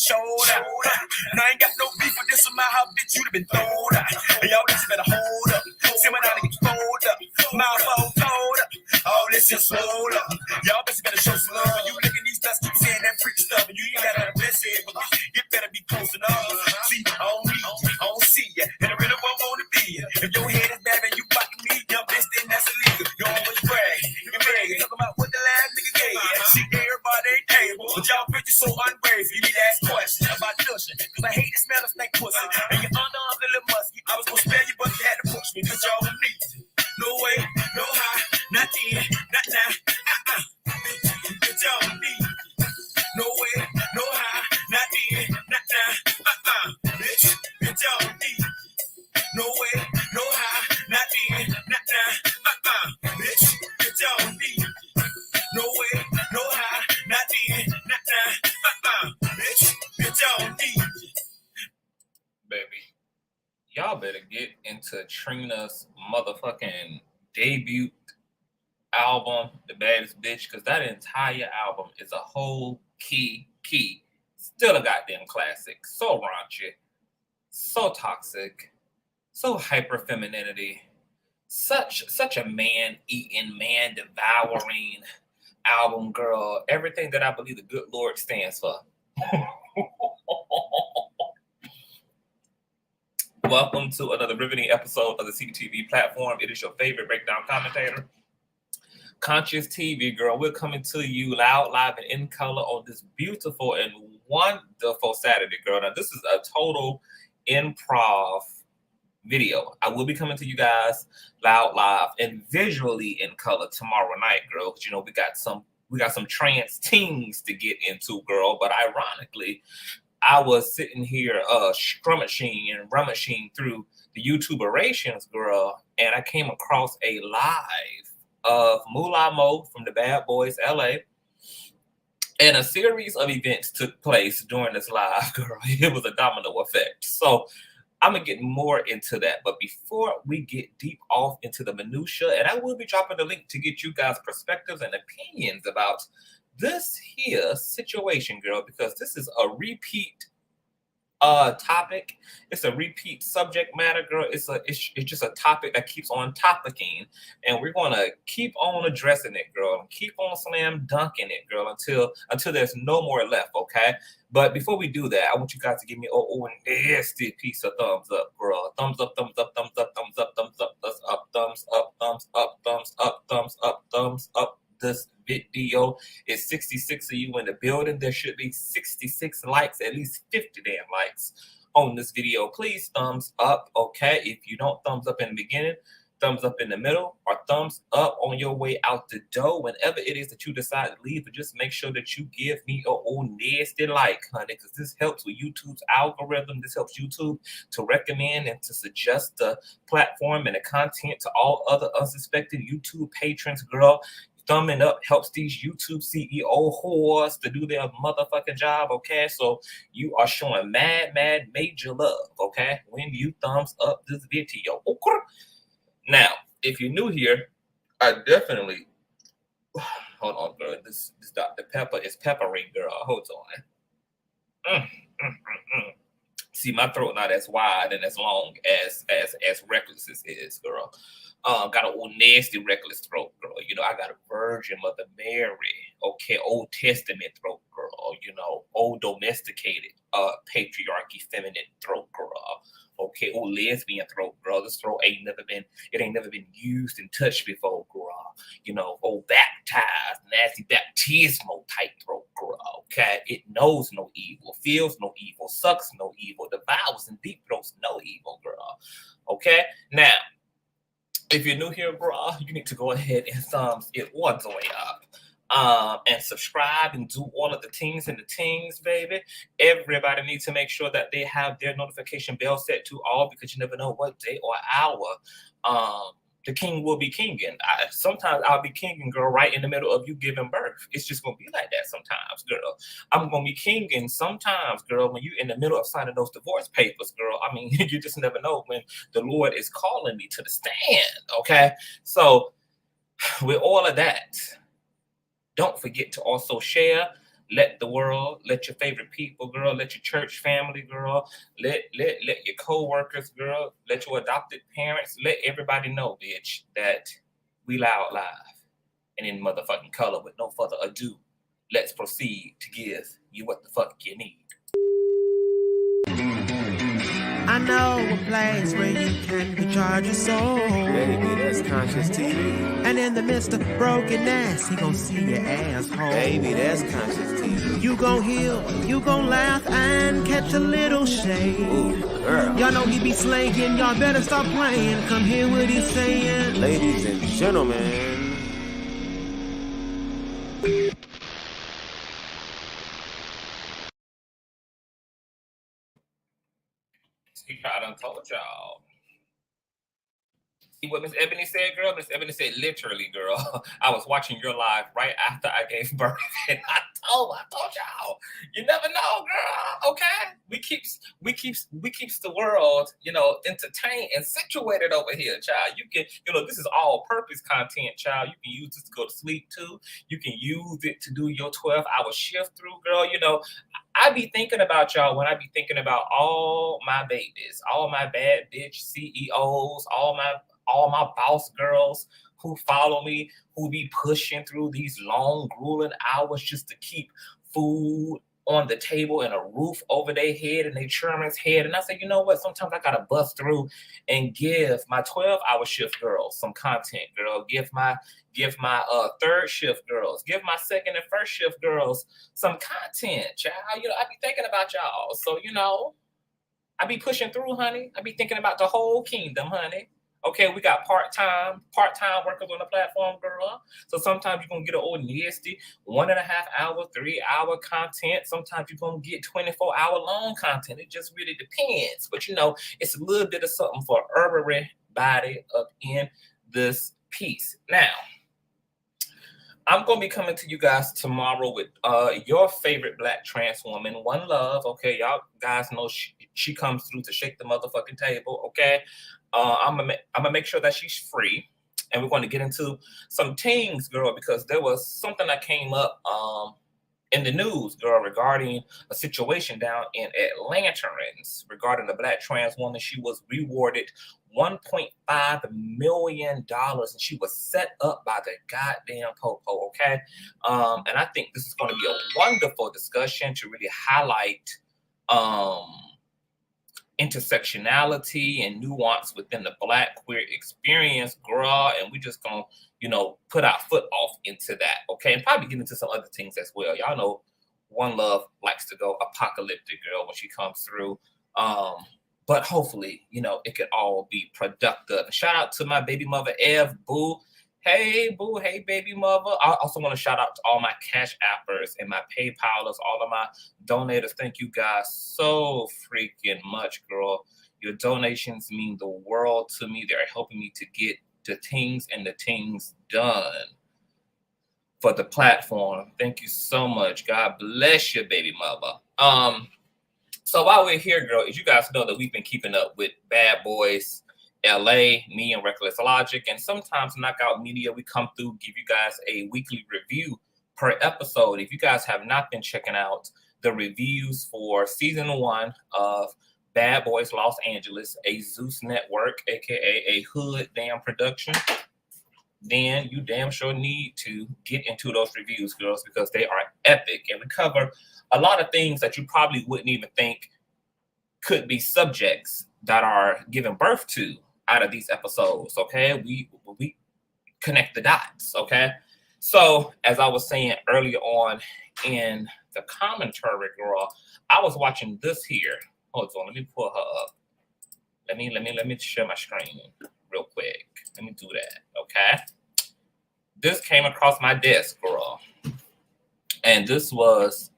showed out. Now I ain't got no beef with this amount, how bitch you'd have been thrown out. And y'all bitches better hold up. See when I get fold up. Mouth all told up. All this is swole up. Y'all bitches better show some love. You look at these guys keep saying that freak stuff, and you ain't got nothing to say, but you better be close enough. See, on me, I don't see ya, and I really won't want to be ya. If your head is bad and you fucking me, young bitch, then that's illegal. You always brag, you brag, talk about what the last nigga gave you. See, everybody ain't able, but y'all bitches so unbrave. You need to ask questions about nursing, cause I hate the smell of snake pussy. And your underarms a little musky. I was gonna spare you, but you had to push me, cause y'all don't need it. No way, no how, not then, not now. Bitch, y'all don't need it. No way, no how, not then, not now. Bitch, y'all don't need it. No way, no how, not then, not now. Bitch, y'all don't need it. No way, no how, not then, not now. Bitch, y'all don't need it. Baby, y'all better get into Trina's motherfucking debut album, The Baddest Bitch, because that entire album is a whole key. Still a goddamn classic. So raunchy, so toxic, so hyper femininity, such a man-eating, man-devouring album, girl. Everything that I believe the good Lord stands for. Welcome to another riveting episode of the CTV platform. It is your favorite breakdown commentator, Consciouztv, girl. We're coming to you loud, live, and in color on this beautiful and wonderful Saturday, girl. Now, this is a total improv video. I will be coming to you guys loud, live, and visually in color tomorrow night, girl. Because, you know, we got some trans teens to get into, girl. But ironically, I was sitting here scrummaging and rummaging through the YouTuberations, girl, and I came across a live of Mula Mo from the Bad Boys LA, and a series of events took place during this live, girl. It was a domino effect. So I'm gonna get more into that, but before we get deep off into the minutia, and I will be dropping the link to get you guys perspectives and opinions about this here situation, girl, because this is a repeat topic. It's a repeat subject matter, girl. It's just a topic that keeps on topicing, and we're gonna keep on addressing it, girl, and keep on slam dunking it, girl, until there's no more left, okay? But before we do that, I want you guys to give me a nasty piece of thumbs up, girl. Thumbs up, thumbs up, thumbs up, thumbs up, thumbs up, thumbs up, thumbs up, thumbs up, thumbs up, thumbs up, thumbs up. This video is 66 of you in the building. There should be 66 likes, at least 50 damn likes on this video. Please thumbs up, okay? If you don't thumbs up in the beginning, thumbs up in the middle, or thumbs up on your way out the door. Whenever it is that you decide to leave, but just make sure that you give me a old nasty like, honey, because this helps with YouTube's algorithm. This helps YouTube to recommend and to suggest the platform and the content to all other unsuspected YouTube patrons, girl. Thumbing up helps these YouTube CEO whores to do their motherfucking job, okay? So you are showing mad major love, okay? When you thumbs up this video, okay? Now, if you're new here, I definitely hold on, girl. This Dr. Pepper is peppering, girl. Hold on. See, my throat not as wide and as long as Reckless's is, girl. Got an old nasty Reckless throat, girl. You know, I got a Virgin Mother Mary, okay, Old Testament throat, girl. You know, old domesticated, patriarchy, feminine throat, girl. Okay, old lesbian throat, girl. This throat ain't never been used and touched before, girl. You know, old baptized, nasty baptismal type throat, girl. Okay, it knows no evil, feels no evil, sucks no evil, devours and deep throats no evil, girl. Okay, now, if you're new here, bro, you need to go ahead and thumbs it all the way up. And subscribe and do all of the things and the things, baby. Everybody needs to make sure that they have their notification bell set to all, because you never know what day or hour the king will be kinging. Sometimes I'll be kinging, girl, right in the middle of you giving birth. It's just going to be like that sometimes, girl. I'm going to be kinging sometimes, girl, when you're in the middle of signing those divorce papers, girl. I mean, you just never know when the Lord is calling me to the stand, okay? So with all of that, don't forget to also share, Let the world, let your favorite people, girl, let your church family, girl, let your co-workers, girl, let your adopted parents, let everybody know, bitch, that we loud live and in motherfucking color. With no further ado, let's proceed to give you what the fuck you need. I know a place where you can recharge your soul. Baby, that's Consciouztv. And in the midst of brokenness, he gon' see your asshole. Baby, that's Consciouztv. You gon' heal, you gon' laugh and catch a little shade. Ooh, girl. Y'all know he be slaying, y'all better stop playing. Come hear what he's saying. Ladies and gentlemen. I done told y'all. See what Miss Ebony said, girl? Miss Ebony said, literally, girl. I was watching your live right after I gave birth, and I told y'all, you never know, girl. Okay, we keeps the world, you know, entertained and situated over here, child. You can, you know, this is all purpose content, child. You can use this to go to sleep too. You can use it to do your 12-hour shift through, girl. You know, I be thinking about y'all when I be thinking about all my babies, all my bad bitch CEOs, all my boss girls who follow me, who be pushing through these long, grueling hours just to keep food on the table and a roof over their head and their children's head. And I say, you know what? Sometimes I gotta bust through and give my 12-hour shift girls some content, girl. Give my third shift girls, give my second and first shift girls some content, child. You know, I be thinking about y'all. So, you know, I be pushing through, honey. I be thinking about the whole kingdom, honey. Okay, we got part-time workers on the platform, girl. So sometimes you're going to get an old nasty 1.5 hour, 3-hour content. Sometimes you're going to get 24-hour long content. It just really depends. But, you know, it's a little bit of something for everybody up in this piece. Now, I'm going to be coming to you guys tomorrow with your favorite Black trans woman, One Love. Okay, y'all guys know she comes through to shake the motherfucking table, okay? I'm gonna make sure that she's free, and we're going to get into some things, girl, because there was something that came up in the news, girl, regarding a situation down in Atlanta regarding a Black trans woman. She was rewarded $1.5 million, and she was set up by the goddamn popo, okay? And I think this is going to be a wonderful discussion to really highlight intersectionality and nuance within the Black queer experience, girl, and we just gonna, you know, put our foot off into that, okay? And probably get into some other things as well. Y'all know One Love likes to go apocalyptic, girl, when she comes through. But hopefully, you know, it could all be productive. Shout out to my baby mother, Ev, boo. Hey, boo. Hey, baby mother. I also want to shout out to all my Cash Appers and my PayPalers, all of my donators. Thank you guys so freaking much, girl. Your donations mean the world to me. They're helping me to get the things and the things done for the platform. Thank you so much. God bless you, baby mother. So while we're here, girl, as you guys know that we've been keeping up with Bad Boys LA, me and Reckless Logic, and sometimes Knockout Media, we come through, give you guys a weekly review per episode. If you guys have not been checking out the reviews for season 1 of Bad Boys Los Angeles, a Zeus network, aka a hood damn production, then you damn sure need to get into those reviews, girls, because they are epic, and we cover a lot of things that you probably wouldn't even think could be subjects that are given birth to out of these episodes, okay? We connect the dots, okay? So, as I was saying earlier on in the commentary, girl, I was watching this here. Hold on, let me pull her up. Let me share my screen real quick. Let me do that, okay? This came across my desk, girl. And this was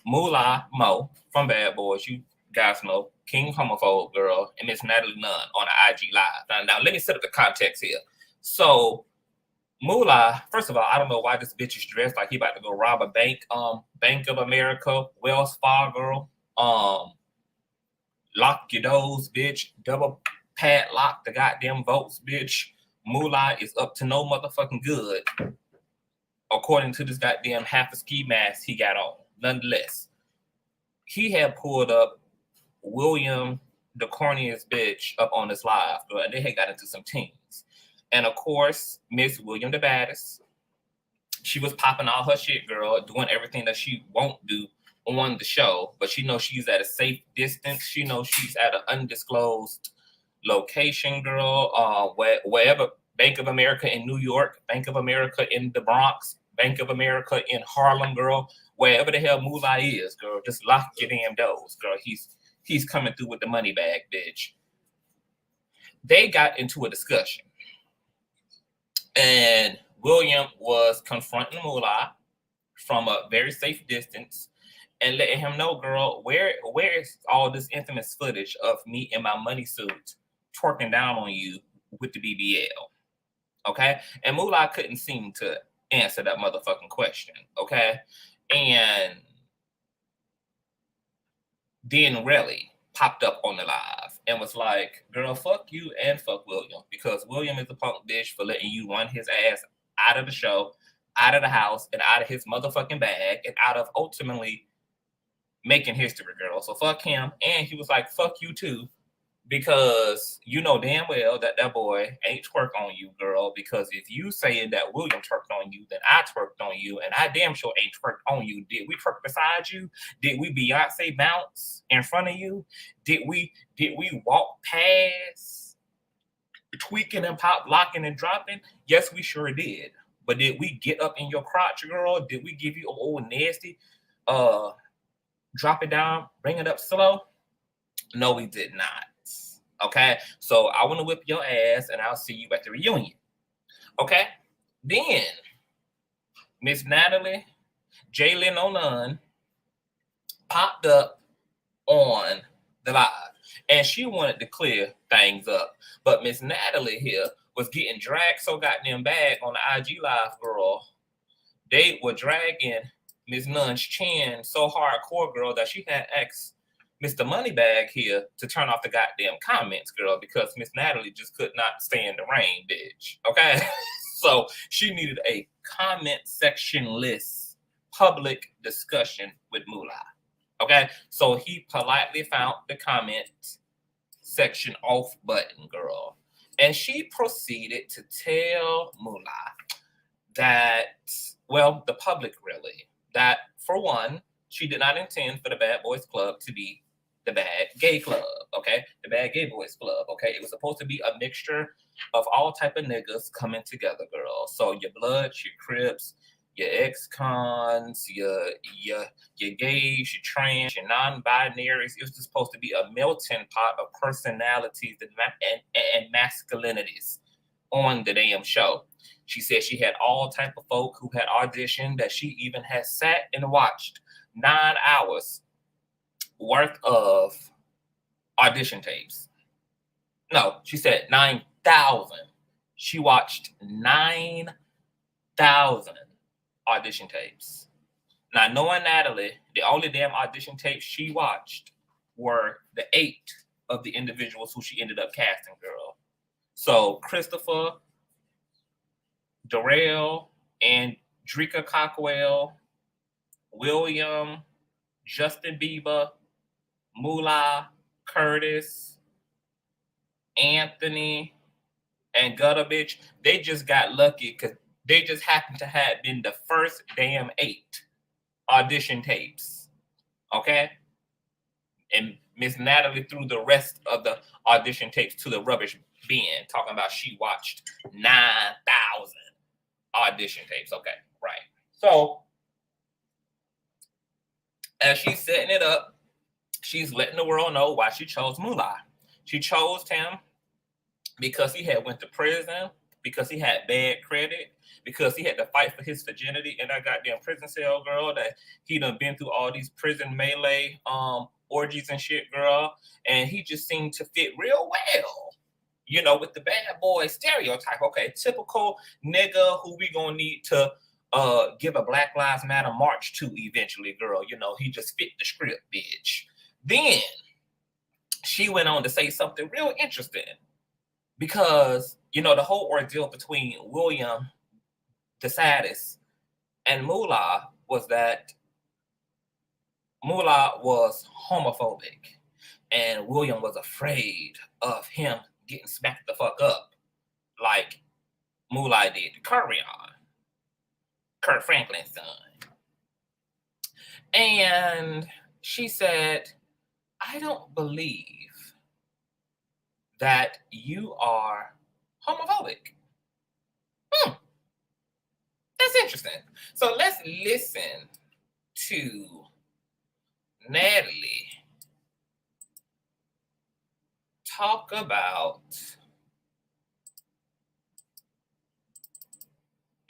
Mula Mo from Bad Boys. You guys know King Homophobe, girl, and Miss Natalie Nunn on the IG Live. Now, let me set up the context here. So, Moolah, first of all, I don't know why this bitch is dressed like he about to go rob a bank. Bank of America, Wells Fargo, lock your doors, bitch. Double padlock the goddamn votes, bitch. Moolah is up to no motherfucking good, according to this goddamn half a ski mask he got on. nonetheless, he had pulled up William, the corniest bitch, up on this live, girl, and they had got into some teens. And of course, Miss William the baddest, she was popping all her shit, girl, doing everything that she won't do on the show, but she knows she's at a safe distance. She knows she's at an undisclosed location, girl, wherever, Bank of America in New York, Bank of America in the Bronx, Bank of America in Harlem, girl, wherever the hell Moolah is, girl, just lock your damn doors, girl. He's coming through with the money bag, bitch. They got into a discussion, and William was confronting Moolah from a very safe distance and letting him know, girl, where is all this infamous footage of me in my money suit twerking down on you with the BBL? Okay? And Moolah couldn't seem to answer that motherfucking question. Okay? And then Relly popped up on the live and was like, girl, fuck you and fuck William, because William is a punk bitch for letting you run his ass out of the show, out of the house, and out of his motherfucking bag, and out of ultimately making history, girl. So fuck him. And he was like, fuck you too, because you know damn well that that boy ain't twerk on you, girl, because if you saying that William twerked on you, then I twerked on you, and I damn sure ain't twerked on you. Did we twerk beside you? Did we Beyonce bounce in front of you? Did we walk past, tweaking and pop, locking and dropping? Yes, we sure did. But did we get up in your crotch, girl? Did we give you an old nasty, drop it down, bring it up slow? No, we did not. Okay, so I want to whip your ass, and I'll see you at the reunion. Okay, then Miss Natalie Nunn popped up on the live, and she wanted to clear things up. But Miss Natalie here was getting dragged so goddamn bad on the IG live, girl. They were dragging Miss Nunn's chin so hardcore, girl, that she had asked Mr. Moneybag here to turn off the goddamn comments, girl, because Miss Natalie just could not stand the rain, bitch. Okay? So she needed a comment section-less public discussion with Moolah. Okay? So he politely found the comment section off button, girl. And she proceeded to tell Moolah that, well, the public really, that for one, she did not intend for the Bad Boys Club to be the Bad Gay Club, okay? The Bad Gay Boys Club, okay? It was supposed to be a mixture of all type of niggas coming together, girl. So your Bloods, your Crips, your ex-cons, your gays, your trans, your non-binaries. It was just supposed to be a melting pot of personalities and masculinities on the damn show. She said she had all type of folk who had auditioned, that she even had sat and watched 9 hours worth of audition tapes. No, she said 9,000. She watched 9,000 audition tapes. Now, knowing Natalie, the only damn audition tapes she watched were the 8 of the individuals who she ended up casting, girl. So Christopher, DURRELL, and Drika Cockwell, William, Justin Bieber, Moolah, Curtis, Anthony, and Gutter Bitch, they just got lucky because they just happened to have been the first damn 8 audition tapes. Okay? And Miss Natalie threw the rest of the audition tapes to the rubbish bin, talking about she watched 9,000 audition tapes. Okay, right. So, as she's setting it up, she's letting the world know why she chose Moolah. She chose him because he had went to prison, because he had bad credit, because he had to fight for his virginity in that goddamn prison cell, girl, that he done been through all these prison melee orgies and shit, girl, and he just seemed to fit real well, you know, with the bad boy stereotype. Okay, typical nigga who we gonna need to give a Black Lives Matter march to eventually, girl. You know, he just fit the script, bitch. Then she went on to say something real interesting, because, you know, the whole ordeal between William the saddest and Moolah was that Moolah was homophobic, and William was afraid of him getting smacked the fuck up like Moolah did to Kurt Franklin's son. And she said, I don't believe that you are homophobic. That's interesting. So let's listen to Natalie talk about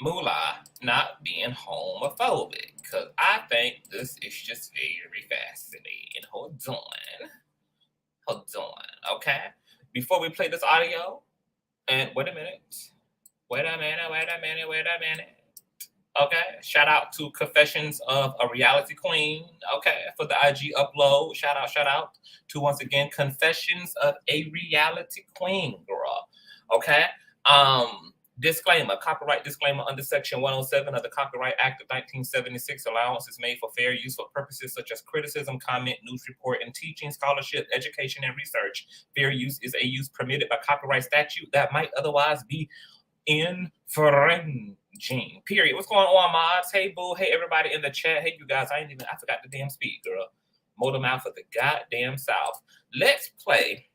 Moolah not being homophobic, because I think this is just very fascinating. Hold on, okay? Before we play this audio, and wait a minute. Okay, shout out to Confessions of a Reality Queen, okay, for the IG upload. Shout out to, once again, Confessions of a Reality Queen, girl, okay? Disclaimer, copyright disclaimer under Section 107 of the Copyright Act of 1976. Allowance is made for fair use for purposes such as criticism, comment, news report, and teaching, scholarship, education, and research. Fair use is a use permitted by copyright statute that might otherwise be infringing. Period. What's going on, mods? Hey, boo. Hey, everybody in the chat. Hey, you guys. I forgot the damn speed, girl. Motor mouth of the goddamn South. Let's play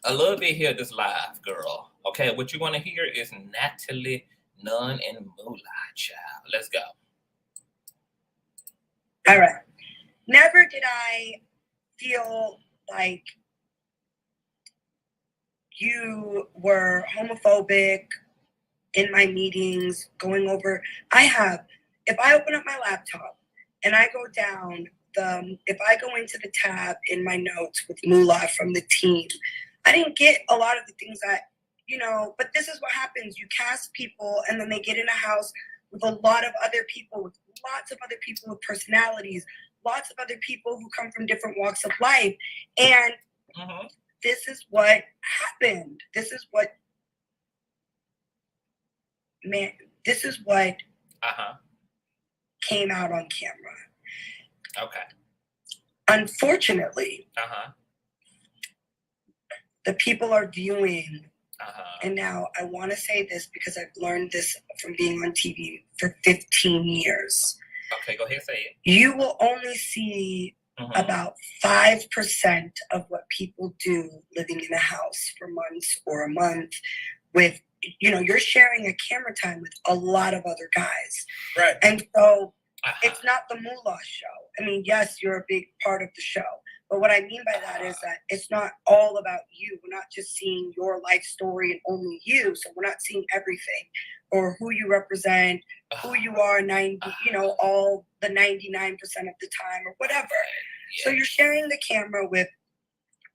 a little bit here this live, girl. Okay, what you want to hear is Natalie Nunn and Moolah, child. Let's go. All right. Never did I feel like you were homophobic in my meetings, going over. If I open up my laptop and I go down if I go into the tab in my notes with Moolah from the team, I didn't get a lot of the things that, but this is what happens. You cast people and then they get in a house with a lot of other people, with lots of other people with personalities, lots of other people who come from different walks of life. And this is what happened. This is what came out on camera. Okay. Unfortunately, the people are viewing, and now I want to say this because I've learned this from being on TV for 15 years. Okay, go ahead and say it. You will only see about 5% of what people do living in a house for months or a month with, you're sharing a camera time with a lot of other guys. Right. And so it's not the Moolah show. I mean, yes, you're a big part of the show. But what I mean by that is that it's not all about you. We're not just seeing your life story and only you. So we're not seeing everything or who you represent, who you are, all the 99% of the time or whatever. Yeah. So you're sharing the camera with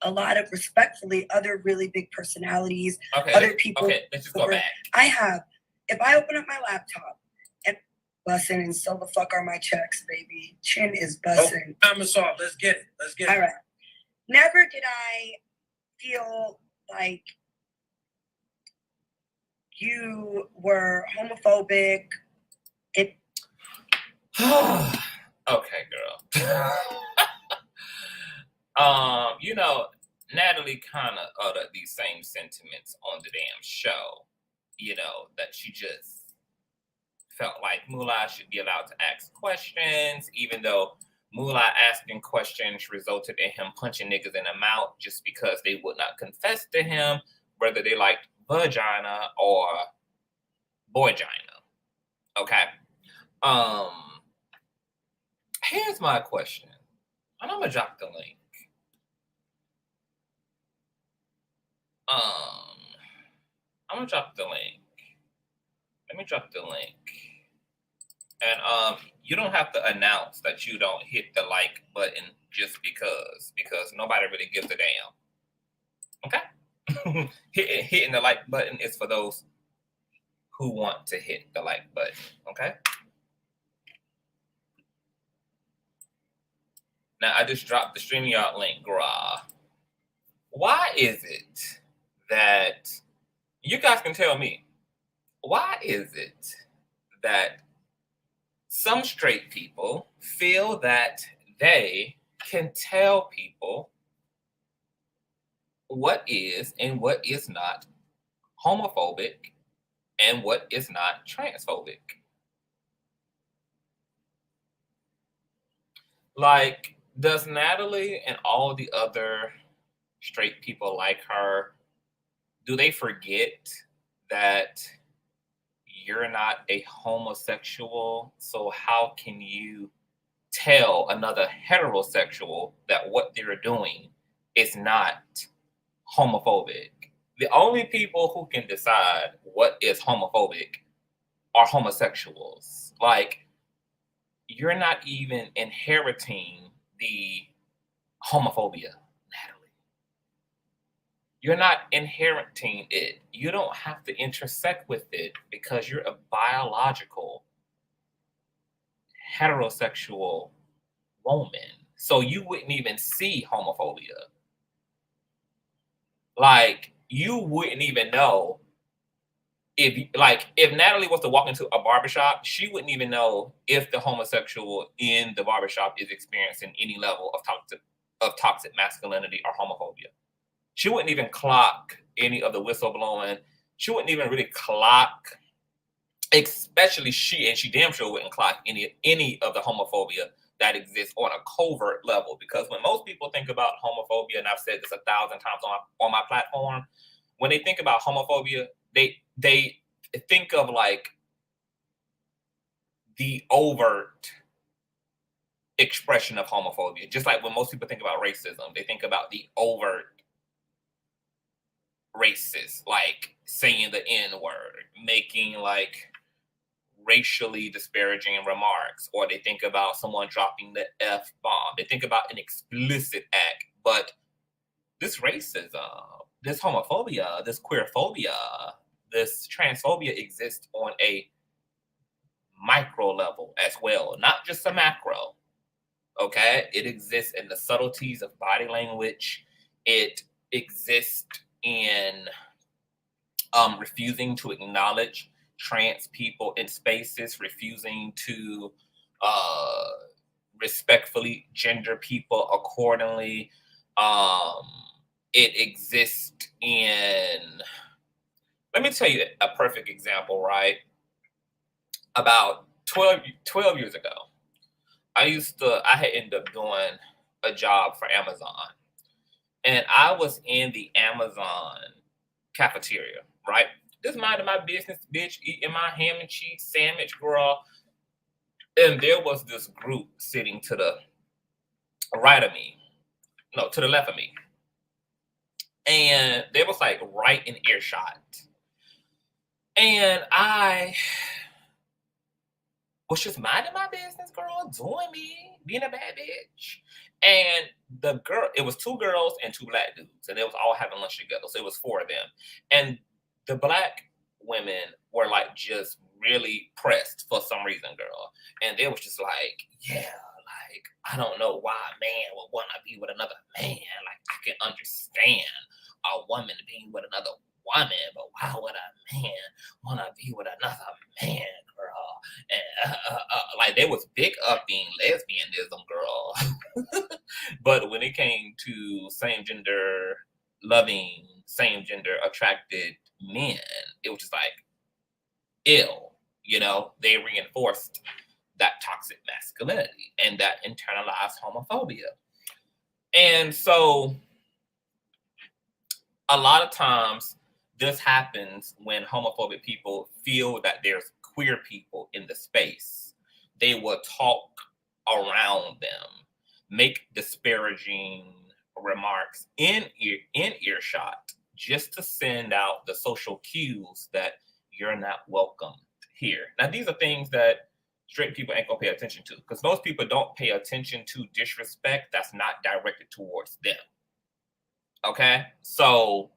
a lot of, respectfully, other really big personalities, other people. Okay, let's just go back. If I open up my laptop and busting, and so the fuck are my checks, baby. Chin is busting. Time is off. Let's get it. All right. Never did I feel like you were homophobic. Okay, girl. Natalie kind of uttered these same sentiments on the damn show. That she just felt like Moolah should be allowed to ask questions, even though Moolah asking questions resulted in him punching niggas in the mouth just because they would not confess to him whether they liked vagina or boygina. Okay. Here's my question, and I'm gonna drop the link. I'm gonna drop the link. Let me drop the link. And you don't have to announce that you don't hit the like button just because nobody really gives a damn. Okay? Hitting the like button is for those who want to hit the like button. Okay? Now I just dropped the StreamYard link, grah. Why is it that you guys can tell me? Why is it that some straight people feel that they can tell people what is and what is not homophobic and what is not transphobic. Like, does Natalie and all the other straight people like her, do they forget that you're not a homosexual? So how can you tell another heterosexual that what they're doing is not homophobic? The only people who can decide what is homophobic are homosexuals. Like, you're not even inheriting the homophobia, Natalie. You're not inheriting it. You don't have to intersect with it because you're a biological heterosexual woman. So you wouldn't even see homophobia. Like, you wouldn't even know if Natalie was to walk into a barbershop, she wouldn't even know if the homosexual in the barbershop is experiencing any level of toxic masculinity or homophobia. She wouldn't even clock any of the whistleblowing. She wouldn't even really clock, especially she damn sure wouldn't clock any of the homophobia that exists on a covert level. Because when most people think about homophobia, and I've said this 1,000 times on my platform, when they think about homophobia, they think of like the overt expression of homophobia. Just like when most people think about racism, they think about the overt racist, like saying the N-word, making like racially disparaging remarks, or they think about someone dropping the F-bomb. They think about an explicit act. But this racism, this homophobia, this queerphobia, this transphobia exists on a micro level as well, not just a macro. Okay? It exists in the subtleties of body language. It exists in refusing to acknowledge trans people in spaces, refusing to respectfully gender people accordingly. It exists in, let me tell you a perfect example, right? About 12 years ago, I had ended up doing a job for Amazon. And I was in the Amazon cafeteria, right? Just minding my business, bitch, eating my ham and cheese sandwich, girl. And there was this group sitting to the right of me. No, to the left of me. And they was like right in earshot. And I was just minding my business, girl, doing me, being a bad bitch. And the girl, it was 2 girls and 2 black dudes, and they was all having lunch together. So it was 4 of them. And the black women were like just really pressed for some reason, girl. And they was just like, yeah, like, I don't know why a man would want to be with another man. Like, I can understand a woman being with another woman, but why would a man want to be with another man, girl? And like, they was big up being lesbianism, girl. But when it came to same gender loving, same gender attracted men, it was just like, ill, you know. They reinforced that toxic masculinity and that internalized homophobia. And so a lot of times this happens when homophobic people feel that there's queer people in the space. They will talk around them, make disparaging remarks in earshot, just to send out the social cues that you're not welcome here. Now, these are things that straight people ain't gonna pay attention to, because most people don't pay attention to disrespect that's not directed towards them. Okay? So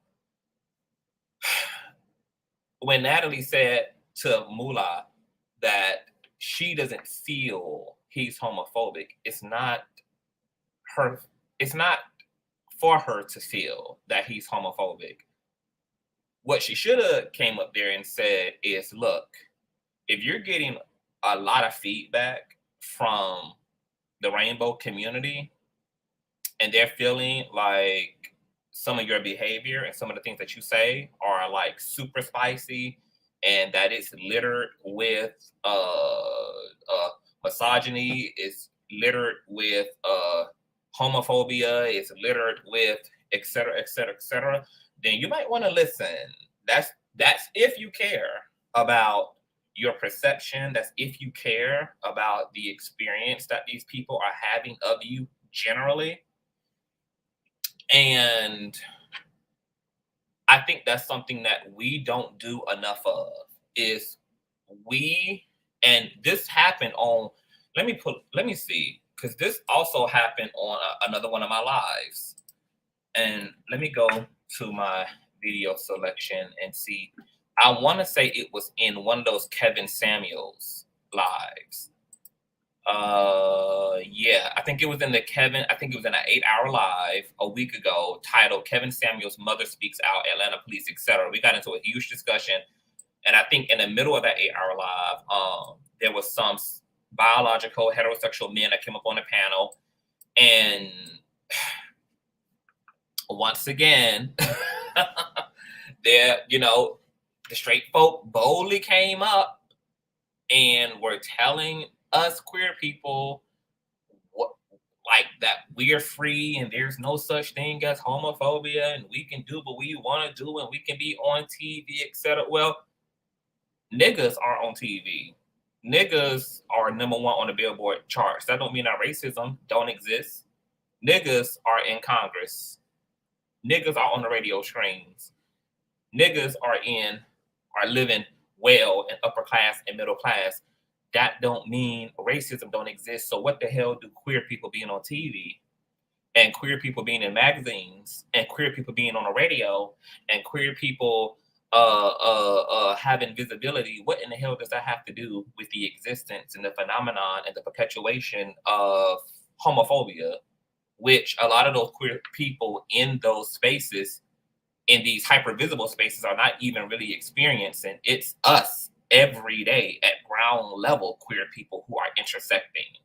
when Natalie said to Moolah that she doesn't feel he's homophobic, it's not for her to feel that he's homophobic. What she should have came up there and said is, look, if you're getting a lot of feedback from the rainbow community, and they're feeling like some of your behavior and some of the things that you say are like super spicy, and that it's littered with misogyny, it's littered with homophobia, it's littered with et cetera, et cetera, et cetera, then you might want to listen. That's if you care about your perception. That's if you care about the experience that these people are having of you generally. And I think that's something that we don't do enough of, is and this happened on, let me see, because this also happened on another one of my lives. And let me go to my video selection and see. I want to say it was in one of those Kevin Samuels lives. Yeah, I think it was in an 8-hour live a week ago titled Kevin Samuels' Mother Speaks Out, Atlanta Police, etc. We got into a huge discussion. And I think in the middle of that 8-hour live, there was some biological heterosexual men that came up on the panel. And once again, the straight folk boldly came up and were telling us queer people that we're free and there's no such thing as homophobia and we can do what we want to do and we can be on TV, etc. Well, niggas are on TV. Niggas are #1 on the Billboard charts. That don't mean that racism don't exist. Niggas are in Congress. Niggas are on the radio screens. Niggas are living well in upper class and middle class. That don't mean racism don't exist. So what the hell do queer people being on TV and queer people being in magazines and queer people being on the radio and queer people having visibility, what in the hell does that have to do with the existence and the phenomenon and the perpetuation of homophobia, which a lot of those queer people in those spaces, in these hyper-visible spaces, are not even really experiencing? It's us every day at ground level queer people who are intersecting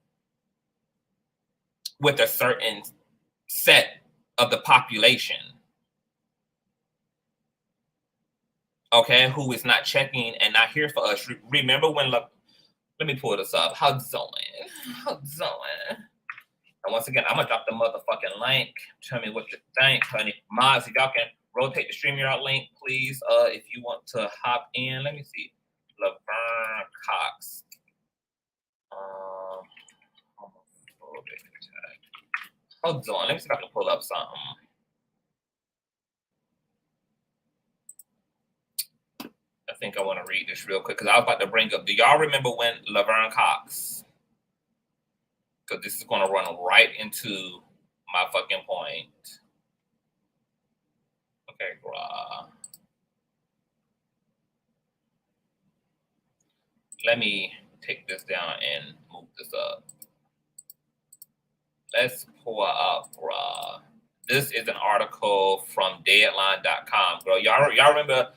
with a certain set of the population, okay, who is not checking and not here for us. Remember when, let me pull this up. How's it going? And once again, I'm gonna drop the motherfucking link. Tell me what you think, honey. Mods, if y'all can rotate the StreamYard link, please. If you want to hop in, let me see. Laverne Cox. Homophobic attack. Hold on, let me see if I can pull up something. I think I want to read this real quick because I was about to bring up. Do y'all remember when Laverne Cox? Because this is going to run right into my fucking point. Okay, bruh. Let me take this down and move this up. Let's pull up, bruh. This is an article from Deadline.com, bro. Y'all remember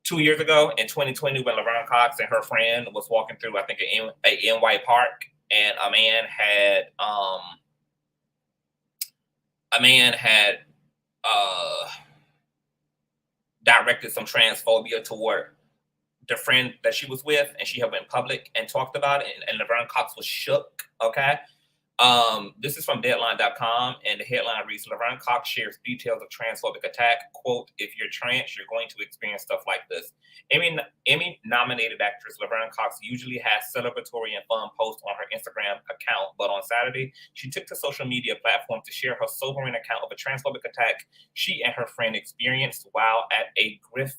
2 years ago in 2020 when Laverne Cox and her friend was walking through, I think, a NY park, and a man had directed some transphobia toward the friend that she was with, and she had went public and talked about it, and Laverne Cox was shook, okay? This is from Deadline.com, and the headline reads, Laverne Cox shares details of transphobic attack. Quote, if you're trans, you're going to experience stuff like this. Emmy-nominated actress Laverne Cox usually has celebratory and fun posts on her Instagram account, but on Saturday, she took to social media platforms to share her sobering account of a transphobic attack she and her friend experienced while at a grift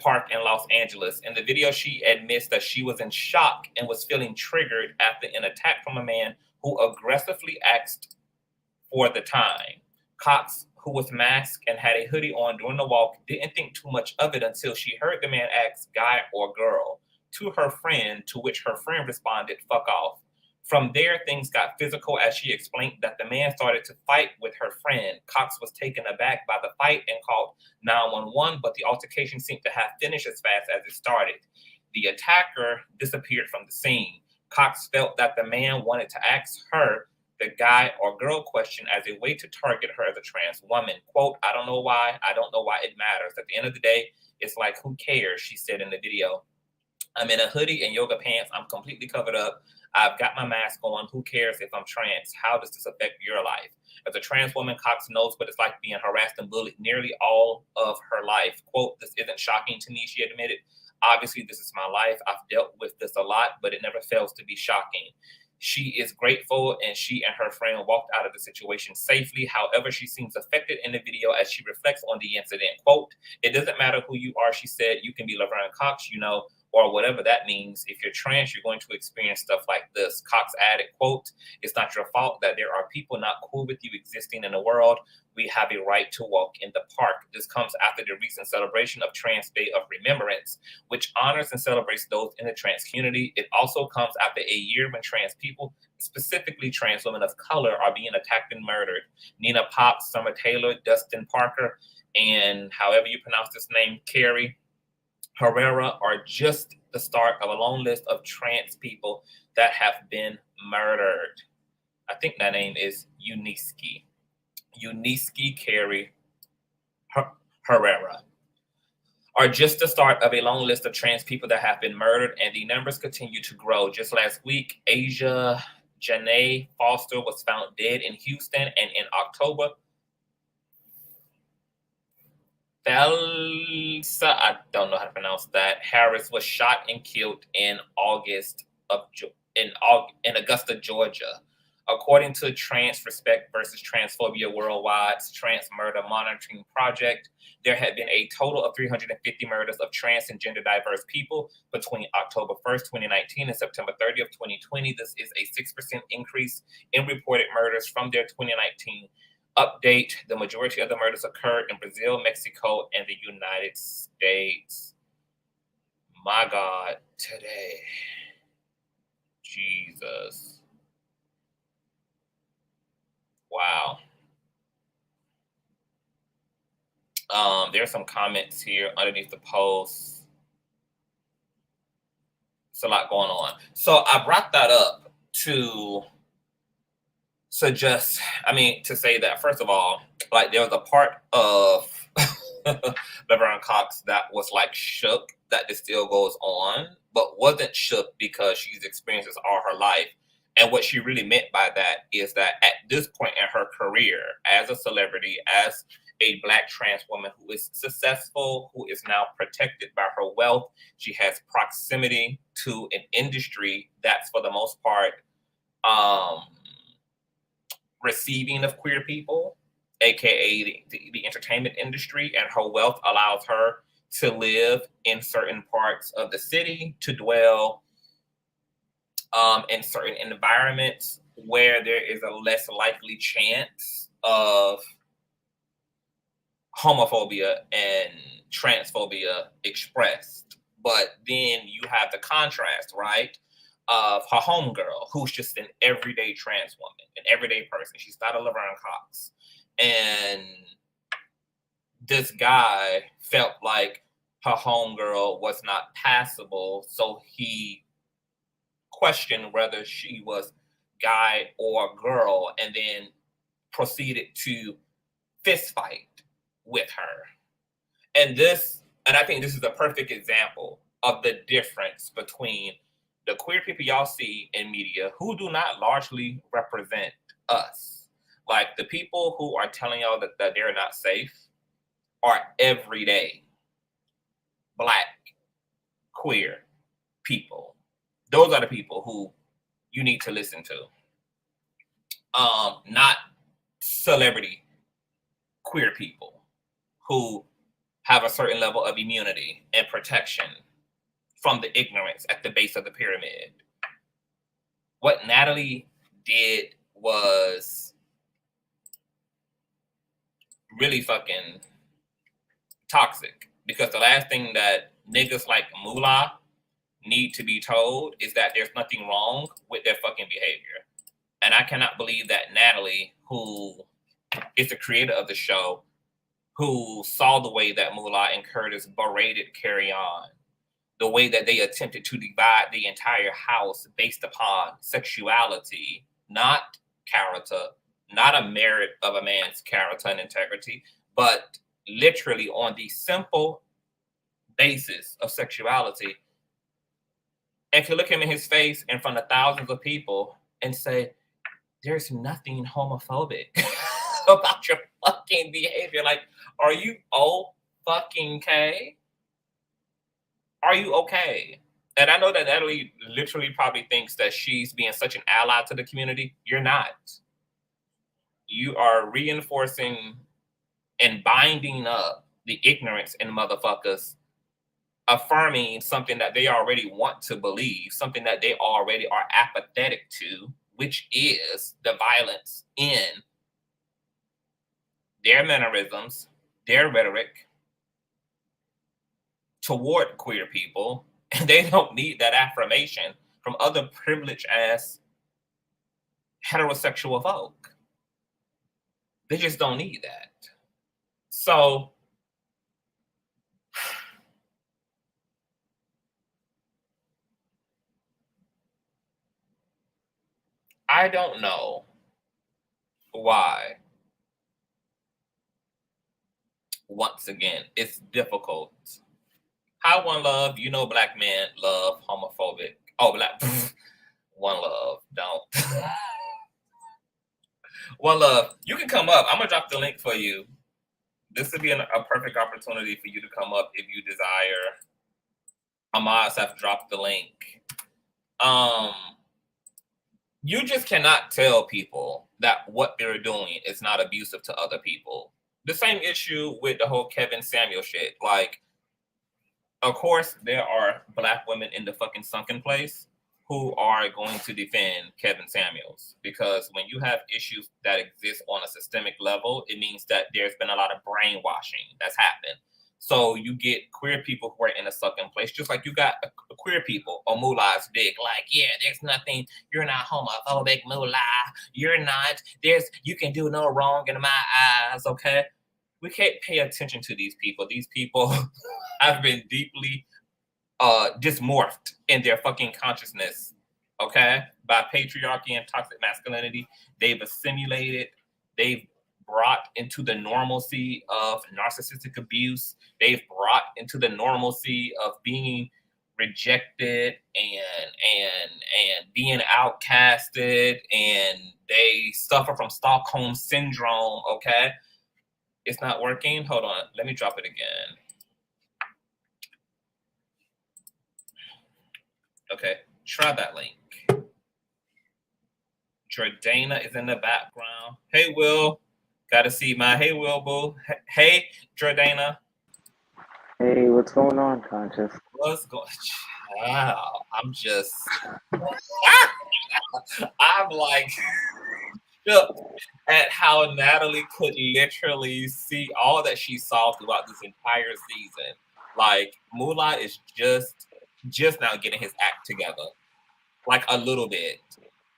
park in Los Angeles. In the video, she admits that she was in shock and was feeling triggered after an attack from a man who aggressively asked for the time. Cox, who was masked and had a hoodie on during the walk, didn't think too much of it until she heard the man ask guy or girl to her friend, to which her friend responded, fuck off. From there, things got physical as she explained that the man started to fight with her friend. Cox was taken aback by the fight and called 911, but the altercation seemed to have finished as fast as it started. The attacker disappeared from the scene. Cox felt that the man wanted to ask her the guy or girl question as a way to target her as a trans woman. Quote, I don't know why. I don't know why it matters. At the end of the day, it's like, who cares? She said in the video. I'm in a hoodie and yoga pants. I'm completely covered up. I've got my mask on. Who cares if I'm trans? How does this affect your life? As a trans woman, Cox knows what it's like being harassed and bullied nearly all of her life. Quote, this isn't shocking to me, she admitted. Obviously, this is my life. I've dealt with this a lot, but it never fails to be shocking. She is grateful, and she and her friend walked out of the situation safely. However, she seems affected in the video as she reflects on the incident. Quote, it doesn't matter who you are, she said. You can be Laverne Cox, you know, or whatever that means. If you're trans, you're going to experience stuff like this. Cox added, quote, it's not your fault that there are people not cool with you existing in the world. We have a right to walk in the park. This comes after the recent celebration of Trans Day of Remembrance, which honors and celebrates those in the trans community. It also comes after a year when trans people, specifically trans women of color, are being attacked and murdered. Nina Pop, Summer Taylor, Dustin Parker, and however you pronounce this name, Carrie Herrera, are just the start of a long list of trans people that have been murdered. I think that name is Uniski Carrie Herrera, are just the start of a long list of trans people that have been murdered, and the numbers continue to grow. Just last week, Asia Janae Foster was found dead in Houston, and in October, Thelsa, I don't know how to pronounce that, Harris was shot and killed in Augusta, Georgia. According to Trans Respect versus Transphobia Worldwide's Trans Murder Monitoring Project, there had been a total of 350 murders of trans and gender diverse people between October 1st, 2019 and September 30th, 2020. This is a 6% increase in reported murders from their 2019 update. The majority of the murders occurred in Brazil, Mexico, and the United States. My God, today. Jesus. Wow. There's some comments here underneath the post. It's a lot going on. So I brought that up to suggest, to say that, first of all, like, there was a part of Laverne Cox that was like shook that this still goes on, but wasn't shook because she's experienced this all her life. And what she really meant by that is that at this point in her career as a celebrity, as a Black trans woman who is successful, who is now protected by her wealth, she has proximity to an industry that's for the most part receiving of queer people, aka the entertainment industry, and her wealth allows her to live in certain parts of the city, to dwell in certain environments where there is a less likely chance of homophobia and transphobia expressed. But then you have the contrast, right, of her homegirl, who's just an everyday trans woman, an everyday person. She's not a Laverne Cox. And this guy felt like her homegirl was not passable, so he questioned whether she was guy or girl, and then proceeded to fist fight with her. And I think this is a perfect example of the difference between the queer people y'all see in media who do not largely represent us. Like, the people who are telling y'all that they're not safe are everyday Black queer people. Those are the people who you need to listen to. Not celebrity queer people who have a certain level of immunity and protection from the ignorance at the base of the pyramid. What Natalie did was really fucking toxic, because the last thing that niggas like Moolah need to be told is that there's nothing wrong with their fucking behavior. And I cannot believe that Natalie, who is the creator of the show, who saw the way that Moolah and Curtis berated Carry On, the way that they attempted to divide the entire house based upon sexuality, not character, not a merit of a man's character and integrity, but literally on the simple basis of sexuality, and can look him in his face in front of thousands of people and say, there's nothing homophobic about your fucking behavior. Like, are you fucking okay? Are you okay? And I know that Natalie literally probably thinks that she's being such an ally to the community. You're not. You are reinforcing and binding up the ignorance in motherfuckers, affirming something that they already want to believe, something that they already are apathetic to, which is the violence in their mannerisms, their rhetoric toward queer people. And they don't need that affirmation from other privileged ass heterosexual folk. They just don't need that. So I don't know why. Once again, it's difficult. How One Love, you know, black men love homophobic. Oh, black. One Love, don't. One Love, you can come up. I'm going to drop the link for you. This would be a perfect opportunity for you to come up if you desire. Amas have dropped the link. You just cannot tell people that what they're doing is not abusive to other people. The same issue with the whole Kevin Samuel shit. Like, of course, there are black women in the fucking sunken place who are going to defend Kevin Samuels, because when you have issues that exist on a systemic level, it means that there's been a lot of brainwashing that's happened. So you get queer people who are in a sunken place, just like you got queer people on Moolah's dick. Like, yeah, there's nothing. You're not homophobic, Moolah. You're not. You can do no wrong in my eyes, okay? We can't pay attention to these people. These people have been deeply dysmorphed in their fucking consciousness, okay? By patriarchy and toxic masculinity. They've assimilated. They've brought into the normalcy of narcissistic abuse. They've brought into the normalcy of being rejected and being outcasted, and they suffer from Stockholm syndrome, okay? It's not working. Hold on. Let me drop it again. Okay. Try that link. Jordana is in the background. Hey, Will. Got to see my hey, Will, boo. Hey, Jordana. Hey, what's going on, Conscious? What's going on? Wow. I'm just... I'm like... shook at how Natalie could literally see all that she saw throughout this entire season. Like, Moolah is just now getting his act together, like a little bit.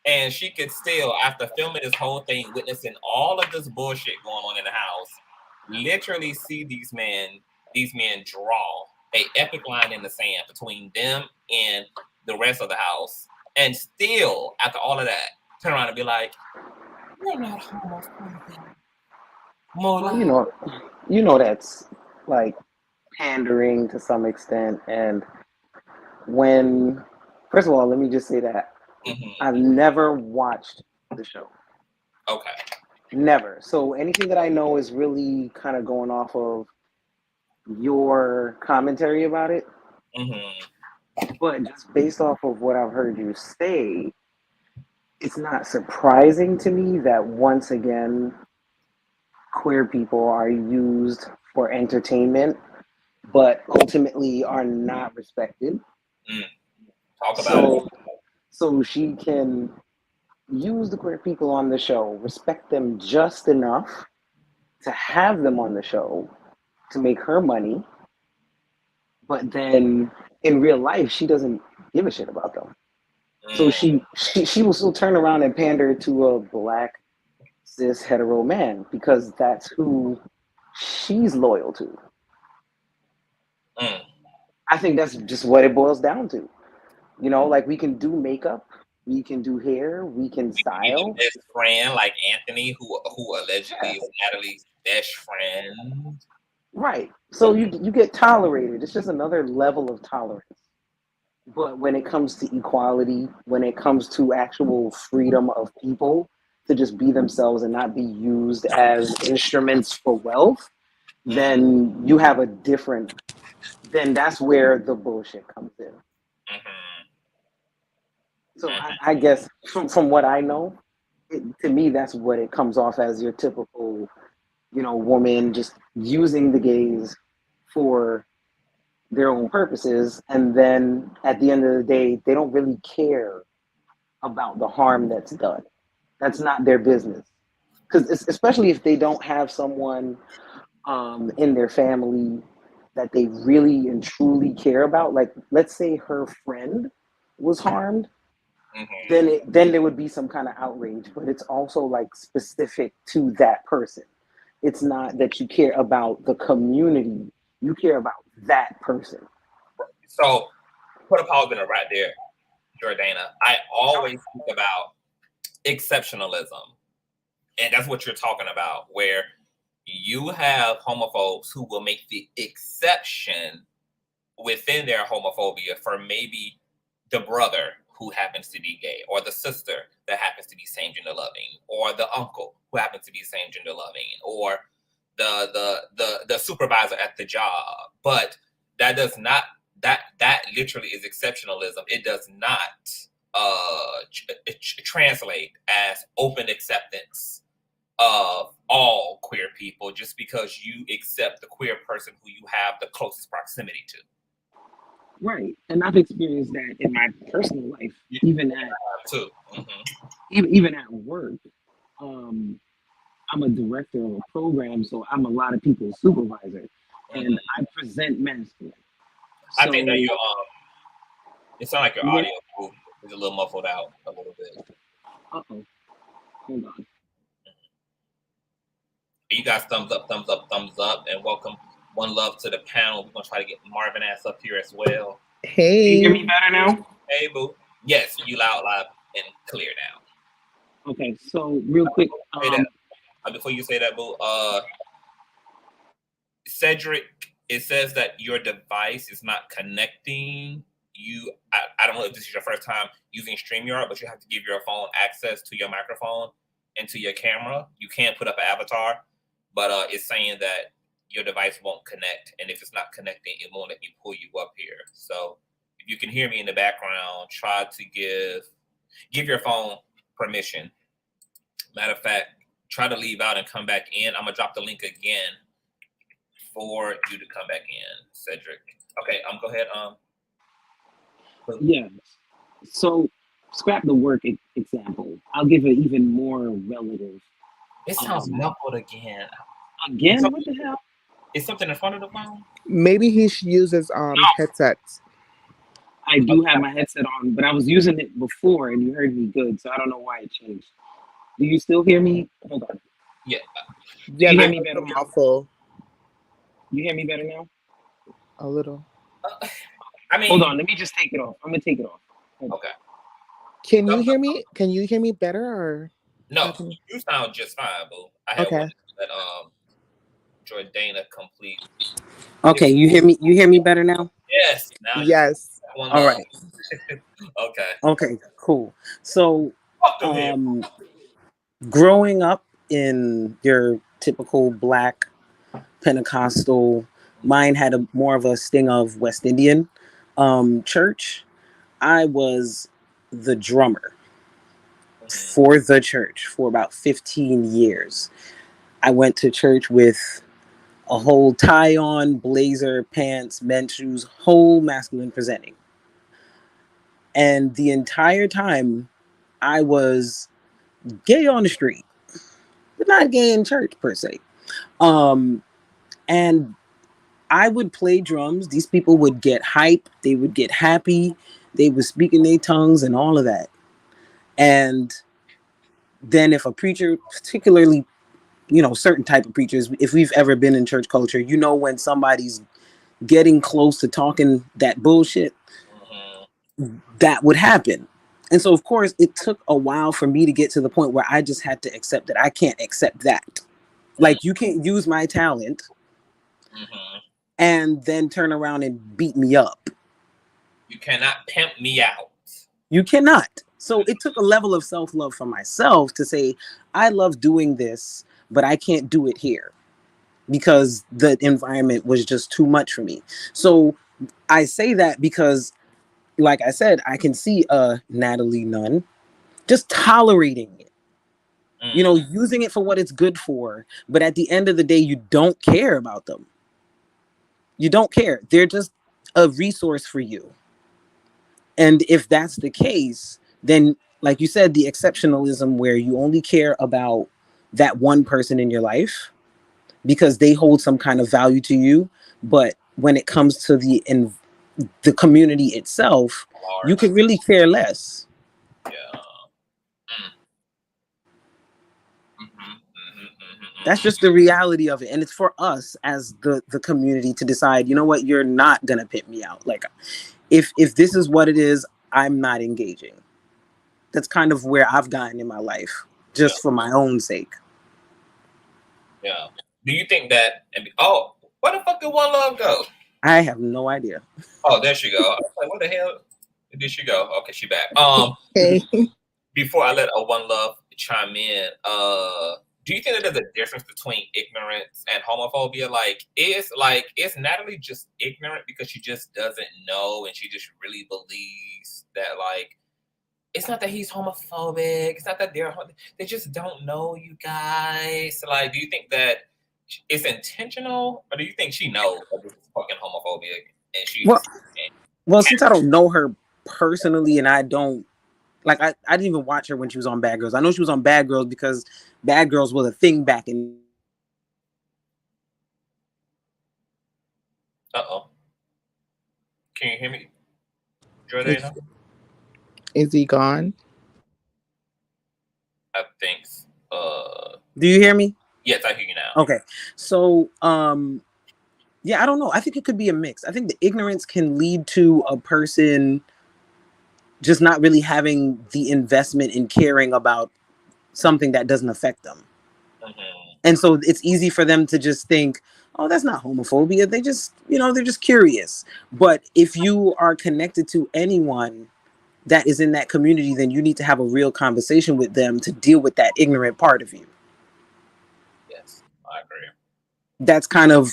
And she could still, after filming this whole thing, witnessing all of this bullshit going on in the house, literally see these men draw a epic line in the sand between them and the rest of the house. And still, after all of that, turn around and be like, you're not homophobic. Well, you know that's like pandering to some extent. And when, first of all, let me just say that I've never watched the show. Okay. Never. So anything that I know is really kind of going off of your commentary about it. But just based off of what I've heard you say, it's not surprising to me that once again, queer people are used for entertainment, but ultimately are not respected. Talk about it. So she can use the queer people on the show, respect them just enough to have them on the show to make her money, but then in real life, she doesn't give a shit about them. So she will still turn around and pander to a black cis hetero man because that's who she's loyal to. I think that's just what it boils down to. You know, like we can do makeup, we can do hair, we can style. Best friend like Anthony, who allegedly is Natalie's best friend. Right. So you get tolerated. It's just another level of tolerance. But when it comes to equality, when it comes to actual freedom of people to just be themselves and not be used as instruments for wealth, then you have a different, then that's where the bullshit comes in. Mm-hmm. So I guess from what I know, to me, that's what it comes off as, your typical, you know, woman just using the gays for their own purposes. And then at the end of the day, they don't really care about the harm that's done. That's not their business. Because especially if they don't have someone in their family that they really and truly care about. Like, let's say her friend was harmed, then there would be some kind of outrage, but it's also like specific to that person. It's not that you care about the community, you care about that person. So put a pause in it right there, Jordana. I always think about exceptionalism, and that's what you're talking about, where you have homophobes who will make the exception within their homophobia for maybe the brother who happens to be gay, or the sister that happens to be same gender loving, or the uncle who happens to be same gender loving, or the supervisor at the job. But that does not, that literally is exceptionalism. It does not translate as open acceptance of all queer people just because you accept the queer person who you have the closest proximity to. Right, and I've experienced that in my personal life, even at too. Even at work. I'm a director of a program, so I'm a lot of people's supervisor, and I present masculine. I think that you it sounds like your audio is a little muffled out a little bit. Uh-oh. Hold on. You guys thumbs up, and welcome. One love to the panel. We're gonna try to get Marvin ass up here as well. Hey. Can you hear me better now? Hey, boo. Yes, you loud, and clear now. Okay, so real quick. Before you say that, boo, Cedric, it says that your device is not connecting. I don't know if this is your first time using StreamYard, but you have to give your phone access to your microphone and to your camera. You can't put up an avatar, but it's saying that your device won't connect, and if it's not connecting, it won't let me pull you up here. So if you can hear me in the background, try to give your phone permission. Matter of fact, try to leave out and come back in. I'm gonna drop the link again for you to come back in, Cedric. Okay, go ahead. Yeah. So scrap the work example. I'll give an even more relative. It sounds muffled again. Again? What the hell? Is something in front of the phone? Maybe he uses headsets. I do have my headset on, but I was using it before and you heard me good, so I don't know why it changed. Do you still hear me? Hold on. Yeah. Yeah, you hear me better now? Muffle. You hear me better now? A little. I mean, hold on. Let me just take it off. I'm gonna take it off. Okay. Can you hear me? Can you hear me better or? No, you sound just fine, boo. I have okay. Let Jordana complete. Okay, you hear me? You hear me better now? Yes. Now yes. All right. Okay. Okay. Cool. So, growing up in your typical Black Pentecostal, mine had more of a sting of West Indian church. I was the drummer for the church for about 15 years. I went to church with a whole tie on, blazer, pants, men's shoes, whole masculine presenting. And the entire time I was gay on the street, but not gay in church per se. And I would play drums. These people would get hype. They would get happy. They would speak in their tongues and all of that. And then if a preacher, particularly, certain type of preachers, if we've ever been in church culture, when somebody's getting close to talking that bullshit, that would happen. And so, of course, it took a while for me to get to the point where I just had to accept that I can't accept that. Like, you can't use my talent and then turn around and beat me up. You cannot pimp me out. You cannot. So it took a level of self-love for myself to say, I love doing this, but I can't do it here because the environment was just too much for me. So I say that because, like I said, I can see Natalie Nunn just tolerating it, you know, using it for what it's good for. But at the end of the day, you don't care about them. You don't care. They're just a resource for you. And if that's the case, then, like you said, the exceptionalism where you only care about that one person in your life because they hold some kind of value to you. But when it comes to the community itself, you can really care less. Yeah. That's just the reality of it. And it's for us as the community to decide, you know what, you're not going to pimp me out. Like, if this is what it is, I'm not engaging. That's kind of where I've gotten in my life, just for my own sake. Yeah. Do you think that? Oh, where the fuck did One Love go? I have no idea. Oh, there she go. I was like, what the hell did she go? Okay, she back. Hey. Before I let One Love chime in, do you think that there's a difference between ignorance and homophobia? Like, is Natalie just ignorant because she just doesn't know and she just really believes that, like, it's not that he's homophobic, it's not that they just don't know, you guys. Like, do you think that it's intentional, or do you think she knows that this is fucking homophobic and she? Well, since I don't know her personally, and I don't like, I didn't even watch her when she was on Bad Girls. I know she was on Bad Girls because Bad Girls was a thing back in. Can you hear me, Jordana? Is he gone? I think. Do you hear me? Yes, I hear you now. Okay, so yeah, I don't know. I think it could be a mix. I think the ignorance can lead to a person just not really having the investment in caring about something that doesn't affect them. And so it's easy for them to just think, oh, that's not homophobia. They just, you know, they're just curious. But if you are connected to anyone that is in that community, then you need to have a real conversation with them to deal with that ignorant part of you. Yes, I agree. That's kind of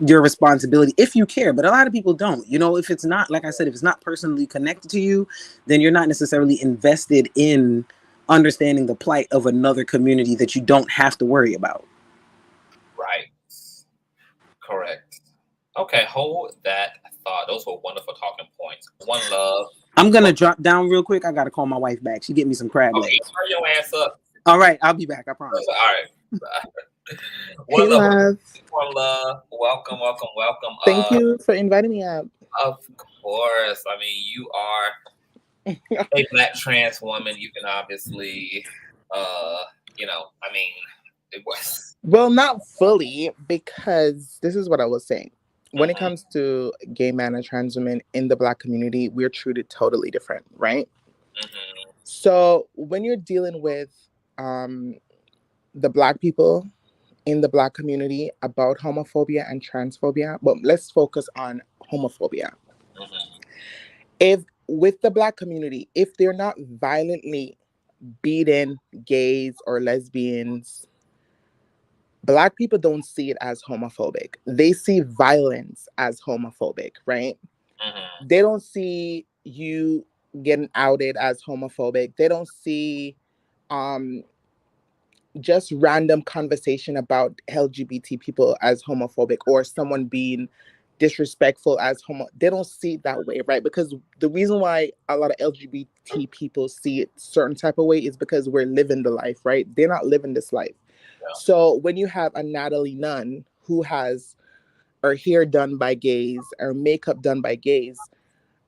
your responsibility if you care, but a lot of people don't. You know, if it's not, like I said, if it's not personally connected to you, then you're not necessarily invested in understanding the plight of another community that you don't have to worry about. Right. Correct. Okay, hold that thought. Those were wonderful talking points. One Love. I'm gonna drop down real quick. I gotta call my wife back. She get me some crab legs. Hurry your ass up. All right, I'll be back. I promise. All right. One Love. One Love. Welcome. Thank you for inviting me up. Of course. I mean, you are a Black trans woman. You can obviously, you know, I mean, it was. Well, not fully, because this is what I was saying. When it comes to gay men and trans women in the Black community, we're treated totally different, right? So when you're dealing with the Black people in the Black community about homophobia and transphobia, but let's focus on homophobia. If with the Black community, if they're not violently beating gays or lesbians, Black people don't see it as homophobic. They see violence as homophobic, right? They don't see you getting outed as homophobic. They don't see just random conversation about LGBT people as homophobic or someone being disrespectful as homo. They don't see it that way, right? Because the reason why a lot of LGBT people see it certain type of way is because we're living the life, right? They're not living this life. So when you have a Natalie Nunn who has her hair done by gays or makeup done by gays,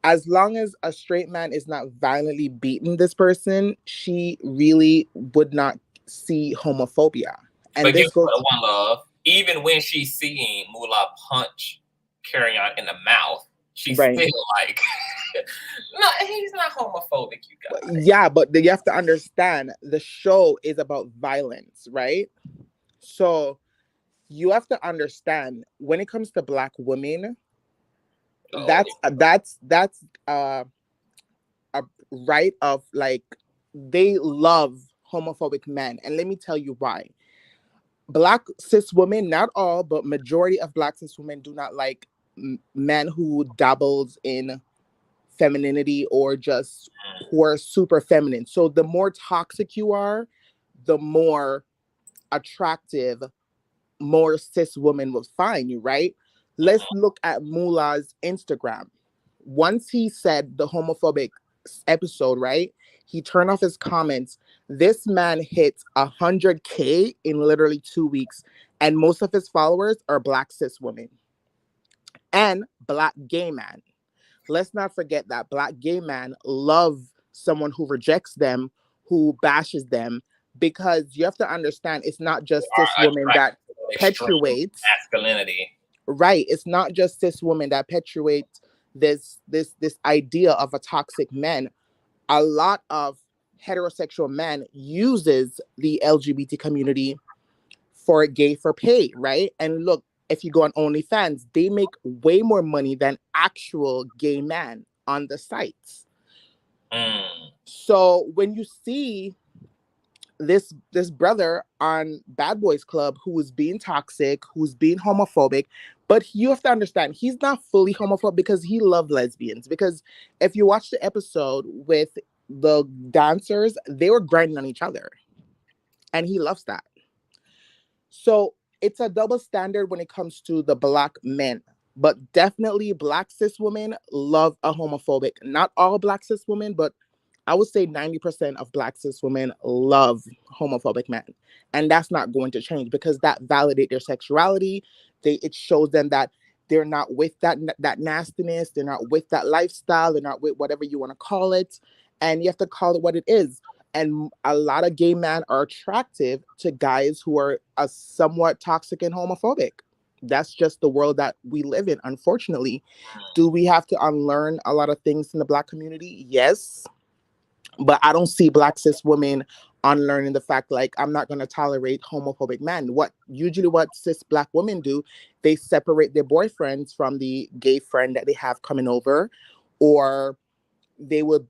as long as a straight man is not violently beating this person, she really would not see homophobia. And but this goes One Love, even when she's seeing Moolah punch carrying on in the mouth, she's Right. still like, no, he's not homophobic, you guys. Yeah, but you have to understand the show is about violence, right? So you have to understand when it comes to Black women, that's a right of like they love homophobic men, and let me tell you why. Black cis women, not all, but majority of Black cis women do not like men who dabbles in femininity or just who are super feminine. So the more toxic you are, the more attractive more cis women will find you, right? Let's look at Moolah's Instagram. Once he said the homophobic episode, right? He turned off his comments. This man hit 100K in literally 2 weeks, and most of his followers are Black cis women and Black gay man. Let's not forget that Black gay men love someone who rejects them, who bashes them, because you have to understand it's not just cis women that perpetuates masculinity. Right. It's not just cis women that perpetuate this idea of a toxic man. A lot of heterosexual men uses the LGBT community for gay for pay, right? And look, if you go on OnlyFans, they make way more money than actual gay men on the sites. So when you see this brother on Bad Boys Club who is being toxic, who's being homophobic, but you have to understand he's not fully homophobic because he loved lesbians. Because if you watch the episode with the dancers, they were grinding on each other, and he loves that. So it's a double standard when it comes to the Black men, but definitely Black cis women love a homophobic. Not all Black cis women, but I would say 90% of Black cis women love homophobic men. And that's not going to change because that validates their sexuality. It shows them that they're not with that nastiness. They're not with that lifestyle. They're not with whatever you want to call it. And you have to call it what it is. And a lot of gay men are attractive to guys who are somewhat toxic and homophobic. That's just the world that we live in, unfortunately. Do we have to unlearn a lot of things in the Black community? Yes. But I don't see Black cis women unlearning the fact, like, I'm not going to tolerate homophobic men. What cis Black women do, they separate their boyfriends from the gay friend that they have coming over, or they would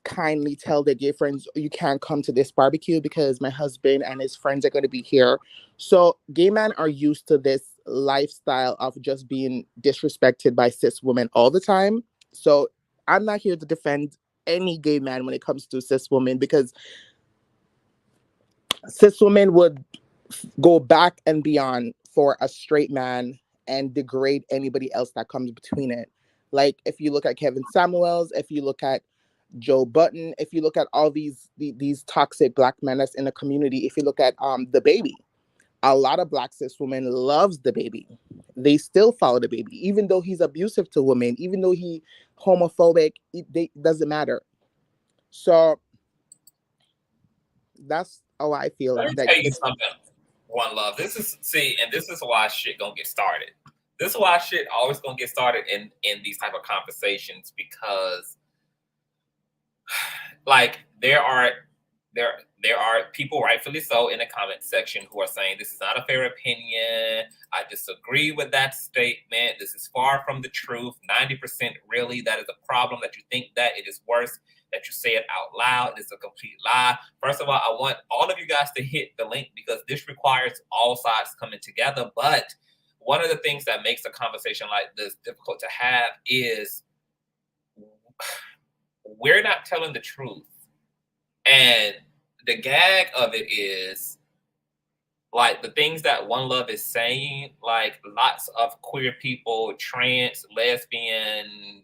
kindly tell their gay friends, you can't come to this barbecue because my husband and his friends are going to be here. So gay men are used to this lifestyle of just being disrespected by cis women all the time. So I'm not here to defend any gay man when it comes to cis women, because cis women would go back and beyond for a straight man and degrade anybody else that comes between it. Like if you look at Kevin Samuels, if you look at Joe Button, if you look at all these toxic Black men that's in the community, if you look at the Baby, a lot of Black cis women loves the Baby. They still follow the Baby, even though he's abusive to women, even though he homophobic, it doesn't matter. So that's how I feel. Let me tell you something, One Love. This is why shit gonna get started. This is why shit always gonna get started in these type of conversations, because like there are people, rightfully so, in the comment section who are saying this is not a fair opinion. I disagree with that statement. This is far from the truth. 90% really, that is a problem that you think that. It is worse that you say it out loud. It's a complete lie. First of all, I want all of you guys to hit the link because this requires all sides coming together. But one of the things that makes a conversation like this difficult to have is we're not telling the truth. And the gag of it is, like, the things that One Love is saying, like, lots of queer people, trans, lesbian,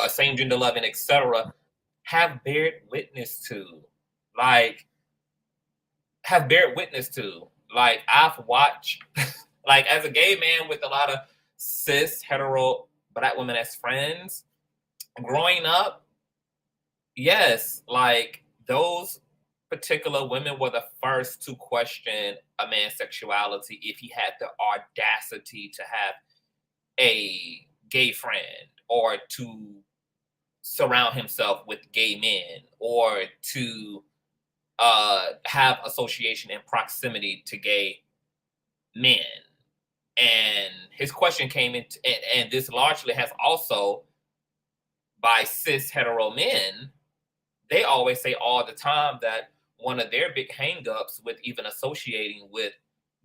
same gender loving, etc., have bared witness to. Like, I've watched, like, as a gay man with a lot of cis, hetero Black women as friends, growing up, yes, like, those particular women were the first to question a man's sexuality if he had the audacity to have a gay friend or to surround himself with gay men or to have association and proximity to gay men. And his question came into, and this largely has also by cis hetero men, they always say all the time that one of their big hangups with even associating with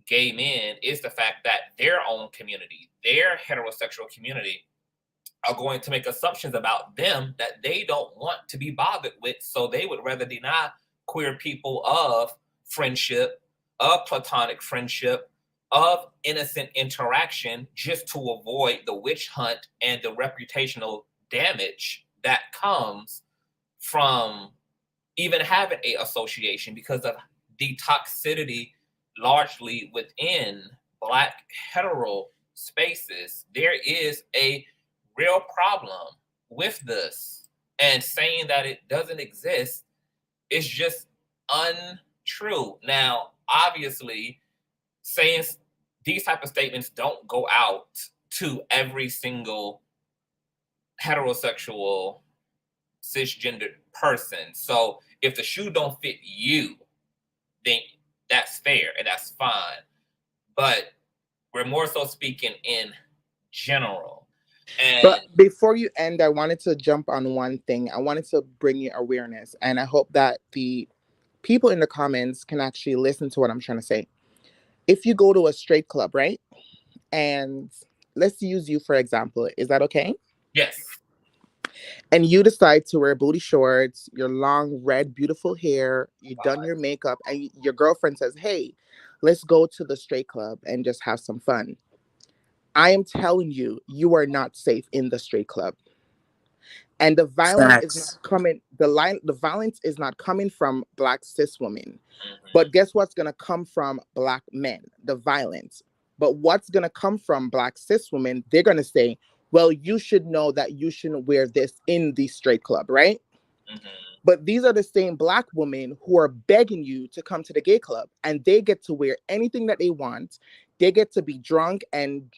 gay men is the fact that their own community, their heterosexual community, are going to make assumptions about them that they don't want to be bothered with. So they would rather deny queer people of friendship, of platonic friendship, of innocent interaction, just to avoid the witch hunt and the reputational damage that comes from even having a association because of the toxicity largely within Black hetero spaces. There is a real problem with this, and saying that it doesn't exist is just untrue. Now, obviously, saying these type of statements don't go out to every single heterosexual cisgender person. So if the shoe don't fit you, then that's fair and that's fine. But we're more so speaking in general. And but before you end, I wanted to jump on one thing. I wanted to bring you awareness, and I hope that the people in the comments can actually listen to what I'm trying to say. If you go to a straight club, right? And let's use you for example. Is that okay? Yes. And you decide to wear booty shorts, your long, red, beautiful hair, you've done your makeup, and your girlfriend says, hey, let's go to the straight club and just have some fun. I am telling you, you are not safe in the straight club. And the violence is not coming, the violence is not coming from Black cis women. But guess what's gonna come from Black men? The violence. But what's gonna come from Black cis women? They're gonna say, well, you should know that you shouldn't wear this in the straight club, right? But these are the same Black women who are begging you to come to the gay club, and they get to wear anything that they want. They get to be drunk and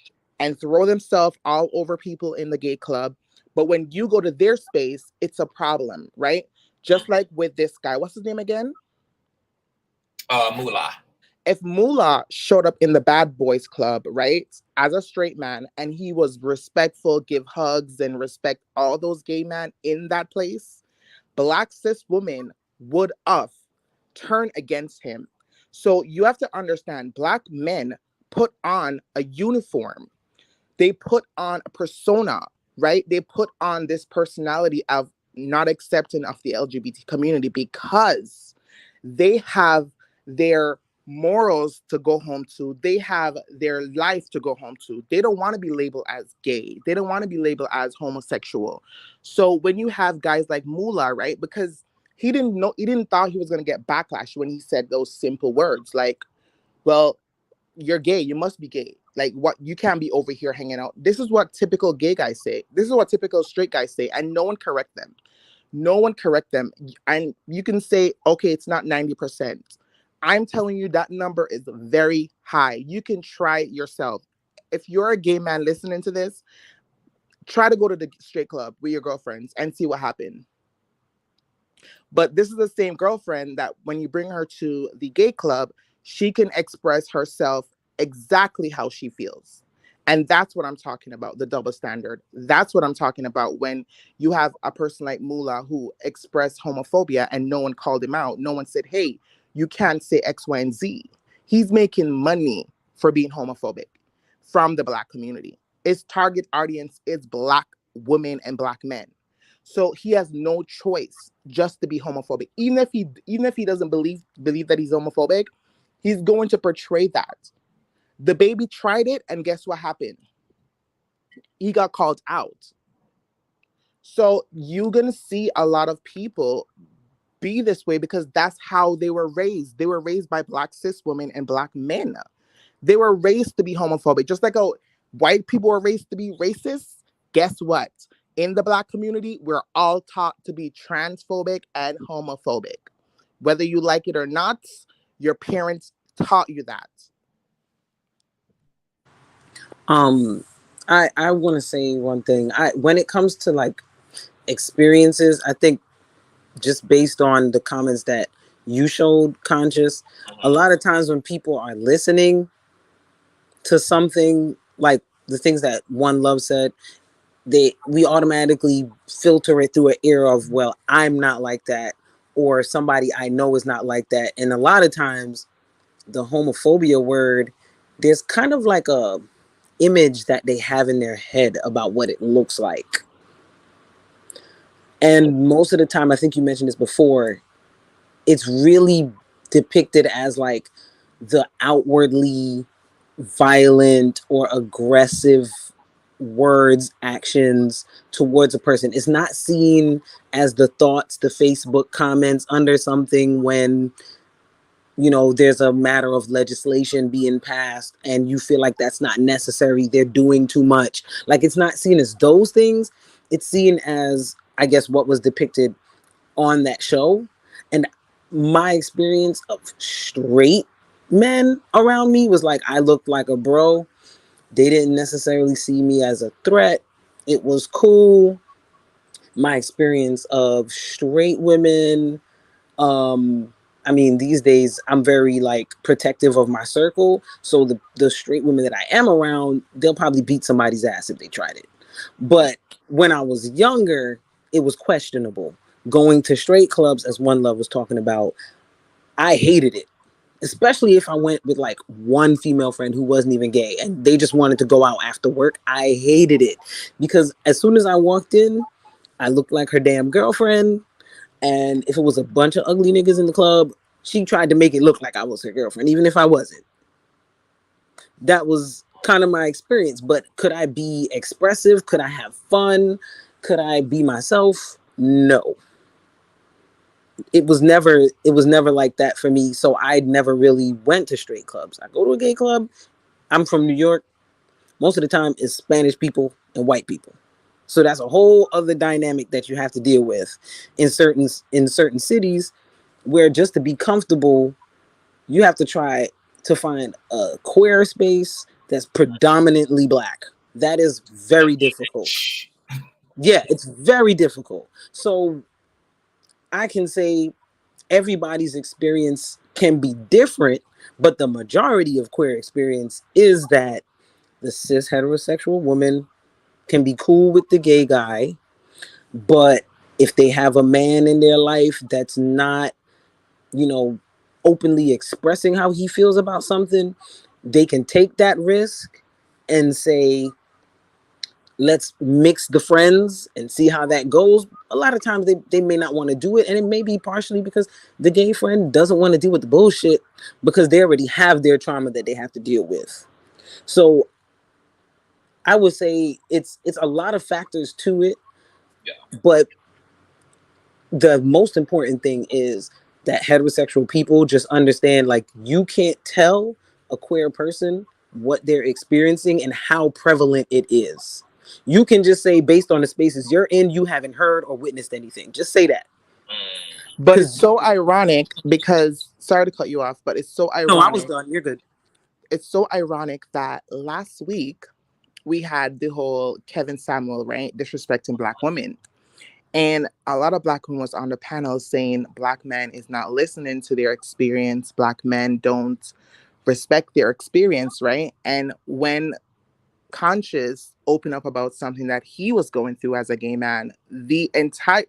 throw themselves all over people in the gay club. But when you go to their space, it's a problem, right? Just like with this guy. What's his name again? Moolah. If Moolah showed up in the Bad Boys Club, right, as a straight man, and he was respectful, give hugs and respect all those gay men in that place, Black cis women would turn against him. So you have to understand, Black men put on a uniform. They put on a persona, right? They put on this personality of not accepting of the LGBT community because they have their morals to go home to. They have their life to go home to. They don't want to be labeled as gay. They don't want to be labeled as homosexual. So when you have guys like Moolah, right? Because he didn't thought he was going to get backlash when he said those simple words like, well, you're gay, you must be gay. Like, what, you can't be over here hanging out. This is what typical gay guys say. This is what typical straight guys say, and no one correct them. No one correct them. And you can say, okay, it's not 90%. I'm telling you that number is very high. You can try it yourself. If you're a gay man listening to this, try to go to the straight club with your girlfriends and see what happened. But this is the same girlfriend that when you bring her to the gay club, she can express herself exactly how she feels. And that's what I'm talking about, the double standard. That's what I'm talking about when you have a person like Moolah who expressed homophobia and no one called him out. No one said, hey, you can't say X, Y, and Z. He's making money for being homophobic from the Black community. His target audience is Black women and Black men. So he has no choice just to be homophobic. Even if he doesn't believe that he's homophobic, he's going to portray that. The baby tried it, and guess what happened? He got called out. So you're going to see a lot of people be this way because that's how they were raised. They were raised by Black cis women and Black men. They were raised to be homophobic. Just like how white people were raised to be racist, guess what? In the Black community, we're all taught to be transphobic and homophobic. Whether you like it or not, your parents taught you that. I want to say one thing. When it comes to like experiences, I think just based on the comments that you showed, Conscious, a lot of times when people are listening to something like the things that One Love said, we automatically filter it through an ear of, well, I'm not like that, or somebody I know is not like that. And a lot of times the homophobia word, there's kind of like a image that they have in their head about what it looks like. And most of the time, I think you mentioned this before, it's really depicted as like the outwardly violent or aggressive words, actions towards a person. It's not seen as the thoughts, the Facebook comments under something when, you know, there's a matter of legislation being passed and you feel like that's not necessary, they're doing too much. Like, it's not seen as those things. It's seen as, I guess, what was depicted on that show. And my experience of straight men around me was like, I looked like a bro. They didn't necessarily see me as a threat. It was cool. My experience of straight women, I mean, these days I'm very like protective of my circle. So the straight women that I am around, they'll probably beat somebody's ass if they tried it. But when I was younger, it was questionable. Going to straight clubs, as One Love was talking about, I hated it. Especially if I went with like one female friend who wasn't even gay and they just wanted to go out after work. I hated it because as soon as I walked in, I looked like her damn girlfriend. And if it was a bunch of ugly niggas in the club, she tried to make it look like I was her girlfriend, even if I wasn't. That was kind of my experience. But could I be expressive? Could I have fun? Could I be myself? No. It was never like that for me. So I never really went to straight clubs. I go to a gay club. I'm from New York. Most of the time it's Spanish people and white people. So that's a whole other dynamic that you have to deal with in certain cities where just to be comfortable, you have to try to find a queer space that's predominantly Black. That is very difficult. Yeah, it's very difficult. So I can say everybody's experience can be different, but the majority of queer experience is that the cis heterosexual woman can be cool with the gay guy, but if they have a man in their life that's not, you know, openly expressing how he feels about something, they can take that risk and say, let's mix the friends and see how that goes. A lot of times they may not want to do it, and it may be partially because the gay friend doesn't want to deal with the bullshit because they already have their trauma that they have to deal with. So I would say it's a lot of factors to it. Yeah. But the most important thing is that heterosexual people just understand, like, you can't tell a queer person what they're experiencing and how prevalent it is. You can just say, based on the spaces you're in, you haven't heard or witnessed anything. Just say that. But it's so ironic because, sorry to cut you off, but it's so ironic. No, I was done. You're good. It's so ironic that last week we had the whole Kevin Samuel, right, disrespecting Black women. And a lot of Black women was on the panel saying Black men is not listening to their experience. Black men don't respect their experience, right? And when Conscious opened up about something that he was going through as a gay man,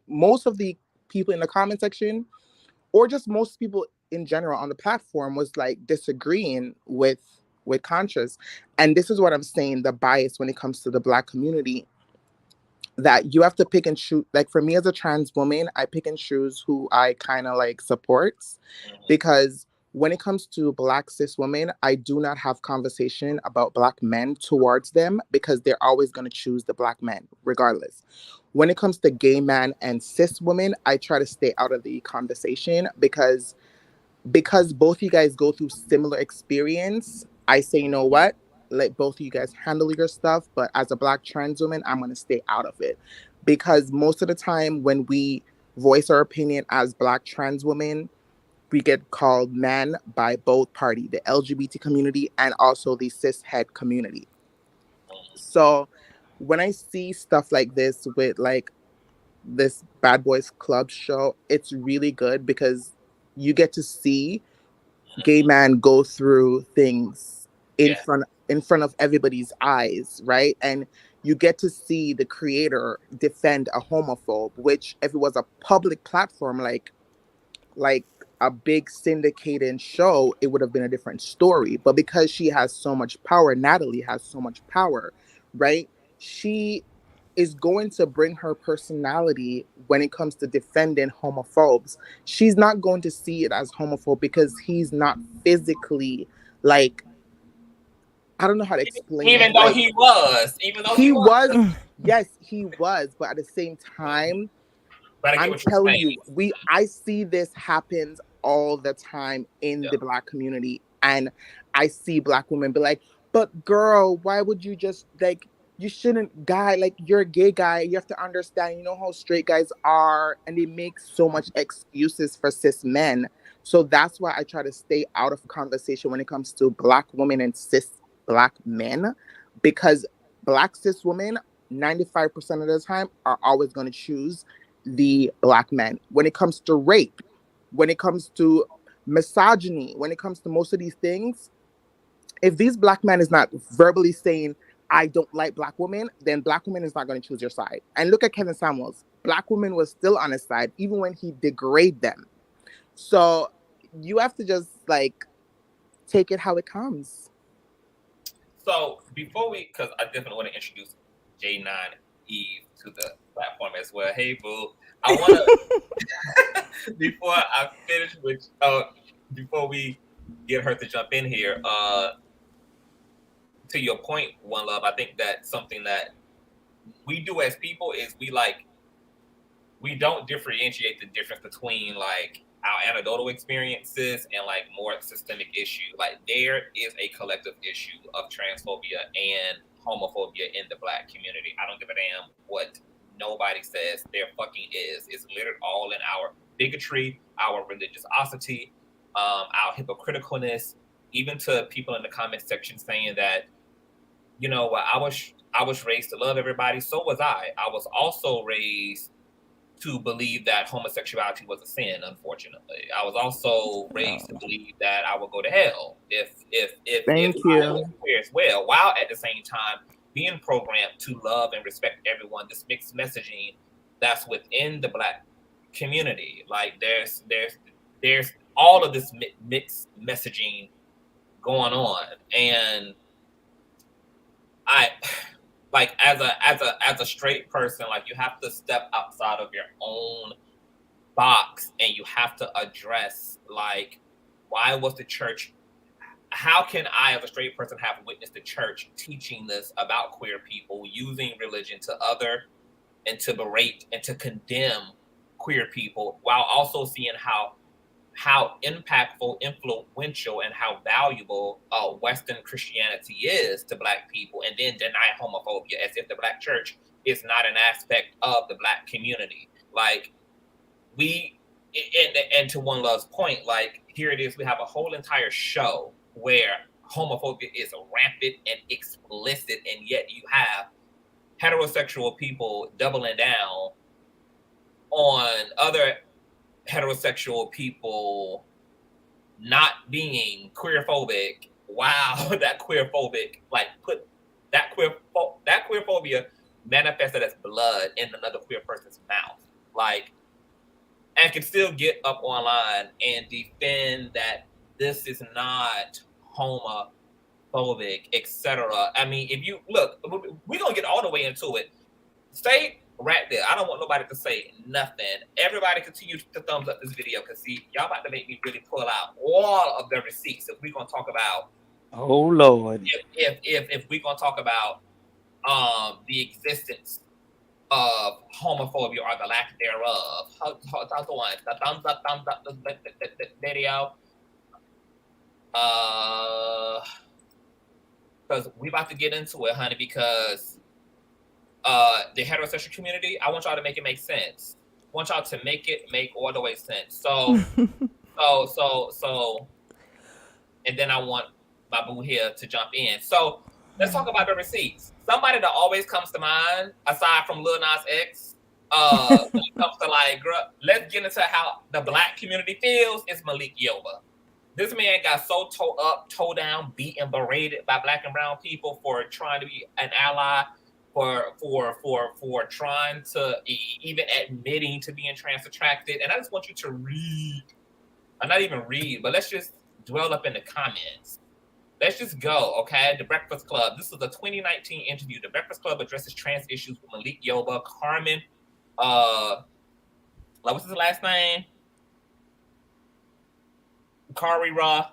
most of the people in the comment section, or just most people in general on the platform, was like disagreeing with Conscious. And this is what I'm saying, the bias when it comes to the Black community, that you have to pick and choose. Like, for me as a trans woman, I pick and choose who I kind of like supports, because when it comes to Black cis women, I do not have conversation about Black men towards them because they're always going to choose the Black men regardless. When it comes to gay men and cis women, I try to stay out of the conversation because both of you guys go through similar experience. I say, you know what? Let both of you guys handle your stuff. But as a Black trans woman, I'm going to stay out of it. Because most of the time when we voice our opinion as Black trans women, we get called man by both parties, the LGBT community and also the cis het community. So when I see stuff like this with like this Bad Boys Club show, it's really good because you get to see gay man go through things in front of everybody's eyes, right? And you get to see the creator defend a homophobe, which if it was a public platform like a big syndicated show, it would have been a different story. But because she has so much power, Natalie has so much power, right? She is going to bring her personality when it comes to defending homophobes. She's not going to see it as homophobe because he's not physically like, I don't know how to explain even it. though Like, he was, even though he was, yes, he was, but at the same time, I'm telling you, I see this happens all the time in the Black community, and I see Black women be like, but girl, why would you just like, you shouldn't, guy, like you're a gay guy, you have to understand, you know how straight guys are, and they make so much excuses for cis men. So that's why I try to stay out of conversation when it comes to Black women and cis Black men, because Black cis women 95% of the time are always going to choose the Black men. When it comes to rape, when it comes to misogyny, when it comes to most of these things, if these Black men is not verbally saying, I don't like Black women, then Black women is not going to choose your side. And look at Kevin Samuels. Black women was still on his side, even when he degraded them. So you have to just like take it how it comes. So before because I definitely want to introduce J9 Eve to the platform as well. Hey, boo. I want to, before I finish with, before we get her to jump in here, to your point, One Love, I think that something that we do as people is we don't differentiate the difference between like our anecdotal experiences and like more systemic issue. Like there is a collective issue of transphobia and homophobia in the Black community. I don't give a damn what nobody says. There fucking is. It's littered all in our bigotry, our religiosity, our hypocriticalness, even to people in the comment section saying that, you know, I was raised to love everybody. So was I. I was also raised to believe that homosexuality was a sin, unfortunately. I was also raised to believe that I would go to hell if I was queer as well, while at the same time being programmed to love and respect everyone. This mixed messaging that's within the Black community. Like there's all of this mixed messaging going on, and I like as a straight person, like you have to step outside of your own box and you have to address like, why was the church, how can I as a straight person have witnessed the church teaching this about queer people, using religion to other and to berate and to condemn queer people, while also seeing how impactful, influential, and how valuable Western Christianity is to Black people, and then deny homophobia as if the Black church is not an aspect of the Black community. Like and to One Love's point, like here it is, we have a whole entire show where homophobia is rampant and explicit, and yet you have heterosexual people doubling down on other heterosexual people not being queerphobic. Wow, that queerphobic, like put that queerphobia manifested as blood in another queer person's mouth, like, and can still get up online and defend that this is not homophobic, etc. I mean, if you look, we're gonna get all the way into it. Stay right there. I don't want nobody to say nothing. Everybody continue to thumbs up this video, because see, y'all about to make me really pull out all of the receipts if we're gonna talk about, oh Lord, if we're gonna talk about the existence of homophobia or the lack thereof. The thumbs up the video. Because we about to get into it, honey, because the heterosexual community, I want y'all to make it make sense. I want y'all to make it make all the way sense. So, and then I want my boo here to jump in. So let's talk about the receipts. somebody that always comes to mind, aside from Lil Nas X, when it comes to like, girl, let's get into how the Black community feels, is Malik Yoba. This man got so toe up, toe down, beat and berated by Black and brown people for trying to be an ally, for trying to even admitting to being trans attracted. And I just want you to read, or not even read, but let's just dwell up in the comments. Let's just go, okay? The Breakfast Club. This is a 2019 interview. The Breakfast Club addresses trans issues with Malik Yoba, Carmen, what's his last name? Carrera,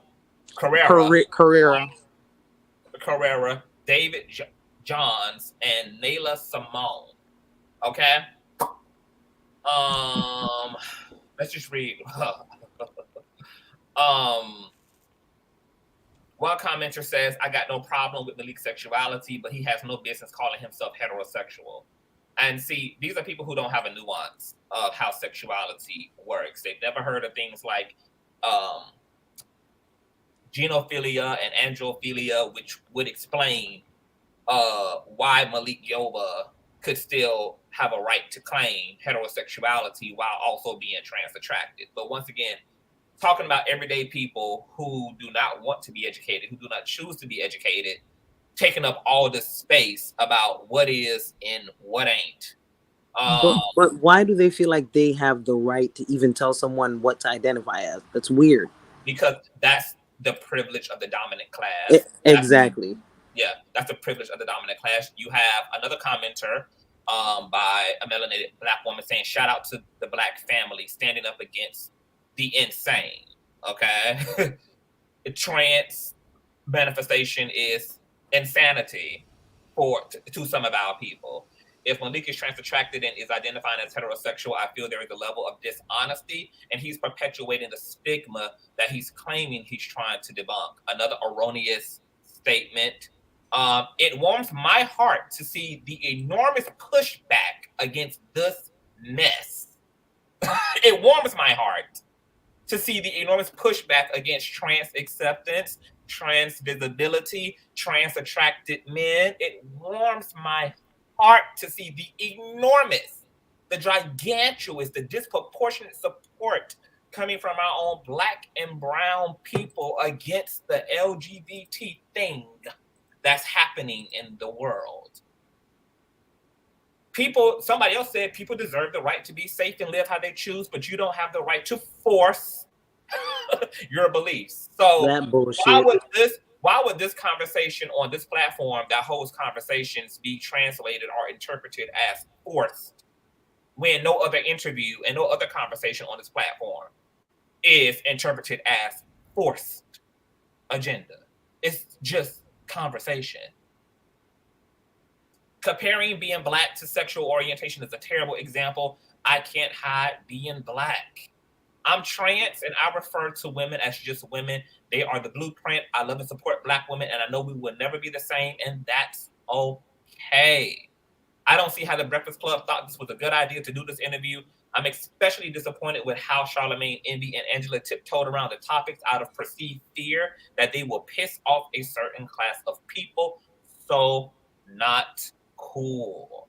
David Johns, and Nayla Simone. Okay? Let's just read. One commenter says, I got no problem with Malik's sexuality, but he has no business calling himself heterosexual. And see, these are people who don't have a nuance of how sexuality works. They've never heard of things like genophilia and androphilia, which would explain why Malik Yoba could still have a right to claim heterosexuality while also being trans attracted. But once again, talking about everyday people who do not want to be educated, who do not choose to be educated, taking up all this space about what is and what ain't. But why do they feel like they have the right to even tell someone what to identify as? That's weird. Because that's the privilege of the dominant class. Exactly. That's the privilege of the dominant class. You have another commenter by a melanated Black woman saying, shout out to the Black family standing up against the insane. Okay? Trans manifestation is insanity to some of our people. If Malik is trans attracted and is identifying as heterosexual, I feel there is a level of dishonesty, and he's perpetuating the stigma that he's claiming he's trying to debunk. Another erroneous statement. It warms my heart to see the enormous pushback against this mess. It warms my heart to see the enormous pushback against trans acceptance, trans visibility, trans attracted men. It warms my heart to see the enormous, the gigantuous, the disproportionate support coming from our own Black and brown people against the LGBT thing that's happening in the world. People, somebody else said people deserve the right to be safe and live how they choose, but you don't have the right to force your beliefs. So that bullshit. Why would this conversation on this platform that holds conversations be translated or interpreted as forced when no other interview and no other conversation on this platform is interpreted as forced agenda? It's just conversation. Comparing being Black to sexual orientation is a terrible example. I can't hide being Black. I'm trans and I refer to women as just women. They are the blueprint. I love and support Black women, and I know we will never be the same, and that's okay. I don't see how the Breakfast Club thought this was a good idea to do this interview. I'm especially disappointed with how Charlamagne, Envy, and Angela tiptoed around the topics out of perceived fear that they will piss off a certain class of people. So not cool.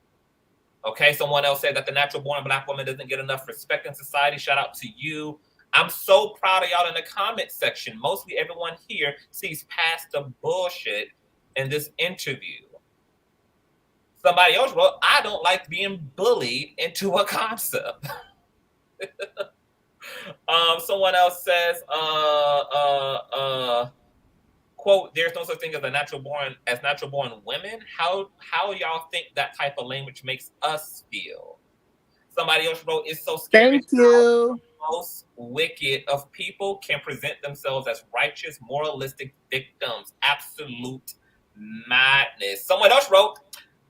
Okay, someone else said that the natural born Black woman doesn't get enough respect in society. Shout out to you. I'm so proud of y'all in the comment section. Mostly everyone here sees past the bullshit in this interview. Somebody else wrote, I don't like being bullied into a concept. Someone else says, quote, there's no such thing as natural born women. How y'all think that type of language makes us feel? Somebody else wrote, it's so scary. Thank you. Most wicked of people can present themselves as righteous, moralistic victims. Absolute madness. Someone else wrote,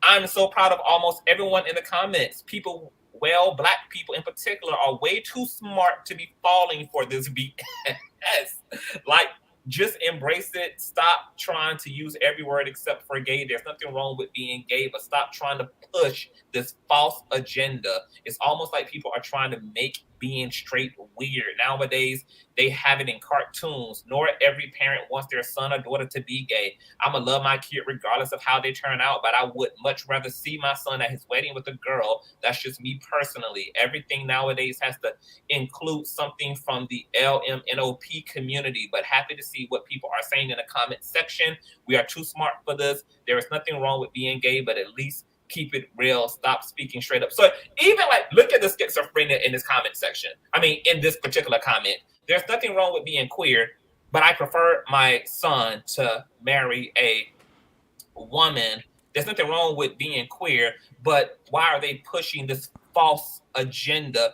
I'm so proud of almost everyone in the comments. People, well, Black people in particular, are way too smart to be falling for this BS. Like, just embrace it. Stop trying to use every word except for gay. There's nothing wrong with being gay, but stop trying to push this false agenda. It's almost like people are trying to make being straight weird. Nowadays, they have it in cartoons. Nor every parent wants their son or daughter to be gay. I'm going to love my kid regardless of how they turn out, but I would much rather see my son at his wedding with a girl. That's just me personally. Everything nowadays has to include something from the LMNOP community, but happy to see what people are saying in the comment section. We are too smart for this. There is nothing wrong with being gay, but at least keep it real. Stop speaking straight up. So even like, look at the schizophrenia in this comment section. I mean, in this particular comment, there's nothing wrong with being queer, but I prefer my son to marry a woman. There's nothing wrong with being queer, but why are they pushing this false agenda?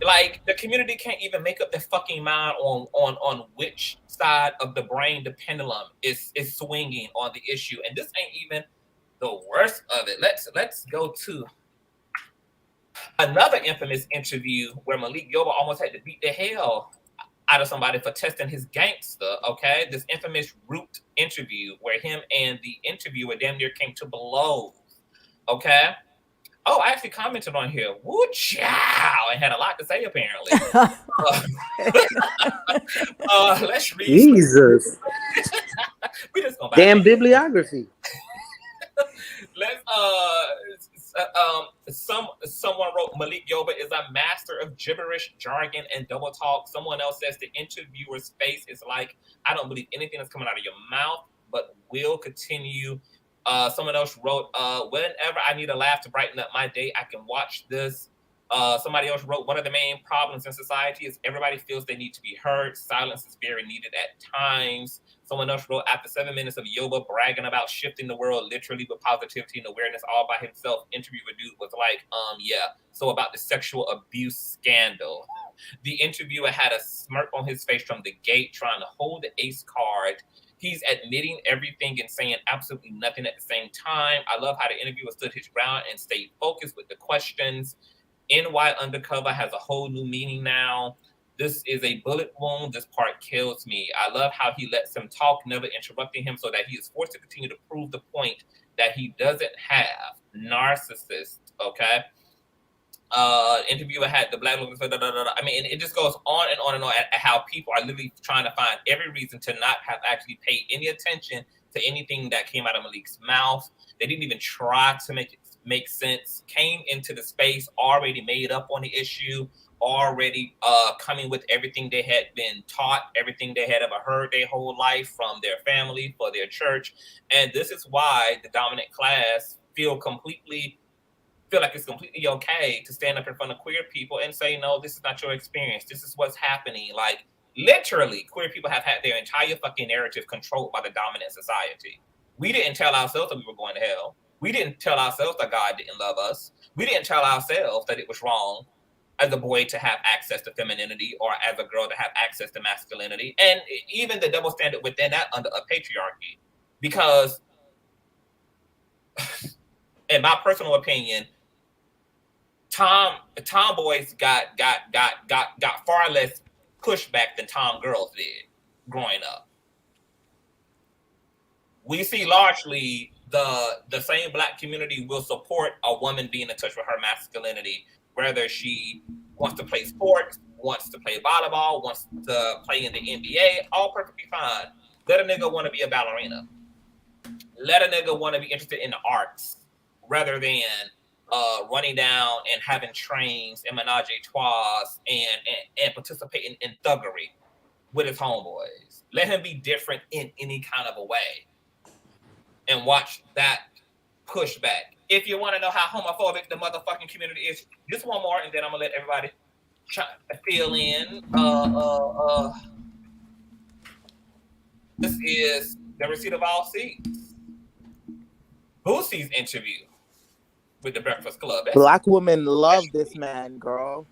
Like, the community can't even make up their fucking mind on which side of the brain the pendulum is swinging on the issue. And this ain't even the worst of it. Let's go to another infamous interview where Malik Yoba almost had to beat the hell out of somebody for testing his gangster. Okay, this infamous Root interview where him and the interviewer damn near came to blows. Okay. Oh, I actually commented on here. Woo chow, and had a lot to say apparently. Let's read. Jesus. We just gonna damn bibliography. Let's someone wrote Malik Yoba is a master of gibberish, jargon, and double talk. Someone else says the interviewer's face is like, I don't believe anything that's coming out of your mouth, but will continue. Someone else wrote, whenever I need a laugh to brighten up my day, I can watch this. Somebody else wrote, one of the main problems in society is everybody feels they need to be heard. Silence is very needed at times. Someone else wrote, after 7 minutes of Yoba bragging about shifting the world literally with positivity and awareness all by himself, interviewer dude was like, yeah. So about the sexual abuse scandal. The interviewer had a smirk on his face from the gate, trying to hold the ace card. He's admitting everything and saying absolutely nothing at the same time. I love how the interviewer stood his ground and stayed focused with the questions. NY Undercover has a whole new meaning now. This is a bullet wound. This part kills me. I love how he lets him talk, never interrupting him, so that he is forced to continue to prove the point that he doesn't have. Narcissist, okay? Interviewer had the black look. I mean, it just goes on and on and on at how people are literally trying to find every reason to not have actually paid any attention to anything that came out of Malik's mouth. They didn't even try to make it make sense. Came into the space already made up on the issue, already coming with everything they had been taught, everything they had ever heard their whole life from their family, for their church. And this is why the dominant class feel like it's completely okay to stand up in front of queer people and say, no, this is not your experience. This is what's happening. Like, literally, queer people have had their entire fucking narrative controlled by the dominant society. We didn't tell ourselves that we were going to hell. We didn't tell ourselves that God didn't love us. We didn't tell ourselves that it was wrong as a boy to have access to femininity or as a girl to have access to masculinity. And even the double standard within that under a patriarchy. Because, in my personal opinion, tomboys got far less pushback than tomgirls did growing up. We see largely the same black community will support a woman being in touch with her masculinity, whether she wants to play sports, wants to play volleyball, wants to play in the NBA, all perfectly fine. Let a nigga want to be a ballerina. Let a nigga want to be interested in the arts rather than running down and having trains and menage a trois and participating in thuggery with his homeboys. Let him be different in any kind of a way and watch that pushback. If you want to know how homophobic the motherfucking community is, just one more and then I'm going to let everybody fill in. This is the receipt of all seats. Boosie's interview with the Breakfast Club. Black women love this man, girl.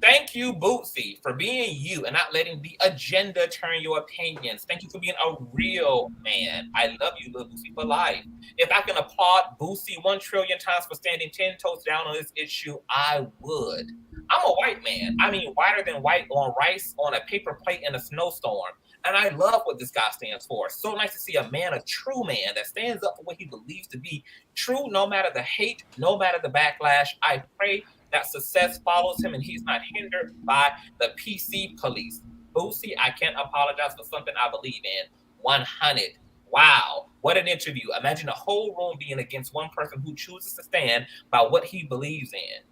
Thank you, Bootsy, for being you and not letting the agenda turn your opinions. Thank you for being a real man. I love you, little Bootsy, for life. If I can applaud Bootsy 1 trillion times for standing 10 toes down on this issue, I would. I'm a white man. I mean, whiter than white on rice on a paper plate in a snowstorm. And I love what this guy stands for. So nice to see a man, a true man that stands up for what he believes to be true, no matter the hate, no matter the backlash. I pray that success follows him and he's not hindered by the PC police. Boosie, I can't apologize for something I believe in. 100. Wow, what an interview. Imagine a whole room being against one person who chooses to stand by what he believes in.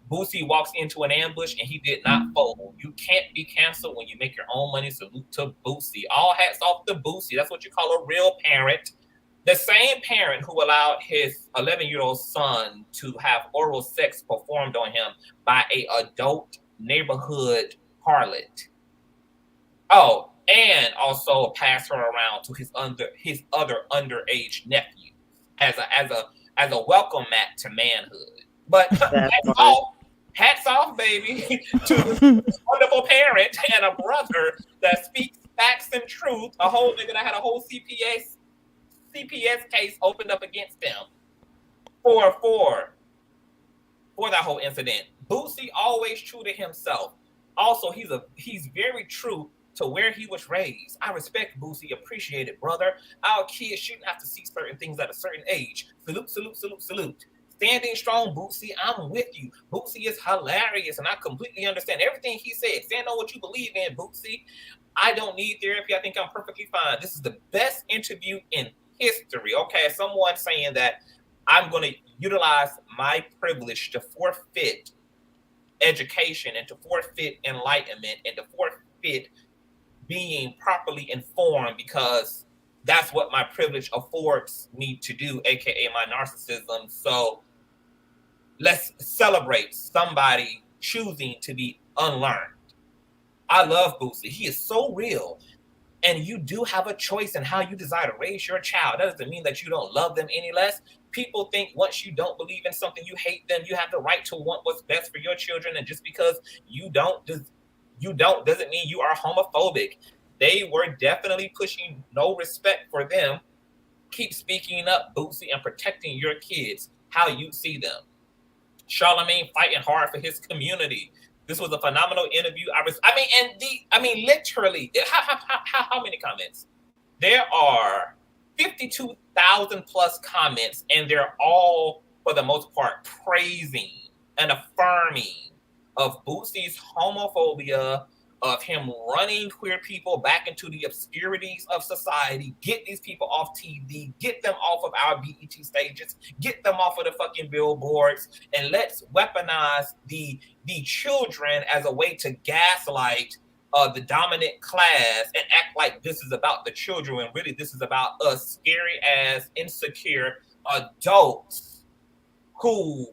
Boosie walks into an ambush and he did not fold. You can't be canceled when you make your own money. Salute to Boosie. All hats off to Boosie. That's what you call a real parent. The same parent who allowed his 11-year-old son to have oral sex performed on him by an adult neighborhood harlot. Oh, and also pass her around to his other underage nephew as a welcome mat to manhood. But hats off, baby, to this wonderful parent and a brother that speaks facts and truth. A whole nigga that had a whole CPS case opened up against them for that whole incident. Boosie always true to himself. Also, he's very true to where he was raised. I respect Boosie, appreciate it, brother. Our kids shouldn't have to see certain things at a certain age. Salute, salute, salute, salute. Standing strong, Boosie, I'm with you. Boosie is hilarious, and I completely understand everything he said. Stand on what you believe in, Boosie. I don't need therapy. I think I'm perfectly fine. This is the best interview in history. Okay, someone saying that I'm going to utilize my privilege to forfeit education and to forfeit enlightenment and to forfeit being properly informed because that's what my privilege affords me to do, aka my narcissism. So let's celebrate somebody choosing to be unlearned. I love Boosie. He is so real. And you do have a choice in how you desire to raise your child. That doesn't mean that you don't love them any less. People think once you don't believe in something, you hate them. You have the right to want what's best for your children. And just because you don't doesn't mean you are homophobic. They were definitely pushing no respect for them. Keep speaking up, Boosie, and protecting your kids how you see them. Charlemagne fighting hard for his community. This was a phenomenal interview. Literally, how many comments? There are 52,000 plus comments, and they're all, for the most part, praising and affirming of Boosie's homophobia, of him running queer people back into the obscurities of society, get these people off TV, get them off of our BET stages, get them off of the fucking billboards, and let's weaponize the children as a way to gaslight the dominant class and act like this is about the children when really this is about us scary ass, insecure adults who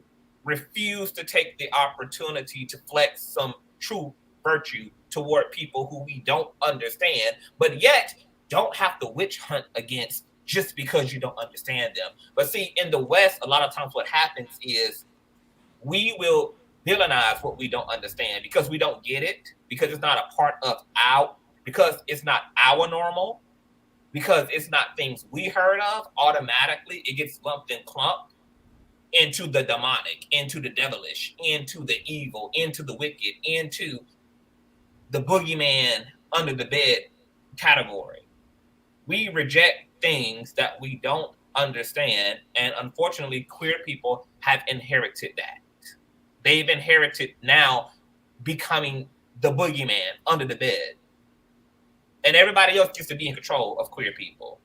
refuse to take the opportunity to flex some true virtue toward people who we don't understand, but yet don't have to witch hunt against just because you don't understand them. But see, in the West, a lot of times what happens is we will villainize what we don't understand because we don't get it, because it's not a part of because it's not our normal, because it's not things we heard of. Automatically, it gets lumped and clumped into the demonic, into the devilish, into the evil, into the wicked, into the boogeyman under the bed category. We reject things that we don't understand, and unfortunately, queer people have inherited that. They've inherited now becoming the boogeyman under the bed. And everybody else gets to be in control of queer people.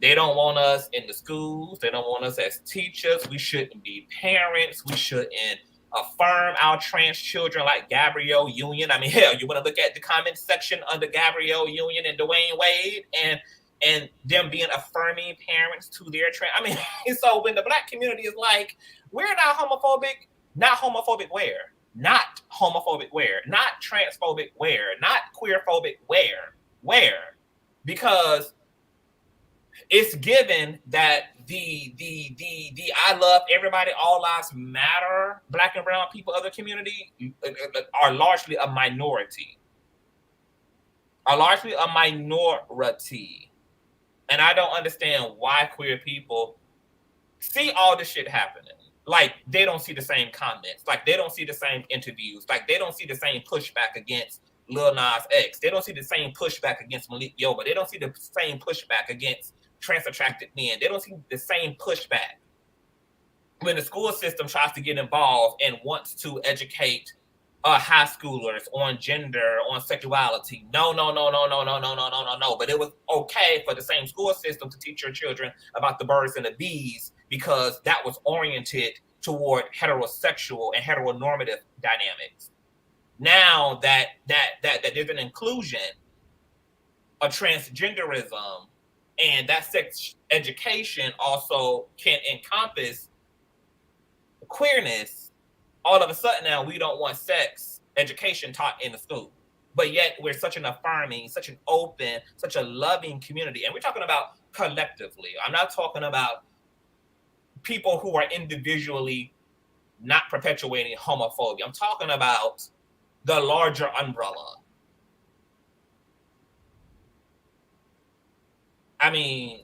They don't want us in the schools. They don't want us as teachers. We shouldn't be parents. We shouldn't affirm our trans children like Gabrielle Union. I mean, hell, you want to look at the comment section under Gabrielle Union and Dwayne Wade and them being affirming parents to their trans. I mean, so when the Black community is like, we're not homophobic, not homophobic where? Not homophobic where? Not transphobic where? Not queerphobic where? Where? Because it's given that the I love everybody, all lives matter, Black and brown people, other community are largely a minority. And I don't understand why queer people see all this shit happening. Like, they don't see the same comments. Like, they don't see the same interviews. Like, they don't see the same pushback against Lil Nas X. They don't see the same pushback against Malik Yoba. They don't see the same pushback against trans-attracted men. They don't see the same pushback. when the school system tries to get involved and wants to educate high schoolers on gender, on sexuality. No. But it was okay for the same school system to teach your children about the birds and the bees because that was oriented toward heterosexual and heteronormative dynamics. Now that there's an inclusion of transgenderism and that sex education also can encompass queerness, all of a sudden now we don't want sex education taught in the school. But yet we're such an affirming, such an open, such a loving community. And we're talking about collectively. I'm not talking about people who are individually not perpetuating homophobia. I'm talking about the larger umbrella. I mean,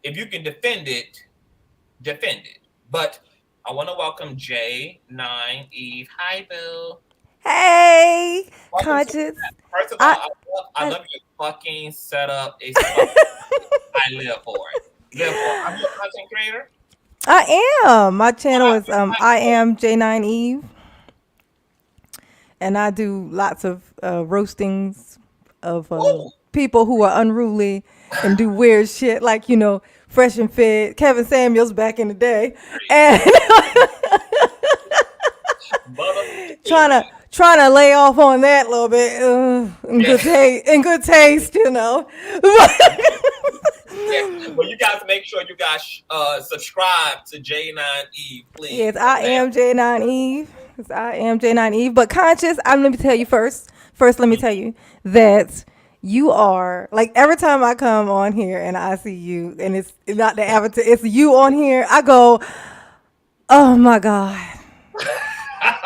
if you can defend it, defend it. But I want to welcome J9 Eve. Hi, Boo. Hey, Conscious. First of all, I love your fucking setup. I live for it. Are you a content creator? I am. My channel is I am J9 Eve, and I do lots of roastings of people who are unruly and do weird shit, like Fresh and Fit, Kevin Samuels back in the day, and trying to lay off on that a little bit in good taste, Yeah. Well, you guys make sure you guys subscribe to J9 Eve, please. Yes, I am J9 Eve. I am J9 Eve. But Conscious, let me tell you first. Let me tell you that you are, like, every time I come on here and I see you, and it's not the avatar, it's you on here, I go, oh my God.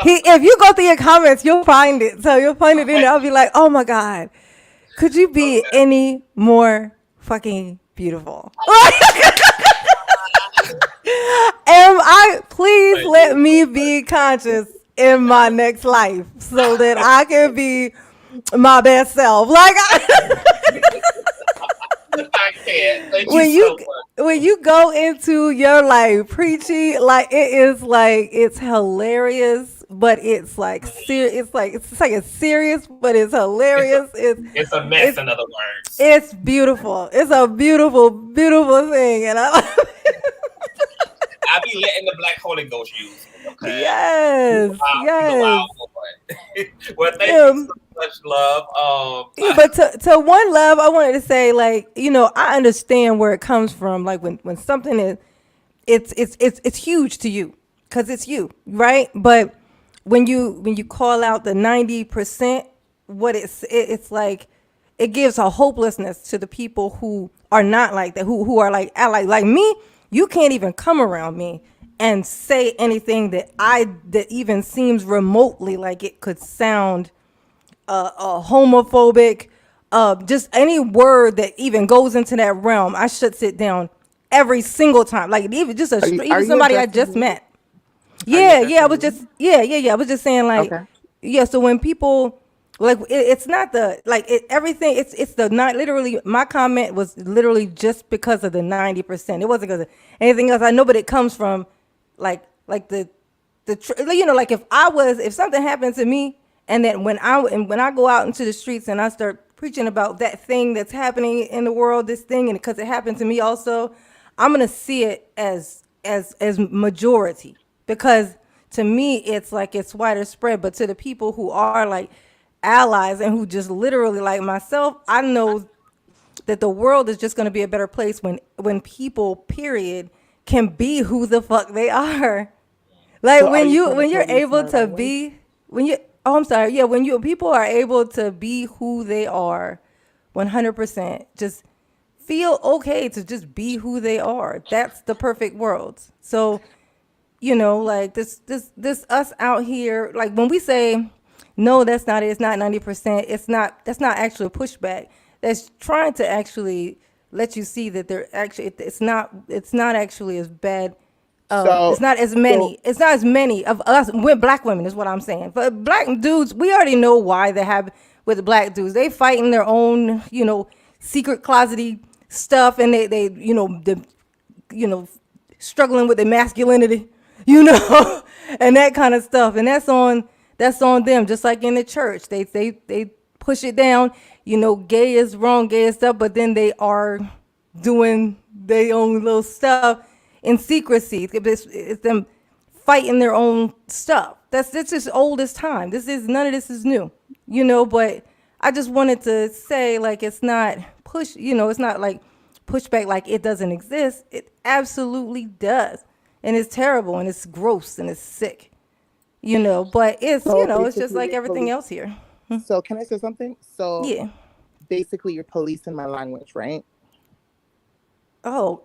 If you go through your comments, you'll find it. So you'll find it in there. I'll be like, oh my God, could you be any more fucking beautiful? Please let me be conscious in my next life so that I can be my best self. Like I can't. When you go into your like preachy, like it's hilarious, but it's like serious. It's like it's serious, but it's hilarious. It's a mess. In other words, it's beautiful. It's a beautiful, beautiful thing, and I be letting the Black Holy Ghost use. Okay? Yes. Well, thank you so much, love. But to one love, I wanted to say, like, I understand where it comes from. Like when something is, it's huge to you because it's you, right? But when you call out the 90%, what it's like, it gives a hopelessness to the people who are not like that, who are like me. You can't even come around me and say anything that even seems remotely like it could sound homophobic. Just any word that even goes into that realm, I should sit down every single time. Like even just even somebody I just met. Yeah. I was just I was just saying, like, okay. So when people like it's not the like it, everything it's the not literally, my comment was literally just because of the 90%. It wasn't because of anything else. I know, but it comes from like the like if something happened to me, and then when I go out into the streets and I start preaching about that thing that's happening in the world, this thing, and because it happened to me also, I'm gonna see it as majority, because to me it's like it's wider spread. But to the people who are like allies and who just literally like myself, I know that the world is just going to be a better place when people, period, can be who the fuck they are. Like so when you're able to be, when people are able to be who they are 100%, just feel okay to just be who they are. That's the perfect world. So, like this us out here, like when we say, no, that's not it, it's not 90%, that's not actually a pushback. That's trying to actually let you see that they're actually, it's not actually as bad. It's not as many of us. We're black women is what I'm saying. But black dudes, we already know why they have with black dudes. They fighting their own, secret closety stuff, and they struggling with their masculinity, you know, and that kind of stuff. And that's on them. Just like in the church, they push it down. You know, gay is wrong, gay is stuff, but then they are doing their own little stuff in secrecy. It's them fighting their own stuff. This is old as time. None of this is new, you know. But I just wanted to say, like, it's not it's not like pushback like it doesn't exist. It absolutely does, and it's terrible, and it's gross, and it's sick, you know. But it's it's just like everything else here. So can I say something? So yeah, basically, you're policing my language, right? Oh.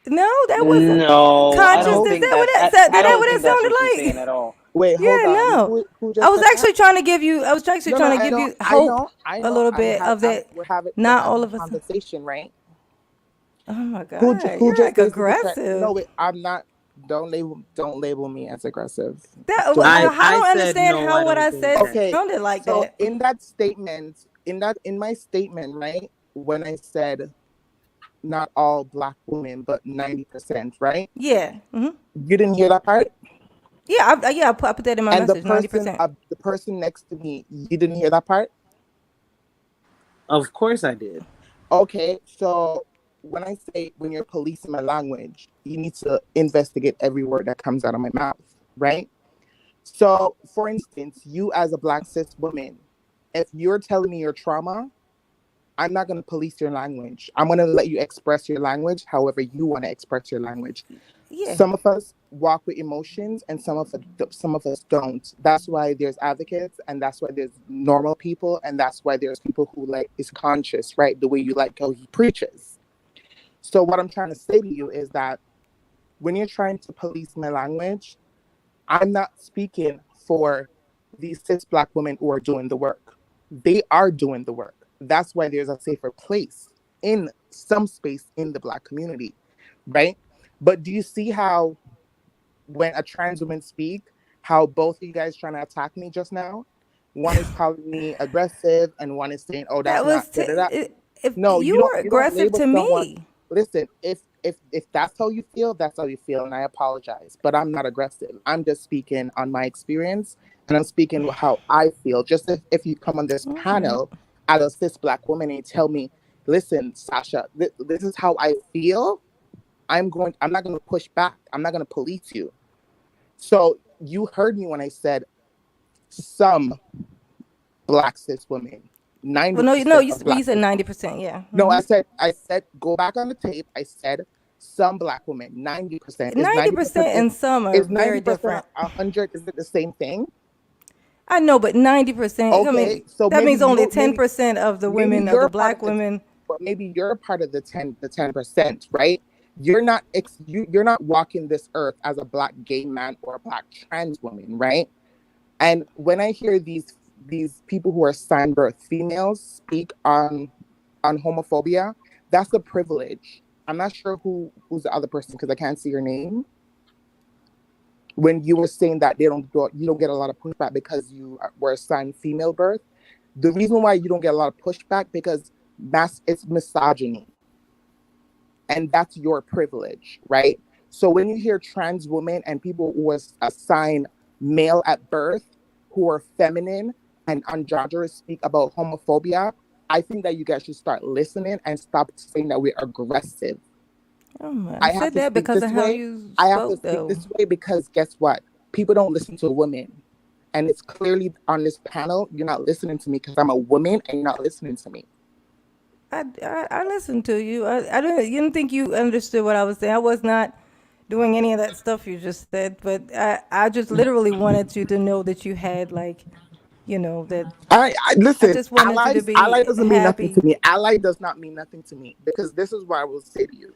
No, that wasn't No, conscious. Is that what it sounded like? At all. Wait, hold on. No. Who just I was said actually that? trying to give you hope I a little bit of that. Not all of us. Conversation, right? Oh my God, Who you're like aggressive. No, wait, I'm not. Don't label me as aggressive. I don't understand how what I said sounded like so that. In that statement, in my statement, right, when I said not all Black women, but 90%, right? Yeah. Mm-hmm. You didn't hear that part? Yeah, I put that in my message. 90%. The person next to me, you didn't hear that part? Of course I did. Okay, so when you're policing my language, you need to investigate every word that comes out of my mouth, right? So, for instance, you as a Black cis woman, if you're telling me your trauma, I'm not going to police your language. I'm going to let you express your language however you want to express your language. Yeah. Some of us walk with emotions and some of us don't. That's why there's advocates, and that's why there's normal people, and that's why there's people who is conscious, right? The way you like how he preaches. So what I'm trying to say to you is that when you're trying to police my language, I'm not speaking for these cis Black women who are doing the work. They are doing the work. That's why there's a safer place in some space in the Black community, right? But do you see how when a trans woman speak, how both of you guys trying to attack me just now? One is calling me aggressive and one is saying, oh, that's no, you were aggressive to me. Listen, if that's how you feel, that's how you feel, and I apologize. But I'm not aggressive. I'm just speaking on my experience, and I'm speaking how I feel. Just if you come on this panel as a cis Black woman and tell me, listen, Sasha, this is how I feel, I'm not going to push back. I'm not going to police you. So you heard me when I said some Black cis women. 90%. Well, no, you said 90%, yeah. No, I said go back on the tape. I said some Black women, 90%. 90% and some are very different. 100, is it the same thing? I know, but 90%. Okay, I mean, so that means only 10% of the women, of the Black women. But maybe you're part of the 10%, right? You're not walking this earth as a Black gay man or a Black trans woman, right? And when I hear these people who are sign birth females speak on homophobia, that's a privilege. I'm not sure who's the other person because I can't see your name. When you were saying that you don't get a lot of pushback because you were assigned female birth, the reason why you don't get a lot of pushback because it's misogyny, and that's your privilege, right? So when you hear trans women and people who was assigned male at birth, who are feminine and androgynous speak about homophobia, I think that you guys should start listening and stop saying that we're aggressive. I said that because of how you spoke, I have to speak this way because guess what? People don't listen to women. And it's clearly on this panel, you're not listening to me because I'm a woman and you're not listening to me. I listened to you. You didn't think you understood what I was saying. I was not doing any of that stuff you just said, but I just literally wanted you to know that you had that. I listen. I just wanted you to be ally doesn't mean nothing happy. to me. Ally does not mean nothing to me because this is what I will say to you.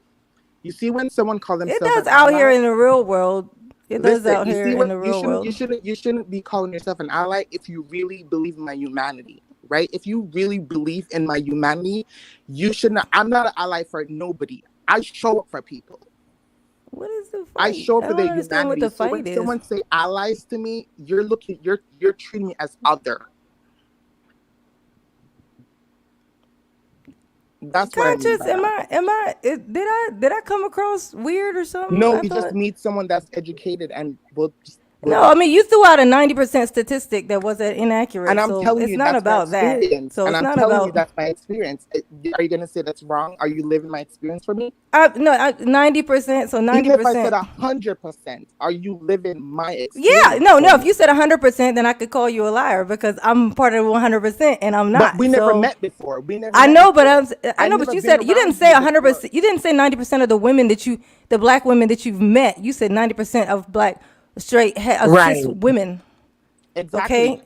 You see, when someone calls themselves It does an out ally, here in the real world. It does listen, out here in the real world. You shouldn't be calling yourself an ally if you really believe in my humanity, right? If you really believe in my humanity, you should not. I'm not an ally for nobody. I show up for people. What is the fight? I show up for their humanity. What the so fight when is. someone say allies to me, you're treating me as other. That's what I mean Conscious, by that. did I come across weird or something? No, I you just thought. meet someone that's educated and will. No, I mean, you threw out a 90% statistic that was inaccurate. And I'm So telling it's you, not that's my about that. experience. So And it's I'm not telling you, about. that's my experience. Are you gonna say that's wrong? Are you living my experience for me? No, 90%. So Even if I said 90%. 100%, are you living my Yeah, experience? no. If you said 100%, then I could call you a liar because I'm part of 100% and I'm not. But we never So met before. We never. I met know, before. but I know, but never you been said you didn't around say you before. 100%. You didn't say 90% of the black women that you've met. You said 90% of black straight Right. cis women. Exactly. Okay,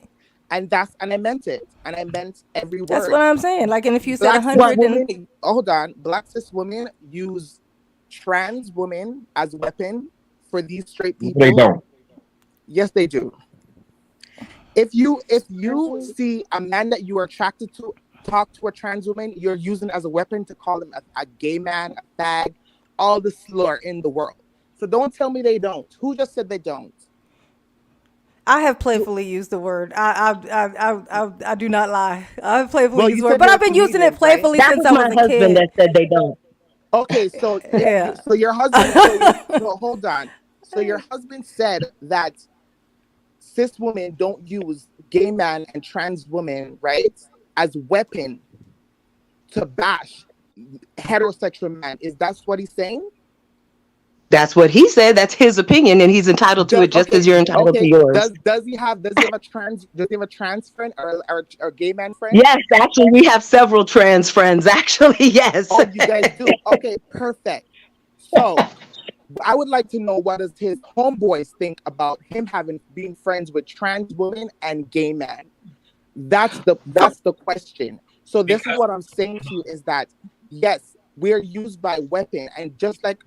And I meant it. And I meant every that's word. what I'm saying. Like, and if you said Black cis 100, women, then hold on. Black cis women use trans women as weapon for these straight people. They don't. Yes, they do. If you see a man that you are attracted to talk to a trans woman, you're using it as a weapon to call him a gay man, a fag, all the slur in the world. So don't tell me they don't. Who just said they don't? I have playfully used the word. I do not lie. I have playfully used the word, said but you're I've been using it comedians, right? playfully That since was I my was a husband kid. that said they don't. Okay, so Yeah. so your husband. So hold on. So your husband said that cis women don't use gay man and trans women, right, as weapon to bash heterosexual man. Is that what he's saying? That's what he said. That's his opinion, and he's entitled to it just as you're entitled to yours. Does he have a trans friend or a gay man friend? Yes, actually, we have several trans friends. Actually, yes. Oh, you guys do. Okay, perfect. So I would like to know, what does his homeboys think about him being friends with trans women and gay men? That's the question. So this is what I'm saying to you is that yes, we're used by weapon, and just like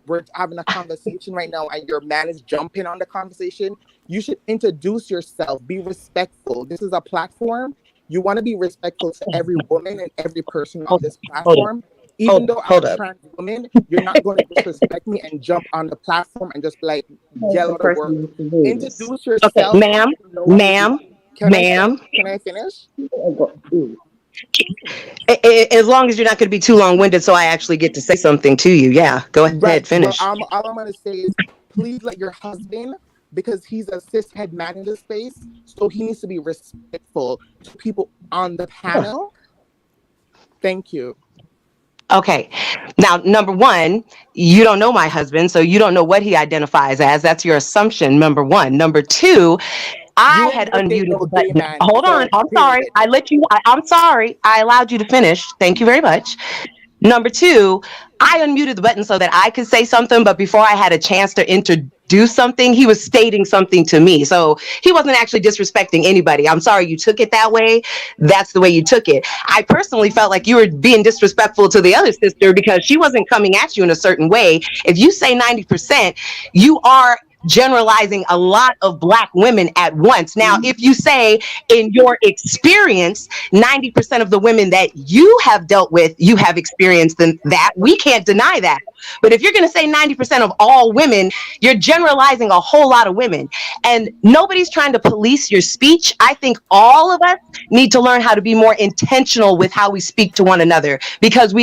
we're having a conversation right now and your man is jumping on the conversation, you should introduce yourself, be respectful. This is a platform. You want to be respectful to every woman and every person on this platform. Even though I'm a trans woman, you're not going to disrespect me and jump on the platform and just like yell at the word. Introduce yourself. Okay, ma'am. Can I finish? As long as you're not going to be too long-winded, so I actually get to say something to you. Yeah, go ahead, finish. Well, all I'm going to say is, please let your husband, because he's a cishet man in this space, so he needs to be respectful to people on the panel. Thank you. Okay. Now, number one, you don't know my husband, so you don't know what he identifies as. That's your assumption, number one. Number two, I had unmuted the button. Hold on. I'm sorry. I'm sorry. I allowed you to finish. Thank you very much. Number two, I unmuted the button so that I could say something, but before I had a chance to introduce something, he was stating something to me. So he wasn't actually disrespecting anybody. I'm sorry you took it that way. That's the way you took it. I personally felt like you were being disrespectful to the other sister because she wasn't coming at you in a certain way. If you say 90%, you are generalizing a lot of Black women at once. Now, if you say in your experience, 90% of the women that you have dealt with, you have experienced that, we can't deny that. But if you're going to say 90% of all women, you're generalizing a whole lot of women. And nobody's trying to police your speech. I think all of us need to learn how to be more intentional with how we speak to one another, because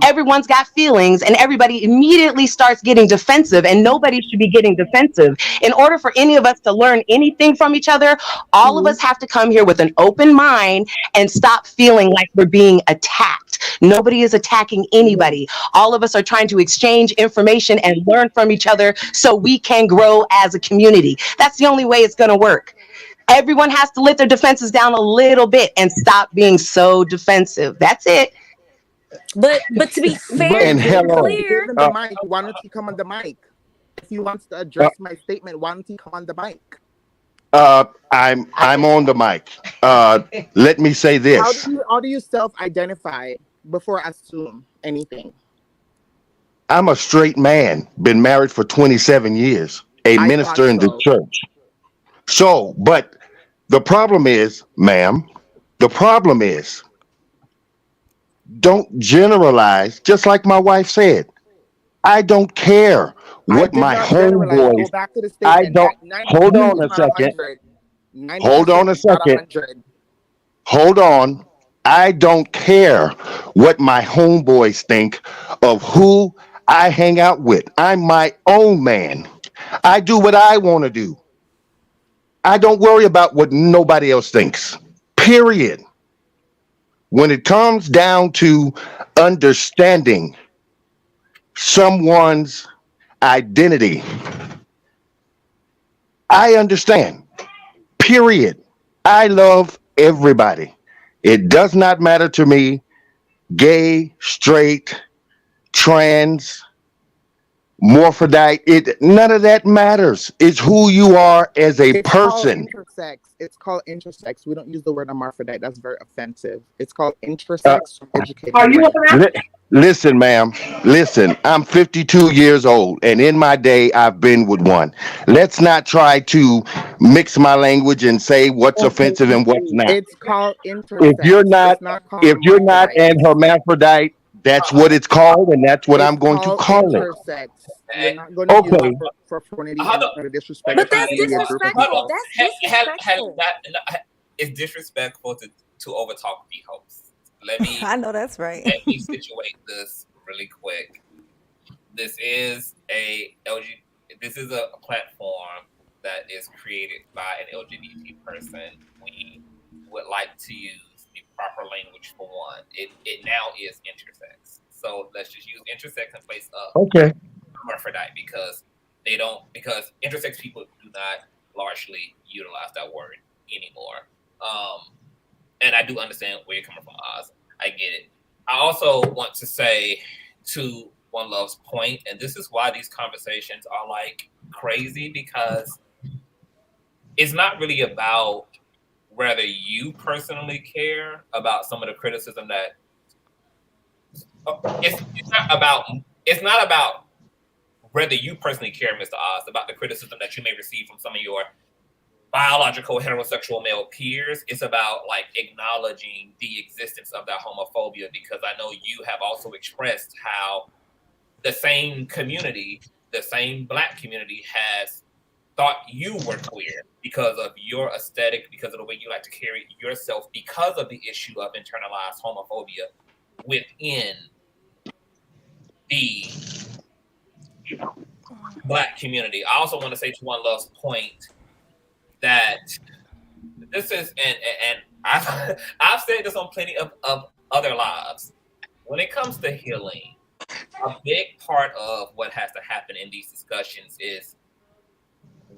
everyone's got feelings and everybody immediately starts getting defensive, and nobody should be getting defensive. In order for any of us to learn anything from each other, all of us have to come here with an open mind and stop feeling like we're being attacked. Nobody is attacking anybody. All of us are trying to exchange information and learn from each other so we can grow as a community. That's the only way it's going to work. Everyone has to let their defenses down a little bit and stop being so defensive. That's it. But to be fair and clear, why don't you come on the mic? If he wants to address my statement, why don't he come on the mic? I'm on the mic. Let me say this. How do you self-identify before I assume anything? I'm a straight man, been married for 27 years, a minister in the church. So, but the problem is, ma'am, don't generalize, just like my wife said. I don't care what my homeboys. I don't. Hold on a second. Hold on. I don't care what my homeboys think of who I hang out with. I'm my own man. I do what I want to do. I don't worry about what nobody else thinks. Period. When it comes down to understanding someone's identity, I understand. Period. I love everybody. It does not matter to me, gay, straight, trans, morphodite. None of that matters. It's who you are as a person. Intersex. It's called intersex. We don't use the word hermaphrodite. That's very offensive. It's called intersex. Listen, ma'am. Listen, I'm 52 years old, and in my day, I've been with one. Let's not try to mix my language and say what's offensive and what's not. It's called intersex. If you're not an hermaphrodite, that's what it's called, and that's what I'm going to call intersex. You're not going to use it for profanity and disrespect. But that's disrespectful. That's disrespectful. It's disrespectful to overtalk the host. Let me. I know that's right. Let me situate this really quick. This is a platform that is created by an LGBT person. We would like to use the proper language for one. It now is intersex. So let's just use intersex in place of hermaphrodite because intersex people do not largely utilize that word anymore. And I do understand where you're coming from, Oz. I get it. I also want to say to One Love's point, and this is why these conversations are like crazy, because it's not really about whether you personally care about some of the criticism that it's not about whether you personally care, Mr. Oz, about the criticism that you may receive from some of your biological heterosexual male peers. It's about like acknowledging the existence of that homophobia, because I know you have also expressed how the same community, the same Black community, has thought you were queer because of your aesthetic, because of the way you like to carry yourself, because of the issue of internalized homophobia within the Black community. I also want to say to One Love's point that this is, and I've said this on plenty of other lives. When it comes to healing, a big part of what has to happen in these discussions is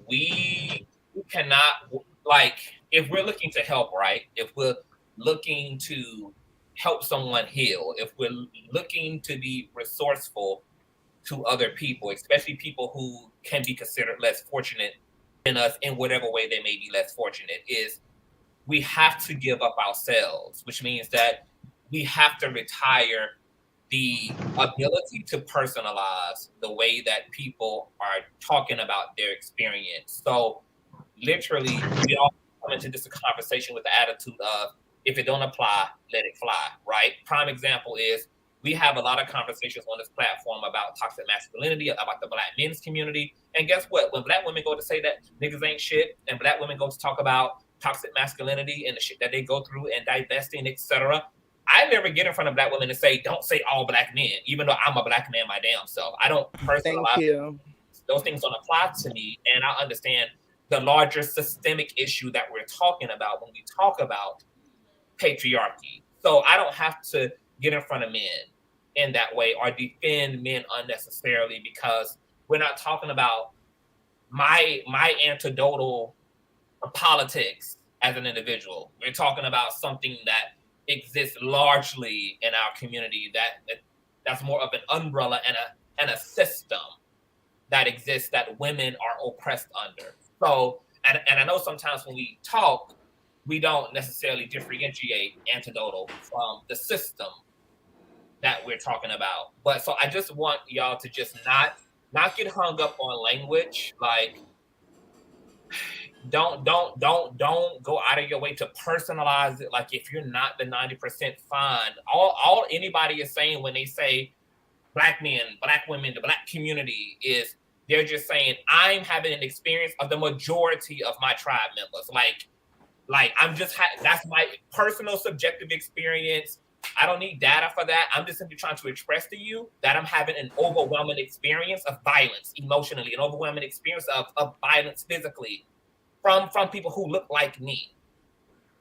we cannot, like, if we're looking to help, right? If we're looking to help someone heal, if we're looking to be resourceful to other people, especially people who can be considered less fortunate than us in whatever way they may be less fortunate, is we have to give up ourselves, which means that we have to retire the ability to personalize the way that people are talking about their experience. So literally, we all come into this conversation with the attitude of, if it don't apply, let it fly, right? Prime example is, we have a lot of conversations on this platform about toxic masculinity, about the Black men's community. And guess what? When Black women go to say that niggas ain't shit, and Black women go to talk about toxic masculinity and the shit that they go through and divesting, etc., I never get in front of Black women and say, don't say all Black men, even though I'm a Black man my damn self. I don't personalize. Those things don't apply to me. And I understand the larger systemic issue that we're talking about when we talk about patriarchy. So I don't have to get in front of men in that way or defend men unnecessarily, because we're not talking about my anecdotal politics as an individual. We're talking about something that exists largely in our community, that's more of an umbrella and a system that exists that women are oppressed under. So, and I know sometimes when we talk, we don't necessarily differentiate anecdotal from the system that we're talking about. But so I just want y'all to just not get hung up on language. Like, don't go out of your way to personalize it. Like, if you're not the 90%, fine. All anybody is saying when they say Black men, Black women, the Black community, is they're just saying, I'm having an experience of the majority of my tribe members. Like, Like, that's my personal subjective experience. I don't need data for that. I'm just simply trying to express to you that I'm having an overwhelming experience of violence emotionally, an overwhelming experience of violence physically from people who look like me.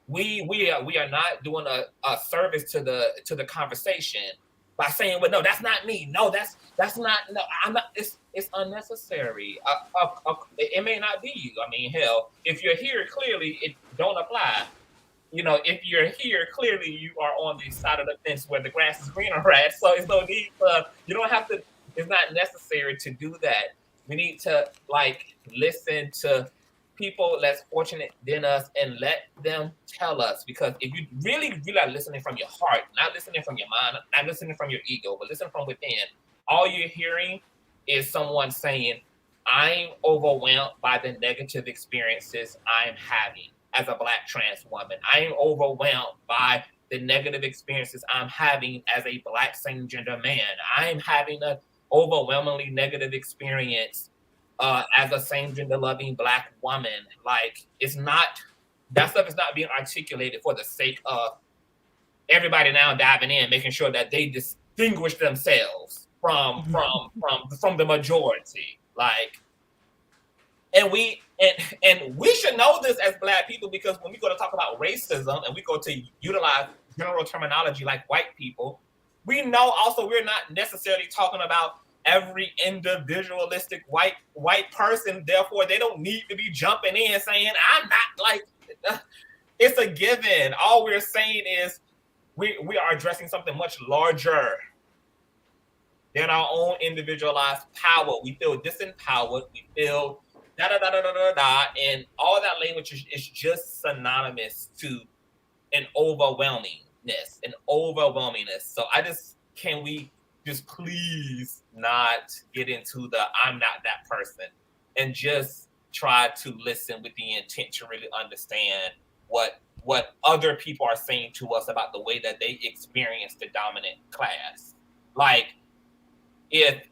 We are not doing a service to the conversation by saying, well, no, that's not me. No, that's not, no, I'm not, it's unnecessary. It may not be you. I mean, hell, if you're here, clearly it don't apply. You know, if you're here, clearly you are on the side of the fence where the grass is greener, right? So it's no need for, you don't have to, it's not necessary to do that. We need to like listen to people less fortunate than us and let them tell us, because if you really are listening from your heart, not listening from your mind, not listening from your ego, but listening from within, all you're hearing is someone saying, I'm overwhelmed by the negative experiences I'm having as a Black trans woman. I am overwhelmed by the negative experiences I'm having as a Black same gender man. I'm having an overwhelmingly negative experience as a same gender loving Black woman. Like, it's not, that stuff is not being articulated for the sake of everybody now diving in, making sure that they distinguish themselves from the majority. Like, and we should know this as Black people, because when we go to talk about racism and we go to utilize general terminology like white people, we know also we're not necessarily talking about every individualistic white person. Therefore, they don't need to be jumping in saying, I'm not like, it's a given. All we're saying is we are addressing something much larger than our own individualized power. We feel disempowered. We feel and all that language is just synonymous to an overwhelmingness. So can we just please not get into the I'm not that person, and just try to listen with the intent to really understand what other people are saying to us about the way that they experience the dominant class. Like, if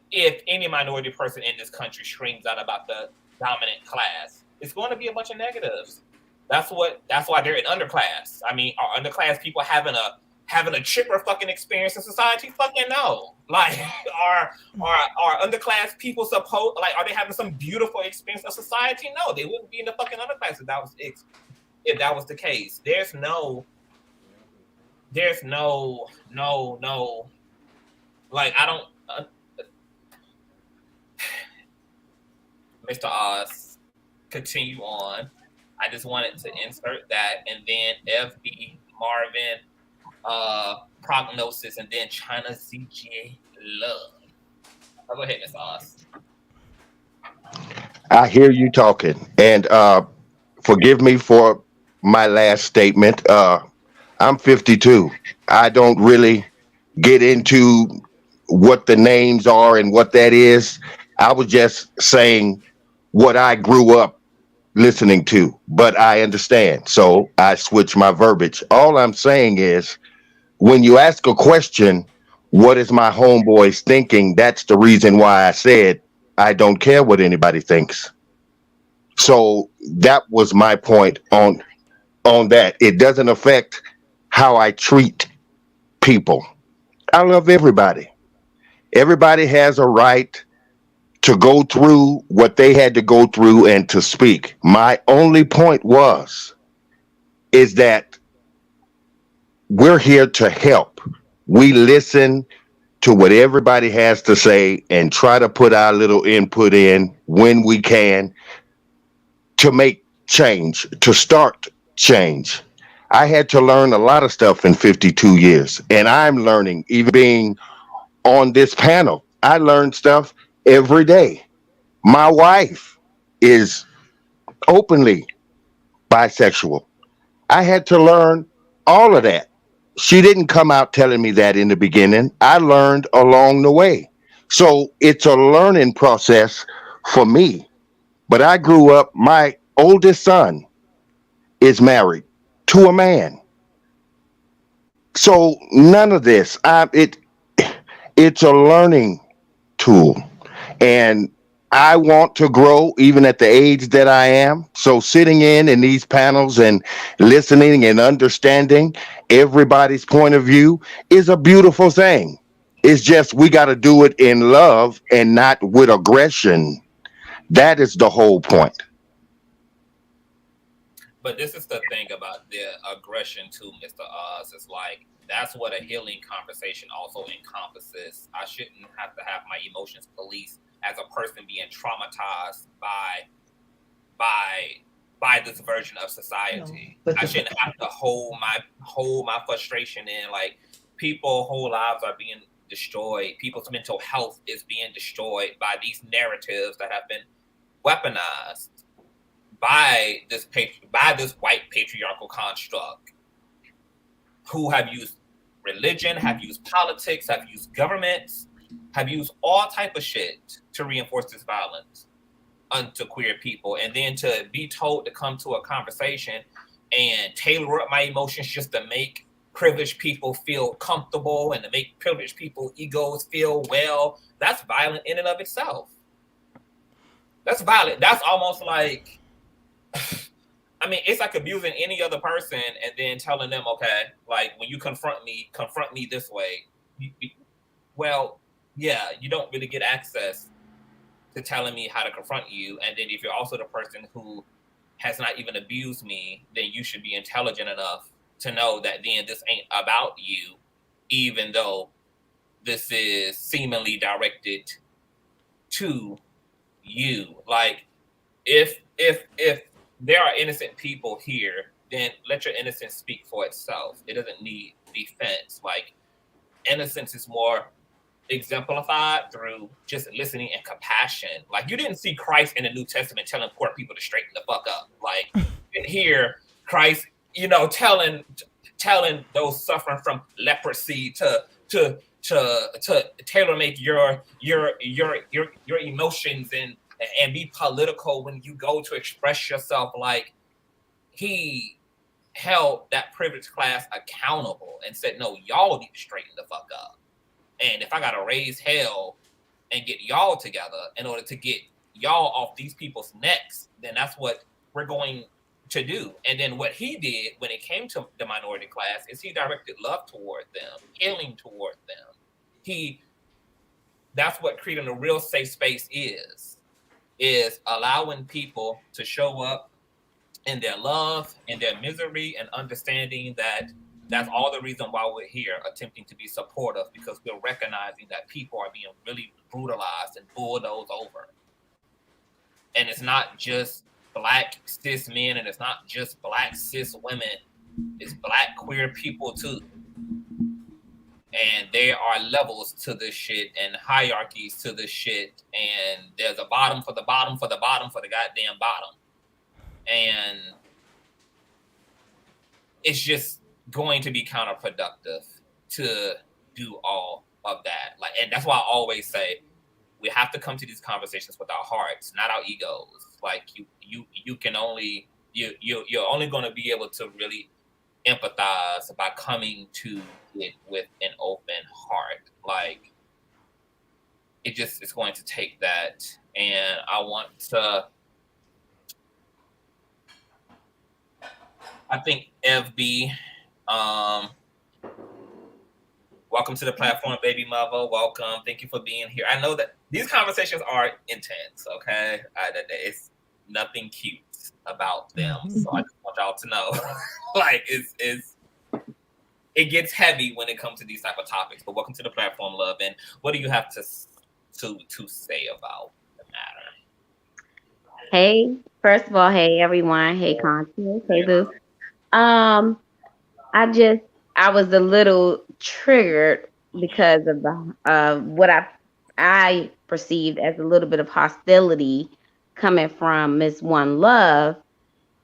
any minority person in this country screams out about the dominant class, it's going to be a bunch of negatives. That's why they're in underclass. I mean, are underclass people having a chipper fucking experience in society? Fucking no. Like, are underclass people supposed, like, are they having some beautiful experience of society? No, they wouldn't be in the fucking underclass if that was the case. There's no, like, I don't, Mr. Oz, continue on. I just wanted to insert that, and then FB, Marvin, Prognosis, and then China ZJ Love. Oh, go ahead, Mr. Oz. I hear you talking, and forgive me for my last statement. I'm 52. I don't really get into what the names are and what that is. I was just saying what I grew up listening to, but I understand. So I switch my verbiage. All I'm saying is, when you ask a question, what is my homeboys thinking? That's the reason why I said I don't care what anybody thinks. So that was my point on that. It doesn't affect how I treat people. I love everybody. Everybody has a right to go through what they had to go through and to speak. My only point is that we're here to help. We listen to what everybody has to say and try to put our little input in when we can to make change, to start change. I had to learn a lot of stuff in 52 years, and I'm learning, even being on this panel. I learn stuff every day. My wife is openly bisexual. I had to learn all of that. She didn't come out telling me that in the beginning. I learned along the way. So it's a learning process for me. But I grew up, my oldest son is married to a man. So none of this, it's a learning tool. And I want to grow even at the age that I am. So sitting in these panels and listening and understanding everybody's point of view is a beautiful thing. It's just we got to do it in love and not with aggression. That is the whole point. But this is the thing about the aggression too, Mr. Oz. It's like that's what a healing conversation also encompasses. I shouldn't have to have my emotions policed as a person being traumatized by this version of society. No, I shouldn't have to hold my frustration in. Like people's whole lives are being destroyed. People's mental health is being destroyed by these narratives that have been weaponized by this white patriarchal construct, who have used religion, have used politics, have used governments, have used all type of shit to reinforce this violence unto queer people. And then to be told to come to a conversation and tailor up my emotions just to make privileged people feel comfortable and to make privileged people egos feel well, that's violent in and of itself. That's violent. That's almost like, I mean, it's like abusing any other person and then telling them, okay, like when you confront me this way. Well, yeah, you don't really get access to telling me how to confront you. And then if you're also the person who has not even abused me, then you should be intelligent enough to know that then this ain't about you, even though this is seemingly directed to you. Like if there are innocent people here, then let your innocence speak for itself. It doesn't need defense. Like innocence is more exemplified through just listening and compassion. Like you didn't see Christ in the New Testament telling poor people to straighten the fuck up. Like you didn't hear Christ, you know, telling those suffering from leprosy to tailor make your emotions and be political when you go to express yourself. Like he held that privileged class accountable and said, no, y'all need to straighten the fuck up. And if I gotta raise hell and get y'all together in order to get y'all off these people's necks, then that's what we're going to do. And then what he did when it came to the minority class is he directed love toward them, healing toward them. That's what creating a real safe space is allowing people to show up in their love, in their misery, and understanding that that's all the reason why we're here, attempting to be supportive, because we're recognizing that people are being really brutalized and bulldozed over. And it's not just Black cis men, and it's not just Black cis women, it's Black queer people too. And there are levels to this shit and hierarchies to this shit. And there's a bottom for the bottom for the bottom for the goddamn bottom. And it's just going to be counterproductive to do all of that. Like, and that's why I always say we have to come to these conversations with our hearts, not our egos. Like you can only you're only going to be able to really empathize by coming to it with an open heart. Like it's going to take that. And I think FB, welcome to the platform, baby mother. Welcome. Thank you for being here. I know that these conversations are intense, okay? It's nothing cute about them. So I just want y'all to know, like, it gets heavy when it comes to these type of topics. But welcome to the platform, love. And what do you have to say about the matter? Hey, first of all, hey everyone. Hey Conscious. Hey Boo. I was a little triggered because of the what I perceived as a little bit of hostility coming from Miss One Love,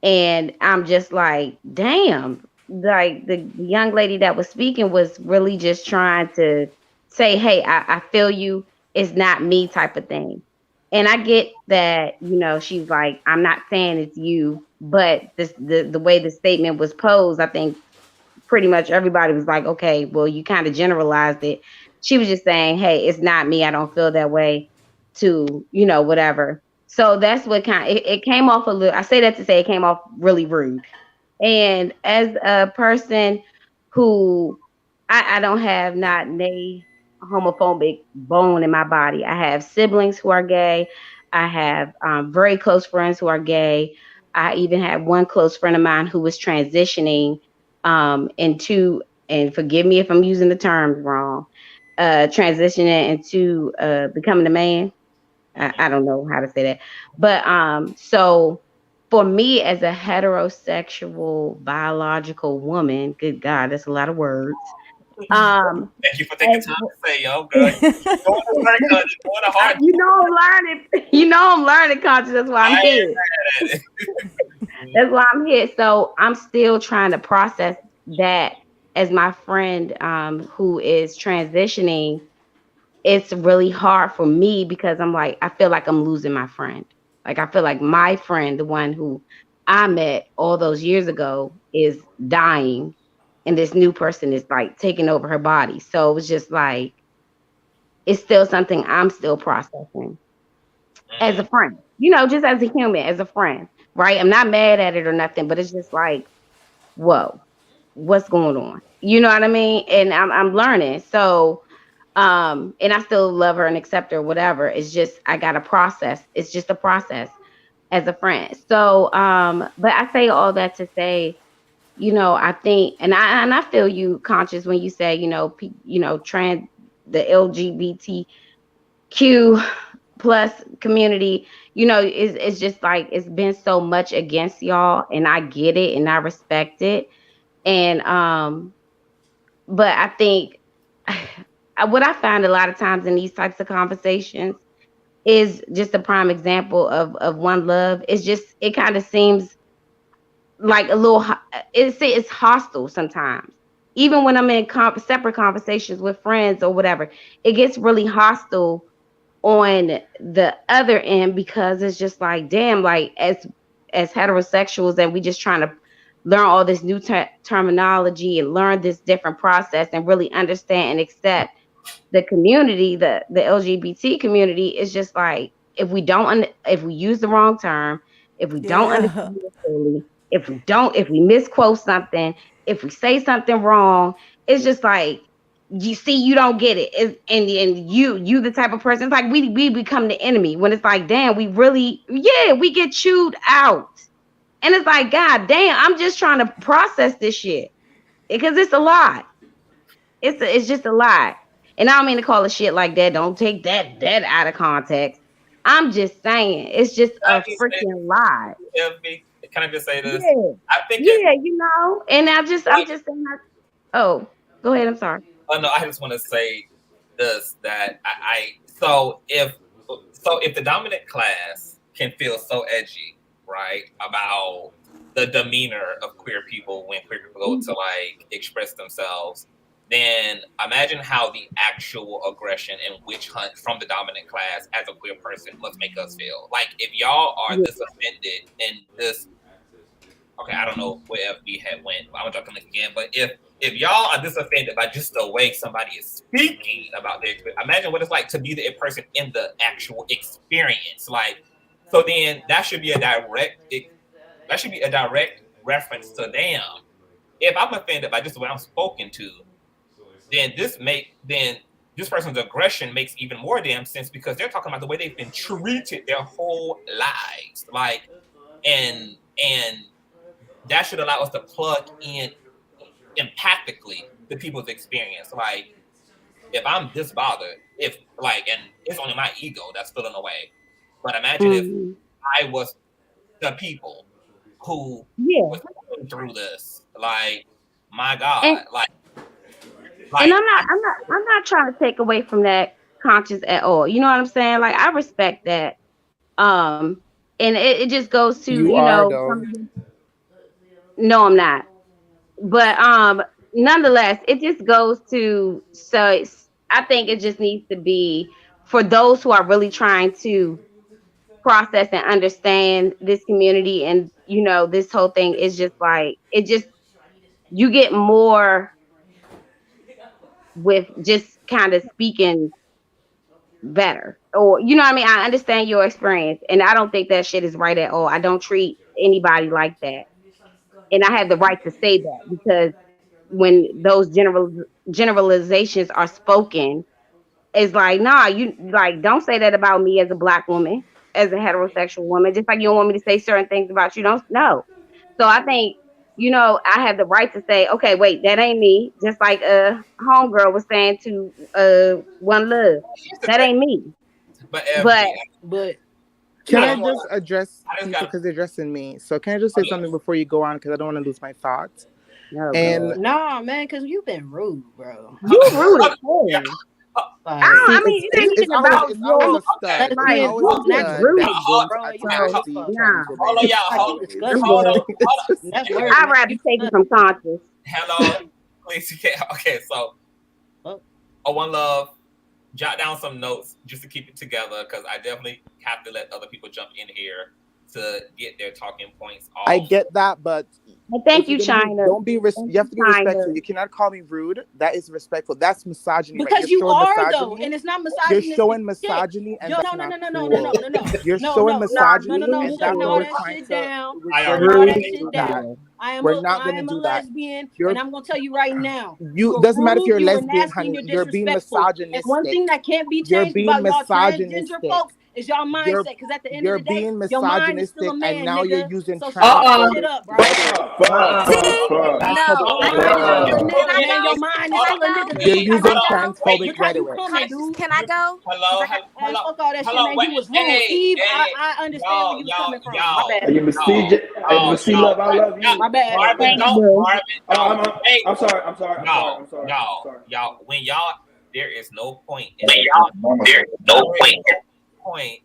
and I'm just like, damn, like the young lady that was speaking was really just trying to say, hey, I feel you, it's not me type of thing. And I get that, you know, she's like, I'm not saying it's you, but the way the statement was posed, I think pretty much everybody was like, okay, well, you kind of generalized it. She was just saying, hey, it's not me, I don't feel that way, to, whatever. So that's what it came off a little. I say that to say it came off really rude. And as a person who I don't have not a homophobic bone in my body. I have siblings who are gay. I have very close friends who are gay. I even had one close friend of mine who was transitioning into, and forgive me if I'm using the terms wrong, transitioning into becoming a man. I don't know how to say that. But so for me as a heterosexual biological woman, good God, that's a lot of words. Thank you for taking time to say, yo, girl. I'm learning. I'm learning conscious. That's why I'm here. That's why I'm here. So I'm still trying to process that as my friend who is transitioning. It's really hard for me because I feel like I'm losing my friend. Like I feel like my friend, the one who I met all those years ago, is dying, and this new person is like taking over her body. So it was just like, it's still something I'm still processing as a friend, just as a human, as a friend, right? I'm not mad at it or nothing, but it's just like, whoa, what's going on? You know what I mean? And I'm learning. So and I still love her and accept her, whatever. It's just I gotta process. It's just a process as a friend. So but I say all that to say, I think, and I feel you, Conscious, when you say, trans, the LGBTQ plus community, it's just like it's been so much against y'all, and I get it and I respect it. And but I think what I find a lot of times in these types of conversations is just a prime example of one love. It's just, it kind of seems like a little, it's hostile sometimes. Even when I'm in separate conversations with friends or whatever, it gets really hostile on the other end, because it's just like, damn, like as heterosexuals, and we just trying to learn all this new terminology and learn this different process and really understand and accept the community, the LGBT community. Is just like, if we use the wrong term, if we don't understand it fully, if we misquote something, if we say something wrong, it's just like, you see, you don't get it. And you the type of person, it's like we become the enemy, when it's like, damn, we get chewed out. And it's like, God damn, I'm just trying to process this shit, because it's a lot. It's just a lot. And I don't mean to call it shit like that. Don't take that out of context. I'm just saying, it's just a freaking lot. Can I just say this? Yeah. I think and I'm just saying that. Oh, go ahead. I'm sorry. Oh no, I just want to say this, that so if the dominant class can feel so edgy, right, about the demeanor of queer people when queer people go to like express themselves, then imagine how the actual aggression and witch hunt from the dominant class as a queer person must make us feel. Like, if y'all are this offended and this, okay, I don't know where FB had went, but I'm gonna link again. But if y'all are this offended by just the way somebody is speaking about their experience, imagine what it's like to be the person in the actual experience. Like, so then that should be a direct reference to them. If I'm offended by just the way I'm spoken to, then this person's aggression makes even more damn sense, because they're talking about the way they've been treated their whole lives. Like, and that should allow us to plug in empathically to people's experience. Like, if I'm this bothered, and it's only my ego that's feeling away, but imagine if I was the people who was going through this. Like, my God, and I'm not trying to take away from that, Conscious, at all. You know what I'm saying? Like, I respect that. And it just goes to, no, I'm not. But nonetheless, it just goes to, so I think it just needs to be for those who are really trying to process and understand this community, and this whole thing is just like, you get more with just kind of speaking better. Or, you know what I mean? I understand your experience, and I don't think that shit is right at all. I don't treat anybody like that. And I have the right to say that, because when those generalizations are spoken, it's like, nah, you like, don't say that about me as a Black woman, as a heterosexual woman, just like you don't want me to say certain things about you. Don't know. So I think, I have the right to say, okay, wait, that ain't me. Just like homegirl was saying to One Love, that ain't me. But can I just address people because they're addressing me? So can I just say something before you go on, because I don't want to lose my thoughts? Nah, man, because you've been rude, bro. You rude as hell. I mean, it ain't even about your that's rude, I'd rather take it from Conscious. Hello, please. Okay, so One Love, jot down some notes just to keep it together, because I definitely have to let other people jump in here to get their talking points off. I get that, but thank you, China. Don't be you have to be respectful. You cannot call me rude. That is respectful. That's misogyny. Because you are though, and it's not misogyny. You're showing misogyny, and no. You're showing misogyny, and that's what we're trying to. We're not going to do that. Lesbian, and I'm going to tell you right now. You doesn't matter if you're a lesbian, honey. You're being misogynistic. And one thing that can't be changed about y'all transgender folks is y'all mindset. Because at the end of the day, your mind is still a man, and now nigga. you're using so shut shit up, bro. Your mind is still a nigga. You're using transphobic rhetoric. Can I go? Hello. Fuck all that shit, man. You was rude. Eve, I understand where you coming from. My bad. You Miss Love, I love you. My bad. Marvin, I'm sorry. Y'all, when y'all, there is no point.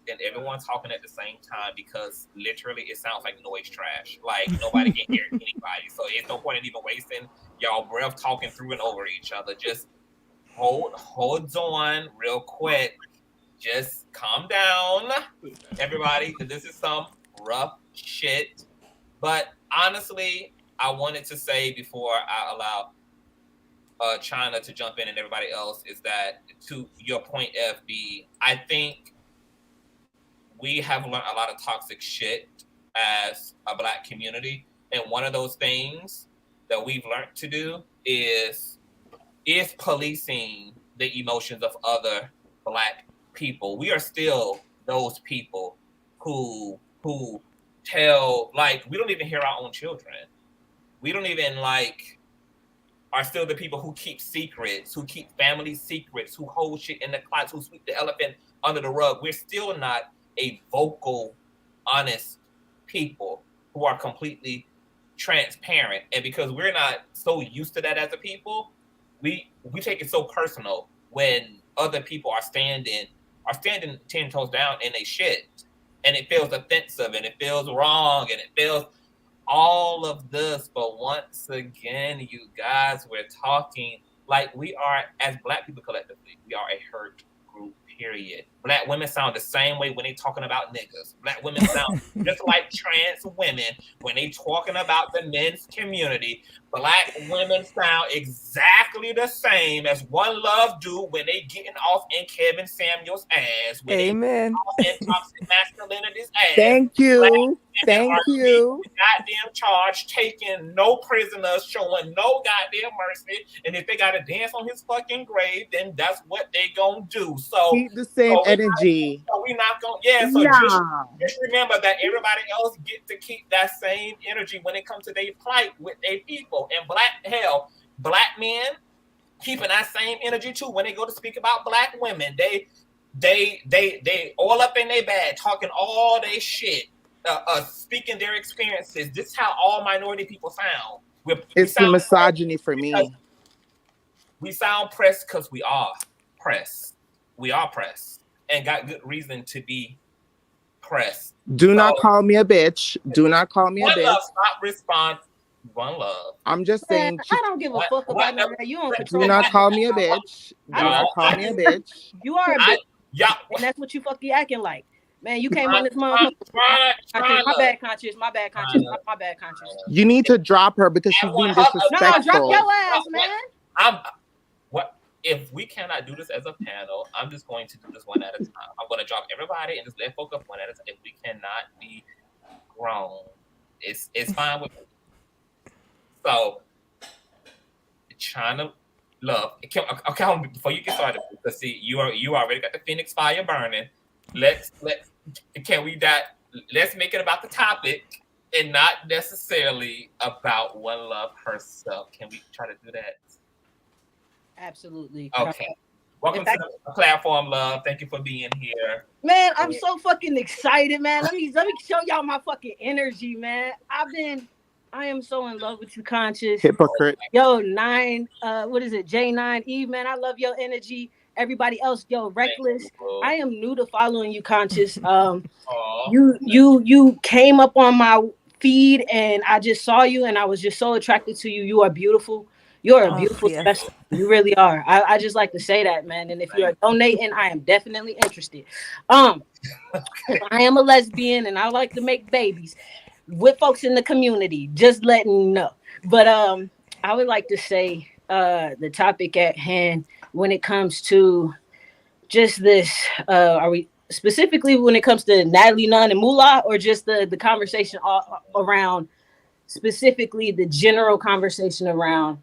And everyone's talking at the same time, because literally it sounds like noise trash. Like nobody can hear anybody. So there's no point in even wasting y'all breath talking through and over each other. Just hold on real quick. Just calm down, everybody, because this is some rough shit. But honestly, I wanted to say before I allow China to jump in and everybody else, is that to your point, FB, I think we have learned a lot of toxic shit as a Black community. And one of those things that we've learned to do is policing the emotions of other Black people. We are still those people who tell, like, we don't even hear our own children. We don't even, like, are still the people who keep secrets, who keep family secrets, who hold shit in the closet, who sweep the elephant under the rug. We're still not a vocal, honest people who are completely transparent. And because we're not so used to that as a people, we take it so personal when other people are standing 10 toes down in they shit. And it feels offensive, and it feels wrong, and it feels all of this. But once again, you guys, we're talking like we are, as Black people collectively, we are a hurt group, period. Black women sound the same way when they talking about niggas. Black women sound just like trans women when they talking about the men's community. Black women sound exactly the same as One Love do when they getting off in Kevin Samuel's ass. Amen. In toxic masculinity's ass. Thank you. Thank you. Goddamn charge, taking no prisoners, showing no goddamn mercy. And if they got to dance on his fucking grave, then that's what they gonna do. So keep the same energy. We not gonna, just remember that everybody else get to keep that same energy when it comes to their plight with their people. And Black men keeping that same energy too when they go to speak about Black women. They all up in their bag, talking all their shit, speaking their experiences. This is how all minority people sound. It's the misogyny for me. We sound pressed because we are pressed. We are pressed and got good reason to be pressed. Do not call me a bitch. Do not call me a bitch. Love, not respond. One Love. I'm just saying. I don't give a fuck about none of that. You don't control. Do not call me a bitch. Do not call me a bitch. You are a bitch. And that's what you fucking acting like. Man, you came on this motherfucker. My bad, Conscious. My bad, Conscious. You need to drop her because she's being disrespectful. No, drop your ass, man. if we cannot do this as a panel, I'm just going to do this one at a time. I'm going to drop everybody and just let folk up one at a time. If we cannot be grown, it's fine with me. So, China love. Okay, before you get started, because see, you already got the Phoenix fire burning. Let's make it about the topic and not necessarily about One Love herself. Can we try to do that? Absolutely. Okay. Welcome to the platform, Love. Thank you for being here. Man, I'm so fucking excited, man. Let me show y'all my fucking energy, man. I am so in love with you, Conscious. Hypocrite. Yo, J9 Eve, man. I love your energy. Everybody else, yo, Reckless. I am new to following you, Conscious. You came up on my feed and I just saw you and I was just so attracted to you. You are beautiful. You're a beautiful specimen. You really are. I just like to say that, man. And if you're donating, I am definitely interested. I am a lesbian and I like to make babies with folks in the community, just letting you know. But I would like to say the topic at hand when it comes to just this, are we specifically when it comes to Natalie Nunn and Moolah, or just the conversation all around, specifically the general conversation around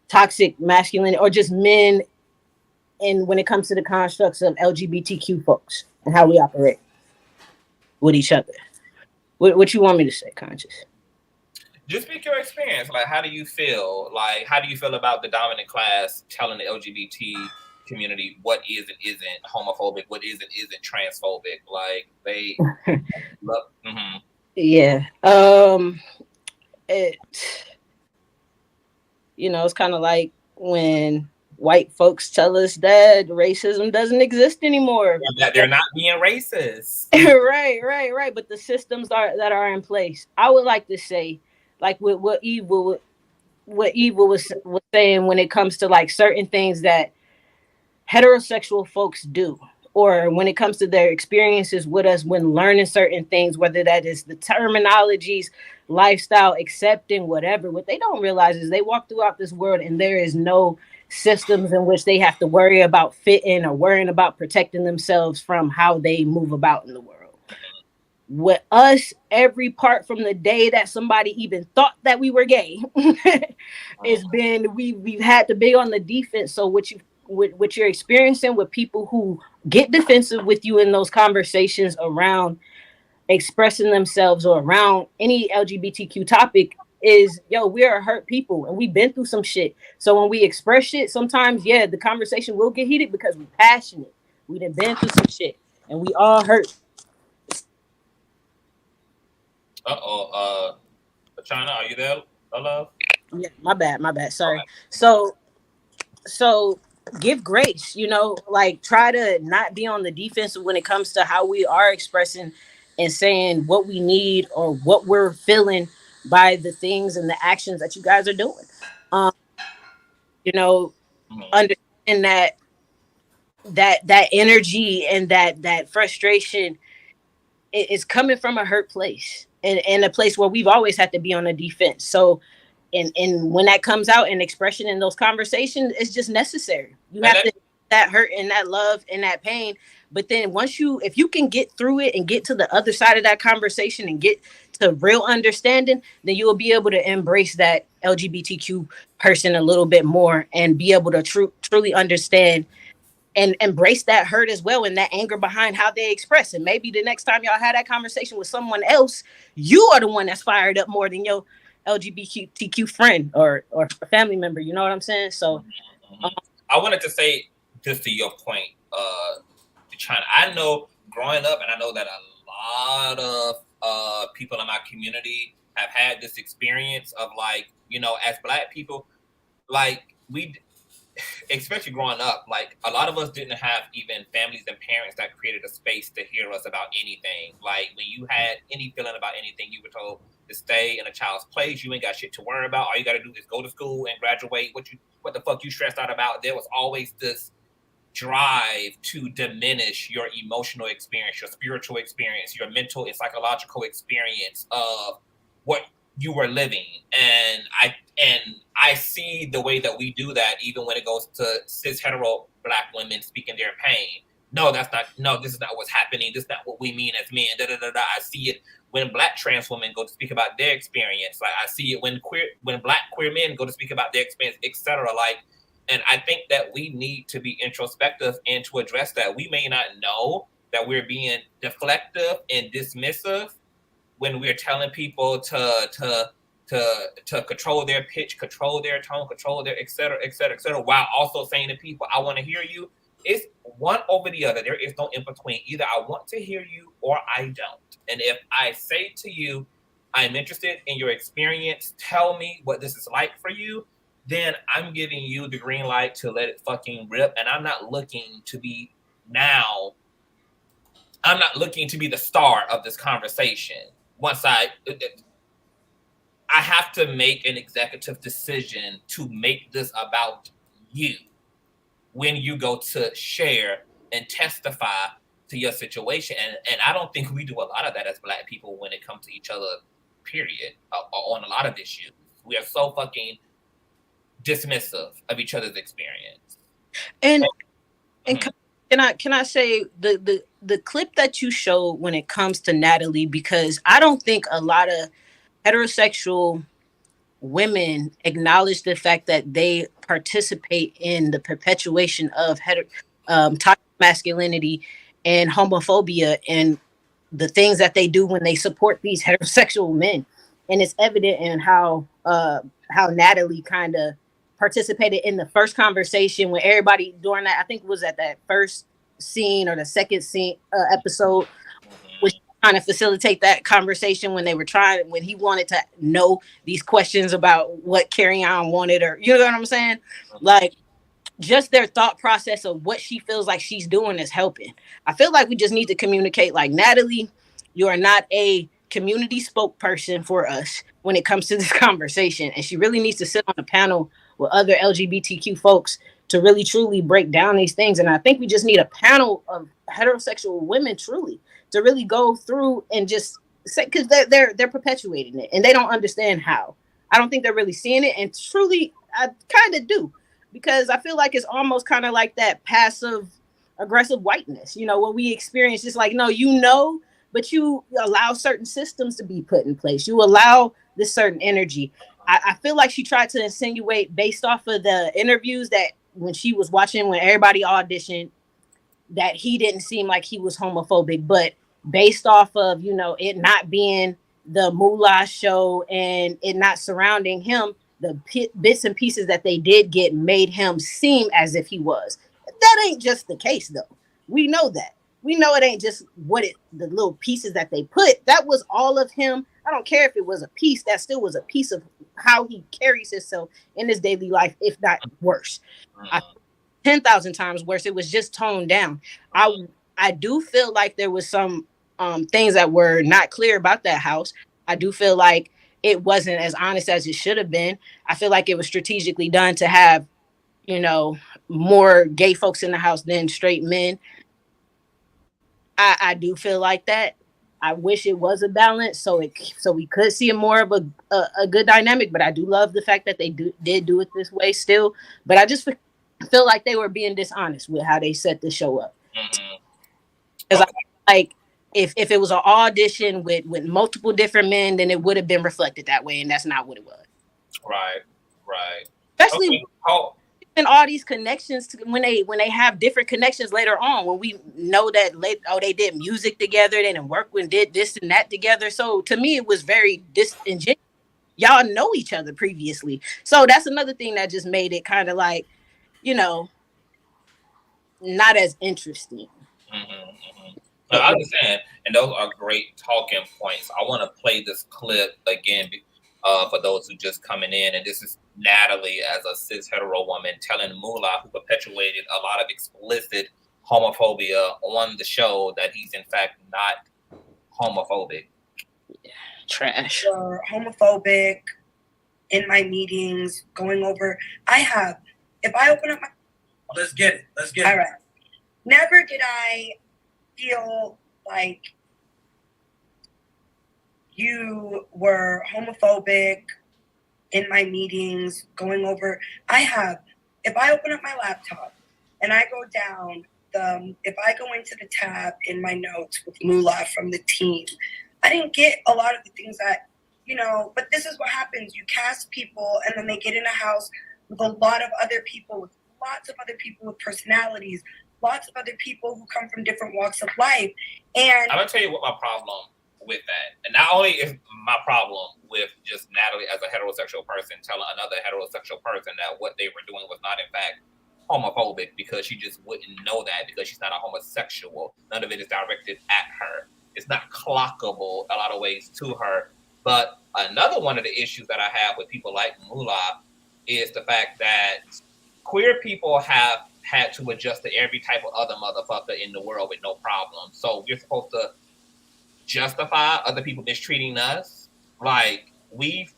toxic masculinity, or just men, and when it comes to the constructs of LGBTQ folks and how we operate with each other? What you want me to say, Conscious? Just speak your experience. Like, how do you feel? Like, how do you feel about the dominant class telling the LGBT community what is and isn't homophobic, what is and isn't transphobic? Like, they love. Mm-hmm. Yeah. It's kind of like when white folks tell us that racism doesn't exist anymore. That they're not being racist. Right. But the systems that are in place. I would like to say, like what Eve was saying when it comes to like certain things that heterosexual folks do, or when it comes to their experiences with us when learning certain things, whether that is the terminologies, lifestyle, accepting, whatever. What they don't realize is they walk throughout this world and there is no systems in which they have to worry about fitting or worrying about protecting themselves from how they move about in the world. With us, every part from the day that somebody even thought that we were gay, it's been we've had to be on the defense. So what you're experiencing with people who get defensive with you in those conversations around expressing themselves or around any LGBTQ topic is, we are hurt people and we've been through some shit. So when we express shit, sometimes, the conversation will get heated because we're passionate. We done been through some shit and we all hurt. China, are you there, love? Yeah, my bad. Sorry. Okay. So give grace, like try to not be on the defensive when it comes to how we are expressing and saying what we need or what we're feeling by the things and the actions that you guys are doing. Understand that energy and that frustration is coming from a hurt place and a place where we've always had to be on the defense. So and when that comes out in expression in those conversations, it's just necessary. You have to that hurt and that love and that pain. But then if you can get through it and get to the other side of that conversation and get to real understanding, then you will be able to embrace that LGBTQ person a little bit more and be able to truly understand and embrace that hurt as well and that anger behind how they express it. Maybe the next time y'all had that conversation with someone else, you are the one that's fired up more than your LGBTQ friend or family member. You know what I'm saying? So I wanted to say, just to your point, to China, I know growing up, and I know that a lot of people in my community have had this experience of, like, as Black people, like, especially growing up, like, a lot of us didn't have even families and parents that created a space to hear us about anything. Like, when you had any feeling about anything, you were told to stay in a child's place. You ain't got shit to worry about. All you got to do is go to school and graduate. What the fuck you stressed out about? There was always this drive to diminish your emotional experience, your spiritual experience, your mental and psychological experience of what you were living. And I see see the way that we do that, even when it goes to cis hetero Black women speaking their pain. No, that's not. No, this is not what's happening. This is not what we mean as men. Da, da, da, da. I see it when Black trans women go to speak about their experience. Like I see it when Black queer men go to speak about their experience, etc. Like, and I think that we need to be introspective and to address that. We may not know that we're being deflective and dismissive when we're telling people to control their pitch, control their tone, control their et cetera, while also saying to people, I want to hear you. It's one over the other. There is no in between. Either I want to hear you or I don't. And if I say to you, I'm interested in your experience, tell me what this is like for you, then I'm giving you the green light to let it fucking rip. And I'm not looking to be the star of this conversation. Once I have to make an executive decision to make this about you when you go to share and testify to your situation. And I don't think we do a lot of that as Black people when it comes to each other, period, on a lot of issues. We are so fucking dismissive of each other's experience. And can I say the clip that you showed when it comes to Natalie, because I don't think a lot of heterosexual women acknowledge the fact that they participate in the perpetuation of toxic masculinity and homophobia and the things that they do when they support these heterosexual men. And it's evident in how Natalie kind of participated in the first conversation when everybody during that, I think it was at that first scene or the second scene episode, which kind of facilitate that conversation when he wanted to know these questions about what Carry On wanted, or you know what I'm saying? Like, just their thought process of what she feels like she's doing is helping. I feel like we just need to communicate, like, Natalie, you are not a community spokesperson for us when it comes to this conversation. And she really needs to sit on a panel with other LGBTQ folks to really truly break down these things. And I think we just need a panel of heterosexual women truly to really go through and just say, because they're perpetuating it and they don't understand how. I don't think they're really seeing it. And truly, I kind of do, because I feel like it's almost kind of like that passive aggressive whiteness, you know, what we experience, just like, no, you know, but you allow certain systems to be put in place. You allow this certain energy. I feel like she tried to insinuate based off of the interviews that when she was watching, when everybody auditioned, that he didn't seem like he was homophobic, but based off of, you know, it not being the Moolah show and it not surrounding him, the bits and pieces that they did get made him seem as if he was. That ain't just the case, though. We know that. We know it ain't just the little pieces that they put. That was all of him. I don't care if it was a piece. That still was a piece of how he carries himself in his daily life, if not worse. 10,000 times worse. It was just toned down. I do feel like there was some things that were not clear about that house. I do feel like it wasn't as honest as it should have been. I feel like it was strategically done to have, you know, more gay folks in the house than straight men. I do feel like that. I wish it was a balance so we could see more of a good dynamic, but I do love the fact that they did do it this way still. But I just feel like they were being dishonest with how they set the show up. Because like if it was an audition with multiple different men, then it would have been reflected that way, and that's not what it was. Right. Especially and all these connections when they have different connections later on, when we know that they did music together, they didn't work and did this and that together. So to me, it was very disingenuous. Y'all know each other previously, so that's another thing that just made it kind of like, you know, not as interesting. No, I understand, and those are great talking points. I want to play this clip again for those who just coming in, and this is Natalie as a cis hetero woman telling Moolah, who perpetuated a lot of explicit homophobia on the show, that he's in fact not homophobic. Trash. Homophobic in my meetings, going over. If I open up my... Let's get it. All right. Never did I feel like you were homophobic in my meetings, going over. If I open up my laptop and I go down if I go into the tab in my notes with Moolah from the team, I didn't get a lot of the things that, but this is what happens. You cast people and then they get in a house with a lot of other people, with lots of other people with personalities, lots of other people who come from different walks of life. And I'm gonna tell you what my problem with that. And not only is my problem with just Natalie as a heterosexual person telling another heterosexual person that what they were doing was not in fact homophobic, because she just wouldn't know that because she's not a homosexual. None of it is directed at her. It's not clockable a lot of ways to her. But another one of the issues that I have with people like Moolah is the fact that queer people have had to adjust to every type of other motherfucker in the world with no problem. So we're supposed to justify other people mistreating us. Like we've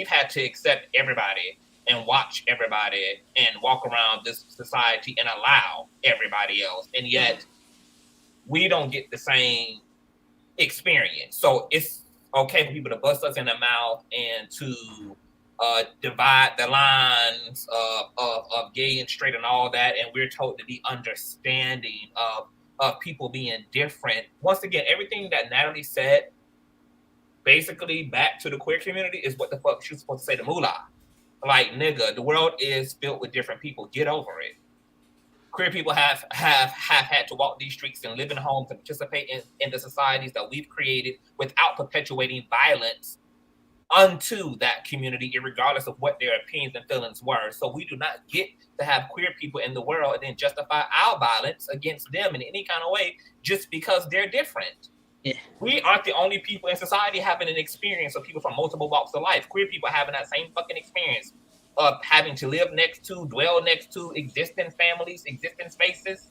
had to accept everybody and watch everybody and walk around this society and allow everybody else. And yet we don't get the same experience. So it's okay for people to bust us in the mouth and to divide the lines of gay and straight and all that. And we're told to be understanding of people being different. Once again, everything that Natalie said, basically back to the queer community, is what the fuck she was supposed to say to Moolah. Like, nigga, the world is filled with different people. Get over it. Queer people have had to walk these streets and live in homes and participate in the societies that we've created without perpetuating violence unto that community, regardless of what their opinions and feelings were. So we do not get to have queer people in the world and then justify our violence against them in any kind of way just because they're different. Yeah. We aren't the only people in society having an experience of people from multiple walks of life. Queer people having that same fucking experience of having to live next to, dwell next to existing families, existing spaces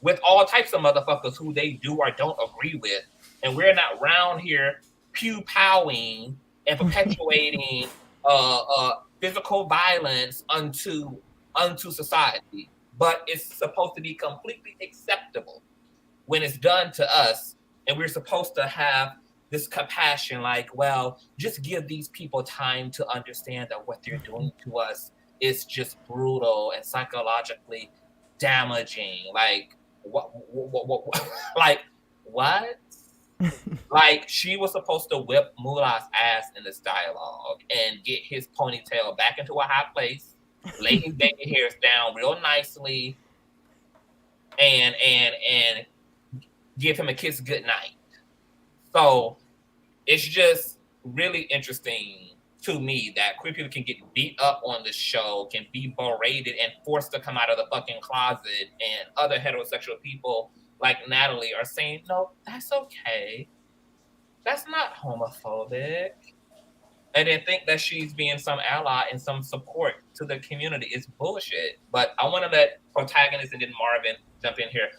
with all types of motherfuckers who they do or don't agree with. And we're not around here pew-powing and perpetuating physical violence unto society. But it's supposed to be completely acceptable when it's done to us. And we're supposed to have this compassion, like, well, just give these people time to understand that what they're doing to us is just brutal and psychologically damaging. Like, what? Like, what? Like, she was supposed to whip Moolah's ass in this dialogue and get his ponytail back into a high place, lay his baby hairs down real nicely, and give him a kiss goodnight. So it's just really interesting to me that queer people can get beat up on the show, can be berated and forced to come out of the fucking closet, and other heterosexual people like Natalie are saying, no, that's okay. That's not homophobic. And then think that she's being some ally and some support to the community. It's bullshit. But I want to let Protagonist and then Marvin jump in here.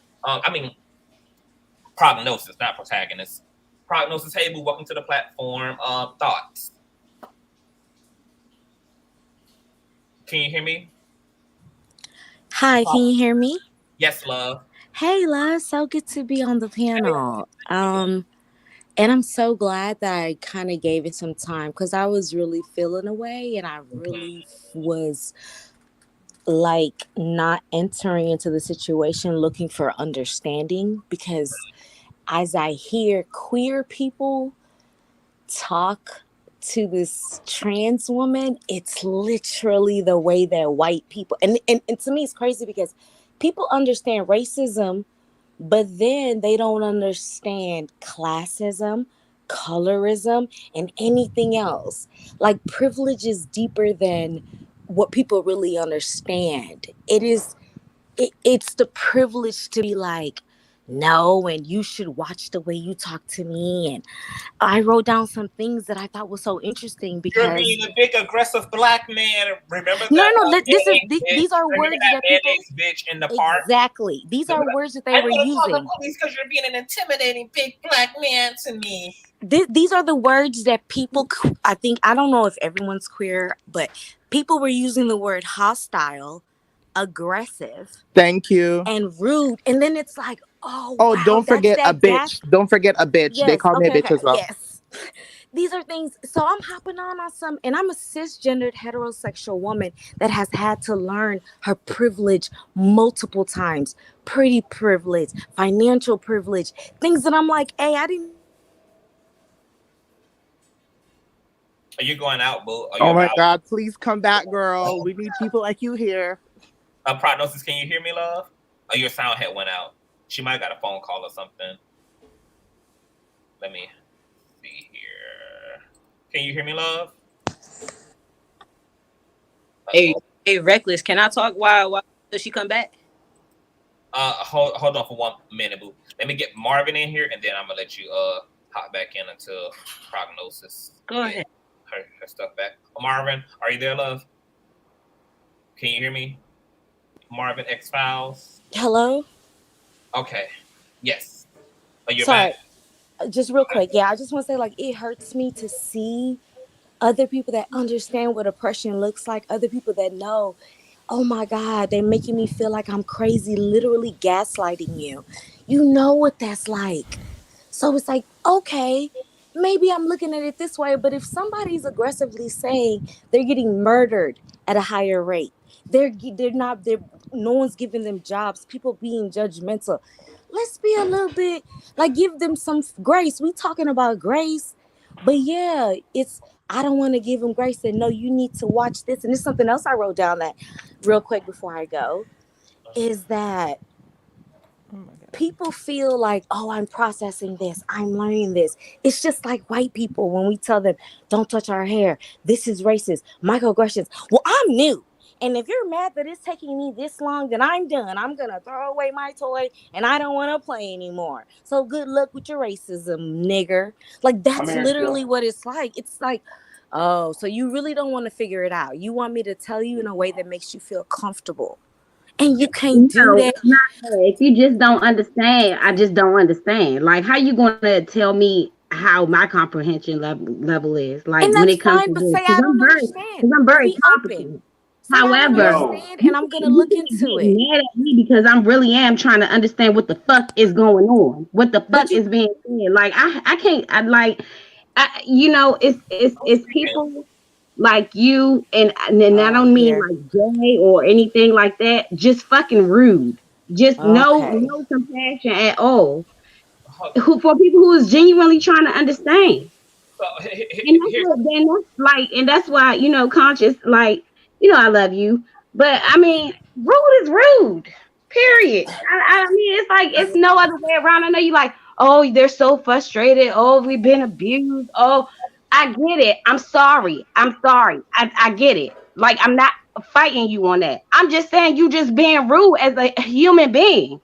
Prognosis, not Protagonist. Prognosis, hey boo, welcome to the platform. Thoughts? Can you hear me? Hi, can you hear me? Yes, love. Hey, love, so good to be on the panel. And I'm so glad that I kind of gave it some time because I was really feeling away and I really was like not entering into the situation looking for understanding, because as I hear queer people talk to this trans woman, it's literally the way that white people, and to me it's crazy because people understand racism, but then they don't understand classism, colorism, and anything else. Like, privilege is deeper than what people really understand. It's the privilege to be like, no, and you should watch the way you talk to me. And I wrote down some things that I thought was so interesting because you're being a big aggressive black man. Remember that? No, these are words that people bitch in the park. Exactly. These are words that they were using. Because you're being an intimidating big black man to me. These are the words that people, I don't know if everyone's queer, but people were using the word hostile, aggressive. Thank you. And rude. And then it's like, wow, don't forget a bitch. Don't forget a bitch. Yes, they call me a bitch as well. Yes. these are things. So I'm hopping on some, and I'm a cisgendered heterosexual woman that has had to learn her privilege multiple times. Pretty privilege, financial privilege, things that I'm like, hey, I didn't. Are you going out, boo? Oh my God, please come back, girl. We need people like you here. Prognosis, can you hear me, love? Oh, your sound had went out. She might have got a phone call or something. Let me see here. Can you hear me, love? Hey, Reckless, can I talk while does she come back? Hold on for 1 minute, boo. Let me get Marvin in here, and then I'm gonna let you hop back in until Prognosis. Go ahead. Her stuff back. Marvin, are you there, love? Can you hear me? Marvin X Files. Hello. Okay. Yes. Are you Sorry. back? Just real quick. Yeah, I just want to say, like, it hurts me to see other people that understand what oppression looks like, other people that know, oh my God, they're making me feel like I'm crazy, literally gaslighting you. You know what that's like. So it's like, okay, maybe I'm looking at it this way, but if somebody's aggressively saying they're getting murdered at a higher rate, no one's giving them jobs, people being judgmental, let's be a little bit, like, give them some grace. We talking about grace, but yeah, I don't want to give them grace and no, you need to watch this. And it's something else I wrote down that real quick before I go, is that people feel like, oh, I'm processing this, I'm learning this. It's just like white people when we tell them, don't touch our hair, this is racist, microaggressions. Well, I'm new. And if you're mad that it's taking me this long, then I'm done. I'm going to throw away my toy and I don't want to play anymore. So good luck with your racism, nigger. Like, that's literally what it's like. It's like, oh, so you really don't want to figure it out. You want me to tell you in a way that makes you feel comfortable. And you can't do that. If you just don't understand, I just don't understand. Like, how you going to tell me how my comprehension level is? Like, when it comes to this, I don't understand. I'm very competent. However, and I'm gonna look into it. Mad at me because I really am trying to understand what the fuck is going on, what the fuck is being said. Like, I can't. It's people like you, and I don't mean like gay or anything like that. Just fucking rude. Just no compassion at all. For people who is genuinely trying to understand. And that's why, Conscious, like, I love you, but I mean, rude is rude. Period. I mean, it's like, it's no other way around. I know you like, oh, they're so frustrated. Oh, we've been abused. Oh, I get it. I'm sorry. I get it. Like, I'm not fighting you on that. I'm just saying you just being rude as a human being.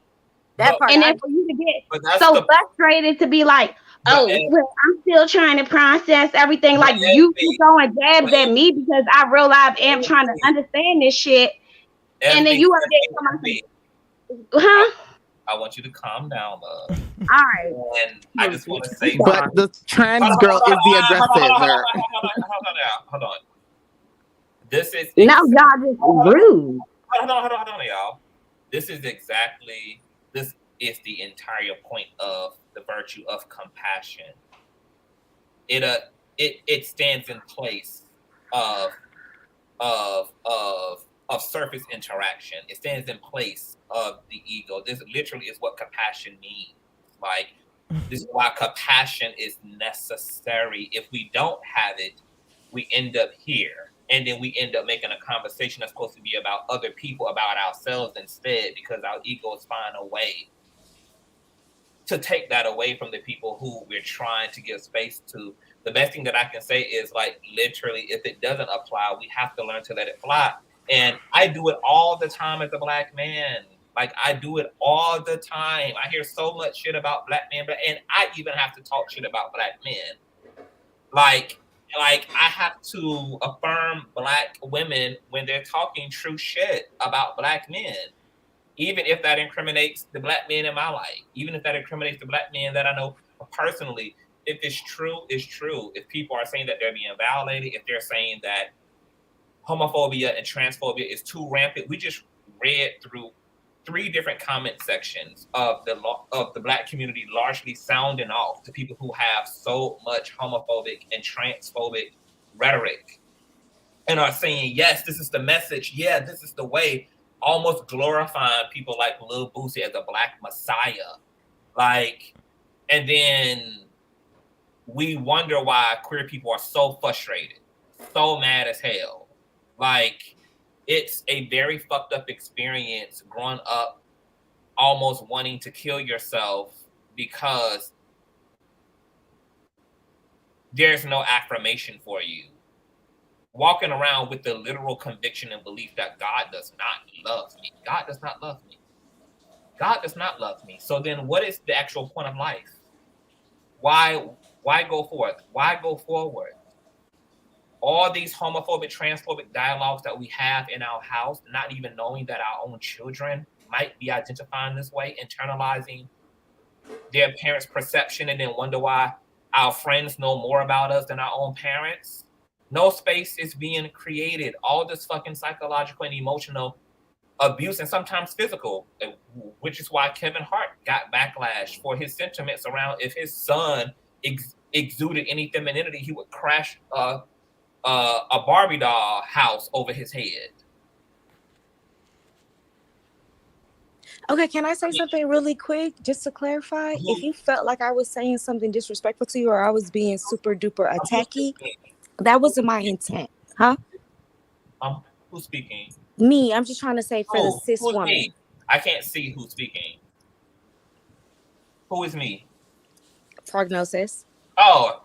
That part. And then for you to get so frustrated to be like, oh, well, I'm still trying to process everything. Like, you keep throwing jabs at me because I realize I'm trying to understand this shit. And then you up there, huh? I want you to calm down, love. All right. And I just want to say, but the trans girl is the aggressor. Hold on. This is now y'all just rude. Hold on, y'all. This is the entire point of the virtue of compassion. It stands in place of surface interaction. It stands in place of the ego. This literally is what compassion means. Like, this is why compassion is necessary. If we don't have it, we end up here. And then we end up making a conversation that's supposed to be about other people, about ourselves instead, because our egos find a way to take that away from the people who we're trying to give space to. The best thing that I can say is, like, literally, if it doesn't apply, we have to learn to let it fly. And I do it all the time as a Black man. Like, I do it all the time. I hear so much shit about Black men, and I even have to talk shit about Black men. Like I have to affirm Black women when they're talking true shit about Black men, even if that incriminates the Black men in my life, even if that incriminates the Black men that I know personally. If it's true, it's true. If people are saying that they're being violated, if they're saying that homophobia and transphobia is too rampant, we just read through 3 different comment sections of the Black community largely sounding off to people who have so much homophobic and transphobic rhetoric and are saying, yes, this is the message. Yeah, this is the way, almost glorifying people like Lil Boosie as a Black messiah. Like, and then we wonder why queer people are so frustrated, so mad as hell. Like, it's a very fucked up experience growing up almost wanting to kill yourself because there's no affirmation for you. Walking around with the literal conviction and belief that God does not love me. God does not love me. God does not love me. So then what is the actual point of life? Why go forth? Why go forward? All these homophobic, transphobic dialogues that we have in our house, not even knowing that our own children might be identifying this way, internalizing their parents' perception, and then wonder why our friends know more about us than our own parents. No space is being created. All this fucking psychological and emotional abuse, and sometimes physical, which is why Kevin Hart got backlash for his sentiments around if his son exuded any femininity, he would crash a Barbie doll house over his head. Okay, can I say something really quick just to clarify? If you felt like I was saying something disrespectful to you or I was being super duper attacky, that wasn't my intent, huh? Who's speaking? Me. I'm just trying to say for the cis who's woman. Me? I can't see who's speaking. Who is me? Prognosis. Oh,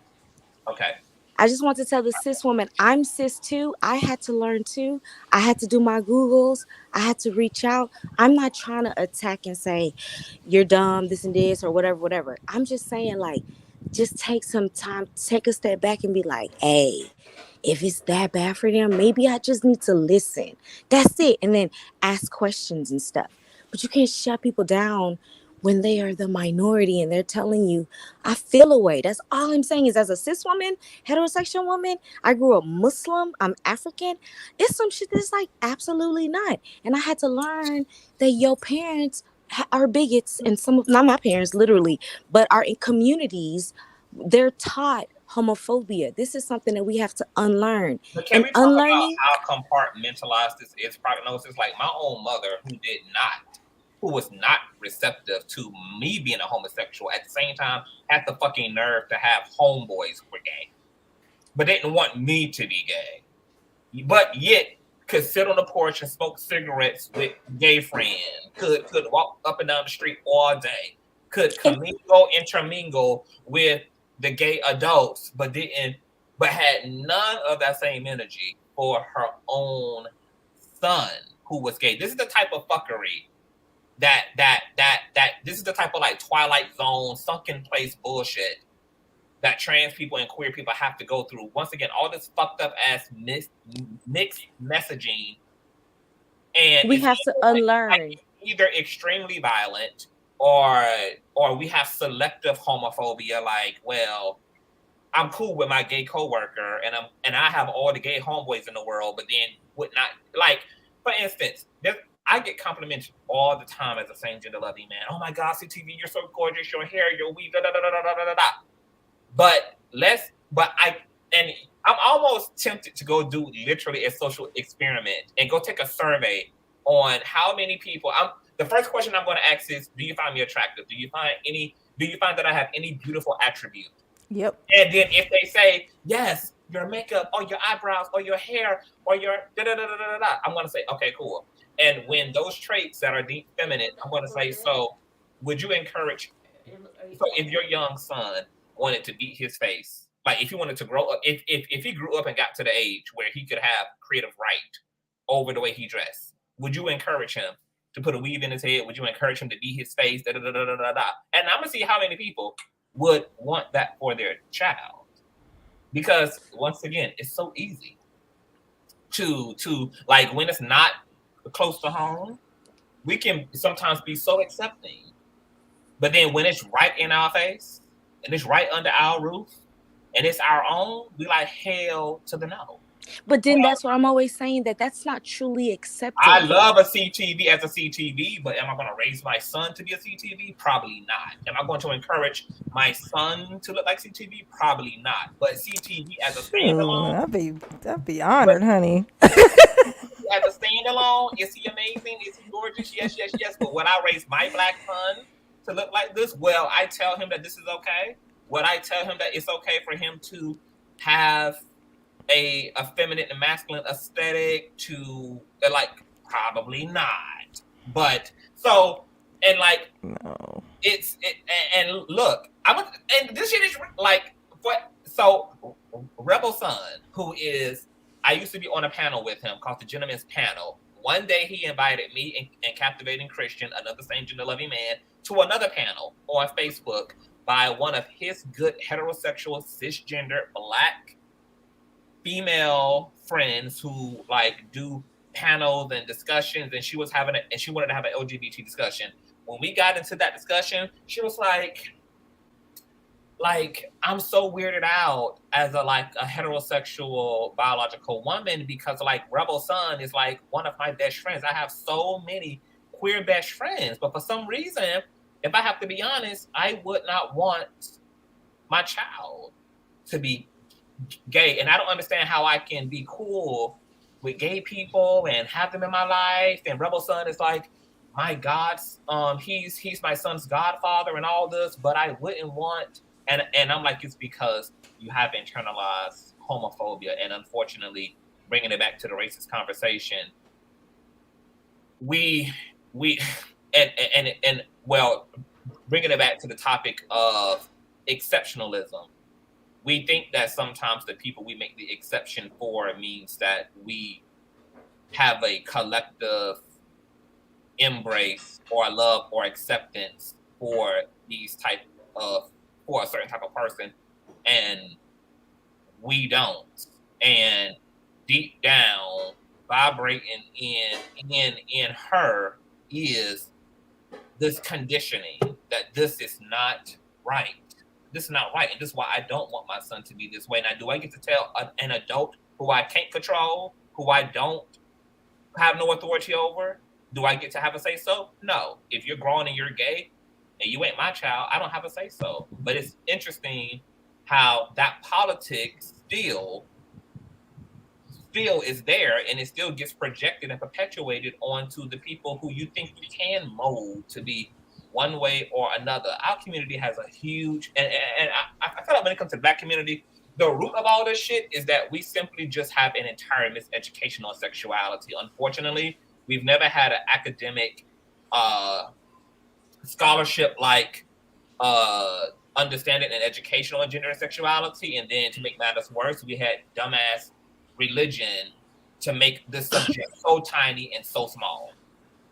okay. I just want to tell the cis woman, I'm cis too. I had to learn too. I had to do my Googles. I had to reach out. I'm not trying to attack and say, you're dumb, this and this, or whatever. I'm just saying, like, just take some time, take a step back and be like, hey, if it's that bad for them, maybe I just need to listen. That's it. And then ask questions and stuff. But you can't shut people down when they are the minority and they're telling you, I feel a way. That's all I'm saying is, as a cis woman, heterosexual woman, I grew up Muslim, I'm African. It's some shit that's like absolutely not. And I had to learn that your parents are bigots, and some of, not my parents literally, but are in communities, they're taught homophobia. This is something that we have to unlearn. But can we talk about how compartmentalized this is, prognosis? Like my own mother, who was not receptive to me being a homosexual, at the same time had the fucking nerve to have homeboys who were gay, but didn't want me to be gay, but yet could sit on the porch and smoke cigarettes with gay friends, could walk up and down the street all day, could intermingle with the gay adults, but had none of that same energy for her own son who was gay. This is the type of fuckery that this is the type of like Twilight Zone sunken place bullshit that trans people and queer people have to go through. Once again, all this fucked up ass mixed messaging, and we have to unlearn. Like either extremely violent or we have selective homophobia. Like, well, I'm cool with my gay coworker, and I have all the gay homeboys in the world, but then would not, like, for instance, I get complimented all the time as a same gender loving man. Oh my God, CTV, you're so gorgeous, your hair, your weave, da da da da da da da. But I'm almost tempted to go do literally a social experiment and go take a survey on how many people. The first question I'm going to ask is, do you find me attractive? Do you find that I have any beautiful attribute? Yep. And then if they say yes, your makeup or your eyebrows or your hair or your da da da da da da, I'm going to say, okay, cool. And when those traits that are deep feminine, I'm going to say, so would you encourage? So if your young son wanted to beat his face, like if he wanted to grow up, if he grew up and got to the age where he could have creative right over the way he dressed, would you encourage him to put a weave in his head? Would you encourage him to beat his face? Da, da, da, da, da, da. And I'm gonna see how many people would want that for their child, because once again, it's so easy to like when it's not close to home, we can sometimes be so accepting, but then when it's right in our face and it's right under our roof and it's our own, we like hell to the no. But then that's what I'm always saying, that that's not truly accepted. I love a CTV as a CTV, but am I going to raise my son to be a CTV? Probably not. Am I going to encourage my son to look like CTV? Probably not. But CTV as a standalone, I'd be honored, honey. As a standalone, is he amazing? Is he gorgeous? Yes, yes, yes. But would I raise my black son to look like this? Well, I tell him that this is okay. Would I tell him that it's okay for him to have a feminine and masculine aesthetic to like? Probably not. But so, and like, no, and look, and this shit is like, what? So Rebel Son, who is, I used to be on a panel with him called the Gentleman's Panel. One day he invited me and Captivating Christian, another same gender loving man, to another panel on Facebook by one of his good heterosexual cisgender black female friends who like do panels and discussions, and she was having and she wanted to have an LGBT discussion. When we got into that discussion, she was like I'm so weirded out as a heterosexual biological woman because like Rebel Son is like one of my best friends. I have so many queer best friends, but for some reason, if I have to be honest, I would not want my child to be gay, and I don't understand how I can be cool with gay people and have them in my life. And Rebel Son is like my God's he's my son's godfather and all this, but I wouldn't want, and I'm like, it's because you have internalized homophobia, and unfortunately, bringing it back to the racist conversation, we and well, bringing it back to the topic of exceptionalism. We think that sometimes the people we make the exception for means that we have a collective embrace or love or acceptance for for a certain type of person, and we don't. And deep down, vibrating in her is this conditioning that this is not right. This is not right, and this is why I don't want my son to be this way. Now, do I get to tell an adult who I can't control, who I don't have no authority over? Do I get to have a say so? No. If you're grown and you're gay and you ain't my child, I don't have a say so. But it's interesting how that politics still is there, and it still gets projected and perpetuated onto the people who you think you can mold to be one way or another. Our community has a huge, and I feel like when it comes to the Black community, the root of all this shit is that we simply just have an entire miseducation on sexuality. Unfortunately, we've never had an academic scholarship like understanding and education on gender and sexuality. And then to make matters worse, we had dumbass religion to make this subject so tiny and so small.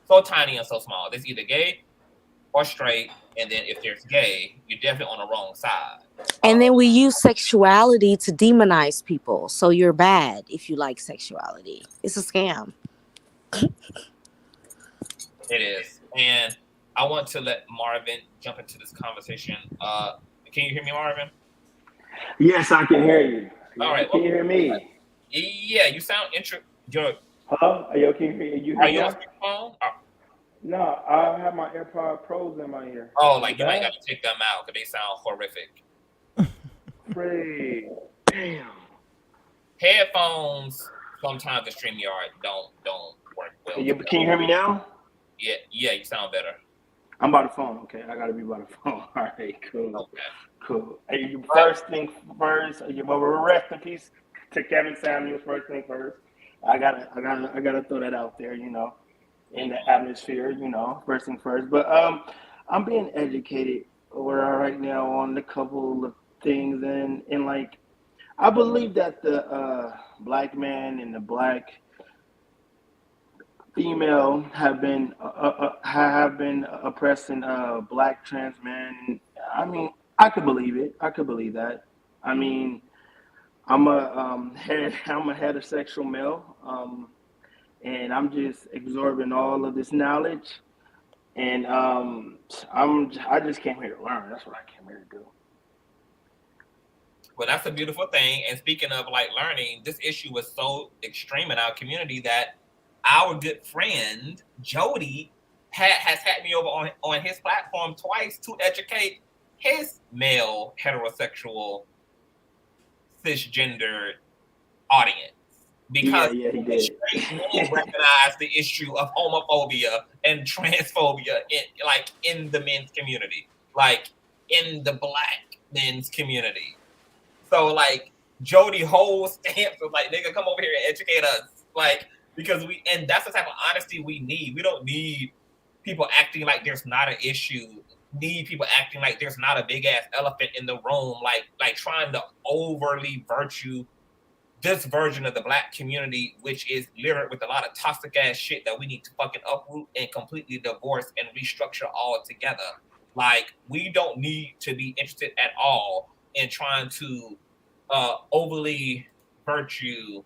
So tiny and so small. There's either gay or straight, and then if there's gay, you're definitely on the wrong side. And then we use sexuality to demonize people. So you're bad if you like sexuality. It's a scam. It is. And I want to let Marvin jump into this conversation. Can you hear me, Marvin? Yes, I can hear you. All right. Can you hear me? Yeah, you sound interesting. Hello? Are you okay? Are you on speakerphone? No, I have my AirPod Pros in my ear. Oh, like you might got to take them out because they sound horrific. Great. Damn. Headphones sometimes the StreamYard don't work well. Can you hear me now? Yeah, you sound better. I'm by the phone. Okay, I gotta be by the phone. All right, cool. Okay. Cool. Hey, first thing first. Rest in peace to Kevin Samuels. First thing first. I gotta throw that out there. You know, in the atmosphere. You know, first thing first. But I'm being educated right now on a couple of things, and like I believe that the black man and the black female have been oppressing black trans men. I mean, I could believe it. I could believe that. I mean, I'm a heterosexual male, and I'm just absorbing all of this knowledge, and I just came here to learn. That's what I came here to do. Well, that's a beautiful thing. And speaking of like learning, this issue was so extreme in our community that our good friend Jody has had me over on his platform twice to educate his male heterosexual cisgender audience. Because he did. straight men recognize the issue of homophobia and transphobia in the men's community, like in the Black men's community. So like Jody whole stance was like, nigga, come over here and educate us. Like, because and that's the type of honesty we need. We don't need people acting like there's not an issue. Need people acting like there's not a big ass elephant in the room, like trying to overly virtue this version of the Black community, which is littered with a lot of toxic ass shit that we need to fucking uproot and completely divorce and restructure all together. Like, we don't need to be interested at all in trying to overly virtue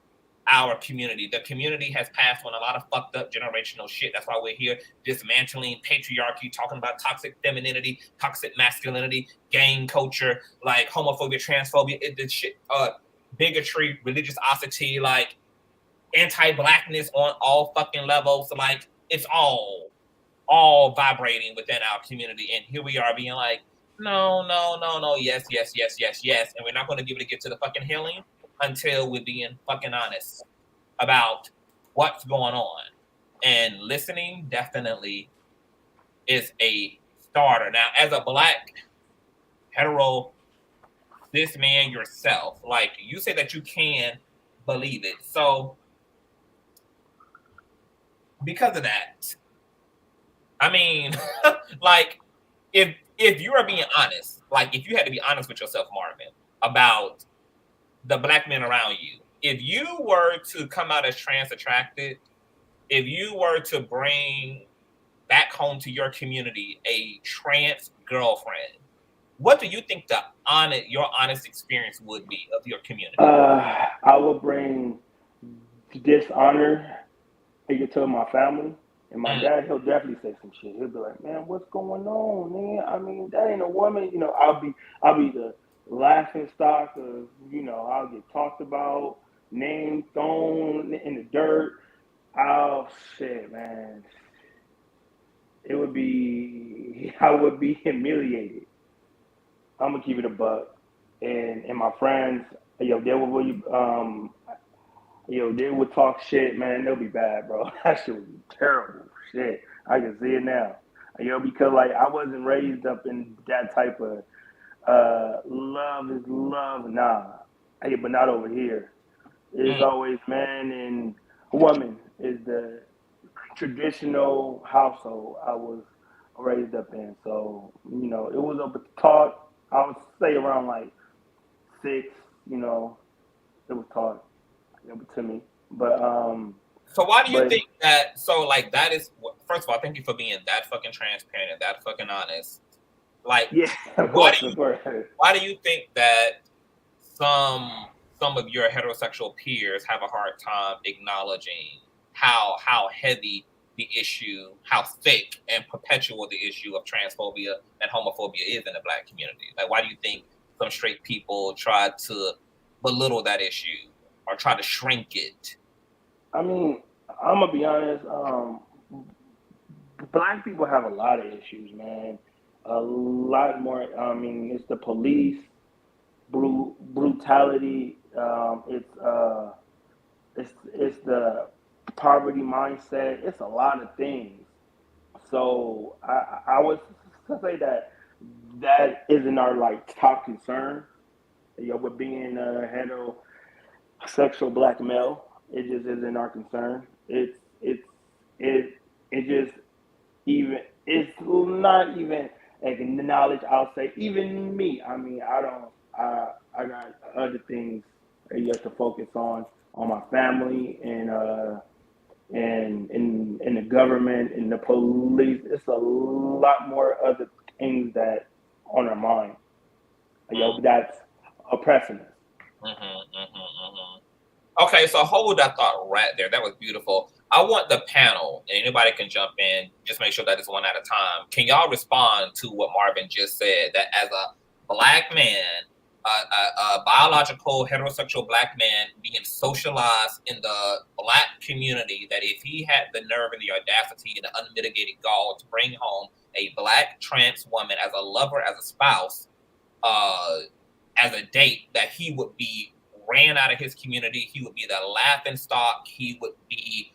our community. The community has passed on a lot of fucked up generational shit. That's why we're here dismantling patriarchy, talking about toxic femininity, toxic masculinity, gang culture, like homophobia, transphobia, the shit, bigotry, religiosity, like anti-Blackness on all fucking levels. Like, it's all vibrating within our community. And here we are being like, no, yes. And we're not going to be able to get to the fucking healing until we're being fucking honest about what's going on. And listening definitely is a starter. Now, as a Black hetero cis man yourself, like, you say that you can believe it. So because of that, I mean, like, if you are being honest, like, if you had to be honest with yourself, Marvin, about the Black men around you, if you were to come out as trans attracted, if you were to bring back home to your community a trans girlfriend, what do you think your honest experience would be of your community? I would bring dishonor to my family. And my dad, he'll definitely say some shit. He'll be like, man, what's going on, man? I mean, that ain't a woman. You know, I'll be the laughing stock of, you know, I'll get talked about, name thrown in the dirt. Oh, shit, man. I would be humiliated. I'm going to keep it a buck. And my friends, they would talk shit, man. They'll be bad, bro. That shit would be terrible. Shit. I can see it now. Because, like, I wasn't raised up in that type of love is love. Nah. But not over here. It's always man and woman is the traditional household I was raised up in. So, you know, it was up to taught, I would say around like 6, you know, it was taught to me. But so why do you think that? So, like, that is, first of all, thank you for being that fucking transparent and that fucking honest. Like, yeah, why do you think that some of your heterosexual peers have a hard time acknowledging how heavy the issue, how thick and perpetual the issue of transphobia and homophobia is in the Black community? Like, why do you think some straight people try to belittle that issue or try to shrink it? I mean, I'm gonna be honest. Black people have a lot of issues, man. A lot more. I mean, it's the police brutality. It's the poverty mindset. It's a lot of things. So I would say that isn't our like top concern. With being a heterosexual Black male, it just isn't our concern. It's not even acknowledged. I'll say even me. I mean, I got other things that you have to focus on my family and the government and the police. It's a lot more other things that on our mind. That's oppressing us. Okay, so hold that thought right there. That was beautiful. I want the panel, and anybody can jump in, just make sure that it's one at a time. Can y'all respond to what Marvin just said, that as a Black man, a biological heterosexual black man being socialized in the black community, that if he had the nerve and the audacity and the unmitigated gall to bring home a black trans woman as a lover, as a spouse, as a date, that he would be ran out of his community. He would be the laughing stock. He would be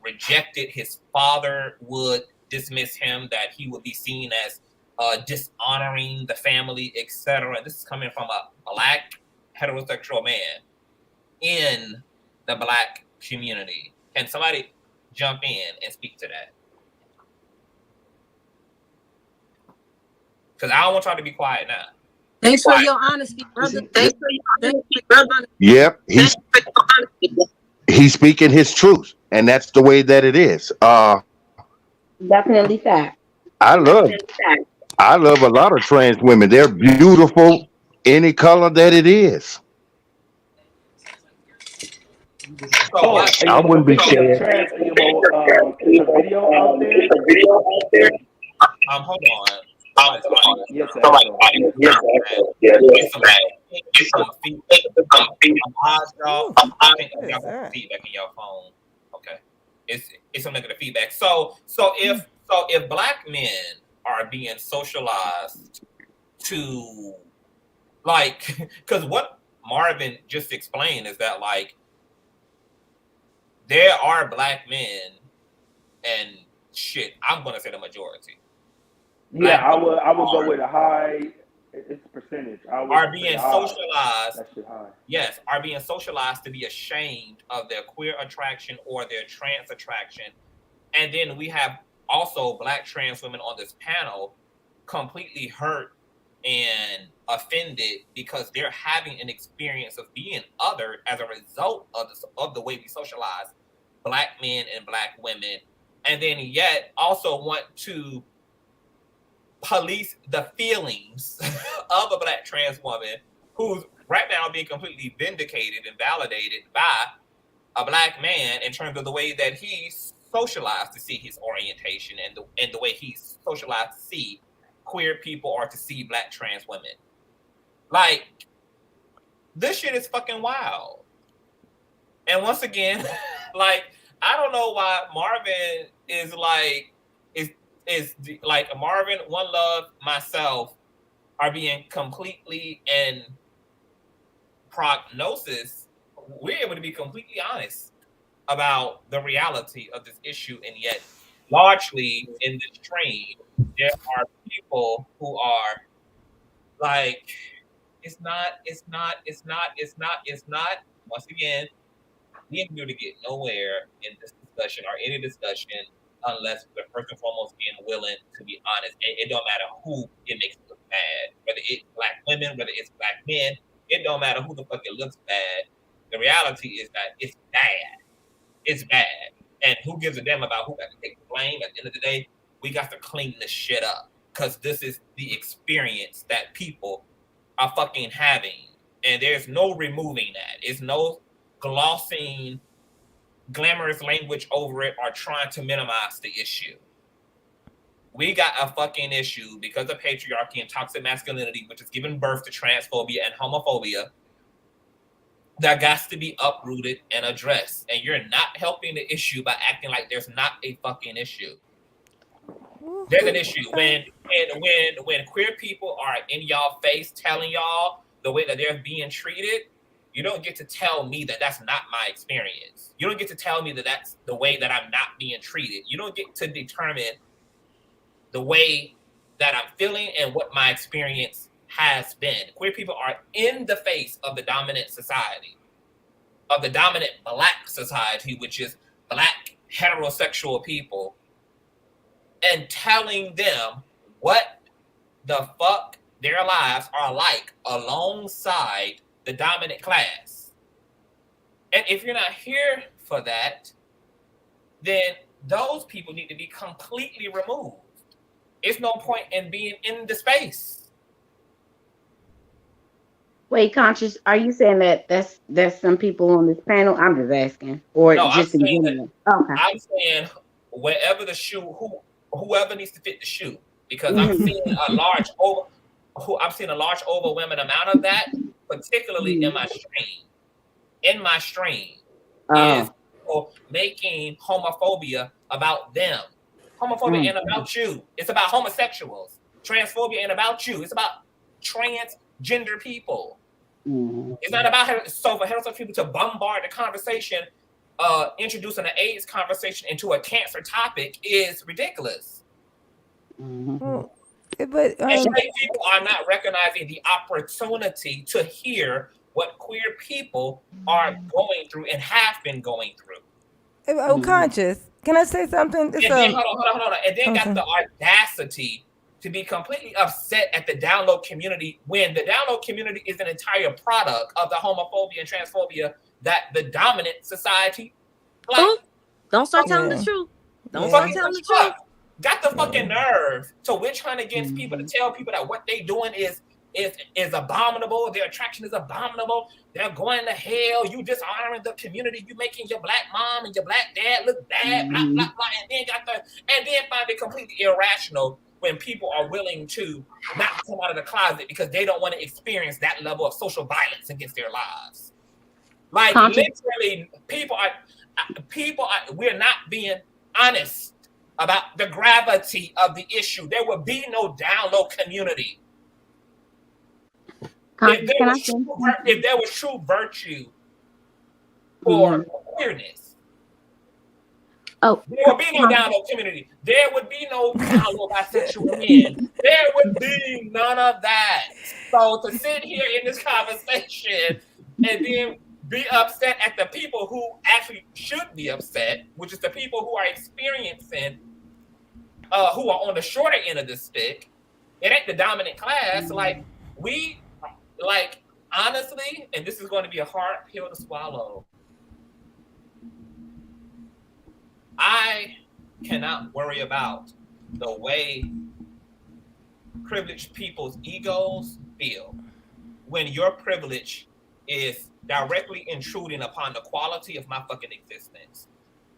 rejected. His father would dismiss him, that he would be seen as dishonoring the family, etc. And this is coming from a black heterosexual man in the black community. Can somebody jump in and speak to that? Because I don't want y'all to be quiet now. Thanks for your honesty, brother. Yep, he's speaking his truth, and that's the way that it is. Definitely fact. I love a lot of trans women. They're beautiful, any color that it is. I wouldn't be scared. Is a video out there? Hold on. Yes, sir. Feedback in your phone. Okay, it's some negative feedback. So if black men are being socialized to, like, because what Marvin just explained is that, like, there are black men, and shit, I'm gonna say the majority. Yeah, I would go with a high. It's percentage. Are being socialized. That shit high. Yes, are being socialized to be ashamed of their queer attraction or their trans attraction, and then we have also black trans women on this panel completely hurt and offended because they're having an experience of being othered as a result of the way we socialize black men and black women, and then yet also want to police the feelings of a black trans woman who's right now being completely vindicated and validated by a black man in terms of the way that he's socialized to see his orientation and the way he's socialized to see queer people or to see black trans women. Like, this shit is fucking wild. And once again, like, I don't know why Marvin is like Marvin, One Love, myself are being completely in prognosis. We're able to be completely honest about the reality of this issue, and yet largely in this train, there are people who are like, it's not. Once again, we ain't going to get nowhere in this discussion or any discussion unless we're first and foremost being willing to be honest. It don't matter who it makes look bad, whether it's black women, whether it's black men. It don't matter who the fuck it looks bad. The reality is that it's bad. It's bad. And who gives a damn about who got to take the blame? At the end of the day, we got to clean this shit up, because this is the experience that people are fucking having. And there's no removing that. It's no glossing glamorous language over it or trying to minimize the issue. We got a fucking issue because of patriarchy and toxic masculinity, which has given birth to transphobia and homophobia, that got to be uprooted and addressed. And you're not helping the issue by acting like there's not a fucking issue. There's an issue when queer people are in y'all face telling y'all the way that they're being treated. You don't get to tell me that that's not my experience. You don't get to tell me that that's the way that I'm not being treated. You don't get to determine the way that I'm feeling and what my experience has been. Queer people are in the face of the dominant society, of the dominant black society, which is black heterosexual people, and telling them what the fuck their lives are like alongside the dominant class. And if you're not here for that, then those people need to be completely removed. It's no point in being in the space. Wait, Conscious, are you saying that that's some people on this panel? I'm just asking, or No, just in general? Okay. I'm saying wherever the shoe, whoever needs to fit the shoe, because I'm seeing a large I've seen a large overwhelming amount of that, particularly in my stream. In my stream is people making homophobia about them. Homophobia ain't about you. It's about homosexuals. Transphobia ain't about you. It's about transgender people. It's not about so for heterosexual people to bombard the conversation, introducing an AIDS conversation into a cancer topic is ridiculous. But and straight people are not recognizing the opportunity to hear what queer people are going through and have been going through. Conscious. Can I say something? And then, hold on. And then got the audacity to be completely upset at the download community when the download community is an entire product of the homophobia and transphobia that the dominant society. Like, don't start telling the truth. Don't start telling the truth. Got the fucking nerve to witch hunt against people to tell people that what they doing is abominable. Their attraction is abominable. They're going to hell. You dishonoring the community. You making your black mom and your black dad look bad. Blah blah blah. And then find it completely irrational when people are willing to not come out of the closet because they don't want to experience that level of social violence against their lives. Like literally, people are. We're not being honest about the gravity of the issue. There will be no download community. If there was true virtue for queerness, there would be no download community. There would be no download bisexual men. There would be none of that. So to sit here in this conversation and then be upset at the people who actually should be upset, which is the people who are experiencing, who are on the shorter end of the stick. It ain't the dominant class. Like honestly, and this is going to be a hard pill to swallow. I cannot worry about the way privileged people's egos feel when your privilege is directly intruding upon the quality of my fucking existence.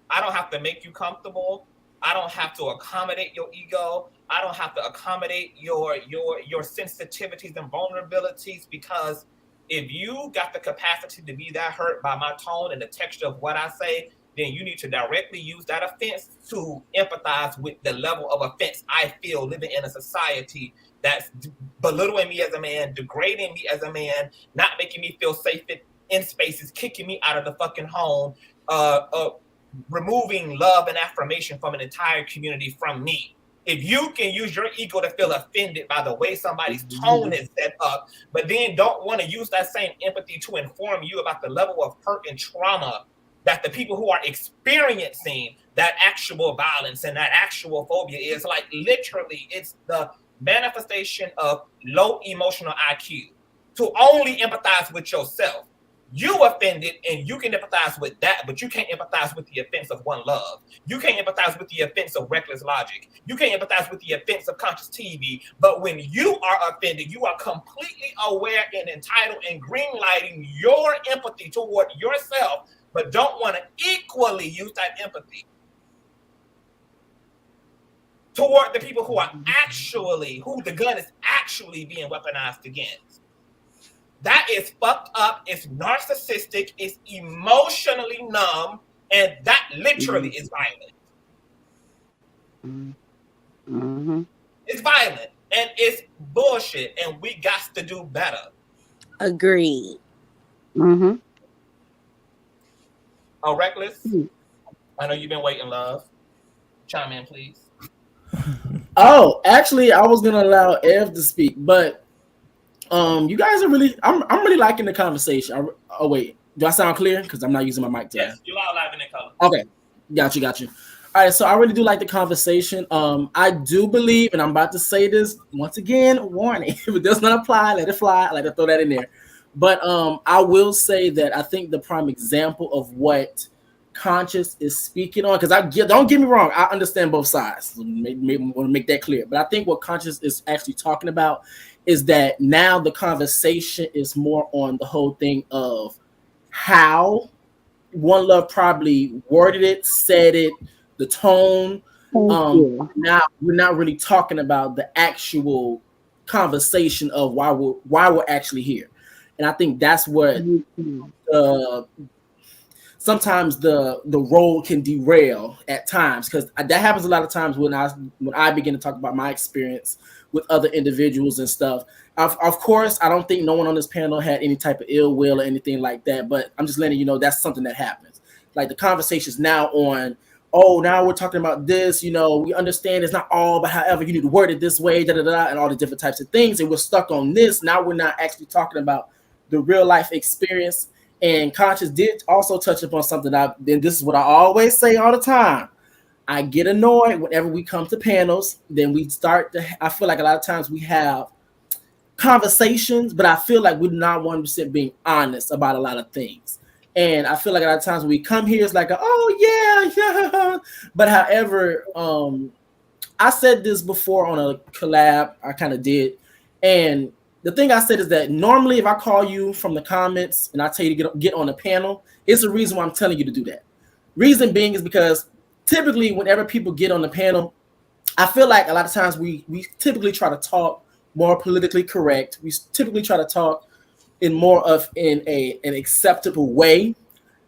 I don't have to make you comfortable. I don't have to accommodate your ego. I don't have to accommodate your sensitivities and vulnerabilities, because if you got the capacity to be that hurt by my tone and the texture of what I say, then you need to directly use that offense to empathize with the level of offense I feel living in a society that's belittling me as a man, degrading me as a man, not making me feel safe in spaces, kicking me out of the fucking home, removing love and affirmation from an entire community from me. If you can use your ego to feel offended by the way somebody's tone is set up, but then don't want to use that same empathy to inform you about the level of hurt and trauma that the people who are experiencing that actual violence and that actual phobia is, like, literally, it's the manifestation of low emotional IQ to only empathize with yourself. You offended and you can empathize with that, but you can't empathize with the offense of One Love. You can't empathize with the offense of Reckless Logic. You can't empathize with the offense of Consciouztv. But when you are offended, you are completely aware and entitled and greenlighting your empathy toward yourself, but don't want to equally use that empathy toward the people who are actually, who the gun is actually being weaponized against. That is fucked up, it's narcissistic, it's emotionally numb, and that literally is violent. It's violent, and it's bullshit, and we got to do better. Agreed. Oh, Reckless? I know you've been waiting, love. Chime in, please. Oh, actually, I was gonna allow Ev to speak, but you guys are really, I'm really liking the conversation. Oh wait, do I sound clear? Because I'm not using my mic today. Yes, you're loud, live, and in color. Okay, got you. All right, so I really do like the conversation. I do believe, and I'm about to say this once again, warning, if it does not apply, let it fly. I like to throw that in there. But I will say that I think the prime example of what Conscious is speaking on, because don't get me wrong, I understand both sides. Maybe want to make that clear. But I think what Conscious is actually talking about is that now the conversation is more on the whole thing of how One Love probably worded it, said it, the tone. Now we're not really talking about the actual conversation of why we're actually here. And I think that's what sometimes the role can derail at times, because that happens a lot of times when I begin to talk about my experience with other individuals and stuff. Of course, I don't think no one on this panel had any type of ill will or anything like that, but I'm just letting you know that's something that happens. Like the conversation's now on, oh, now we're talking about this, you know, we understand it's not all, but however, you need to word it this way, and all the different types of things, and we're stuck on this. Now we're not actually talking about the real life experience. And Conscious did also touch upon something then this is what I always say all the time. I get annoyed whenever we come to panels, then we start to, I feel like a lot of times we have conversations, but I feel like we're not 100% being honest about a lot of things. And I feel like a lot of times when we come here, it's like, oh yeah. But however, I said this before on a collab, I kind of did. And the thing I said is that normally if I call you from the comments and I tell you to get on the panel, it's the reason why I'm telling you to do that. Reason being is because typically whenever people get on the panel, I feel like a lot of times we typically try to talk more politically correct. We typically try to talk in more of an acceptable way.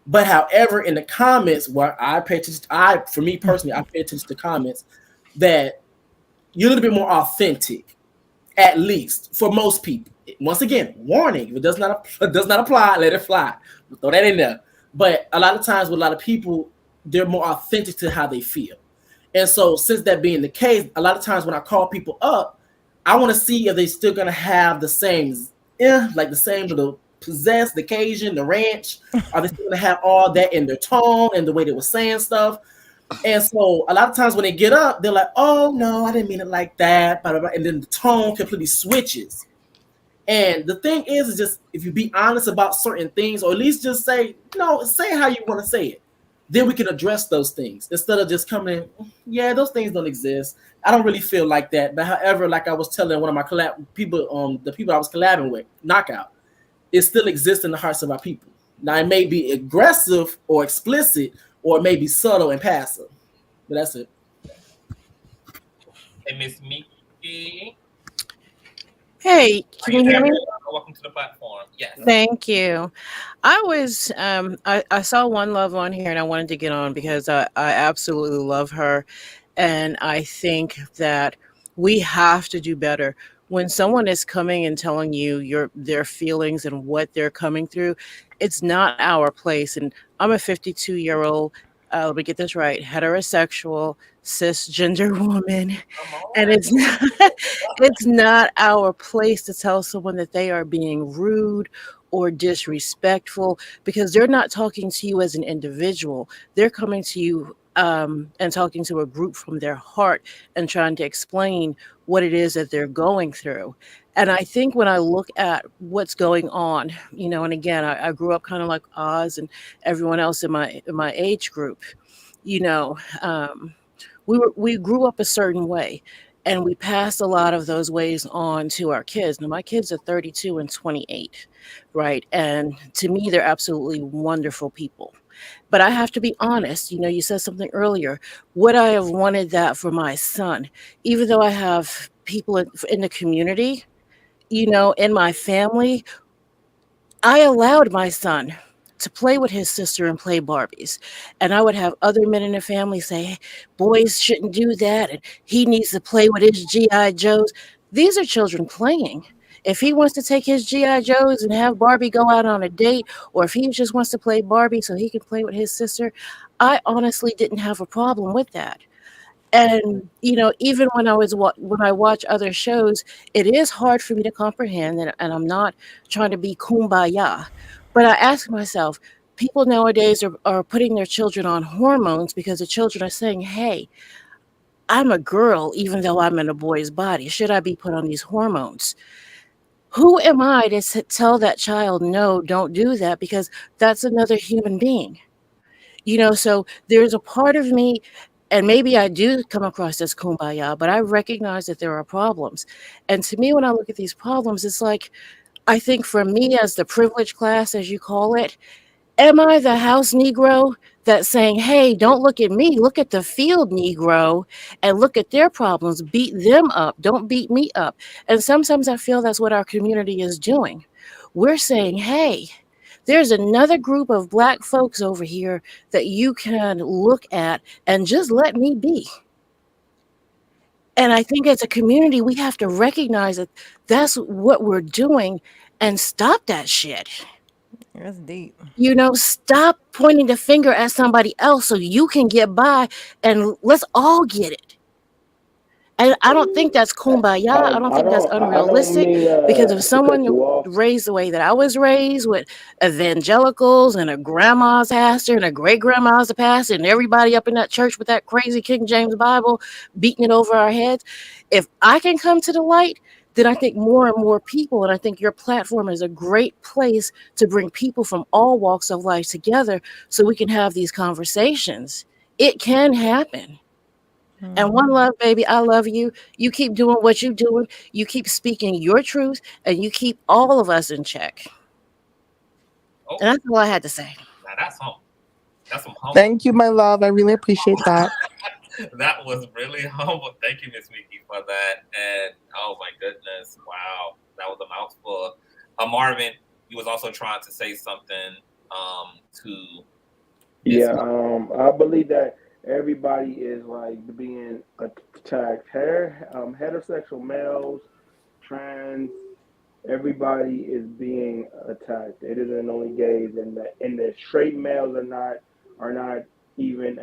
But however, in the comments where I pay attention, for me personally, I pay attention to comments that you're a little bit more authentic, at least for most people. Once again, warning, if it does not apply, let it fly. We'll throw that in there. But a lot of times with a lot of people, they're more authentic to how they feel. And so since that being the case, a lot of times when I call people up, I want to see if they're still going to have the same, like the same little possess, the occasion, the ranch. Are they still going to have all that in their tone and the way they were saying stuff? And so a lot of times when they get up, they're like, oh, no, I didn't mean it like that. Blah, blah, blah. And then the tone completely switches. And the thing is just if you be honest about certain things, or at least just say, no, say how you want to say it. Then we can address those things instead of just coming in, yeah, those things don't exist. I don't really feel like that. But however, like I was telling one of my people, the people I was collabing with, Knockout, it still exists in the hearts of our people. Now, it may be aggressive or explicit, or it may be subtle and passive. But that's it. Hey, Miss Mickey. Hey, can you hear me? Welcome to the platform. Yes. Thank you. I was I saw One Love on here and I wanted to get on because I absolutely love her. And I think that we have to do better. When someone is coming and telling you their feelings and what they're coming through, it's not our place. And I'm a 52-year-old, let me get this right, heterosexual, cisgender woman. And it's not our place to tell someone that they are being rude or disrespectful, because they're not talking to you as an individual. They're coming to you and talking to a group from their heart and trying to explain what it is that they're going through. And I think when I look at what's going on, you know, and again, I grew up kind of like Oz and everyone else in my age group, you know, we grew up a certain way and we passed a lot of those ways on to our kids. Now, my kids are 32 and 28, right? And to me, they're absolutely wonderful people. But I have to be honest, you know, you said something earlier. Would I have wanted that for my son? Even though I have people in the community, you know, in my family, I allowed my son to play with his sister and play Barbies. And I would have other men in the family say, hey, boys shouldn't do that. And he needs to play with his G.I. Joes. These are children playing. If he wants to take his G.I. Joes and have Barbie go out on a date, or if he just wants to play Barbie so he can play with his sister, I honestly didn't have a problem with that. And, you know, even when I watch other shows, it is hard for me to comprehend, and I'm not trying to be kumbaya, but I ask myself, people nowadays are putting their children on hormones because the children are saying, hey, I'm a girl, even though I'm in a boy's body. Should I be put on these hormones? Who am I to tell that child, no, don't do that, because that's another human being. You know, so there's a part of me, and maybe I do come across as kumbaya, but I recognize that there are problems. And to me, when I look at these problems, it's like, I think for me as the privileged class, as you call it, am I the house Negro that's saying, hey, don't look at me, look at the field Negro and look at their problems, beat them up, don't beat me up. And sometimes I feel that's what our community is doing. We're saying, hey, there's another group of Black folks over here that you can look at and just let me be. And I think as a community, we have to recognize that that's what we're doing and stop that shit. That's deep. You know, stop pointing the finger at somebody else so you can get by, and let's all get it. And I don't think that's kumbaya. I don't think that's I don't unrealistic, mean because if to cut someone you off. raised the way that I was raised, with evangelicals and a grandma's pastor and a great grandma's a pastor and everybody up in that church with that crazy King James Bible beating it over our heads, if I can come to the light, then I think more and more people, and I think your platform is a great place to bring people from all walks of life together so we can have these conversations. It can happen. And one love, baby. I love you. You keep doing what you're doing. You keep speaking your truth, and you keep all of us in check. Oh. And that's all I had to say. Now that's home. That's some humble. Thank you, my love. I really appreciate that. That was really humble. Thank you, Miss Vicky, for that. And oh my goodness, wow, that was a mouthful. Marvin, you was also trying to say something to. Yeah, I believe that everybody is like being attacked. Heterosexual males, trans, everybody is being attacked. It isn't only gays, and the straight males are not even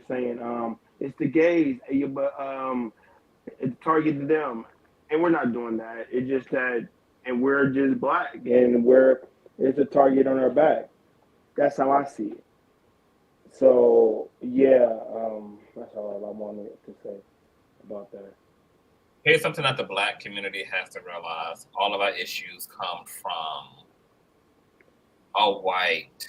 saying it's the gays, but it's targeted them, and we're not doing that. It's just that, and we're just Black, and it's a target on our back. That's how I see it. So yeah, that's all I wanted to say about that. Here's something that the Black community has to realize. All of our issues come from a white,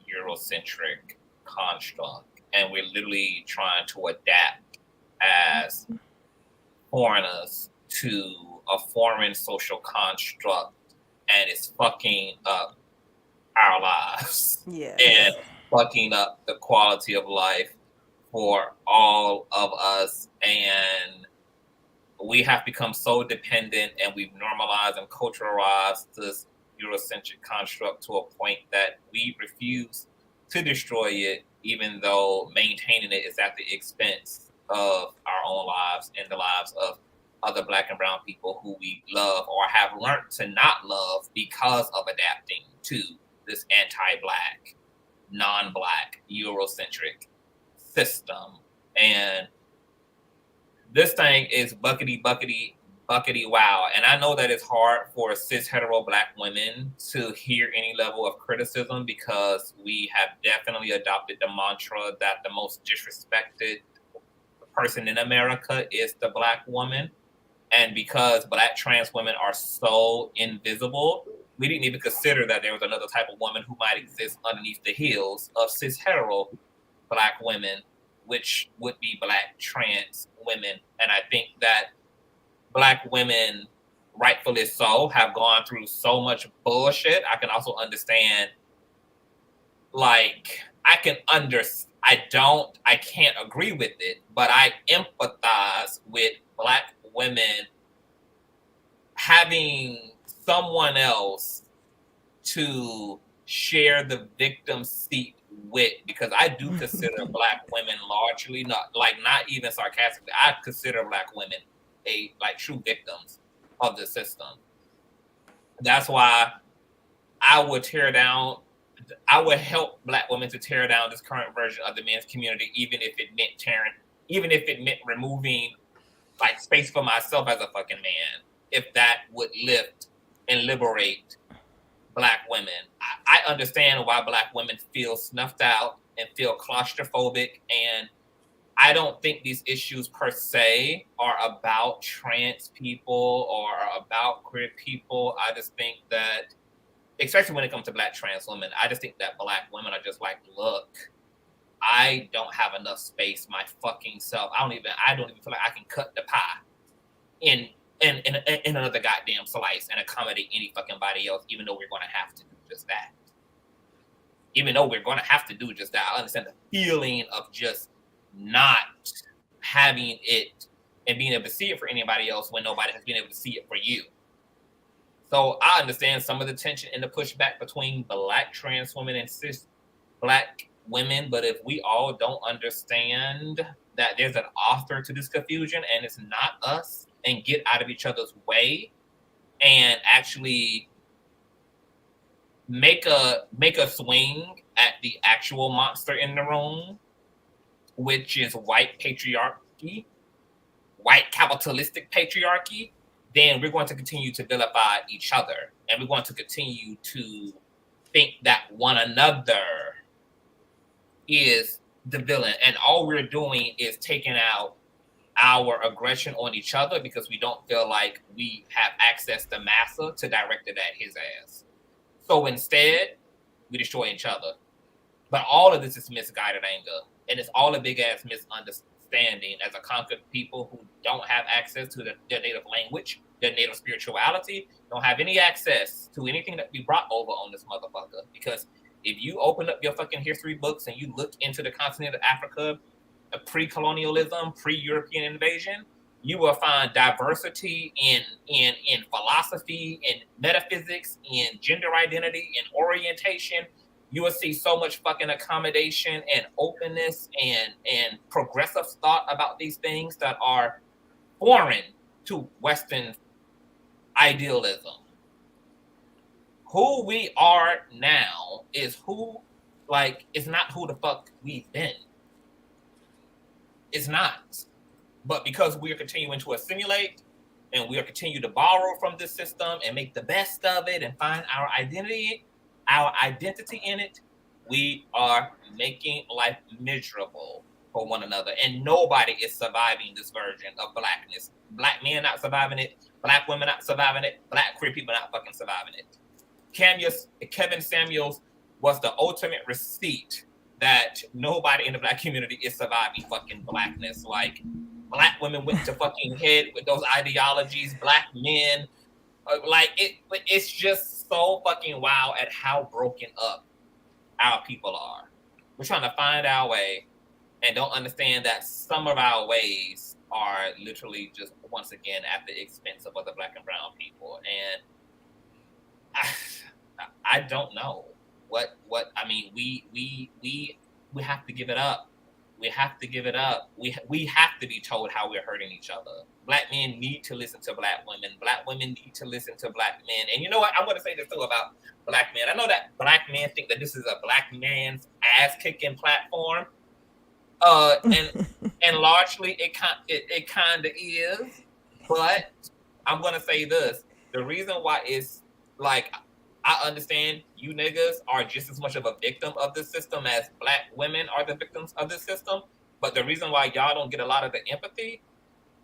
Eurocentric construct. And we're literally trying to adapt as foreigners to a foreign social construct, and it's fucking up our lives. Yeah. And fucking up the quality of life for all of us. And we have become so dependent, and we've normalized and culturalized this Eurocentric construct to a point that we refuse to destroy it, even though maintaining it is at the expense of our own lives and the lives of other Black and brown people who we love or have learned to not love because of adapting to this anti-Black, non-Black, Eurocentric system. And this thing is buckety wow. And I know that it's hard for cis hetero Black women to hear any level of criticism, because we have definitely adopted the mantra that the most disrespected person in America is the Black woman. And because Black trans women are so invisible, we didn't even consider that there was another type of woman who might exist underneath the heels of cis hetero Black women, which would be Black trans women. And I think that Black women, rightfully so, have gone through so much bullshit. I can also understand, like, I can't agree with it, but I empathize with Black women having someone else to share the victim seat with, because I do consider Black women largely, not even sarcastically, I consider Black women true victims of the system. That's why I would help Black women to tear down this current version of the men's community, even if it meant removing like space for myself as a fucking man, if that would lift and liberate Black women. I understand why Black women feel snuffed out and feel claustrophobic, and I don't think these issues per se are about trans people or about queer people. I just think that, especially when it comes to Black trans women, I just think that Black women are just like, look, I don't have enough space my fucking self. I don't even feel like I can cut the pie in another goddamn slice and accommodate any fucking body else, even though we're going to have to do just that. even though we're going to have to do just that. I understand the feeling of just not having it and being able to see it for anybody else when nobody has been able to see it for you. So I understand some of the tension and the pushback between Black trans women and cis Black women, but if we all don't understand that there's an author to this confusion and it's not us, and get out of each other's way and actually make a swing at the actual monster in the room, which is white patriarchy, white capitalistic patriarchy, then we're going to continue to vilify each other. And we're going to continue to think that one another is the villain. And all we're doing is taking out our aggression on each other because we don't feel like we have access to massa to direct it at his ass. So instead, we destroy each other. But all of this is misguided anger. And it's all a big ass misunderstanding as a conquered people who don't have access to their native language, their native spirituality, don't have any access to anything that we brought over on this motherfucker. Because if you open up your fucking history books and you look into the continent of Africa, pre-colonialism, pre-European invasion, you will find diversity in philosophy, in metaphysics, in gender identity, in orientation. You will see so much fucking accommodation and openness and progressive thought about these things that are foreign to Western idealism. Who we are now is not who the fuck we've been. It's not. But because we are continuing to assimilate and we are continuing to borrow from this system and make the best of it and find our identity in it, we are making life miserable for one another. And nobody is surviving this version of Blackness. Black men not surviving it. Black women not surviving it. Black queer people not fucking surviving it. Kevin Samuels was the ultimate receipt that nobody in the Black community is surviving fucking Blackness. Like, Black women went to fucking head with those ideologies. Black men, it's just so fucking wild at how broken up our people are. We're trying to find our way and don't understand that some of our ways are literally just, once again, at the expense of other Black and brown people. And I don't know what I mean. We have to give it up. We have to give it up. We have to be told how we're hurting each other. Black men need to listen to Black women. Black women need to listen to Black men. And you know what? I'm going to say this too about Black men. I know that Black men think that this is a Black man's ass-kicking platform. And largely it kind of is. But I'm going to say this. The reason why it's like, I understand you niggas are just as much of a victim of this system as Black women are the victims of this system. But the reason why y'all don't get a lot of the empathy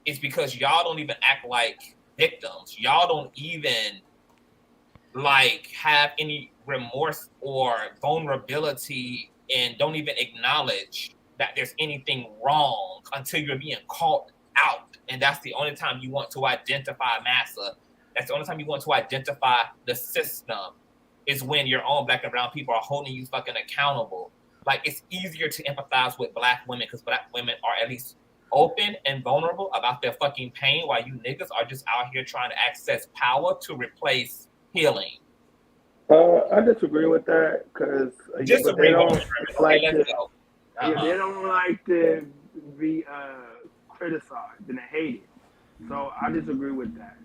is because y'all don't even act like victims. Y'all don't even have any remorse or vulnerability and don't even acknowledge that there's anything wrong until you're being called out. And that's the only time you want to identify massa. That's the only time you want to identify the system, is when your own Black and brown people are holding you fucking accountable. Like, it's easier to empathize with Black women because Black women are at least open and vulnerable about their fucking pain, while you niggas are just out here trying to access power to replace healing. I disagree with that because they don't like to be criticized and hated. So I disagree with that.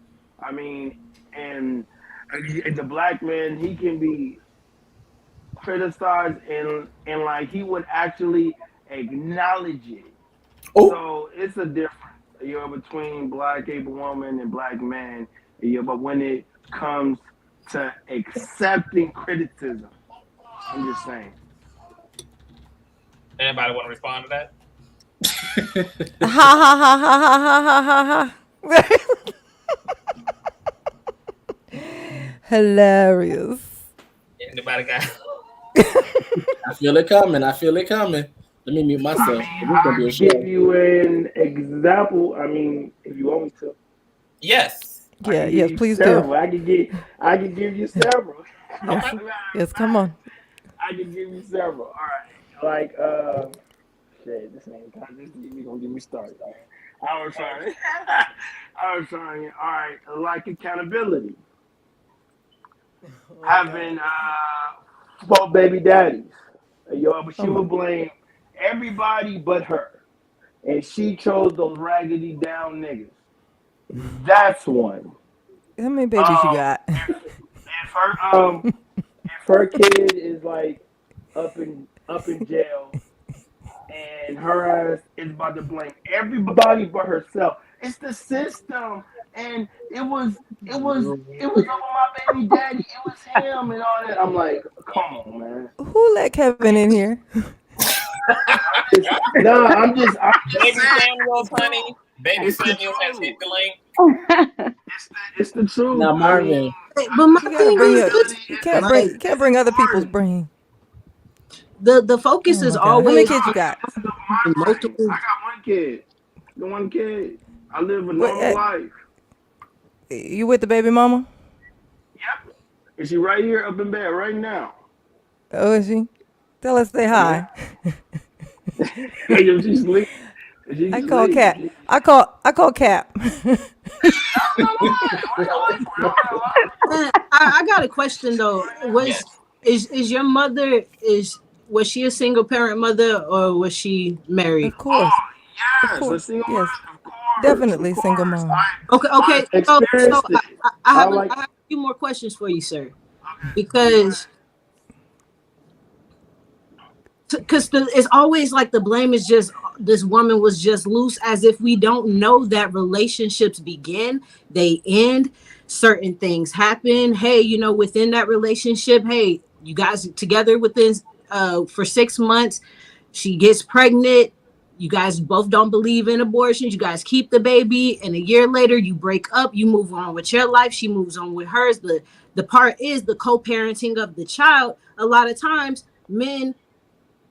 I mean, and the Black man, he can be criticized and like he would actually acknowledge it. Oh. So it's a difference, between Black able woman and Black man. But when it comes to accepting criticism, I'm just saying. Anybody want to respond to that? Ha ha ha ha ha ha ha ha. Hilarious. Anybody got? I feel it coming. Let me mute myself. I mean, give you an example. I mean, if you want me to. Yes. Yeah. Yes. Please several. do. I can give you several. Yes. Come on. I can give you several. All right, like shit, this ain't Consciouztv gonna get me started, man. I was trying. I was trying. All right, like accountability. Having 4 baby daddies. Yo, but she would blame everybody but her, and she chose those raggedy down niggas. That's one. How many babies you got? If her kid is like up in jail, and her ass is about to blame everybody but herself. It's the system, and it was over my baby daddy. It was him and all that. I'm like, come on, man. Who let Kevin in here? I'm just Baby Samuel, honey. Baby Samuel has hit the link. It's the truth. Now, Marvin. But my thing is, you can't bring other people's brain. The focus is always. How many kids you got? Multiple. I got one kid. The one kid. I live a normal life. You with the baby mama? Yep. Is she right here up in bed right now? Oh, is she? Tell her to say hi. If she's sleeping. I call Cap. I call Cap. I got a question though. Is your mother was she a single parent mother or was she married? Of course. Yes, of course. A single yes. mom, of course. Definitely single mom. Okay. So I have a few more questions for you, sir. Because it's always like the blame is just this woman was just loose, as if we don't know that relationships begin, they end, certain things happen. Hey, within that relationship, hey, you guys together within for 6 months, she gets pregnant, you guys both don't believe in abortions, you guys keep the baby, and a year later you break up, you move on with your life, she moves on with hers. The part is the co-parenting of the child. A lot of times men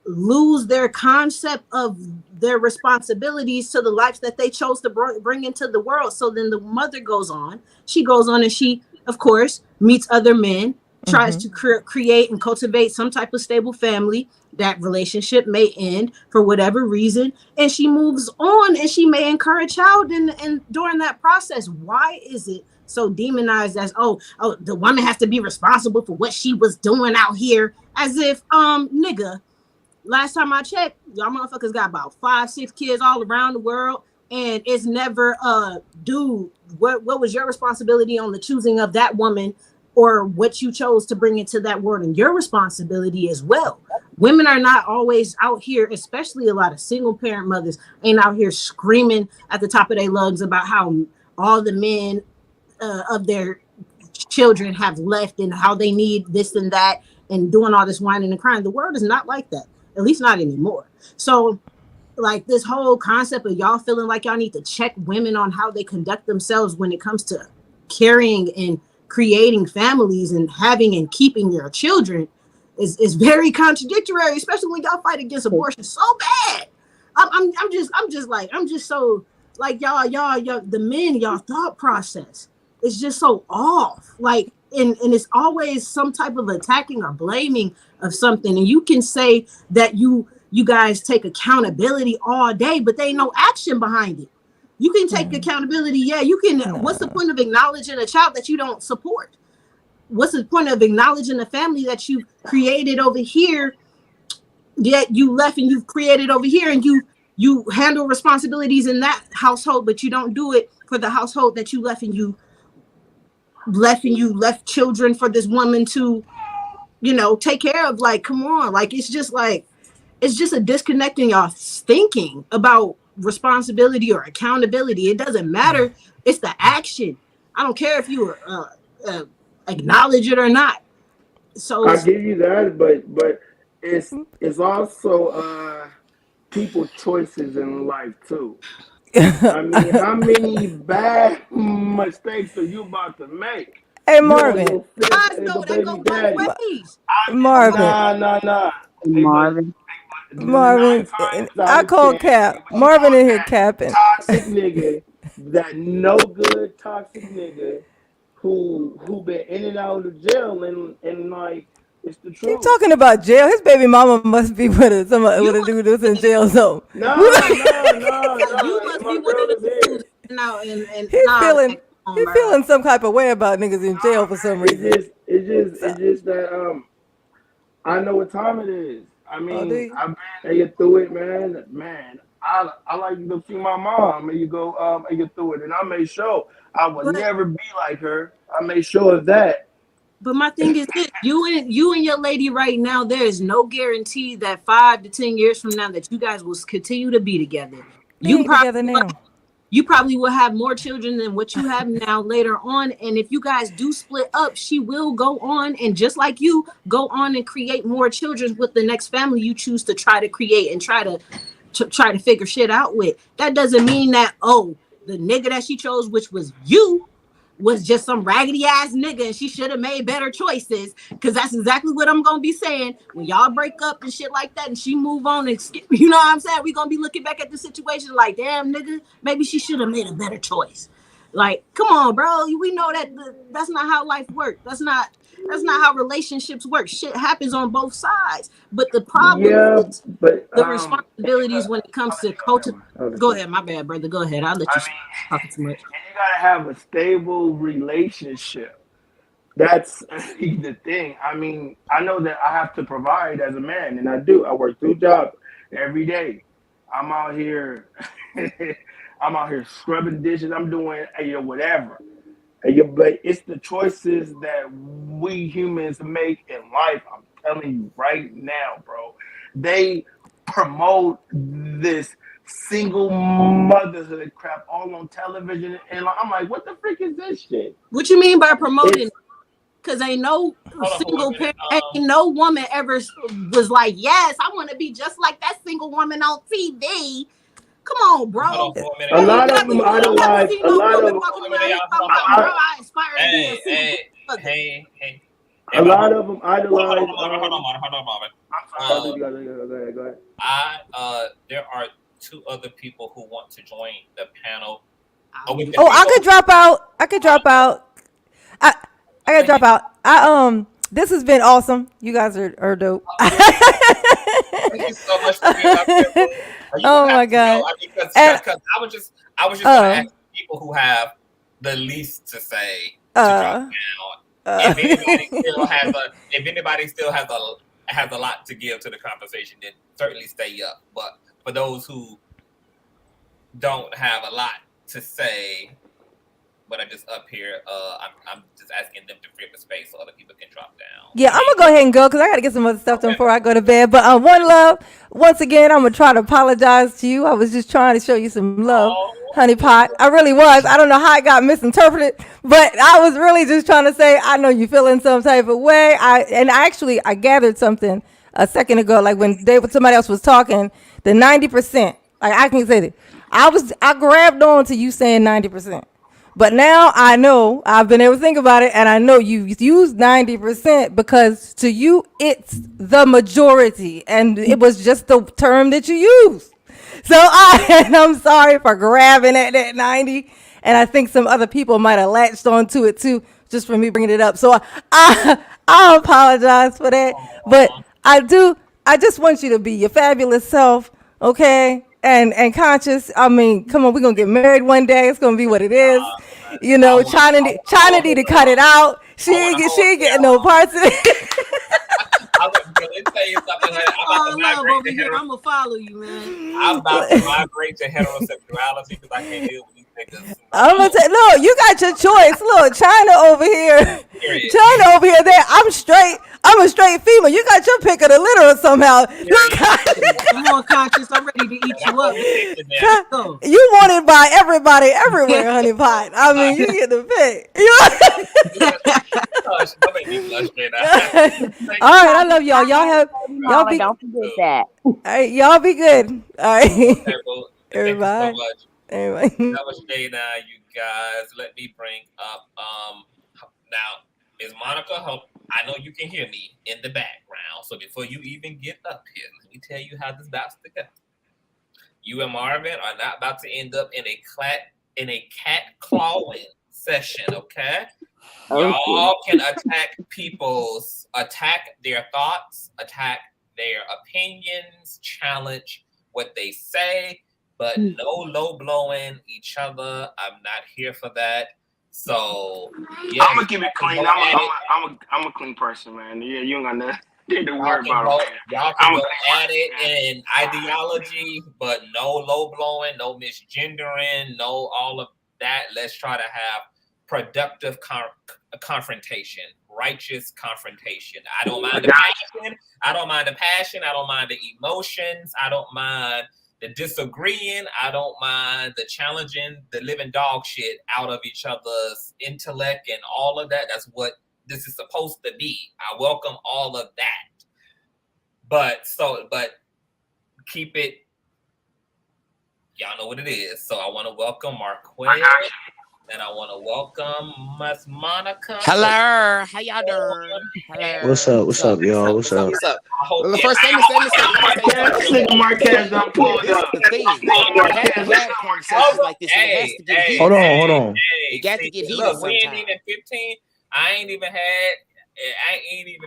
lose their concept of their responsibilities to the lives that they chose to bring into the world. So then the mother goes on and she, of course, meets other men, tries to create and cultivate some type of stable family. That relationship may end for whatever reason, and she moves on, and she may incur a child and during that process. Why is it so demonized as oh the woman has to be responsible for what she was doing out here, as if nigga, last time I checked, y'all motherfuckers got about 5-6 kids all around the world, and it's never dude, what was your responsibility on the choosing of that woman, or what you chose to bring into that world, and your responsibility as well. Women are not always out here, especially a lot of single parent mothers ain't out here screaming at the top of their lungs about how all the men of their children have left and how they need this and that and doing all this whining and crying. The world is not like that, at least not anymore. So like this whole concept of y'all feeling like y'all need to check women on how they conduct themselves when it comes to carrying and creating families and having and keeping your children is very contradictory, especially when y'all fight against abortion so bad. I'm just so like y'all the men, y'all thought process is just so off. Like and it's always some type of attacking or blaming of something. And you can say that you guys take accountability all day, but there ain't no action behind it. You can take accountability. Yeah, you can. No. What's the point of acknowledging a child that you don't support? What's the point of acknowledging a family that you created over here, yet you left and you've created over here, and you handle responsibilities in that household, but you don't do it for the household that you left, and you left children for this woman to, take care of? Like, come on. Like, it's just a disconnect in y'all thinking about responsibility or accountability. It doesn't matter. It's the action. I don't care if you acknowledge it or not. So I give you that, but it's also people's choices in life too. I mean, how many bad mistakes are you about to make? Hey Marvin. Marvin. Marvin, I call Cap. Marvin in here capping. Toxic nigga, that no good toxic nigga who been in and out of jail and like It's the Keep truth. talking about jail. His baby mama must be with a dude that's in jail. So No. You must be one of the dudes now and he's nah, feeling like, feeling some type of way about niggas in jail for some reason. It's just that I know what time it is. I mean, I've been through it, man. I like to see my mom and you through it, and I made sure I would never be like her. I made sure of that. But my thing is this: you and your lady right now, there is no guarantee that 5 to 10 years from now that you guys will continue to be together. You probably will have more children than what you have now later on. And if you guys do split up, she will go on and just like you, go on and create more children with the next family you choose to try to create and try to figure shit out with. That doesn't mean that, the nigga that she chose, which was you, was just some raggedy ass nigga and she should have made better choices, because that's exactly what I'm gonna be saying when y'all break up and shit like that and she move on and skip, you know what I'm saying? We gonna be looking back at the situation like, damn nigga, maybe she should have made a better choice. Like, come on, bro, we know that that's not how life works. That's not how relationships work. Shit happens on both sides. But the problem is the responsibilities when it comes to culture. Go ahead, my bad, brother. Go ahead. I'll let you talk too much. You gotta have a stable relationship. That's the thing. I mean, I know that I have to provide as a man, and I do. I work 2 jobs every day. I'm out here scrubbing dishes. I'm doing whatever. But it's the choices that we humans make in life. I'm telling you right now, bro. They promote this single motherhood crap all on television, and I'm like, what the freak is this shit? What you mean by promoting? Because ain't no single parent, ain't no woman ever was like, yes, I want to be just like that single woman on TV. Come on, bro. A lot of them idolize. A lot of them. I aspire to be a single. Hey. A lot of them idolize. Hold on. I'm sorry. Go ahead. There are 2 other people who want to join the panel. I could drop out. I could drop out. This has been awesome. You guys are dope. Thank you so much for being up here. Oh my God! Because I was just going to ask people who have the least to say to drop down. If anybody still has a lot to give to the conversation, then certainly stay up. But for those who don't have a lot to say, but are just up here, I'm just asking them to free up the space so other people can drop down. Yeah, I'm gonna go ahead and go because I gotta get some other stuff done before I go to bed. But one love, once again, I'm gonna try to apologize to you. I was just trying to show you some love, honey pot. I really was. I don't know how it got misinterpreted, but I was really just trying to say I know you feeling some type of way. I gathered something a second ago, like when somebody else was talking, the 90%. Like I can say that I grabbed on to you saying 90%. But now I know, I've been able to think about it, and I know you use 90% because to you, it's the majority, and it was just the term that you used. So I'm sorry for grabbing at that 90, and I think some other people might have latched onto it too, just for me bringing it up. So I apologize for that, but I just want you to be your fabulous self, okay? And conscious. I mean, come on, we're gonna get married one day. It's gonna be what it is. You know, China need to cut it out. She ain't getting no parts of it. I'm gonna follow you, man. I'm about to migrate to heterosexuality because I can't deal with these niggas. I'm gonna say, look, you got your choice. Look, China over here. There. I'm a straight female. You got your pick of the litter somehow. Come on, conscious. I'm ready to eat you up. You wanted by everybody everywhere, honey pot. I mean, you get the pick. All right, I love y'all. Y'all be. Don't forget that. All right, y'all be good. All right. Everybody. Everybody. That was Jada, you guys. Let me bring up now is Monica. I know you can hear me in the background. So before you even get up here, let me tell you how this about to go. You and Marvin are not about to end up in a cat clawing session, okay? Y'all can attack their thoughts, attack their opinions, challenge what they say, but no low blowing each other. I'm not here for that. So yeah, I'm gonna keep it clean. I'm a clean person, man. Yeah, you ain't got nothing to worry about. Y'all can go at it in ideology, but no low blowing, no misgendering, no all of that. Let's try to have productive confrontation, righteous confrontation. I don't mind the passion. I don't mind the passion. I don't mind the emotions. I don't mind the disagreeing. I don't mind the challenging the living dog shit out of each other's intellect and all of that. That's what this is supposed to be. I welcome all of that. But keep it, y'all know what it is. So I want to welcome Marquez. And I want to welcome Miss Monica. Hello, how y'all doing? Hello. What's up, y'all? What's up? Well, the first thing Marquez done pulled up. The thing, we have to have conversations like this. And it has to get heated. Hold on. It got to get heated. Look, we ain't even 15. I ain't even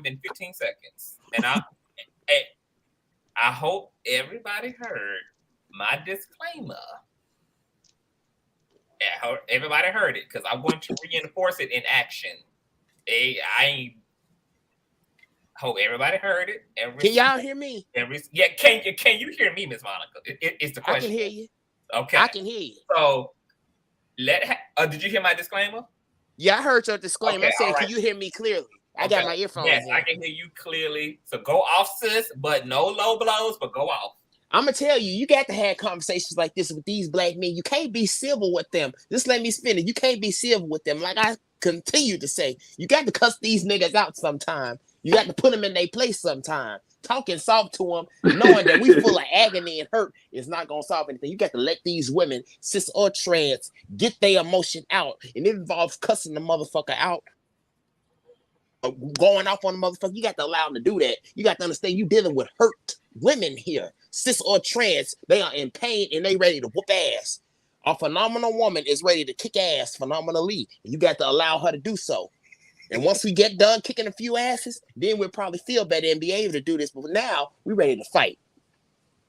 been 15 seconds. And I hope everybody heard my disclaimer. Everybody heard it because I'm going to reinforce it in action. I hope everybody heard it. Can y'all hear me? Can you hear me, Miss Monica? It's the question. I can hear you. Okay, I can hear you. So did you hear my disclaimer? Yeah, I heard your disclaimer. Okay, I'm saying, right. can you hear me clearly? I got my earphones in. I can hear you clearly. So go off, sis, but no low blows, but go off. I'm gonna tell you, you got to have conversations like this with these black men. You can't be civil with them. Just let me spin it. You can't be civil with them. Like I continue to say, you got to cuss these niggas out sometime. You got to put them in their place sometime. Talking soft to them, knowing that we full of agony and hurt is not gonna solve anything. You got to let these women, cis or trans, get their emotion out, and it involves cussing the motherfucker out. Going off on the motherfucker, you got to allow them to do that. You got to understand you dealing with hurt women here, cis or trans. They are in pain and they ready to whoop ass. A phenomenal woman is ready to kick ass phenomenally. You got to allow her to do so. And once we get done kicking a few asses, then we'll probably feel better and be able to do this. But now we ready to fight.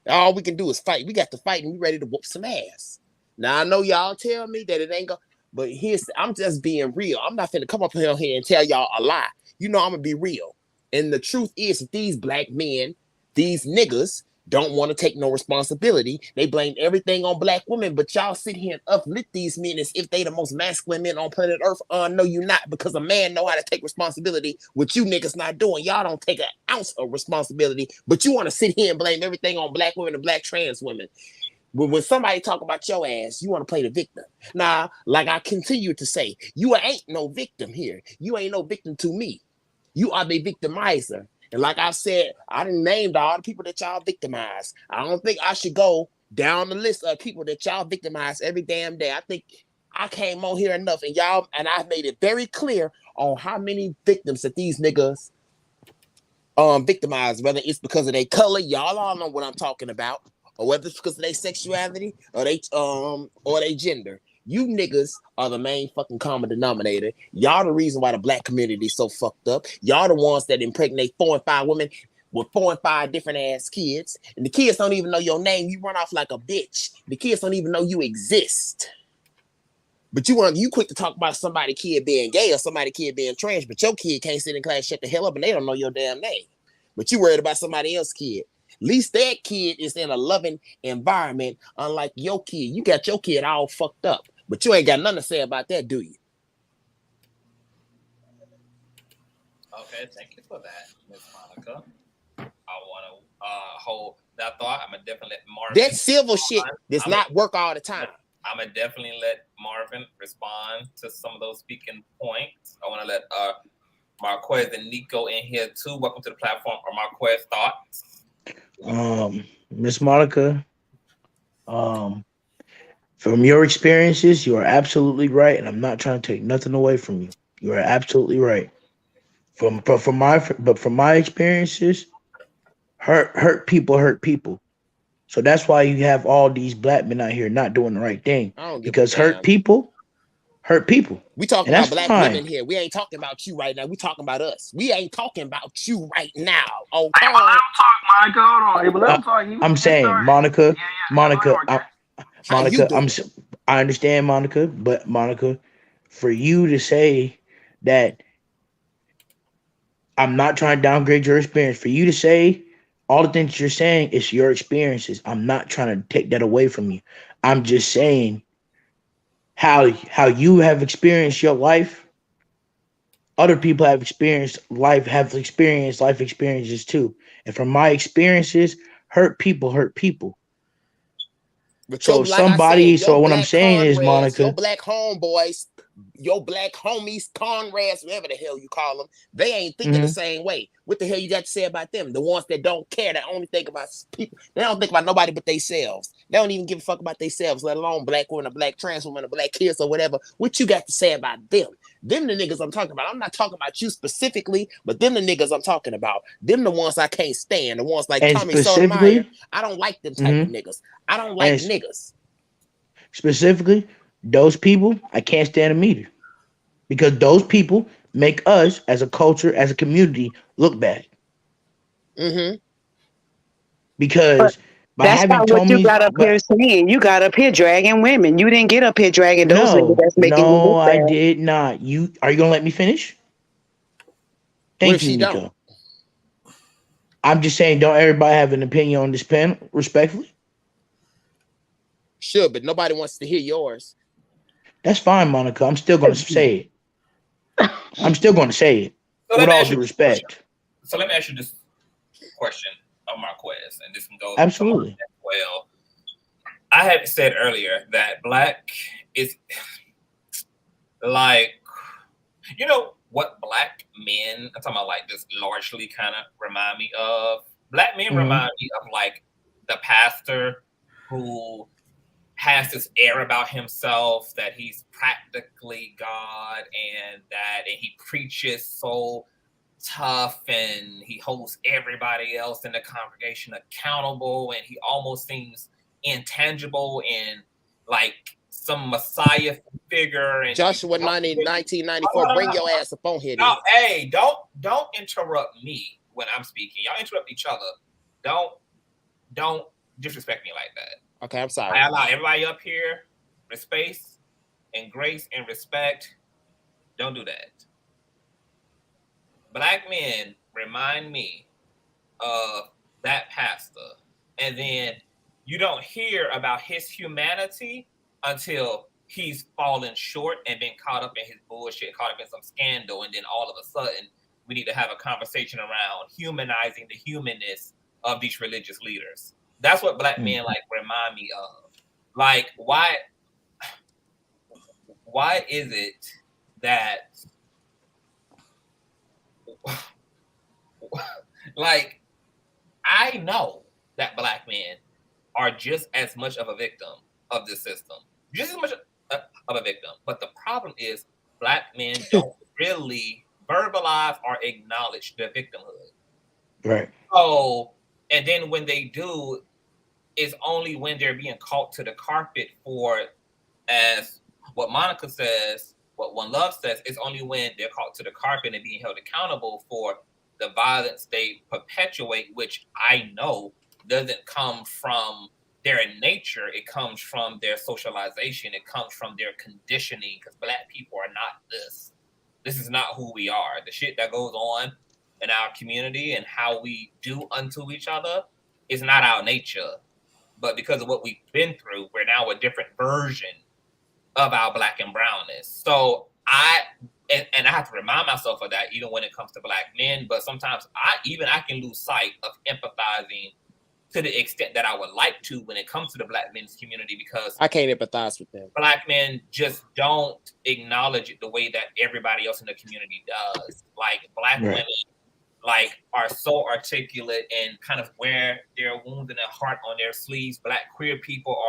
All we can do is fight. We got to fight and we ready to whoop some ass. Now I know y'all tell me that it ain't go, but I'm just being real. I'm not finna come up here and tell y'all a lie. You know I'm gonna be real. And the truth is that these black men, these niggas, don't want to take no responsibility. They blame everything on black women, but y'all sit here and uplift these men as if they the most masculine men on planet Earth. No, you not, because a man know how to take responsibility, which you niggas not doing. Y'all don't take an ounce of responsibility, but you want to sit here and blame everything on black women and black trans women. When somebody talk about your ass, you want to play the victim. Nah, like I continue to say, you ain't no victim here. You ain't no victim to me. You are the victimizer. And like I said, I done named all the people that y'all victimize. I don't think I should go down the list of people that y'all victimize every damn day. I think I came on here enough and I've made it very clear on how many victims that these niggas victimize, whether it's because of their color, y'all all know what I'm talking about, or whether it's because of their sexuality or their gender. You niggas are the main fucking common denominator. Y'all the reason why the black community is so fucked up. Y'all the ones that impregnate 4 and 5 women with 4 and 5 different ass kids. And the kids don't even know your name. You run off like a bitch. The kids don't even know you exist. But you quick to talk about somebody kid being gay or somebody kid being trans, but your kid can't sit in class, shut the hell up, and they don't know your damn name. But you worried about somebody else's kid. At least that kid is in a loving environment, unlike your kid. You got your kid all fucked up. But you ain't got nothing to say about that, do you? Okay, thank you for that, Miss Monica. I want to hold that thought. I'm going to definitely let Marvin. That civil shit does not work all the time. I'm going to definitely let Marvin respond to some of those speaking points. I want to let Marquez and Nico in here too. Welcome to the platform. Or Marquez, thoughts? Miss Monica, from your experiences, you are absolutely right, and I'm not trying to take nothing away from you. You are absolutely right. From my experiences, hurt people. So that's why you have all these black men out here not doing the right thing, because hurt people hurt people. We talking And about that's black fine. women here. We ain't talking about you right now. We talking about us. We ain't talking about you right now. Okay. Hey, but let him talk, Monica. Hold on. Hey, but let him talk. I'm saying, Monica, How you doing? I understand, Monica, but Monica, for you to say that I'm not trying to downgrade your experience, for you to say all the things you're saying is your experiences. I'm not trying to take that away from you. I'm just saying how you have experienced your life. Other people have experienced life experiences too. And from my experiences, hurt people hurt people. But So what I'm saying is, Monica, your black homeboys, your black homies, Conrads, whatever the hell you call them, they ain't thinking the same way. What the hell you got to say about them? The ones that don't care, that only think about people. They don't think about nobody but themselves. They don't even give a fuck about themselves, let alone black women, a black trans woman, a black kids or whatever. What you got to say about them? Them the niggas I'm talking about. I'm not talking about you specifically, but them the niggas I'm talking about. Them the ones I can't stand. The ones like and Tommy Sotomayor. specifically, I don't like them type of niggas. I don't like niggas. Specifically, those people, I can't stand them either. Because those people make us as a culture, as a community, look bad. Because by that's having not what you Tommy's, got up here saying. You got up here dragging women. You didn't get up here dragging those niggas that's making you look I bad. did not. Are you gonna let me finish? Thank you, Nico. Don't? I'm just saying, don't everybody have an opinion on this panel, respectfully? Sure, but nobody wants to hear yours. That's fine, Monica. I'm still gonna say it. I'm still gonna say it. So with all due respect. So let me ask you this question on my quest, and this can go absolutely well. I had said earlier that black is like, you know what black men, I'm talking about like just largely kind of remind me of. Black men remind me of like the pastor who has this air about himself that he's practically God and he preaches so tough and he holds everybody else in the congregation accountable and he almost seems intangible and like some messiah figure. And Joshua 1994, bring your ass up on here. No, hey, don't interrupt me when I'm speaking. Y'all interrupt each other. Don't disrespect me like that. Okay, I'm sorry. I allow everybody up here with space and grace and respect. Don't do that. Black men remind me of that pastor. And then you don't hear about his humanity until he's fallen short and been caught up in his bullshit, caught up in some scandal. And then all of a sudden, we need to have a conversation around humanizing the humanness of these religious leaders. That's what black men like remind me of. Like, why is it that like I know that black men are just as much of a victim of this system, just as much of a victim. But the problem is black men don't really verbalize or acknowledge their victimhood. Right. So, and then when they do, it's only when they're being caught to the carpet for, as what Monica says, what One Love says, it's only when they're caught to the carpet and being held accountable for the violence they perpetuate, which I know doesn't come from their nature. It comes from their socialization. It comes from their conditioning, because black people are not this. This is not who we are. The shit that goes on in our community and how we do unto each other is not our nature. But because of what we've been through, we're now a different version of our black and brownness. So I have to remind myself of that even when it comes to black men. But sometimes I can lose sight of empathizing to the extent that I would like to when it comes to the black men's community, because I can't empathize with them. Black men just don't acknowledge it the way that everybody else in the community does. Like black women like are so articulate and kind of wear their wounds and their heart on their sleeves. Black queer people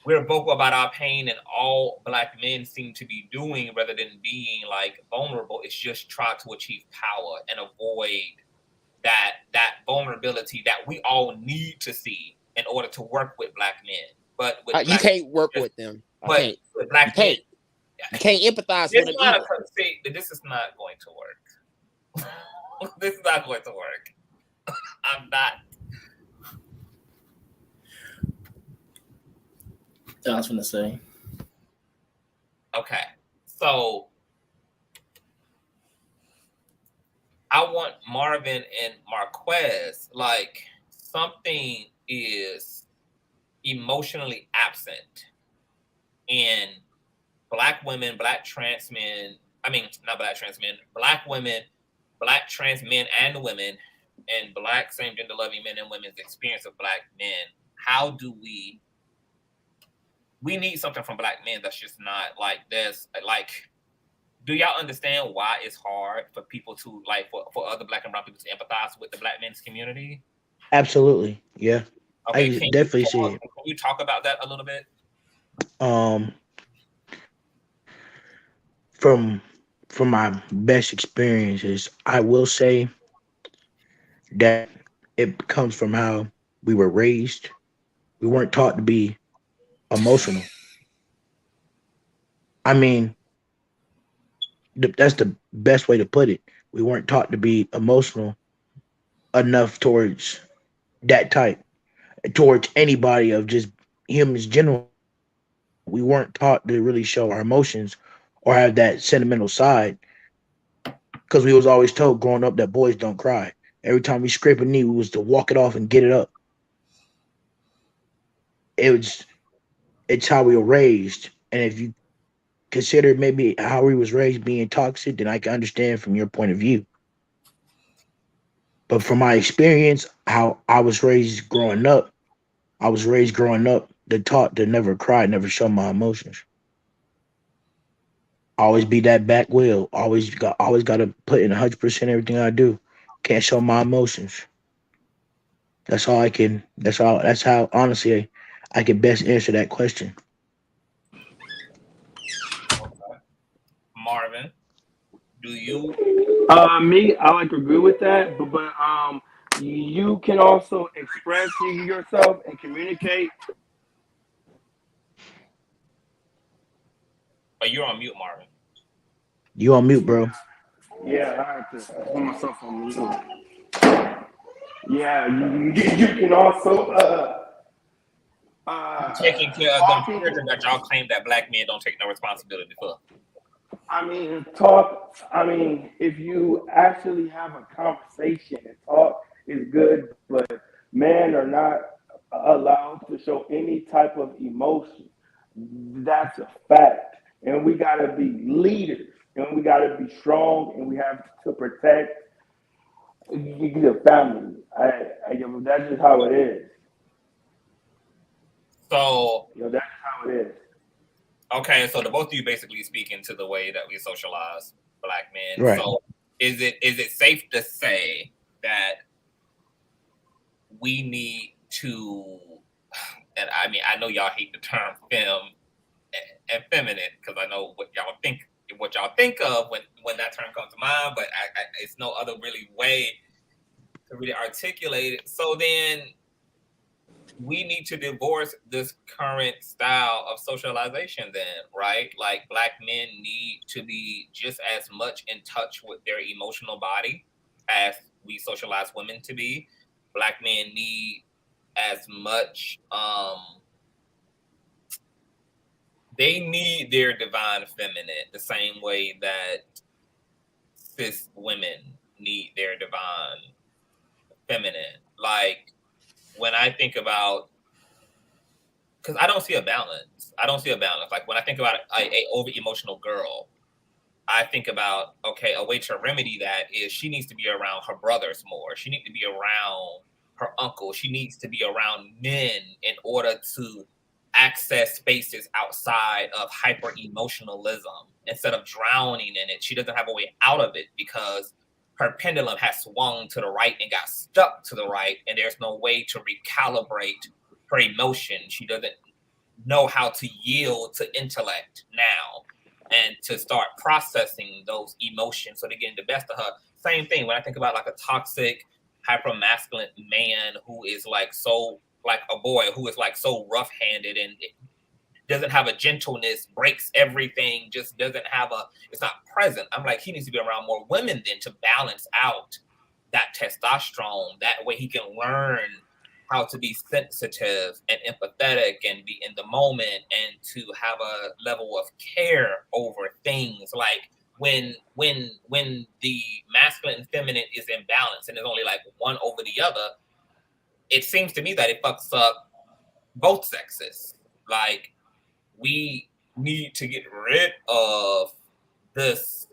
we're vocal about our pain, and all black men seem to be doing, rather than being like vulnerable, is just try to achieve power and avoid that vulnerability that we all need to see in order to work with black men. But with you can't work with them. But with black men, you can't empathize with them either. This is not going to work. This is not going to work. I'm not. I was gonna say. Okay, so I want Marvin and Marquez, like, something is emotionally absent in Black women, Black trans men, not Black trans men, Black women, Black trans men and women, and Black same gender loving men and women's experience of Black men. How do we need something from Black men that's just not like this, like, do y'all understand why it's hard for people to, like, for other Black and brown people to empathize with the Black men's community? Absolutely, yeah. Okay, I definitely see it. Can you talk about that a little bit? From my best experiences, I will say that it comes from how we were raised. We weren't taught to be emotional. I mean, that's the best way to put it. We weren't taught to be emotional enough towards that type, towards anybody, of just humans general. We weren't taught to really show our emotions or have that sentimental side, because we was always told growing up that boys don't cry. Every time we scrape a knee, we was to walk it off and get it up. It's how we were raised. And if you consider maybe how we was raised being toxic, then I can understand from your point of view. But from my experience, how I was raised growing up, the taught to never cry, never show my emotions. Always be that back wheel. Always got to put in 100% everything I do. Can't show my emotions. That's how honestly I can best answer that question. Marvin, do you? Me, I like agree with that, but you can also express yourself and communicate. But you're on mute, Marvin. You on mute, bro? Yeah, I have to put myself on mute. Yeah, you can also taking care of the children that y'all claim that Black men don't take no responsibility for. If you actually have a conversation and talk is good, but men are not allowed to show any type of emotion. That's a fact. And we got to be leaders, and we got to be strong, and we have to protect the family. That's just how it is. So that's how it is. Okay, so the both of you basically speaking to the way that we socialize Black men. Right. So is it safe to say that we need to, and I know y'all hate the term femme and feminine, because I know what y'all think of when that term comes to mind, but it's no other really way to really articulate it. So then we need to divorce this current style of socialization then, right? Like Black men need to be just as much in touch with their emotional body as we socialize women to be. Black men need as much, they need their divine feminine the same way that cis women need their divine feminine. Like, when I think about, because I don't see a balance. Like, when I think about a over emotional girl, I think about, okay, a way to remedy that is she needs to be around her brothers more. She needs to be around her uncle. She needs to be around men in order to access spaces outside of hyper emotionalism instead of drowning in it. She doesn't have a way out of it because her pendulum has swung to the right and got stuck to the right, and there's no way to recalibrate her emotion. She doesn't know how to yield to intellect now and to start processing those emotions so they're getting the best of her. Same thing when I think about like a toxic, hyper masculine man who is like so, like a boy who is like so rough-handed and doesn't have a gentleness, breaks everything, just doesn't have it's not present. I'm like, he needs to be around more women then to balance out that testosterone. That way he can learn how to be sensitive and empathetic and be in the moment and to have a level of care over things. Like when the masculine and feminine is in balance and there's only like one over the other, it seems to me that it fucks up both sexes. Like, we need to get rid of this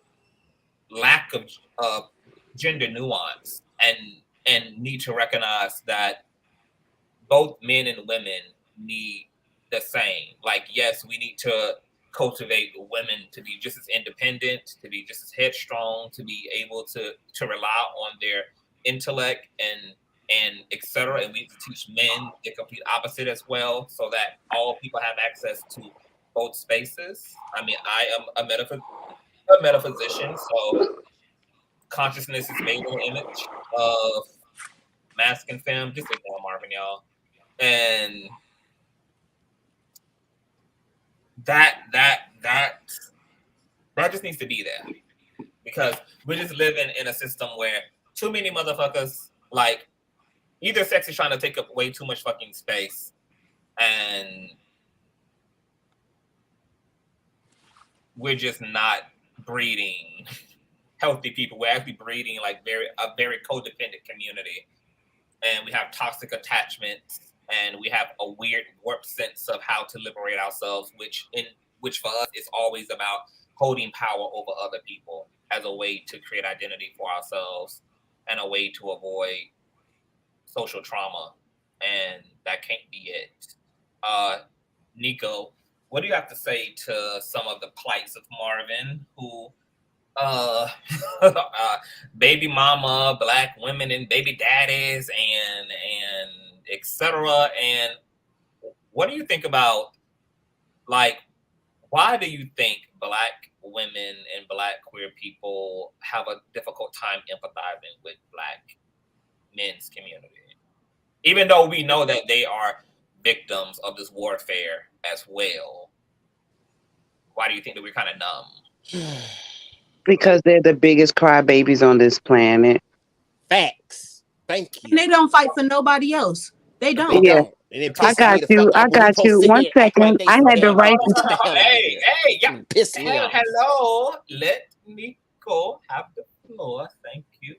lack of gender nuance and need to recognize that both men and women need the same. Like, yes, we need to cultivate women to be just as independent, to be just as headstrong, to be able to rely on their intellect and etc. And we need to teach men the complete opposite as well, so that all people have access to both spaces. I mean, I am a metaphysician, so consciousness is made in the image of masc and femme. Just ignore Marvin, y'all. And that just needs to be there, because we're just living in a system where too many motherfuckers, like, either sex is trying to take up way too much fucking space, and we're just not breeding healthy people. We're actually breeding like a very codependent community, and we have toxic attachments, and we have a weird warped sense of how to liberate ourselves, which for us is always about holding power over other people as a way to create identity for ourselves and a way to avoid social trauma, and that can't be it. Nico, what do you have to say to some of the plights of Marvin, who baby mama, black women and baby daddies and etc. And what do you think about, like, why do you think black women and black queer people have a difficult time empathizing with black men's community, even though we know that they are victims of this warfare as well? Why do you think that we're kind of numb? Because they're the biggest crybabies on this planet. Facts. Thank you. And they don't fight for nobody else. They don't. They don't. And it pisses me the fuck off when we supposed to sit One here and act second. like they I some had to damn write bitches. Get the hell out of here. Hey, yeah. Piss me off. Hello. Let Nico have the floor. Thank you.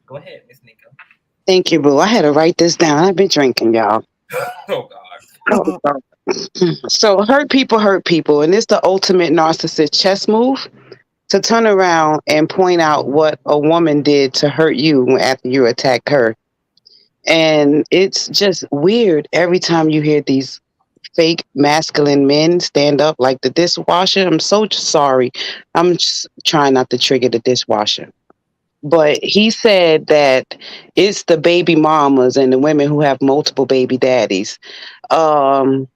Go ahead, Miss Nico. Thank you, boo. I had to write this down. I've been drinking, y'all. Oh, God. So hurt people, and it's the ultimate narcissist chess move to turn around and point out what a woman did to hurt you after you attacked her. And it's just weird every time you hear these fake masculine men stand up like the dishwasher. I'm so sorry. I'm just trying not to trigger the dishwasher. But he said that it's the baby mamas and the women who have multiple baby daddies. My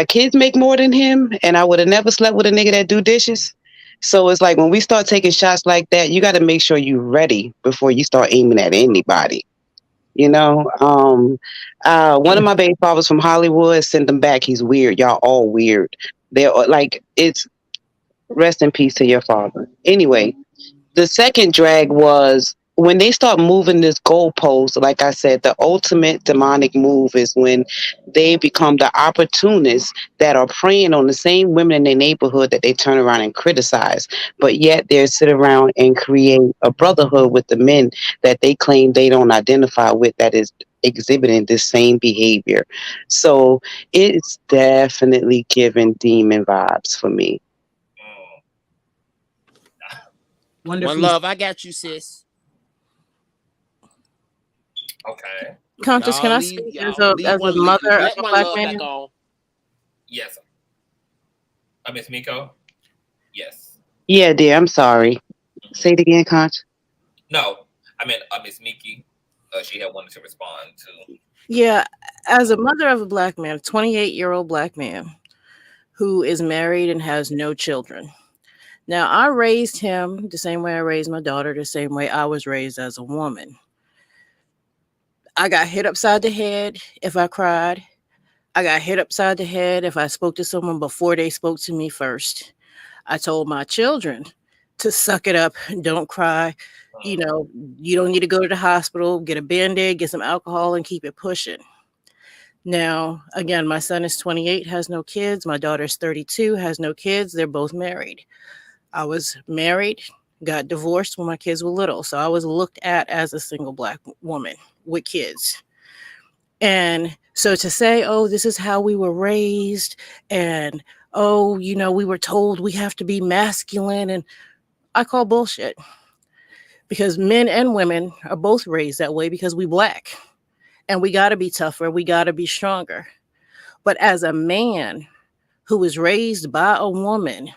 kids make more than him, and I would have never slept with a nigga that do dishes. So it's like, when we start taking shots like that, you got to make sure you're ready before you start aiming at anybody. You know, one of my baby fathers from Hollywood sent him back. He's weird. Y'all all weird. They're like, it's rest in peace to your father. Anyway, the second drag was when they start moving this goalpost. Like I said, the ultimate demonic move is when they become the opportunists that are preying on the same women in their neighborhood that they turn around and criticize, but yet they sit around and create a brotherhood with the men that they claim they don't identify with, that is exhibiting this same behavior. So it's definitely giving demon vibes for me. One love, I got you, sis. Okay. Conscious, can I speak as a mother of a black man? Yes. Miss Miko? Yes. Yeah, dear, I'm sorry. Say it again, Conch. No, I meant Miss Miki. She had wanted to respond to. Yeah, as a mother of a black man, a 28-year-old black man who is married and has no children. Now, I raised him the same way I raised my daughter, the same way I was raised as a woman. I got hit upside the head if I cried. I got hit upside the head if I spoke to someone before they spoke to me first. I told my children to suck it up, don't cry. You know, you don't need to go to the hospital, get a Band-Aid, get some alcohol, and keep it pushing. Now, again, my son is 28, has no kids. My daughter's 32, has no kids. They're both married. I was married, got divorced when my kids were little. So I was looked at as a single Black woman with kids. And so to say, oh, this is how we were raised, and oh, you know, we were told we have to be masculine, and I call bullshit. Because men and women are both raised that way because we Black. And we got to be tougher. We got to be stronger. But as a man who was raised by a woman,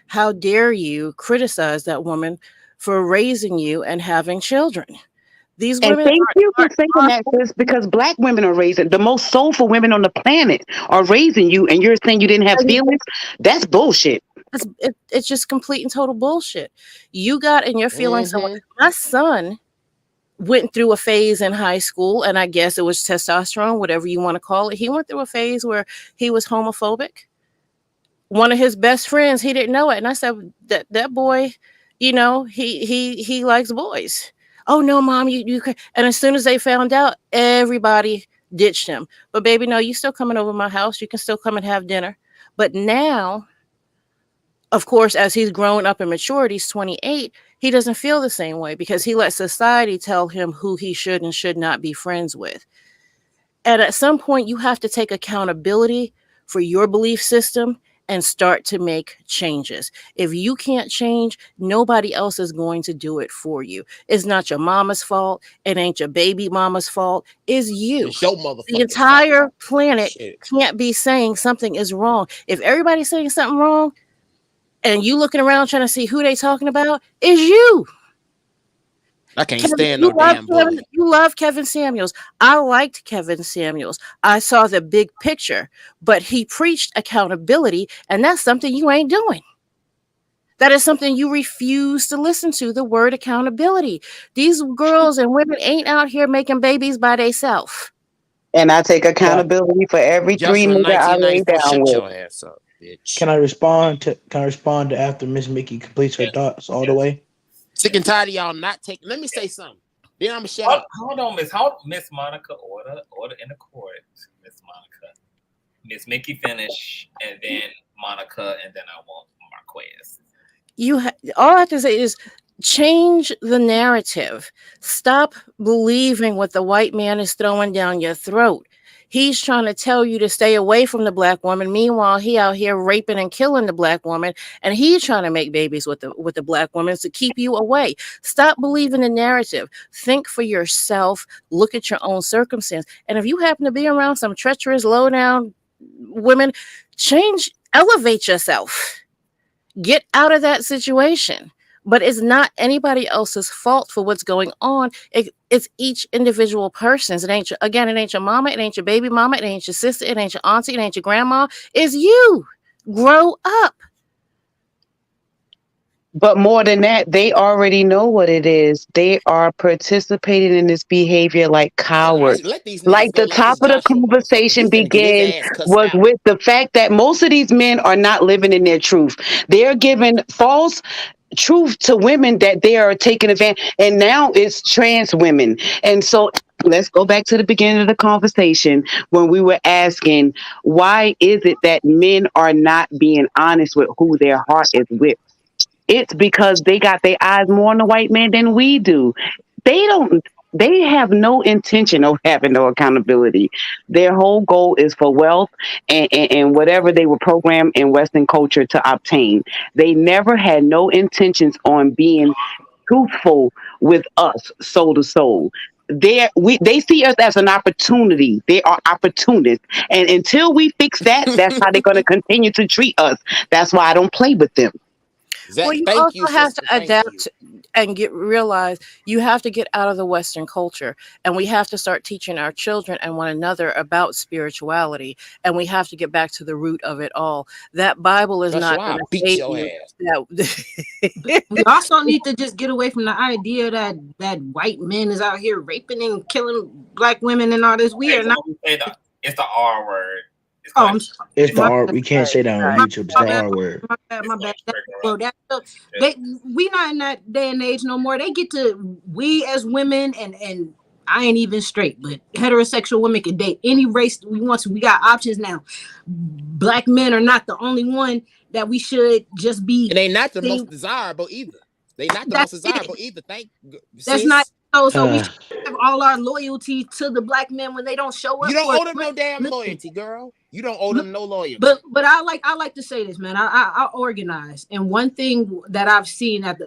how dare you criticize that woman for raising you and having children? These And women thank you for saying that, sis, because Black women are raising, the most soulful women on the planet are raising you, and you're saying you didn't have feelings? That's bullshit. It's just complete and total bullshit. You got in your feelings. My son went through a phase in high school, and I guess it was testosterone, whatever you want to call it. He went through a phase where he was homophobic. One of his best friends, he didn't know it, and I said, that boy, you know, he likes boys. Oh no, mom, you can. And as soon as they found out, everybody ditched him. But baby, no, you still coming over my house. You can still come and have dinner. But now, of course, as he's grown up in maturity, he's 28, he doesn't feel the same way because he lets society tell him who he should and should not be friends with. And at some point, you have to take accountability for your belief system and start to make changes. If you can't change, nobody else is going to do it for you. It's not your mama's fault. It ain't your baby mama's fault. It's you. It's your motherfucking The entire fault. planet can't be saying something is wrong. If everybody's saying something wrong and you looking around trying to see who they talking about, is you. I can't Kevin, stand no damn bully. You love Kevin Samuels. I liked Kevin Samuels. I saw the big picture, but he preached accountability, and that's something you ain't doing. That is something you refuse to listen to, the word accountability. These girls and women ain't out here making babies by themselves. And I take accountability for every three nigga I lay down with. Your ass up, bitch. Can I respond to after Miss Mickey completes her thoughts all the way? Sick and tired of y'all not taking. Let me say something. Then I'm gonna shut up. Hold on, Miss Monica. Order in the court, Miss Monica. Miss Mickey finish, and then Monica, and then I want Marquez. All I have to say is change the narrative. Stop believing what the white man is throwing down your throat. He's trying to tell you to stay away from the Black woman. Meanwhile, he out here raping and killing the Black woman, and he's trying to make babies with the Black woman to keep you away. Stop believing the narrative. Think for yourself. Look at your own circumstance. And if you happen to be around some treacherous, low down women, elevate yourself. Get out of that situation. But it's not anybody else's fault for what's going on. It's each individual person's. It ain't your mama, it ain't your baby mama, it ain't your sister, it ain't your auntie, it ain't your grandma. It's you. Grow up. But more than that, they already know what it is. They are participating in this behavior like cowards. Like the top of the conversation began was with the fact that most of these men are not living in their truth. They're giving false truth to women that they are taking advantage. And now it's trans women. And so let's go back to the beginning of the conversation when we were asking, why is it that men are not being honest with who their heart is with? It's because they got their eyes more on the white man than we do. They have no intention of having no accountability. Their whole goal is for wealth and whatever they were programmed in Western culture to obtain. They never had no intentions on being truthful with us, soul to soul. They see us as an opportunity. They are opportunists. And until we fix that, that's how they're going to continue to treat us. That's why I don't play with them. Well, you also have to adapt and realize you have to get out of the Western culture, and we have to start teaching our children and one another about spirituality, and we have to get back to the root of it all. That Bible is not going to beat your ass. We also need to just get away from the idea that white men is out here raping and killing Black women and all this. We are not. It's the R word. It's the R. We can't say that on YouTube. It's the R word. My bad. Well, we not in that day and age no more. They get to, we as women, and I ain't even straight, but heterosexual women can date any race we want to. We got options now. Black men are not the only one that we should just be. And they not the most desirable either. They not the most desirable either. That's not so we should have all our loyalty to the black men when they don't show up. You don't owe them no damn loyalty, girl. You don't owe them no loyalty. But I like to say this, man. I organize, and one thing that I've seen out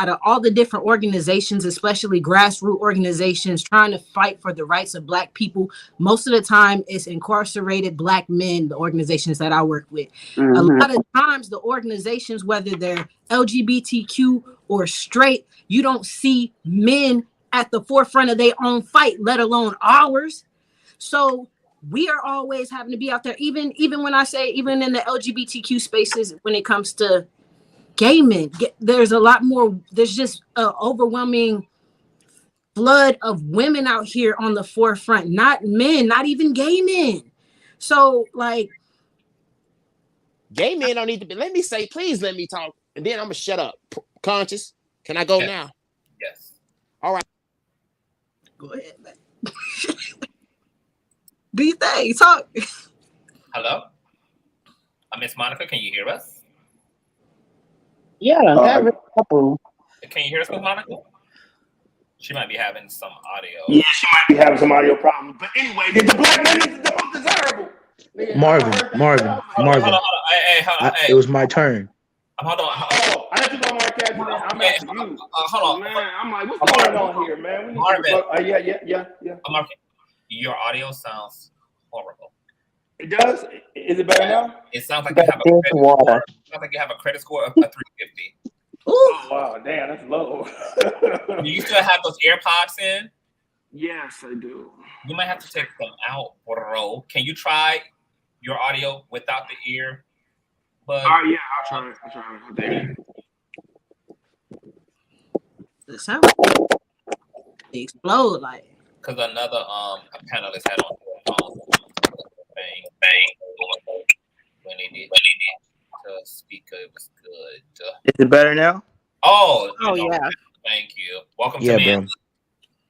of all the different organizations, especially grassroots organizations trying to fight for the rights of black people, most of the time it's incarcerated black men, the organizations that I work with. Mm-hmm. A lot of times the organizations, whether they're LGBTQ or straight, you don't see men at the forefront of their own fight, let alone ours. So we are always having to be out there, even when I say, even in the LGBTQ spaces, when it comes to gay men, there's a lot more. There's just an overwhelming flood of women out here on the forefront, not men, not even gay men. So, like, gay men don't need to be. Please let me talk, and then I'm gonna shut up. Conscious, can I go now? Yes. All right. Go ahead, man. Do you think? Talk. Hello, Miss Monica. Can you hear us? Yeah, I have a couple. Can you hear us, Miss Monica? She might be having some audio. Yeah, she might be having some audio problems. But anyway, the black man is the most desirable. Marvin. Hey. It was my turn. Hold on. Oh, I have to go, Mark. I'm asking you. Hold on, man. I'm like, what's going on here, man? We need Marvin. Yeah. Marvin, your audio sounds horrible. It does. Is it better now? It sounds like you have a credit score. It sounds like you have a credit score of a 350. Oh wow, damn, that's low. Do you still have those AirPods in? Yes, I do. You might have to take them out, bro. Can you try your audio without the ear? But yeah, I'll try. There. The sound explode like. Because another panelist had on bang when he did to speak. It was good. Is it better now? Oh yeah. Thank you. Welcome Yeah, to me.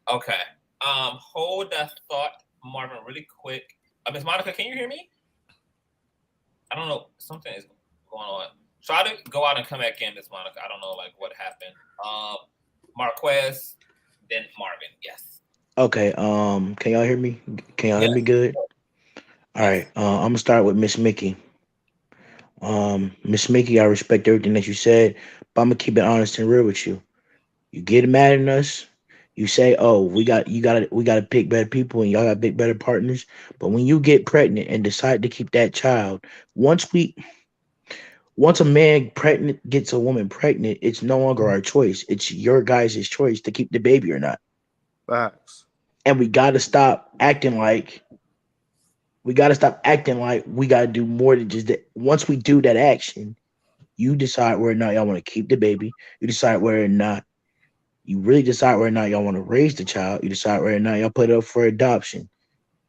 bro. Okay. Hold that thought, Marvin, really quick. Miss Monica, can you hear me? I don't know. Something is going on. Try to go out and come back in, Miss Monica. I don't know like what happened. Marquez, then Marvin. Yes. Okay. Can y'all hear me? Can y'all hear me good? All right. I'm gonna start with Miss Mickey. Miss Mickey, I respect everything that you said, but I'm gonna keep it honest and real with you. You get mad at us. You say, "Oh, we got to pick better people, and y'all got to pick better partners." But when you get pregnant and decide to keep that child, once a man gets a woman pregnant, it's no longer our choice. It's your guys' choice to keep the baby or not. Facts. And we got to stop acting like we got to do more than just that. Once we do that action, you decide whether or not y'all want to keep the baby. You decide whether or not you really decide whether or not y'all want to raise the child. You decide whether or not y'all put it up for adoption.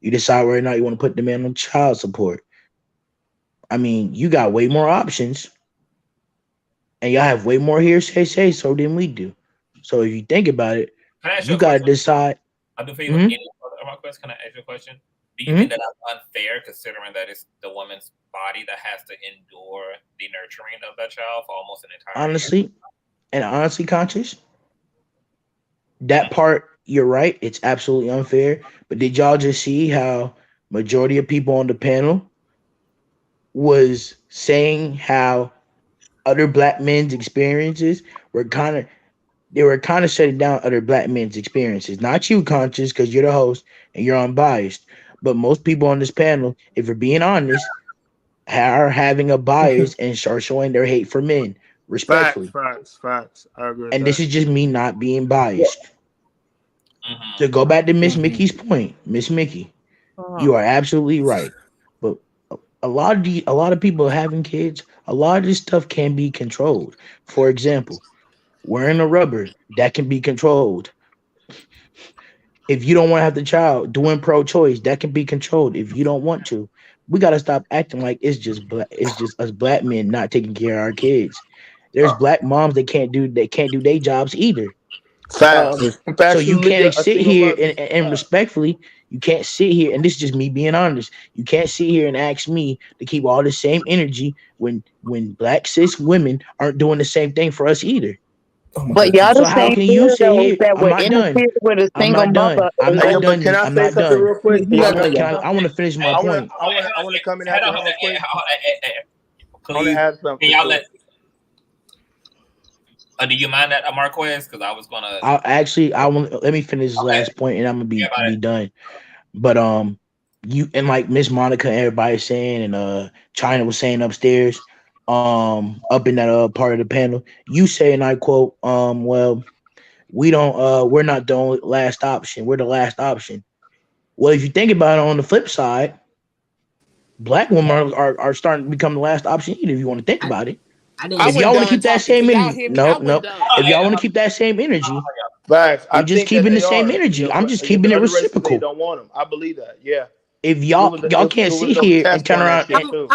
You decide whether or not you want to put the man on child support. I mean, you got way more options, and y'all have way more hearsay so than we do. So if you think about it, you got to decide. I'll do for you. Can I ask you a question? Do you think that that's unfair, considering that it's the woman's body that has to endure the nurturing of that child for almost an entire year? Honestly, Conscious, that part, you're right. It's absolutely unfair. But did y'all just see how majority of people on the panel was saying how other black men's experiences were kind of shutting down other black men's experiences? Not you, Conscious, because you're the host and you're unbiased. But most people on this panel, if you're being honest, are having a bias and are showing their hate for men. Respectfully. Facts. I agree with and that. this is just me not being biased. To go back to Miss Mickey's point, Miss Mickey, you are absolutely right. But a lot of people having kids, a lot of this stuff can be controlled. For example, wearing a rubber, that can be controlled. If you don't want to have the child, doing pro-choice, that can be controlled. If you don't want to, we gotta stop acting like it's just us black men not taking care of our kids. There's black moms that can't do their jobs either. Facts. So you Especially can't a sit single here mother. and respectfully, you can't sit here, and this is just me being honest. You can't sit here and ask me to keep all the same energy when black cis women aren't doing the same thing for us either. But y'all So the how same can you sit weirdos here? that I'm would not done. interfere with a I'm single not done. mother I'm and not go. But done. can I I'm say not something done. real quick? I Y'all want got to. time? I want to finish my point. I want to come in after her real quick. I want to Please, add can something y'all to let? it. Do you mind that, Marquez? Because I was gonna. I want. Let me finish this last point, and I'm gonna be done. But you and like Miss Monica, and everybody saying, and China was saying upstairs, up in that part of the panel, you say, and I quote, well, we don't, we're not the only last option. We're the last option. Well, if you think about it, on the flip side, black women are starting to become the last option either. If you want to think about it. I If wasn't y'all want to done keep that talking. same Can y'all energy, hear me? I no. wasn't done. If y'all want to keep that same energy, Facts. I we're just think that keeping the they same are. energy. I'm just But keeping the it other races, they reciprocal. don't want them. I believe that. Yeah. If It y'all was can't it was sit no here and test turn on that around shit too.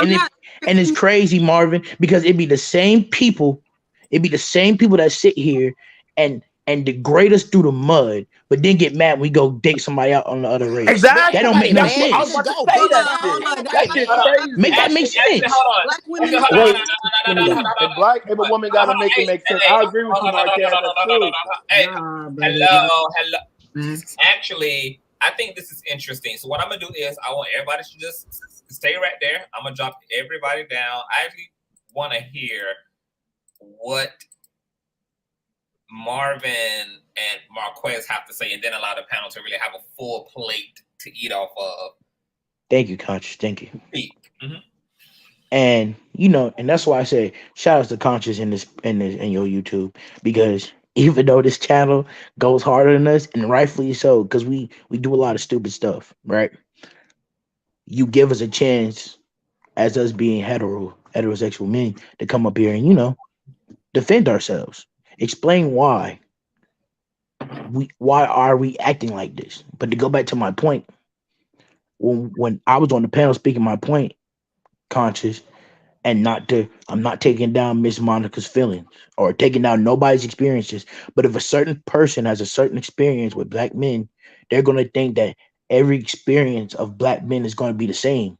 and it's crazy, Marvin, because it'd be the same people, that sit here and degrade us through the mud, but then get mad when we go date somebody out on the other race. Man, That ain't don't make nobody no mad. I There was sense. you about to go. say that Ain't shit. nobody That shit's mad. Make that make Actually, sense. hold on. Black women Okay, need hold on. Wait, No, no, no, no, no, no, no, no, if a woman got to make it make sense, I agree with you, Marquez. That's true. Hey, Nah, brother. hello. Man. Actually, I think this is interesting. So what I'm gonna do is I want everybody to just stay right there. I'm gonna drop everybody down. I actually want to hear what Marvin and Marquez have to say, and then allow the panel to really have a full plate to eat off of. Thank you, Conscious. Thank you. Mm-hmm. And and that's why I say shout out to Conscious in your YouTube, because even though this channel goes harder than us, and rightfully so, because we do a lot of stupid stuff, right? You give us a chance as us being heterosexual men to come up here and defend ourselves, explain why are we acting like this. But to go back to my point, when I was on the panel speaking my point, Conscious, and I'm not taking down Miss Monica's feelings or taking down nobody's experiences, but if a certain person has a certain experience with black men, they're going to think that every experience of black men is going to be the same.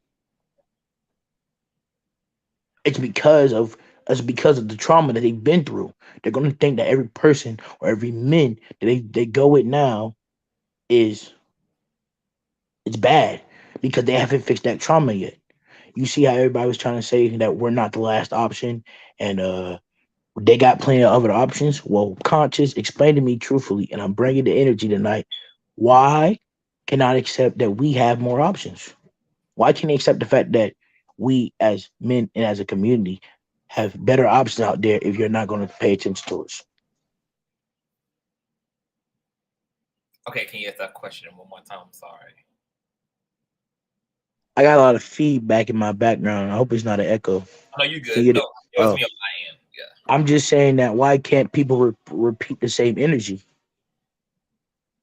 It's because of the trauma that they've been through. They're going to think that every person or every man that they go with now it's bad, because they haven't fixed that trauma yet. You see how everybody was trying to say that we're not the last option, and they got plenty of other options. Well, Conscious, explain to me truthfully, and I'm bringing the energy tonight. Why cannot accept that we have more options? Why can't they accept the fact that we as men and as a community have better options out there if you're not going to pay attention to us? Okay, can you ask that question one more time? I'm sorry. I got a lot of feedback in my background. I hope it's not an echo. No, you good. No, it was me on my end. Yeah. I'm just saying that why can't people repeat the same energy?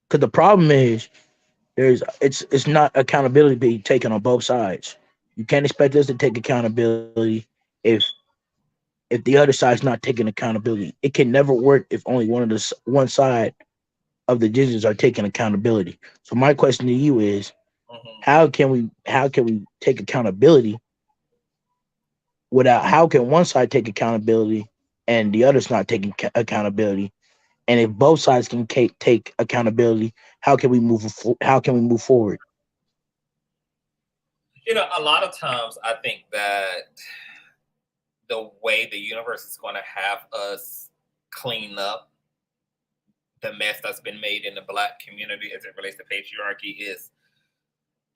Because the problem is it's not accountability being taken on both sides. You can't expect us to take accountability if the other side's not taking accountability. It can never work if only one side of the decisions are taking accountability. So my question to you is, how can we take accountability without, how can one side take accountability and the other's not taking accountability? And if both sides can take accountability, how can we move forward? A lot of times I think that the way the universe is going to have us clean up the mess that's been made in the Black community as it relates to patriarchy is,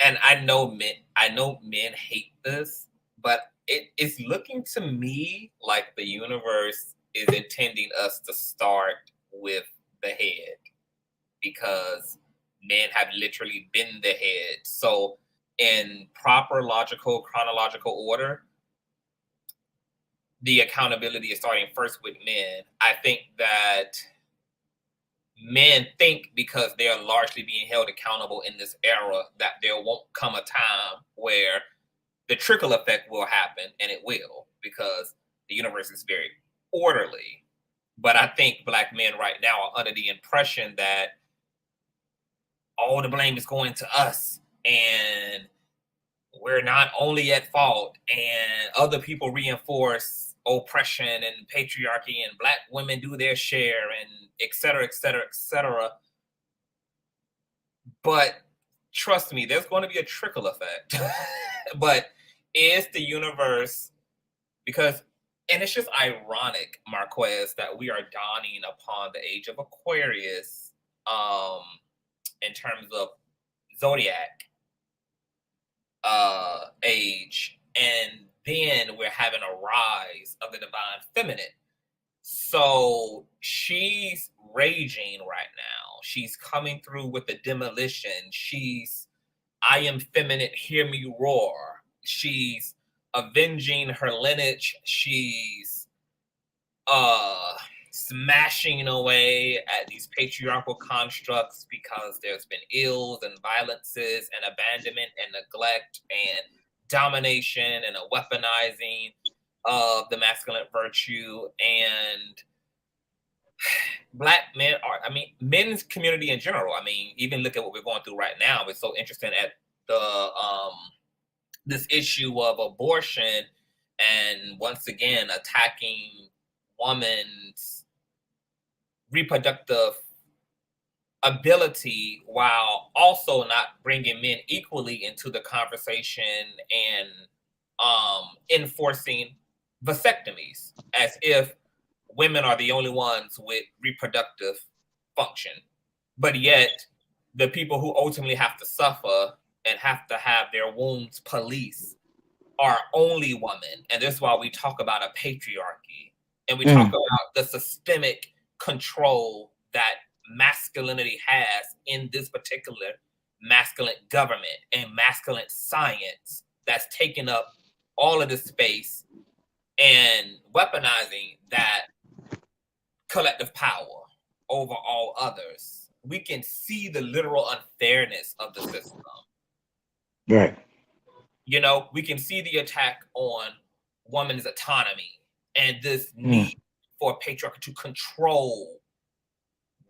and I know men hate this, but it's looking to me like the universe is intending us to start with the head, because men have literally been the head. So in proper logical chronological order, the accountability is starting first with men. I think that men think because they are largely being held accountable in this era that there won't come a time where the trickle effect will happen, and it will, because the universe is very orderly. But I think Black men right now are under the impression that all the blame is going to us, and we're not only at fault, and other people reinforce oppression and patriarchy, and Black women do their share, and et cetera, et cetera, et cetera. But trust me, there's going to be a trickle effect. But is the universe, because, and it's just ironic, Marquez, that we are dawning upon the age of Aquarius in terms of zodiac age, and then we're having a rise of the divine feminine. So she's raging right now. She's coming through with the demolition. She's, I am feminine, hear me roar. She's avenging her lineage. She's smashing away at these patriarchal constructs because there's been ills and violences and abandonment and neglect and domination and a weaponizing of the masculine virtue. And Black men are, I mean, men's community in general, I mean, even look at what we're going through right now. It's so interesting at the this issue of abortion, and once again attacking women's reproductive ability while also not bringing men equally into the conversation and enforcing vasectomies as if women are the only ones with reproductive function. But yet the people who ultimately have to suffer and have to have their wounds policed are only women. And that's why we talk about a patriarchy, and we talk about the systemic control that masculinity has in this particular masculine government and masculine science that's taken up all of this space and weaponizing that collective power over all others. We can see the literal unfairness of the system. Right. You know, we can see the attack on women's autonomy and this need for patriarchy to control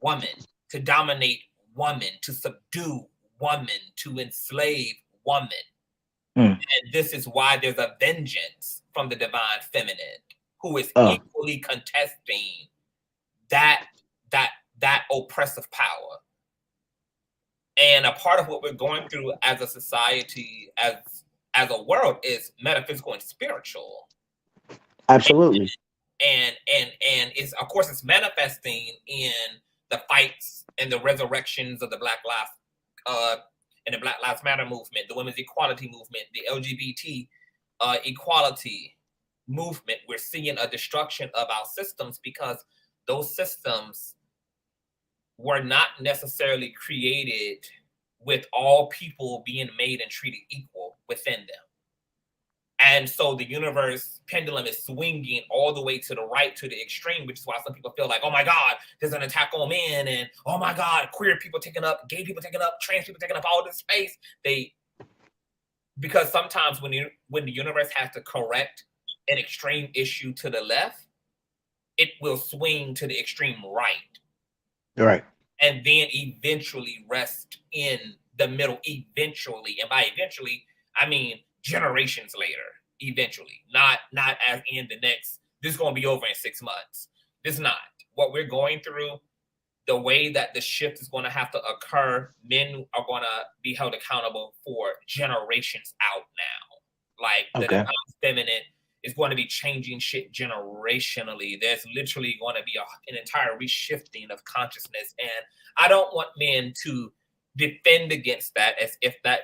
women, to dominate women, to subdue women, to enslave women. And this is why there's a vengeance from the divine feminine who is equally contesting that oppressive power. And a part of what we're going through as a society, as a world, is metaphysical and spiritual. Absolutely. And it's, of course, it's manifesting in the fights and the resurrections of the Black Lives and the Black Lives Matter movement, the women's equality movement, the LGBT equality movement. We're seeing a destruction of our systems because those systems were not necessarily created with all people being made and treated equal within them. And so the universe pendulum is swinging all the way to the right, to the extreme, which is why some people feel like, oh my God, there's an attack on men, and oh my God, queer people taking up, gay people taking up, trans people taking up all this space. Because sometimes when the universe has to correct an extreme issue to the left, it will swing to the extreme right. Right. And then eventually rest in the middle, eventually. And by eventually, I mean generations later, eventually. Not as in the next, this is going to be over in 6 months. This is not. What we're going through, the way that the shift is going to have to occur, men are going to be held accountable for generations out now. Like the divine feminine is going to be changing shit generationally. There's literally going to be an entire reshifting of consciousness. And I don't want men to defend against that as if that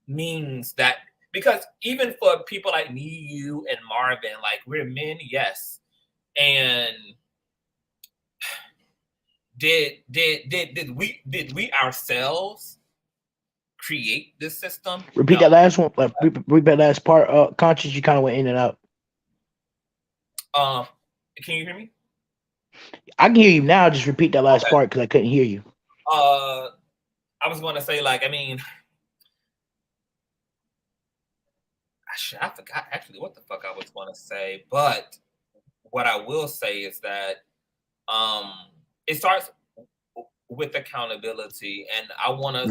means that, because even for people like me, you, and Marvin, like, we're men, yes. And did we ourselves create this system? Repeat that last one. Like, repeat that last part. Conscious, you kind of went in and out. Can you hear me? I can hear you now. Just repeat that last part because I couldn't hear you. I was going to say, like, I mean, I forgot actually what the fuck I was going to say, but what I will say is that it starts with accountability, and I want us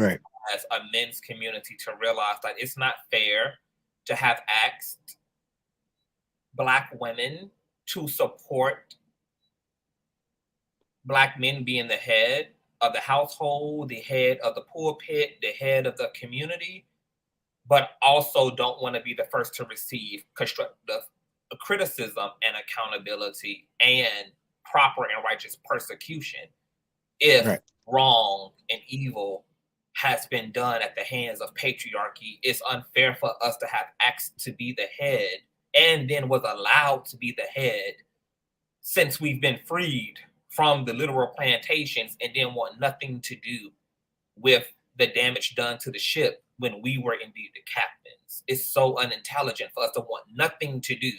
as a men's community to realize that it's not fair to have asked Black women to support Black men being the head of the household, the head of the pulpit, the head of the community, but also don't want to be the first to receive constructive criticism and accountability and proper and righteous persecution if wrong and evil has been done at the hands of patriarchy. It's unfair for us to have asked to be the head and then was allowed to be the head since we've been freed from the literal plantations and then want nothing to do with the damage done to the ship when we were indeed the captains. It's so unintelligent for us to want nothing to do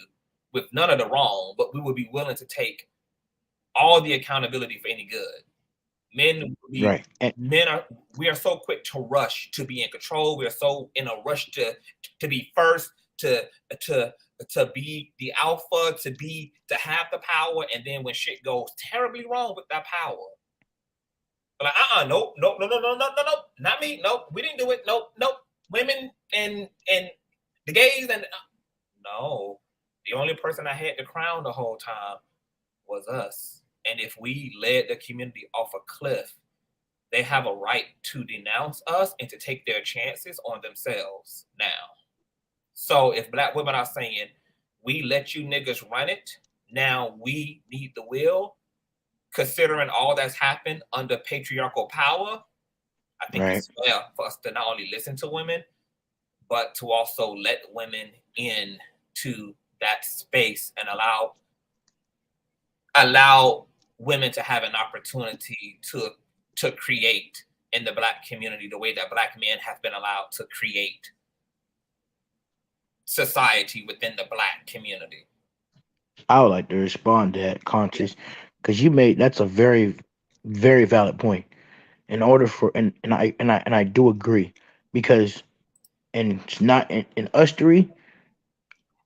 with none of the wrong, but we would be willing to take all the accountability for any good. We are so quick to rush to be in control. We are so in a rush to be first, to be the alpha, to have the power, and then when shit goes terribly wrong with that power, like nope, not me, nope, we didn't do it, nope, women and the gays and no, the only person I had to crown the whole time was us. And if we led the community off a cliff, they have a right to denounce us and to take their chances on themselves now. So if Black women are saying, we let you niggas run it, now we need the will, considering all that's happened under patriarchal power, I think it's fair for us to not only listen to women, but to also let women into that space and allow women to have an opportunity to create in the Black community the way that Black men have been allowed to create society within the Black community. I would like to respond to that, Conscious, because that's a very, very valid point. In order for and I do agree, because and it's not in us three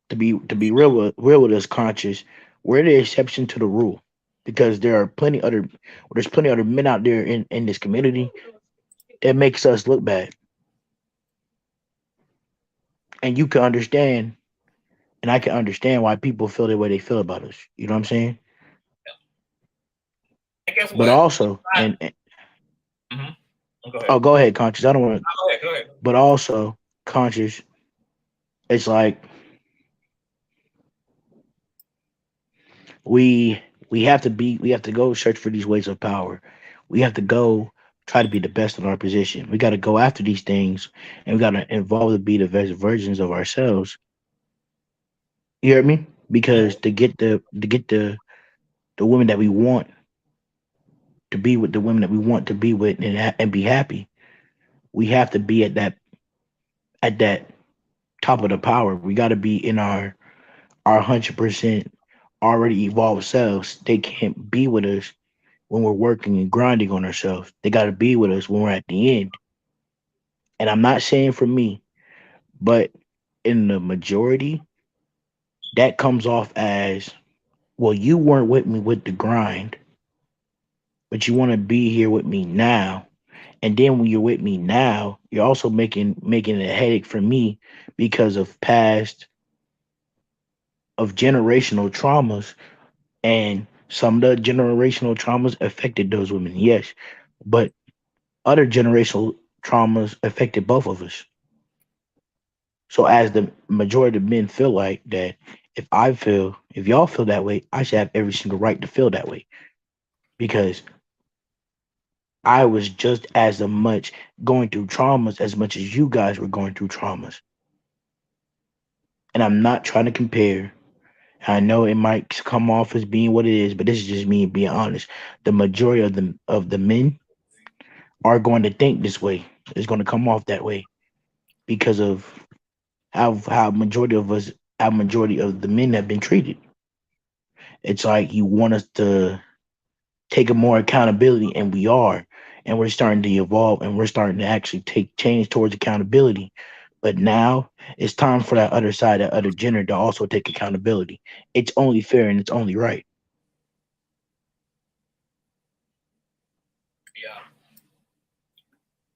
to be real with us, Conscious, we're the exception to the rule, because there's plenty other men out there in this community that makes us look bad, and you can understand, and I can understand why people feel the way they feel about us. You know what I'm saying? But also, go ahead, Conscious. I don't want to. Go ahead. But also, Conscious, it's like we have to go search for these ways of power. We have to go try to be the best in our position. We got to go after these things, and we got to evolve to be the best versions of ourselves. You hear me? Because to get the women that we want, to be with the women that we want to be with and be happy, we have to be at that top of the power. We got to be in our 100% already evolved selves. They can't be with us when we're working and grinding on ourselves. They got to be with us when we're at the end. And I'm not saying for me, but in the majority, that comes off as, well, you weren't with me with the grind, but you want to be here with me now. And then when you're with me now, you're also making it a headache for me because of generational traumas, and some of the generational traumas affected those women, yes, but other generational traumas affected both of us. So as the majority of men feel like that, if y'all feel that way, I should have every single right to feel that way, because I was just as much going through traumas as much as you guys were going through traumas. And I'm not trying to compare. I know it might come off as being what it is, but this is just me being honest. The majority of the men are going to think this way. It's going to come off that way because of how majority of the men have been treated. It's like you want us to taking more accountability, and we are, and we're starting to evolve, and we're starting to actually take change towards accountability. But now it's time for that other side, that other gender, to also take accountability. It's only fair and it's only right. Yeah.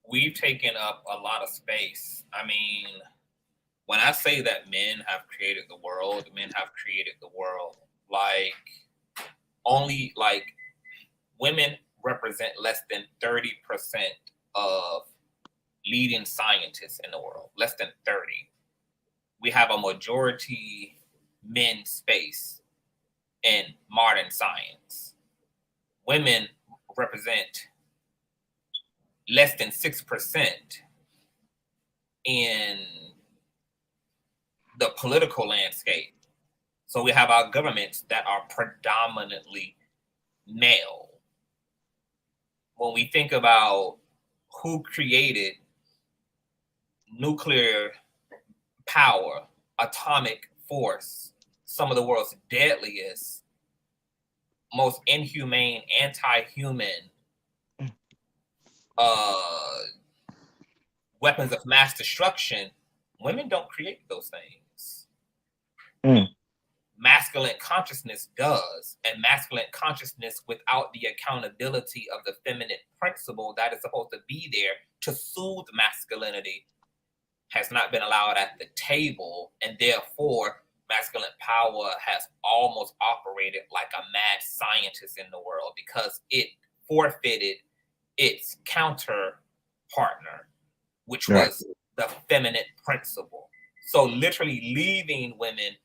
We've taken up a lot of space. I mean, when I say that men have created the world, men have created the world. Like, only like women represent less than 30% of leading scientists in the world, less than 30. We have a majority men space in modern science. Women represent less than 6% in the political landscape. So we have our governments that are predominantly male. When we think about who created nuclear power, atomic force, some of the world's deadliest, most inhumane, anti-human weapons of mass destruction, women don't create those things. Masculine consciousness does, and masculine consciousness without the accountability of the feminine principle that is supposed to be there to soothe masculinity has not been allowed at the table, and therefore masculine power has almost operated like a mad scientist in the world because it forfeited its counter partner, which was the feminine principle. So literally leaving women,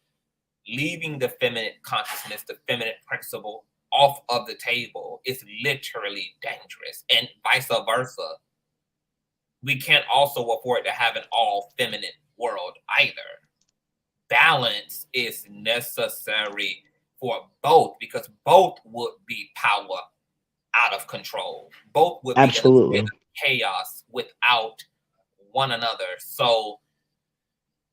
leaving the feminine consciousness, the feminine principle off of the table is literally dangerous, and vice versa. We can't also afford to have an all feminine world either. Balance is necessary for both, because both would be power out of control. Both would be in a state of chaos without one another. So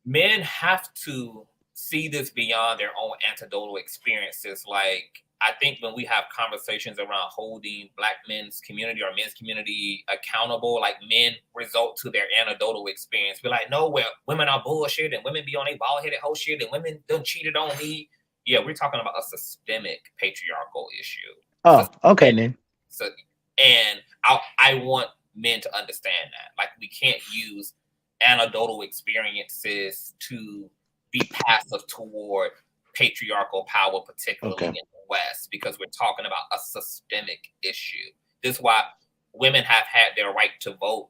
men have to see this beyond their own anecdotal experiences. Like, I think when we have conversations around holding Black men's community or men's community accountable, like men result to their anecdotal experience. We're like, no, well, women are bullshit and women be on a bald-headed whole shit and women done cheated on me. Yeah, we're talking about a systemic patriarchal issue. Oh, okay, then. So, and I want men to understand that. Like, we can't use anecdotal experiences to be passive toward patriarchal power, particularly in the West, because we're talking about a systemic issue. This is why women have had their right to vote.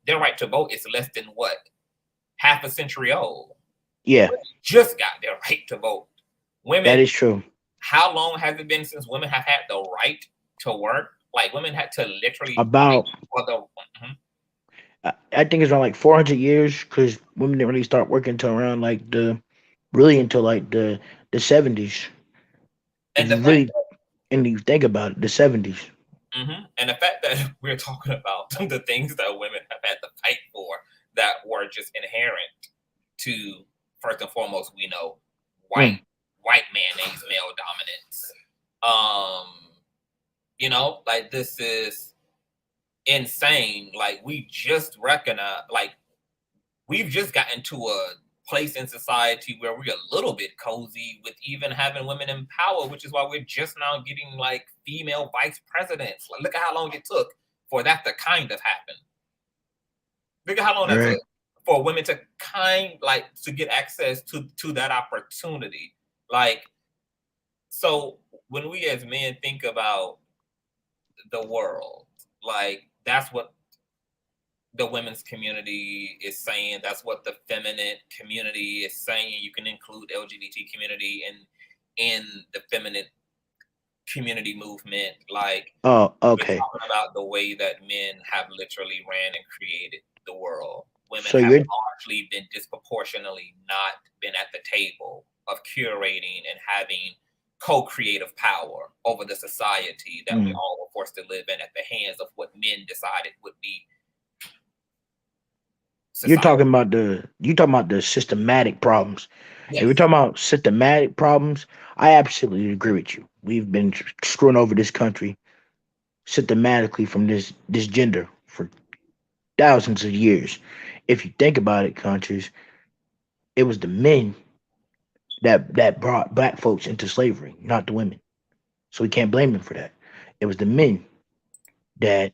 Their right to vote is less than half a century old. Yeah. Women just got their right to vote. Women. That is true. How long has it been since women have had the right to work? Like, women had to literally about. I think it's around like 400 years, because women didn't really start working until around like the 70s. And you think about it, the 70s. And the fact that we're talking about the things that women have had to fight for that were just inherent to, first and foremost, we know white mayonnaise male dominance. You know, like, this is insane. Like, we just recognize, like, we've just gotten to a place in society where we're a little bit cozy with even having women in power, which is why we're just now getting like female vice presidents. Like, look at how long it took for that to kind of happen. Look at how long that took for women to to get access to that opportunity. Like, so when we as men think about the world, like, that's what the women's community is saying. That's what the feminine community is saying. You can include LGBT community in the feminine community movement. Like, oh, okay. We're talking about the way that men have literally ran and created the world. Women So have you're- largely been disproportionately not been at the table of curating and having co-creative power over the society that we all were forced to live in at the hands of what men decided would be society. You're talking about the systematic problems. Yes. If we're talking about systematic problems, I absolutely agree with you. We've been screwing over this country systematically from this gender for thousands of years. If you think about it, Conscious, it was the men that brought black folks into slavery, not the women. So we can't blame them for that. It was the men that,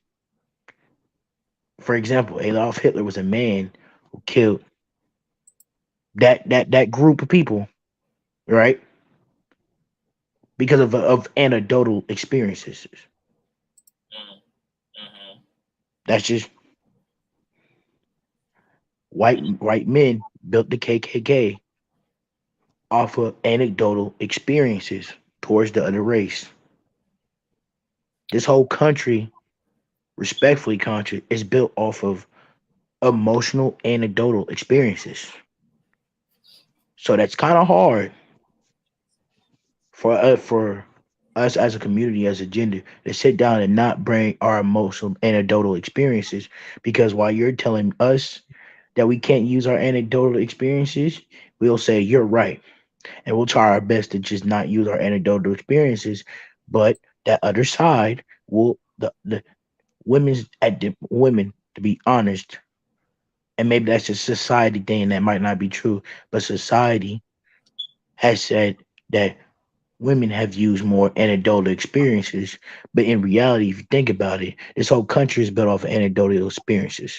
for example, Adolf Hitler was a man who killed that group of people, right? Because of anecdotal experiences. That's just white men built the KKK off of anecdotal experiences towards the other race. This whole country, respectfully, Conscious, is built off of emotional anecdotal experiences. So that's kind of hard for us as a community, as a gender, to sit down and not bring our emotional anecdotal experiences, because while you're telling us that we can't use our anecdotal experiences, we'll say you're right. And we'll try our best to just not use our anecdotal experiences. But that other side will the women's at the women, to be honest, and maybe that's a society thing that might not be true, but society has said that women have used more anecdotal experiences. But in reality, if you think about it, this whole country is built off of anecdotal experiences.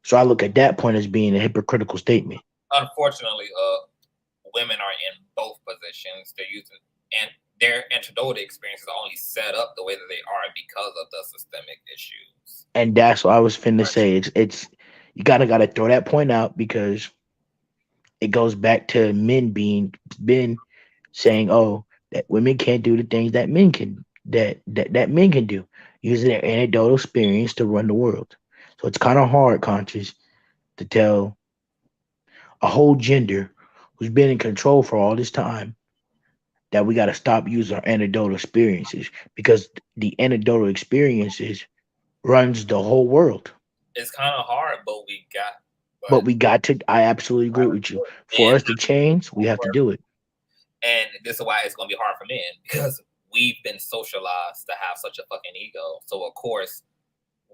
So I look at that point as being a hypocritical statement. Unfortunately, women are in both positions. They're using, and their anecdotal experiences are only set up the way that they are because of the systemic issues. And that's what I was finna say. It's you gotta throw that point out, because it goes back to men saying, oh, that women can't do the things that men can that men can do, using their anecdotal experience to run the world. So it's kind of hard, Conscious, to tell a whole gender who's been in control for all this time that we got to stop using our anecdotal experiences, because the anecdotal experiences runs the whole world. It's kind of hard, but we got to. I absolutely agree with you. For us to change, we have to do it. And this is why it's going to be hard for men, because we've been socialized to have such a fucking ego. So of course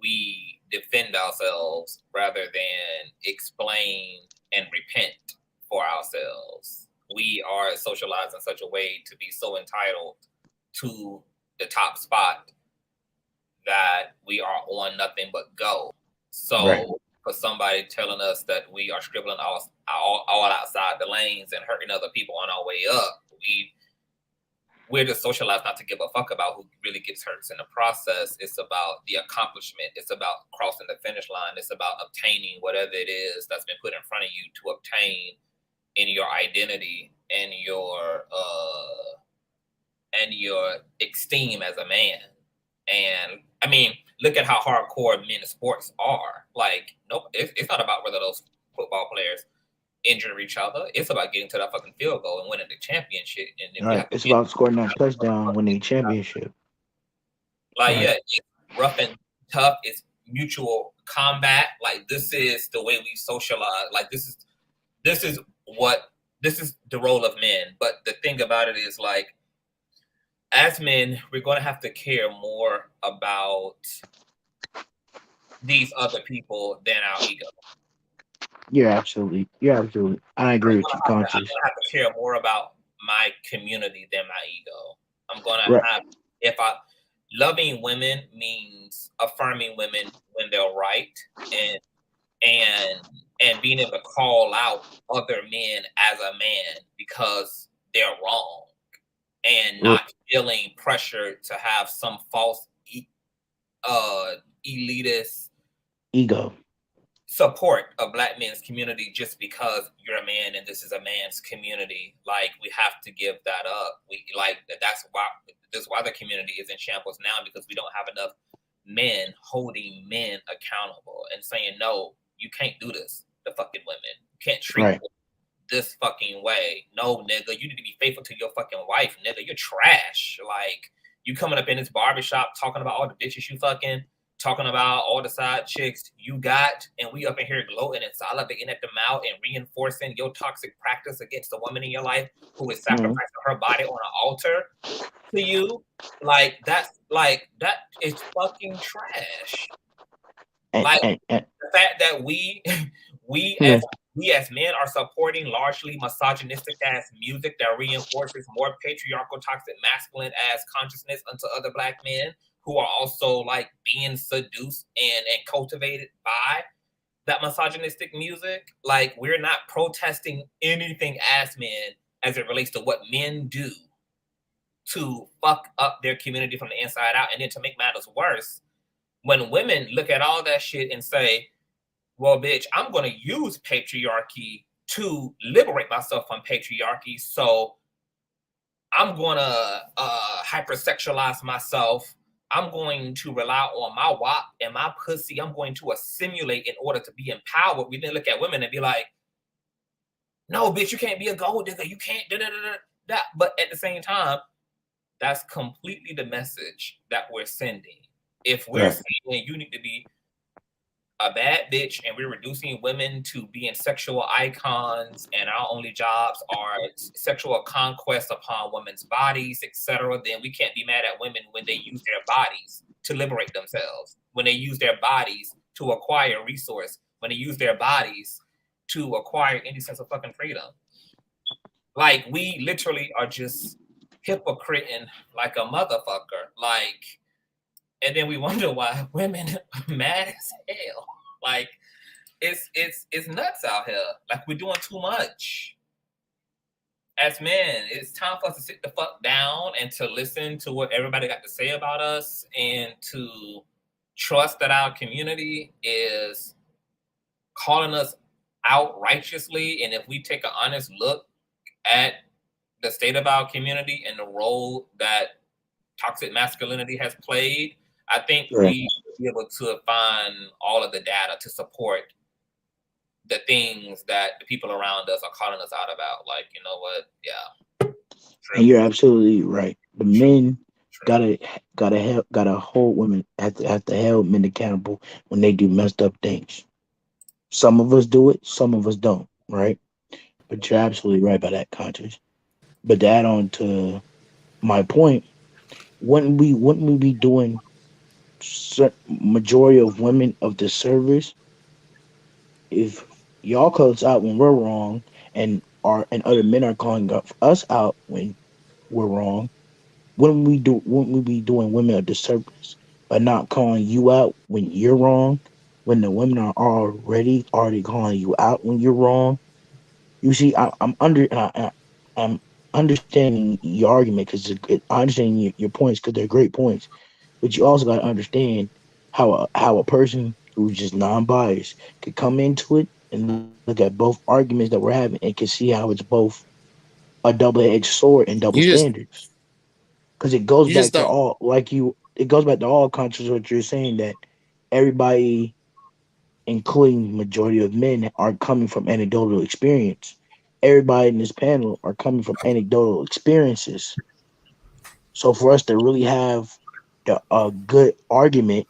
we defend ourselves rather than explain and repent for ourselves. We are socialized in such a way to be so entitled to the top spot that we are on nothing but go. So right. For somebody telling us that we are scribbling all outside the lanes and hurting other people on our way up, we're just socialized not to give a fuck about who really gets hurt in the process. It's about the accomplishment. It's about crossing the finish line. It's about obtaining whatever it is that's been put in front of you to obtain in your identity and your esteem as a man. And I mean, look at how hardcore men's sports are. Like, nope, it's not about whether those football players injure each other. It's about getting to that fucking field goal and winning the championship. And right. It's about scoring that touchdown, winning the championship. Like, right. Yeah, it's rough and tough. It's mutual combat. Like, this is the way we socialize. Like, this is the role of men. But the thing about it is, like, as men, we're going to have to care more about these other people than our ego. Yeah, absolutely. I agree with you, Conscious. I'm going to have to care more about my community than my ego. I'm going to have, loving women means affirming women when they're right, and being able to call out other men as a man because they're wrong, and not feeling pressure to have some false elitist ego support a Black men's community just because you're a man and this is a man's community. Like, we have to give that up. That's why the community is in shambles now, because we don't have enough men holding men accountable and saying, no, you can't do this to fucking women. You can't treat them this fucking way. No, nigga, you need to be faithful to your fucking wife, nigga. You're trash. Like, you coming up in this barbershop talking about all the bitches you fucking talking about all the side chicks you got, and we up in here gloating and salivating at the mouth and reinforcing your toxic practice against the woman in your life who is sacrificing her body on an altar to you. Like that is fucking trash. The fact that we as men are supporting largely misogynistic ass music that reinforces more patriarchal, toxic, masculine ass consciousness unto other Black men who are also like being seduced and cultivated by that misogynistic music. Like, we're not protesting anything as men as it relates to what men do to fuck up their community from the inside out. And then to make matters worse, when women look at all that shit and say, well, bitch, I'm going to use patriarchy to liberate myself from patriarchy. So I'm going to hypersexualize myself. I'm going to rely on my WAP and my pussy. I'm going to assimilate in order to be empowered. We then look at women and be like, no, bitch, you can't be a gold digger. You can't da-da-da-da-da. But at the same time, that's completely the message that we're sending. If we're saying you need to be a bad bitch and we're reducing women to being sexual icons and our only jobs are sexual conquest upon women's bodies, etc., then we can't be mad at women when they use their bodies to liberate themselves, when they use their bodies to acquire resource, when they use their bodies to acquire any sense of fucking freedom. Like, we literally are just hypocriting like a motherfucker. Like, and then we wonder why women are mad as hell. Like, it's nuts out here. Like, we're doing too much. As men, it's time for us to sit the fuck down and to listen to what everybody got to say about us and to trust that our community is calling us out righteously. And if we take an honest look at the state of our community and the role that toxic masculinity has played, I think we will be able to find all of the data to support the things that the people around us are calling us out about. Like, you know what? Yeah. True. And you're absolutely right. The men gotta hold women have to hold men accountable when they do messed up things. Some of us do it, some of us don't, right? But you're absolutely right about that, Conscious. But to add on to my point, wouldn't we be doing majority of women of the service if y'all call us out when we're wrong and other men are calling us out when we're wrong? Wouldn't we be doing women a disservice by not calling you out when you're wrong, when the women are already calling you out when you're wrong? You see, I'm understanding your argument because I understand your points because they're great points, but you also got to understand how a person who's just non-biased could come into it and look at both arguments that we're having and can see how it's both a double-edged sword and double standards. Because it goes back to all conscious what you're saying, that everybody, including majority of men, are coming from anecdotal experience. Everybody in this panel are coming from anecdotal experiences. So for us to really have a good argument,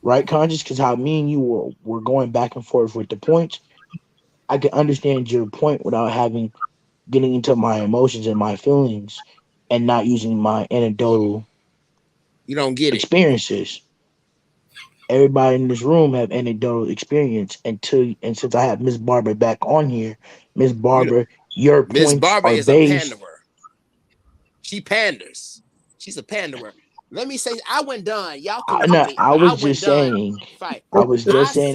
right, Conscious? Because how me and you were going back and forth with the points, I can understand your point without getting into my emotions and my feelings and not using my anecdotal experiences. Everybody in this room have anecdotal experience and since I have Miss Barbara back on here, Miss Barbara, your points are based. A panderer. She panders. She's a panderer. Let me say, I went done. Y'all can I was just saying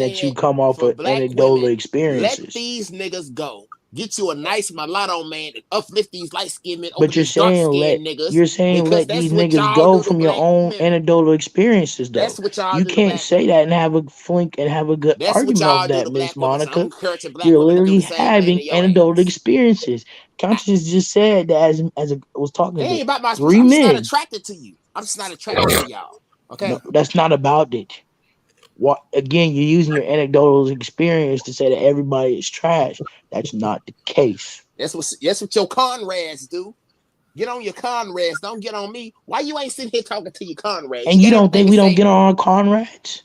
that you come off of anecdotal experiences. Let these niggas go. Get you a nice mulatto man and uplift these light-skinned men over these dark-skinned niggas. You're saying let these niggas go from your own anecdotal experiences, though. That's what y'all you do. Can't say that and have a flink and have a good argument of that, Miss Monica. You're literally having anecdotal experiences. Conscious just said that as I was talking to about my 3 I'm men. just not attracted to you. I'm just not attracted to y'all. Okay, no, that's not about it. What again? You're using your anecdotal experience to say that everybody is trash. That's not the case. That's what your Conrads do. Get on your Conrads. Don't get on me. Why you ain't sitting here talking to your Conrads? And you don't think we don't get on our Conrads?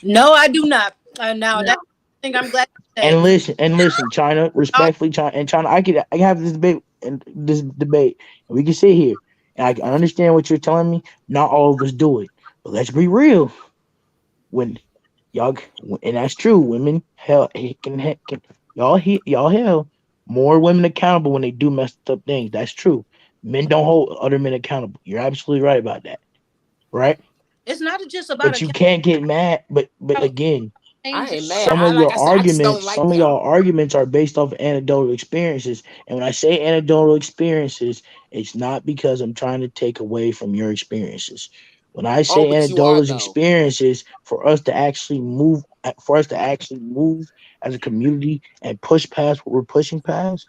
No, I do not. Now that's the thing I'm glad you said. And listen, China, respectfully, China, I can have this debate, and we can sit here, and I understand what you're telling me. Not all of us do it, but let's be real. When y'all, and that's true, women y'all held more women accountable when they do messed up things. That's true. Men don't hold other men accountable. You're absolutely right about that, right? It's not just about. But you can't get mad. But again, I ain't mad. some of your arguments, like some of y'all arguments are based off anecdotal experiences. And when I say anecdotal experiences, it's not because I'm trying to take away from your experiences. When I say anecdotal experiences, for us to actually move as a community and push past what we're pushing past,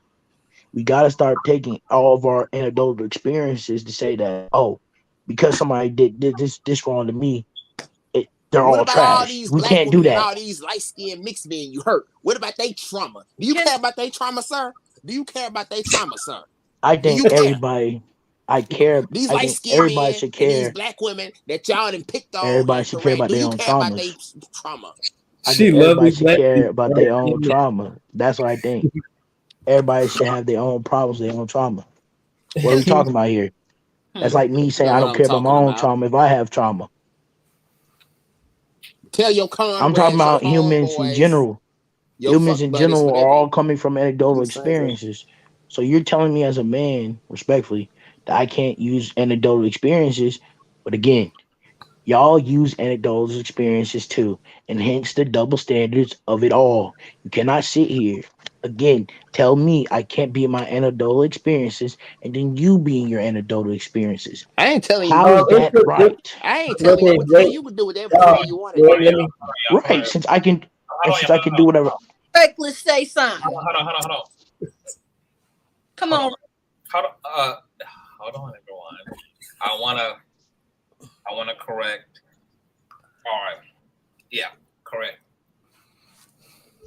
we got to start taking all of our anecdotal experiences to say that, oh, because somebody did this wrong to me, they're what all about trash. all these We black can't do women and that. all these light-skinned mixed men you hurt? What about their trauma? Do you care about their trauma, sir? Do you care about their trauma, sir? I think everybody, I care. These I think light-skinned everybody men should and these care. black women that y'all done picked on Everybody and should care about do their you own care about their traumas. trauma? I think everybody should care about their own trauma. That's what I think. Everybody should have their own problems, their own trauma. What are we talking about here? That's like me saying I don't care about my own trauma if I have trauma. Tell your I'm talking comrades, about your humans in homeboys, general. your Humans fuck in buddies, general are whatever. all coming from anecdotal You the same thing. experiences. So you're telling me as a man, respectfully, that I can't use anecdotal experiences. But again, y'all use anecdotal experiences too, and hence the double standards of it all. You cannot sit here again, tell me I can't be in my anecdotal experiences, and then you be in your anecdotal experiences. I ain't telling How is that right? I ain't telling you what to do. You can do whatever the hell you want to do. Right, since I can do whatever. Reckless, say something. Hold on. Come on. Hold on, everyone. I wanna correct. All right. Yeah, correct.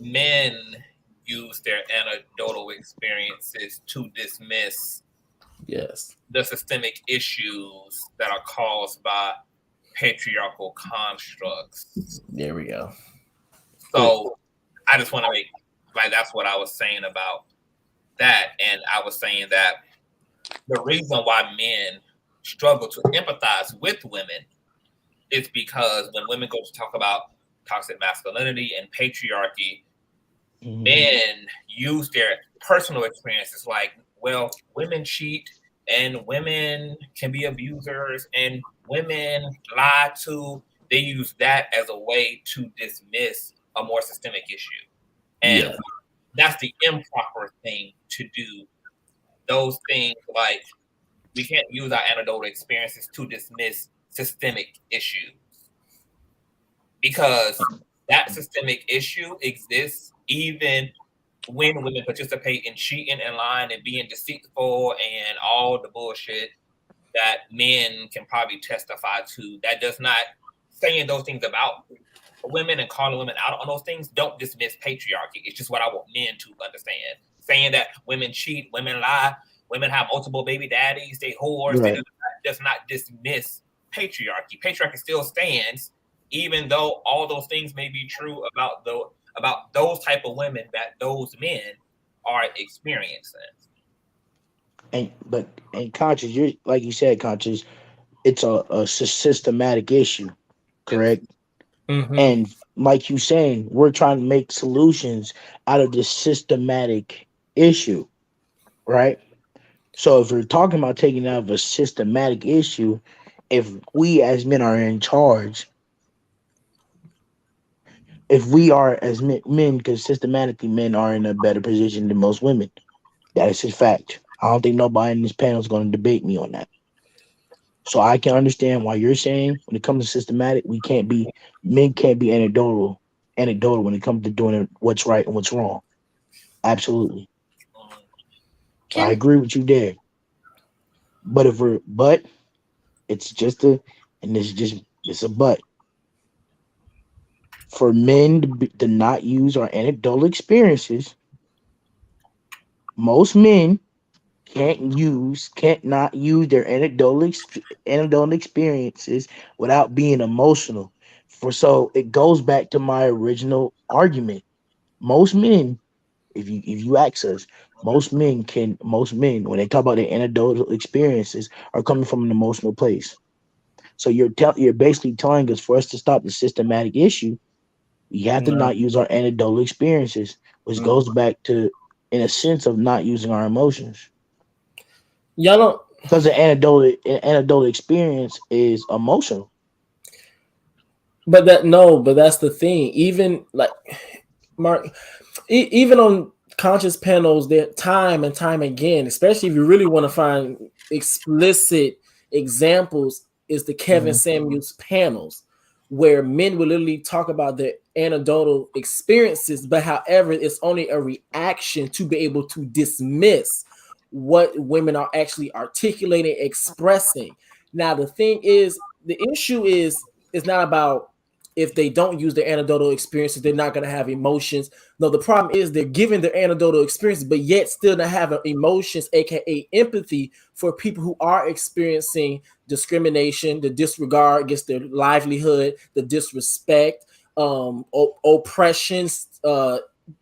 Men use their anecdotal experiences to dismiss the systemic issues that are caused by patriarchal constructs. There we go. So I just want to make, like, that's what I was saying about that. And I was saying that the reason why men struggle to empathize with women is because when women go to talk about toxic masculinity and patriarchy, men use their personal experiences like, well, women cheat and women can be abusers and women lie too. They use that as a way to dismiss a more systemic issue. And that's the improper thing to do. Those things, like, we can't use our anecdotal experiences to dismiss systemic issues, because that systemic issue exists even when women participate in cheating and lying and being deceitful and all the bullshit that men can probably testify to. That does not, saying those things about women and calling women out on those things don't dismiss patriarchy. It's just what I want men to understand. Saying that women cheat, women lie, women have multiple baby daddies, they whores, Right. does not dismiss patriarchy. Patriarchy still stands, even though all those things may be true about those type of women that those men are experiencing. And Conscious, you're like you said, Conscious, it's a systematic issue, correct? And like you saying, we're trying to make solutions out of this systematic issue, right? So if we're talking about taking out of a systematic issue, if we as men are in charge, if we are as men, because systematically men are in a better position than most women, that is a fact. I don't think nobody in this panel is going to debate me on that. So I can understand why you're saying when it comes to systematic, men can't be anecdotal when it comes to doing what's right and what's wrong. Absolutely. I agree with you there. But it's just it's a but. For men to not use our anecdotal experiences, most men can't not use their anecdotal experiences without being emotional. So it goes back to my original argument. Most men, if you ask us, most men when they talk about their anecdotal experiences are coming from an emotional place. So you're basically telling us for us to stop the systematic issue, we have to not use our anecdotal experiences, which goes back to, in a sense, of not using our emotions. Y'all don't, because the anecdotal experience is emotional. But that's the thing. Even like Mark, even on conscious panels, that time and time again, especially if you really want to find explicit examples, is the Kevin Samuels panels, where men will literally talk about their anecdotal experiences, but however, it's only a reaction to be able to dismiss what women are actually articulating, expressing. Now, the thing is, the issue is not about if they don't use their anecdotal experiences, they're not going to have emotions. No, the problem is they're giving their anecdotal experiences, but yet still not having emotions, aka empathy, for people who are experiencing discrimination, the disregard against their livelihood, the disrespect, oppressions,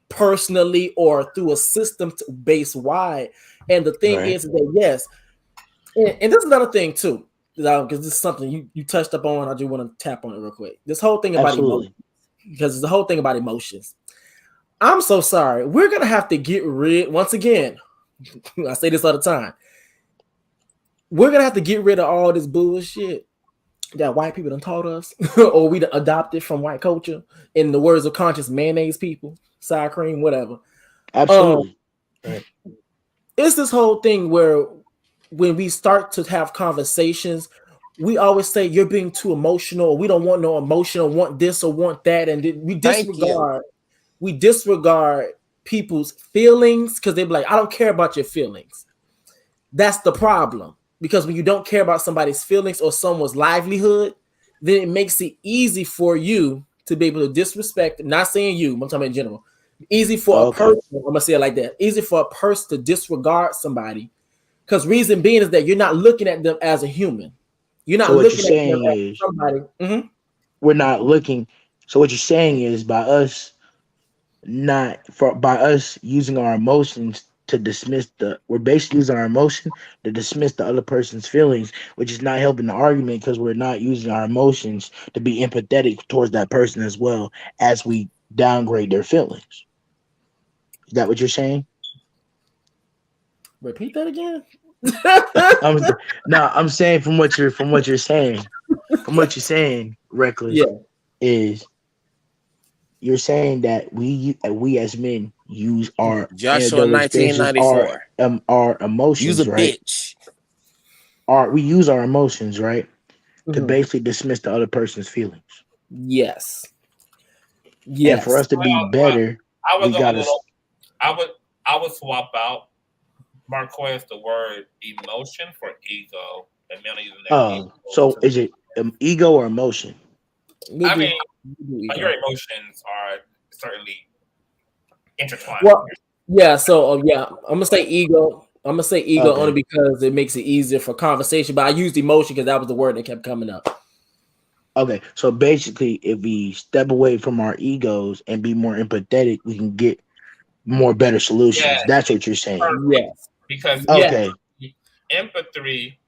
personally or through a system base wide. And the thing is that yes, and this is another thing too, because this is something you touched up on. I just want to tap on it real quick. This whole thing about emotions, because it's the whole thing about emotions. I'm so sorry. We're gonna have to get rid, once again, I say this all the time. We're gonna have to get rid of all this bullshit that white people done taught us, or we adopted from white culture. In the words of Conscious, mayonnaise people, sour cream, whatever. Absolutely. It's this whole thing where when we start to have conversations, we always say you're being too emotional, or we don't want no emotion, or want this or want that, and we disregard people's feelings because they be like, I don't care about your feelings. That's the problem, because when you don't care about somebody's feelings or someone's livelihood, then it makes it easy for you to be able to disrespect. Not saying you, I'm talking about in general. Easy for a person. I'm gonna say it like that. Easy for a person to disregard somebody. Because reason being is that you're not looking at them as a human. You're not looking at them as somebody. We're not looking. So what you're saying is by us using our emotions to dismiss we're basically using our emotion to dismiss the other person's feelings, which is not helping the argument because we're not using our emotions to be empathetic towards that person as well as we downgrade their feelings. Is that what you're saying? Repeat that again. I'm saying from what you're saying, Reckless, is you're saying that we as men use our Joshua 1994 our emotions, use a right? bitch. We use our emotions, right, to basically dismiss the other person's feelings. Yes. And for us to be better, we gotta. I would swap out Marquez the word emotion for ego, and many using their ego. So is it ego or emotion? I mean, your emotions are certainly intertwined. Well, yeah. So I'm gonna say ego. Only because it makes it easier for conversation. But I used emotion because that was the word that kept coming up. Okay, so basically, if we step away from our egos and be more empathetic, we can get more better solutions. Yes. That's what you're saying. Yes. Because empathy,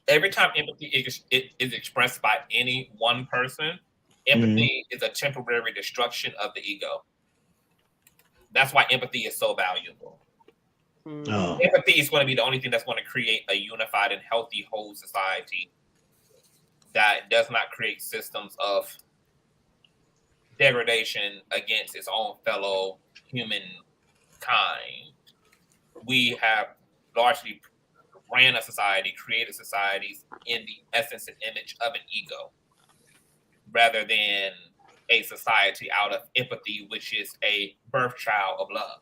every time empathy is expressed by any one person, empathy is a temporary destruction of the ego. That's why empathy is so valuable. Empathy is going to be the only thing that's going to create a unified and healthy whole society that does not create systems of degradation against its own fellow humankind. We have largely ran a society, created societies in the essence and image of an ego, rather than a society out of empathy, which is a birth child of love.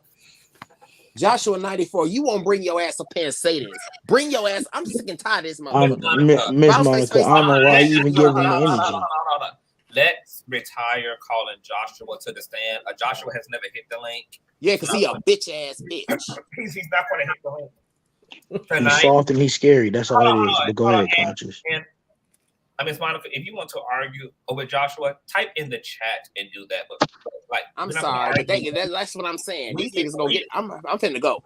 Joshua 94, you won't bring your ass up here and say this. Bring your ass. I'm sick and tired of this motherfucker. Miss Monica, I don't know why you even give him the energy. Let's retire calling Joshua to the stand. Joshua has never hit the link. Yeah, because he a bitch ass bitch. He's not going to hit the link. He's soft and he's scary. That's all it is. But go ahead, Conscious. I mean, Monica, if you want to argue with Joshua, type in the chat and do that. But like, I'm sorry, but that's what I'm saying. These niggas gonna get. I'm finna go.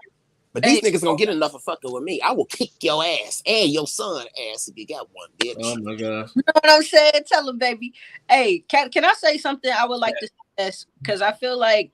But these niggas gonna get enough of fucking with me. I will kick your ass and your son ass if you got one, bitch. Oh my gosh. You know what I'm saying? Tell him, baby. Hey, can I say something? I would like to say this because I feel like,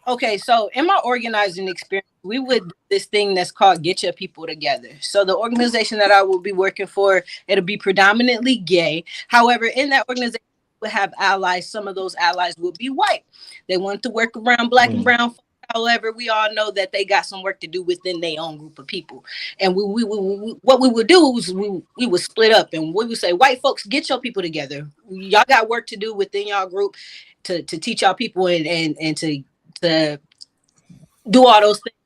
okay, so in my organizing experience, we would do this thing that's called Get Your People Together. So the organization that I will be working for, it'll be predominantly gay. However, in that organization, we have allies. Some of those allies would be white. They want to work around black and brown folks. However, we all know that they got some work to do within their own group of people. And what we would do is we would split up and we would say, white folks, get your people together. Y'all got work to do within y'all group to teach y'all people and to do all those things.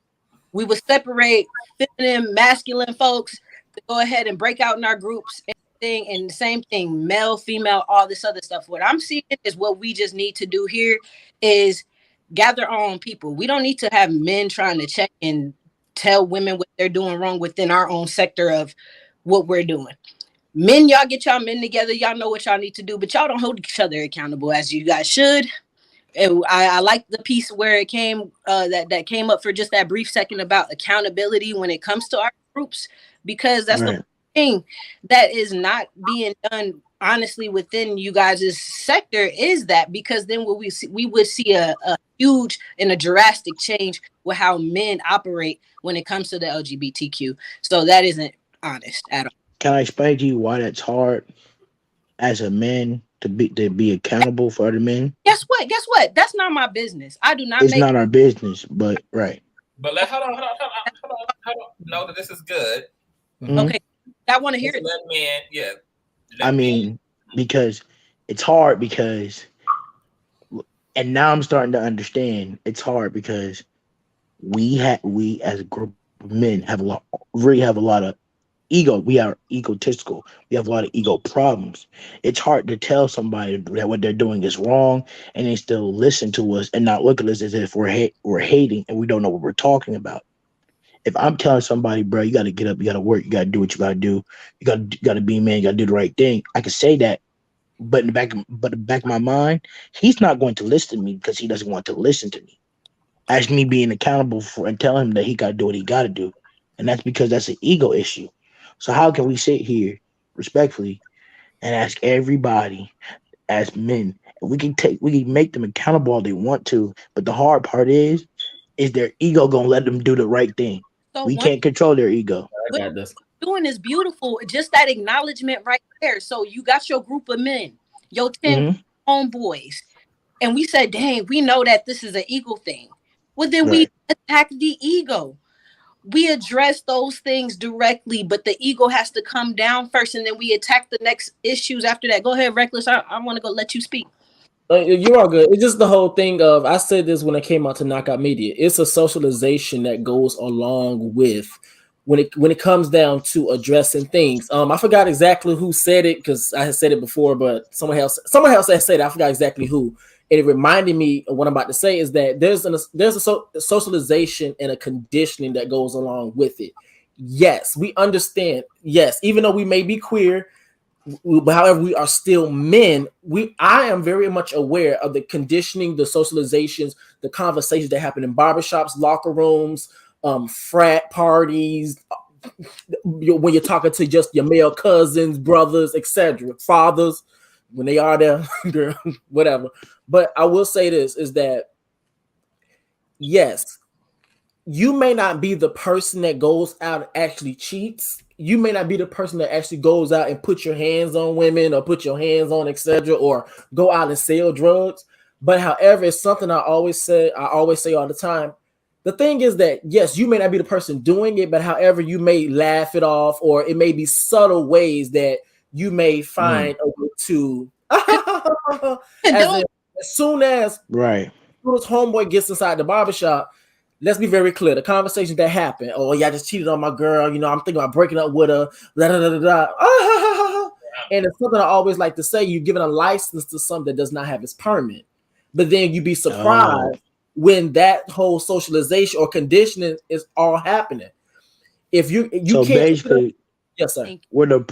We would separate feminine, masculine folks to go ahead and break out in our groups. And the same thing, male, female, all this other stuff. What I'm seeing is what we just need to do here is gather our own people. We don't need to have men trying to check and tell women what they're doing wrong within our own sector of what we're doing. Men, y'all get y'all men together. Y'all know what y'all need to do, but y'all don't hold each other accountable as you guys should. And I like the piece where it came that came up for just that brief second about accountability when it comes to our groups, because that's the thing that is not being done honestly within you guys' sector is that, because then what we would see a huge and a drastic change with how men operate when it comes to the LGBTQ. So that isn't honest at all. Can I explain to you why that's hard as a man to be accountable for other men? Guess what? That's not my business. I do not. It's not our business, but right. But hold on. Know that this is good. Okay, I want to hear it. Man, I mean, because it's hard because, and now I'm starting to understand it's hard because we as a group of men have a lot of ego. We are egotistical. We have a lot of ego problems. It's hard to tell somebody that what they're doing is wrong and they still listen to us and not look at us as if we're hating and we don't know what we're talking about. If I'm telling somebody, bro, you got to get up, you got to work, you got to do what you got to do, you got to be a man, you got to do the right thing, I can say that, but in the back of my mind, he's not going to listen to me because he doesn't want to listen to me. As me being accountable for and telling him that he got to do what he got to do, and that's because that's an ego issue. So how can we sit here respectfully and ask everybody as men? We can make them accountable all they want to, but the hard part is their ego gonna let them do the right thing? So we can't control their ego. I got this. Doing is beautiful. Just that acknowledgement right there. So you got your group of men, your 10 homeboys, and we said, dang, we know that this is an ego thing. Well, then we attack the ego. We address those things directly, but the ego has to come down first, and then we attack the next issues after that. Go ahead, Reckless. I want to go let you speak. You're all good. It's just the whole thing of, I said this when it came out to Knockout Media. It's a socialization that goes along with when it comes down to addressing things. I forgot exactly who said it because I had said it before, but someone else has said it. I forgot exactly who. And it reminded me of what I'm about to say is that there's a socialization and a conditioning that goes along with it. Yes, we understand. Yes, even though we may be queer, however, we are still men. I am very much aware of the conditioning, the socializations, the conversations that happen in barbershops, locker rooms, frat parties, when you're talking to just your male cousins, brothers, etc., fathers, when they are there, whatever. But I will say this is that, yes, you may not be the person that goes out and actually cheats. You may not be the person that actually goes out and put your hands on women or put your hands on, etc., or go out and sell drugs. But however, it's something I always say all the time. The thing is that, yes, you may not be the person doing it, but however, you may laugh it off, or it may be subtle ways that you may find a way to, as soon as homeboy gets inside the barbershop, let's be very clear. The conversation that happened, oh yeah, I just cheated on my girl, I'm thinking about breaking up with her, blah, blah, blah, blah. And it's something I always like to say, you're giving a license to something that does not have its permit. But then you'd be surprised when that whole socialization or conditioning is all happening. If you So can't, basically, yes, sir. we're not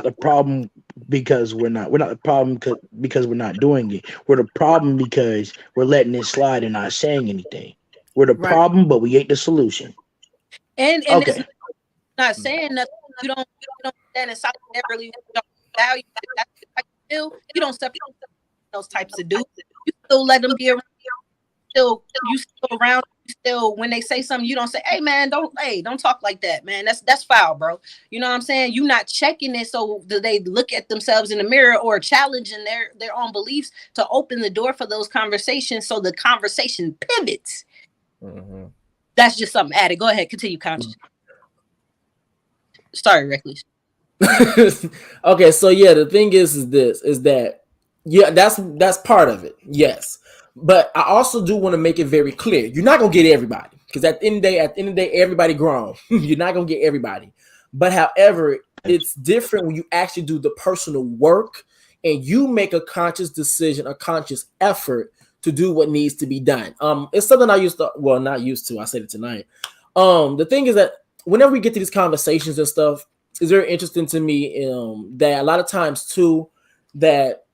the problem because we're not the problem because we're not doing it. We're the problem because we're letting it slide and not saying anything. We're the Right. problem, but we ain't the solution. And Okay. it's not saying nothing. You don't stand in solidarity. You don't value it. That's how you feel. You don't separate those types of dudes. You still let them be around. You still around. You still, when they say something, you don't say, "Hey man, don't talk like that, man. That's foul, bro." You know what I'm saying? You're not checking it so that they look at themselves in the mirror or challenging their own beliefs to open the door for those conversations, so the conversation pivots. Mm-hmm. That's just something added. Go ahead, continue, Conscious. Sorry, Reckless. Okay, so yeah, the thing is that yeah, that's part of it, yes. But I also do want to make it very clear: you're not gonna get everybody, because at the end of the day, everybody grown. You're not gonna get everybody. But however, it's different when you actually do the personal work and you make a conscious decision, a conscious effort to do what needs to be done. It's something I used to, well, not used to. I said it tonight. The thing is that whenever we get to these conversations and stuff, it's very interesting to me that a lot of times too, that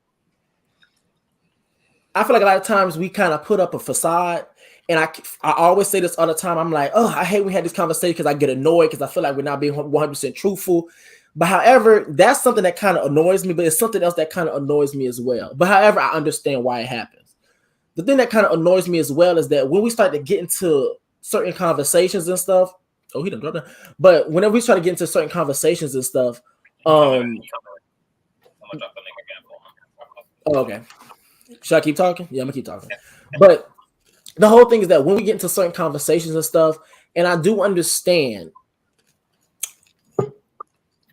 I feel like a lot of times we kind of put up a facade, and I always say this all the time. I'm like, oh, I hate we had this conversation because I get annoyed because I feel like we're not being 100% truthful. But however, that's something that kind of annoys me, but it's something else that kind of annoys me as well. But however, I understand why it happens. The thing that kind of annoys me as well is that when we start to get into certain conversations and stuff, oh, he done dropped down. But whenever we try to get into certain conversations and stuff, okay. Should I keep talking? Yeah, I'm gonna keep talking. But the whole thing is that when we get into certain conversations and stuff, and I do understand,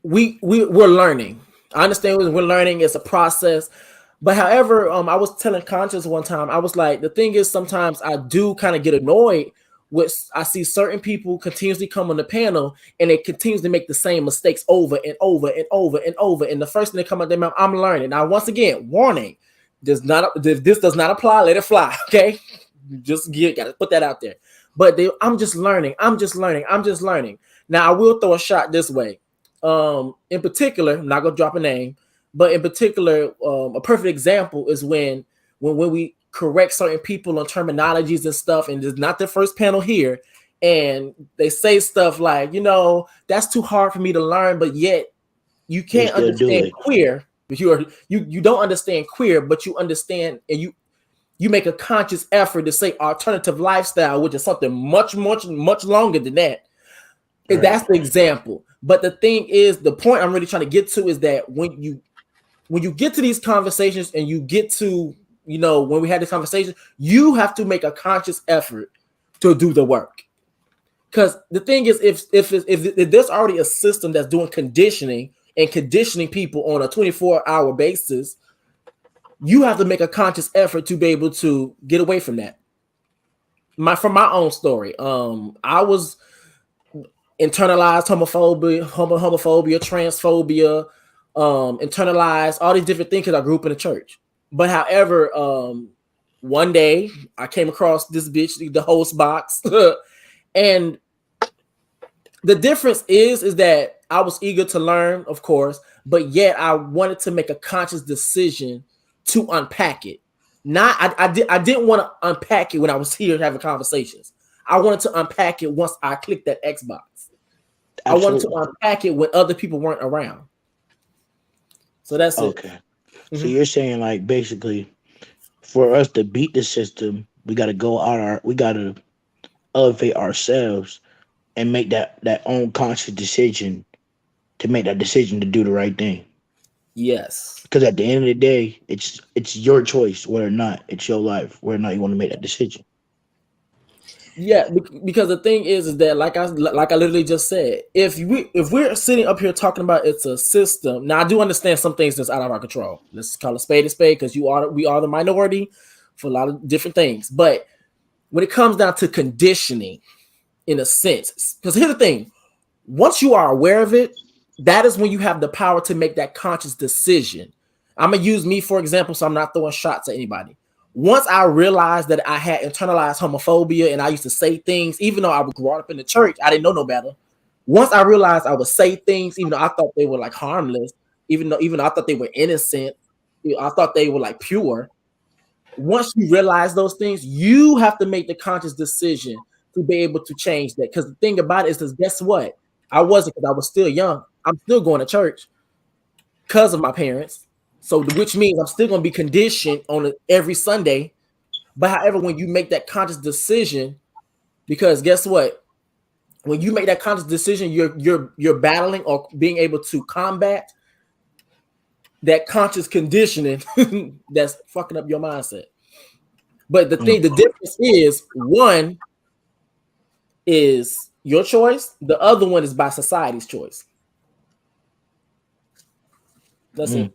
we're learning. I understand we're learning. It's a process. But however, I was telling Conscious one time, I was like, the thing is, sometimes I do kind of get annoyed with, I see certain people continuously come on the panel and they continues to make the same mistakes over and over and over and over. And the first thing that come out their mouth, I'm learning. Now, once again, warning. This does not apply. Let it fly. Okay, gotta put that out there. But I'm just learning. I'm just learning. Now I will throw a shot this way. In particular, I'm not gonna drop a name, but in particular, a perfect example is when we correct certain people on terminologies and stuff, and it's not the first panel here, and they say stuff like, that's too hard for me to learn, but yet you can't understand queer. But you don't understand queer, but you understand, and you make a conscious effort to say alternative lifestyle, which is something much longer than that. Right. That's the example. But the thing is, the point I'm really trying to get to is that when you get to these conversations and you get to, when we had this conversation, you have to make a conscious effort to do the work. Because the thing is, if there's already a system that's doing conditioning and conditioning people on a 24-hour basis, you have to make a conscious effort to be able to get away from that. From my own story, I was internalized homophobia, transphobia, internalized, all these different things because I grew up in the church. But however, one day I came across this bitch, the host box, and the difference is that I was eager to learn, of course, but yet I wanted to make a conscious decision to unpack it. I didn't want to unpack it when I was here having conversations. I wanted to unpack it once I clicked that Xbox. Absolutely. I wanted to unpack it when other people weren't around. So that's okay. it. Mm-hmm. So you're saying, like, basically, for us to beat the system, we got to elevate ourselves and make that own conscious decision to make that decision to do the right thing. Yes. Because at the end of the day, it's your choice whether or not it's your life, whether or not you want to make that decision. Yeah, because the thing is that like I literally just said, if we're sitting up here talking about it's a system, now I do understand some things that's out of our control. Let's call a spade, because we are the minority for a lot of different things. But when it comes down to conditioning, in a sense, because here's the thing: once you are aware of it, that is when you have the power to make that conscious decision. I'm gonna use me for example, so I'm not throwing shots at anybody. Once I realized that I had internalized homophobia and I used to say things, even though I was brought up in the church, I didn't know no better. Once I realized I would say things, even though I thought they were like harmless, even though I thought they were innocent, I thought they were like pure. Once you realize those things, you have to make the conscious decision to be able to change that. Because the thing about it is, guess what? I wasn't, because I was still young. I'm still going to church because of my parents. So, which means I'm still going to be conditioned on every Sunday. But however, when you make that conscious decision, because guess what? When you make that conscious decision, you're battling or being able to combat that conscious conditioning that's fucking up your mindset. But the difference is, one is your choice, the other one is by society's choice. That's it.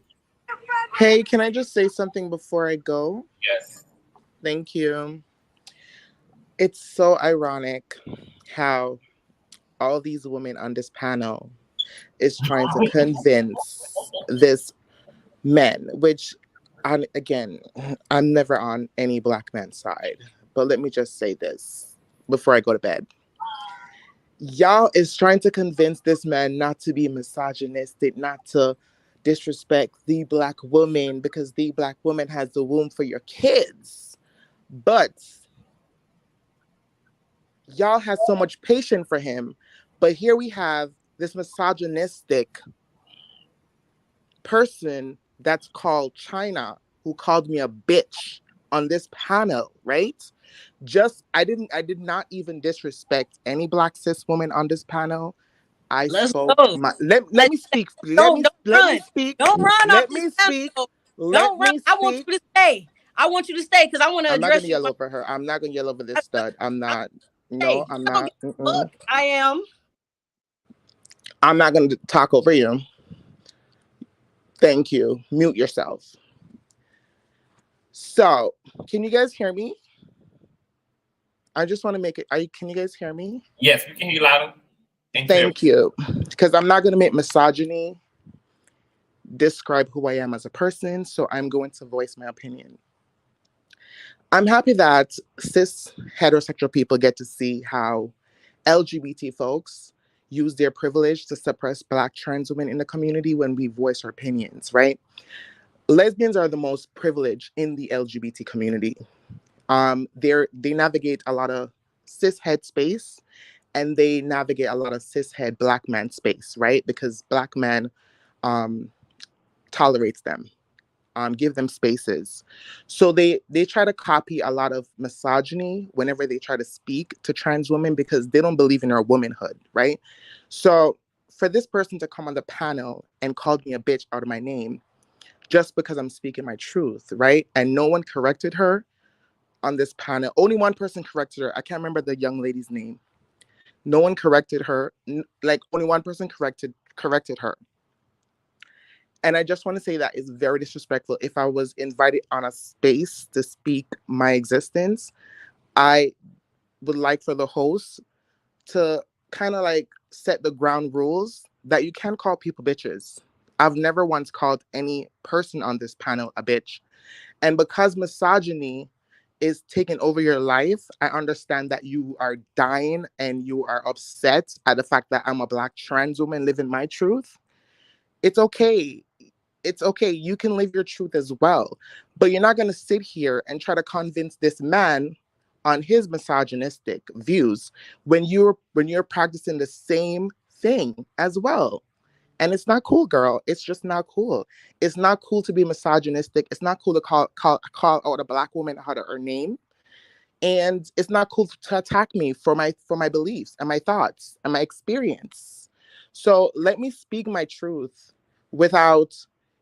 Hey, can I just say something before I go? Yes. Thank you. It's so ironic how all these women on this panel is trying to convince this men, which, again, I'm never on any black man's side. But let me just say this before I go to bed. Y'all is trying to convince this man not to be misogynistic, not to disrespect the black woman because the black woman has the womb for your kids. But y'all has so much patience for him. But here we have this misogynistic person that's called China who called me a bitch on this panel, right? I did not even disrespect any black cis woman on this panel. Let me speak. Let me speak. Don't run let off me this speak. panel. Let Don't run. me I want you to stay. I want you to stay because I want to I'm not address gonna you. yell over her. I'm not gonna yell over this stud. I'm not. Hey, No, I'm not. look, I am. I'm not gonna talk over you. Thank you. Mute yourself. So, can you guys hear me? I just want to make it. Can you guys hear me? Yes, we can hear you louder. Thank you. Because I'm not going to make misogyny describe who I am as a person, so I'm going to voice my opinion. I'm happy that cis heterosexual people get to see how LGBT folks use their privilege to suppress Black trans women in the community when we voice our opinions, right? Lesbians are the most privileged in the LGBT community. They navigate a lot of cishet space, and they navigate a lot of cishet Black man space, right? Because Black men tolerates them, give them spaces. So they try to copy a lot of misogyny whenever they try to speak to trans women because they don't believe in their womanhood, right? So for this person to come on the panel and call me a bitch out of my name just because I'm speaking my truth, right? And no one corrected her on this panel. Only one person corrected her. I can't remember the young lady's name. No one corrected her. Only one person corrected her. And I just want to say that it's very disrespectful. If I was invited on a space to speak my existence, I would like for the host to kind of set the ground rules that you can call people bitches. I've never once called any person on this panel a bitch. And because misogyny is taking over your life, I understand that you are dying and you are upset at the fact that I'm a Black trans woman living my truth. It's okay. It's okay. You can live your truth as well. But you're not going to sit here and try to convince this man on his misogynistic views when you're practicing the same thing as well. And it's not cool, girl. It's just not cool. It's not cool to be misogynistic. It's not cool to call out a Black woman out of her name. And it's not cool to attack me for my beliefs and my thoughts and my experience. So let me speak my truth without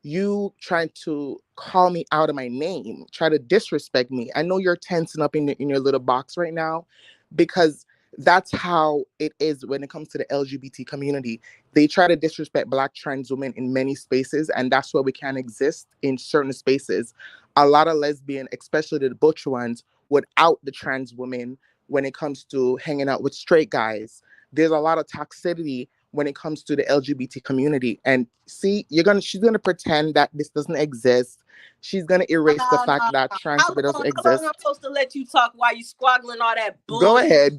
you trying to call me out of my name, try to disrespect me. I know you're tensing up in your little box right now because that's how it is when it comes to the LGBT community. They try to disrespect Black trans women in many spaces, and that's why we can't exist in certain spaces. A lot of lesbian, especially the butch ones, would out the trans women when it comes to hanging out with straight guys. There's a lot of toxicity when it comes to the LGBT community. And see, she's gonna pretend that this doesn't exist. She's gonna erase the fact that transphobia doesn't exist. How long I'm supposed to let you talk while you squaggling all that bull? Go ahead.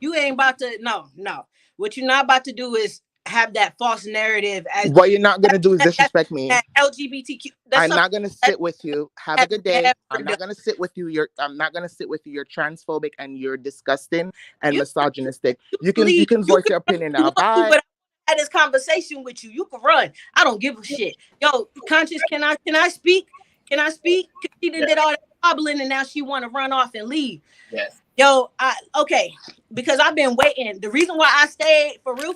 You ain't about to. No. What you're not about to do is have that false narrative. What you're not gonna do is disrespect me. LGBTQ. I'm not gonna sit with you. Have a good day. I'm not gonna sit with you. I'm not gonna sit with you. You're transphobic and you're disgusting and misogynistic. You can voice your opinion now. Bye. But I had this conversation with you. You can run. I don't give a shit. Yo, Conscious, can I speak? Can I speak? She did all that wobbling and now she want to run off and leave. Yes. Yo, okay, because I've been waiting. The reason why I stayed for real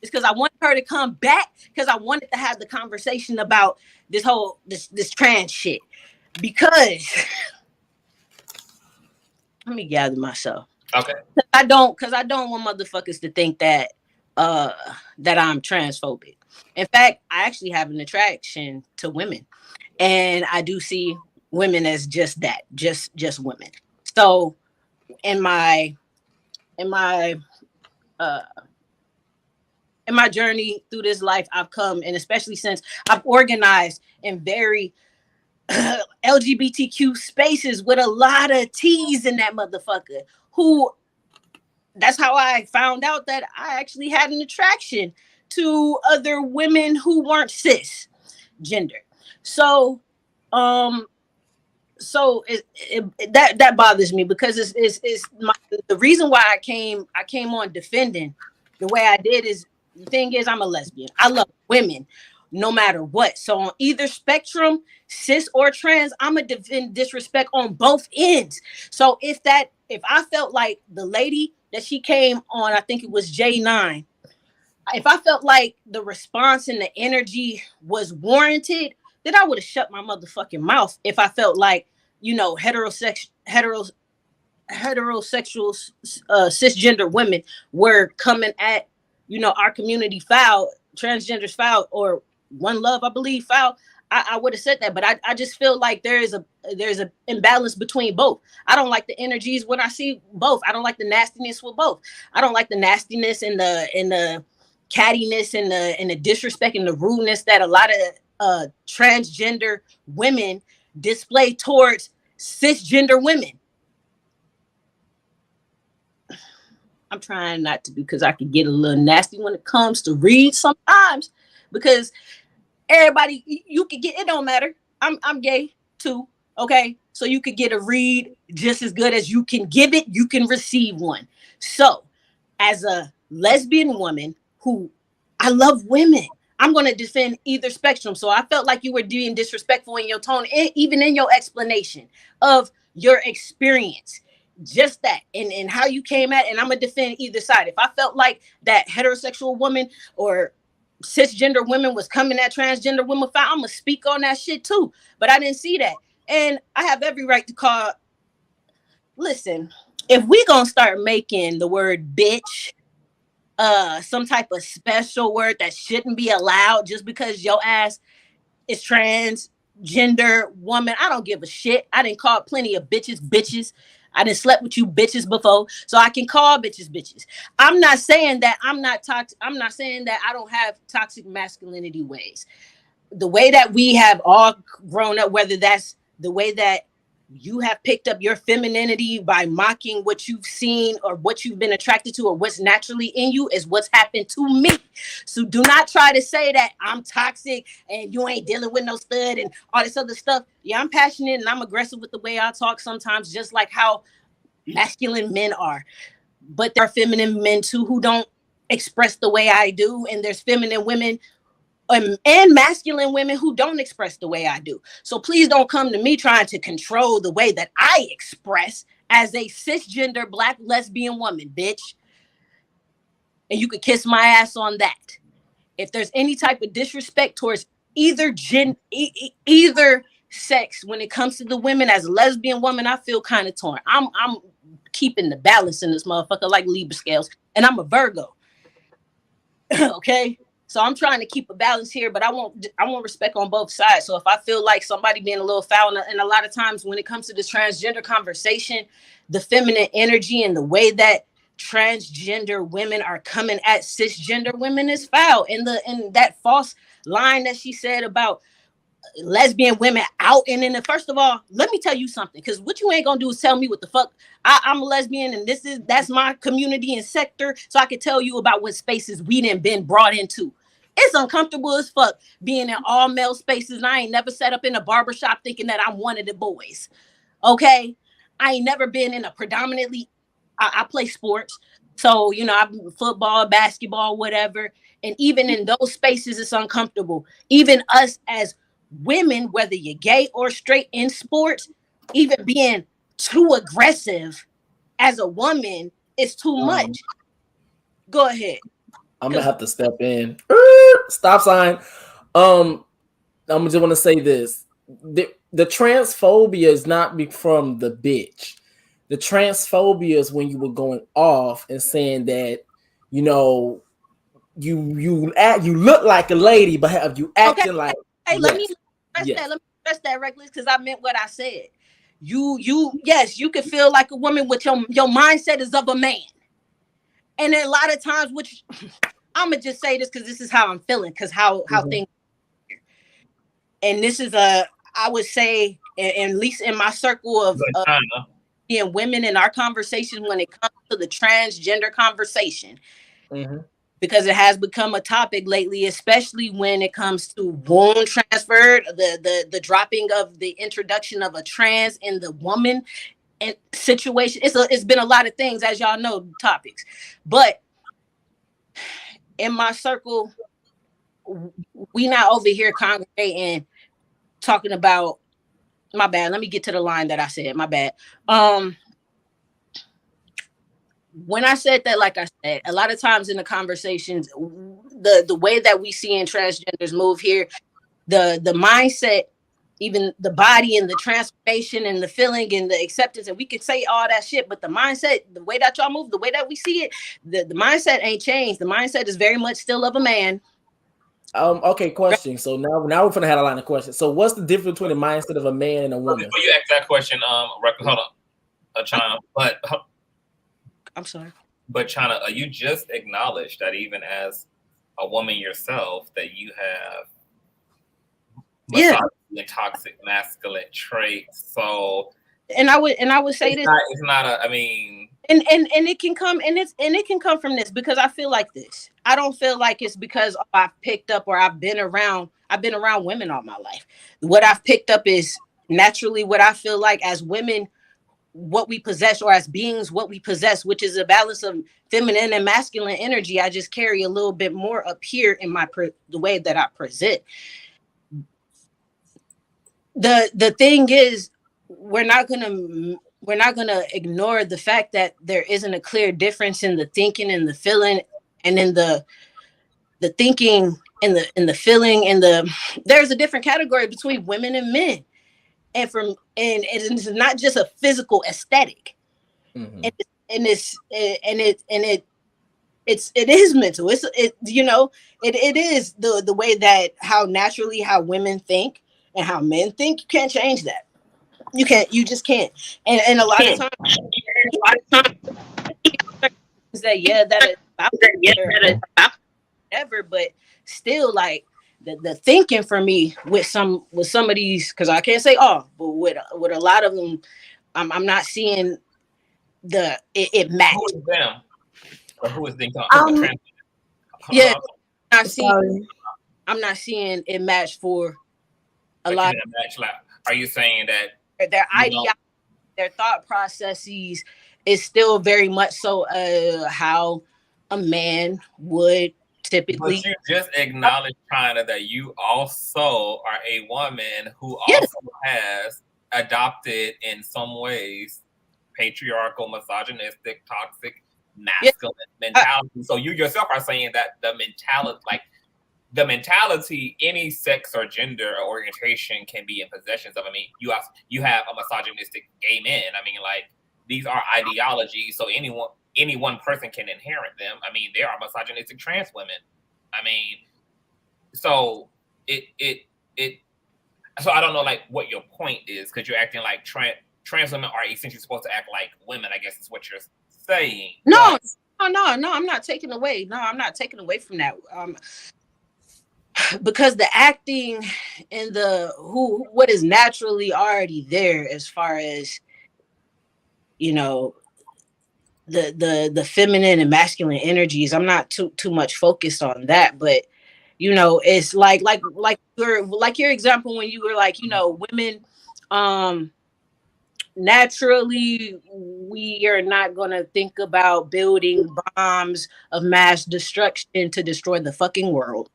is because I wanted her to come back, because I wanted to have the conversation about this whole this trans shit. Because let me gather myself. Okay. Because I don't want motherfuckers to think that that I'm transphobic. In fact, I actually have an attraction to women, and I do see women as just that, just women. So in my journey through this life, I've come, and especially since I've organized in very LGBTQ spaces with a lot of T's in that motherfucker, that's how I found out that I actually had an attraction to other women who weren't cisgender. So that bothers me, because the reason why I came on defending the way I did is, the thing is, I'm a lesbian. I love women no matter what. So on either spectrum, cis or trans, I'm gonna defend disrespect on both ends. So if I felt like the lady that she came on, I think it was J9, if I felt like the response and the energy was warranted, then I would have shut my motherfucking mouth. If I felt like, heterosexual cisgender women were coming at, our community foul, transgenders foul, or One Love, I believe, foul, I would have said that. But I just feel like there's a imbalance between both. I don't like the energies when I see both. I don't like the nastiness with both. I don't like the nastiness and the cattiness and the disrespect and the rudeness that a lot of transgender women display towards cisgender women. I'm trying not to, because I can get a little nasty when it comes to read sometimes, because everybody, you can get, it don't matter. I'm gay too, okay? So you could get a read just as good as you can give it, you can receive one. So as a lesbian woman who, I love women, I'm going to defend either spectrum. So I felt like you were being disrespectful in your tone, even in your explanation of your experience. Just that, and how you came at, and I'm gonna defend either side. If I felt like that heterosexual woman or cisgender women was coming at transgender women, I'm gonna speak on that shit too. But I didn't see that, and I have every right to call. Listen, if we gonna start making the word bitch some type of special word that shouldn't be allowed just because your ass is transgender woman, I don't give a shit. I didn't call plenty of bitches. I done slept with you bitches before, so I can call bitches. I'm not saying that I'm not toxic. I'm not saying that I don't have toxic masculinity ways. The way that we have all grown up, whether that's the way that you have picked up your femininity by mocking what you've seen or what you've been attracted to or what's naturally in you, is what's happened to me. So do not try to say that I'm toxic and you ain't dealing with no stud and all this other stuff. Yeah, I'm passionate and I'm aggressive with the way I talk sometimes, just like how masculine men are. But there are feminine men too who don't express the way I do, and there's feminine women and masculine women who don't express the way I do. So please don't come to me trying to control the way that I express as a cisgender black lesbian woman, bitch. And you could kiss my ass on that. If there's any type of disrespect towards either sex when it comes to the women, as a lesbian woman, I feel kind of torn. I'm keeping the balance in this motherfucker like Libra scales, and I'm a Virgo. Okay? So I'm trying to keep a balance here, but I want respect on both sides. So if I feel like somebody being a little foul, and a lot of times when it comes to this transgender conversation, the feminine energy and the way that transgender women are coming at cisgender women is foul. And that false line that she said about lesbian women out and in the, first of all, let me tell you something, because what you ain't gonna do is tell me what the fuck. I'm a lesbian and that's my community and sector, so I can tell you about what spaces we done been brought into. It's uncomfortable as fuck being in all male spaces, and I ain't never set up in a barbershop thinking that I'm one of the boys. Okay, I ain't never been in a predominantly, I play sports, so you know, I'm football, basketball, whatever, and even in those spaces it's uncomfortable. Even us as women, whether you're gay or straight in sports, even being too aggressive as a woman is too much. Go ahead. I'm gonna have to step in. Stop sign. I'm just want to say this: the transphobia is not from the bitch. The transphobia is when you were going off and saying that, you know, you look like a lady, but have you acting like? Hey, let me press that reckless, because I meant what I said. Yes, you can feel like a woman, with your mindset is of a man. And then a lot of times, which I'm gonna just say this because this is how I'm feeling, because how things. And this is I would say, at least in my circle of being women in our conversations, when it comes to the transgender conversation, because it has become a topic lately, especially when it comes to womb transfer, the dropping of the introduction of a trans in the woman and situation. It's been a lot of things, as y'all know, topics. But in my circle, we not over here congregating talking about, my bad, let me get to the line that I said, my bad. When I said that, like I said, a lot of times in the conversations, the way that we see in transgenders move here, the mindset, even the body and the transformation and the feeling and the acceptance, and we could say all that shit, but the mindset, the way that y'all move, the way that we see it, the mindset ain't changed. The mindset is very much still of a man. Okay, question. So now we're gonna have a line of questions. So what's the difference between the mindset of a man and a woman? Before you ask that question, hold on, China, but I'm sorry, but China, you just acknowledged that even as a woman yourself, that you have toxic masculine traits. So, and I would say it's not a. I mean, and it can come, and it can come from this, because I feel like this. I don't feel like it's because I've picked up or I've been around women all my life. What I've picked up is naturally what I feel like as women, what we possess, or as beings, what we possess, which is a balance of feminine and masculine energy. I just carry a little bit more up here in the way that I present. The thing is, we're not gonna ignore the fact that there isn't a clear difference in the thinking and the feeling, and in the thinking and the feeling, and there's a different category between women and men, and it's not just a physical aesthetic, and it is mental. It is the way that how women think and how men think. You can't change that. You just can't. And a lot of times that whatever, but still, like the thinking for me with some of these, because I can't say all, but with a lot of them, I'm not seeing it match. Who is them? Or who is them? Yeah, I'm not seeing it match for a lot. Are you saying that their ideology, their thought processes is still very much so how a man would typically? But you just acknowledged, China, that you also are a woman who also has adopted, in some ways, patriarchal, misogynistic, toxic, masculine mentality. So you yourself are saying that the mentality, any sex or gender or orientation can be in possessions of. I mean, you have a misogynistic gay men. I mean, like, these are ideologies, so any one person can inherit them. I mean, there are misogynistic trans women. I mean, so so I don't know, like, what your point is, because you're acting like trans women are essentially supposed to act like women, I guess is what you're saying. No, I'm not taking away. No, I'm not taking away from that. Because the acting and what is naturally already there, as far as, you know, the feminine and masculine energies, I'm not too much focused on that. But, you know, it's like your example when you were like, you know, women, naturally we are not going to think about building bombs of mass destruction to destroy the fucking world,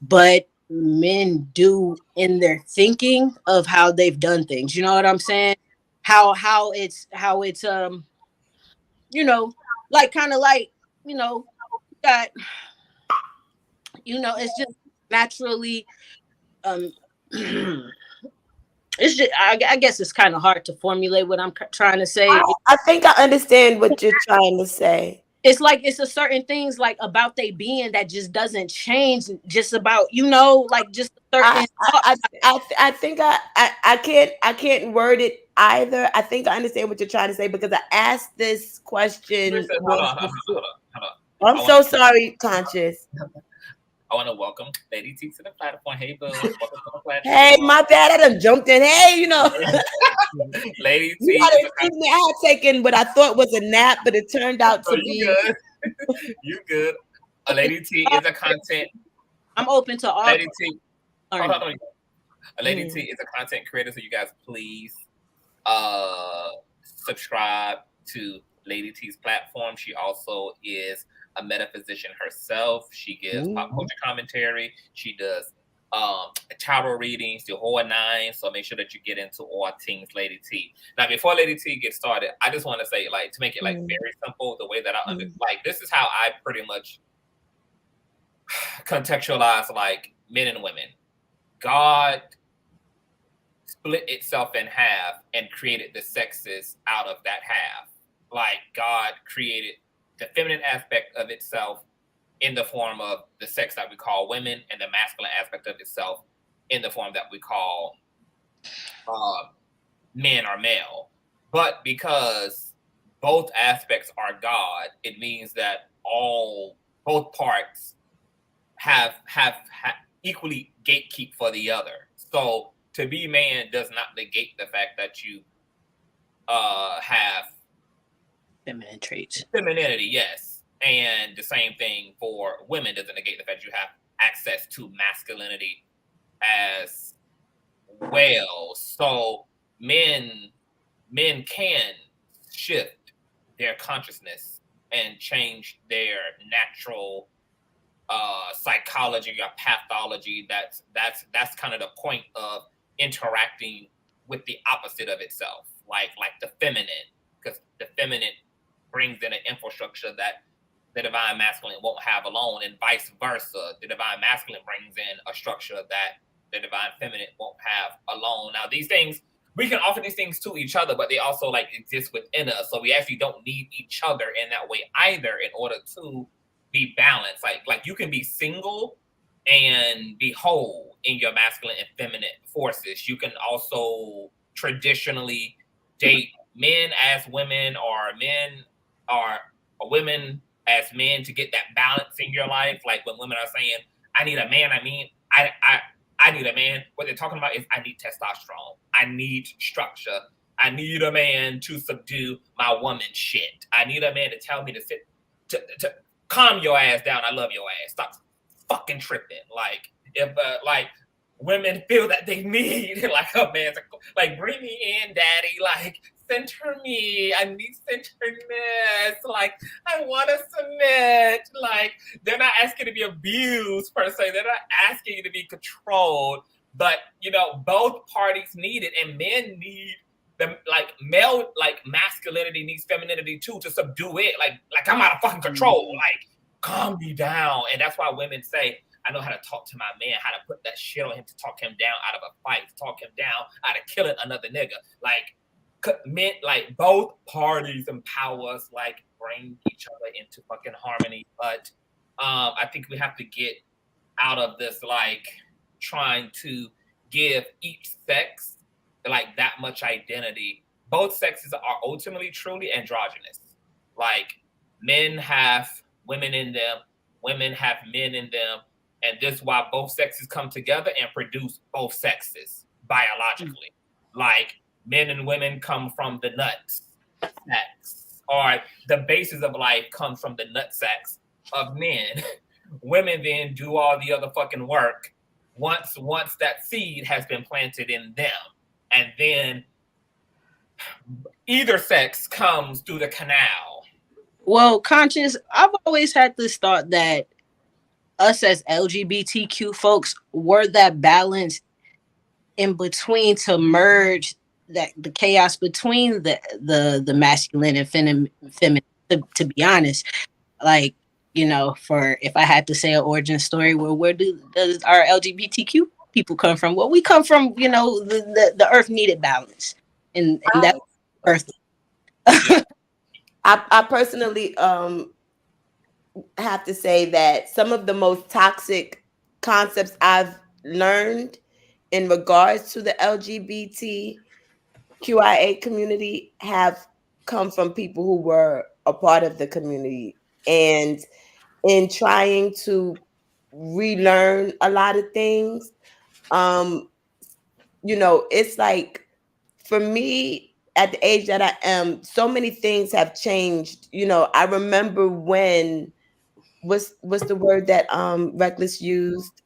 but men do in their thinking of how they've done things. You know what I'm saying? How it's you know, like kind of like, you know, that, you know, it's just naturally it's just, I guess it's kind of hard to formulate what I'm trying to say. I think I understand what you're trying to say. It's like, it's a certain things like about they being that just doesn't change, just about, you know, like just certain. I think I can't word it either. I think I understand what you're trying to say, because I asked this question. Hold on. I'm so sorry, Conscious. I want to welcome Lady T to the platform. Hey, boo. Welcome to the platform. Hey, my bad. I done jumped in. Hey, you know. Lady T. You gotta excuse me. I had taken what I thought was a nap, but it turned out to be. Good. You good. Lady T is a content. I'm open to all. Lady T. Hold on. Lady T is a content creator, so you guys please subscribe to Lady T's platform. She also is a metaphysician herself. She gives pop culture commentary. She does tarot readings, the whole 9. So make sure that you get into all things Lady T. Now, before Lady T gets started, I just want to say, like, to make it like very simple, the way that I like, this is how I pretty much contextualize like men and women. God split itself in half and created the sexes out of that half. Like, God created the feminine aspect of itself in the form of the sex that we call women, and the masculine aspect of itself in the form that we call men or male. But because both aspects are God, it means that both parts have equally gatekeep for the other. So to be man does not negate the fact that you have feminine traits. Femininity, yes. And the same thing for women doesn't negate the fact you have access to masculinity as well. So men can shift their consciousness and change their natural psychology or pathology. That's kind of the point of interacting with the opposite of itself, like the feminine, because the feminine brings in an infrastructure that the divine masculine won't have alone, and vice versa. The divine masculine brings in a structure that the divine feminine won't have alone. Now, these things, we can offer these things to each other, but they also like exist within us. So we actually don't need each other in that way either in order to be balanced. Like you can be single and be whole in your masculine and feminine forces. You can also traditionally date men as women, or men or women as men, to get that balance in your life. Like when women are saying, I need a man, I mean, I need a man. What they're talking about is, I need testosterone. I need structure. I need a man to subdue my woman shit. I need a man to tell me to sit, to calm your ass down. I love your ass. Stop fucking tripping. Like, if like women feel that they need like a man to, like, bring me in, daddy. Like, center me. I need centerness. Like, I want to submit. Like, they're not asking to be abused per se. They're not asking you to be controlled. But, you know, both parties need it, and men need the, like, male, like, masculinity needs femininity too, to subdue it. Like I'm out of fucking control. Like, calm me down. And that's why women say, I know how to talk to my man, how to put that shit on him to talk him down out of a fight, to talk him down out of killing another nigga. Like, men, like, both parties empower us, like, bring each other into fucking harmony. But I think we have to get out of this, like, trying to give each sex like that much identity. Both sexes are ultimately truly androgynous. Like men have women in them, women have men in them, and this is why both sexes come together and produce both sexes biologically. Like men and women come from the nuts sacks, or the basis of life comes from the nut sacks of men. Women then do all the other fucking work once that seed has been planted in them, and then either sex comes through the canal. Well, Conscious, I've always had this thought that us as LGBTQ folks were that balance in between to merge that the chaos between the masculine and feminine. To be honest, like, you know, for if I had to say an origin story, where does our LGBTQ people come from? Well, we come from, you know, the earth needed balance, and that earth. I personally have to say that some of the most toxic concepts I've learned in regards to the LGBTQIA community have come from people who were a part of the community. And in trying to relearn a lot of things, you know, it's like, for me, at the age that I am, so many things have changed. You know, I remember when, what's the word that Reckless used?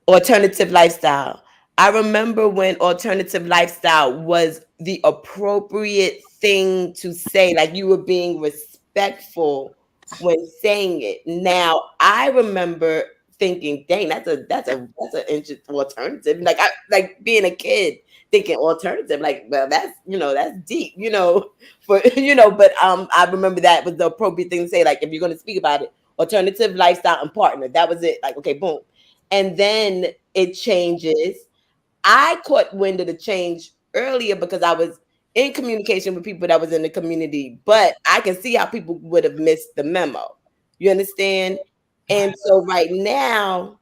Alternative lifestyle. I remember when alternative lifestyle was the appropriate thing to say, like you were being respectful when saying it. Now I remember thinking, dang, that's an interesting alternative. Like like being a kid thinking alternative, like, well, that's, you know, that's deep, you know, for you know, but I remember that was the appropriate thing to say, like, if you're gonna speak about it, alternative lifestyle and partner. That was it. Like, okay, boom. And then it changes. I caught wind of the change earlier because I was in communication with people that was in the community, but I can see how people would have missed the memo. You understand? And so right now,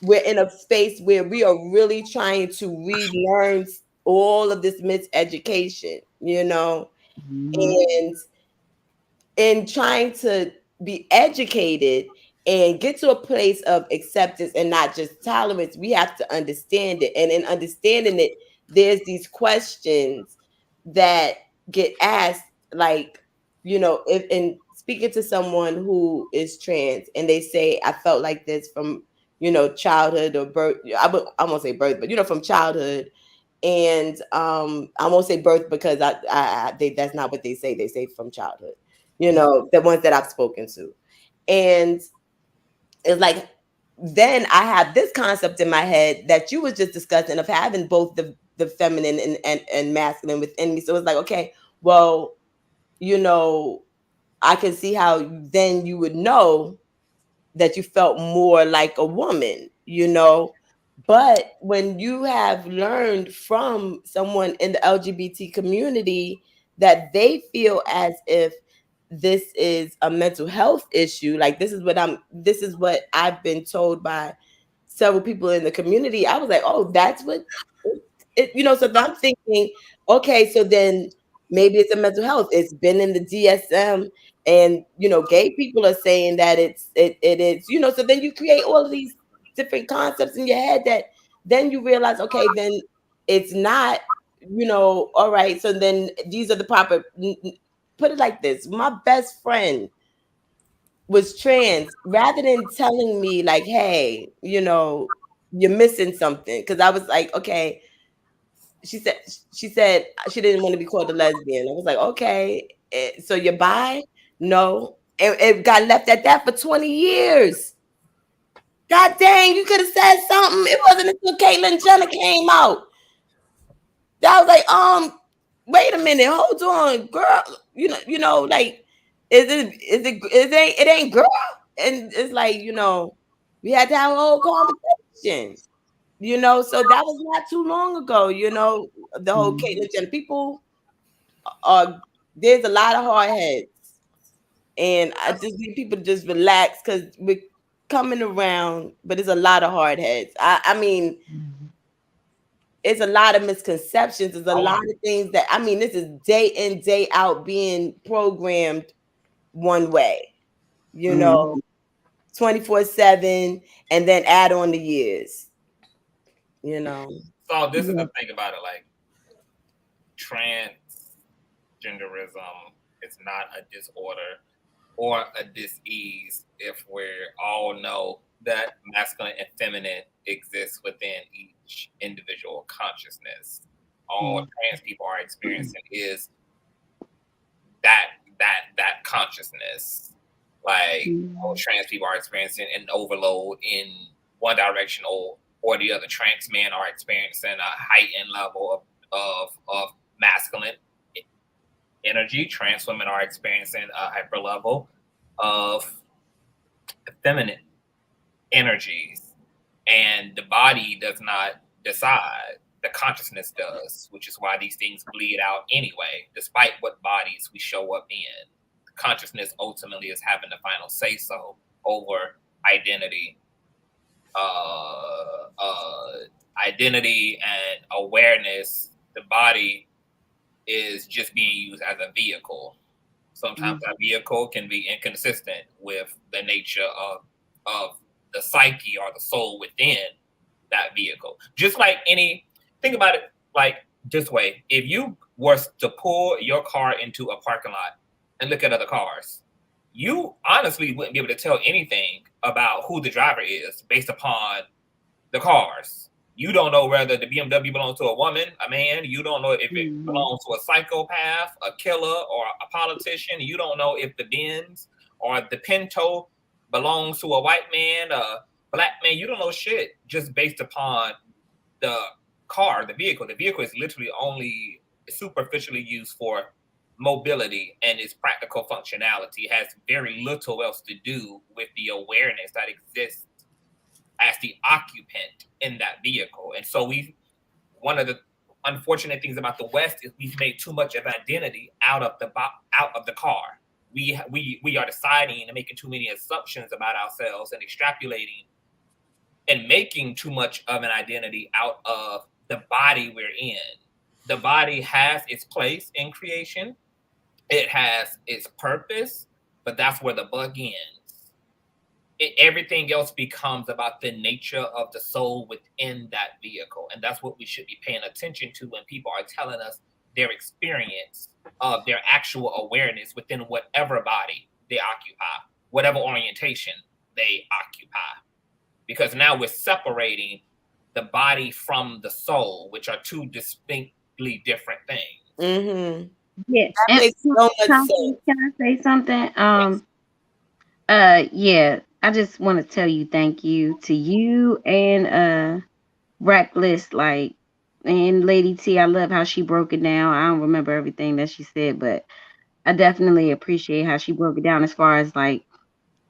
we're in a space where we are really trying to relearn all of this miseducation, you know, and in trying to be educated and get to a place of acceptance and not just tolerance, we have to understand it. And in understanding it, there's these questions that get asked, like, you know, if in speaking to someone who is trans and they say, I felt like this from, you know, childhood or birth. I won't say birth, but, you know, from childhood. And I won't say birth because that's not what they say. They say from childhood, you know, the ones that I've spoken to. And it's like, then I have this concept in my head that you was just discussing of having both the feminine and masculine within me. So it's like, okay, well, you know, I can see how then you would know that you felt more like a woman, you know. But when you have learned from someone in the LGBT community that they feel as if this is a mental health issue, like this is what I've been told by several people in the community, I was like, oh, that's what it, you know. So I'm thinking, okay, so then maybe it's a mental health. It's been in the DSM, and, you know, gay people are saying that it is, you know. So then you create all of these different concepts in your head that then you realize, okay, then it's not, you know, all right. So then these are the proper. Put it like this: my best friend was trans. Rather than telling me like, hey, you know, you're missing something, because I was like, okay. She said she didn't want to be called a lesbian. I was like, okay, so you're bi? No. It got left at that for 20 years. God dang, you could have said something. It wasn't until Caitlyn Jenner came out. I was like, wait a minute, hold on, girl. You know, like, it ain't girl. And it's like, you know, we had to have a whole conversation. You know, so that was not too long ago, you know, the whole Caitlyn Jenner. People there's a lot of hard heads. And I just need people to just relax, because we're coming around, but there's a lot of hard heads. I mean, it's a lot of misconceptions. There's a lot of things that, I mean, this is day in, day out being programmed one way, you know, 24/7, and then add on the years, you know. So this is the thing about it, like transgenderism is not a disorder or a dis-ease if we all know that masculine and feminine exists within each individual consciousness. All trans people are experiencing is that consciousness. Like all trans people are experiencing an overload in one direction or the other. Trans men are experiencing a heightened level of masculine energy. Trans women are experiencing a hyper level of feminine energies, and the body does not decide. The consciousness does, which is why these things bleed out anyway, despite what bodies we show up in. The consciousness ultimately is having the final say so over identity, identity and awareness. The body is just being used as a vehicle. Sometimes that vehicle can be inconsistent with the nature of the psyche or the soul within that vehicle. Just like think about it like this way. If you were to pull your car into a parking lot and look at other cars, you honestly wouldn't be able to tell anything about who the driver is based upon the cars. You don't know whether the BMW belongs to a woman, a man. You don't know if it belongs to a psychopath, a killer, or a politician. You don't know if the Benz or the Pinto belongs to a white man, a black man. You don't know shit just based upon the car, the vehicle. The vehicle is literally only superficially used for mobility, and its practical functionality has very little else to do with the awareness that exists as the occupant in that vehicle. And so one of the unfortunate things about the West is we've made too much of identity out of the car. We are deciding and making too many assumptions about ourselves and extrapolating and making too much of an identity out of the body we're in. The body has its place in creation. It has its purpose, but that's where the bug ends. Everything else becomes about the nature of the soul within that vehicle. And that's what we should be paying attention to when people are telling us their experience of their actual awareness within whatever body they occupy, whatever orientation they occupy. Because now we're separating the body from the soul, which are two distinctly different things. Yeah. That makes so much sense. Can I say something? Yeah, I just want to tell you thank you to you and Reckless, like, and Lady T. I love how she broke it down. I don't remember everything that she said, but I definitely appreciate how she broke it down as far as like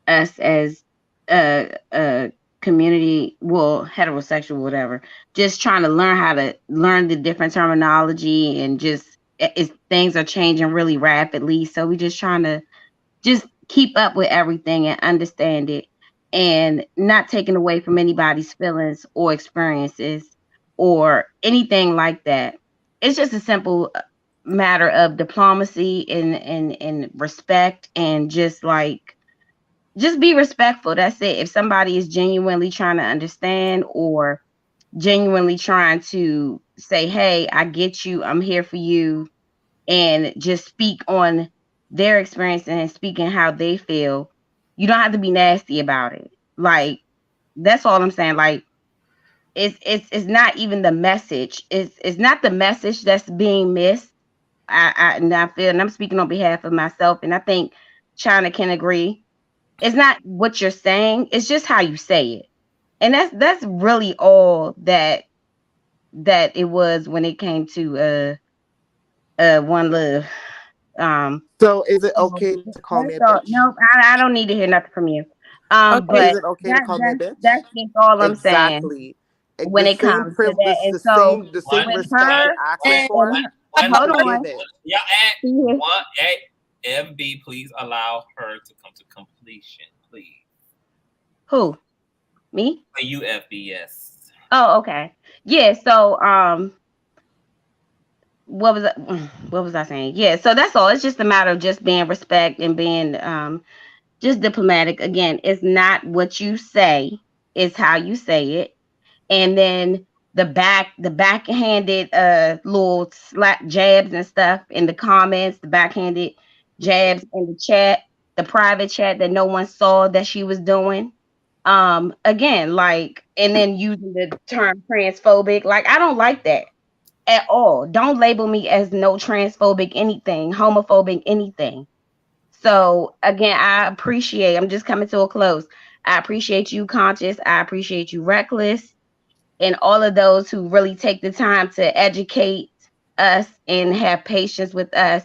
us as a community, well, heterosexual, whatever, just trying to learn how to learn the different terminology, and just things are changing really rapidly. So we just trying to just keep up with everything and understand it, and not taking away from anybody's feelings or experiences or anything like that. It's just a simple matter of diplomacy and respect, and just be respectful. That's it. If somebody is genuinely trying to understand or genuinely trying to say, hey, I get you, I'm here for you, and just speak on their experience and speaking how they feel, you don't have to be nasty about it. Like, that's all I'm saying. Like, it's not even the message. It's not the message that's being missed. I feel, and I'm speaking on behalf of myself, and I think China can agree. It's not what you're saying, it's just how you say it. And that's really all that it was when it came to One Love. So is it okay to call me a bitch? No, I don't need to hear nothing from you. Okay. But Is it okay to call me a bitch? that's just all I'm saying. Exactly. When it comes to that, and so the same with respect her, asking for, hold on. Yeah, FB, please allow her to come to completion, please. Who? Me? You, FB, yes. Oh, okay. Yeah, so what was I saying? Yeah, so that's all. It's just a matter of just being respect and being just diplomatic. Again, it's not what you say, it's how you say it. And then the backhanded little slap jabs and stuff in the comments, the backhanded jabs in the chat, the private chat that no one saw that she was doing. Again, like, and then using the term transphobic, like, I don't like that at all. Don't label me as no transphobic anything, homophobic anything. So again, I'm just coming to a close. I appreciate you, Conscious. I appreciate you, Reckless, and all of those who really take the time to educate us and have patience with us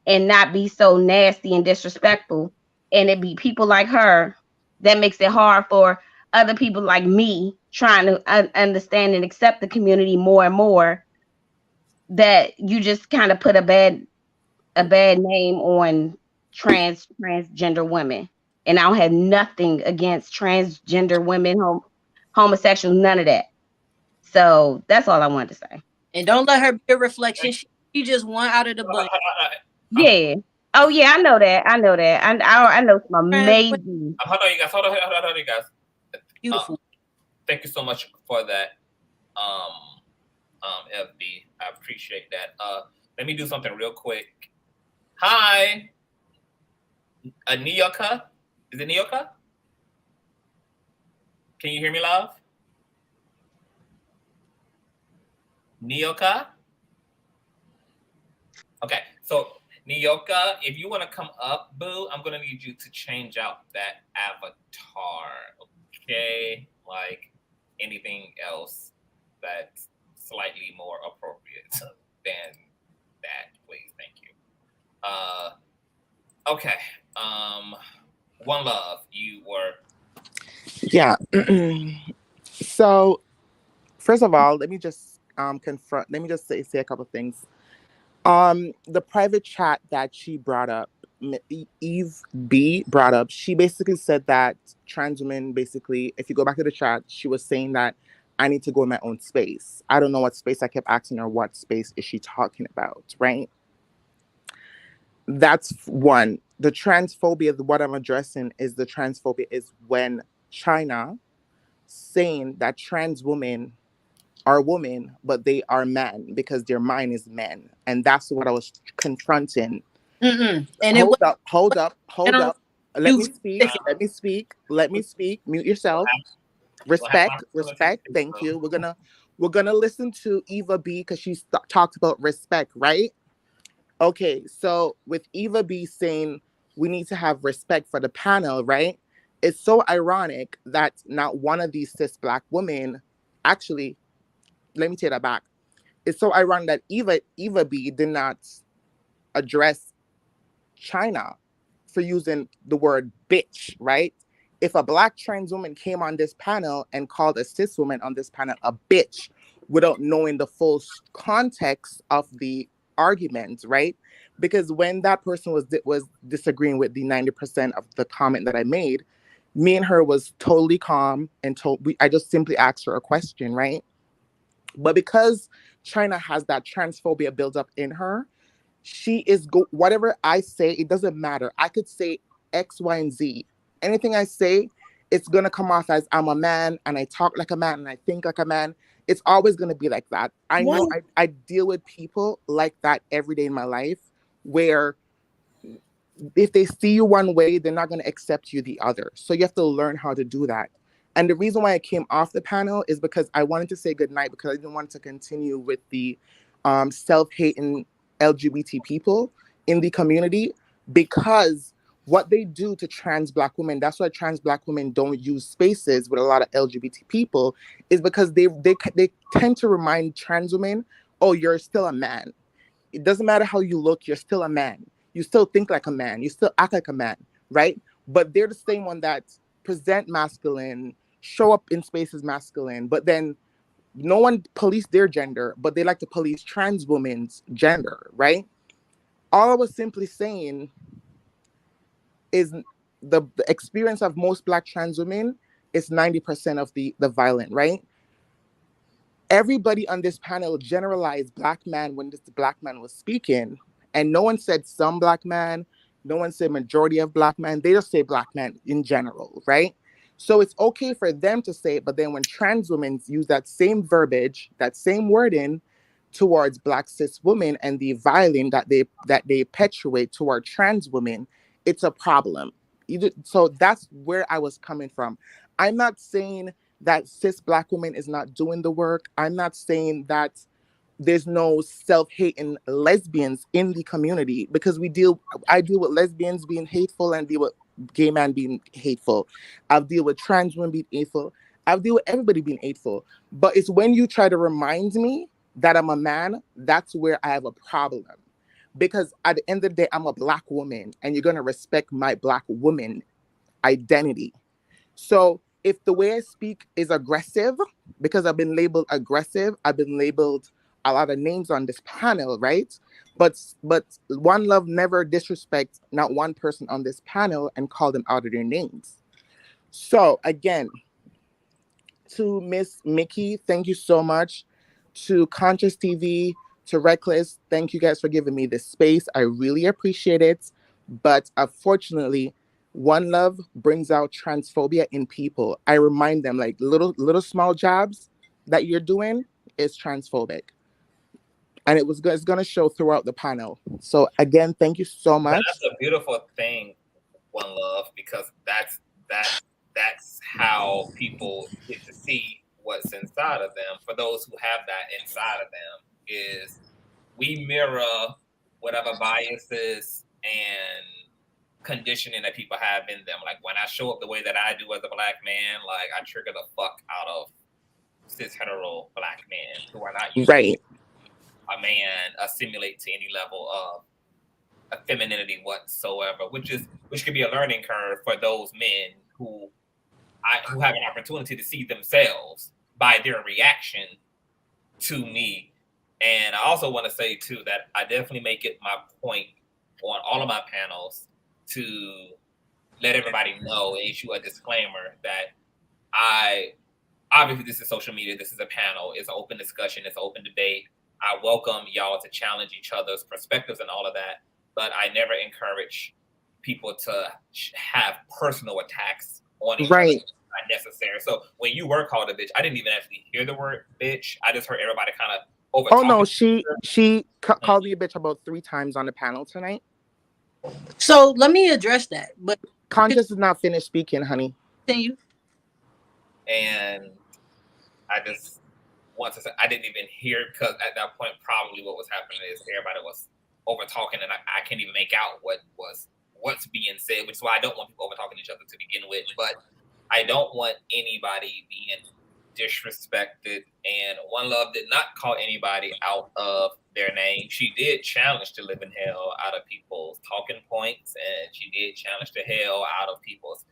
and not be so nasty and disrespectful. And it be people like her that makes it hard for other people like me trying to understand and accept the community more and more, that you just kind of put a bad name on transgender women. And I don't have nothing against transgender women, homosexuals, none of that. So that's all I wanted to say. And don't let her be a reflection. She just one out of the bunch. Yeah. Oh yeah, I know that. I know that. I know some amazing. Hold on, you guys. Hold on, you guys. Beautiful. Thank you so much for that, FB. I appreciate that. Let me do something real quick. Hi, Nioka. Is it Nioka? Can you hear me, love? Nioka? Okay, so Nioka, if you want to come up, boo, I'm gonna need you to change out that avatar, okay? Like anything else that's slightly more appropriate than that, please. Thank you. Okay. One Love, you were. Yeah. So, first of all, let me just say a couple of things. The private chat that she brought up, Eve B brought up, she basically said that trans women, basically, if you go back to the chat, she was saying that I need to go in my own space. I don't know what space. I kept asking her, what space is she talking about, right? That's one. The transphobia, what I'm addressing is the transphobia is when China saying that trans women are women, but they are men because their mind is men. And that's what I was confronting. And hold up. Let me speak. Mute yourself. Respect. Thank you. We're gonna listen to Eva B because she talked about respect, right? Okay, so with Eva B saying we need to have respect for the panel, right? It's so ironic that not one of these cis Black women, actually, let me take that back. It's so ironic that Eva B did not address China for using the word bitch, right? If a Black trans woman came on this panel and called a cis woman on this panel a bitch without knowing the full context of the argument, right? Because when that person was disagreeing with the 90% of the comment that I made, me and her was totally calm and I just simply asked her a question, right? But because China has that transphobia built up in her, she is whatever I say, it doesn't matter. I could say X, Y, and Z. Anything I say, it's gonna come off as I'm a man and I talk like a man and I think like a man. It's always gonna be like that. I know I deal with people like that every day in my life, where if they see you one way, they're not gonna accept you the other. So you have to learn how to do that. And the reason why I came off the panel is because I wanted to say goodnight because I didn't want to continue with the self-hating LGBT people in the community, because what they do to trans Black women, that's why trans Black women don't use spaces with a lot of LGBT people, is because they tend to remind trans women, oh, you're still a man. It doesn't matter how you look, you're still a man. You still think like a man. You still act like a man, right? But they're the same one that present masculine, show up in spaces masculine, but then no one police their gender, but they like to police trans women's gender, right? All I was simply saying is the experience of most Black trans women is 90% of the violent, right? everybody on this panel generalized black man when this black man was speaking, and no one said some black man, no one said majority of black men. They just say black man in general, right? So it's okay for them to say it, but then when trans women use that same verbiage, that same wording towards black cis women and the violence that they perpetuate toward trans women, it's a problem. So that's where I was coming from. I'm not saying that cis black women is not doing the work. I'm not saying that there's no self-hating lesbians in the community, because I deal with lesbians being hateful and deal with gay men being hateful. I've deal with trans women being hateful. I've deal with everybody being hateful. But it's when you try to remind me that I'm a man, that's where I have a problem. Because at the end of the day, I'm a black woman, and you're gonna respect my black woman identity. So if the way I speak is aggressive, because I've been labeled aggressive, I've been labeled a lot of names on this panel, right? But One Love never disrespects not one person on this panel and call them out of their names. So again, to Miss Mickey, thank you so much. To Consciouztv, to Reckless, thank you guys for giving me this space. I really appreciate it. But unfortunately, One Love brings out transphobia in people. I remind them, like, little small jabs that you're doing is transphobic. And it's going to show throughout the panel. So again, thank you so much. That's a beautiful thing, One Love, because that's how people get to see what's inside of them. For those who have that inside of them, is we mirror whatever biases and conditioning that people have in them. Like when I show up the way that I do as a black man, like I trigger the fuck out of cis hetero black men who are not used right. to a man assimilate to any level of femininity whatsoever, which could be a learning curve for those men who have an opportunity to see themselves by their reaction to me. And I also want to say too that I definitely make it my point on all of my panels to let everybody know and issue a disclaimer that obviously this is social media, this is a panel, it's an open discussion, it's an open debate. I welcome y'all to challenge each other's perspectives and all of that, but I never encourage people to have personal attacks on each other. Not necessary. So when you were called a bitch, I didn't even actually hear the word bitch. I just heard everybody kind of over. Oh no, she called me a bitch about 3 times on the panel tonight. So let me address that. But Conscious is not finished speaking, honey. Continue. And I just want to say I didn't even hear, because at that point probably what was happening is everybody was over talking, and I can't even make out what's being said, which is why I don't want people over talking each other to begin with. But I don't want anybody being disrespected, and One Love did not call anybody out of their name. She did challenge the living hell out of people's talking points, and she did challenge the hell out of people's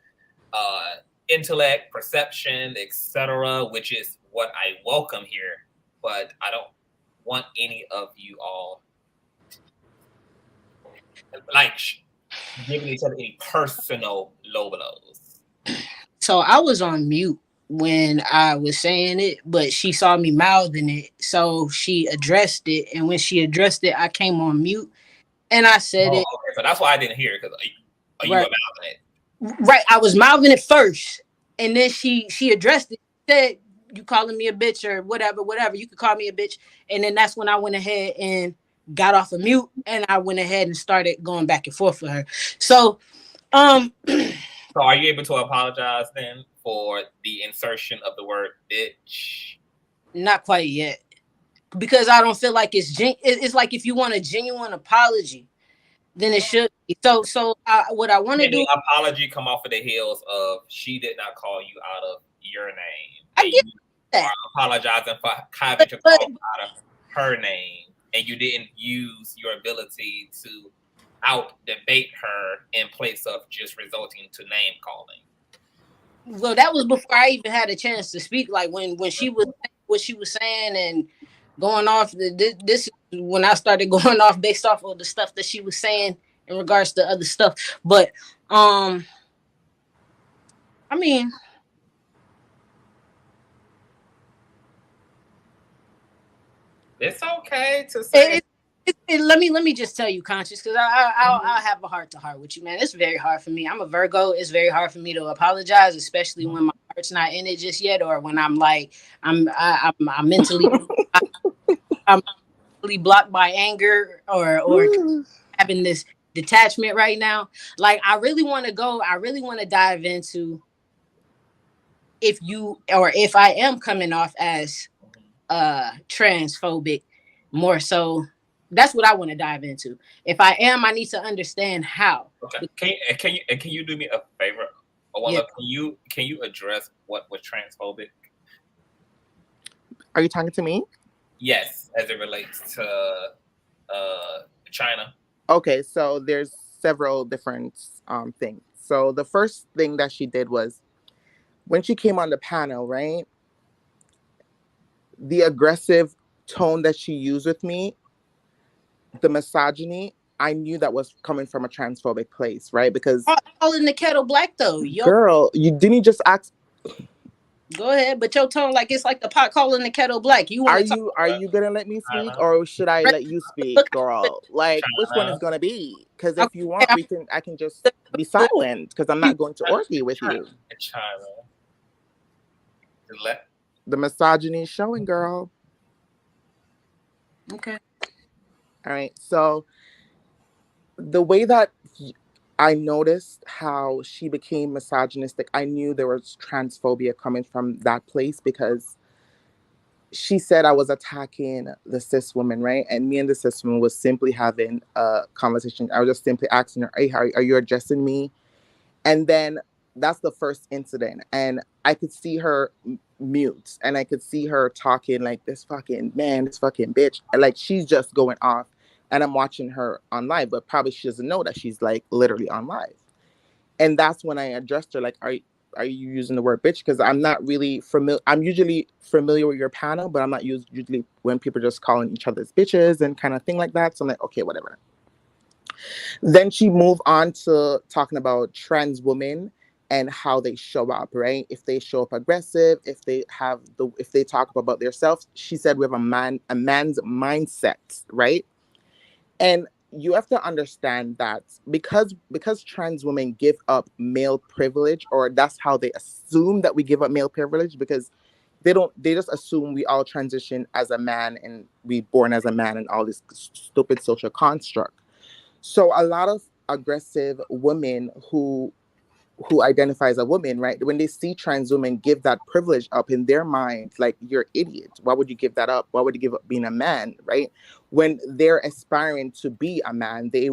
intellect, perception, etc., which is what I welcome here. But I don't want any of you all like giving each other any personal low blows. So I was on mute when I was saying it, but she saw me mouthing it, so she addressed it. And when she addressed it, I came on mute and I said it. Okay, so that's why I didn't hear it, because you were mouthing it. Right, I was mouthing it first, and then she addressed it, said, "You calling me a bitch or whatever, you could call me a bitch." And then that's when I went ahead and got off of mute, and I went ahead and started going back and forth with her. So, So are you able to apologize then for the insertion of the word bitch? Not quite yet, because I don't feel like it's like if you want a genuine apology, then it should be. So what I want to do. The apology come off of the heels of she did not call you out of your name. I get that. Are apologizing for having to call out of her name, and you didn't use your ability to out debate her in place of just resulting to name calling. Well, that was before I even had a chance to speak. Like when she was what she was saying and going off. This is when I started going off based off of the stuff that she was saying in regards to other stuff. But I mean, It's okay to say. Let me just tell you, Conscious, because I'll have a heart to heart with you, man. It's very hard for me. I'm a Virgo. It's very hard for me to apologize, especially when my heart's not in it just yet, or when I'm like I'm mentally I'm mentally blocked by anger or having this detachment right now. Like I really want to dive into if I am coming off as transphobic more so. That's what I want to dive into. If I am, I need to understand how. Okay. Can you do me a favor? Yeah. Can you address what was transphobic? Are you talking to me? Yes, as it relates to China. Okay, so there's several different things. So the first thing that she did was when she came on the panel, right? The aggressive tone that she used with me, the misogyny, I knew that was coming from a transphobic place, right? Because calling the kettle black though, girl, you didn't just ask. Go ahead, but your tone like it's like the pot calling the kettle black. You want to Are you gonna let me speak, or should I let you speak, girl? Like, which one is gonna be? Because if you want, I can just be silent because I'm not going to argue with you. China. The misogyny is showing, girl. Okay. All right. So the way that I noticed how she became misogynistic, I knew there was transphobia coming from that place because she said I was attacking the cis woman, right? And me and the cis woman was simply having a conversation. I was just simply asking her, hey, are you addressing me? And then that's the first incident. And I could see her mute and I could see her talking like this fucking bitch. Like she's just going off. And I'm watching her on live, but probably she doesn't know that she's like literally on live. And that's when I addressed her, like, are you using the word bitch? Because I'm not really familiar. I'm usually familiar with your panel, but I'm not usually when people are just calling each other's bitches and kind of thing like that. So I'm like, okay, whatever. Then she moved on to talking about trans women and how they show up, right? If they show up aggressive, if they talk about themselves. She said we have a man's mindset, right? And you have to understand that because trans women give up male privilege, or that's how they assume that we give up male privilege, because they just assume we all transition as a man and we born as a man and all this stupid social construct. So a lot of aggressive women who identify as a woman, right? When they see trans women give that privilege up in their mind, like, you're idiot. Why would you give that up? Why would you give up being a man, right? When they're aspiring to be a man, they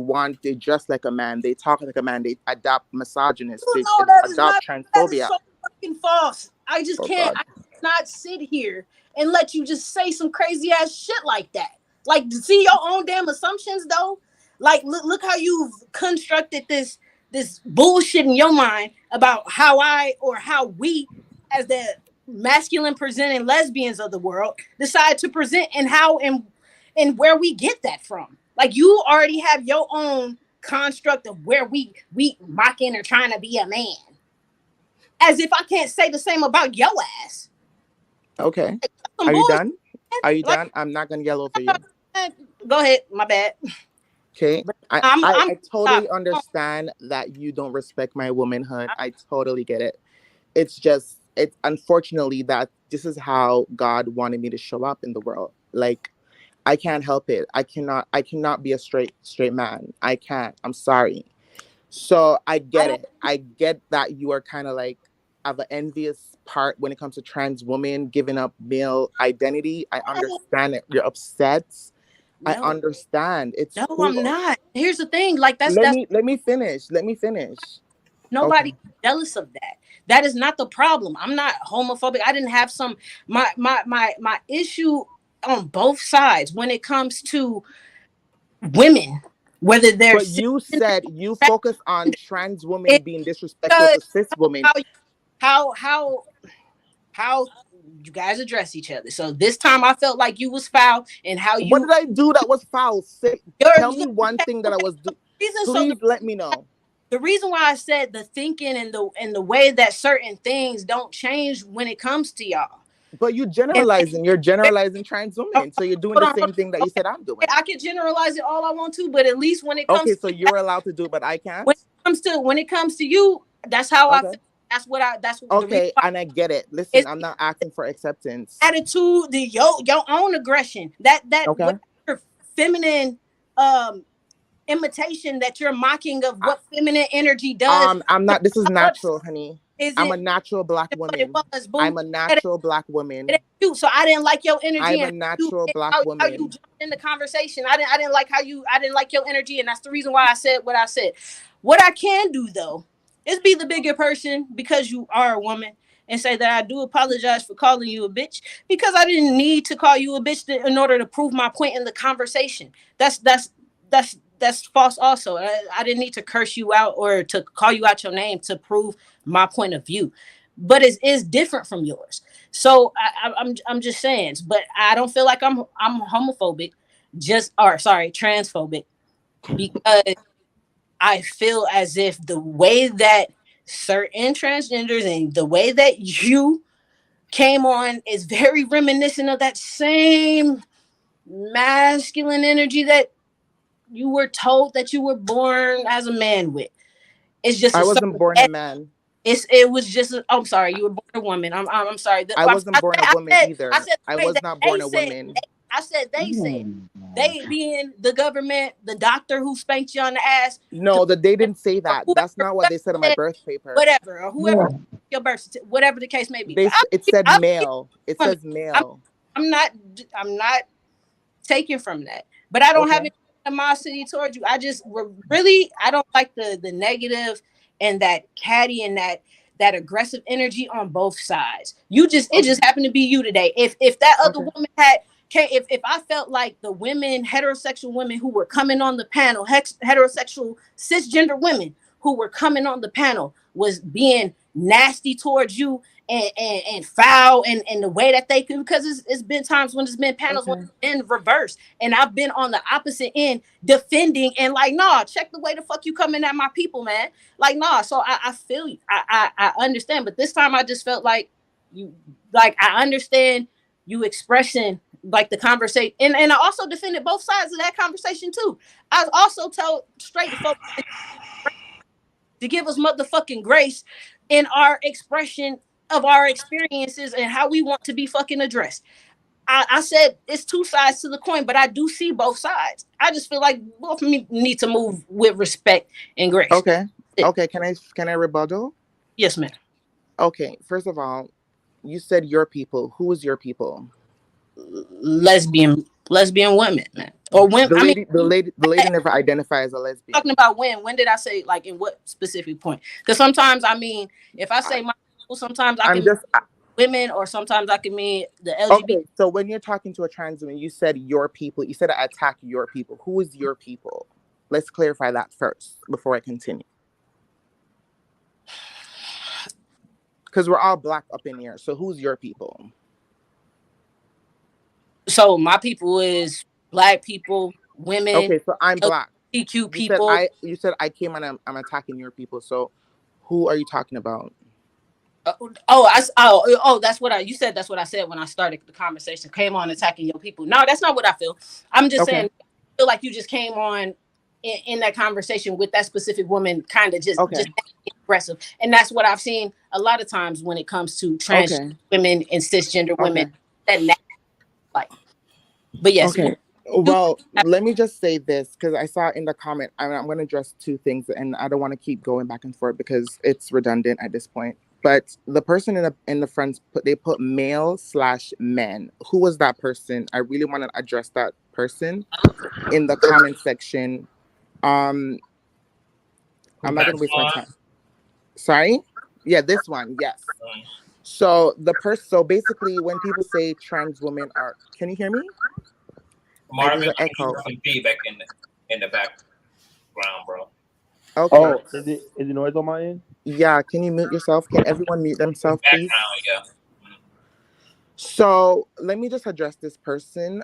dress like a man, they talk like a man, they adopt misogynist, they adopt transphobia. That is so fucking false. I just can't. I cannot sit here and let you just say some crazy ass shit like that. Like, to see your own damn assumptions though. Like, look how you've constructed this bullshit in your mind about how we as the masculine presenting lesbians of the world decide to present, and how and where we get that from. Like, you already have your own construct of where we mocking or trying to be a man, as if I can't say the same about your ass. Okay, are you done? Are you done? I'm not gonna yell over you. Go ahead, my bad. Okay, I totally understand that you don't respect my womanhood. I totally get it. It's unfortunately that this is how God wanted me to show up in the world. Like, I can't help it. I cannot be a straight man. I can't. I'm sorry. So I get it. I get that you are kind of like have an envious part when it comes to trans women giving up male identity. I understand it. You're upset. No. I understand. It's no, cool. I'm not. Here's the thing. Like, let me finish. Nobody's jealous of that. That is not the problem. I'm not homophobic. I didn't have my issue on both sides when it comes to women, whether they're. But you said you focus on trans women being disrespectful to cis women. How you guys address each other. So this time I felt like you was foul, and how you. What did I do that was foul? Tell me one thing that I was doing. Please let me know. The reason why I said the thinking and the way that certain things don't change when it comes to y'all. But you're generalizing trans women. So you're doing the same thing that you said I'm doing. I can generalize it all I want to, but at least when it comes okay, so you're allowed to do it, but I can't. When it comes to you, that's how I feel. That's okay, and I get it. Listen, I'm not asking for acceptance. Attitude, your own aggression, that feminine imitation that you're mocking of what feminine energy does. I'm not. This is natural, honey. I'm a natural black woman. I'm a natural black woman. So I didn't like your energy. I'm a natural black woman. How you jumped in the conversation. I didn't like your energy, and that's the reason why I said what I said. What I can do though is be the bigger person because you are a woman and say that I do apologize for calling you a bitch because I didn't need to call you a bitch in order to prove my point in the conversation. That's false also. I didn't need to curse you out or to call you out your name to prove my point of view, but it is different from yours. So I'm just saying, but I don't feel like I'm homophobic, transphobic, because I feel as if the way that certain transgenders and the way that you came on is very reminiscent of that same masculine energy that you were told that you were born as a man with. It's just I wasn't born a man. It was just I'm sorry, you were born a woman. I'm sorry. I wasn't born a woman either. I was not born a woman. I said they said they being the government, the doctor who spanked you on the ass. No, they didn't say that. That's not what they said on my birth paper. Whatever, or whoever your birth certificate, whatever the case may be. It said male. It says male. I'm not taking from that, but I don't have any animosity towards you. I just really I don't like the negative and that catty and that aggressive energy on both sides. It just happened to be you today. If that other woman had. If I felt like the heterosexual women who were coming on the panel, heterosexual cisgender women who were coming on the panel was being nasty towards you and foul and the way that they could, because it's been times when it's been panels when it's been reversed and I've been on the opposite end defending and like, nah, check the way the fuck you coming at my people, man. Like, nah. So I feel you. I understand, but this time I just felt like you, like I understand you expressing like the conversation, and I also defended both sides of that conversation too. I also told straight folks to give us motherfucking grace in our expression of our experiences and how we want to be fucking addressed. I said it's two sides to the coin, but I do see both sides. I just feel like both of me need to move with respect and grace. Okay. Can I rebuttal? Yes, ma'am. Okay. First of all, you said your people. Who is your people? Lesbian women, man, or women. The lady never identifies as a lesbian. Talking about when did I say, like, in what specific point? Because sometimes I mean, if I say my people, sometimes I can mean women, or sometimes I can mean the LGBT. Okay, so when you're talking to a trans woman, you said your people. You said attack your people. Who is your people? Let's clarify that first before I continue. Because we're all black up in here. So who's your people? So my people is black people, women. Okay, so I'm black. LGBTQ people. You said I came and I'm attacking your people. So who are you talking about? That's what you said. That's what I said when I started the conversation. Came on attacking your people. No, that's not what I feel. I'm just saying. I feel like you just came on in that conversation with that specific woman, kind of just aggressive, and that's what I've seen a lot of times when it comes to trans women and cisgender women. But yes. Okay. Well, let me just say this, because I saw in the comment, I'm going to address two things, and I don't want to keep going back and forth because it's redundant at this point. But the person in the front put male/men. Who was that person? I really want to address that person in the comment section. I'm not going to waste my time. Sorry? Yeah, this one. Yes. So so basically, when people say trans women are, can you hear me? Marvin, echo. Some feedback in the background, bro. Okay. Oh, is it noise on my end? Yeah. Can you mute yourself? Can everyone mute themselves, please? Yeah. So let me just address this person.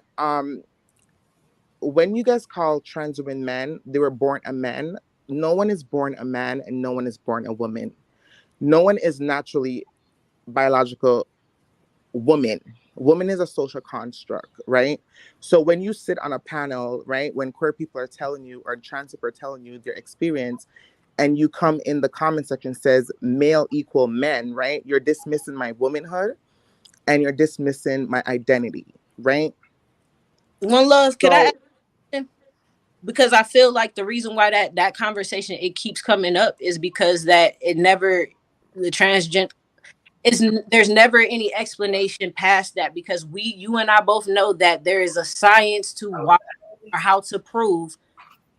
When you guys call trans women men, they were born a man. No one is born a man, and no one is born a woman. No one is naturally biological woman. Woman is a social construct, right? So when you sit on a panel, right, when queer people are telling you or trans people are telling you their experience, and you come in the comment section says male equal men, right? You're dismissing my womanhood and you're dismissing my identity, right? One Love, could I So, ask, because I feel like the reason why that conversation it keeps coming up is because that it never the transgender there's never any explanation past that, because you and I both know that there is a science to why or how to prove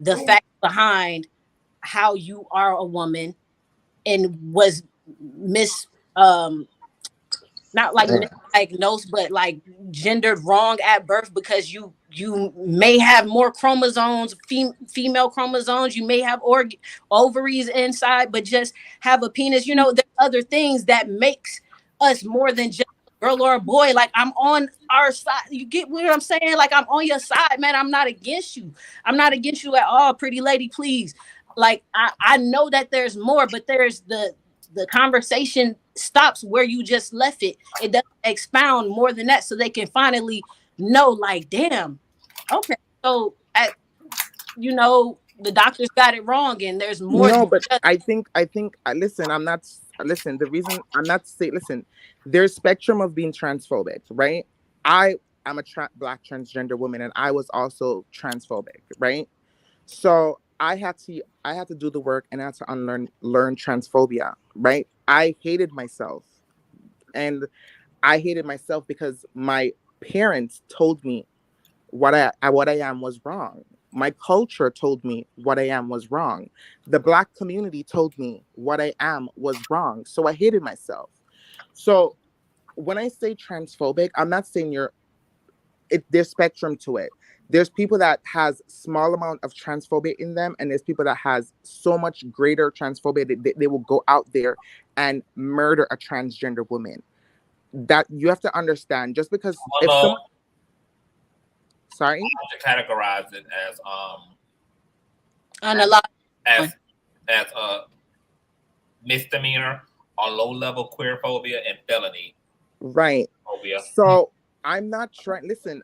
the fact behind how you are a woman and was not like misdiagnosed, but like gendered wrong at birth, because you may have more chromosomes, female chromosomes, you may have ovaries inside, but just have a penis. You know, there's other things that makes us more than just a girl or a boy. Like, I'm on our side. You get what I'm saying? Like, I'm on your side, man. I'm not against you. I'm not against you at all, pretty lady, please. Like, I know that there's more, but there's the conversation stops where you just left it. It doesn't expound more than that, so they can finally know, like, damn, okay, so the doctors got it wrong, and there's more. No, but I think listen, I'm not listen, the reason I'm not saying, listen, there's spectrum of being transphobic, right? I'm a black transgender woman, and I was also transphobic, right? So I had to do the work, and I had to learn transphobia, right? I hated myself, and I hated myself because my parents told me what I am was wrong. My culture told me what I am was wrong. The Black community told me what I am was wrong. So I hated myself. So when I say transphobic, I'm not saying there's spectrum to it. There's people that has small amount of transphobia in them, and there's people that has so much greater transphobia that they will go out there and murder a transgender woman. That you have to understand. Just because if someone, sorry, to categorize it as misdemeanor or low level queer phobia and felony. Right. Phobia. So I'm not trying. Listen,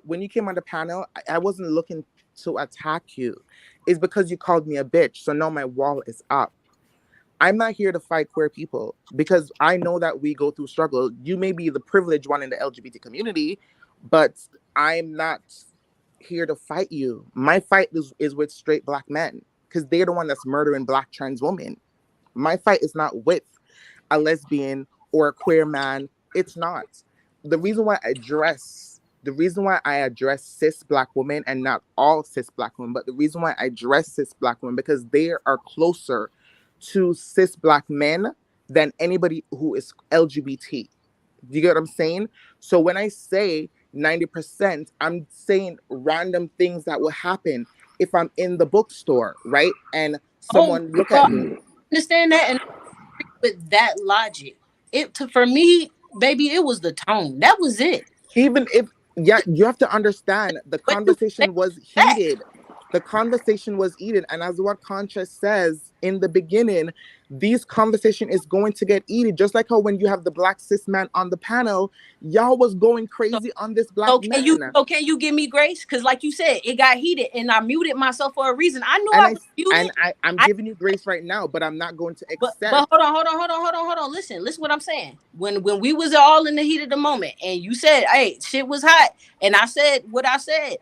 when you came on the panel, I wasn't looking to attack you. It's because you called me a bitch. So now my wall is up. I'm not here to fight queer people because I know that we go through struggle. You may be the privileged one in the LGBT community, but I'm not here to fight you. My fight is with straight Black men because they're the one that's murdering Black trans women. My fight is not with a lesbian or a queer man. It's not. The reason why I address cis Black women, and not all cis Black women, but the reason why I address cis Black women, because they are closer to cis Black men than anybody who is LGBT. Do you get what I'm saying? So when I say 90%, I'm saying random things that will happen if I'm in the bookstore, right? And someone look at me. Understand that, and with that logic, for me, baby, it was the tone. That was it. Even if, yeah, you have to understand the conversation was heated. The conversation was heated, and as what Conscious says in the beginning, this conversation is going to get heated. Just like how when you have the Black cis man on the panel, y'all was going crazy on this Black man. Can you give me grace? Because like you said, it got heated, and I muted myself for a reason. I knew I was muted. And I'm giving you grace right now, but I'm not going to accept. But hold on. Listen what I'm saying. When we was all in the heat of the moment, and you said, "Hey, shit was hot," and I said what I said.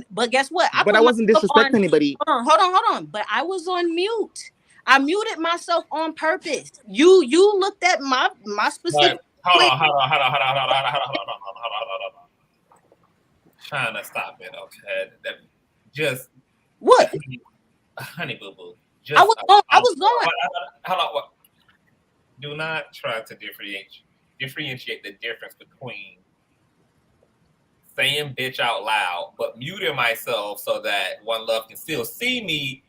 But guess what? I wasn't disrespecting anybody. Hold on. But I was on mute. I muted myself on purpose. You looked at my specific. Hold on. Trying to stop it, okay? Just what? Honey boo boo. I was going. Hold on. Do not try to differentiate the difference between saying bitch out loud, but muting myself so that One Love can still see me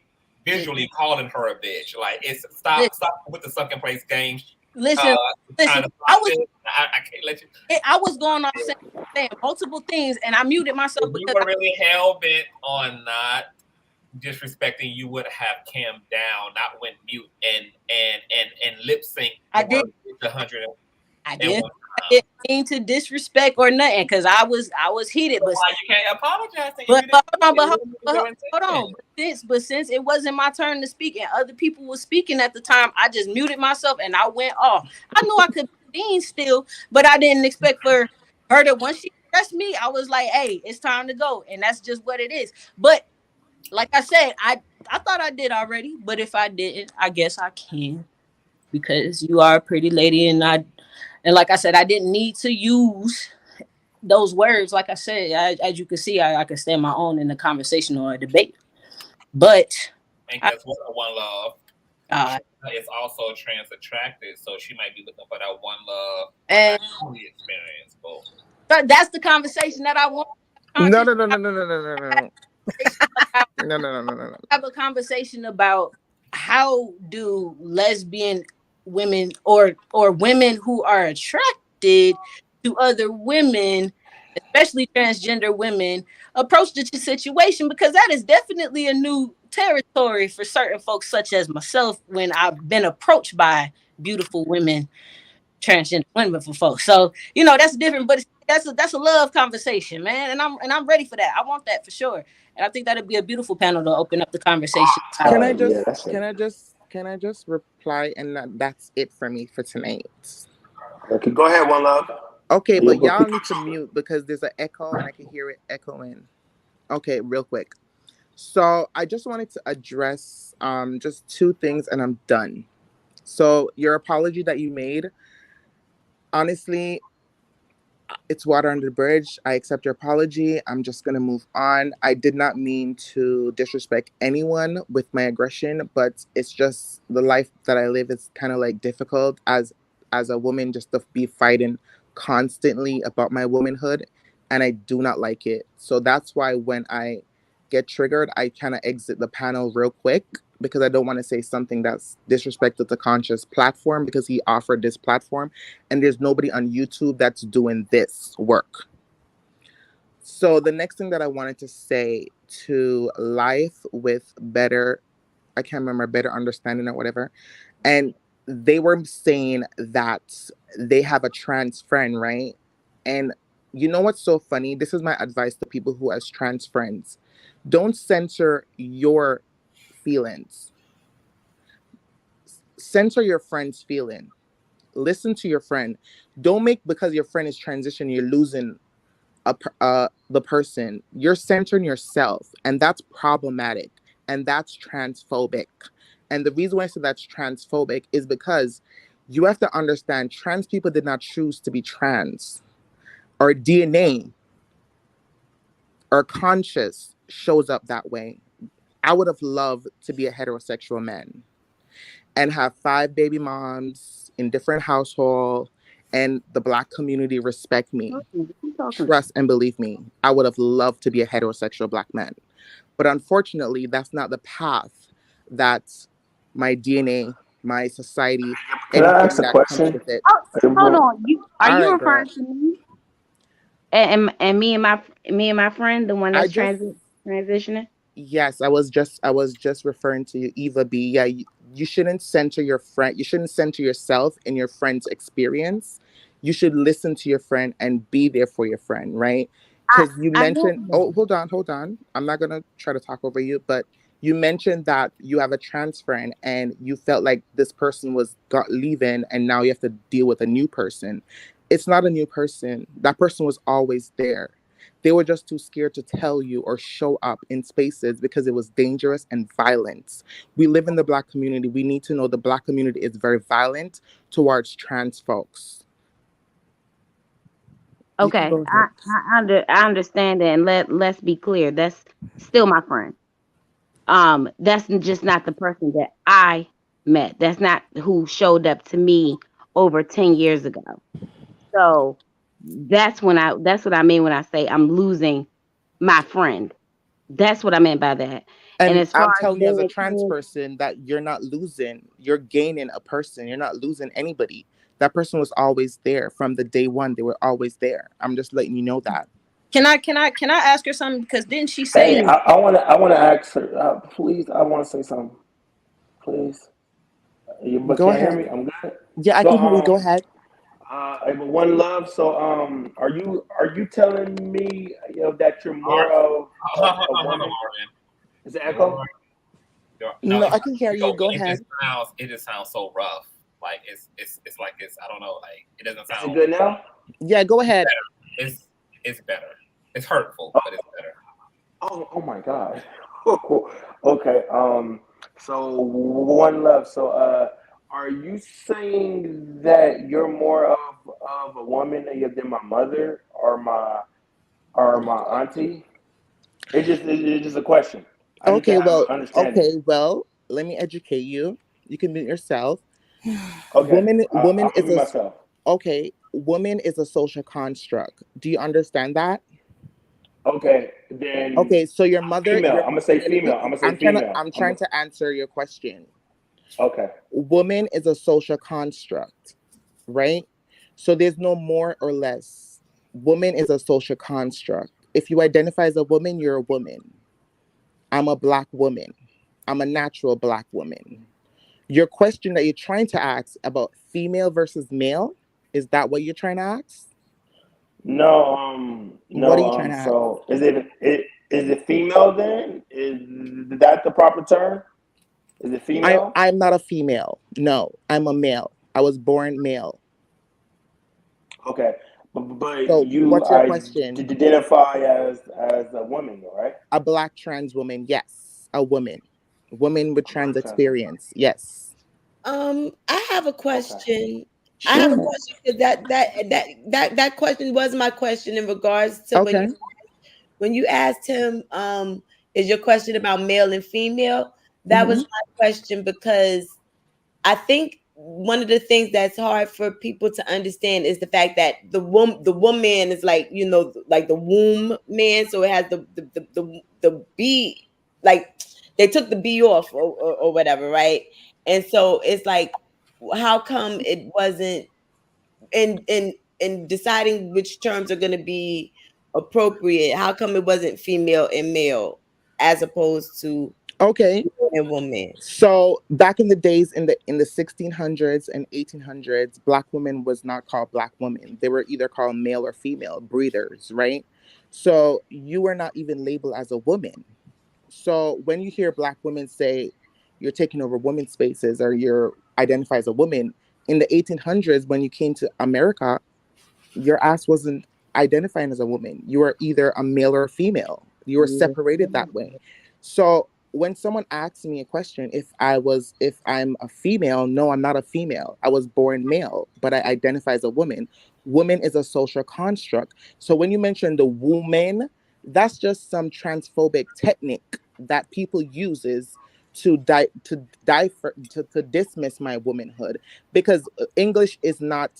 visually calling her a bitch. Like, it's stop with the sunken place game. Listen. I can't let you. I was going off saying multiple things, and I muted myself. If you were really hell bent on not disrespecting, you would have Cam down, not went mute and lip sync. I did. 100. I did. didn't mean to disrespect or nothing, because I was heated. But why you can't apologize? But hold on. But since it wasn't my turn to speak and other people were speaking at the time, I just muted myself and I went off. I knew I could be Dean still, but I didn't expect for her to, once she addressed me, I was like, hey, it's time to go. And that's just what it is. But like I said, I thought I did already, but if I didn't, I guess I can, because you are a pretty lady, and like I said, I didn't need to use those words. Like I said, as you can see, I can stand my own in a conversation or a debate. But and guess what? One love. It's also trans attracted, so she might be looking for that one love and experience. But that's the conversation that I want. No. Have a conversation about how do lesbian women or women who are attracted to other women, especially transgender women, approach the situation, because that is definitely a new territory for certain folks such as myself when I've been approached by beautiful women, transgender women for folks. So, you know, that's different, but that's a love conversation, man. And I'm ready for that. I want that for sure. And I think that'd be a beautiful panel to open up the conversation. Can I just reply, and that's it for me for tonight. Okay, go ahead, one love. Okay, but y'all need to mute because there's an echo and I can hear it echoing. Okay, real quick. So I just wanted to address just two things and I'm done. So your apology that you made, honestly, it's water under the bridge. I accept your apology. I'm just going to move on. I did not mean to disrespect anyone with my aggression, but it's just the life that I live is kind of like difficult as a woman, just to be fighting constantly about my womanhood, and I do not like it. So that's why when I get triggered, I kind of exit the panel real quick, because I don't want to say something that's disrespectful to Conscious platform, because he offered this platform and there's nobody on YouTube that's doing this work. So the next thing that I wanted to say to Life with Better, I can't remember, Better Understanding or whatever, and they were saying that they have a trans friend, right? And you know what's so funny? This is my advice to people who has trans friends. Don't censor your feelings. Censor your friend's feeling. Listen to your friend. Don't make, because your friend is transition, you're losing the person. You're centering yourself, and that's problematic, and that's transphobic. And the reason why I say that's transphobic is because you have to understand trans people did not choose to be trans. Our DNA, our conscious shows up that way. I would have loved to be a heterosexual man and have 5 baby moms in different households, and the Black community respect me, trust and believe me. I would have loved to be a heterosexual Black man. But unfortunately, that's not the path that my DNA, my society, can I ask a question? Hold on. Are you right, referring to me? And me and my friend, the one that's transitioning? Yes, I was just referring to you, Eva B. Yeah, you shouldn't center your friend. You shouldn't center yourself in your friend's experience. You should listen to your friend and be there for your friend, right? Because you mentioned, hold on. I'm not gonna try to talk over you, but you mentioned that you have a trans friend and you felt like this person was leaving and now you have to deal with a new person. It's not a new person. That person was always there. They were just too scared to tell you or show up in spaces because it was dangerous and violent. We live in the Black community. We need to know the Black community is very violent towards trans folks. Okay, I understand that, and let's be clear. That's still my friend. That's just not the person that I met. That's not who showed up to me over 10 years ago. So that's what I mean when I say I'm losing my friend. That's what I meant by that. And as I'm telling you as a trans person that you're not losing, you're gaining a person. You're not losing anybody. That person was always there from the day one. They were always there. I'm just letting you know that. Can I ask her something? Because didn't she say? Hey, I want to ask her. Please, I want to say something. Please. Go ahead. Hear me? I'm good. Yeah, I can hear you. Go ahead. One love. So, are you telling me, that you're more of a woman? Is it echo? No, I can hear you. Go ahead. It just sounds so rough. Like it's like it's, I don't know. Like it doesn't sound. Is it good now? Yeah, go ahead. It's better. It's hurtful, but it's better. Oh my God. Okay. So one love. So are you saying that you're more of a woman than my mother or my auntie? It's just a question. I need to have an understanding. Well, let me educate you. You can mute yourself. Okay. Woman I'll is mute myself. Woman is a social construct. Do you understand that? Okay, then. Okay, so your mother. Female. I'm gonna say female. I'm trying to answer your question. Okay. Woman is a social construct, right? So there's no more or less. Woman is a social construct. If you identify as a woman, you're a woman. I'm a Black woman. I'm a natural Black woman. Your question that you're trying to ask about female versus male, is that what you're trying to ask? No. What are you trying to ask? So is it female then? Is that the proper term? Is it female? I'm not a female. No, I'm a male. I was born male. Okay, but So you what's your question? identify as a woman, right? A Black trans woman, yes. A woman. Woman with trans experience, yes. I have a question. Sure. I have a question because that question was my question in regards to when you asked him, is your question about male and female? That was my question, because I think one of the things that's hard for people to understand is the fact that the woman is like, like the womb man, so it has the B, like they took the B off or whatever, right? And so it's like, how come it wasn't in deciding which terms are going to be appropriate? How come it wasn't female and male as opposed to and woman? So back in the days, in the 1600s and 1800s, Black women was not called Black women. They were either called male or female breeders, right? So you were not even labeled as a woman. So when you hear Black women say you're taking over women's spaces or you're identified as a woman, in the 1800s, when you came to America, your ass wasn't identifying as a woman. You were either a male or a female. You were separated that way. So when someone asks me a question, if I'm a female, no, I'm not a female. I was born male, but I identify as a woman. Woman is a social construct. So when you mention the woman, that's just some transphobic technique that people uses to dismiss my womanhood, because English is not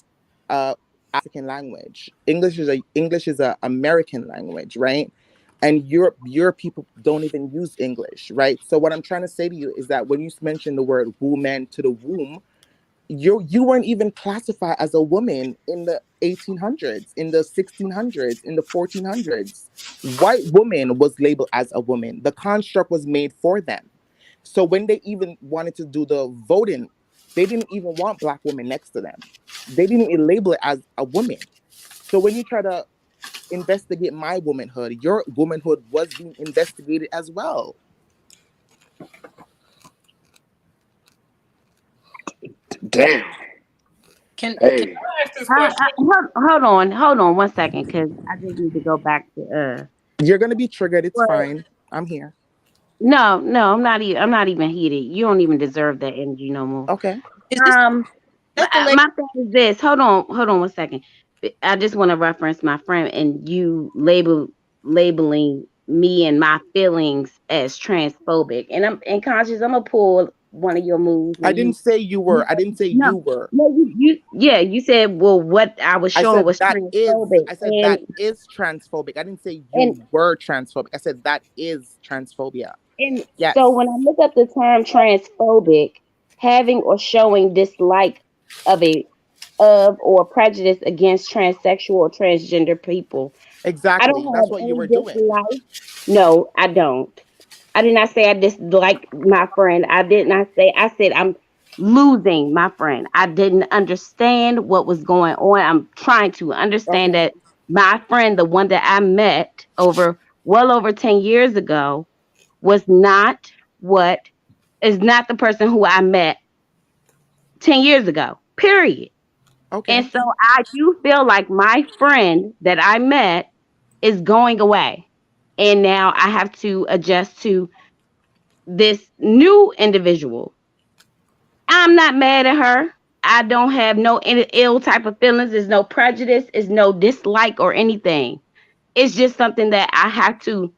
African language. English is a American language, right? And Europe people don't even use English, right? So what I'm trying to say to you is that when you mention the word woman to the womb, you weren't even classified as a woman in the 1800s, in the 1600s, in the 1400s. White woman was labeled as a woman. The construct was made for them. So when they even wanted to do the voting, they didn't even want Black women next to them. They didn't even label it as a woman. So when you try to investigate my womanhood, your womanhood was being investigated as well. Damn. Can I ask this question? Hold on 1 second, because I just need to go back to You're gonna be triggered. It's fine. I'm here. No, I'm not even heated. You don't even deserve that energy no more. Okay. My thing is this. Hold on 1 second. I just want to reference my friend and you labeling me and my feelings as transphobic. And I'm conscious. I'm gonna pull one of your moves. I didn't say you were. I didn't say you were. No, you said, well, what I was showing was transphobic. I said that is transphobic. I didn't say you were transphobic. I said that is transphobia. And so when I look up the term transphobic, having or showing dislike of or prejudice against transsexual or transgender people. Exactly. I don't have That's what you were doing. No, I don't. I did not say I dislike my friend. I did not say. I said losing my friend. I didn't understand what was going on. I'm trying to understand that my friend, the one that I met well over 10 years ago, was not is not the person who I met 10 years ago, period. Okay. And so I do feel like my friend that I met is going away. And now I have to adjust to this new individual. I'm not mad at her. I don't have no ill type of feelings. There's no prejudice. There's no dislike or anything. It's just something that I have to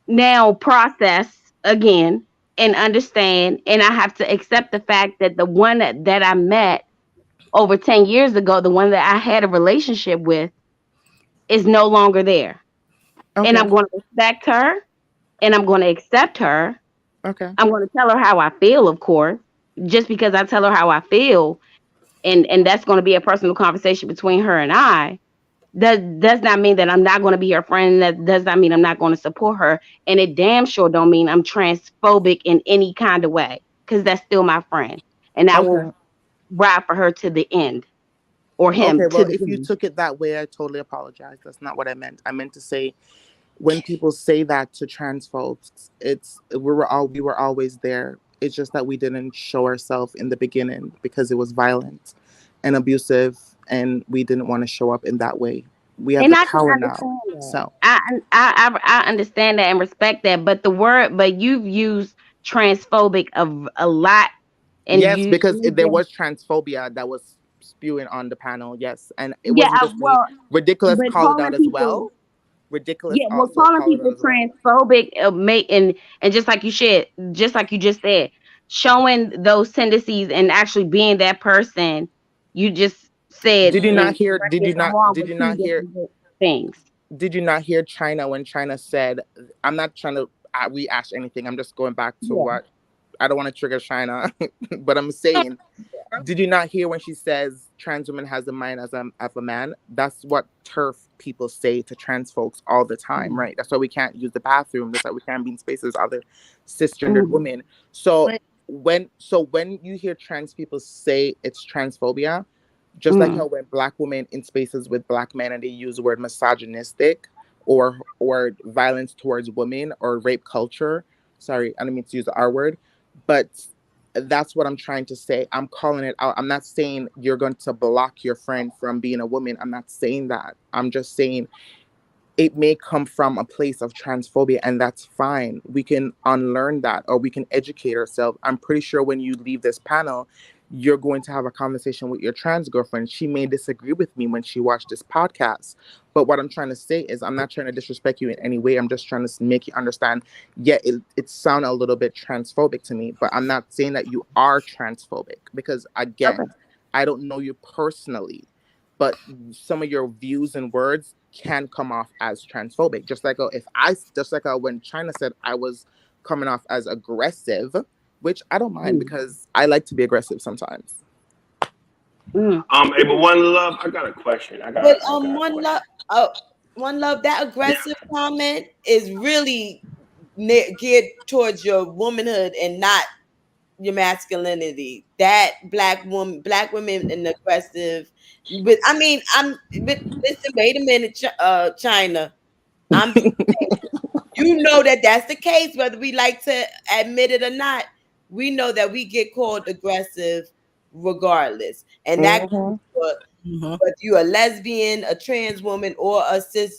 now process again and understand. And I have to accept the fact that the one that I met over 10 years ago, the one that I had a relationship with, is no longer there. And I'm going to respect her and I'm going to accept her. Okay. I'm going to tell her how I feel, of course. Just because I tell her how I feel, and that's going to be a personal conversation between her and I, that does not mean that I'm not going to be her friend. That does not mean I'm not going to support her. And it damn sure don't mean I'm transphobic in any kind of way, because that's still my friend. And I will ride for her to the end. Or him. Okay, well, if you took it that way, I totally apologize. That's not what I meant. I meant to say, when people say that to trans folks, we were always there. It's just that we didn't show ourselves in the beginning because it was violent and abusive, and we didn't want to show up in that way. We have the power now. So I understand that and respect that, but you've used transphobic a lot. And yes, because there was transphobia that was spewing on the panel. Yes, and it wasn't just me. Ridiculous called it out as well. Ridiculous. Yeah, well, calling people transphobic, and just like you just said, showing those tendencies and actually being that person. You just said. Did you not hear? Did you not hear things? Did you not hear China when China said, "I'm not trying to rehash anything. I'm just going back to what." I don't want to trigger China, but I'm saying, did you not hear when she says trans woman has a mind as a man? That's what TERF people say to trans folks all the time, right? That's why we can't use the bathroom. That's why we can't be in spaces with other cisgendered women. So when you hear trans people say it's transphobia, just like how when black women in spaces with black men and they use the word misogynistic or violence towards women or rape culture. Sorry, I don't mean to use the R word. But that's what I'm trying to say. I'm calling it out. I'm not saying you're going to block your friend from being a woman. I'm not saying that. I'm just saying it may come from a place of transphobia, and that's fine. We can unlearn that, or we can educate ourselves. I'm pretty sure when you leave this panel, you're going to have a conversation with your trans girlfriend. She may disagree with me when she watched this podcast. But what I'm trying to say is I'm not trying to disrespect you in any way. I'm just trying to make you understand, yeah, it sounded a little bit transphobic to me, but I'm not saying that you are transphobic because, again, I don't know you personally, but some of your views and words can come off as transphobic. Just like when China said I was coming off as aggressive, which I don't mind because I like to be aggressive sometimes. Hey, but One Love, I got a question. One Love, that aggressive comment is really geared towards your womanhood and not your masculinity. That black women and aggressive. But I mean, listen, wait a minute, China. You know that's the case, whether we like to admit it or not. We know that we get called aggressive regardless. And that whether you're a lesbian, a trans woman, or a cis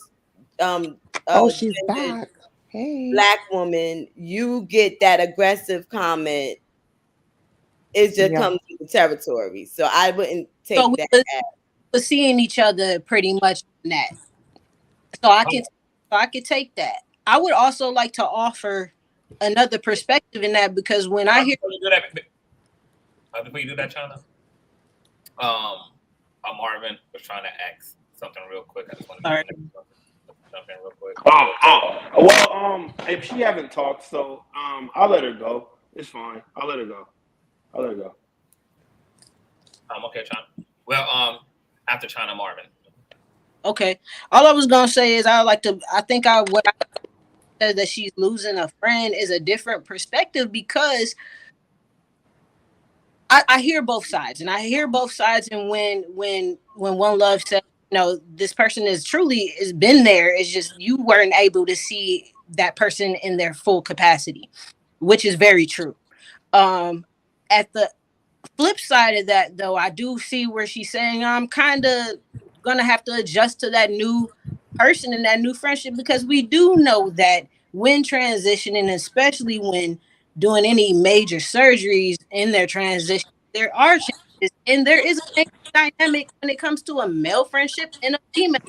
she's back. Hey. Black woman, you get that aggressive comment. It just comes to the territory. So I wouldn't take that. We're seeing each other pretty much in that. So I can take that. I would also like to offer another perspective in that, because when I hear before you do that, China, Marvin was trying to ask something real quick. I just want to jump in real quick. Well, if she haven't talked, so I'll let her go. It's fine. I'll let her go. Okay, China. Well, after China, Marvin. Okay. All I was gonna say is what I said, that she's losing a friend, is a different perspective, because I hear both sides, and I hear both sides. And when One Love said, this person is been there. It's just you weren't able to see that person in their full capacity, which is very true. At the flip side of that, though, I do see where she's saying I'm kind of gonna have to adjust to that new person and that new friendship, because we do know that when transitioning, especially when doing any major surgeries in their transition, there are changes, and there is a dynamic when it comes to a male friendship and a female.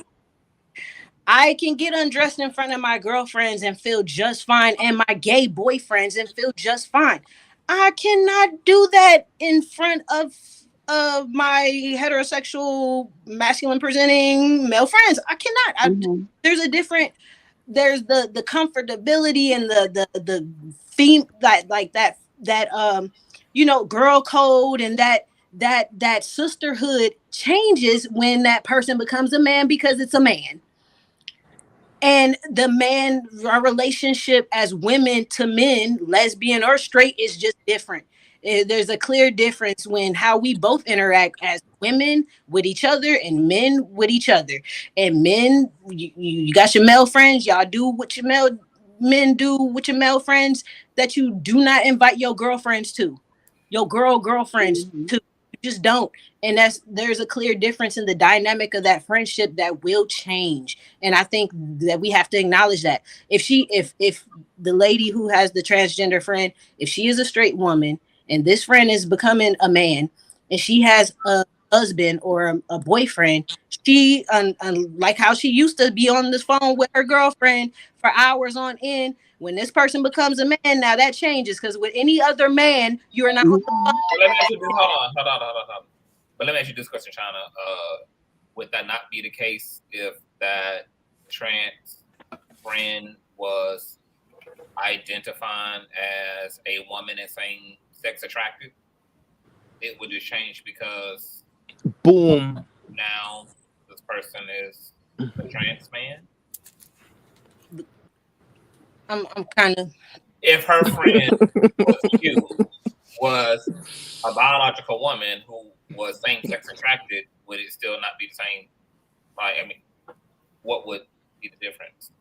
I can get undressed in front of my girlfriends and feel just fine, and my gay boyfriends and feel just fine. I cannot do that in front of my heterosexual, masculine presenting male friends. I cannot. There's a different. There's the comfortability and the theme that girl code, and that sisterhood changes when that person becomes a man, because it's a man. And our relationship as women to men, lesbian or straight, is just different. There's a clear difference when how we both interact as women with each other and men with each other. And men, you got your male friends, y'all do what your men do with your male friends that you do not invite your girlfriends to, your girlfriends to. You just don't. And there's a clear difference in the dynamic of that friendship that will change. And I think that we have to acknowledge that. If the lady who has the transgender friend, if she is a straight woman and this friend is becoming a man and she has a husband or a boyfriend, she like how she used to be on this phone with her girlfriend for hours on end, when this person becomes a man, now that changes, because with any other man, you're not. Let me ask you this. Hold on. But let me ask you this question, China. Would that not be the case if that trans friend was identifying as a woman and saying sex attracted? It would just change because boom, now this person is a trans man. I'm kind of. If her friend was a biological woman who was same-sex attracted, would it still not be the same? Like, I mean, what would be the difference?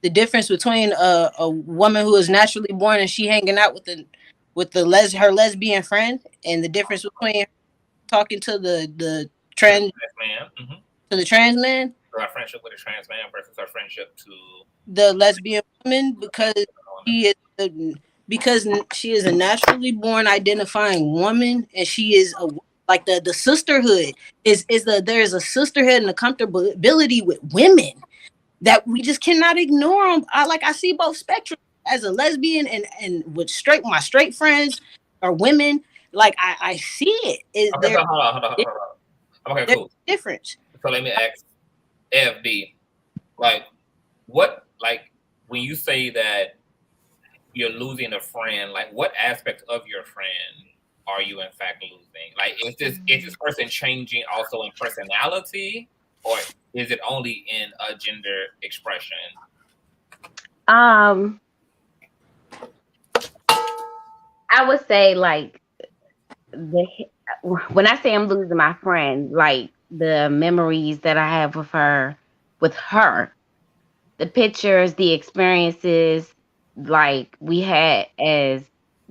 The difference between a woman who is naturally born and she hanging out with her lesbian friend, and the difference between talking to the trans man, to the trans man. Her friendship with a trans man versus her friendship to the lesbian woman, because she is a naturally born identifying woman, and she is like the sisterhood there's a sisterhood and a comfortability with women that we just cannot ignore them. I see both spectrums as a lesbian and with my straight friends or women. Like I see it. Okay, so hold on. Okay, cool. Difference. So let me ask FD, when you say that you're losing a friend, like what aspect of your friend are you in fact losing? Like, is this person changing also in personality, or is it only in a gender expression? I would say when I say I'm losing my friend, like the memories that I have with her, the pictures, the experiences like we had as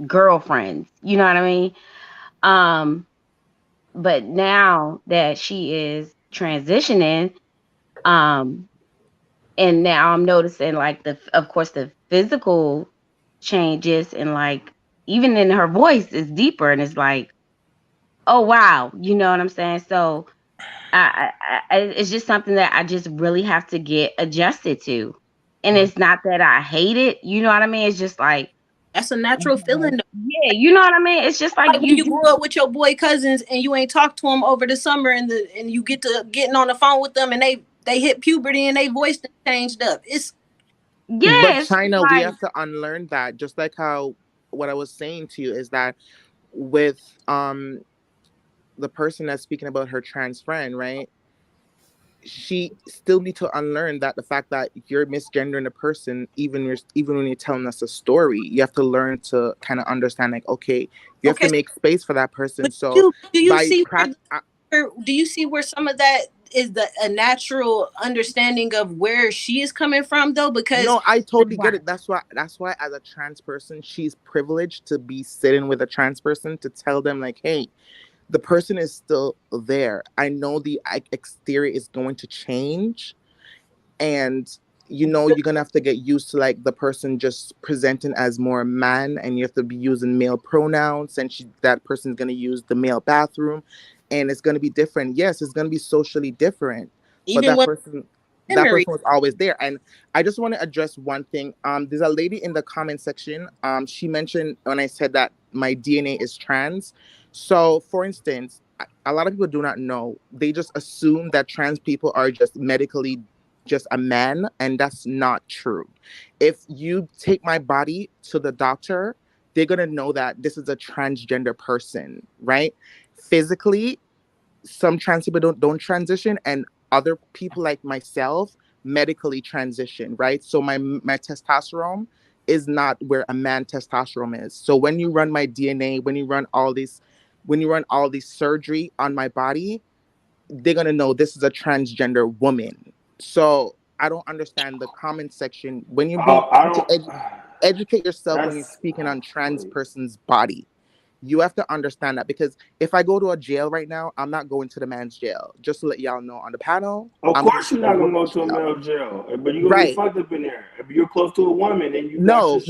girlfriends, you know what I mean? But now that she is transitioning, and now I'm noticing of course the physical changes, and like even in her voice is deeper, and it's like, oh wow, you know what I'm saying? So I it's just something that I just really have to get adjusted to. And it's not that I hate it, you know what I mean? It's just like, that's a natural feeling. Yeah, you know what I mean? It's just like you grew up with your boy cousins and you ain't talked to them over the summer, and you getting on the phone with them and they hit puberty and they voice changed up. But China, we have to unlearn that. Just like how what I was saying to you is that with the person that's speaking about her trans friend, right? she still need to unlearn that the fact that you're misgendering a person, even when you're telling us a story, you have to learn to kind of understand, like, okay, you have to make space for that person. So do you by see do you see where some of that is a natural understanding of where she is coming from, though? Because no, I totally get it. That's why as a trans person, she's privileged to be sitting with a trans person to tell them, like, hey, the person is still there. I know the exterior is going to change, and you're gonna have to get used to, like, the person just presenting as more man, and you have to be using male pronouns, and that person's gonna use the male bathroom, and it's gonna be different. Yes, it's gonna be socially different, but that person was always there. And I just want to address one thing. There's a lady in the comment section. She mentioned when I said that my DNA is trans. So, for instance, a lot of people do not know. They just assume that trans people are just medically just a man, and that's not true. If you take my body to the doctor, they're gonna know that this is a transgender person, right? Physically, some trans people don't transition, and other people like myself medically transition, right? So my testosterone is not where a man testosterone is. So when you run my DNA, when you run all these surgery on my body, they're gonna know this is a transgender woman. So I don't understand the comment section when you're being educate yourself when you're speaking on trans person's body. You have to understand that, because if I go to a jail right now, I'm not going to the man's jail. Just to let y'all know on the panel. Of course you're not gonna go to a male jail, but you're gonna get fucked up in there. If you're close to a woman and you no.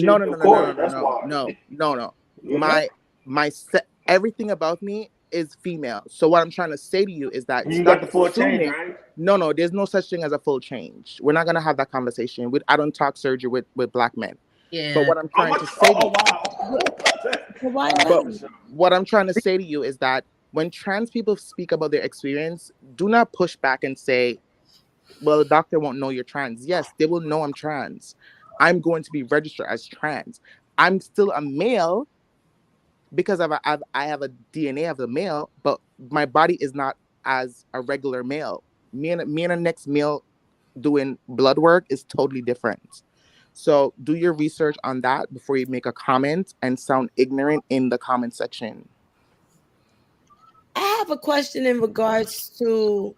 Everything about me is female. So what I'm trying to say to you is that you got the full change, right? No, there's no such thing as a full change. We're not gonna have that conversation. I don't talk surgery with black men. Yeah. But what I'm trying to say what I'm trying to say to you is that when trans people speak about their experience, do not push back and say, well, the doctor won't know you're trans. Yes, they will know I'm trans. I'm going to be registered as trans. I'm still a male because I have a DNA of a male, but my body is not as a regular male. Me and a next male doing blood work is totally different. So do your research on that before you make a comment and sound ignorant in the comment section. I have a question in regards to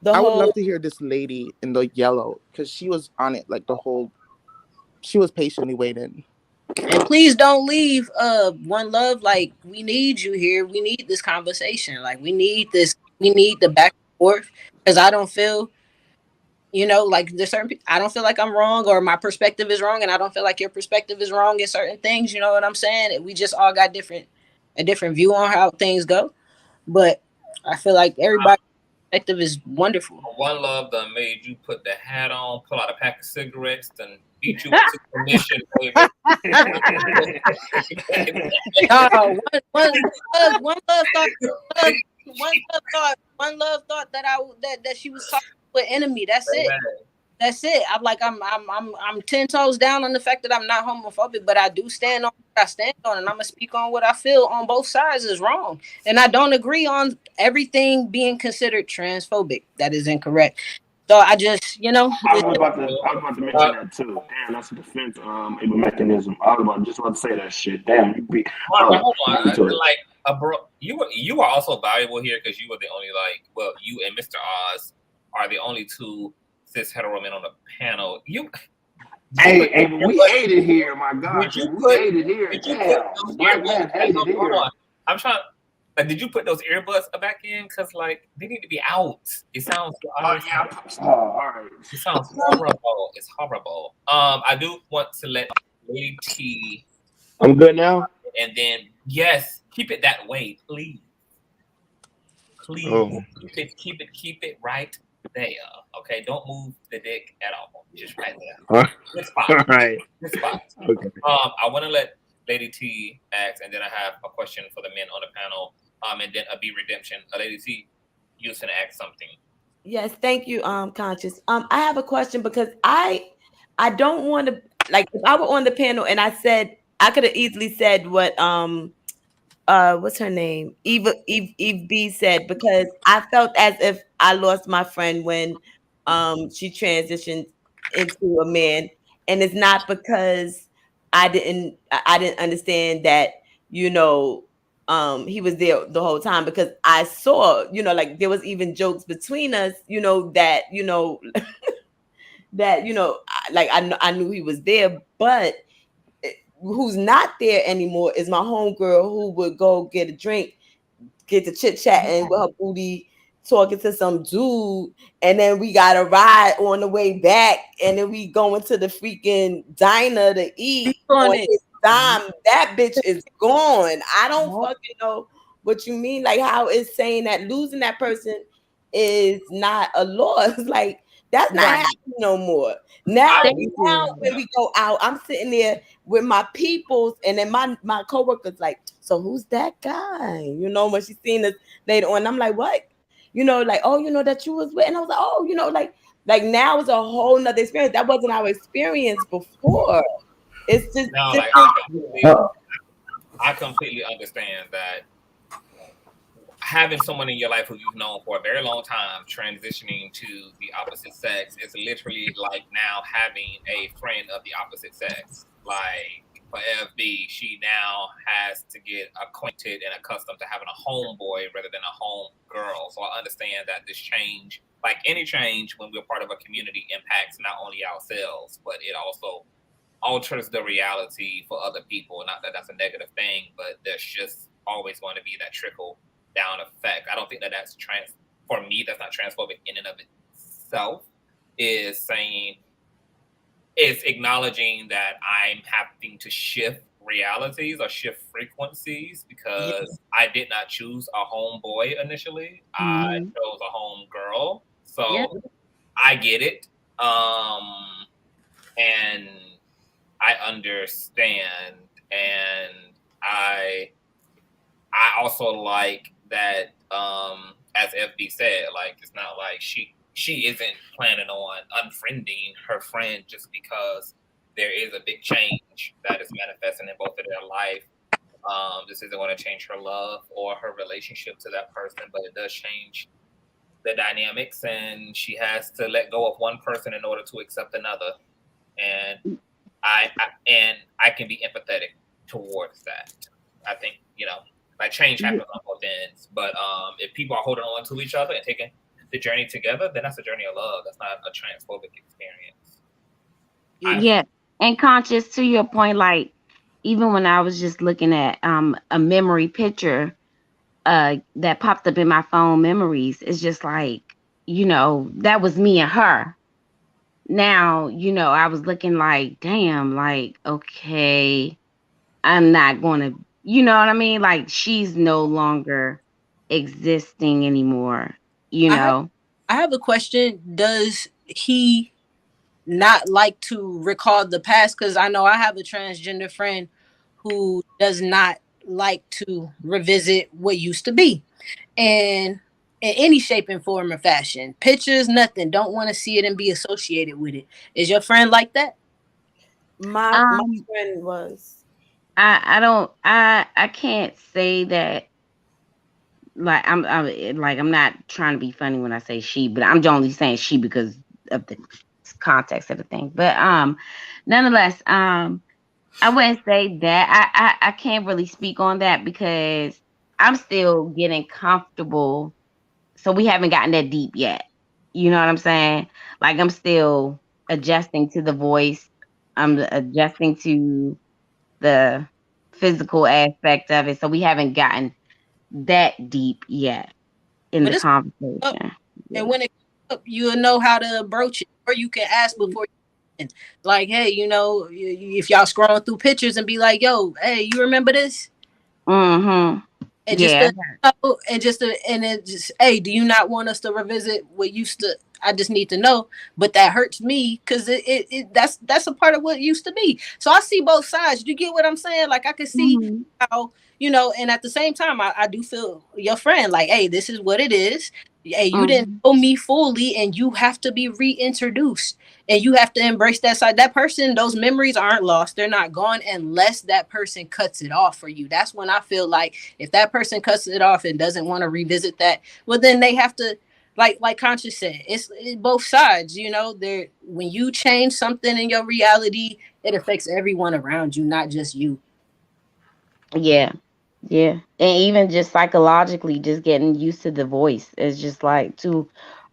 I would love to hear this lady in the yellow, because she was on it like she was patiently waiting. And please don't leave One Love. Like, we need you here. We need this conversation. Like, we need the back and forth, because I don't feel, like there's certain I don't feel like I'm wrong, or my perspective is wrong, and I don't feel like your perspective is wrong in certain things. You know what I'm saying? And we just all got a different view on how things go. But I feel like everybody's perspective is wonderful. One Love done made you put the hat on, pull out a pack of cigarettes, and beat you into submission. One Love thought that she was talking to an enemy. That's it. That's it. I'm 10 toes down on the fact that I'm not homophobic, but I do stand on what I stand on, and I'm gonna speak on what I feel on both sides is wrong. And I don't agree on everything being considered transphobic. That is incorrect. So I just, I was about to mention that too. Damn, that's a defense mechanism. I was about to say that shit. Damn, you be. Hold on. You are also valuable here because you were the only you and Mr. Oz are the only two cis hetero men on the panel. Hey, we hate it here, my God. We hate it here. Damn, black man hate it here. I'm trying. Did you put those earbuds back in? Because they need to be out. It sounds. All right. It sounds horrible. It's horrible. I do want to let Lady T. I'm good now. And then keep it that way, please. Please keep it right there. Okay, don't move the dick at all. Just right there. Good spot. All right. Good spot. Okay. I want to let Lady T ask, and then I have a question for the men on the panel. And then a B redemption. Lady T, you was gonna ask something. Yes, thank you, Conscious. I have a question because I don't want to, if I were on the panel and I said, I could have easily said what what's her name? Eve B said, because I felt as if I lost my friend when she transitioned into a man. And it's not because I didn't understand that, you know, he was there the whole time, because I saw, you know, like there was even jokes between us, you know, that, you know, that, you know, like I knew he was there, but who's not there anymore is my homegirl who would go get a drink, get to chit chatting with her booty, talking to some dude, and then we got a ride on the way back, and then we going to the freaking diner to eat on his dime. That bitch is gone. I don't fucking know what you mean. Like, how is saying that losing that person is not a loss? Like, that's not happening no more. Now when we go out, I'm sitting there with my peoples, and then my coworkers like, so who's that guy? You know, when she seen us later on, I'm like, what? You know, like, oh, you know that you was with, and I was like, oh, you know, like now it's a whole nother experience. That wasn't our experience before. It's just no, like I completely understand that having someone in your life who you've known for a very long time transitioning to the opposite sex is literally like now having a friend of the opposite sex. Like for FB, she now has to get acquainted and accustomed to having a homeboy rather than a home girl. So I understand that this change, like any change when we're part of a community, impacts not only ourselves, but it also alters the reality for other people. Not that that's a negative thing, but there's just always going to be that trickle down effect. I don't think that that's for me, that's not transphobic in and of itself. Is acknowledging that I'm having to shift realities or shift frequencies because I did not choose a homeboy initially. I chose a home girl. So I get it. And I understand. And I also like that, as FB said, like, it's not like she isn't planning on unfriending her friend just because there is a big change that is manifesting in both of their life. This isn't going to change her love or her relationship to that person, but it does change the dynamics, and she has to let go of one person in order to accept another. And I can be empathetic towards that. I think, you know, like change happens on both ends, but if people are holding on to each other and taking the journey together, then that's a journey of love. That's not a transphobic experience. Yeah, and Conscious, to your point, like even when I was just looking at a memory picture that popped up in my phone memories, it's just like, you know, that was me and her. Now, you know, I was looking like, damn, like, okay, I'm not going to, you know what I mean? Like, she's no longer existing anymore, you know? I have a question. Does he not like to recall the past? Because I know I have a transgender friend who does not like to revisit what used to be. And in any shape and form or fashion. Pictures, nothing. Don't want to see it and be associated with it. Is your friend like that? My friend was. I can't say that. Like I'm not trying to be funny when I say she, but I'm only saying she because of the context of the thing. But nonetheless, I wouldn't say that. I can't really speak on that because I'm still getting comfortable. So we haven't gotten that deep yet. You know what I'm saying? Like I'm still adjusting to the voice. I'm adjusting to the physical aspect of it. So we haven't gotten that deep yet in the conversation. And when it comes up, you'll know how to approach it, or you can ask before you like, hey, you know, if y'all scrolling through pictures and be like, yo, hey, you remember this? Mm-hmm. And just hey, do you not want us to revisit what used to? I just need to know, but that hurts me because that's a part of what used to be. So I see both sides. You get what I'm saying? Like I can see how, you know, and at the same time, I do feel your friend like, hey, this is what it is. Hey, you didn't know me fully, and you have to be reintroduced, and you have to embrace that side. That person, those memories aren't lost; they're not gone unless that person cuts it off for you. That's when I feel like if that person cuts it off and doesn't want to revisit that, well, then they have to, like Conscious said, it's both sides. You know, there when you change something in your reality, it affects everyone around you, not just you. Yeah. Yeah. And even just psychologically, just getting used to the voice. It's just like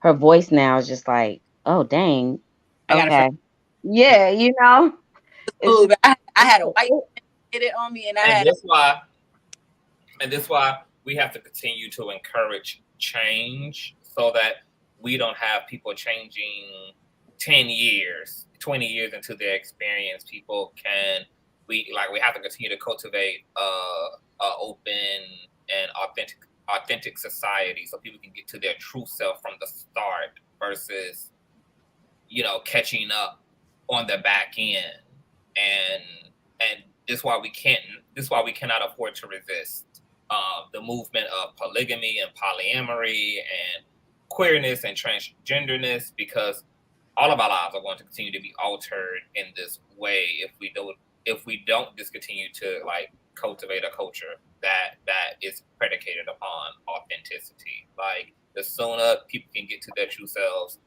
her voice now is just like, oh dang. I got Okay. Yeah, you know. It's just, I had a white hit it on me, and I had that's why we have to continue to encourage change so that we don't have people changing 10 years, 20 years into their experience. We have to continue to cultivate a open and authentic society so people can get to their true self from the start versus, catching up on the back end. And this is why we cannot afford to resist the movement of polygamy and polyamory and queerness and transgenderness, because all of our lives are going to continue to be altered in this way if we don't discontinue to cultivate a culture that is predicated upon authenticity. Like, the sooner people can get to their true selves,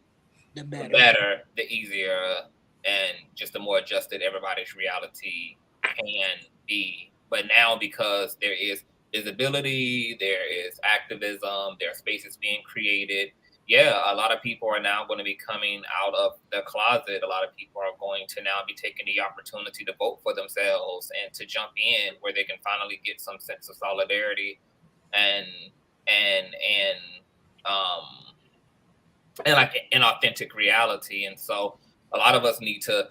the better, the easier, and just the more adjusted everybody's reality can be. But now, because there is visibility, there is activism, there are spaces being created. Yeah, a lot of people are now going to be coming out of the closet. A lot of people are going to now be taking the opportunity to vote for themselves and to jump in where they can finally get some sense of solidarity and like an authentic reality. And so a lot of us need to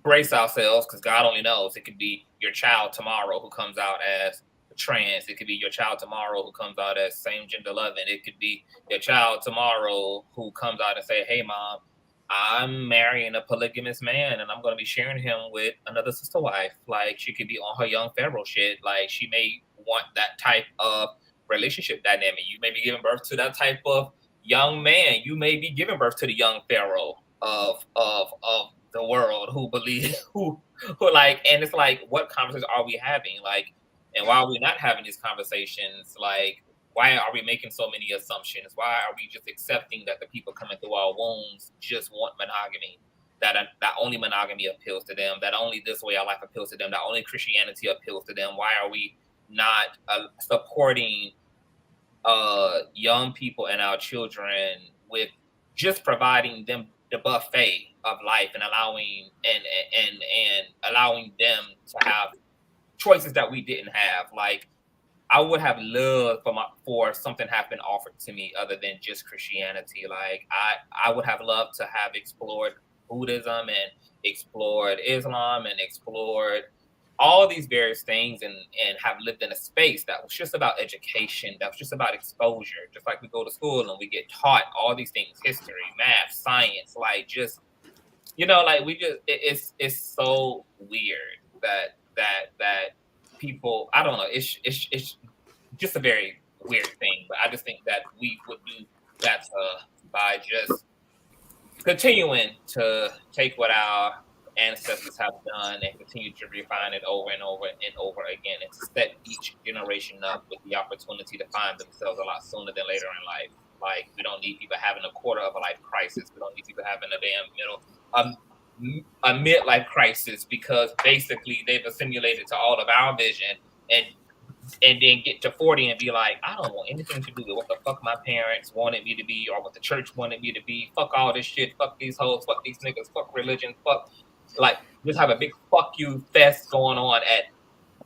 brace ourselves, because God only knows. It could be your child tomorrow who comes out as trans. It could be your child tomorrow who comes out as same gender loving. It could be your child tomorrow who comes out and say, hey mom, I'm marrying a polygamous man and I'm going to be sharing him with another sister wife. Like, she could be on her young pharaoh shit. Like, she may want that type of relationship dynamic. You may be giving birth to that type of young man. You may be giving birth to the young pharaoh of the world who and it's like, what conversations are we having? Like, and why are we not having these conversations? Like, why are we making so many assumptions? Why are we just accepting that the people coming through our wombs just want monogamy? That only monogamy appeals to them, that only this way of life appeals to them, that only Christianity appeals to them. Why are we not supporting young people and our children with just providing them the buffet of life and allowing them to have choices that we didn't have? Like, I would have loved for something have been offered to me other than just Christianity. Like, I would have loved to have explored Buddhism and explored Islam and explored all these various things and have lived in a space that was just about education, that was just about exposure. Just like we go to school and we get taught all these things, history, math, science, like, just, like, we just, it's so weird that people, I don't know, it's just a very weird thing. But I just think that we would do that by just continuing to take what our ancestors have done and continue to refine it over and over and over again, and to set each generation up with the opportunity to find themselves a lot sooner than later in life. Like, we don't need people having a quarter of a life crisis. We don't need people having a midlife crisis, because basically they've assimilated to all of our vision and then get to 40 and be like, I don't want anything to do with what the fuck my parents wanted me to be or what the church wanted me to be. Fuck all this shit. Fuck these hoes. Fuck these niggas. Fuck religion. Fuck, like, just have a big fuck you fest going on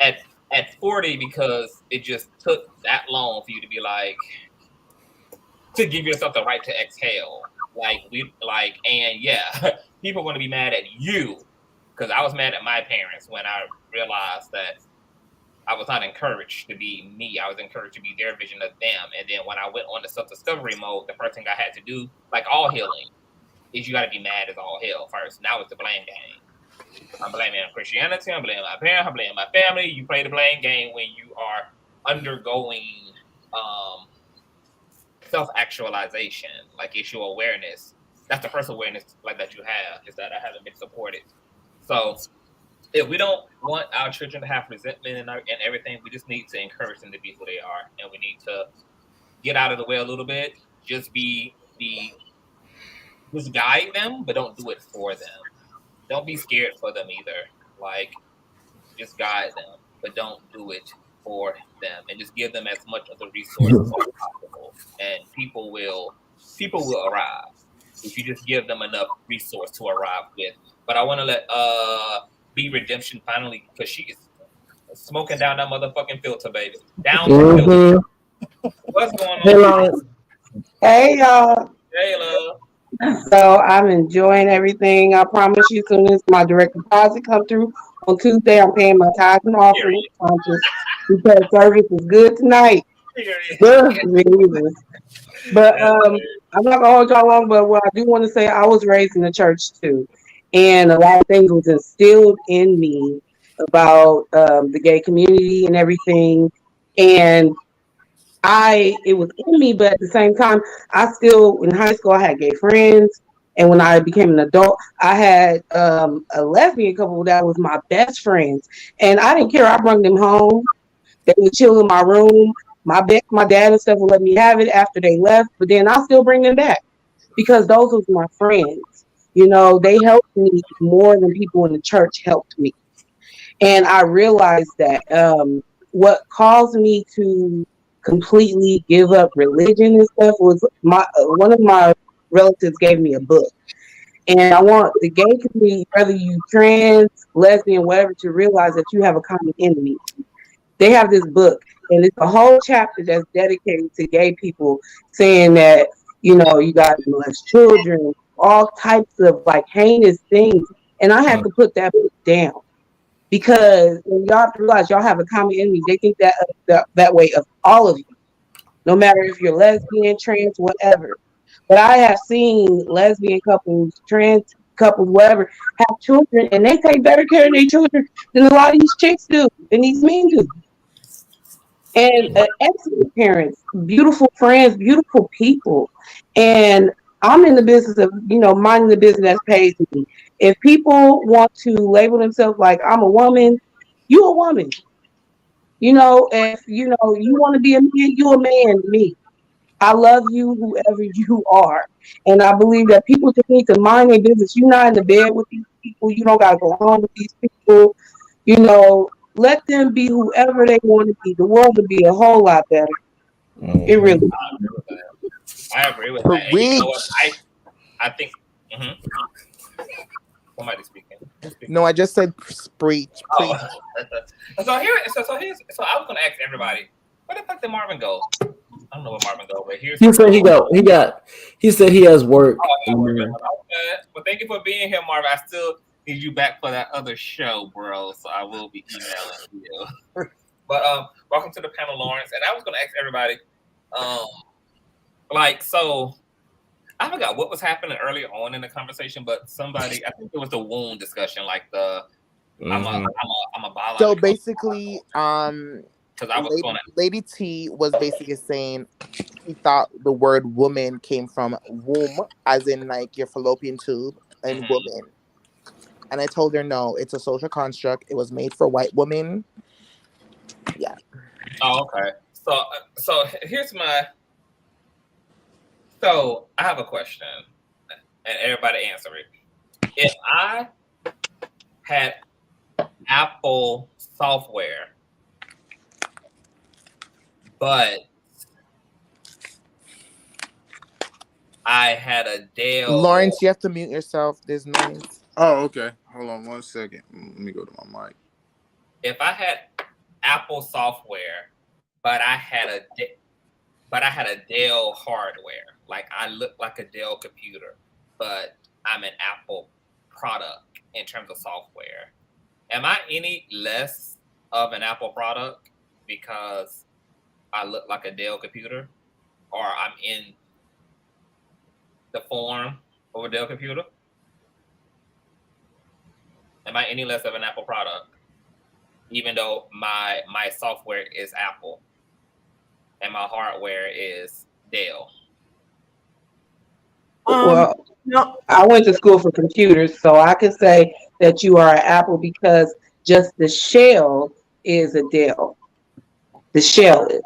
at 40, because it just took that long for you to be like, to give yourself the right to exhale. And yeah, people want to be mad at you, because I was mad at my parents when I realized that I was not encouraged to be me. I was encouraged to be their vision of them. And then when I went on the self-discovery mode, the first thing I had to do, like all healing, is you got to be mad as all hell first. Now it's the blame game. I'm blaming Christianity. I'm blaming my parents. I'm blaming my family. You play the blame game when you are undergoing self-actualization, like issue awareness. That's the first awareness like that you have, is that I haven't been supported. So if we don't want our children to have resentment and everything, we just need to encourage them to be who they are, and we need to get out of the way a little bit. Just just guide them, but don't do it for them. Don't be scared for them either. Like, just guide them, but don't do it for them, and just give them as much of the resources as possible. And people will arrive if you just give them enough resource to arrive with. But I want to let Be Redemption finally, because she is smoking down that motherfucking filter, baby. Down the filter. What's going on? Hey, y'all. Hey, love. So I'm enjoying everything. I promise you, as soon as my direct deposit come through on Tuesday, I'm paying my tithes and offering because service is good tonight. But I'm not gonna hold y'all long. But what I do want to say, I was raised in the church too, and a lot of things was instilled in me about the gay community and everything, and it was in me, but at the same time, I still, in high school, I had gay friends. And when I became an adult, I had a lesbian couple that was my best friends. And I didn't care. I brought them home. They would chill in my room. My dad and stuff would let me have it after they left. But then I'll still bring them back because those were my friends. You know, they helped me more than people in the church helped me. And I realized that what caused me to completely give up religion and stuff was one of my relatives gave me a book, and I want the gay community, whether you trans, lesbian, whatever, to realize that you have a common enemy. They have this book, and it's a whole chapter that's dedicated to gay people, saying that you got to molest children, all types of like heinous things, and I had to put that book down. Because y'all have to realize y'all have a common enemy. They think that way of all of you, no matter if you're lesbian, trans, whatever. But I have seen lesbian couples, trans couples, whatever, have children, and they take better care of their children than a lot of these chicks do, and these men do. And excellent parents, beautiful friends, beautiful people. And I'm in the business of, minding the business that pays me. If people want to label themselves like I'm a woman, you a woman. If you want to be a man, you a man to me. I love you, whoever you are. And I believe that people just need to mind their business. You're not in the bed with these people. You don't got to go home with these people. Let them be whoever they want to be. The world would be a whole lot better. It really is. I agree with that. And you know what? I think somebody's speaking. No, I just said preach. So I was gonna ask everybody, where the fuck did Marvin go? I don't know where Marvin go, but here's He said he said he has work. Okay. Well, thank you for being here, Marvin. I still need you back for that other show, bro. So I will be emailing you. But welcome to the panel, Lawrence. And I was gonna ask everybody, so I forgot what was happening earlier on in the conversation, but somebody, I think it was the wound discussion, like the I'm a biological. So basically, Lady T was basically saying he thought the word woman came from womb, as in like your fallopian tube, and woman. And I told her no, it's a social construct. It was made for white women. Yeah. Oh, okay. So here's my. So I have a question, and everybody answer it. If I had Apple software, but I had a Dell. Lawrence, you have to mute yourself. There's noise. Oh, okay. Hold on 1 second. Let me go to my mic. If I had Apple software, but I had a Dell hardware, like I look like a Dell computer, but I'm an Apple product in terms of software. Am I any less of an Apple product because I look like a Dell computer, or I'm in the form of a Dell computer? Am I any less of an Apple product, even though my software is Apple and my hardware is Dell? Well, No. I went to school for computers, so I could say that you are an Apple because just the shell is a Dell. The shell is.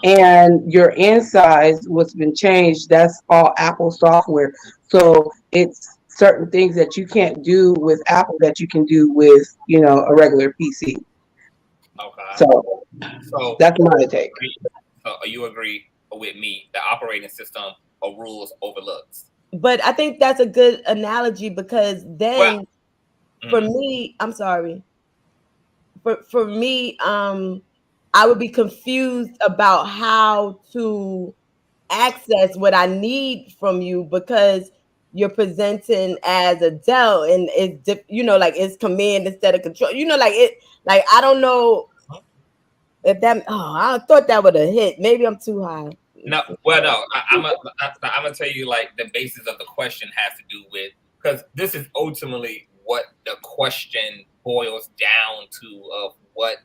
And your insides, what's been changed, that's all Apple software. So it's certain things that you can't do with Apple that you can do with, a regular PC. Okay. So that's my take. So you agree with me? The operating system of rules overlooks. But I think that's a good analogy because then, for me, I'm sorry. For me, I would be confused about how to access what I need from you because you're presenting as a Dell and it's like it's command instead of control. Like I don't know if that. Oh, I thought that would have hit. Maybe I'm too high. No, I'm gonna tell you like the basis of the question has to do with, because this is ultimately what the question boils down to of what,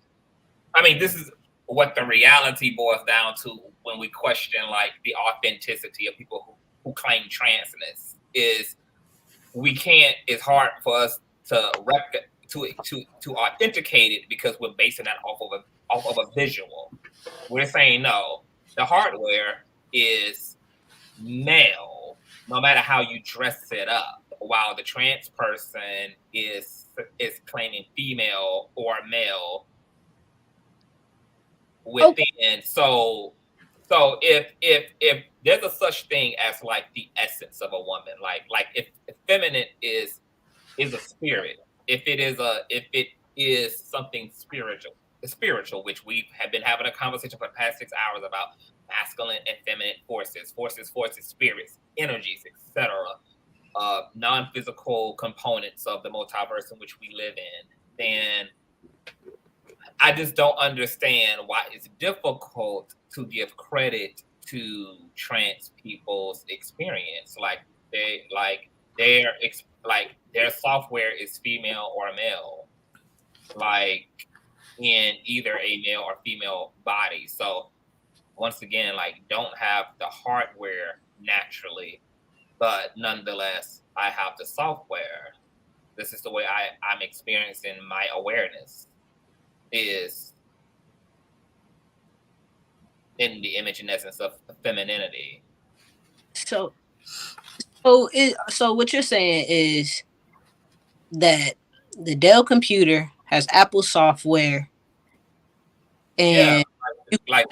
I mean, this is what the reality boils down to when we question like the authenticity of people who claim transness is it's hard for us to authenticate it because we're basing that off of a visual. We're saying no, the hardware is male, no matter how you dress it up, while the trans person is claiming female or male within. So if there's a such thing as like the essence of a woman, like if feminine is a spirit, if it is something spiritual, which we have been having a conversation for the past 6 hours about masculine and feminine forces, spirits, energies, etc. Non-physical components of the multiverse in which we live in, then I just don't understand why it's difficult to give credit to trans people's experience. Their software is female or male, like in either a male or female body. So once again, like don't have the hardware naturally, but nonetheless, I have the software. This is the way I'm experiencing my awareness is in the image and essence of femininity. So what you're saying is that the Dell computer has Apple software, and I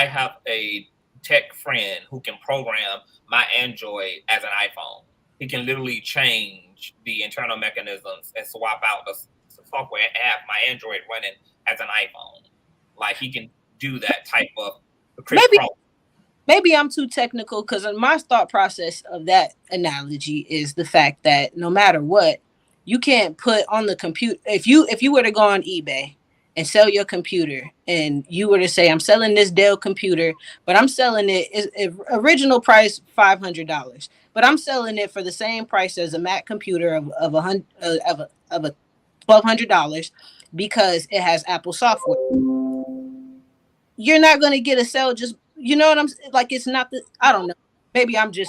have a tech friend who can program my Android as an iPhone. He can literally change the internal mechanisms and swap out the software and have my Android running as an iPhone. Like he can do that type of maybe I'm too technical because my thought process of that analogy is the fact that no matter what, you can't put on the computer. If you were to go on eBay and sell your computer and you were to say, I'm selling this Dell computer, but I'm selling it original price $500, but I'm selling it for the same price as a Mac computer of $1,200 because it has Apple software. You're not going to get a sale just, you know what I'm like? It's not I don't know. Maybe I'm too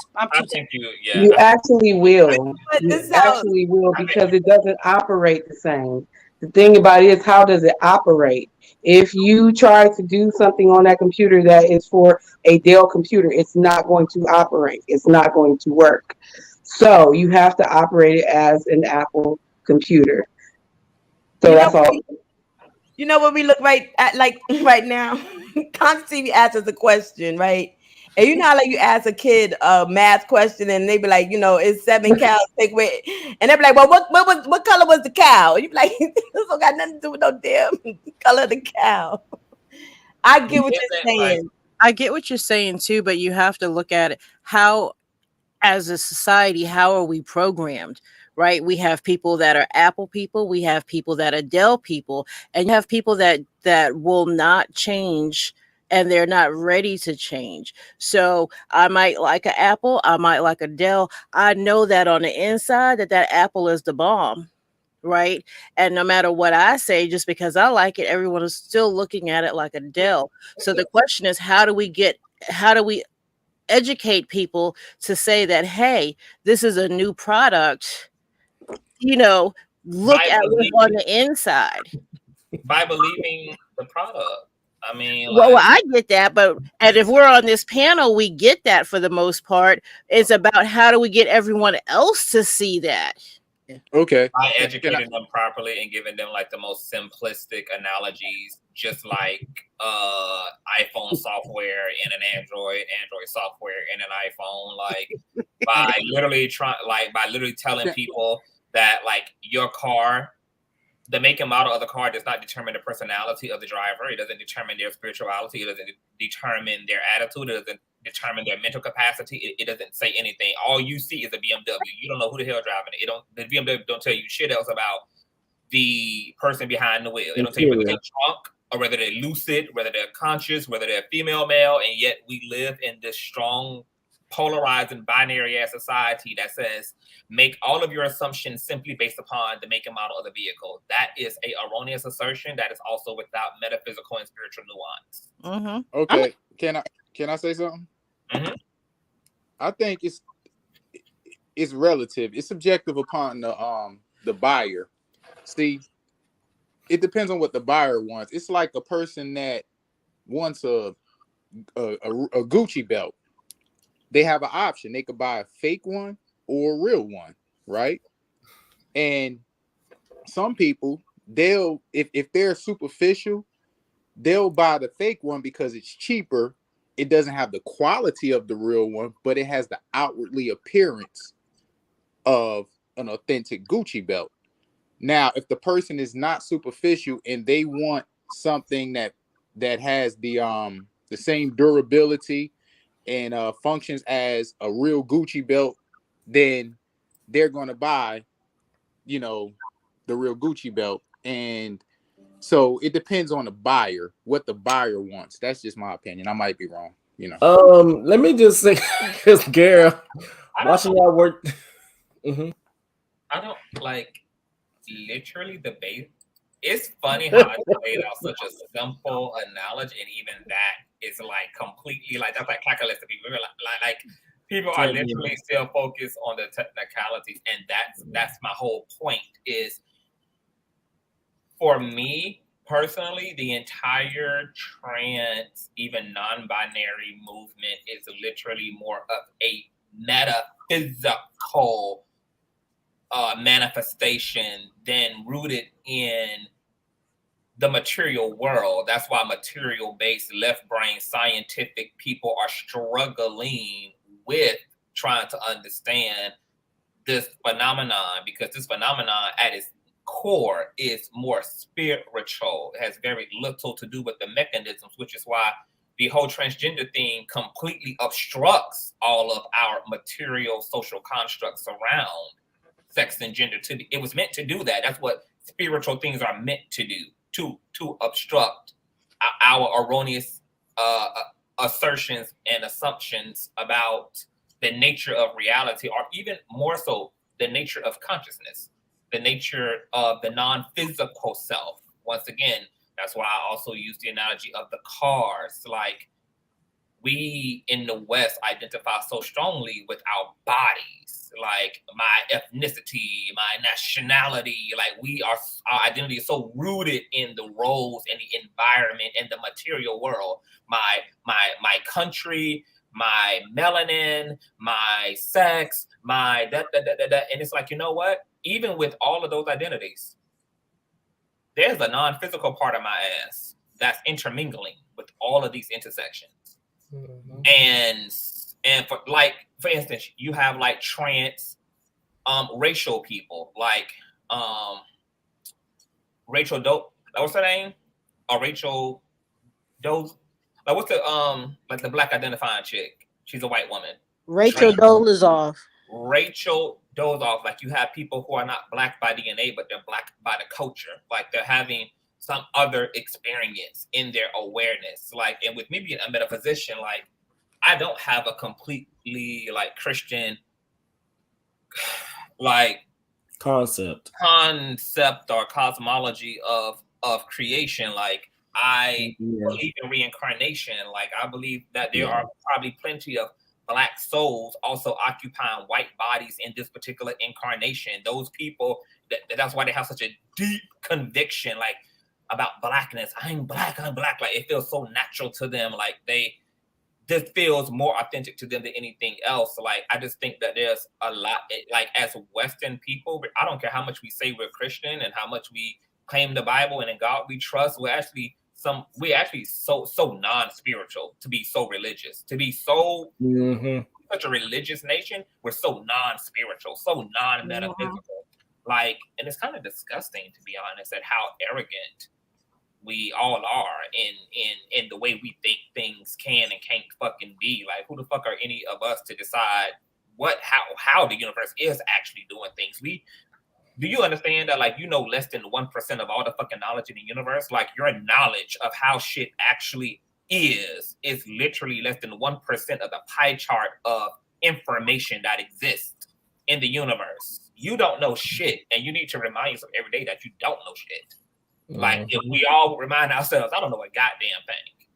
You actually will. You actually will because it doesn't operate the same. The thing about it is, how does it operate? If you try to do something on that computer that is for a Dell computer, it's not going to operate. It's not going to work. So you have to operate it as an Apple computer. So that's all. You know what we look right now? Consciouztv asks us a question, right? And you know how like you ask a kid a math question and they be like, it's 7 cows take away, and they be like, well, what color was the cow? You be like, this don't got nothing to do with no damn color of the cow. I get what you're saying. I get what you're saying too, but you have to look at it how, as a society, how are we programmed? Right? We have people that are Apple people, we have people that are Dell people, and you have people that will not change and they're not ready to change. So I might like an Apple, I might like a Dell. I know that on the inside that Apple is the bomb. Right. And no matter what I say, just because I like it, everyone is still looking at it like a Dell. So the question is, how do we educate people to say that, hey, this is a new product, you know, look By at what's on believing, the inside. by believing the product. I mean, Well, like, I get that, but and if we're on this panel, we get that for the most part. It's about how do we get everyone else to see that. Okay. by Can I? educating them properly and giving them like the most simplistic analogies, just like iPhone software in an Android software in an iPhone, like by literally telling Can, people that like your car, the make and model of the car does not determine the personality of the driver. It doesn't determine their spirituality. It doesn't determine their attitude. It doesn't determine their mental capacity. It doesn't say anything. All you see is a BMW. You don't know who the hell driving it. The BMW don't tell you shit else about the person behind the wheel. It don't tell you whether they're drunk or whether they're lucid, whether they're conscious, whether they're female, male, and yet we live in this strong, polarized and binary ass society that says make all of your assumptions simply based upon the make and model of the vehicle. That is a erroneous assertion that is also without metaphysical and spiritual nuance. Okay, can I say something? I think it's relative. It's subjective upon the buyer. See, it depends on what the buyer wants. It's like a person that wants a Gucci belt. They have an option. They could buy a fake one or a real one, right? And some people, they'll if they're superficial, they'll buy the fake one because it's cheaper. It doesn't have the quality of the real one, but it has the outwardly appearance of an authentic Gucci belt. Now, if the person is not superficial and they want something that has the same durability and functions as a real Gucci belt, then they're going to buy, the real Gucci belt. And so it depends on the buyer, what the buyer wants. That's just my opinion. I might be wrong, Let me just say, because Gary, watching y'all work. I don't like literally the base. It's funny how I laid out such a simple analogy, and even that is like completely like that's like calculus to people. Like people are literally still focused on the technicalities, and that's my whole point. Is for me personally, the entire trans, even non-binary movement is literally more of a metaphysical manifestation than rooted in the material world. That's why material-based left-brain scientific people are struggling with trying to understand this phenomenon, because this phenomenon at its core is more spiritual. It has very little to do with the mechanisms, which is why the whole transgender thing completely obstructs all of our material social constructs around sex and gender. It was meant to do that. That's what spiritual things are meant to do, to obstruct our erroneous assertions and assumptions about the nature of reality, or even more so, the nature of consciousness, the nature of the non-physical self. Once again, that's why I also use the analogy of the cars. Like, we in the West identify so strongly with our bodies, like my ethnicity, my nationality, like our identity is so rooted in the roles and the environment and the material world. My country, my melanin, my sex, my that. And it's like, you know what? Even with all of those identities, there's a non-physical part of my ass that's intermingling with all of these intersections. And for instance, you have like trans racial people, like Rachel Doe. What's her name? Or Rachel Doe. Like, what's the like the black identifying chick? She's a white woman. Rachel Dolezal. Rachel Dolezal. Like, you have people who are not black by DNA, but they're black by the culture. Like, they're having some other experience in their awareness. Like, and with me being a metaphysician, like, I don't have a completely like Christian like concept or cosmology of creation. Like, I believe in reincarnation. Like, I believe that there are probably plenty of Black souls also occupying white bodies in this particular incarnation. Those people, that's why they have such a deep conviction, like, about Blackness. I'm Black. Like, it feels so natural to them. Like, this feels more authentic to them than anything else. Like, I just think that there's a lot, like, as Western people, I don't care how much we say we're Christian and how much we claim the Bible and in God we trust, we're actually so non-spiritual to be so religious, to be so such a religious nation. We're so non-spiritual, so non-metaphysical. Like, and it's kind of disgusting, to be honest, at how arrogant we all are in the way we think things can and can't fucking be. Like, who the fuck are any of us to decide how the universe is actually doing things? Do you understand that, like, less than 1% of all the fucking knowledge in the universe? Like, your knowledge of how shit actually is literally less than 1% of the pie chart of information that exists in the universe. You don't know shit, and you need to remind yourself every day that you don't know shit. Like, if we all remind ourselves, I don't know a goddamn thing,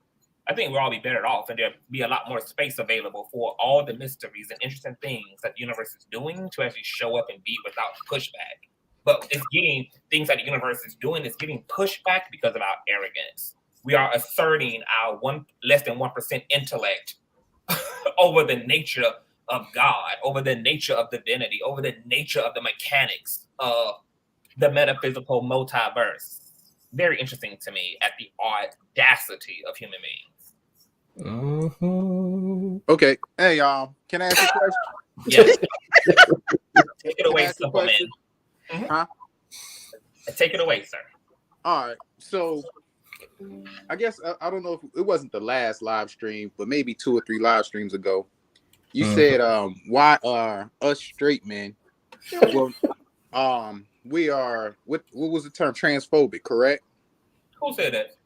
I think we'll all be better off, and there'll be a lot more space available for all the mysteries and interesting things that the universe is doing to actually show up and be without pushback. But it's getting things that the universe is doing, it's getting pushback because of our arrogance. We are asserting our less than 1% intellect over the nature of God, over the nature of divinity, over the nature of the mechanics of the metaphysical multiverse. Very interesting to me at the audacity of human beings. Okay. Hey, y'all. Can I ask a question? Yes. Take it away, simple man. Huh? Take it away, sir. All right. So, I guess I don't know if it wasn't the last live stream, but maybe 2 or 3 live streams ago, you said, "Why are us straight men? Well, we are what was the term? Transphobic, correct?" Who said that?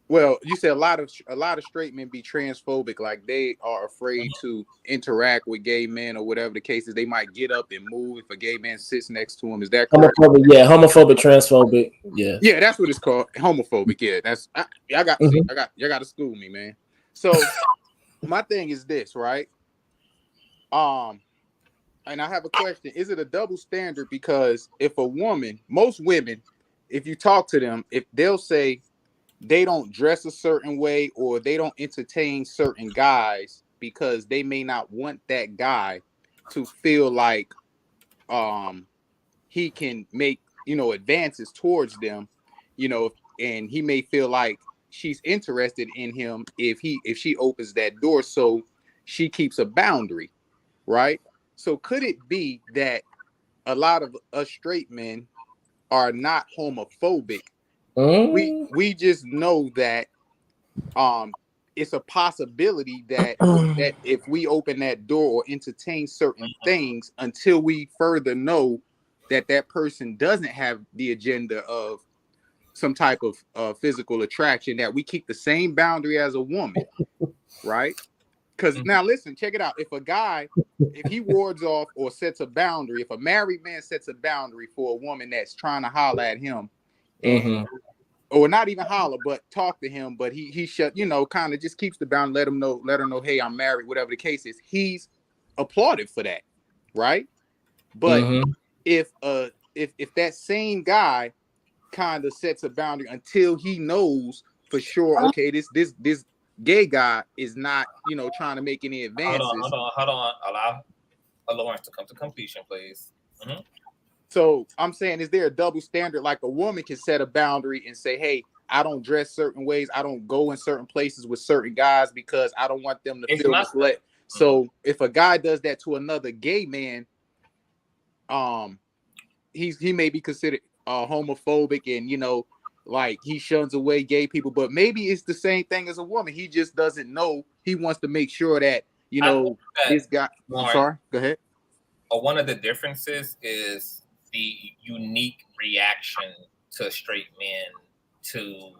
Well, you said a lot of straight men be transphobic, like they are afraid to interact with gay men or whatever the case is. They might get up and move if a gay man sits next to him. Is that correct? Homophobic, yeah, homophobic, transphobic, yeah. Yeah, that's what it's called, homophobic. Yeah, that's I got to school me, man. So my thing is this, right? And I have a question: is it a double standard? Because if a woman, most women, if you talk to them, if they'll say they don't dress a certain way or they don't entertain certain guys because they may not want that guy to feel like he can make advances towards them, and he may feel like she's interested in him if she opens that door, so she keeps a boundary, right? So could it be that a lot of us straight men are not homophobic? We just know that it's a possibility that if we open that door or entertain certain things until we further know that person doesn't have the agenda of some type of physical attraction, that we keep the same boundary as a woman, right? Because now listen, check it out. If a guy, if he wards off or sets a boundary, if a married man sets a boundary for a woman that's trying to holler at him, and or not even holler, but talk to him, but he shut, kind of just keeps the boundary, let her know, hey, I'm married, whatever the case is, he's applauded for that, right? But if that same guy kind of sets a boundary until he knows for sure, okay, this gay guy is not, trying to make any advances. Hold on. Allow Lawrence to come to completion, please. So I'm saying, is there a double standard? Like a woman can set a boundary and say, hey, I don't dress certain ways. I don't go in certain places with certain guys because I don't want them to feel misled. So if a guy does that to another gay man, he may be considered homophobic, and like he shuns away gay people, but maybe it's the same thing as a woman. He just doesn't know. He wants to make sure that this guy. I'm sorry. Go ahead. One of the differences is the unique reaction to straight men to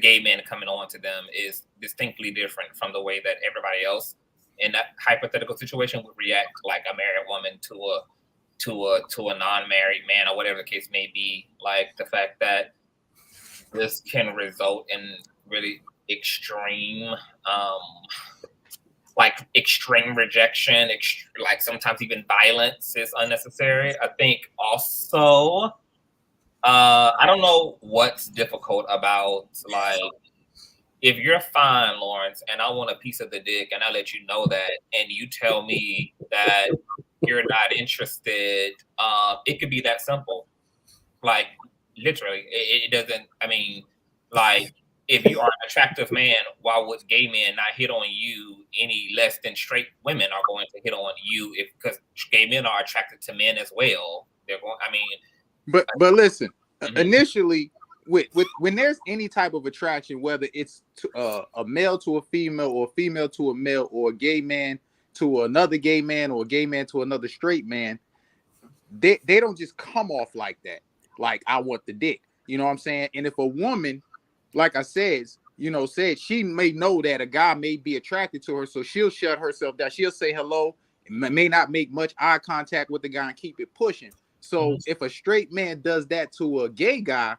gay men coming on to them is distinctly different from the way that everybody else in that hypothetical situation would react, like a married woman to a non-married man, or whatever the case may be. Like the fact that this can result in really extreme, like extreme rejection, like sometimes even violence is unnecessary. I think also, I don't know what's difficult about, like, if you're fine, Lawrence, and I want a piece of the dick, and I let you know that, and you tell me that you're not interested, it could be that simple. Like, literally, it doesn't, I mean, like, if you are an attractive man, why would gay men not hit on you any less than straight women are going to hit on you? Because gay men are attracted to men as well. They're going, I mean. But listen, initially, with when there's any type of attraction, whether it's to, a male to a female, or a female to a male, or a gay man to another gay man, or a gay man to another straight man, they don't just come off like that. Like, I want the dick. You know what I'm saying? And if a woman, like I said, said she may know that a guy may be attracted to her, so she'll shut herself down. She'll say hello, may not make much eye contact with the guy and keep it pushing. So if a straight man does that to a gay guy,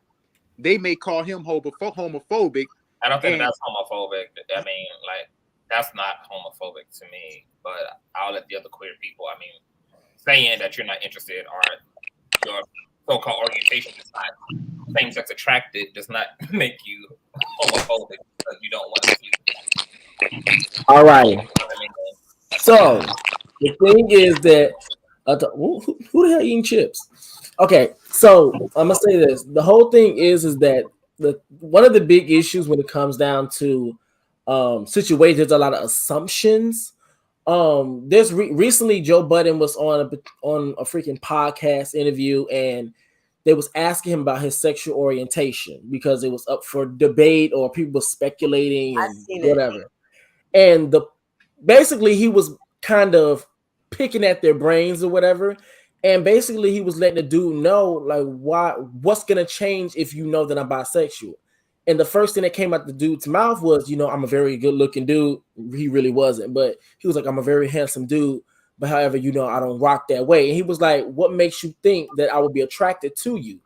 they may call him homophobic. I don't think that's homophobic. I mean, like, that's not homophobic to me, but I'll let the other queer people, I mean, saying that you're not interested or your so-called orientation is not same-sex attracted does not make you homophobic because you don't want to see. All right. So the thing is that who the hell eating chips? Okay, so I'm gonna say this. The whole thing is that one of the big issues when it comes down to situations, there's a lot of assumptions. There's recently Joe Budden was on a freaking podcast interview, and they was asking him about his sexual orientation because it was up for debate or people were speculating and whatever. And basically he was kind of picking at their brains or whatever. And basically he was letting the dude know, like, what's gonna change if you know that I'm bisexual. And the first thing that came out the dude's mouth was, I'm a very good looking dude. He really wasn't, but he was like, I'm a very handsome dude. But however, I don't rock that way. And he was like, what makes you think that I would be attracted to you?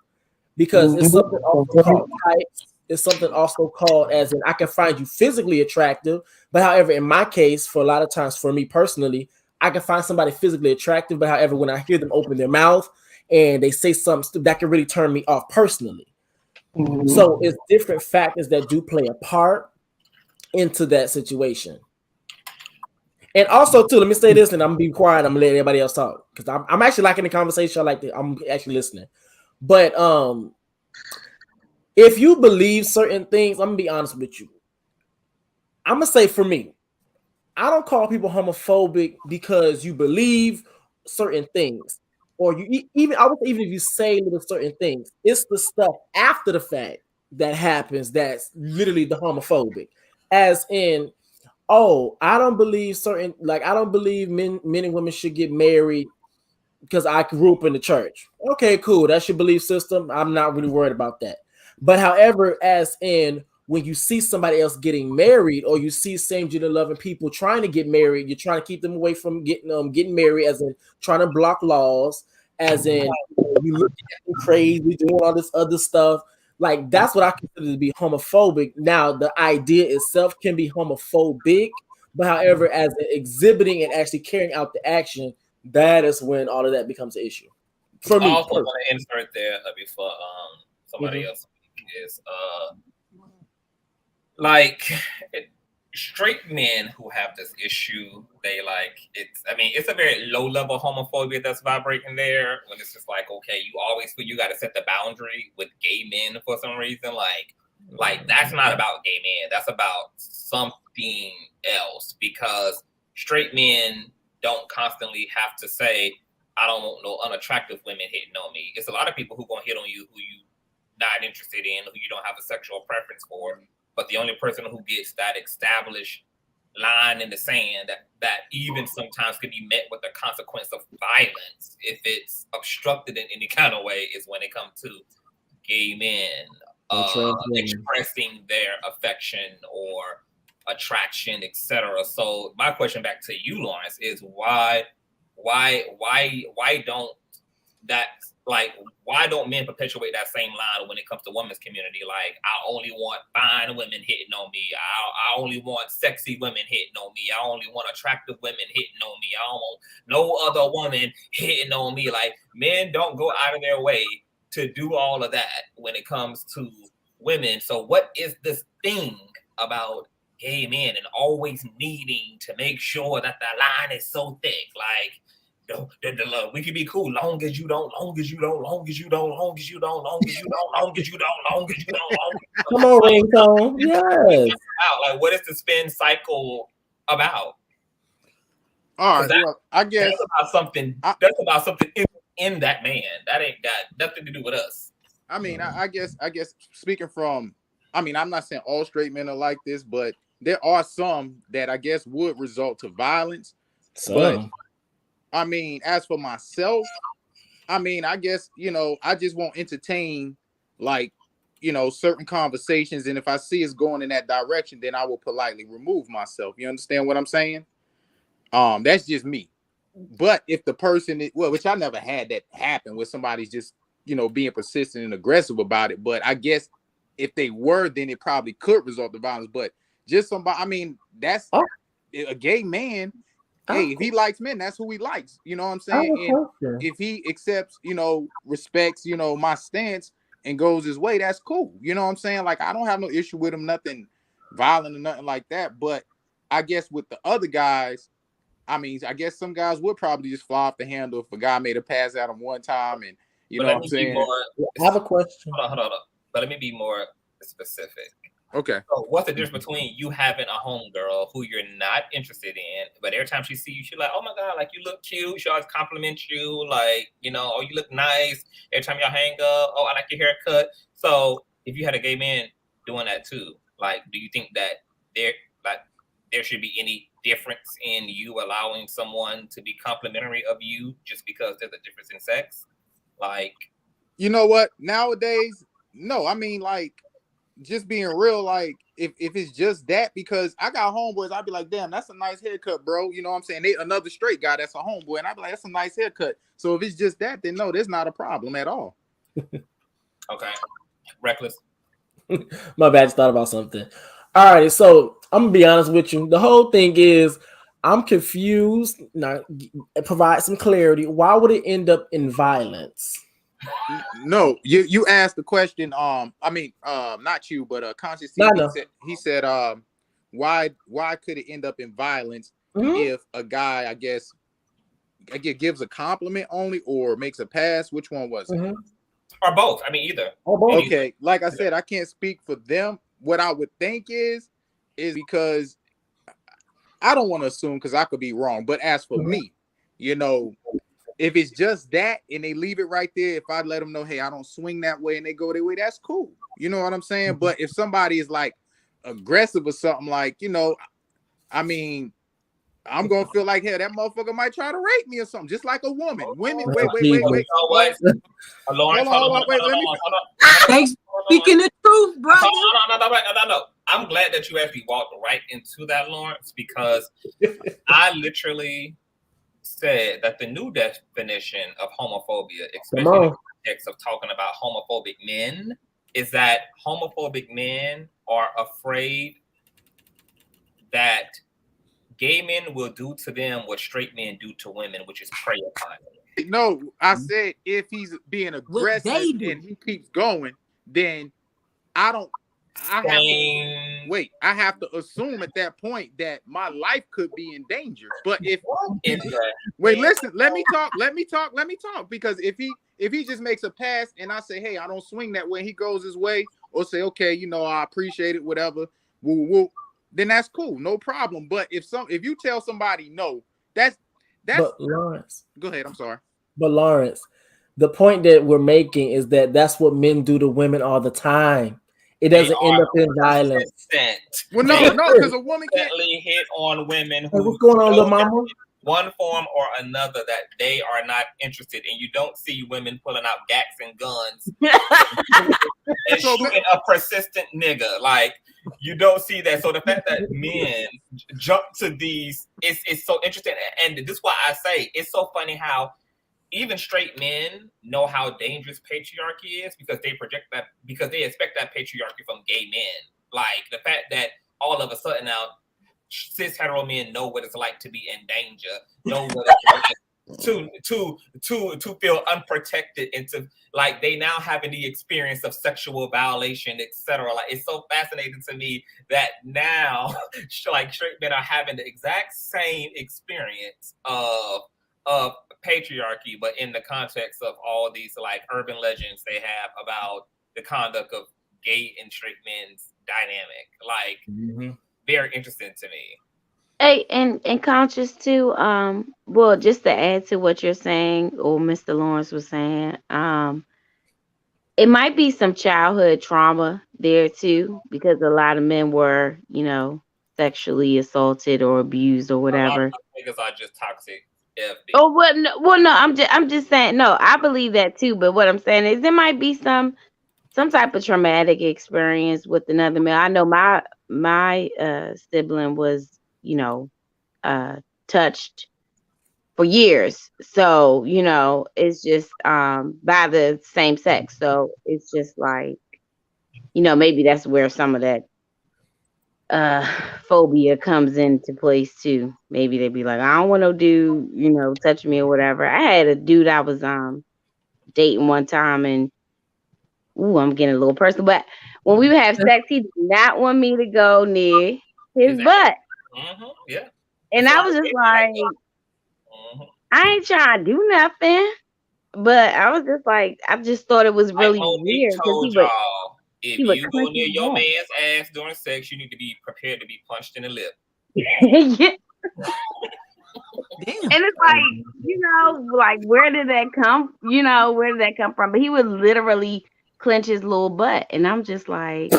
Because it's something also called types. It's something also called as in I can find you physically attractive. But however, in my case, for a lot of times, for me personally, I can find somebody physically attractive. But however, when I hear them open their mouth and they say something that can really turn me off personally. So it's different factors that do play a part into that situation. And also, too, let me say this, and I'm gonna be quiet. I'm gonna let everybody else talk because I'm actually liking the conversation. I'm actually listening. But if you believe certain things, I'm gonna be honest with you. I'm gonna say for me, I don't call people homophobic because you believe certain things, or even if you say little certain things, it's the stuff after the fact that happens that's literally the homophobic, as in. Oh, I don't believe I don't believe men and women should get married because I grew up in the church. Okay, cool. That's your belief system. I'm not really worried about that. But however, as in when you see somebody else getting married or you see same gender loving people trying to get married, you're trying to keep them away from getting married, as in trying to block laws, as in you look at them crazy, doing all this other stuff. Like, that's what I consider to be homophobic. Now, the idea itself can be homophobic, but however, as exhibiting and actually carrying out the action, that is when all of that becomes an issue. For me, I also want to insert there before somebody else is straight men who have this issue, it's a very low level homophobia that's vibrating there, when it's just like, okay, you always feel you got to set the boundary with gay men for some reason. Like that's not about gay men. That's about something else, because straight men don't constantly have to say, I don't want no unattractive women hitting on me. It's a lot of people who gonna hit on you who you not interested in, who you don't have a sexual preference for. But the only person who gets that established line in the sand that even sometimes could be met with the consequence of violence if it's obstructed in any kind of way is when it comes to gay men expressing their affection or attraction, etc. So my question back to you, Lawrence, is why don't that Like, why don't men perpetuate that same line when it comes to women's community? Like, I only want fine women hitting on me. I only want sexy women hitting on me. I only want attractive women hitting on me. I don't want no other woman hitting on me. Like, men don't go out of their way to do all of that when it comes to women. So what is this thing about gay men and always needing to make sure that the line is so thick? Like, we can be cool long as you don't, long as you don't, long as you don't, long as you don't, long as you don't, long as you don't, long as you don't, long as you don't. Come on, ringtone. Yes. Like, what is the spin cycle about? All right. Well, I guess that's about something. That's about something in that man. That ain't got nothing to do with us. I mean, I guess speaking from, I mean, I'm not saying all straight men are like this, but there are some that I guess would result to violence. But I mean, as for myself, I mean, I guess, you know, I just won't entertain, like, you know, certain conversations. And if I see it's going in that direction, then I will politely remove myself. You understand what I'm saying? That's just me. But if the person, which I never had that happen, where somebody's just, you know, being persistent and aggressive about it. But I guess if they were, then it probably could result to violence. But just somebody, I mean, that's a gay man. Hey, if he likes men, that's who he likes. You know what I'm saying? And if he accepts, you know, respects, you know, my stance and goes his way, that's cool. You know what I'm saying? Like, I don't have no issue with him, nothing violent or nothing like that. But I guess with the other guys, I mean, I guess some guys would probably just fly off the handle if a guy made a pass at him one time, and you know what I'm saying? I have a question. Hold on. But let me be more specific. Okay. So what's the difference between you having a homegirl who you're not interested in, but every time she sees you, she's like, oh my God, like, you look cute. She always compliment you, like, you know, oh, you look nice. Every time y'all hang up, oh, I like your haircut. So if you had a gay man doing that too, like, do you think that there should be any difference in you allowing someone to be complimentary of you just because there's a difference in sex? Like, you know what? Nowadays, no. I mean, like, just being real, like, if it's just that, because I got homeboys, I'd be like, damn, that's a nice haircut, bro. You know what I'm saying? Another straight guy that's a homeboy, and I'd be like, that's a nice haircut. So if it's just that, then no, there's not a problem at all. Okay. Reckless. My bad, just thought about something. All right, so I'm gonna be honest with you. The whole thing is, I'm confused. Now, provide some clarity. Why would it end up in violence? No, you asked the question. I mean, not you, but Consciouztv. He said, why could it end up in violence if a guy, I guess, gives a compliment only or makes a pass? Which one was it? Or both. I mean, either. Okay, like I said, I can't speak for them. What I would think is because I don't want to assume, because I could be wrong. But as for me, you know, if it's just that and they leave it right there, if I let them know, hey, I don't swing that way, and they go their way, that's cool. You know what I'm saying? But if somebody is like aggressive or something, like, you know, I mean, I'm gonna feel like, hey, that motherfucker might try to rape me or something, just like a woman. Women, wait. Hold on, wait, let me. They speaking the truth, brother. No. I'm glad that you actually walked right into that, Lawrence, because I literally said that the new definition of homophobia, especially in the context of talking about homophobic men, is that homophobic men are afraid that gay men will do to them what straight men do to women, which is prey upon them. No, I said if he's being aggressive and he keeps going, then I have to assume at that point that my life could be in danger. But listen, let me talk. Because if he just makes a pass and I say, hey, I don't swing that way, he goes his way, or say, okay, you know, I appreciate it, whatever, then that's cool, no problem. But if you tell somebody no, that's But Lawrence, go ahead, I'm sorry. But Lawrence, the point that we're making is that that's what men do to women all the time. It doesn't end up in violence. Well, no, because a woman can't hit on women who what's going on, little mama? One form or another that they are not interested in. You don't see women pulling out gats and guns and shooting a persistent nigga. Like, you don't see that. So the fact that men jump to these is so interesting. And this is why I say it's so funny how even straight men know how dangerous patriarchy is because they project that, because they expect that patriarchy from gay men. Like the fact that all of a sudden now cis hetero men know what it's like to be in danger, know what it's like to feel unprotected, and to like they now having the experience of sexual violation, etc. Like it's so fascinating to me that now like straight men are having the exact same experience of patriarchy, but in the context of all these like urban legends they have about the conduct of gay and straight men's dynamic. Like very interesting to me. Hey, and conscious too. Well, just to add to what you're saying, or Mr. Lawrence was saying, it might be some childhood trauma there too, because a lot of men were, you know, sexually assaulted or abused or whatever. A lot of niggas are just toxic. Oh well, no, I'm just saying. No, I believe that too. But what I'm saying is, there might be some type of traumatic experience with another male. I know my sibling was, you know, touched for years. So, you know, it's just by the same sex. So it's just like, you know, maybe that's where some of that phobia comes into place too. Maybe they'd be like, I don't want no dude, you know, touch me or whatever. I had a dude I was dating one time, and I'm getting a little personal, but when we would have sex, he did not want me to go near his butt. Yeah. And I was just like, I ain't trying to do nothing. But I was just like, I just thought it was really weird. Told y'all, if he would you go clench near his your butt. man's ass during sex, you need to be prepared to be punched in the lip. Yeah. And it's like, you know, like where did that come? You know, where did that come from? But he would literally clench his little butt, and I'm just like,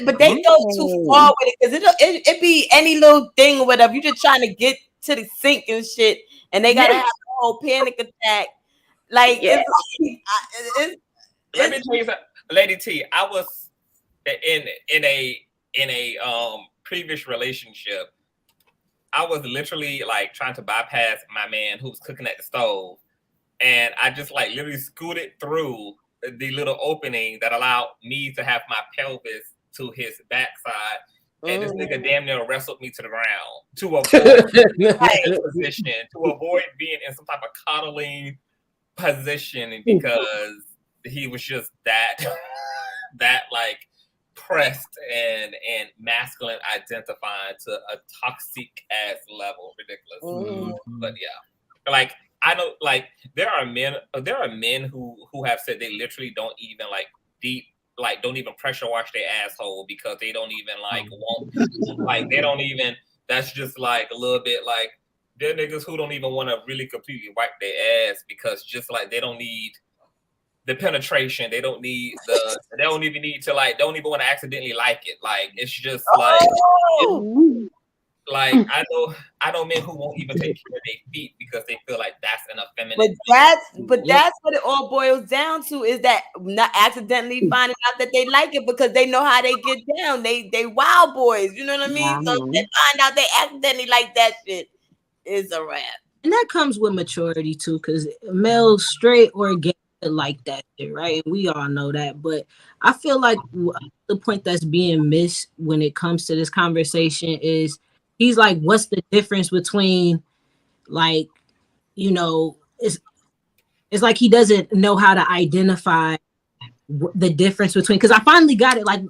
but they go too far with it, because it be any little thing or whatever. You just trying to get to the sink and shit, and they gotta have a whole panic attack. Like it's Let me tell you something, Lady T. I was in a previous relationship. I was literally like trying to bypass my man who was cooking at the stove, and I just like literally scooted through the little opening that allowed me to have my pelvis to his backside. And this nigga damn near wrestled me to the ground to avoid position, to avoid being in some type of coddling position, because he was just that like pressed and masculine identifying to a toxic ass level. Ridiculous. But yeah, like I know, like there are men who have said they literally don't even don't even pressure wash their asshole, because they don't even like want, like they don't even, that's just like a little bit like they're niggas who don't even want to really completely wipe their ass, because just like they don't need the penetration, they don't even need to like, don't even want to accidentally like it. Like it's just like like I know men who won't even take care of their feet because they feel like that's an effeminate. But that's what it all boils down to, is that not accidentally finding out that they like it, because they know how they get down. They wild boys, you know what I mean? So if they find out they accidentally like that shit, it's a wrap. And that comes with maturity too, because male, straight or gay, like that shit, right? And we all know that. But I feel like the point that's being missed when it comes to this conversation is, he's like, what's the difference between, like, you know, it's like he doesn't know how to identify the difference between, because I finally got it. Like,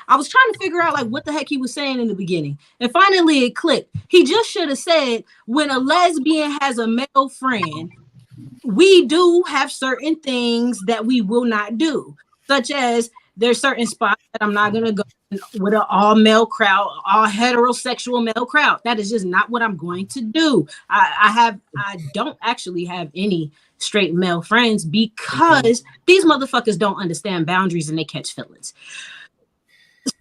I was trying to figure out like what the heck he was saying in the beginning, and finally it clicked. He just should have said, when a lesbian has a male friend, we do have certain things that we will not do, such as there's certain spots that I'm not gonna go with an all male crowd, all heterosexual male crowd. That is just not what I'm going to do. I don't actually have any straight male friends, because these motherfuckers don't understand boundaries and they catch feelings.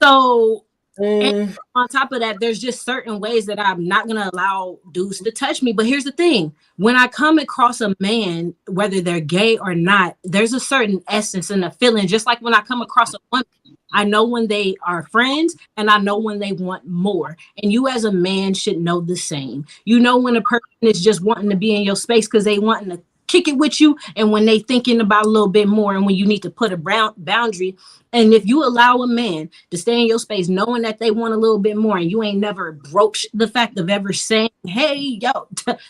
So and on top of that, there's just certain ways that I'm not gonna allow dudes to touch me. But here's the thing: when I come across a man, whether they're gay or not, there's a certain essence and a feeling. Just like when I come across a woman, I know when they are friends, and I know when they want more. And you as a man should know the same. You know when a person is just wanting to be in your space because they wanting to kick it with you, and when they thinking about a little bit more, and when you need to put a boundary. And if you allow a man to stay in your space knowing that they want a little bit more, and you ain't never broached the fact of ever saying, hey, yo,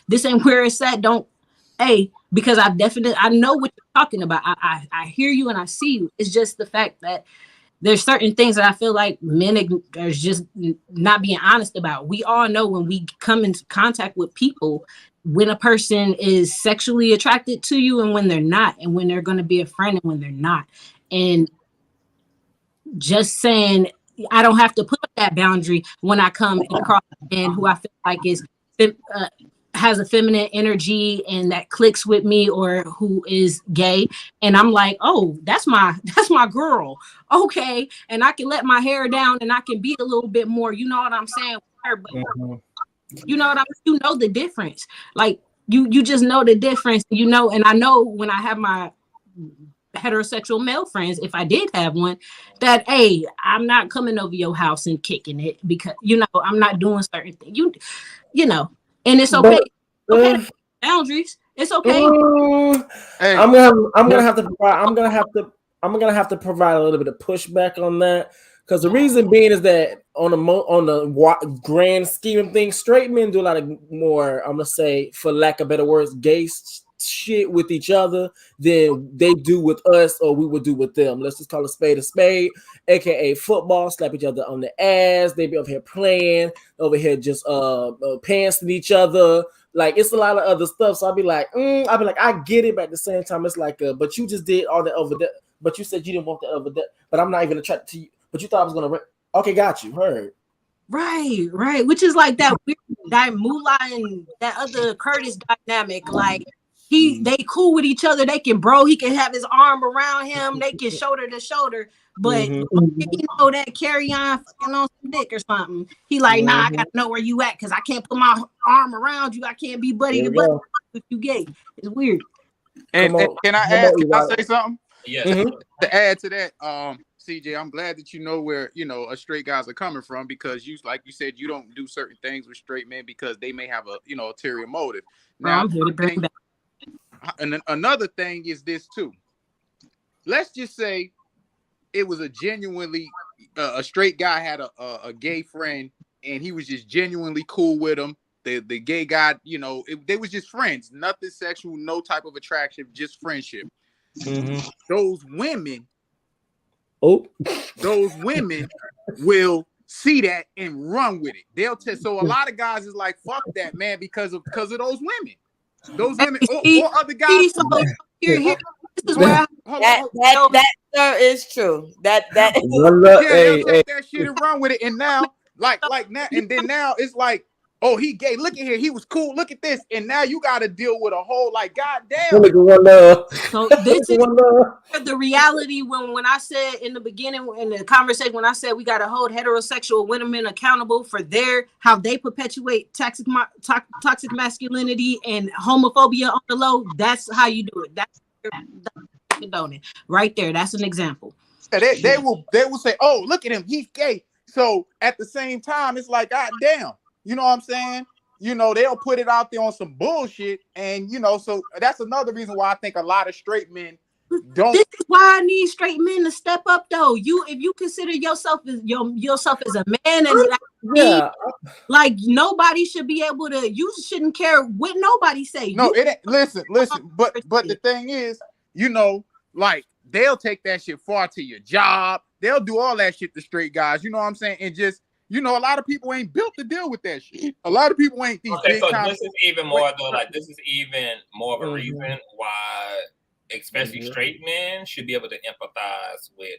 this ain't where it's at, don't, hey, because I know what you're talking about. I hear you and I see you. It's just the fact that there's certain things that I feel like men are just not being honest about. We all know when we come into contact with people, when a person is sexually attracted to you and when they're not, and when they're going to be a friend and when they're not. And just saying, I don't have to put up that boundary when I come across a man who I feel like is has a feminine energy and that clicks with me, or who is gay, and I'm like, oh, that's my girl, okay, and I can let my hair down and I can be a little bit more, you know what I'm saying, but you know what I mean? You know the difference, like you just know the difference, you know. And I know when I have my heterosexual male friends, if I did have one, that hey, I'm not coming over your house and kicking it, because you know I'm not doing certain things, you know. And it's okay. Okay, boundaries. It's okay. I'm gonna have to provide a little bit of pushback on that, because the reason being is that on the grand scheme of things, straight men do a lot of more, I'm gonna say, for lack of better words, gay shit with each other than they do with us, or we would do with them. Let's just call a spade, aka football, slap each other on the ass. They be over here playing, over here just pantsing each other. Like, it's a lot of other stuff. So I'll be like, I get it, but at the same time, it's like, but you just did all that over there. But you said you didn't want the over there. But I'm not even attracted to you. But you thought I was gonna. Okay, got you. Heard. Right. Which is like that weird Moolah and that other Curtis dynamic. Like, they cool with each other. He can have his arm around him. They can shoulder to shoulder. But you know that carry on fucking on some dick or something. He like, nah, I gotta know where you at, because I can't put my arm around you. I can't be buddy to buddy if you gay. It's weird. And can I say something? Yeah. To add to that, CJ, I'm glad that you know where, you know, straight guys are coming from, because you, like you said, you don't do certain things with straight men because they may have a, you know, ulterior motive. Now, I'm here to bring back. And then another thing is this too. Let's just say it was a genuinely a straight guy had a gay friend, and he was just genuinely cool with him. The gay guy, you know, they was just friends, nothing sexual, no type of attraction, just friendship. Those women will see that and run with it. They'll test. So a lot of guys is like, fuck that, man, because of those women. Those women or other guys. Here, this is where that sir is true. That they'll take that shit and run with it. And now, like now, and then now it's like, oh, he gay. Look at here, he was cool. Look at this, and now you got to deal with a whole like, goddamn. So this is the reality. When I said in the beginning in the conversation, when I said we got to hold heterosexual women accountable for how they perpetuate toxic masculinity and homophobia on the low, that's how you do it. That's condoning right there. That's an example. They will say, oh, look at him, he's gay. So at the same time, it's like, goddamn. You know what I'm saying? You know, they'll put it out there on some bullshit. And, you know, so that's another reason why I think a lot of straight men don't. This is why I need straight men to step up, though. If you consider yourself as a man, and like nobody should be able to, you shouldn't care what nobody say. No, it ain't. Listen. But the thing is, you know, like they'll take that shit far to your job. They'll do all that shit to straight guys. You know what I'm saying? And just, you know, a lot of people ain't built to deal with that shit. A lot of people ain't these big so this is even more though, like this is even more of a reason why especially straight men should be able to empathize with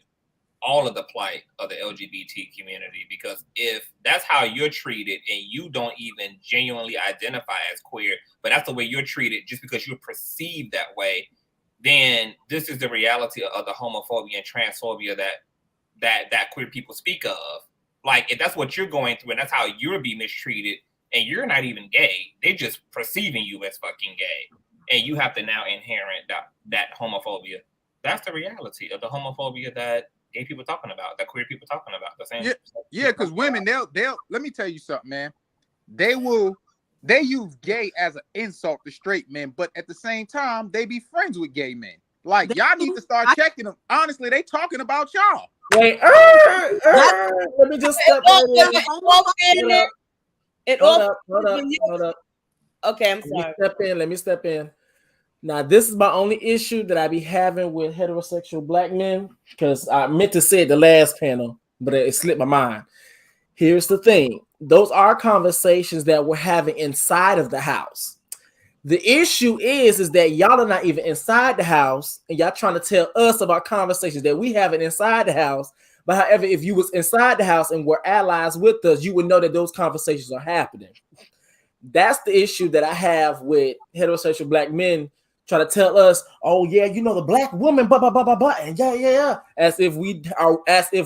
all of the plight of the LGBT community, because if that's how you're treated and you don't even genuinely identify as queer, but that's the way you're treated just because you're perceived that way, then this is the reality of the homophobia and transphobia that queer people speak of. Like, if that's what you're going through and that's how you're being mistreated, and you're not even gay, they're just perceiving you as fucking gay, and you have to now inherit that homophobia. That's the reality of the homophobia that gay people talking about, that queer people talking about. The same. Yeah, because women, they'll let me tell you something, man. They will they use gay as an insult to straight men, but at the same time, they be friends with gay men. Like, y'all need to start checking them. Honestly, they talking about y'all. Wait, let me just step right in. Hold up. Okay, I'm sorry. Let me step in. Now, this is my only issue that I be having with heterosexual black men, because I meant to say it the last panel, but it slipped my mind. Here's the thing. Those are conversations that we're having inside of the house. The issue is that y'all are not even inside the house, and y'all trying to tell us about conversations that we having inside the house. But however, if you was inside the house and were allies with us, you would know that those conversations are happening. That's the issue that I have with heterosexual black men trying to tell us, oh yeah, you know, the black woman, blah, blah, blah, blah, blah, and yeah, as if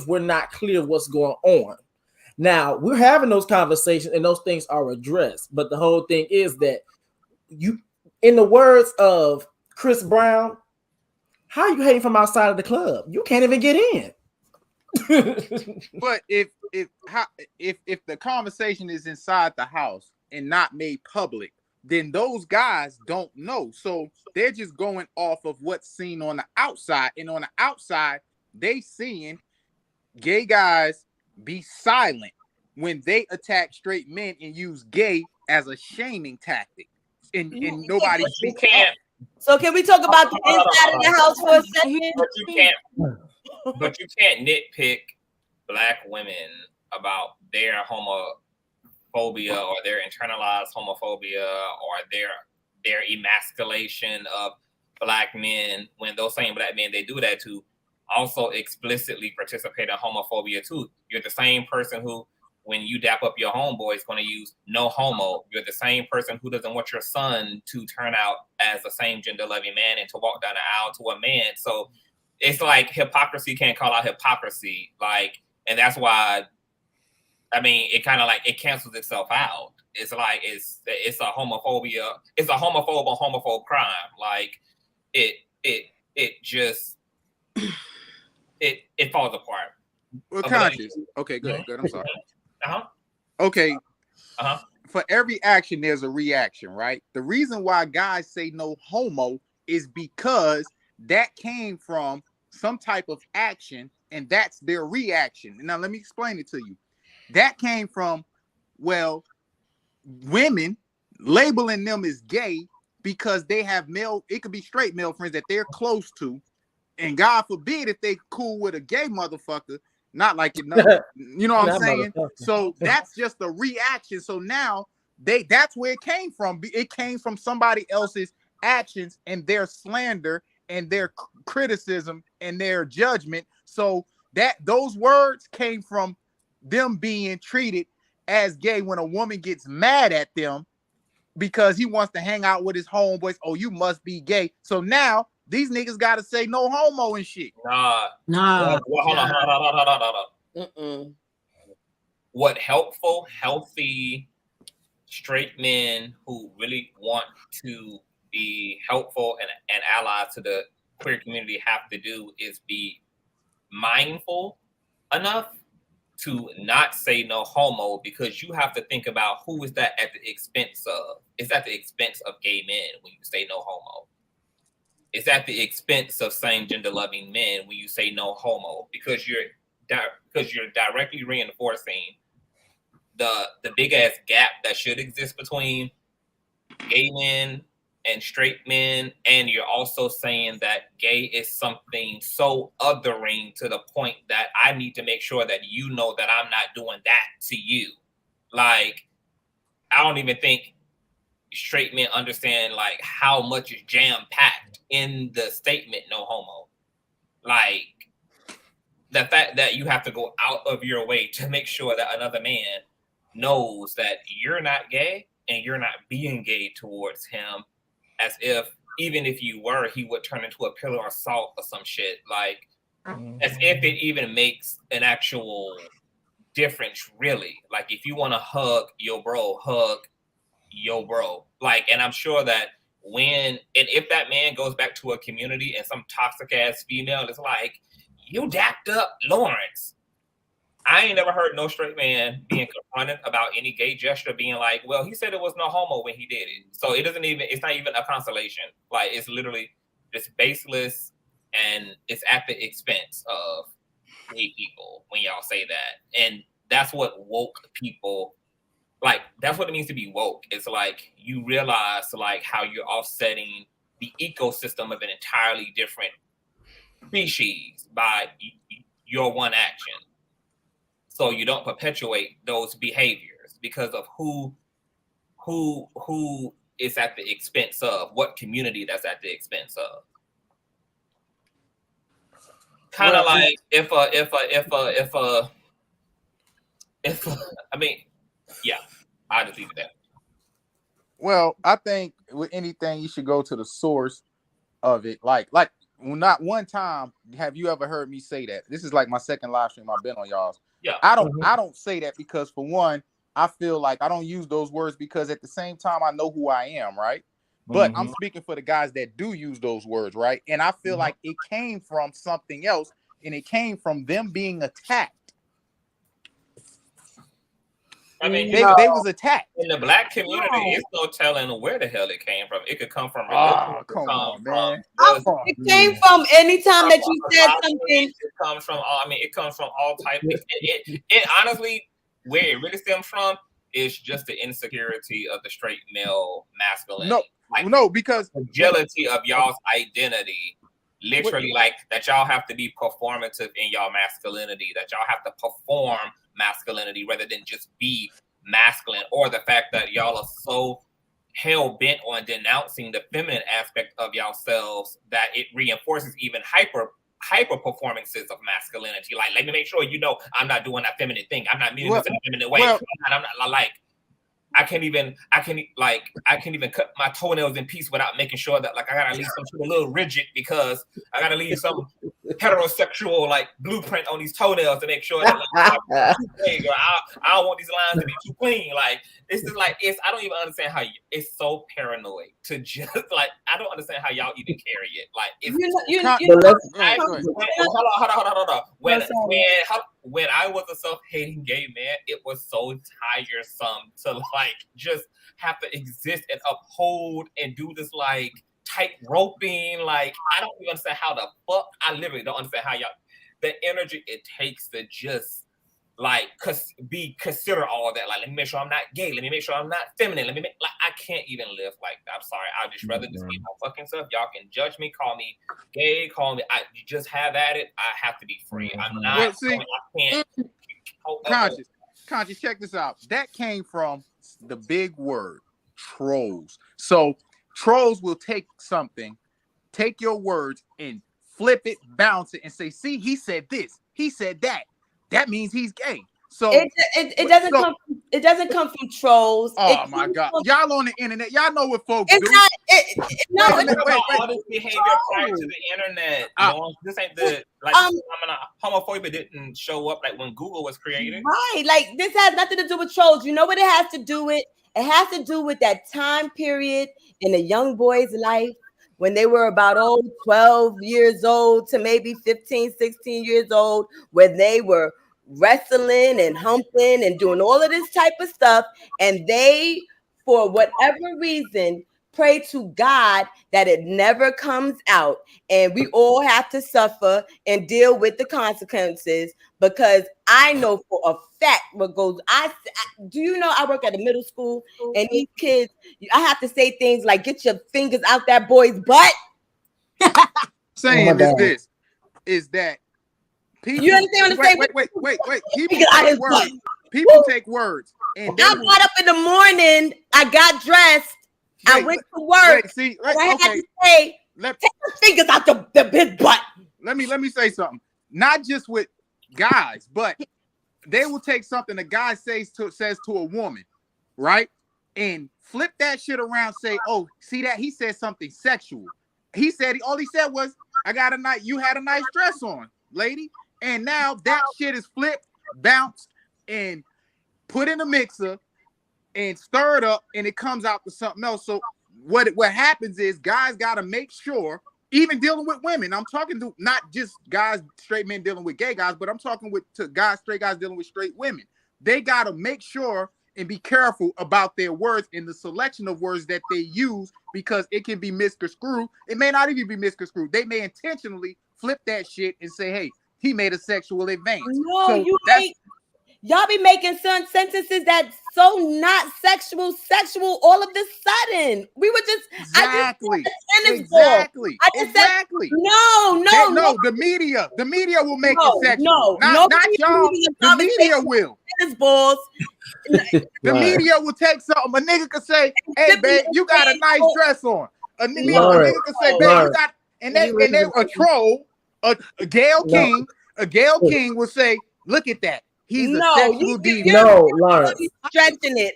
we're not clear what's going on. Now, we're having those conversations and those things are addressed. But the whole thing is that you, in the words of Chris Brown, how are you hating from outside of the club? You can't even get in. But if the conversation is inside the house and not made public, then those guys don't know. So they're just going off of what's seen on the outside. And on the outside, they seeing gay guys be silent when they attack straight men and use gay as a shaming tactic. And nobody speaks up. So can we talk about the inside of the house for a second? But you can't nitpick black women about their homophobia or their internalized homophobia or their emasculation of black men when those same black men they do that to also explicitly participate in homophobia too. You're the same person who, when you dap up your homeboy, is going to use no homo. You're the same person who doesn't want your son to turn out as a same gender loving man and to walk down the aisle to a man. So it's like hypocrisy can't call out hypocrisy. Like, and that's why, I mean, it kind of like, it cancels itself out. It's like, it's a homophobia. It's a homophobe crime. Like it just, it falls apart. Well, Conscious. Okay, good. I'm sorry. Okay. For every action, there's a reaction, right? The reason why guys say no homo is because that came from some type of action, and that's their reaction. Now, let me explain it to you. That came from, well, women labeling them as gay because they have male, it could be straight male friends that they're close to, and God forbid if they cool with a gay motherfucker, not like it, you know what I'm saying? So that's just a reaction. So now that's where it came from. It came from somebody else's actions and their slander and their criticism and their judgment. So that those words came from them being treated as gay when a woman gets mad at them because he wants to hang out with his homeboys. Oh, you must be gay. So now these niggas got to say no homo and shit. Nah. Hold on. What helpful, healthy, straight men who really want to be helpful and allies to the queer community have to do is be mindful enough to not say no homo, because you have to think about who is that at the expense of. It's at the expense of gay men when you say no homo. It's at the expense of same gender loving men when you say no homo, because you're directly reinforcing the big ass gap that should exist between gay men and straight men, and you're also saying that gay is something so othering to the point that I need to make sure that you know that I'm not doing that to you. Like, I don't even think straight men understand like how much is jam-packed in the statement no homo. Like, the fact that you have to go out of your way to make sure that another man knows that you're not gay and you're not being gay towards him, as if even if you were, he would turn into a pillar of salt or some shit. Like, as if it even makes an actual difference, really. Like, if you want to hug your bro, hug your bro. Like, and I'm sure that if that man goes back to a community and some toxic ass female is like, you dapped up Lawrence, I ain't never heard no straight man being confronted about any gay gesture, being like, well, he said it was no homo when he did it. So it's not even a consolation. Like, it's literally just baseless, and it's at the expense of gay people when y'all say that. And that's what woke people, like, that's what it means to be woke. It's like, you realize, like, how you're offsetting the ecosystem of an entirely different species by your one action. So you don't perpetuate those behaviors because of who is at the expense of, what community that's at the expense of. Kind of like if I mean, yeah, I just leave it there. Well, I think with anything, you should go to the source of it. Like not one time have you ever heard me say that. This is like my second live stream I've been on y'all's. Yeah. I don't say that because, for one, I feel like I don't use those words because at the same time I know who I am, right? But I'm speaking for the guys that do use those words, right? And I feel like it came from something else, and it came from them being attacked. I mean, they was attacked in the black community. It's no telling where the hell it came from. It could come from religion. Come on, man. It came from anytime that you said something. It comes from all. I mean, it comes from all types. It honestly, where it really stems from is just the insecurity of the straight male masculine. No, because fragility of y'all's identity. Literally, like that y'all have to be performative in y'all masculinity, that y'all have to perform masculinity rather than just be masculine, or the fact that y'all are so hell bent on denouncing the feminine aspect of yourselves that it reinforces even hyper performances of masculinity. Like, let me make sure you know I'm not doing that feminine thing. I'm not meaning this in a feminine way. I'm not like, I can't even cut my toenails in peace without making sure that, like, I gotta leave some shit a little rigid because I gotta leave some heterosexual, like, blueprint on these toenails to make sure that, like, I don't want these lines to be too clean. Like, it's just like, I don't even understand how it's so paranoid to just, like, I don't understand how y'all even carry it. Like, hold on. When I was a self-hating gay man, it was so tiresome to, like, just have to exist and uphold and do this, like, tight roping. Like, I don't even understand how the fuck. I literally don't understand how y'all, the energy it takes to just, like, consider all that. Like, let me make sure I'm not gay. Let me make sure I'm not feminine. Like, I can't even live like that. I'm sorry. I'd just rather just be my fucking self. Y'all can judge me, call me gay, call me. You just have at it. I have to be free. I'm not. Well, see, I can't. Conscious, check this out. That came from the big word, trolls. So trolls will take something, take your words and flip it, bounce it, and say, see, he said this, he said that. That means he's gay. So it doesn't come from trolls. Oh my God, y'all on the internet, y'all know what folks do. Wait. All this behavior prior to the internet. This ain't the homophobia didn't show up like when Google was created. Right, like this has nothing to do with trolls. You know what it has to do with? It has to do with that time period in a young boy's life when they were about 12 years old to maybe 15, 16 years old, where they were wrestling and humping and doing all of this type of stuff. And they, for whatever reason, pray to God that it never comes out. And we all have to suffer and deal with the consequences, because I know for a fact what goes. Do you know I work at a middle school, and these kids, I have to say things like, get your fingers out that boy's butt. Saying is that people, you understand what I'm saying? Wait. People take words. And I got up in the morning, I got dressed, I went to work. I had to say, take your fingers out the big butt. Let me say something. Not just with guys, but they will take something a guy says to a woman, right? And flip that shit around, say, oh, see that? He said something sexual. He said, all he said was, you had a nice dress on, lady. And now that shit is flipped, bounced, and put in a mixer and stirred up, and it comes out to something else. So what happens is guys got to make sure even dealing with women. I'm talking to not just guys, straight men dealing with gay guys, but I'm talking to guys, straight guys dealing with straight women. They got to make sure and be careful about their words and the selection of words that they use, because it can be misconstrued. It may not even be misconstrued. They may intentionally flip that shit and say, hey, he made a sexual advance. No, so you ain't. Y'all be making some sentences that so not sexual all of this sudden. We were just exactly. I just said no. The media will make it sexual. Not y'all. The media will. Tennis balls. The media will take something. A nigga could say, "Hey, babe, you got a nice dress on." A nigga could say, "Babe, you got," and they a troll, a Gail King will say, "Look at that. He's a sexual deviant." No, Lauren. Stretching it.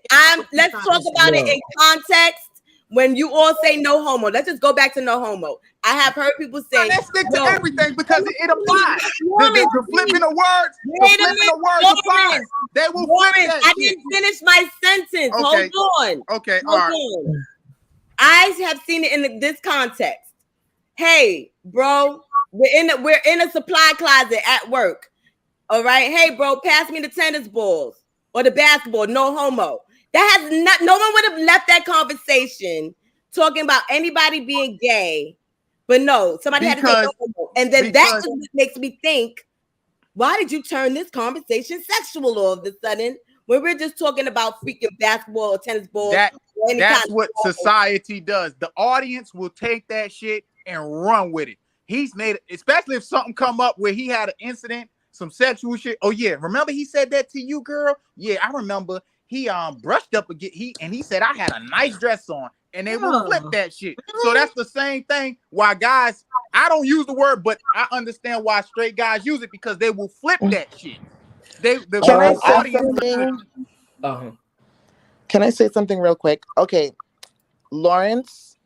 Let's talk about it in context. When you all say no homo, let's just go back to no homo. I have heard people say let's stick to everything because it applies. The flipping of words, apply. They will flip that I didn't finish my sentence. Okay. Hold on. Okay, all right. I have seen it in this context. Hey, bro, we're in a supply closet at work. All right. Hey, bro, pass me the tennis balls or the basketball. No homo. That has not. No one would have left that conversation talking about anybody being gay, but no, somebody had to say no homo. And then that is what makes me think, why did you turn this conversation sexual all of a sudden when we're just talking about freaking basketball or tennis ball? That's what society does. The audience will take that shit and run with it. He's made it, especially if something come up where he had an incident, some sexual shit. Oh yeah, remember he said that to you, girl? Yeah, I remember. He brushed up again. He said I had a nice dress on, and they will flip that shit. So that's the same thing. Why guys, I don't use the word, but I understand why straight guys use it, because they will flip that shit. Can I say something? Can I say something real quick? Okay, Lawrence,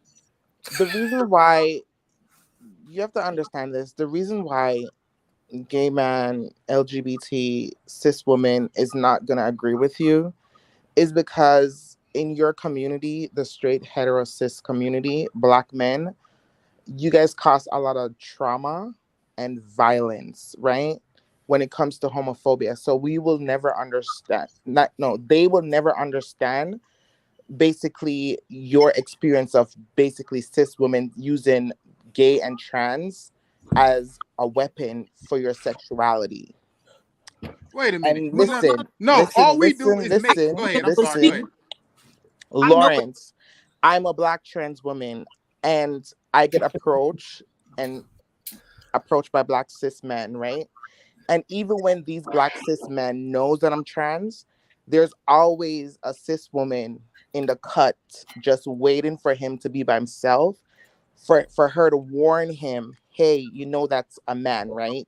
the reason why you have to understand this, the reason why gay man, LGBT, cis woman is not gonna agree with you is because in your community, the straight hetero cis community, Black men, you guys cause a lot of trauma and violence, right? When it comes to homophobia. So we will never understand, they will never understand basically your experience of basically cis women using gay and trans as a weapon for your sexuality. Wait a minute. And listen, all we do is make. Go ahead. I'm sorry. Go ahead. Lawrence, I'm a Black trans woman, and I get approached by Black cis men, right? And even when these Black cis men knows that I'm trans, there's always a cis woman in the cut just waiting for him to be by himself, for her to warn him, hey, you know that's a man, right?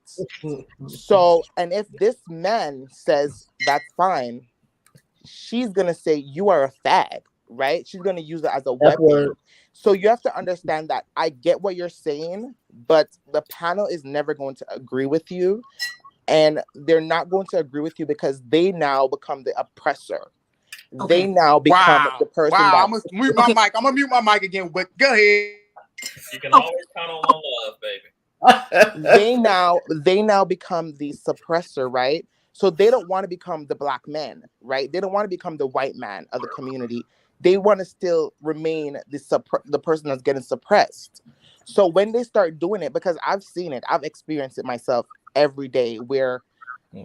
So, and if this man says that's fine, she's gonna say you are a fag, right? She's gonna use it as a weapon. So you have to understand that I get what you're saying, but the panel is never going to agree with you. And they're not going to agree with you because they now become the oppressor. Okay. They now become the person that... I'm gonna mute my mic. I'm gonna mute my mic again, but go ahead. You can always count on one love, baby. They now become the suppressor, right? So they don't want to become the Black man, right? They don't want to become the white man of the community. They want to still remain the person that's getting suppressed. So when they start doing it, because I've seen it, I've experienced it myself every day, where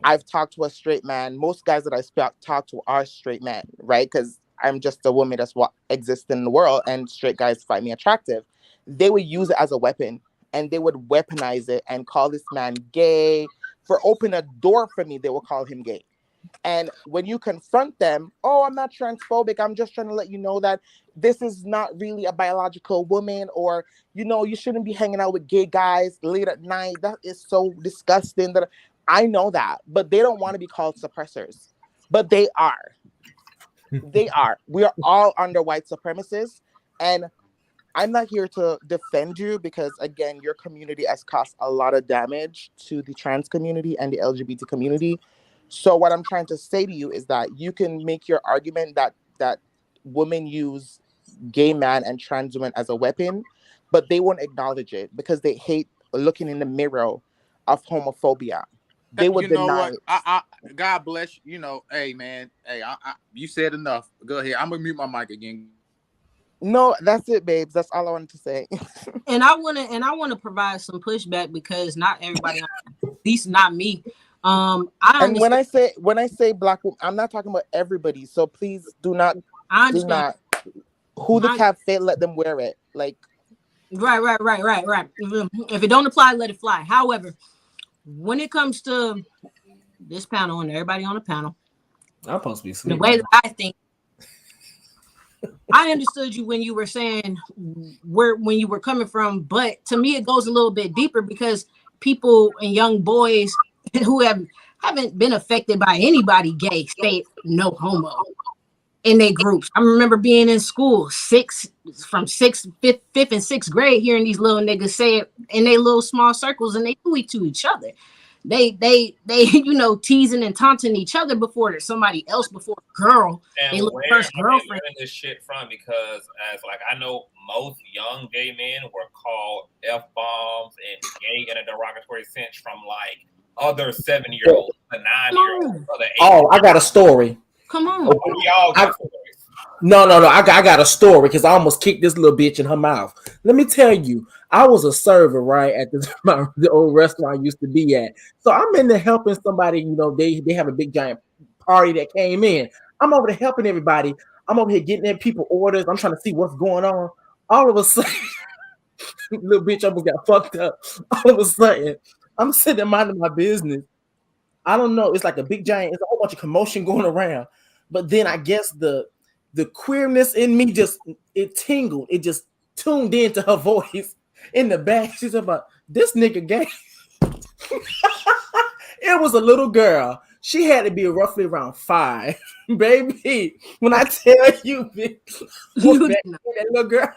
I've talked to a straight man. Most guys that I talk to are straight men, right? Because I'm just a woman that's what exists in the world, and straight guys find me attractive. They would use it as a weapon, and they would weaponize it and call this man gay. For opening a door for me, they will call him gay. And when you confront them, oh, I'm not transphobic, I'm just trying to let you know that this is not really a biological woman, or, you know, you shouldn't be hanging out with gay guys late at night. That is so disgusting. That I know that, but they don't want to be called suppressors. But they are. They are. We are all under white supremacists. And I'm not here to defend you because, again, your community has caused a lot of damage to the trans community and the LGBT community. So what I'm trying to say to you is that you can make your argument that women use gay man and trans women as a weapon. but they won't acknowledge it because they hate looking in the mirror of homophobia. They would You know deny what? it. God bless you. You know, hey man, hey, you said enough. Go ahead. I'm gonna mute my mic again. No, that's it, babes. That's all I wanted to say. And I wanna provide some pushback because not everybody, at least not me. I And when understand. I say black woman, I'm not talking about everybody. So please do not I understand. who the cap fit, let them wear it. Like Right. If it don't apply, let it fly. However, when it comes to this panel and everybody on the panel, I'm supposed to be the sleeping. way that I think, I understood you when you were saying when you were coming from, but to me it goes a little bit deeper because people and young boys who haven't been affected by anybody gay say no homo in their groups. I remember being in school, fifth and sixth grade, hearing these little niggas say it in their little small circles, and they do it to each other. They teasing and taunting each other before somebody else, before a girl. And they look where first are they girlfriend. learning this shit from? Because I know most young gay men were called F-bombs and gay in a derogatory sense from like other 7-year-olds to 9-year-olds. Oh, I got a story. Come on. We all got stories. No. I got a story because I almost kicked this little bitch in her mouth. Let me tell you, I was a server, right, at the old restaurant I used to be at. So I'm in there helping somebody, they have a big giant party that came in. I'm over there helping everybody. I'm over here getting their people orders. I'm trying to see what's going on. All of a sudden, little bitch almost got fucked up. All of a sudden, I'm sitting there minding my business. I don't know. It's like a big giant, it's a whole bunch of commotion going around. But then I guess the queerness in me it tingled. It just tuned into her voice in the back. She's about, this nigga gay. It was a little girl. She had to be roughly around 5. Baby, when I tell you, bitch, that little girl,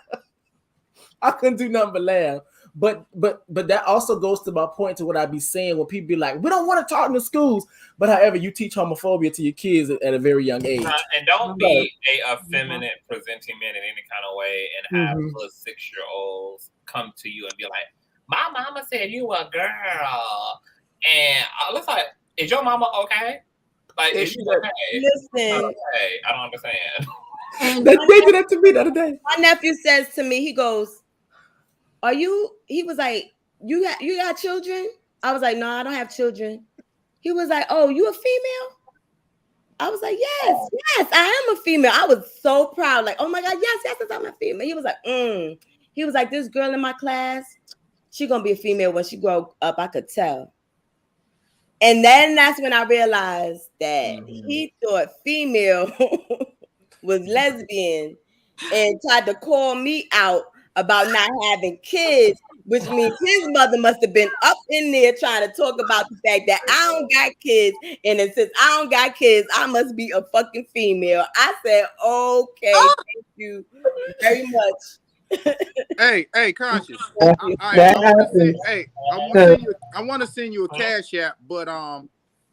I couldn't do nothing but laugh. But that also goes to my point to what I be saying when people be like, we don't want to talk in the schools. But however, you teach homophobia to your kids at a very young age. And don't be a effeminate presenting man in any kind of way and have little 6-year-olds come to you and be like, my mama said you a girl. And I was like, is your mama okay? Like, is she okay? Listen. Okay, I don't understand. And they did that to me the other day. My nephew says to me, he goes, he was like, you got children? I was like, no, I don't have children. He was like, oh, you a female? I was like, yes, I am a female. I was so proud. Like, oh my God, yes, I'm a female. He was like, He was like, this girl in my class, she gonna be a female when she grow up. I could tell. And then that's when I realized that he thought female was lesbian and tried to call me out about not having kids, which means his mother must have been up in there trying to talk about the fact that I don't got kids. And then since I don't got kids, I must be a fucking female. I said, okay, thank you very much. Hey, Conscious. I want to send you a cash app, but I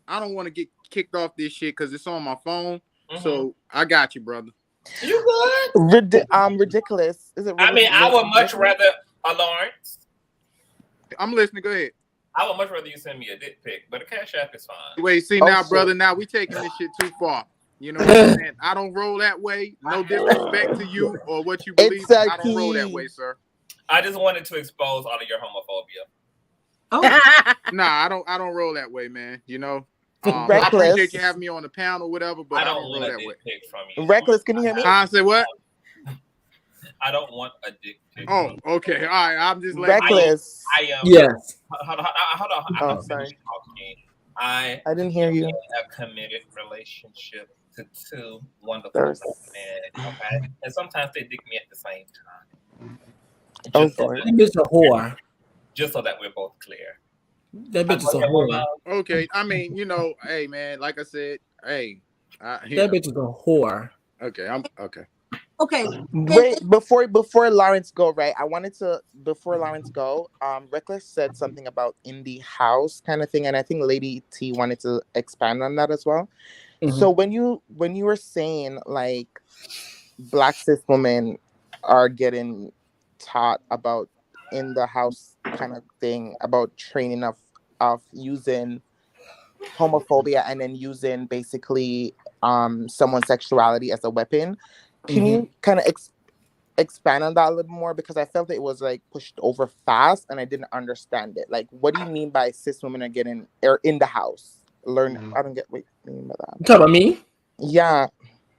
don't want to get kicked off this shit because it's on my phone. So I got you, brother. You good? Ridiculous. Is it? I mean, I would much rather Lawrence. I'm listening. Go ahead. I would much rather you send me a dick pic, but a cash app is fine. Wait, see now, brother. Now we taking this shit too far. You know what I'm saying? I don't roll that way. No disrespect to you or what you believe. I don't roll that way, sir. I just wanted to expose all of your homophobia. Oh. Nah, I don't roll that way, man. You know. I appreciate you having me on the panel or whatever, but I don't roll that way. From you. Reckless, can you hear me? I say what? I don't want a dick pic. Oh, okay. All right. I'm just Reckless. Yes. Hold on. Oh, sorry. I didn't hear you. A committed relationship to 2 wonderful men. Okay, and sometimes they dick me at the same time. That bitch a whore. Just so that we're both clear. That bitch is a whore. Okay, I mean, hey man, like I said, hey, that bitch is a whore. Okay, I'm okay. Okay. Wait, before Lawrence go, right? Before Lawrence go, Reckless said something about indie house kind of thing, and I think Lady T wanted to expand on that as well. So when you were saying like Black cis women are getting taught about in the house kind of thing about training of using homophobia and then using basically someone's sexuality as a weapon. Can you kind of expand on that a little more, because I felt that it was like pushed over fast and I didn't understand it. Like, what do you mean by cis women are getting in the house? Learn. I don't get what you mean by that. You talking about me? Yeah.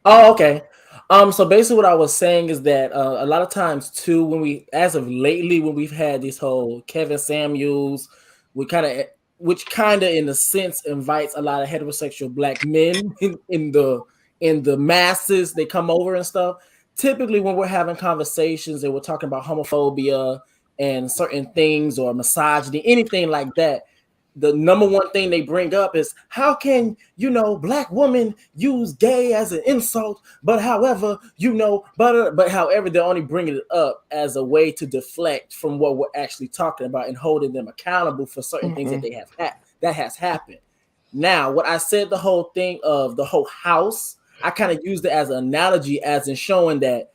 Oh, okay. So basically, what I was saying is that a lot of times too, when we, as of lately, when we've had this whole Kevin Samuels, which kind of in a sense invites a lot of heterosexual black men in the masses. They come over and stuff. Typically, when we're having conversations and we're talking about homophobia and certain things or misogyny, anything like that, the number one thing they bring up is, how can, black women use gay as an insult, but however, but however, they're only bringing it up as a way to deflect from what we're actually talking about and holding them accountable for certain things that they have that has happened. Now, what I said, the whole thing of the whole house, I kind of used it as an analogy, as in showing that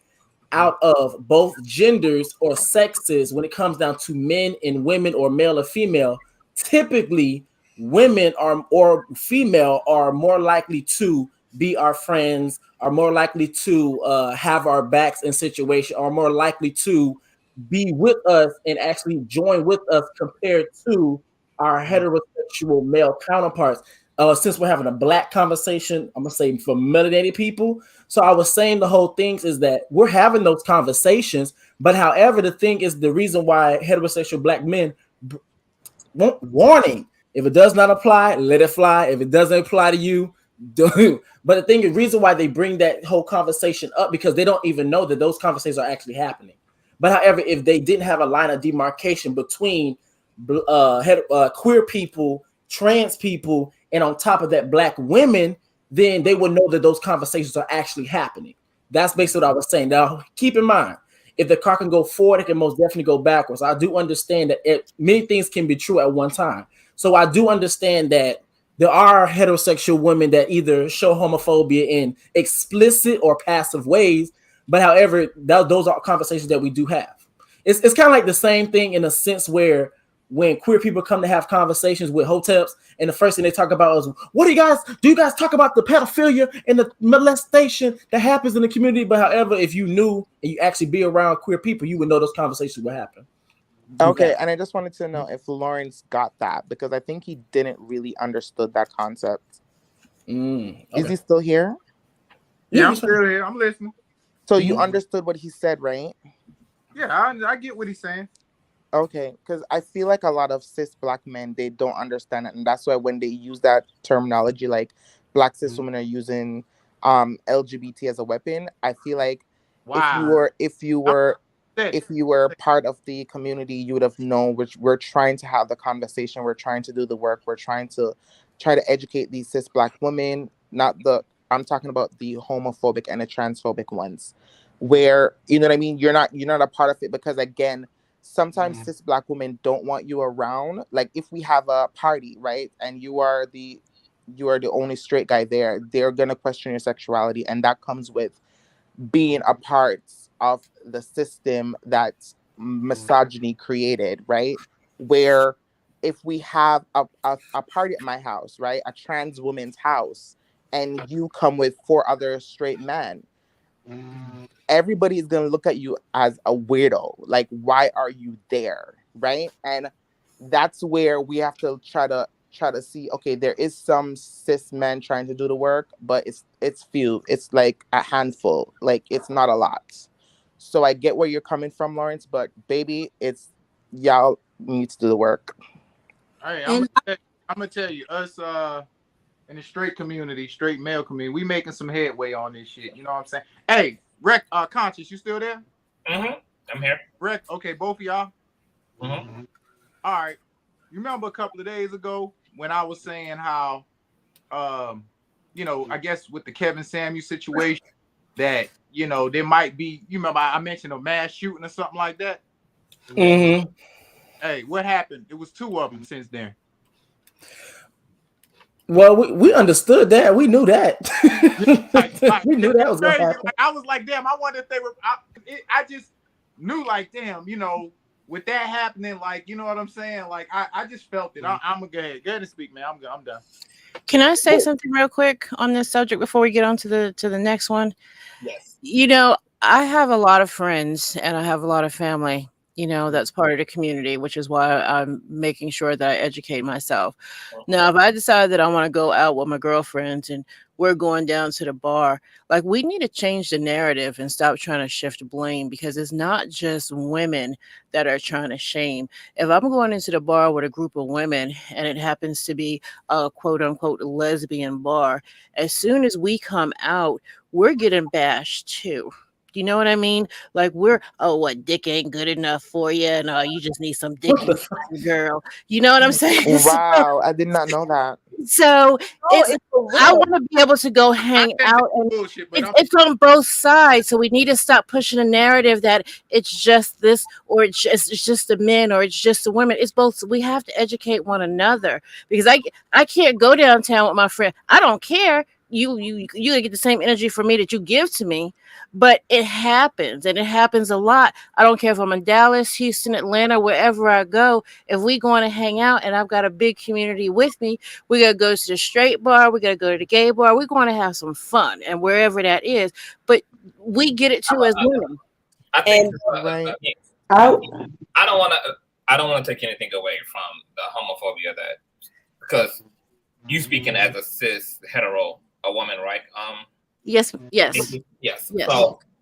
out of both genders or sexes, when it comes down to men and women or male or female, typically women or female are more likely to be our friends, are more likely to have our backs in situation, are more likely to be with us and actually join with us compared to our heterosexual male counterparts. Since we're having a black conversation, I'm gonna say for melanated people. So I was saying the whole thing is that we're having those conversations, but however, the thing is, the reason why heterosexual black men warning, if it does not apply, let it fly. If it doesn't apply to you, do. But the reason why they bring that whole conversation up, because they don't even know that those conversations are actually happening. But however, if they didn't have a line of demarcation between queer people, trans people, and on top of that, black women, then they would know that those conversations are actually happening. That's basically what I was saying. Now, keep in mind, if the car can go forward, it can most definitely go backwards. I do understand that many things can be true at one time. So I do understand that there are heterosexual women that either show homophobia in explicit or passive ways. But however, those are conversations that we do have. It's kind of like the same thing in a sense where when queer people come to have conversations with hoteps, and the first thing they talk about is, do you guys talk about the pedophilia and the molestation that happens in the community? But however, if you knew and you actually be around queer people, you would know those conversations would happen. Okay, and I just wanted to know if Lawrence got that, because I think he didn't really understood that concept. Okay. Is he still here? Yeah, I'm still here. I'm listening. So you understood what he said, right? Yeah, I get what he's saying. Okay, because I feel like a lot of cis black men, they don't understand it, and that's why when they use that terminology, like black cis women are using LGBT as a weapon, I feel like if you were part of the community, you would have known. Which we're trying to have the conversation, we're trying to do the work, we're trying to educate these cis black women. I'm talking about the homophobic and the transphobic ones, where you know what I mean. You're not a part of it, because again, sometimes cis black women don't want you around. Like if we have a party, right, and you are the only straight guy there, they're gonna question your sexuality, and that comes with being a part of the system that misogyny created, right? Where if we have a party at my house, right, a trans woman's house, and you come with 4 other straight men, everybody is going to look at you as a weirdo. Like, why are you there, right? And that's where we have to try to see, okay, there is some cis men trying to do the work, but it's few. It's like a handful. Like, it's not a lot. So I get where you're coming from, Lawrence, but baby, it's y'all need to do the work. All right, I'm gonna tell you, us in the straight community, straight male community, we making some headway on this shit. You know what I'm saying? Hey, Conscious, you still there? I'm here. Okay, both of y'all. All right. You remember a couple of days ago when I was saying how, I guess with the Kevin Samuels situation, that there might be. You remember I mentioned a mass shooting or something like that. Hey, what happened? It was 2 of them since then. Well, we understood that. We knew that. We knew that was going to happen. I was like, damn, I wonder if they were. I just knew, like, damn, with that happening, like, you know what I'm saying? Like, I just felt it. I'm gonna go ahead and speak, man. I'm done. Can I say something real quick on this subject before we get on to the next one? Yes. You know, I have a lot of friends and I have a lot of family, you know, that's part of the community, which is why I'm making sure that I educate myself. Now, if I decide that I want to go out with my girlfriends and we're going down to the bar, like, we need to change the narrative and stop trying to shift blame, because it's not just women that are trying to shame. If I'm going into the bar with a group of women and it happens to be a quote unquote lesbian bar, as soon as we come out, we're getting bashed too. You know what I mean? Like, what, dick ain't good enough for you, and you just need some dick, you girl. You know what I'm saying? Wow, I did not know that. So I want to be able to go hang out, and it's on both sides. So we need to stop pushing a narrative that it's just this, or it's just the men, or it's just the women. It's both. We have to educate one another, because I can't go downtown with my friend. I don't care. You gonna get the same energy from me that you give to me, but it happens, and it happens a lot. I don't care if I'm in Dallas, Houston, Atlanta, wherever I go. If we going to hang out and I've got a big community with me, we gotta go to the straight bar, we gotta go to the gay bar, we're going to have some fun, and wherever that is. But we get it too as women. I think I don't want to take anything away from the homophobia because you speaking as a cis hetero. A woman, right? Yes. So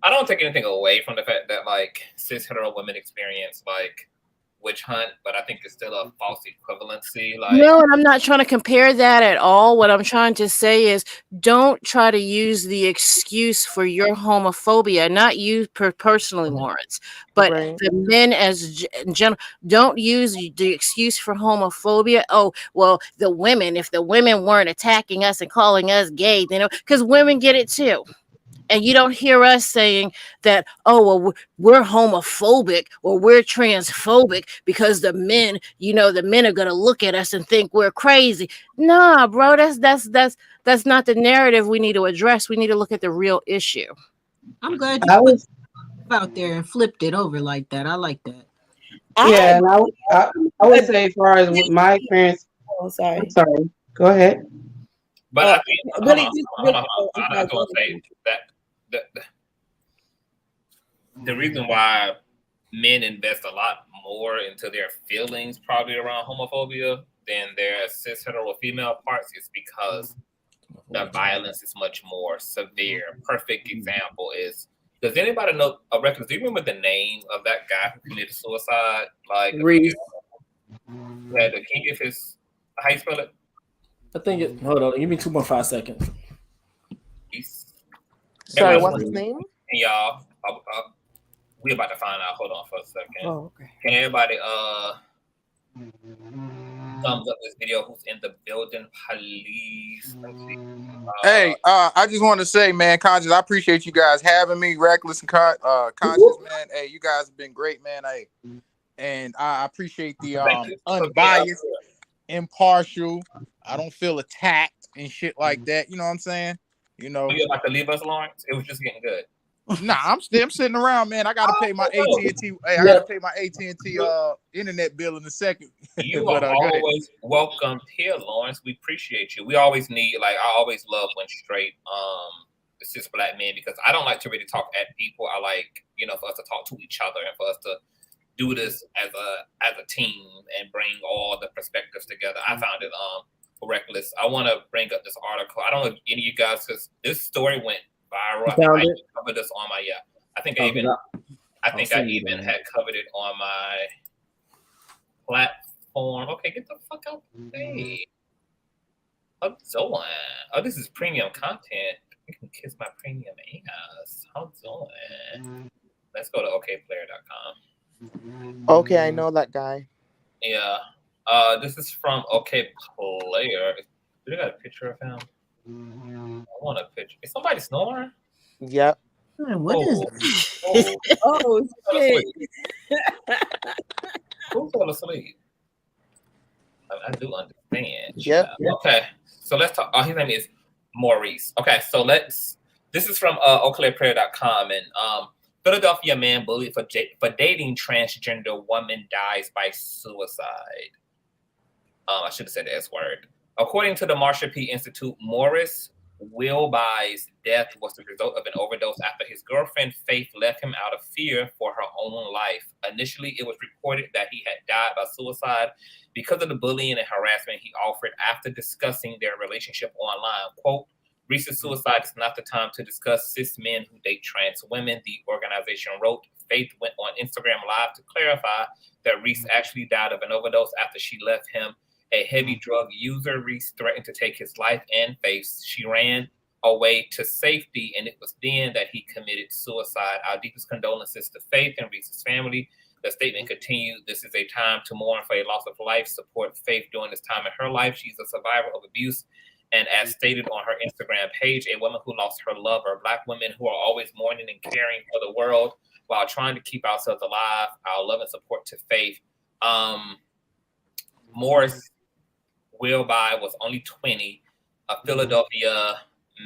I don't take anything away from the fact that like cis hetero women experience like witch hunt, but I think it's still a false equivalency. Like, no, and I'm not trying to compare that at all. What I'm trying to say is, don't try to use the excuse for your homophobia, not you personally, Lawrence, but the men as in general. Don't use the excuse for homophobia. Oh, well, if the women weren't attacking us and calling us gay, because women get it too. And you don't hear us saying that, oh, well, we're homophobic or we're transphobic because the men are going to look at us and think we're crazy. Nah, bro, that's not the narrative we need to address. We need to look at the real issue. I'm glad you put it out there and flipped it over like that. I like that. Yeah, and I would say, as far as with my experience. Oh, sorry. I'm sorry. Go ahead. But I think I just want to say that the reason why men invest a lot more into their feelings probably around homophobia than their cis hetero female parts is because the violence is much more severe. Perfect example is, does anybody know a record? Do you remember the name of that guy who committed suicide? Like, Reese. Yeah, can you give how you spell it? I think it. Hold on, give me 2.5 seconds. Sorry, what's his name? And y'all, we about to find out. Hold on for a second. Oh, okay. Can everybody thumbs up this video? Who's in the building, please? Hey, I just want to say, man, Conscious, I appreciate you guys having me. Reckless and Conscious, man. Hey, you guys have been great, man. Hey, and I appreciate the unbiased, impartial. I don't feel attacked and shit like that. You know what I'm saying? You know, you about to leave us, Lawrence? It was just getting good. Nah, I'm sitting around, man. I gotta pay my AT&T. Hey, I gotta pay my AT&T internet bill in a second. You are always welcome here, Lawrence. We appreciate you. We always need, like, I always love when straight cis black men, because I don't like to really talk at people. I like, for us to talk to each other and for us to do this as a team and bring all the perspectives together. I found it reckless. I want to bring up this article. I don't know if any of you guys, because this story went viral. I covered this on my I think I even had covered it on my platform. Okay, get the fuck out of the way. How's it doing? Oh, this is premium content. You can kiss my premium ass. How's it doing? Let's go to okplayer.com. Okay, I know that guy. Yeah. This is from OK Player. Do they got a picture of him? I want a picture. Is somebody snoring? Yep. What is this? Oh, shit. Who fell asleep? I do understand. Yep. Okay. So let's talk. His name is Maurice. Okay. So this is from okplayer.com. And Philadelphia man bullied for dating transgender woman dies by suicide. I should have said the S word. According to the Marsha P. Institute, Morris Wilby's death was the result of an overdose after his girlfriend Faith left him out of fear for her own life. Initially, it was reported that he had died by suicide because of the bullying and harassment he offered after discussing their relationship online. Quote, recent suicide is not the time to discuss cis men who date trans women, the organization wrote. Faith went on Instagram Live to clarify that Reese actually died of an overdose after she left him. A heavy drug user, Reese threatened to take his life and Faith. She ran away to safety, and it was then that he committed suicide. Our deepest condolences to Faith and Reese's family. The statement continued, this is a time to mourn for a loss of life, support Faith during this time in her life. She's a survivor of abuse. And as stated on her Instagram page, a woman who lost her lover. Black women who are always mourning and caring for the world while trying to keep ourselves alive. Our love and support to Faith. Morris Wilby was only 20. A Philadelphia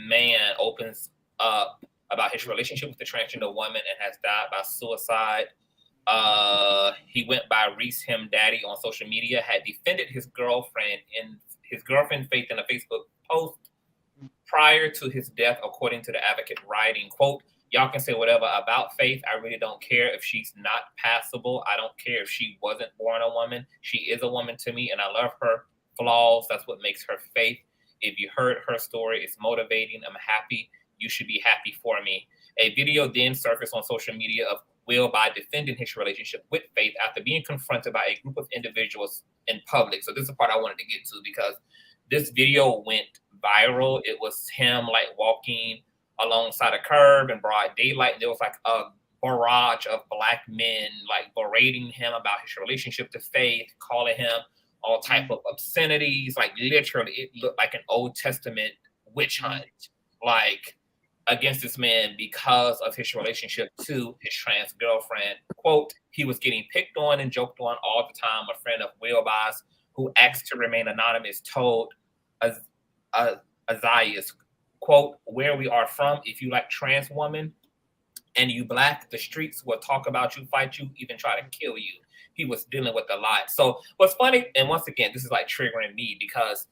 man opens up about his relationship with the transgender woman and has died by suicide. He went by Reese Him Daddy on social media, had defended his girlfriend Faith in a Facebook post prior to his death, according to the advocate writing, quote, y'all can say whatever about Faith. I really don't care if she's not passable. I don't care if she wasn't born a woman. She is a woman to me, and I love her flaws. That's what makes her Faith. If you heard her story, it's motivating. I'm happy. You should be happy for me. A video then surfaced on social media of Wilby defending his relationship with Faith after being confronted by a group of individuals in public. So this is the part I wanted to get to because this video went viral. It was him like walking alongside a curb in broad daylight, and there was like a barrage of black men like berating him about his relationship to Faith, calling him all type of obscenities. Like literally, it looked like an Old Testament witch hunt, like against this man because of his relationship to his trans girlfriend. Quote, he was getting picked on and joked on all the time. A friend of Wilby's who asked to remain anonymous told Zeus, quote, where we are from, if you like trans woman and you black, the streets will talk about you, fight you, even try to kill you. He was dealing with a lot. So what's funny, and once again, this is like triggering me because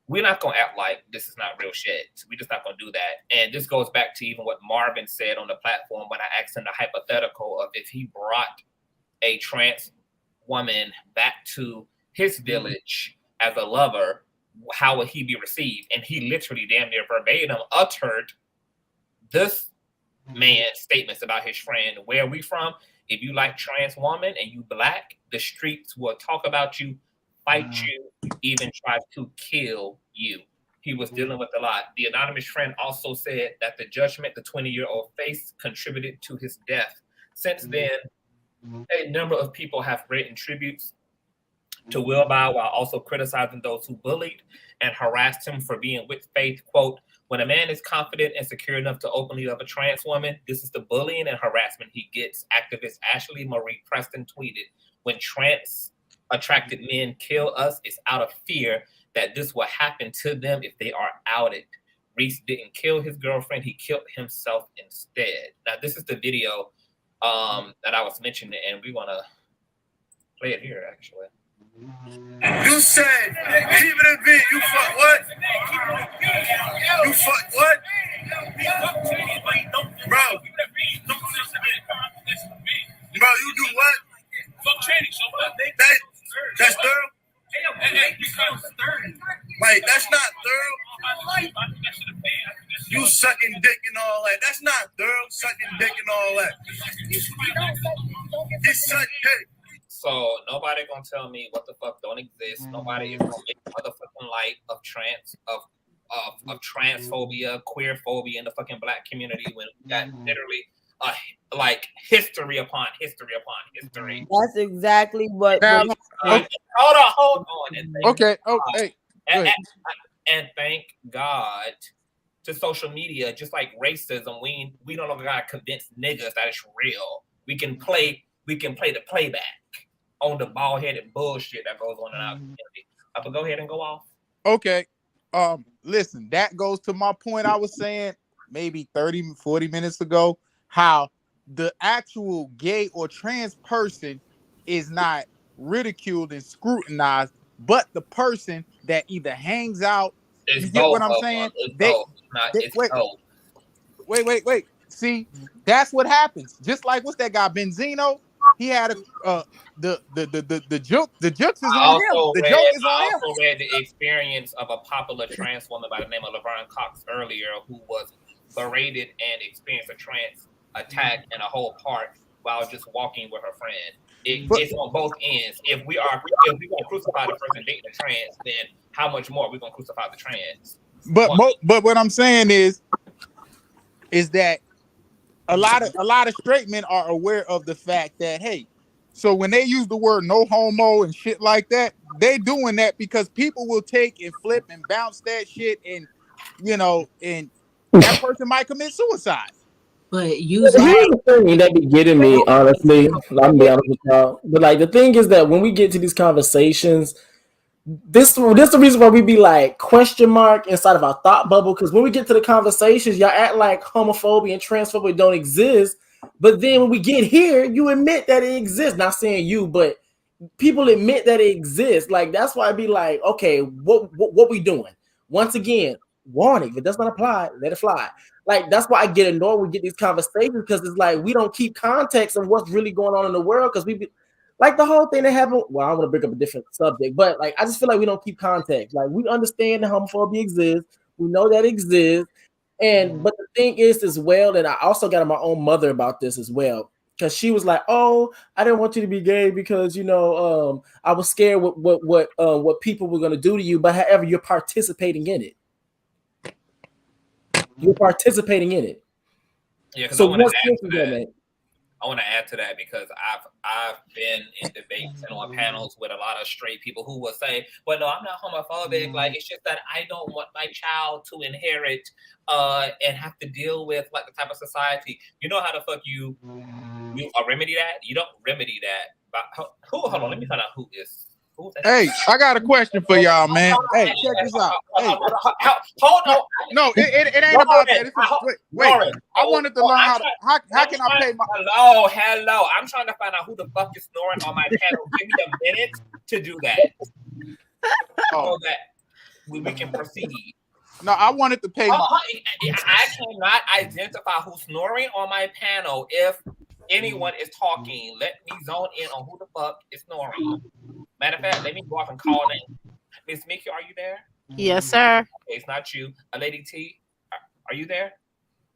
we're not going to act like this is not real shit. We're just not going to do that. And this goes back to even what Marvin said on the platform when I asked him the hypothetical of if he brought a trans woman back to his village as a lover, how would he be received? And he literally damn near verbatim uttered this man's statements about his friend. Where are we from? If you like trans woman and you black, the streets will talk about you, fight you, even try to kill you. He was dealing with a lot. The anonymous friend also said that the judgment the 20-year-old faced contributed to his death. Since then, a number of people have written tributes to Wilby while also criticizing those who bullied and harassed him for being with Faith. Quote, when a man is confident and secure enough to openly love a trans woman, this is the bullying and harassment he gets. Activist Ashley Marie Preston tweeted, when trans attracted men kill us, it's out of fear that this will happen to them if they are outed. Reese didn't kill his girlfriend, he killed himself instead. Now, this is the video that I was mentioning, and we want to play it here, actually. You said, keep it in beat. You fuck what? You fuck what? Bro, you do what? That's thorough? Like, that's not thorough. You sucking dick and all that. That's not thorough, sucking dick and all that. He sucked dick. So nobody gonna tell me what the fuck don't exist. Nobody is gonna make motherfucking light of transphobia, queer phobia in the fucking black community when we got literally like history upon history upon history. That's exactly what. Hold on. And thank God to social media, just like racism, we no longer gotta convince niggas that it's real. We can play the playback on the bald-headed bullshit that goes on in our community. But go ahead and go off. Okay. Listen, that goes to my point I was saying maybe 30, 40 minutes ago, how the actual gay or trans person is not ridiculed and scrutinized, but the person that either hangs out. It's You get what both I'm of saying? them. It's both. It's both. Wait. See, that's what happens. Just like what's that guy Benzino? He had the joke. The jokes is on him. The joke is on I him. also read the experience of a popular trans woman by the name of Laverne Cox earlier, who was berated and experienced a trans attack in a whole park while just walking with her friend. It's on both ends. If we're gonna crucify the person dating the trans, then how much more are we gonna crucify the trans? But what I'm saying is that a lot of straight men are aware of the fact that, hey, so when they use the word no homo and shit like that, they doing that because people will take and flip and bounce that shit, and and that person might commit suicide. But here's the thing that be getting me, honestly. I'm gonna be honest with y'all. But like the thing is that when we get to these conversations, this the reason why we be like question mark inside of our thought bubble, because when we get to the conversations, y'all act like homophobia and transphobia don't exist, but then when we get here, you admit that it exists. Not saying you, but people admit that it exists. Like that's why I be like, okay, what we doing? Once again, warning: if it does not apply, let it fly. Like that's why I get annoyed when we get these conversations, because it's like we don't keep context of what's really going on in the world, because we be like the whole thing that happened. Well, I want to bring up a different subject, but like I just feel like we don't keep context. Like we understand that homophobia exists, we know that exists, and but the thing is as well, and I also got on my own mother about this as well, because she was like, "Oh, I didn't want you to be gay because I was scared what people were gonna do to you." But however, you're participating in it. You're participating in it. Yeah, because so I want to add to that, man. I want to add to that because I've been in debates and on panels with a lot of straight people who will say, "Well, no, I'm not homophobic. Like it's just that I don't want my child to inherit and have to deal with like the type of society." You know how the fuck you remedy that? You don't remedy that. But hold on, let me find out who is. Hey, I got a question for y'all, man. Hey, check this out. Hey, hold on. No, it ain't about that. Wait. I wanted to learn how can I pay my. Hello. I'm trying to find out who the fuck is snoring on my panel. Give me a minute to do that. So that we can proceed. No, I wanted to pay my. I cannot identify who's snoring on my panel. If anyone is talking, let me zone in on who the fuck is snoring. Matter of fact, let me go off and call in. Miss Mickey, are you there? Yes, sir. Okay, it's not you. Lady T, are you there?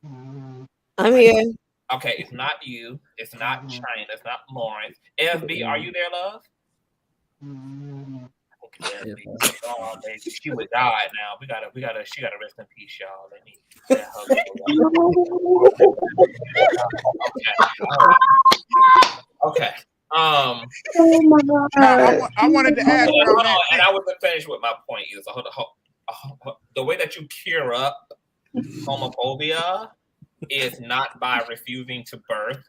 I'm here. Okay, it's not you. It's not China. It's not Lawrence. FB, are you there, love? Okay, oh, baby, she would die now. She gotta rest in peace, y'all. Let me let her Okay. Oh my God. I wanted to ask you, and I wasn't finished with my point. Is the way that you cure up homophobia is not by refusing to birth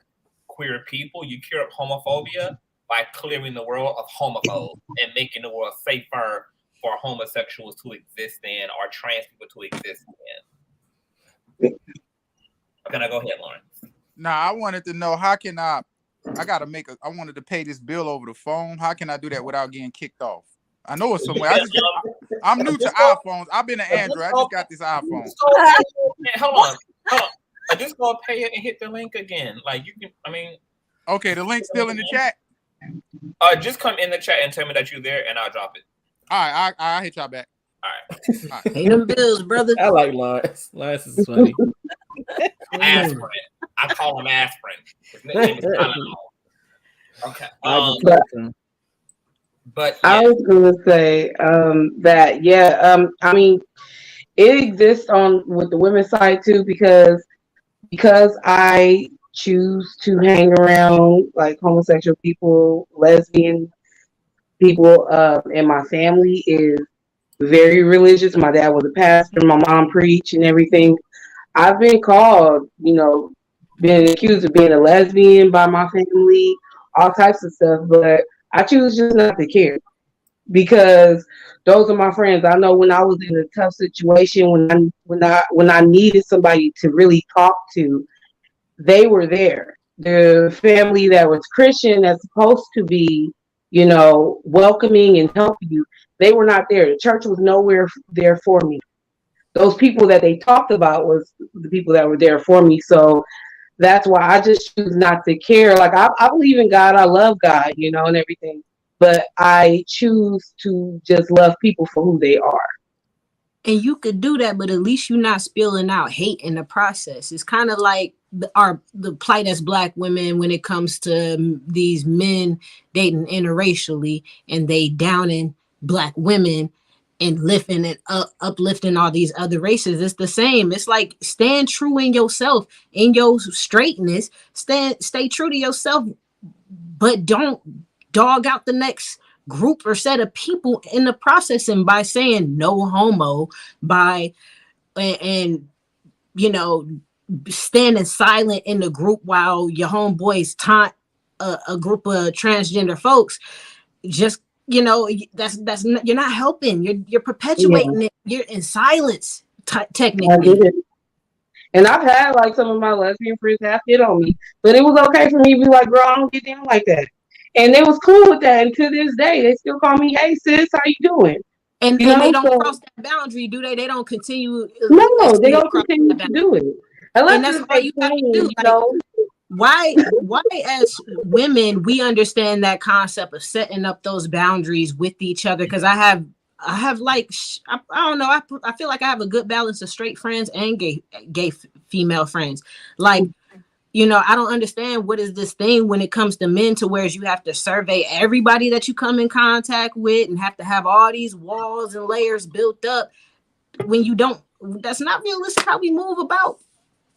queer people. You cure up homophobia by clearing the world of homophobes and making the world safer for homosexuals to exist in or trans people to exist in. Can I go ahead, Lauren? Nah, I wanted to know how can I wanted to pay this bill over the phone. How can I do that without getting kicked off? I know it's somewhere. I'm new to iPhones. I've been an Android. I just got this iPhone. Hold on. I just go pay it and hit the link again. Like you can, Okay, the link's still in the chat. Just come in the chat and tell me that you're there, and I'll drop it. All right, I'll hit y'all back. All right. Pay them bills, brother. I like Lawrence. Lawrence is funny. Aspirin. I call him aspirin. His name is Tylenol. Okay. But yeah. I was gonna say that it exists with the women's side too, because I choose to hang around like homosexual people, lesbian people, and my family is very religious. My dad was a pastor, my mom preached and everything. I've been called, been accused of being a lesbian by my family, all types of stuff, but I choose just not to care because those are my friends. I know when I was in a tough situation, when I needed somebody to really talk to, they were there. the family that was Christian that's supposed to be, you know, welcoming and helping you, they were not there. The church was nowhere there for me. Those people that they talked about was the people that were there for me. So that's why I just choose not to care. Like I believe in God, I love God, you know, and everything. But I choose to just love people for who they are. And you could do that, but at least you're not spilling out hate in the process. It's kind of like the plight as Black women when it comes to these men dating interracially, and they downing Black women and lifting and uplifting all these other races. It's the same. It's like stand true in yourself, in your straightness. Stay true to yourself, but don't dog out the next group or set of people in the process. And by saying no homo, and you know, standing silent in the group while your homeboys taunt a group of transgender folks, just, you know, that's not, you're not helping. You're perpetuating it. You're in silence, technically. And I've had like some of my lesbian friends have hit on me, but it was okay for me to be like, girl, I don't get down like that. And they was cool with that. And to this day, they still call me, hey sis, how you doing? And you know, they don't so, cross that boundary, do they? They don't continue. No, they don't continue to do it. And that's all you have to do. You know? Why as women, we understand that concept of setting up those boundaries with each other? Because I have like, I don't know, I feel like I have a good balance of straight friends and gay female friends. Like, you know, I don't understand what is this thing when it comes to men to where you have to survey everybody that you come in contact with and have to have all these walls and layers built up when you don't. That's not realistic how we move about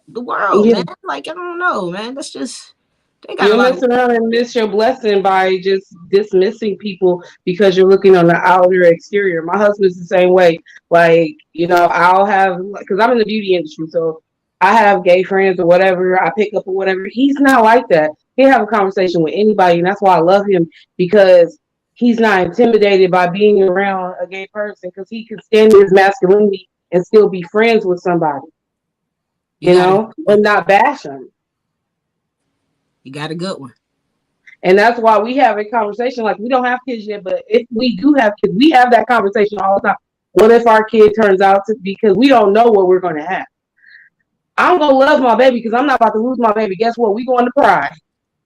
the world, man. Like, I don't know, man. That's just, they got you'll mess around and miss your blessing by just dismissing people because you're looking on the outer exterior. My husband's the same way. Like, you know, I'll have, because I'm in the beauty industry, so I have gay friends or whatever I pick up or whatever. He's not like that. He'll have a conversation with anybody, and that's why I love him, because he's not intimidated by being around a gay person, because he can stand his masculinity and still be friends with somebody, you know, and not bash them. You got a good one. And that's why we have a conversation. Like, we don't have kids yet, but if we do have kids, we have that conversation all the time. What if our kid turns out to, because we don't know what we're going to have. I'm going to love my baby because I'm not about to lose my baby. Guess what? We going to cry.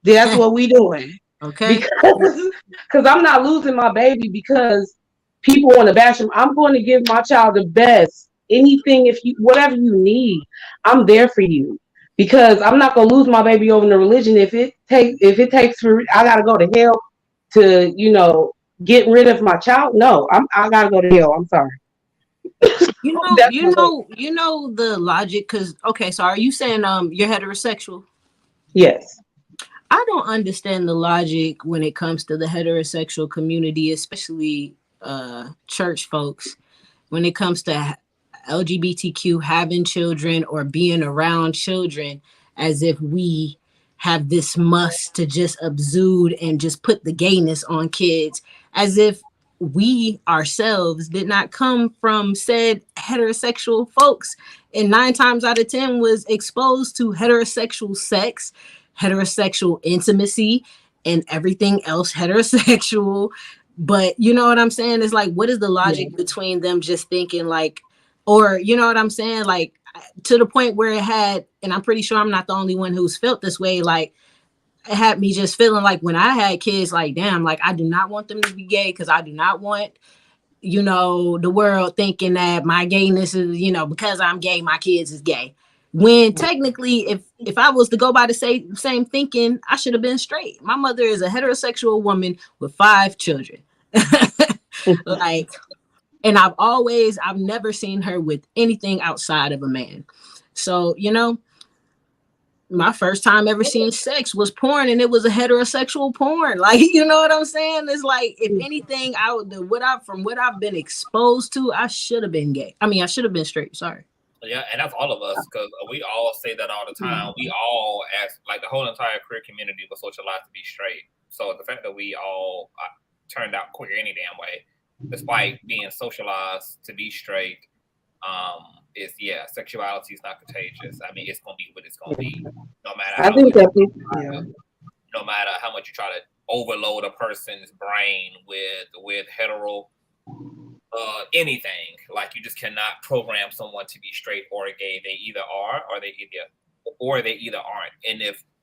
That's what we doing. Okay. Because I'm not losing my baby because people want to bash him. I'm going to give my child the best. Anything, whatever you need, I'm there for you. Because I'm not gonna lose my baby over the religion. If it takes for, I gotta go to hell to, you know, get rid of my child. No, I gotta go to hell. I'm sorry. You know the logic, because okay, so are you saying you're heterosexual? Yes. I don't understand the logic when it comes to the heterosexual community, especially church folks, when it comes to LGBTQ having children or being around children, as if we have this must to just exude and just put the gayness on kids, as if we ourselves did not come from said heterosexual folks, and 9 times out of 10 was exposed to heterosexual sex, heterosexual intimacy, and everything else heterosexual. But you know what I'm saying? It's like, what is the logic between them just thinking like, or you know what I'm saying? Like, to the point where it had, and I'm pretty sure I'm not the only one who's felt this way, like it had me just feeling like when I had kids, like, damn, like I do not want them to be gay, because I do not want, you know, the world thinking that my gayness is, you know, because I'm gay, my kids is gay. When technically, if I was to go by the same thinking, I should have been straight. My mother is a heterosexual woman with 5 children. Like, and I've never seen her with anything outside of a man. So, you know, my first time ever seeing sex was porn, and it was a heterosexual porn. Like, you know what I'm saying? It's like, if anything, from what I've been exposed to, I should have been gay. I mean, I should have been straight. Sorry. Yeah, and that's all of us, because we all say that all the time. We all ask, like the whole entire queer community was socialized to be straight. So the fact that we all turned out queer any damn way, despite being socialized to be straight, is sexuality is not contagious. I mean, it's gonna be what it's gonna be, no matter I how think much that no matter how much you try to overload a person's brain with hetero anything. Like, you just cannot program someone to be straight or gay. They either are or they either aren't.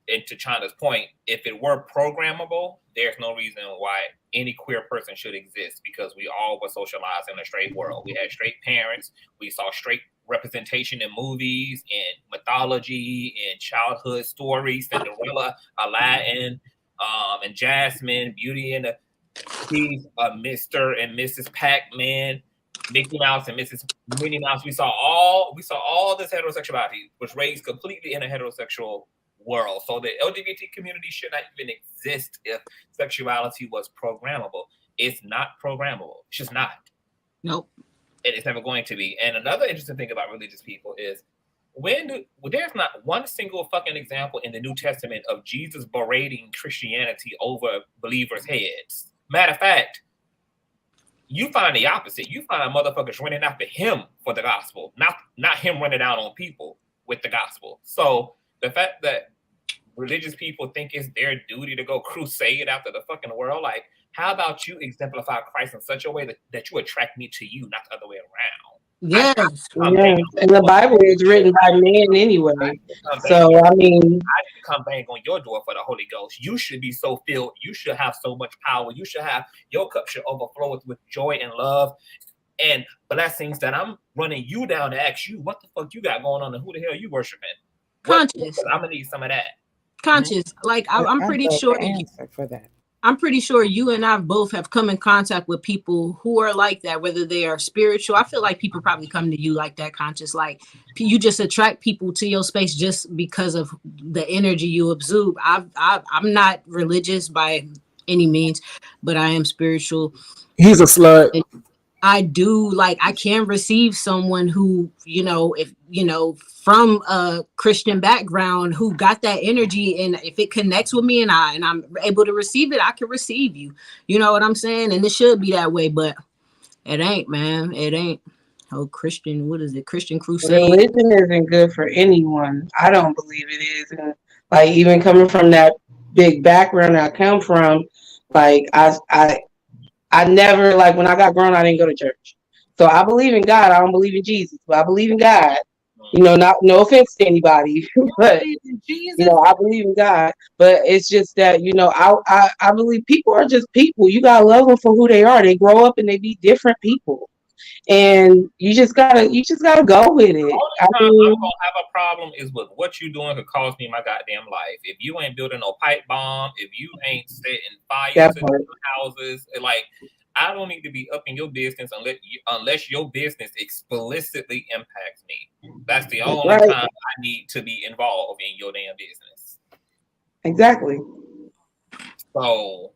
And to China's point, if it were programmable, there's no reason why any queer person should exist, because we all were socialized in a straight world. We had straight parents. We saw straight representation in movies, in mythology, in childhood stories, Cinderella, Aladdin, and Jasmine, Beauty and the Beast, Mr. and Mrs. Pac-Man, Mickey Mouse and Mrs. Minnie Mouse. We saw all this heterosexuality was raised completely in a heterosexual world. So the LGBT community should not even exist if sexuality was programmable. It's not programmable. It's just not. Nope. And it's never going to be. And another interesting thing about religious people is there's not one single fucking example in the New Testament of Jesus berating Christianity over believers' heads. Matter of fact, you find the opposite. You find motherfuckers running after him for the gospel, not him running out on people with the gospel. So the fact that religious people think it's their duty to go crusade after the fucking world, like, how about you exemplify Christ in such a way that you attract me to you, not the other way around? Yes. And the Bible is written by men anyway. So I mean, I didn't come bang on your door for the Holy Ghost. You should be so filled. You should have so much power. You should have, your cup should overflow with joy and love and blessings that I'm running you down to ask you what the fuck you got going on and who the hell you worshiping. Conscious. I'm gonna need some of that. Conscious. Like, I'm pretty sure for that. I'm pretty sure you and I both have come in contact with people who are like that, whether they are spiritual. I feel like people probably come to you like that, Conscious. Like, you just attract people to your space just because of the energy you exude. I'm not religious by any means, but I am spiritual. He's a slut. And I do, like, I can receive someone who, from a Christian background, who got that energy, and if it connects with me and I'm able to receive it, I can receive you. You know what I'm saying? And it should be that way, but it ain't, man. It ain't. Oh, Christian, what is it? Christian crusade. Religion isn't good for anyone. I don't believe it is. And like, even coming from that big background I come from, like, I never, like, when I got grown, I didn't go to church. So I believe in God. I don't believe in Jesus, but I believe in God. No offense to anybody, but I believe in God. But it's just that, I believe people are just people. You gotta love them for who they are. They grow up and they be different people, and you just gotta go with it. The only time I'm gonna have a problem is with what you doing could cost me my goddamn life. If you ain't building no pipe bomb, if you ain't setting fire to houses, like, I don't need to be up in your business unless your business explicitly impacts me. That's the only time I need to be involved in your damn business. Exactly. So,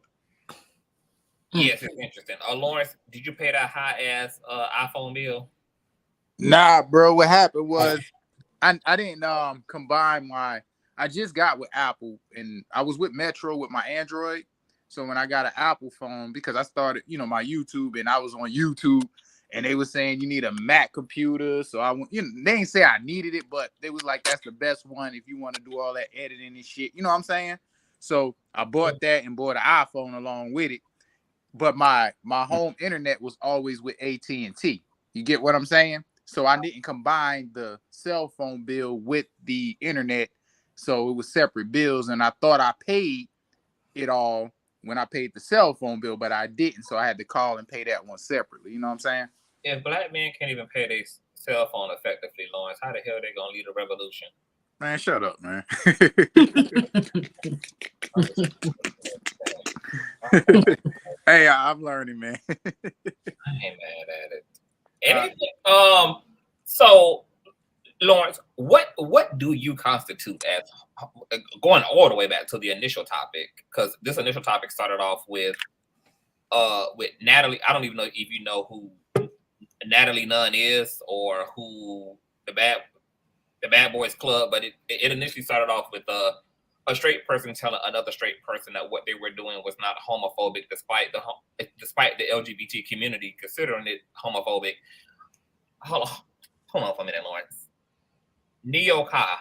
yes, it's interesting. Lawrence, did you pay that high ass iPhone bill? Nah, bro. What happened was I didn't combine I just got with Apple, and I was with Metro with my Android. So when I got an Apple phone, because I started, my YouTube, and I was on YouTube, and they were saying you need a Mac computer. So I went, they didn't say I needed it, but they was like, that's the best one if you want to do all that editing and shit. You know what I'm saying? So I bought that and bought an iPhone along with it. But my home internet was always with AT&T. You get what I'm saying? So I didn't combine the cell phone bill with the internet. So it was separate bills, and I thought I paid it all when I paid the cell phone bill, but I didn't. So I had to call and pay that one separately. You know what I'm saying? If black men can't even pay their cell phone effectively, Lawrence, how the hell they gonna lead a revolution? Man, shut up, man. Hey, I'm learning, man. I ain't mad at it. Anything, so, Lawrence, what do you constitute as, going all the way back to the initial topic, because this initial topic started off with Natalie. I don't even know if you know who Natalie Nunn is or who the Bad Boys Club, but it initially started off with a straight person telling another straight person that what they were doing was not homophobic, despite the LGBT community considering it homophobic. Hold on. hold on for a minute, Lawrence. Neo-Ka,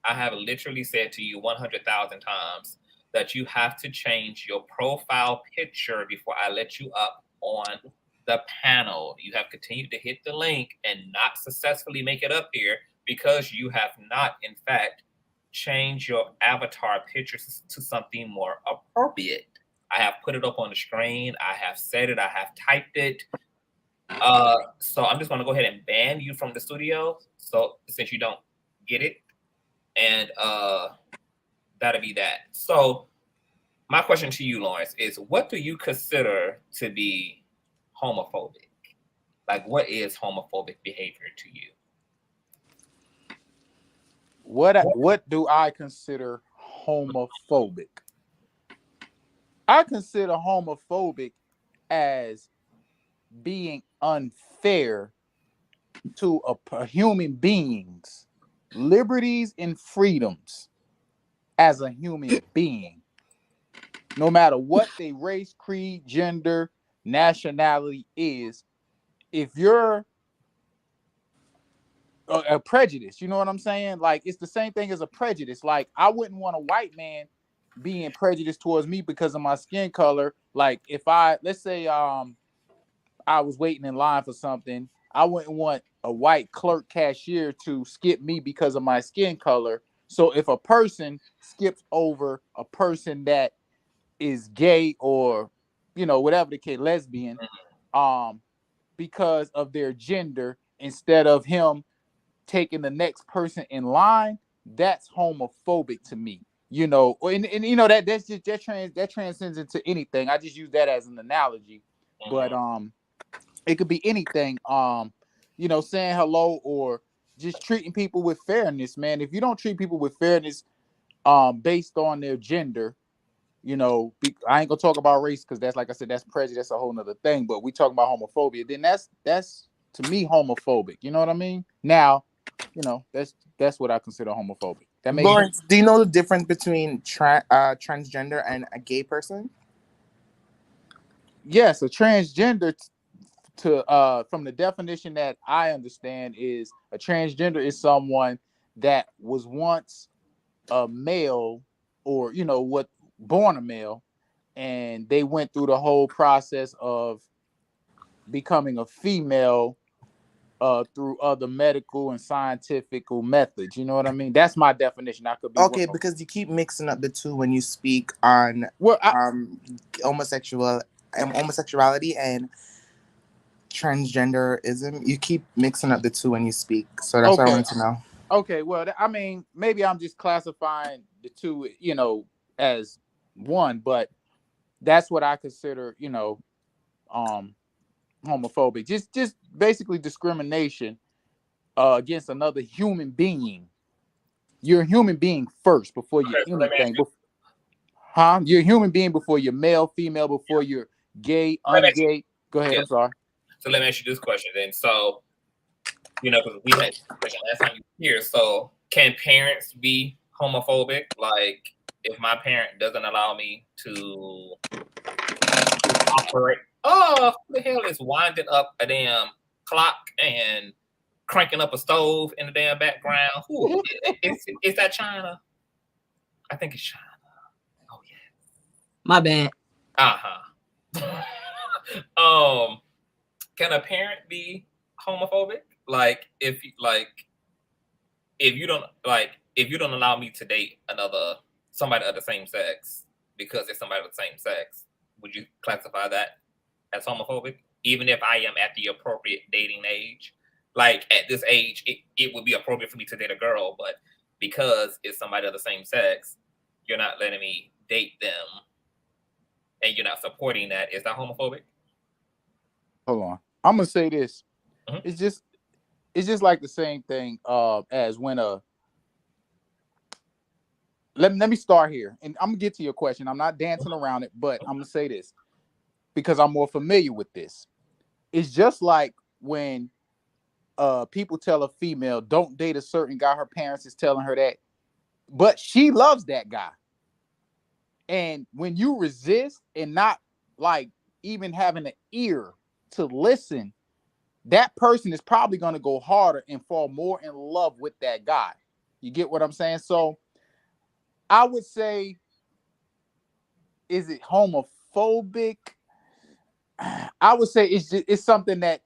I have literally said to you 100,000 times that you have to change your profile picture before I let you up on the panel. You have continued to hit the link and not successfully make it up here because you have not, in fact, changed your avatar picture to something more appropriate. I have put it up on the screen. I have said it. I have typed it. So I'm just going to go ahead and ban you from the studio. So since you don't get it, and that'll be that. So my question to you, Lawrence, is what do you consider to be homophobic? Like, what is homophobic behavior to you? What do I consider homophobic? I consider homophobic as being unfair to a human being's liberties and freedoms as a human being, no matter what their race, creed, gender, nationality is. If you're a prejudice, you know what I'm saying? Like, it's the same thing as a prejudice. Like, I wouldn't want a white man being prejudiced towards me because of my skin color. Like, if let's say I was waiting in line for something, I wouldn't want a white clerk cashier to skip me because of my skin color. So if a person skips over a person that is gay or, you know, whatever the case, lesbian, because of their gender, instead of him taking the next person in line, that's homophobic to me. You know, and you know that transcends into anything. I just use that as an analogy, but it could be anything. You know, saying hello or just treating people with fairness, man. If you don't treat people with fairness, based on their gender, you know, I ain't gonna talk about race because that's, like I said, that's prejudice. That's a whole nother thing. But we talking about homophobia, then that's to me homophobic. You know what I mean? Now, you know, that's what I consider homophobic. That makes Lawrence, do you know the difference between transgender and a gay person? Yes, a transgender from the definition that I understand is a transgender is someone that was once a male, or you know what, born a male, and they went through the whole process of becoming a female through other medical and scientific methods. You know what I mean? That's my definition. I could be okay wrong. Because you keep mixing up the two when you speak on homosexuality and transgenderism. You keep mixing up the two when you speak, so that's what I wanted to know. Okay, well, I mean, maybe I'm just classifying the two, you know, as one, but that's what I consider, you know, homophobic. Just basically discrimination against another human being. You're a human being first before you're anything. You're a human being before you're male, female, before you're gay, ungay. Go ahead. Yeah. I'm sorry. So let me ask you this question then. So, you know, because we had this question last time you were here. So, can parents be homophobic? Like, if my parent doesn't allow me to operate, who the hell is winding up a damn clock and cranking up a stove in the damn background? Who is that? China? I think it's China. Oh yeah. My bad. Can a parent be homophobic? Like if you don't allow me to date somebody of the same sex because it's somebody of the same sex, would you classify that as homophobic? Even if I am at the appropriate dating age? Like at this age, it would be appropriate for me to date a girl, but because it's somebody of the same sex, you're not letting me date them and you're not supporting that. Is that homophobic? Hold on. I'm gonna say this. It's just like the same thing as when let me start here, and I'm gonna get to your question. I'm not dancing around it, but I'm gonna say this because I'm more familiar with this. It's just like when people tell a female don't date a certain guy, her parents is telling her that, but she loves that guy. And when you resist and not like even having an ear to listen, that person is probably going to go harder and fall more in love with that guy. You get what I'm saying? So I would say, is it homophobic? I would say it's something that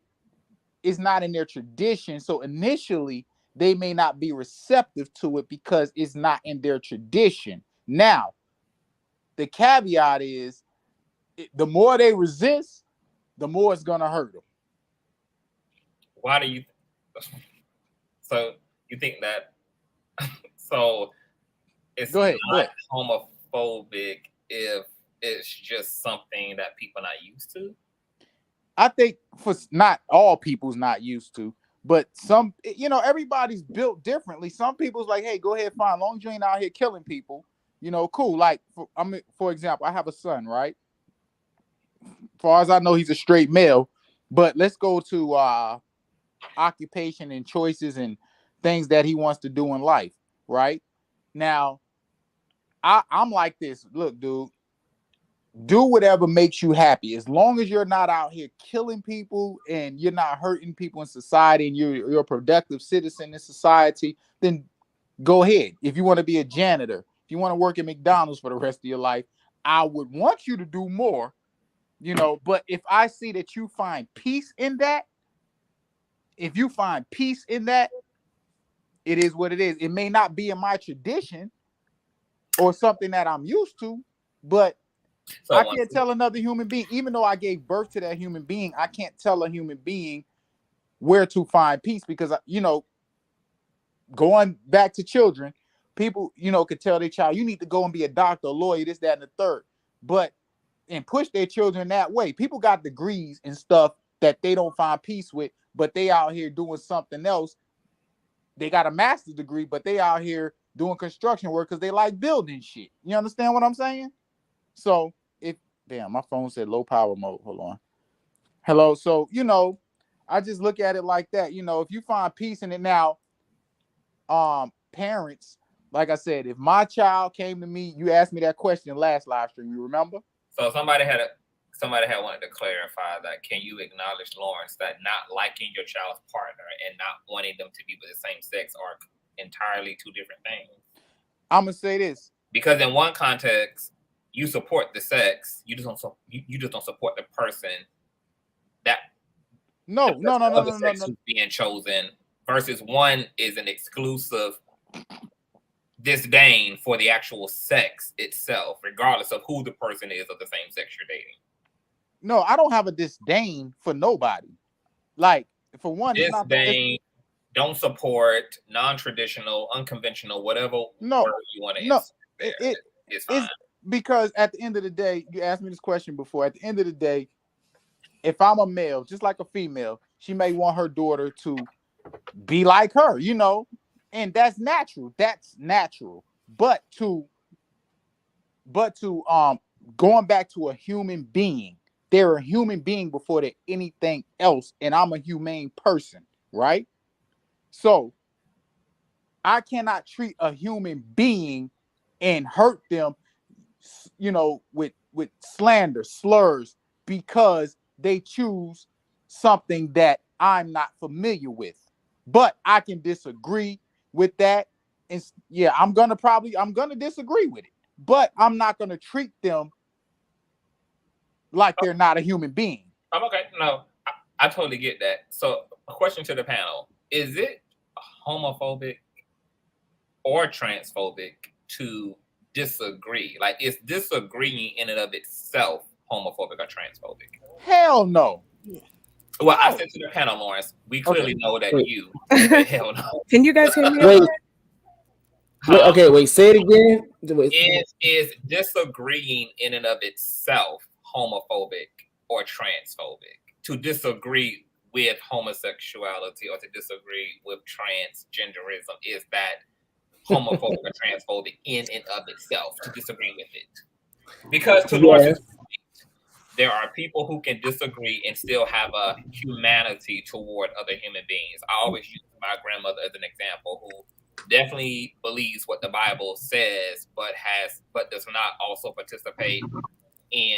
is not in their tradition. So initially, they may not be receptive to it because it's not in their tradition. Now, the caveat is, the more they resist, the more it's gonna hurt them. Why do you? So you think that? So it's not homophobic if it's just something that people are not used to? I think for not all people's not used to, but some, you know, everybody's built differently. Some people's like, hey, go ahead, fine, as long as you ain't out here killing people, you know, cool. Like, for example, I have a son, right? As far as I know, he's a straight male, but let's go to occupation and choices and things that he wants to do in life, right? Now, I'm like this. Look, dude, do whatever makes you happy. As long as you're not out here killing people and you're not hurting people in society and you're a productive citizen in society, then go ahead. If you want to be a janitor, if you want to work at McDonald's for the rest of your life, I would want you to do more, you know. But if I see that you find peace in that, if you find peace in that, it is what it is. It may not be in my tradition or something that I'm used to, but so I can't tell another human being, even though I gave birth to that human being, I can't tell a human being where to find peace, because, you know, going back to children, people, you know, could tell their child, you need to go and be a doctor, a lawyer, this, that, and the third, and push their children that way. People got degrees and stuff that they don't find peace with, but they out here doing something else. They got a master's degree, but they out here doing construction work because they like building shit. You understand what I'm saying? So damn, my phone said low power mode. Hold on. Hello. So, you know, I just look at it like that. You know, if you find peace in it now, parents, like I said, if my child came to me, you asked me that question last live stream, you remember? So somebody had wanted to clarify that. Can you acknowledge, Lawrence, that not liking your child's partner and not wanting them to be with the same sex are entirely two different things? I'm gonna say this. Because in one context, you support the sex, you just don't support the person that no being chosen, versus one is an exclusive disdain for the actual sex itself, regardless of who the person is of the same sex you're dating. No, I don't have a disdain for nobody. Like, for one, disdain, don't support, non-traditional, unconventional, whatever word you want to insert there. It's fine. Because at the end of the day, you asked me this question before. At the end of the day, if I'm a male, just like a female, she may want her daughter to be like her, you know, and that's natural. That's natural. But to going back to a human being, they're a human being before they're anything else, and I'm a humane person, right? So I cannot treat a human being and hurt them, you know, with slander, slurs, because they choose something that I'm not familiar with. But I can disagree with that. And yeah, I'm gonna disagree with it, but I'm not gonna treat them like they're not a human being. I'm okay. No, I totally get that. So a question to the panel: is it homophobic or transphobic to disagree? Like, is disagreeing in and of itself homophobic or transphobic? Hell no. Well, I said to the panel, Lawrence, we clearly know that you. Hell no. Can you guys hear me? Wait, say it again. Is disagreeing in and of itself homophobic or transphobic? To disagree with homosexuality or to disagree with transgenderism, is that homophobic or transphobic in and of itself, to disagree with it? Because to Lawrence's point, there are people who can disagree and still have a humanity toward other human beings. I always use my grandmother as an example, who definitely believes what the Bible says, but does not also participate in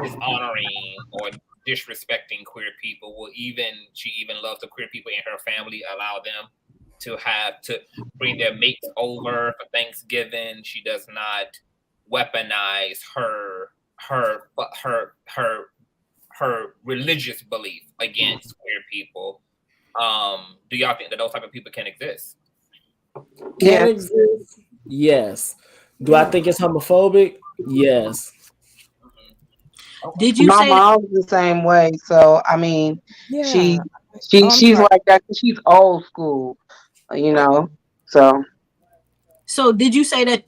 dishonoring or disrespecting queer people. She even loves the queer people in her family, allow them to bring their mates over for Thanksgiving. She does not weaponize her religious belief against queer people. Do y'all think that those type of people can exist? Can exist? Yes. Do I think it's homophobic? Yes. Did you my say mom's the same way? So I mean, Yeah. she's like that. She's old school, you know. So did you say that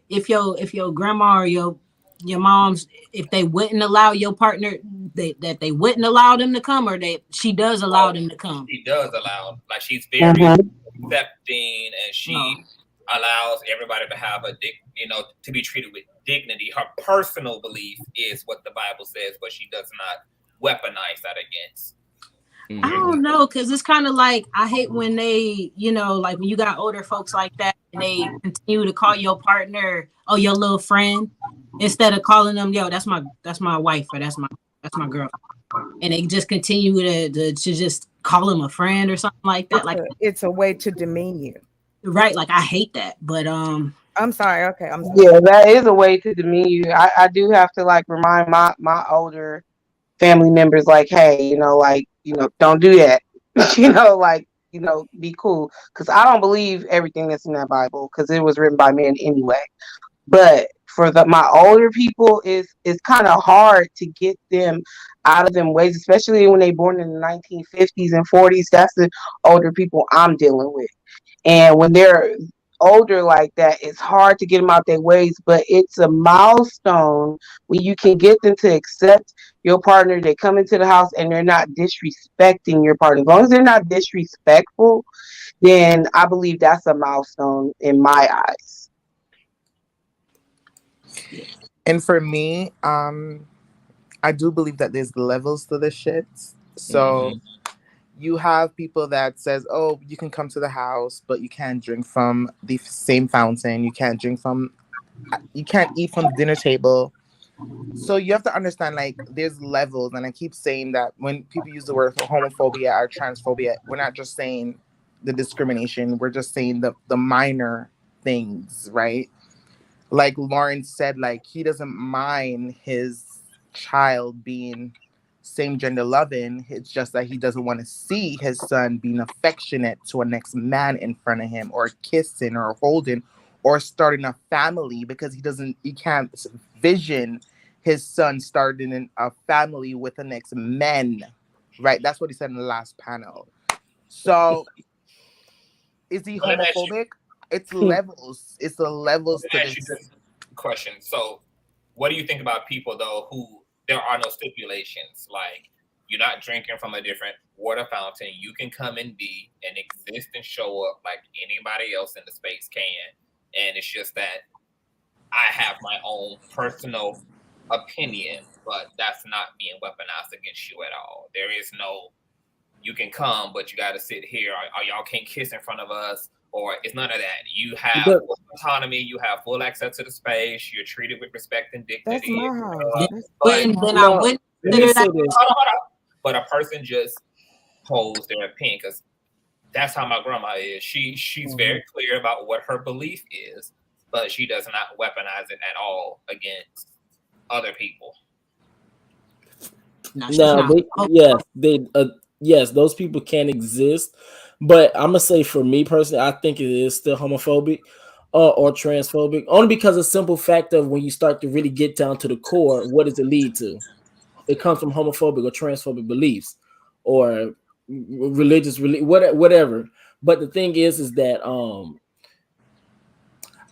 if your grandma or your mom's, if they wouldn't allow your partner, that they wouldn't allow them to come, or that she does allow them to come? She does allow, like, she's very accepting, and she allows everybody to have to be treated with dignity. Her personal belief is what the Bible says, but she does not weaponize that against. I don't know, because it's kind of like, I hate when they, like when you got older folks like that and they continue to call your partner, oh, your little friend, instead of calling them, yo, that's my wife, or that's my girl, and they just continue to just call him a friend or something like that. It's a way to demean you, right? Like, I hate that, but I'm sorry. Okay, I'm sorry. Yeah, that is a way to demean you. I do have to like remind my older family members, like, hey, don't do that. Be cool, because I don't believe everything that's in that Bible, because it was written by men anyway. But for my older people, it's kind of hard to get them out of them ways, especially when they born in the 1950s and 40s. That's the older people I'm dealing with, and when they're older like that, it's hard to get them out their ways. But it's a milestone when you can get them to accept your partner. They come into the house and they're not disrespecting your partner. As long as they're not disrespectful, then I believe that's a milestone in my eyes. And for me, I do believe that there's levels to this shit. So you have people that says, oh, you can come to the house, but you can't drink from the same fountain. You can't eat from the dinner table. So you have to understand, like, there's levels. And I keep saying that when people use the word homophobia or transphobia, we're not just saying the discrimination. We're just saying the minor things, right? Like Lauren said, like, he doesn't mind his child being same gender loving. It's just that he doesn't want to see his son being affectionate to a next man in front of him, or kissing or holding or starting a family, because he can't vision his son starting a family with the next men, right? That's what he said in the last panel. So is he homophobic? It's levels. It's the levels to this question. So what do you think about people, though, who there are no stipulations? Like, you're not drinking from a different water fountain. You can come and be and exist and show up like anybody else in the space can. And it's just that I have my own personal opinion, but that's not being weaponized against you at all. There is no, you can come, but you got to sit here, or y'all can't kiss in front of us, or it's none of that. You have full autonomy. You have full access to the space. You're treated with respect and dignity. That's my house. But a person just holds their opinion, because that's how my grandma is. She's very clear about what her belief is, but she does not weaponize it at all against other people. Yes, those people can exist, but I'm gonna say, for me personally, I think it is still homophobic or transphobic, only because of the simple fact of when you start to really get down to the core, what does it lead to? It comes from homophobic or transphobic beliefs or religious, whatever. But the thing is that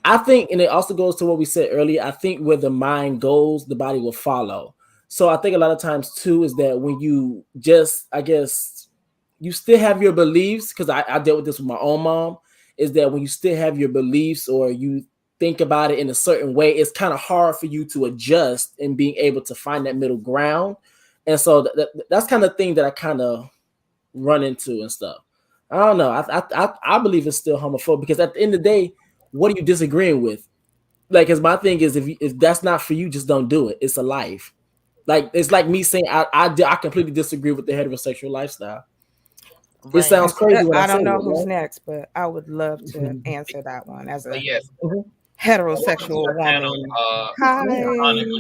I think, and it also goes to what we said earlier, I think where the mind goes, the body will follow. So I think a lot of times too is that when you just, I guess, you still have your beliefs, because I dealt with this with my own mom, is that when you still have your beliefs or you think about it in a certain way, it's kind of hard for you to adjust and being able to find that middle ground. And so that's kind of thing that I kind of run into and stuff. I don't know. I believe it's still homophobic, because at the end of the day, what are you disagreeing with? Like, because my thing is, if that's not for you, just don't do it. It's a life. Like it's like me saying I completely disagree with the heterosexual lifestyle. It sounds crazy when I say don't know it, who's right? next, but I would love to answer that one as a Yes. heterosexual Panel, woman. Mr. Hi. Monica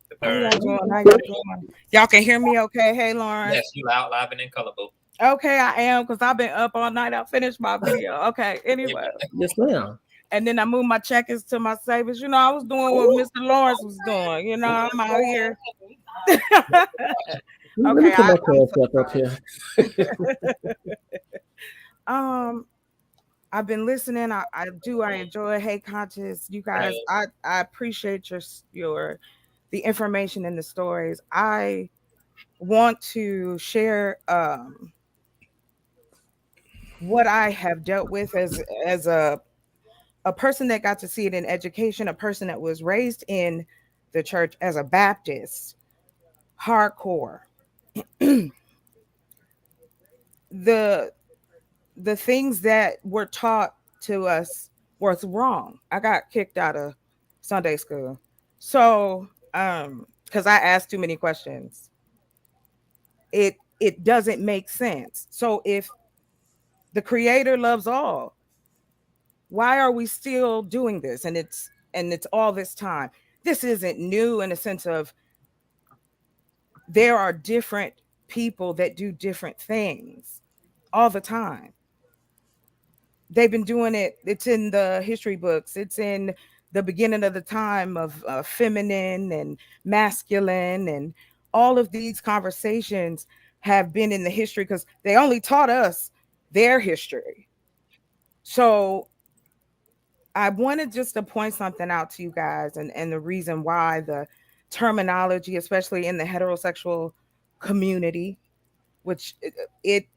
the How y'all third. doing? How y'all doing? Y'all can hear me okay? Hey, Lawrence. Yes, you loud, live, and in color, boo. Okay, I am because I've been up all night. I finished my video. Okay, anyway. Yes, ma'am. And then I moved my check-ins to my savings. You know, I was doing what Mr. Lawrence was doing. You know, I'm out here. Let me put my clothes up here. I've been listening. I enjoy Hey Conscious. You guys, I appreciate your the information and the stories. I want to share what I have dealt with as a person that got to see it in education, a person that was raised in the church as a Baptist, hardcore. The things that were taught to us was wrong. I got kicked out of Sunday school. So, because I asked too many questions. It doesn't make sense. So if the creator loves all, why are we still doing this? And it's all this time. This isn't new in the sense of there are different people that do different things all the time. They've been doing it. It's in the history books. It's in the beginning of the time of feminine and masculine, and all of these conversations have been in the history because they only taught us their history. So I wanted just to point something out to you guys, and the reason why the terminology, especially in the heterosexual community, which it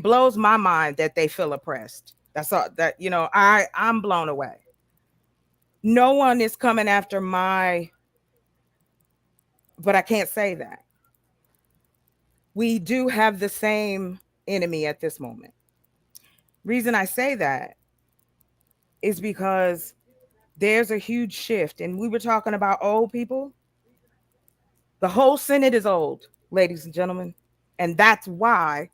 blows my mind that they feel oppressed. That's all that, I'm blown away. No one is coming after but I can't say that. We do have the same enemy at this moment. Reason I say that is because there's a huge shift, and we were talking about old people. The whole Senate is old, ladies and gentlemen, and that's why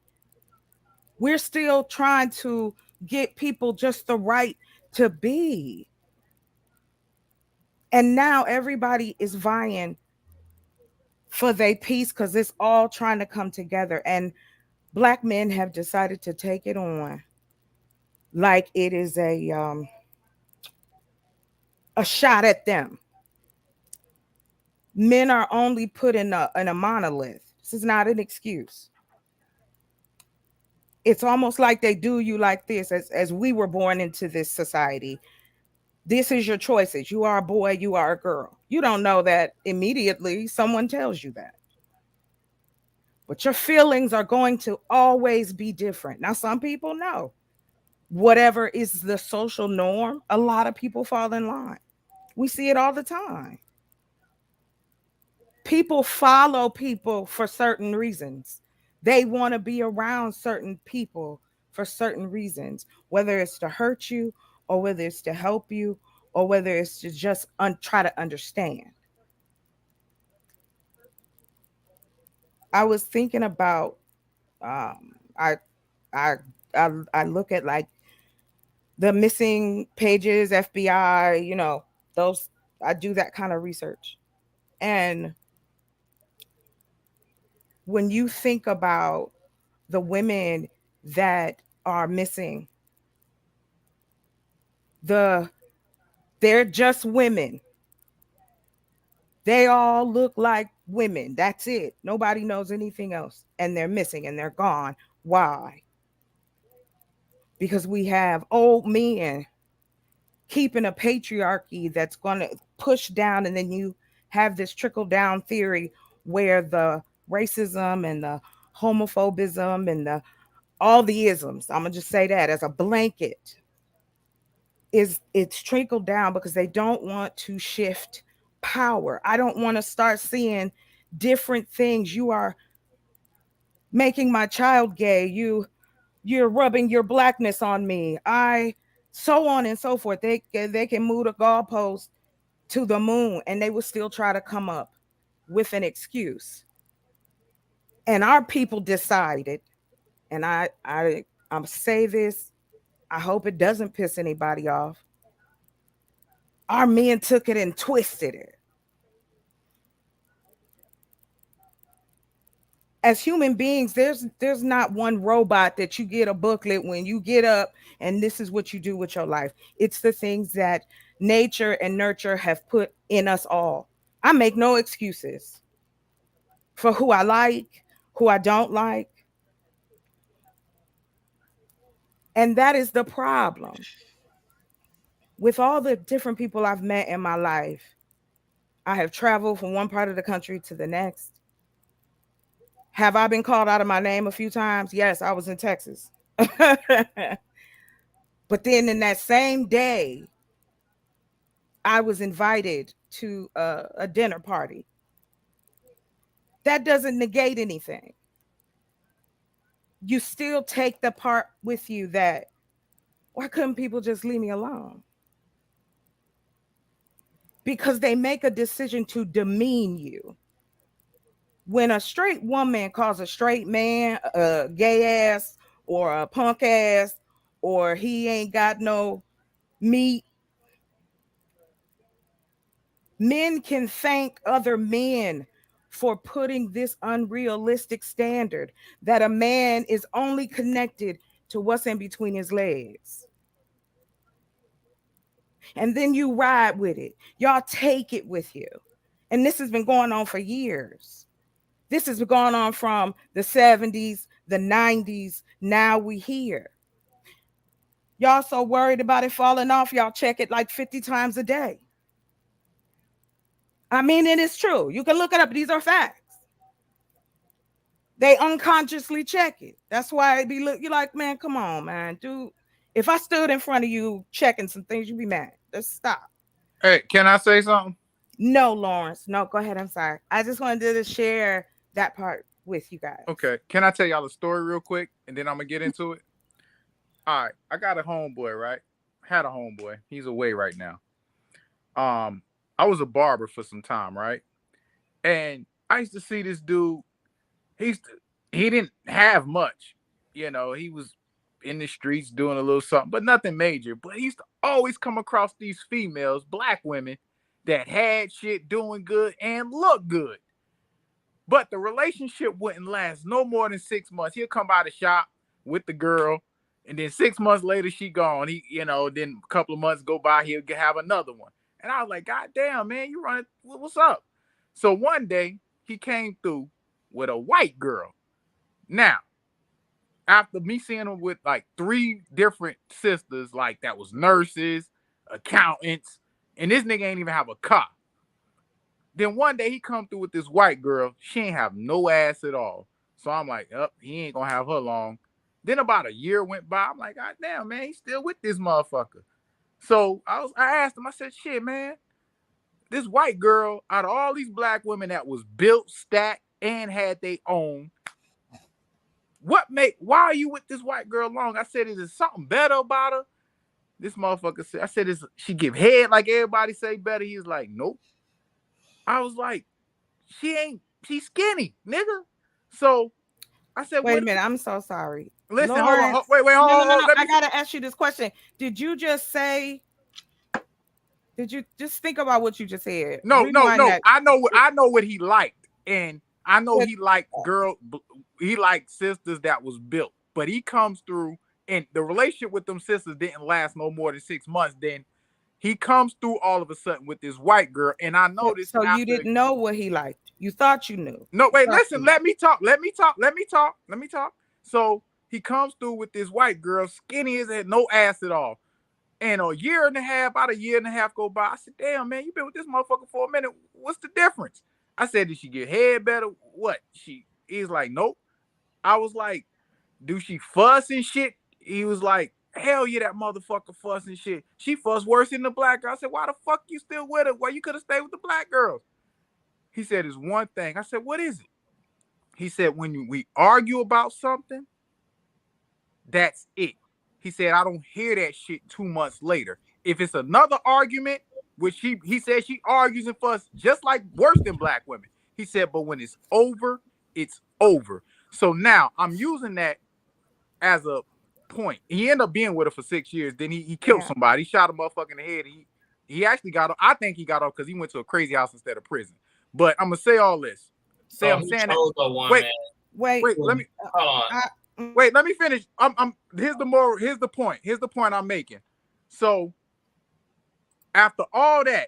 we're still trying to get people just the right to be. And now everybody is vying for their peace because it's all trying to come together. And Black men have decided to take it on like it is a shot at them. Men are only put in a monolith. This is not an excuse. It's almost like they do you like this, as we were born into this society. This is your choices. You are a boy, you are a girl. You don't know that immediately. Someone tells you that. But your feelings are going to always be different. Now, some people know whatever is the social norm, a lot of people fall in line. We see it all the time. People follow people for certain reasons. They want to be around certain people for certain reasons, whether it's to hurt you or whether it's to help you or whether it's to just try to understand. I was thinking about I look at like the missing pages, FBI, those, I do that kind of research. And when you think about the women that are missing, they're just women. They all look like women. That's it. Nobody knows anything else. And they're missing and they're gone. Why? Because we have old men keeping a patriarchy that's going to push down, and then you have this trickle down theory where the racism and the homophobism and all the isms, I'm gonna just say that as a blanket, it's trickled down because they don't want to shift power. I don't want to start seeing different things. You are making my child gay. You're rubbing your blackness on me. So on and so forth. They can move the goalpost to the moon and they will still try to come up with an excuse. And our people decided, and I'm say this, I hope it doesn't piss anybody off. Our men took it and twisted it. As human beings, there's not one robot that you get a booklet when you get up and this is what you do with your life. It's the things that nature and nurture have put in us all. I make no excuses for who I like, who I don't like. And that is the problem. With all the different people I've met in my life, I have traveled from one part of the country to the next. Have I been called out of my name a few times? Yes, I was in Texas. But then in that same day, I was invited to a dinner party. That doesn't negate anything. You still take the part with you that, why couldn't people just leave me alone? Because they make a decision to demean you. When a straight woman calls a straight man a gay ass or a punk ass, or he ain't got no meat, men can thank other men for putting this unrealistic standard that a man is only connected to what's in between his legs. And then you ride with it. Y'all take it with you. And this has been going on for years. This has been going on from the 70s, the 90s. Now we here. Y'all so worried about it falling off, y'all check it like 50 times a day. I mean, it is true. You can look it up. These are facts. They unconsciously check it. That's why it be you're like, man, come on, man, dude. If I stood in front of you checking some things, you'd be mad. Let's stop. Hey, can I say something? No, Lawrence. No, go ahead. I'm sorry. I just wanted to share that part with you guys. Okay. Can I tell y'all a story real quick and then I'm gonna get into it? All right. I got a homeboy, right? Had a homeboy. He's away right now. I was a barber for some time, right? And I used to see this dude. He didn't have much, you know. He was in the streets doing a little something, but nothing major. But he used to always come across these females, black women, that had shit, doing good and look good. But the relationship wouldn't last no more than 6 months. He'll come by the shop with the girl, and then 6 months later, she gone. Then a couple of months go by, he'll have another one. And I was like, God damn, man, you running, what's up? So one day, he came through with a white girl. Now, after me seeing him with like 3 different sisters, like that was nurses, accountants, and this nigga ain't even have a car. Then one day he come through with this white girl. She ain't have no ass at all. So I'm like, he ain't gonna have her long. Then about a year went by. I'm like, God damn, man, he's still with this motherfucker. So I asked him, I said, shit, man, this white girl, out of all these black women that was built, stacked, and had their own, why are you with this white girl long? I said, is there something better about her? This motherfucker said, I said, she give head like everybody say better? He's like, nope. I was like, she's skinny, nigga. So I said, wait a minute, I'm so sorry. Listen, Lawrence, hold on. Wait, hold on. No. I gotta ask you this question. Did you just think about what you just said? No. I know what he liked. And I know he liked he liked sisters that was built. But he comes through, and the relationship with them sisters didn't last no more than 6 months. Then he comes through all of a sudden with this white girl, and I noticed. So you didn't know what he liked. You thought you knew. No, wait, listen. Let me talk. So he comes through with this white girl, skinny as head, no ass at all. And about a year and a half go by. I said, damn, man, you been with this motherfucker for a minute. What's the difference? I said, did she get head better? What? He's like, nope. I was like, do she fuss and shit? He was like, hell yeah, that motherfucker fuss and shit. She fuss worse than the black girl. I said, why the fuck you still with her? Why you could have stayed with the black girls? He said, it's one thing. I said, what is it? He said, when we argue about something, that's it. He said, I don't hear that shit 2 months later. If it's another argument, which he said she argues and fuss just like worse than black women. He said, but when it's over, it's over. So now I'm using that as a point. He ended up being with her for 6 years. Then he killed somebody. He shot a motherfucker in the head. He actually got off. I think he got off because he went to a crazy house instead of prison. But I'm gonna say all this. So I'm saying that. Wait. Let me hold on. Wait, let me finish. Here's the point. Here's the point I'm making. So after all that,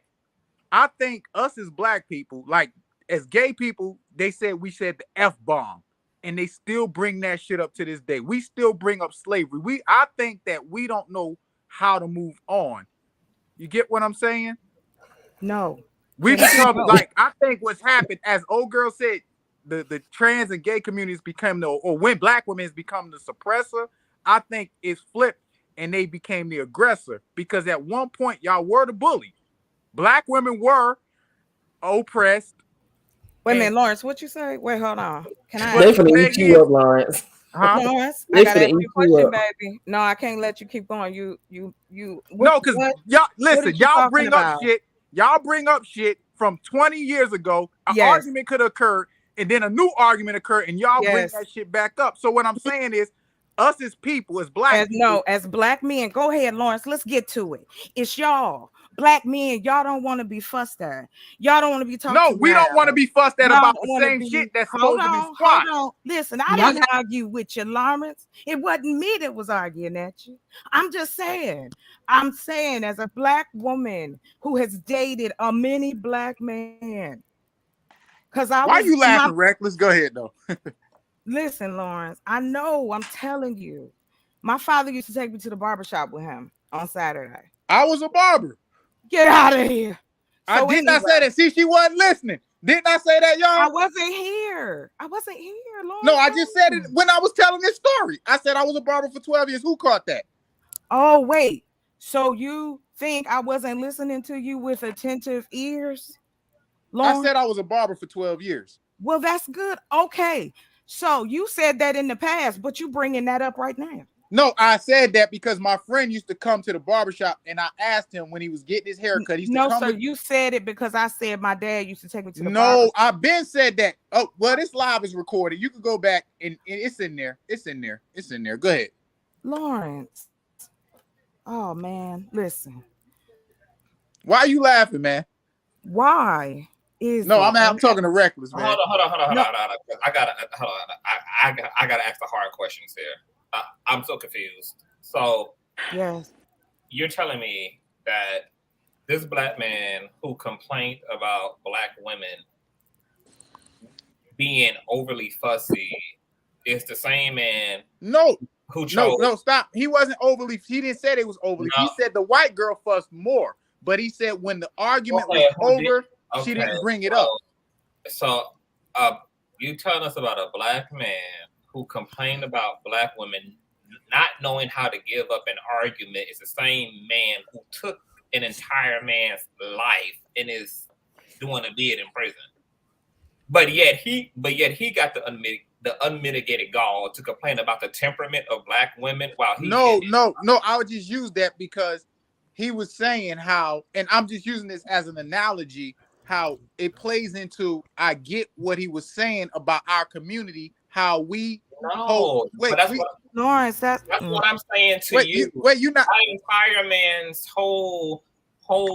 I think us as black people, like as gay people, they said we said the F-bomb. And they still bring that shit up to this day. We still bring up slavery. I think that we don't know how to move on. You get what I'm saying? No. We become like, I think what's happened, as old girl said, the trans and gay communities become or when black women has become the suppressor, I think it's flipped and they became the aggressor. Because at one point, y'all were the bully. Black women were oppressed. Wait a minute, Lawrence, what you say? Wait, hold on. Can I? They finna eat you up, Lawrence. Huh? Lawrence, They I gotta finna ask you eat a question, you up. baby. No, I can't let you keep going. You. No, because y'all listen. Y'all bring up about? shit. Y'all bring up shit from 20 years ago. An argument could occur, and then a new argument occurred, and y'all bring that shit back up. So what I'm saying is, us as people, as black people, as black men, go ahead, Lawrence. Let's get to it. It's y'all. Black men, y'all don't want to be fussed at. Y'all don't want to be talked No, to. we don't want to be fussed at about the same shit that's supposed to be squashed. Hold on. Listen, I didn't argue with you, Lawrence. It wasn't me that was arguing at you. I'm just saying. I'm saying as a black woman who has dated a many black men. Because I Why are you laughing, Reckless? Go ahead, though. Listen, Lawrence, I know, I'm telling you. My father used to take me to the barbershop with him on Saturday. I was a barber. Get out of here. I did not say that. See, she wasn't listening. Didn't I say that, y'all? I wasn't here, Lawrence. No, I just said it when I was telling this story. I said I was a barber for 12 years. Who caught that? Oh, wait. So you think I wasn't listening to you with attentive ears? Lawrence? I said I was a barber for 12 years. Well, that's good. Okay. So you said that in the past, but you bringing that up right now. No, I said that because my friend used to come to the barbershop and I asked him when he was getting his haircut. You said it because I said my dad used to take me to the barbershop. No, I've been said that. Oh, well, this live is recorded. You can go back and it's in there. It's in there. It's in there. Go ahead. Lawrence. Oh, man. Listen. Why are you laughing, man? Why? I'm talking to Reckless, man. Hold on. I gotta ask the hard questions here. I'm so confused. So, yes, you're telling me that this black man who complained about black women being overly fussy is the same man? Who chose? No, stop. He wasn't overly. He didn't say it was overly. No. He said the white girl fussed more, but he said when the argument was over, she didn't bring it up. So, you telling us about a black man who complained about black women not knowing how to give up an argument is the same man who took an entire man's life and is doing a bid in prison. But yet he got the unmitigated gall to complain about the temperament of black women while he No, I would just use that because he was saying how, and I'm just using this as an analogy, how it plays into, I get what he was saying about our community, how we Lawrence, that's what I'm saying to you. You're not. My entire man's whole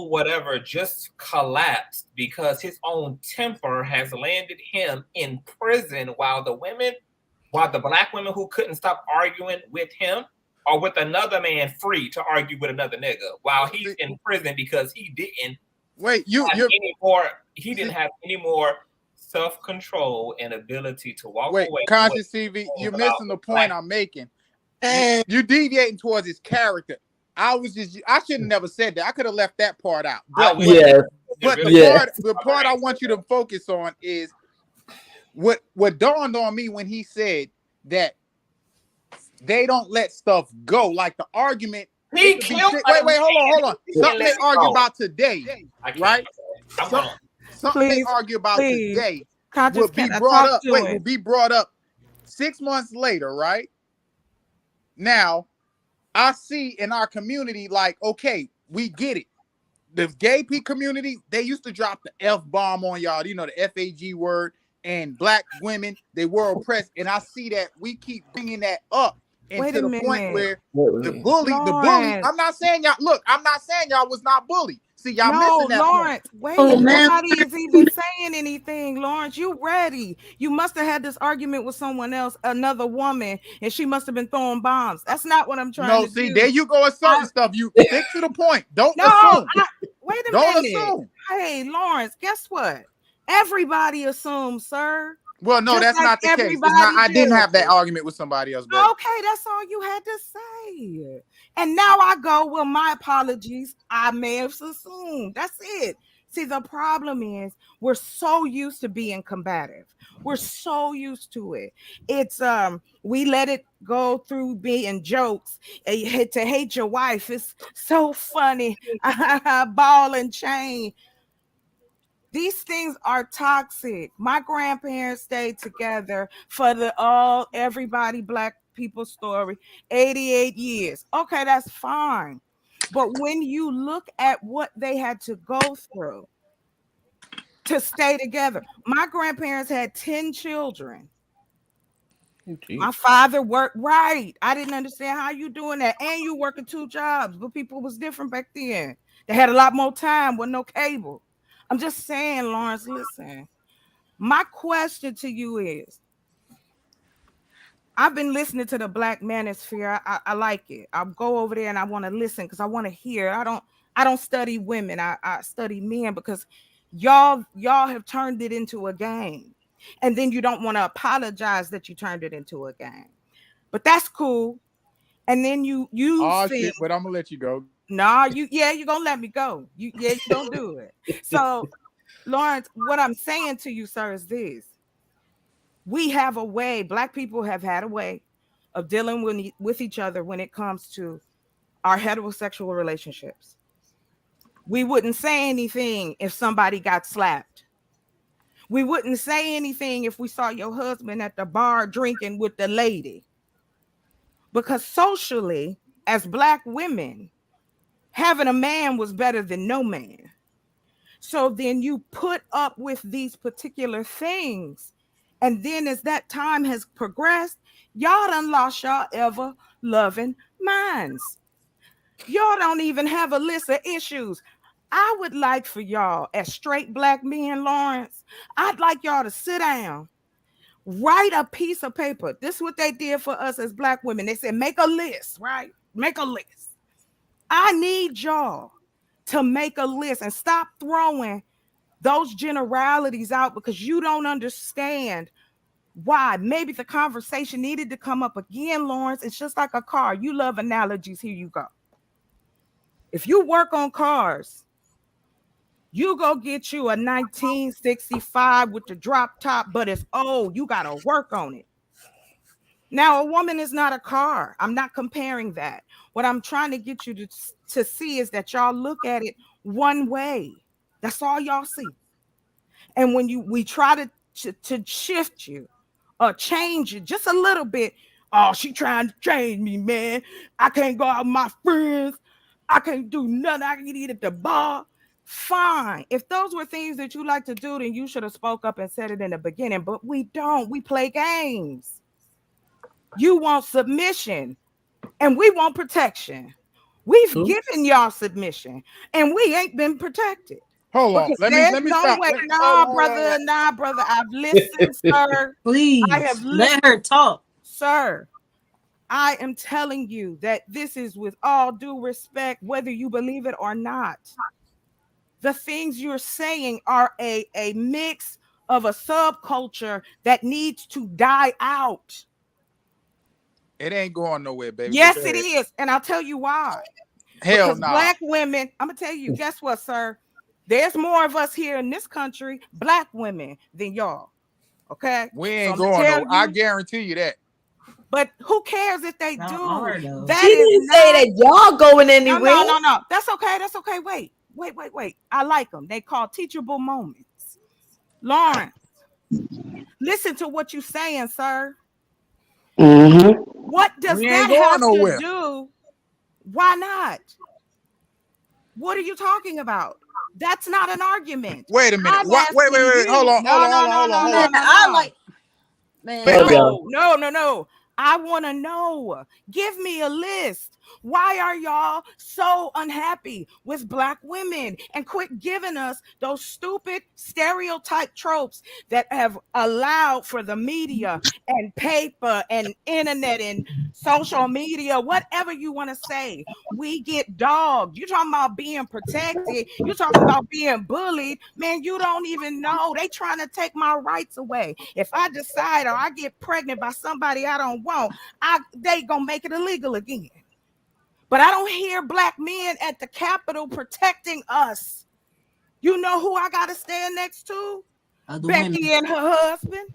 whatever just collapsed because his own temper has landed him in prison while the black women who couldn't stop arguing with him are with another man free to argue with another nigga while he's in prison because he didn't have any more self-control and ability to walk away. Consciouztv, you're missing the point I'm making. You're deviating towards his character. I should have never said that. I could have left that part out. But the part I want you to focus on is what dawned on me when he said that they don't let stuff go. Like the argument. Wait, hold on. Something they argue about today, right? Something they argue about today will be brought up 6 months later, right? Now, I see in our community, like, okay, we get it. the gay community, they used to drop the F-bomb on y'all. You know, the FAG word. And black women, they were oppressed. And I see that we keep bringing that up. And Wait to a the point minute. where the bully, Lawrence. I'm not saying y'all, look, I'm not saying y'all was not bullied. See, y'all No, missing that Lawrence, point. wait, nobody is even saying anything. Lawrence, you ready. You must have had this argument with someone else, another woman, and she must have been throwing bombs. That's not what I'm trying to do. There you go, asserting stuff. You stick to the point. Don't No, assume. Wait a Don't minute. assume. Hey, Lawrence, guess what? Everybody assumes, sir. Well, no, Just that's like not the case. It's not. everybody I didn't have that judges. argument with somebody else, baby. Okay, that's all you had to say. And now I go, well, my apologies. I may have assumed. That's it. See, the problem is we're so used to being combative. We're so used to it. It's we let it go through being jokes. To hate your wife is so funny. Ball and chain. These things are toxic. My grandparents stayed together for everybody black people story, 88 years. Okay, that's fine. But when you look at what they had to go through to stay together, my grandparents had 10 children. My father worked right. I didn't understand how you doing that. And you working 2 jobs, but people was different back then. They had a lot more time with no cable. I'm just saying, Lawrence, listen. My question to you is, I've been listening to the Black Manosphere. I like it. I'll go over there and I want to listen because I want to hear. I don't study women. I study men because y'all have turned it into a game. And then you don't want to apologize that you turned it into a game. But that's cool. And then you shit, but I'm gonna let you go. Nah, you're gonna let me go. You don't do it. So Lawrence, what I'm saying to you, sir, is this. We have a way, Black people have had a way of dealing with each other when it comes to our heterosexual relationships. We wouldn't say anything if somebody got slapped. We wouldn't say anything if we saw your husband at the bar drinking with the lady. Because socially, as Black women, having a man was better than no man. So then you put up with these particular things. And then as that time has progressed, y'all done lost y'all ever loving minds. Y'all don't even have a list of issues. I would like for y'all, as straight Black men, Lawrence, I'd like y'all to sit down, write a piece of paper. This is what they did for us as Black women. They said, make a list, right? Make a list. I need y'all to make a list and stop throwing those generalities out because you don't understand why. Maybe the conversation needed to come up again, Lawrence. It's just like a car. You love analogies. Here you go. If you work on cars, you go get you a 1965 with the drop top, but it's old. You got to work on it. Now, a woman is not a car. I'm not comparing that. What I'm trying to get you to see is that y'all look at it one way. That's all y'all see. And when we try to shift you or change it just a little bit, oh, she trying to change me, man. I can't go out with my friends. I can't do nothing. I can eat at the bar. Fine. If those were things that you like to do, then you should have spoke up and said it in the beginning. But we don't. We play games. You want submission, and we want protection. We've given y'all submission, and we ain't been protected. Hold on. Let me stop. Nah, brother. I've listened, sir. Please I have let her talk. Sir, I am telling you that this is with all due respect, whether you believe it or not. The things you're saying are a mix of a subculture that needs to die out. It ain't going nowhere, baby. Yes, it is. And I'll tell you why. Hell no. nah. Black women, I'm going to tell you, guess what, sir? There's more of us here in this country, Black women, than y'all. Okay? We ain't going nowhere. I guarantee you that. But who cares if they do? That she didn't say that y'all going anywhere. No. That's okay. That's okay. Wait. I like them. They call teachable moments. Lawrence, listen to what you're saying, sir. Mm-hmm. What does that have to do? Why not? What are you talking about? That's not an argument. Wait a minute. I'm Wait. asking Hold you. on. Man, I like, man. No. I want to know. Give me a list. Why are y'all so unhappy with Black women? And quit giving us those stupid stereotype tropes that have allowed for the media and paper and internet and social media, whatever you want to say. We get dogged. You talking about being protected. You talking about being bullied. Man, you don't even know. They trying to take my rights away. If I decide or I get pregnant by somebody I don't want, they gonna make it illegal again. But I don't hear Black men at the Capitol protecting us. You know who I gotta stand next to? Becky and her husband.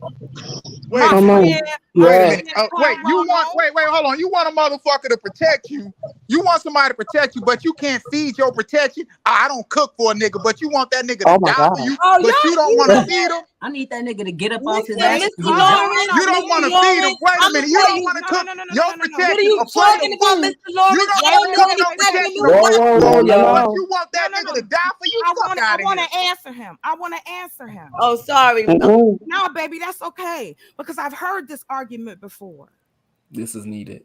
Wait a minute. Wait, hold on. You want a motherfucker to protect you. You want somebody to protect you, but you can't feed your protection. I don't cook for a nigga, but you want that nigga to die for you, but you don't want to feed him. I need that nigga to get up off his ass. You don't want to feed him. Wait a minute. You don't want to cook your protection. What are you talking about, Mr. Lawrence? You don't want to cook your protection. But you want that nigga to die for you. I want to answer him. I want to answer him. Oh, sorry. No, baby, that's okay. Because I've heard this argument before. This is needed.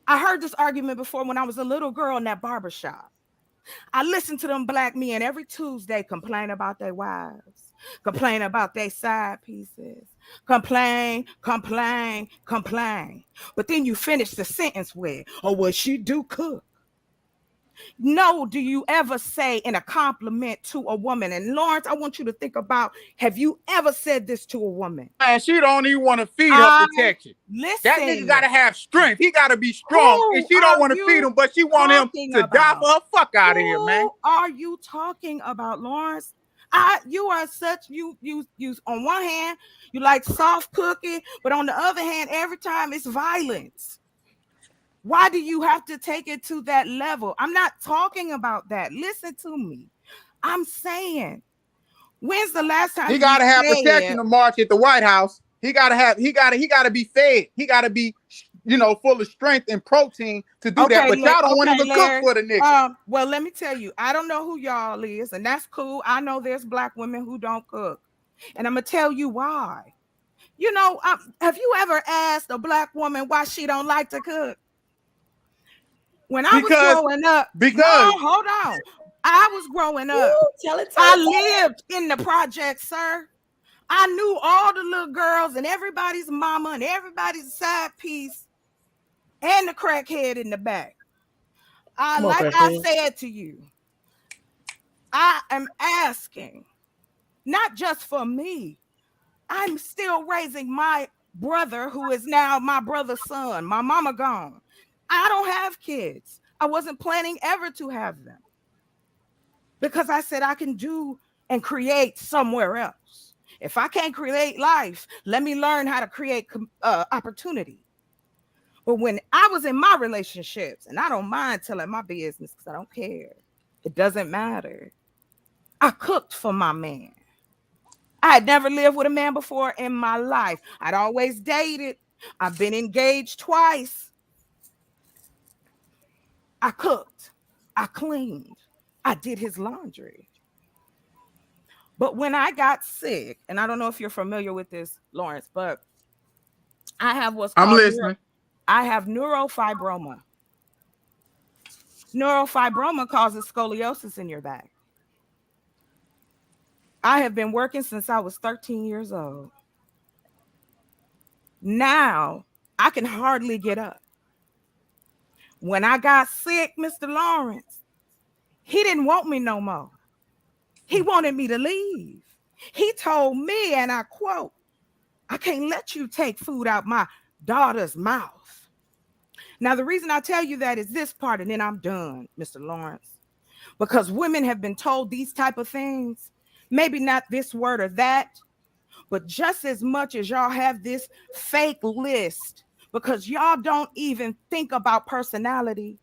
I heard this argument before when I was a little girl in that barbershop. I listened to them Black men every Tuesday complain about their wives, complain about their side pieces, complain. But then you finish the sentence with, oh, well, she do cook. No, do you ever say in a compliment to a woman? And Lawrence, I want you to think about, have you ever said this to a woman? Man, she don't even want to feed her protection. Listen. That nigga gotta have strength. He gotta be strong. And she don't want to feed him, but she want him to die for her. Fuck out of here, man. Who are you talking about, Lawrence? You are such you on one hand, you like soft cooking, but on the other hand, every time it's violence. Why do you have to take it to that level? I'm not talking about that. Listen to me. I'm saying, when's the last time he gotta have protection to march at the White House? He gotta be fed. He gotta be, full of strength and protein to do that. But y'all don't want him to cook for the nigga. Well, let me tell you, I don't know who y'all is, and that's cool. I know there's Black women who don't cook, and I'm gonna tell you why. Have you ever asked a Black woman why she don't like to cook? When I was growing up, hold on. I was growing up. I lived in the project, sir. I knew all the little girls and everybody's mama and everybody's side piece and the crackhead in the back. Like I said to you, I am asking, not just for me. I'm still raising my brother, who is now my brother's son. My mama gone. I don't have kids. I wasn't planning ever to have them because I said I can do and create somewhere else. If I can't create life, let me learn how to create opportunity. But when I was in my relationships, and I don't mind telling my business because I don't care. It doesn't matter. I cooked for my man. I had never lived with a man before in my life. I'd always dated. I've been engaged twice. I cooked, I cleaned, I did his laundry. But when I got sick, and I don't know if you're familiar with this, Lawrence, but I have what's called I have neurofibroma. Neurofibroma causes scoliosis in your back. I have been working since I was 13 years old. Now I can hardly get up. When I got sick, Mr. Lawrence, he didn't want me no more. He wanted me to leave. He told me, and I quote, I can't let you take food out my daughter's mouth. Now, the reason I tell you that is this part, and then I'm done, Mr. Lawrence, because women have been told these type of things, maybe not this word or that, but just as much as y'all have this fake list, because y'all don't even think about personality.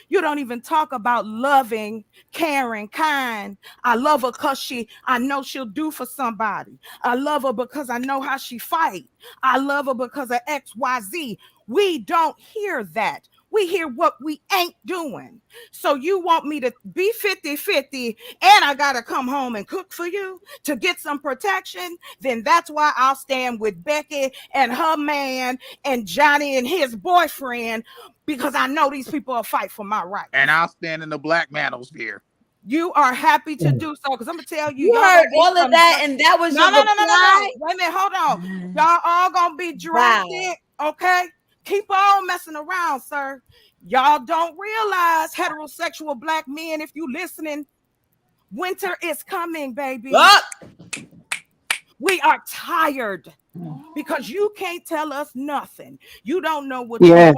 You don't even talk about loving, caring, kind. I love her because I know she'll do for somebody. I love her because I know how she fight. I love her because of X, Y, Z. We don't hear that. We hear what we ain't doing. So you want me to be 50-50 and I gotta come home and cook for you to get some protection? Then that's why I'll stand with Becky and her man and Johnny and his boyfriend, because I know these people will fight for my rights. And I'll stand in the black manosphere. You are happy to do so, because I'm gonna tell you, You y'all heard all of that, and that was no. your reply? Wait a minute, hold on. Y'all all gonna be drafted, okay? Keep on messing around, sir. Y'all don't realize, heterosexual black men, if you listening, winter is coming, baby. We are tired because you can't tell us nothing. You don't know what you want.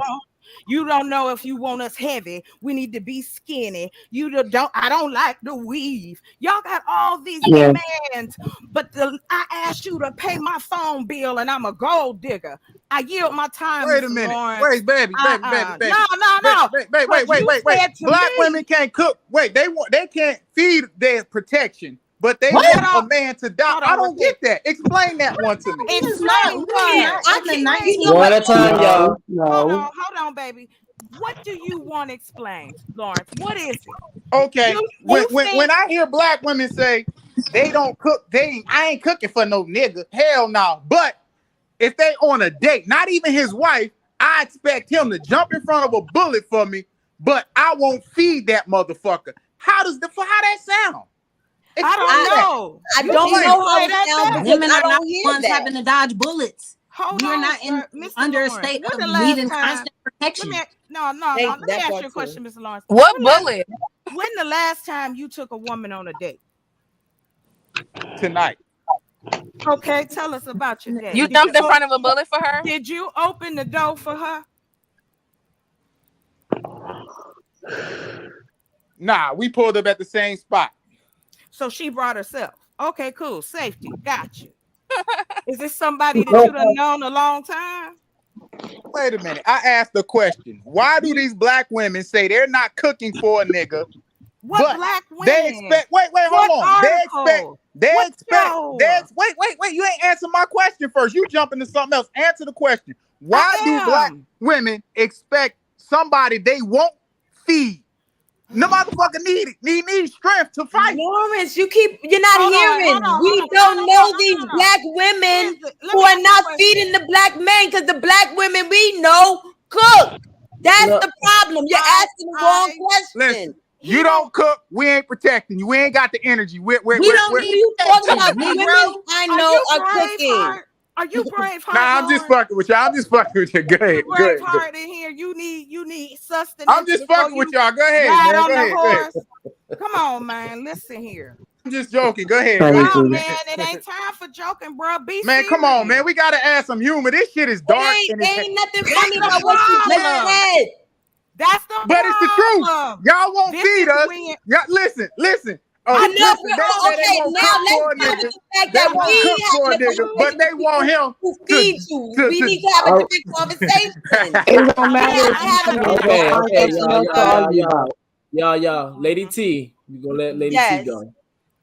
You don't know if you want us heavy. We need to be skinny. I don't like the weave. Y'all got all these demands, but I asked you to pay my phone bill and I'm a gold digger. I yield my time. Wait a minute. Lawrence. Wait, baby. No. Wait. Black women can't cook. Wait, they can't feed their protection, but they want a man to die. I don't get that. Explain that one to me. Explain what? One at a time, y'all. Hold on, baby. What do you want explained, Lawrence? What is it? Okay, when I hear black women say they don't cook, I ain't cooking for no nigga. Hell no. But if they on a date, not even his wife, I expect him to jump in front of a bullet for me, but I won't feed that motherfucker. How that sound? I don't know. I don't know how it sounds. Women are not the ones having to dodge bullets. We're not under a state of needing constant protection. Let me ask you a question, Mr. Lawrence. What bullet? When the last time you took a woman on a date? Tonight. Okay, tell us about your date. You jumped in front of a bullet for her? Did you open the door for her? Nah, we pulled up at the same spot. So she brought herself. Okay, cool. Safety. Got you. Is this somebody that you done known a long time? Wait a minute. I asked the question. Why do these black women say they're not cooking for a nigga? What black women? They expect. Wait, hold on. Wait. You ain't answer my question first. You jump into something else. Answer the question. Why do black women expect somebody they won't feed? No motherfucker need strength to fight. Lawrence, you're not hearing. We don't know these black women who are not feeding the black men, because the black women we know cook. That's the problem. You're asking the wrong question. Listen, you don't cook, we ain't protecting you. We ain't got the energy. We don't need you talking about women I know are cooking. Are you brave? Nah, I'm just fucking with y'all. Go ahead. Braveheart in here. You need sustenance. I'm just fucking with y'all. Go ahead, ride man. on Go the ahead. horse. Come on, man. Listen here. I'm just joking. Go ahead. No, man, it ain't time for joking, bro. Be serious. Come on, man. We gotta add some humor. This shit is dark. Ain't nothing funny about what you just said. That's the But it's the truth. Y'all won't feed us. Listen. I know. Okay, now let's go with the fact that we have to but they want him to feed you. We need to have a different conversation. It don't matter. Okay, y'all. Lady T, we gonna let Lady T go.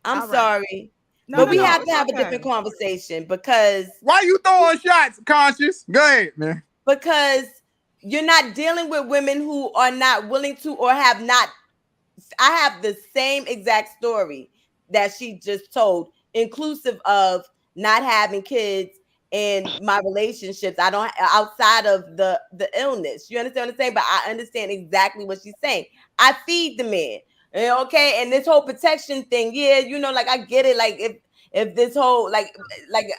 I'm sorry, but we have to have a different conversation, because why you throwing shots, Conscious? Go ahead, man. Because you're not dealing with women who are not willing to or have not. I have the same exact story that she just told, inclusive of not having kids and my relationships. I don't, outside of the illness. You understand what I'm saying? But I understand exactly what she's saying. I feed the man, okay? And this whole protection thing, like I get it. Like if this whole like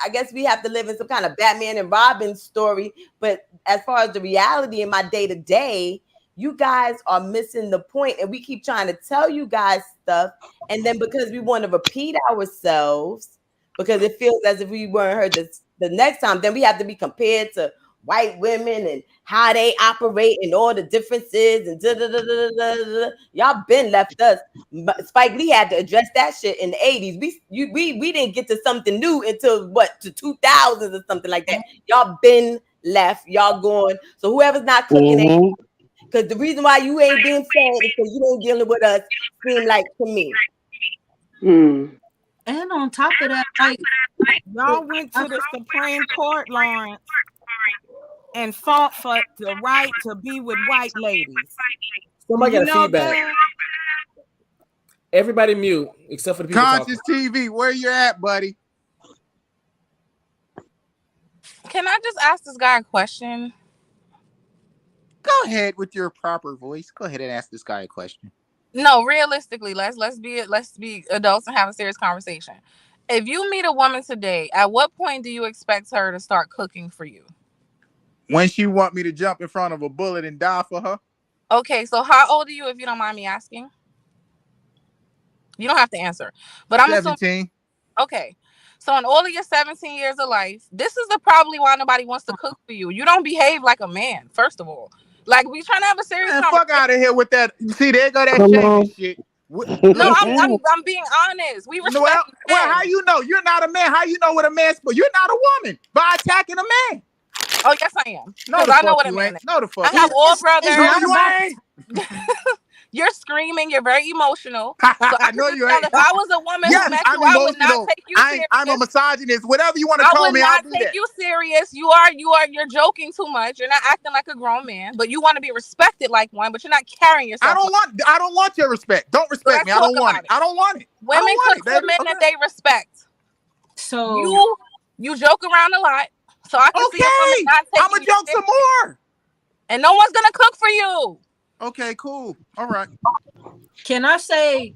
I guess we have to live in some kind of Batman and Robin story. But as far as the reality in my day to day, you guys are missing the point, and we keep trying to tell you guys stuff, and then because we want to repeat ourselves, because it feels as if we weren't heard the next time, then we have to be compared to white women and how they operate and all the differences and y'all been left us. Spike Lee had to address that shit in the 80s. We didn't get to something new until to 2000s or something like that. Y'all been left. Y'all going. So whoever's not cooking ain't. Because the reason why you ain't being sad is because you ain't dealing with us, seem like to me. And on top of that, y'all went to the Supreme Court, Lawrence. and fought for the right to be with white ladies. Somebody You got know feedback. that? Everybody mute except for the people talking. Consciouztv, where you at, buddy? Can I just ask this guy a question? Go ahead with your proper voice. Go ahead and ask this guy a question. No, realistically, let's be adults and have a serious conversation. If you meet a woman today, at what point do you expect her to start cooking for you? When she want me to jump in front of a bullet and die for her? Okay, so how old are you, if you don't mind me asking? You don't have to answer, but I'm 17. assuming. Okay, so in all of your 17 years of life, this is probably why nobody wants to cook for you. You don't behave like a man, first of all. Like, we trying to have a serious Man, conversation. fuck out of here with that. See, there go that Come shaming on. shit. No, I'm being honest. We respect well, how you know? You're not a man. How you know what a man's for? You're not a woman by attacking a man. Oh, yes, I am. No, Because the I know fuck what a you man ain't. is. No, the fuck I have all brothers. No, you ain't. You're screaming. You're very emotional. So I know can you just ain't. tell if I was a woman Yes, who met I'm you, I would not emotional. take you serious. I'm a misogynist. Whatever you want to I call would me, I'll not do take that. you serious. You're joking too much. You're not acting like a grown man, but you want to be respected like one, but you're not carrying yourself. I don't want your respect. Don't respect me. I don't want it. I don't want it. Women cook for men that they respect. So you joke around a lot. So I can see a woman not taking I'm gonna joke some more. And no one's gonna cook for you. Okay, cool. All right. Can I say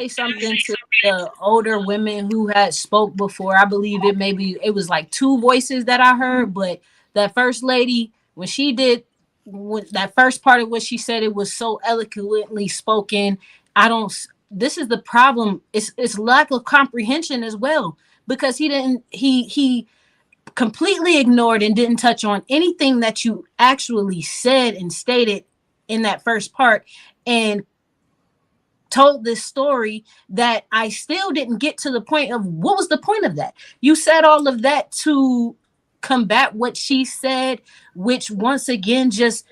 something to the older women who had spoke before? I believe it was like two voices that I heard, but that first lady, when she did that first part of what she said, it was so eloquently spoken. This is the problem. It's lack of comprehension as well, because he completely ignored and didn't touch on anything that you actually said and stated in that first part, and told this story that I still didn't get to the point of what was the point of that. You said all of that to combat what she said, which once again just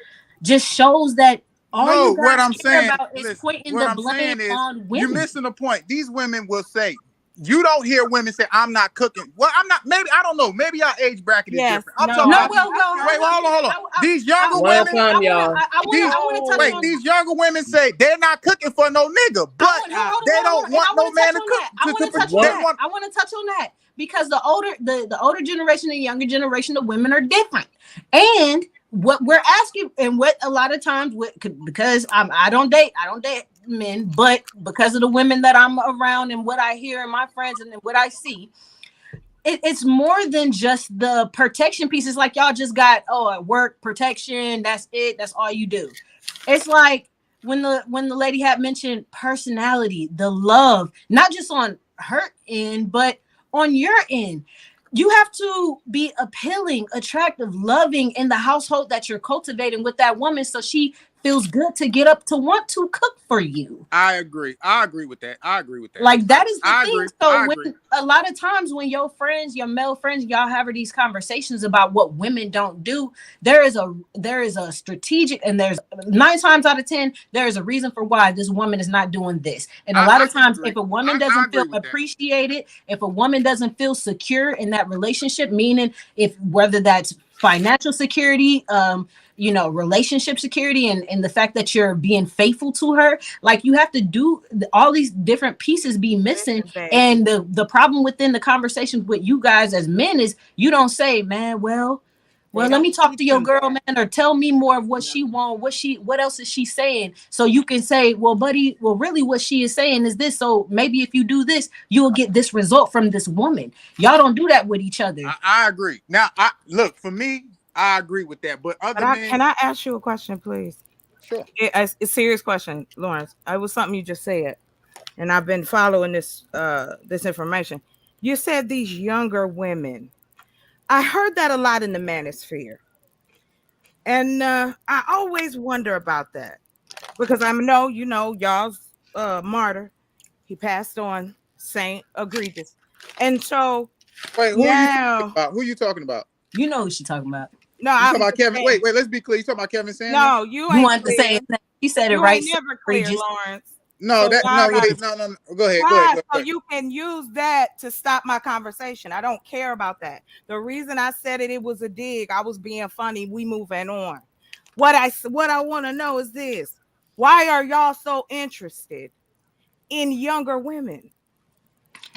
shows that all you what guys I'm care saying, about is pointing what the I'm saying blame is on women. you're missing the point. These women will say, you don't hear women say, I'm not cooking. Well, I'm not, maybe, I don't know. Maybe our age bracket is different. I'm talking about, wait, hold on. These younger women, these younger women say they're not cooking for no nigga, but they don't want no man to cook. I want to touch on that because the older generation and younger generation of women are different. And what we're asking, and what a lot of times, because I don't date men, but because of the women that I'm around and what I hear and my friends and what I see, it's more than just the protection pieces. Like y'all just got at work protection. That's it. That's all you do. It's like when the lady had mentioned personality, the love, not just on her end, but on your end. You have to be appealing, attractive, loving in the household that you're cultivating with that woman, so she feels good to get up to want to cook for you. I agree with that. Like that is the thing. So when a lot of times when your friends, your male friends, y'all have these conversations about what women don't do, there is a strategic, and there's 9 times out of 10 there is a reason for why this woman is not doing this. And a lot of times, if a woman doesn't feel appreciated, if a woman doesn't feel secure in that relationship, meaning whether that's financial security, relationship security, and the fact that you're being faithful to her, like you have to do all these different pieces be missing. And the problem within the conversation with you guys as men is you don't say, man, well, let me talk to your girl, man, or tell me more of what she wants, what else is she saying, so you can say, well, buddy, well, really what she is saying is this, so maybe if you do this, you will get this result from this woman. Y'all don't do that with each other. I agree. Now, look, for me, I agree with that. But can I ask you a question, please? Sure. It's a serious question, Lawrence. It was something you just said, and I've been following this information. You said these younger women. I heard that a lot in the manosphere, and I always wonder about that because I know y'all's martyr. He passed on, Saint Egregious, and so wait, who you talking about? You know who she's talking about. No, you talking about Kevin. Wait, let's be clear. You talking about Kevin Sanders? No, you want to say it. He said it right. Never clear, Lawrence. No, So that why- no wait, no. Go ahead. Why? Go So ahead. you can use that to stop my conversation. I don't care about that. The reason I said it was a dig. I was being funny. We moving on. What I want to know is this: why are y'all so interested in younger women?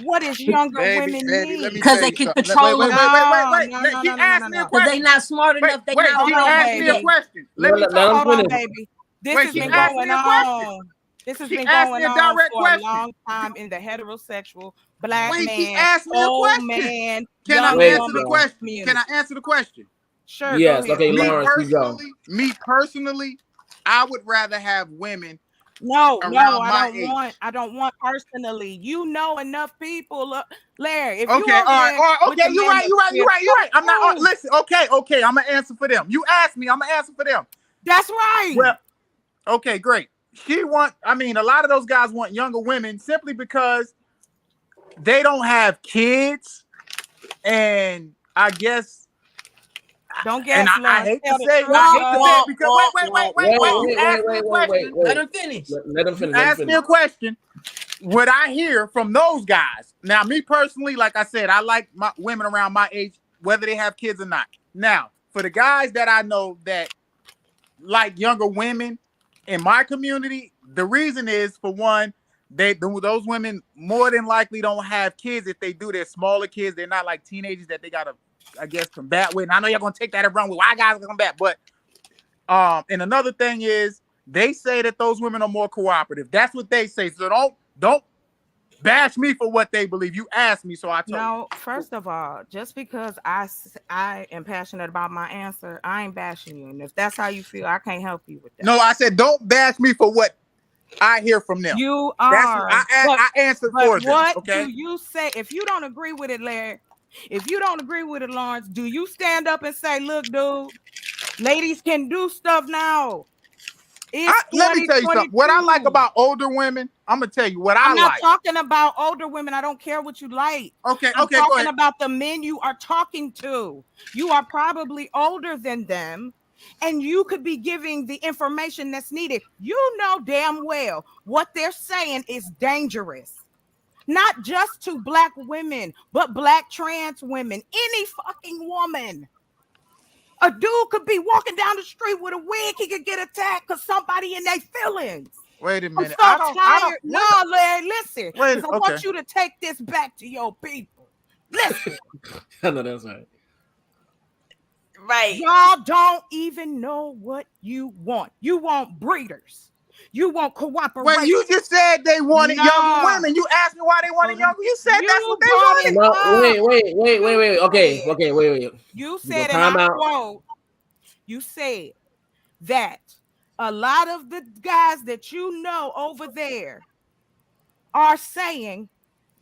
What does younger women need? Because they can control them. Wait. She asked me a question. They not smart enough. They Wait, not she dumb, asked me a baby. question. Let him Hold on, finish. baby. This Wait, has she been asked going me a question. on. This has She been asked going me a on direct for question. a long time in the heterosexual black Wait, man, she asked me a old question. man, Can I young answer the woman question? community. Can I answer the question? Sure. Yes. Go ahead. Okay, Lawrence, you go. Me personally, I would rather have women No, around I my don't age. want. I don't want personally. You know enough people, Larry. If Okay, you over all there right, with okay, the you're men right. I'm not. cool. Listen, okay, I'm gonna answer for them. You asked me, I'm gonna answer for them. That's right. Well, okay, great. A lot of those guys want younger women simply because they don't have kids, and I guess. Don't And guess, I Lawrence. hate to Tell say, the truth. it because wait. You asked me a Wait. question. Let him finish. Let him You finish. asked me a question. What I hear from those guys. Now, me personally, like I said, I like my women around my age, whether they have kids or not. Now, for the guys that I know that like younger women in my community, the reason is, for one, those women more than likely don't have kids. If they do, they're smaller kids. They're not like teenagers that they gotta, I guess, combat with. And I know you're gonna take that and run with. Why guys gonna combat? But and another thing is, they say that those women are more cooperative. That's what they say. So don't bash me for what they believe. You asked me, so I told you. No, first of all, just because I am passionate about my answer, I ain't bashing you. And if that's how you feel, I can't help you with that. No, I said don't bash me for what I hear from them. You That's are. I answered for them. What Okay. do you say if you don't agree with it, Larry? If you don't agree with it, Lawrence, do you stand up and say, "Look, dude, ladies can do stuff now"? Let me tell you something. What I like about older women, I'm gonna tell you what I'm not like. talking about older women. I don't care what you like. Okay, I'm go talking ahead. about the men you are talking to. You are probably older than them, and you could be giving the information that's needed. You know damn well what they're saying is dangerous. Not just to black women, but black trans women, any fucking woman. A dude could be walking down the street with a wig, he could get attacked because somebody in their feelings. Wait a minute. I'm so tired. No, Larry, listen. Wait, Because I want you to take this back to your people. Listen. I know that's right. Right. Y'all don't even know what you want. You want breeders. You want cooperation. When you just said they wanted younger women, you asked me why they wanted younger. You said that's what they wanted. No, wait. Okay, wait. You said, and I quote, you said that a lot of the guys that you know over there are saying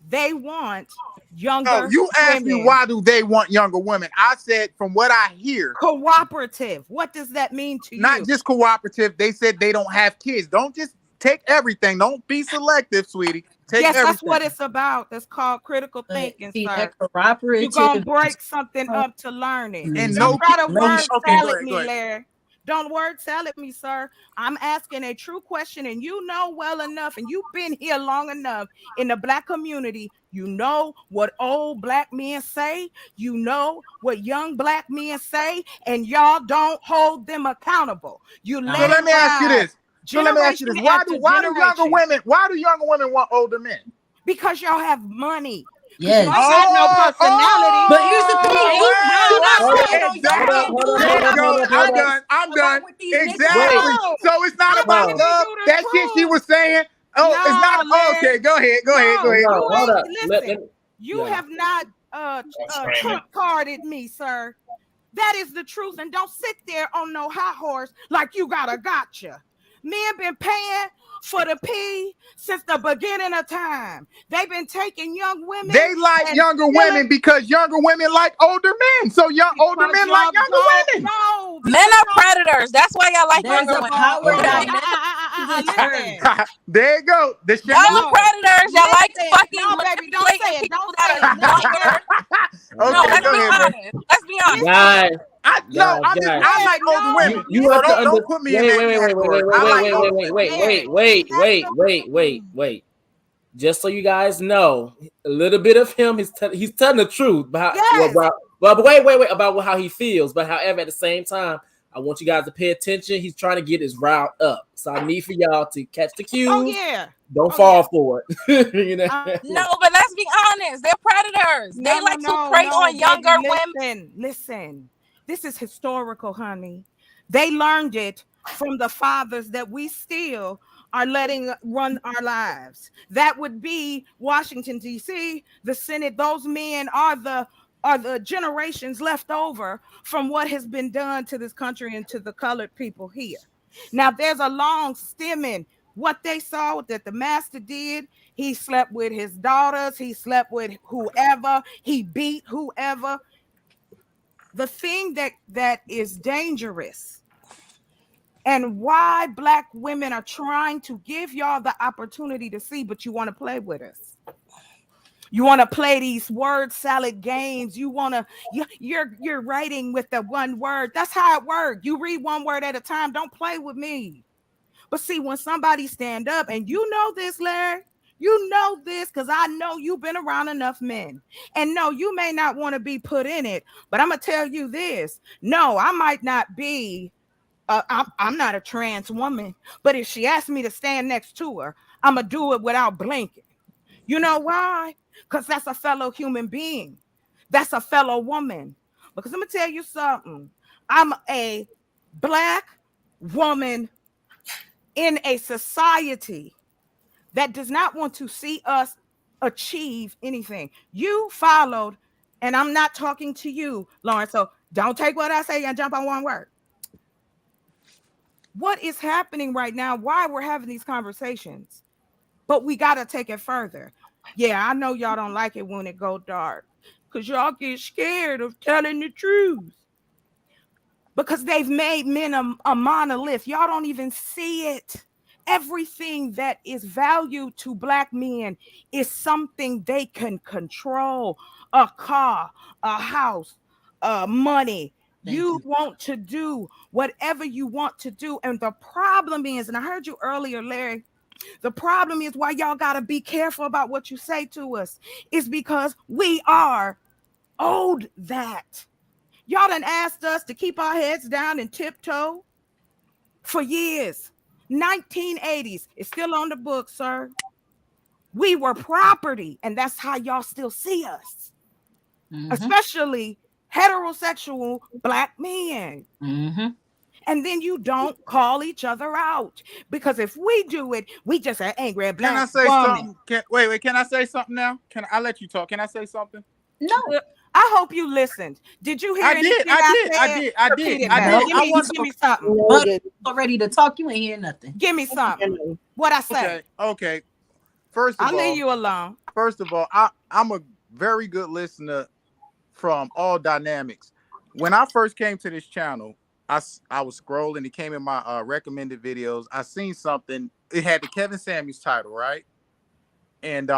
they want younger women. You asked me why do they want younger women. I said from what I hear. Cooperative. What does that mean to you? Not just cooperative. They said they don't have kids. Don't just take everything. Don't be selective, sweetie. Take everything. That's what it's about. That's called critical thinking, sir. Cooperative. You're going to break something up to learn it. And Don't try to word salad me, go ahead. Larry. Don't word salad me, sir. I'm asking a true question, and you know well enough, and you've been here long enough in the black community. You know what old black men say. You know what young black men say, and y'all don't hold them accountable. So let me ask you this. Why do younger women want older men? Because y'all have money. Yes. Y'all got no personality. But here's the thing. I'm done. Exactly. So it's not about love. That shit she was saying. It's not. Okay, go ahead. Hold up. Listen, you have not trump carded me, sir. That is the truth. And don't sit there on no high horse like you got a gotcha. Men been paying for the pee since the beginning of time. They've been taking young women. They like younger women because younger women like older men. So older men like younger women. No, men are predators. That's why y'all like younger women. There you go. Y'all are predators. Y'all like fucking. No, baby, don't say it. Don't say it. No, let's be honest. Let's be honest. Guys, No, guys, guys. I like older women. You So have to don't put me in that category. I like older women. Wait. Just so you guys know, a little bit of him, he's telling the truth about, wait, about how he feels. But however, at the same time, I want you guys to pay attention. He's trying to get his route up. So I need for y'all to catch the cues. Oh yeah. Don't fall for it. You know? No, but let's be honest. They're predators. They like to prey on younger women. Listen. This is historical, honey. They learned it from the fathers that we still are letting run our lives. That would be Washington, D.C., the Senate. Those men are the generations left over from what has been done to this country and to the colored people here. Now, there's a long stemming. What they saw that the master did, he slept with his daughters, he slept with whoever, he beat whoever. The thing that is dangerous and why Black women are trying to give y'all the opportunity to see, but you want to play with us. You want to play these word salad games. You want to, you're writing with the one word. That's how it works. You read one word at a time. Don't play with me. But see, when somebody stand up, and you know this, Larry, you know this because I know you've been around enough men. And no, you may not want to be put in it, but I'm going to tell you this. No, I might not be, I'm not a trans woman, but if she asked me to stand next to her, I'm going to do it without blinking. You know why? Because that's a fellow human being. That's a fellow woman. Because I'm going to tell you something. I'm a Black woman in a society that does not want to see us achieve anything. You followed, and I'm not talking to you, Lauren, so don't take what I say and jump on one word. What is happening right now? Why we're having these conversations? But we got to take it further. Yeah, I know y'all don't like it when it go dark because y'all get scared of telling the truth. Because they've made men a monolith. Y'all don't even see it. Everything that is valued to Black men is something they can control. A car, a house, money. You want to do whatever you want to do. And the problem is, and I heard you earlier, Larry, the problem is why y'all got to be careful about what you say to us is because we are owed that. Y'all done asked us to keep our heads down and tiptoe for years. 1980s. It's still on the book, sir. We were property, and that's how y'all still see us. Especially heterosexual Black men. And then you don't call each other out. Because if we do it, we just are angry at Black Can I say woman. something? Wait, can I say something now? Can I let you talk? Can I say something? No. I hope you listened. Did you hear anything I did. Give me something. But ready to talk, you ain't hear nothing. Give me something. What I say. Okay. First of all, I'll leave you alone. First of all, I'm a very good listener from all dynamics. When I first came to this channel, I was scrolling. It came in my recommended videos. I seen something. It had the Kevin Samuels title, right? And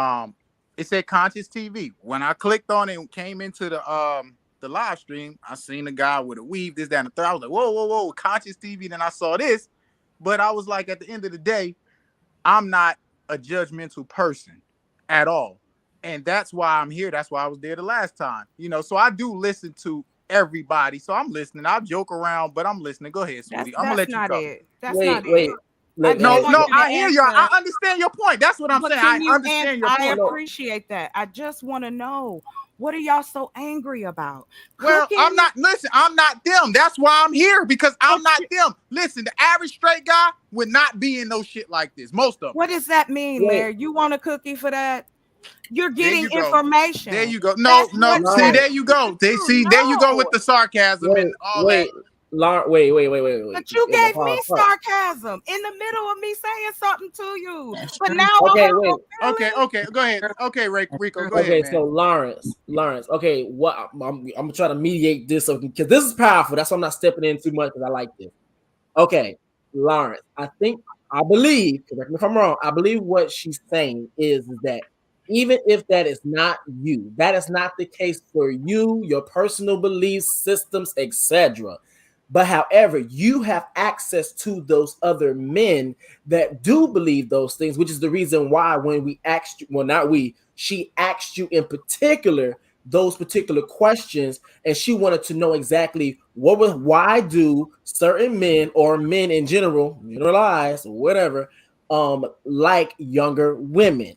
it said Consciouztv. When I clicked on it and came into the live stream, I seen a guy with a weave, this, that, and the third. I was like, whoa, Consciouztv. Then I saw this. But I was like, at the end of the day, I'm not a judgmental person at all. And that's why I'm here. That's why I was there the last time. You know, so I do listen to everybody. So I'm listening. I'll joke around, but I'm listening. Go ahead, sweetie. I'm going to let you talk. That's not it. No, I hear you. I understand your point. That's what I'm saying. I understand your point. I appreciate that. I just want to know, what are y'all so angry about? Well, I'm not them. That's why I'm here, because I'm not them. Listen, the average straight guy would not be in no shit like this. Most of them. What does that mean, Larry? You want a cookie for that? You're getting information. There you go. No. See, there you go. There you go with the sarcasm and all that. Wait. But you gave me sarcasm in the middle of me saying something to you. But now Okay, go ahead. Okay, Rico, go ahead. Okay, so Lawrence. Okay, what I'm trying to mediate this because this is powerful. That's why I'm not stepping in too much because I like this. Okay, Lawrence. I believe, correct me if I'm wrong, I believe what she's saying is that even if that is not you, that is not the case for you, your personal beliefs, systems, etc. But however, you have access to those other men that do believe those things, which is the reason why when we asked you, well, not we, she asked you in particular those particular questions, and she wanted to know exactly why do certain men or men in general, generalized, whatever, like younger women.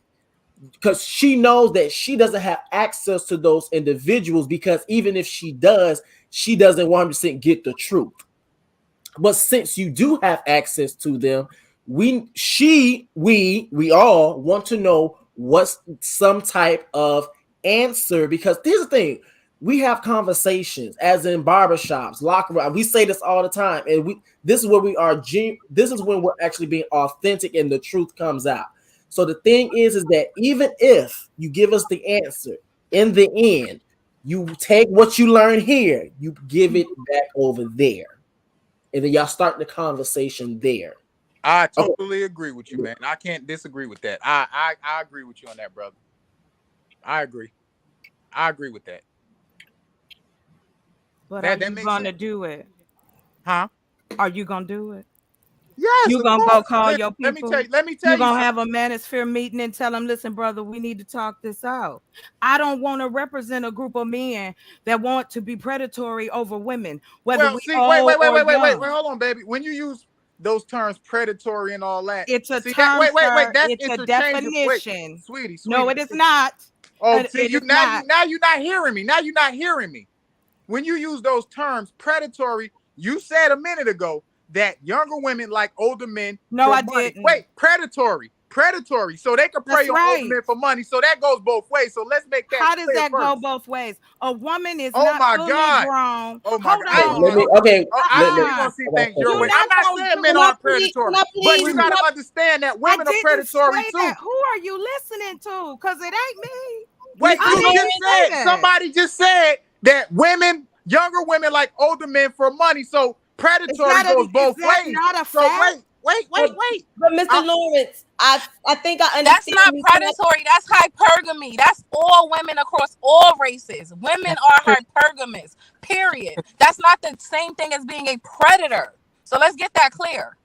Because she knows that she doesn't have access to those individuals, because even if she does, she doesn't 100% get the truth. But since you do have access to them, we all want to know what's some type of answer. Because here's the thing, we have conversations as in barbershops, locker room. We say this all the time, and this is where we are. This is when we're actually being authentic and the truth comes out. So the thing is that even if you give us the answer, in the end, you take what you learn here, you give it back over there, and then y'all start the conversation there. I totally agree with you, man. I can't disagree with that. I agree with you on that, brother. I agree with that. But are you gonna do it? Huh? Are you gonna do it? Yes, you gonna go call your people. Let me tell you. You're gonna have a manosphere meeting and tell them, listen, brother, we need to talk this out. I don't want to represent a group of men that want to be predatory over women. Whether Well, we see, old wait, or hold on, baby. When you use those terms, predatory and all that, it's a see, term. wait, that's it's a interchangeable. definition. Wait, sweetie. No, it is not. Oh, see, you're not hearing me. Now you're not hearing me. When you use those terms, predatory, you said a minute ago that younger women like older men. No, I money. didn't. Wait, predatory. So they can prey on older men for money. So that goes both ways. So let's make that How does that first. go both ways? A woman is Oh not my fully God. grown. Oh my Hold God. on. I know you're gonna see things your way. I'm not saying men aren't predatory, but you gotta understand that women are predatory too. Who are you listening to? Because it ain't me. Wait, somebody just said that younger women like older men for money. So predatory goes both ways. Not a fact? Wait. But Mr. Lawrence, I think I understand. That's not predatory. That's hypergamy. That's all women across all races. Women are hypergamous. Period. That's not the same thing as being a predator. So let's get that clear.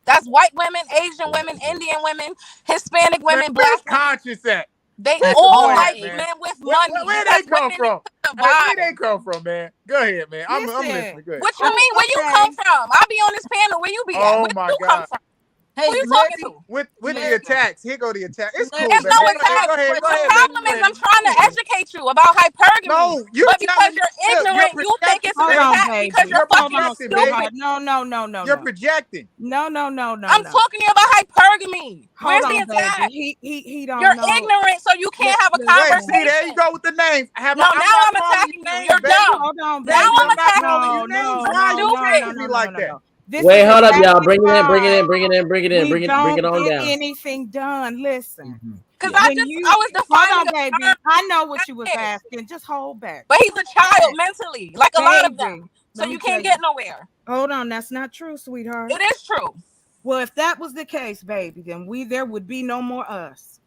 That's white women, Asian women, Indian women, Hispanic women, black women. Conscious at? They all like men with money. Where they come from? Where they come from, man? Go ahead, man. I'm listening. Go ahead. What you mean? Where you come from? I'll be on this panel. Where you be at? Oh Where my you God. come from? Hey, who you talking to? With the attacks. Here go the attack. It's cool. There's no attack. Go ahead. The problem is I'm trying to educate you about hypergamy. No, but because you're ignorant, you think it's an attack because you're fucking stupid. No. You're projecting. No. I'm talking to you about hypergamy. Where's the attack? He don't You're know. ignorant, so you can't have a conversation. See, there you go with the names. Now I'm attacking you. You're dumb. Hold on, now I'm attacking you. No. Wait, hold up, y'all. Bring it on down. Anything done? Listen, because I was defining. Hold on, baby. I know what you was asking. Just hold back. But he's a child mentally, like a lot of them. So you can't get nowhere. Hold on, that's not true, sweetheart. It is true. Well, if that was the case, baby, then there would be no more us.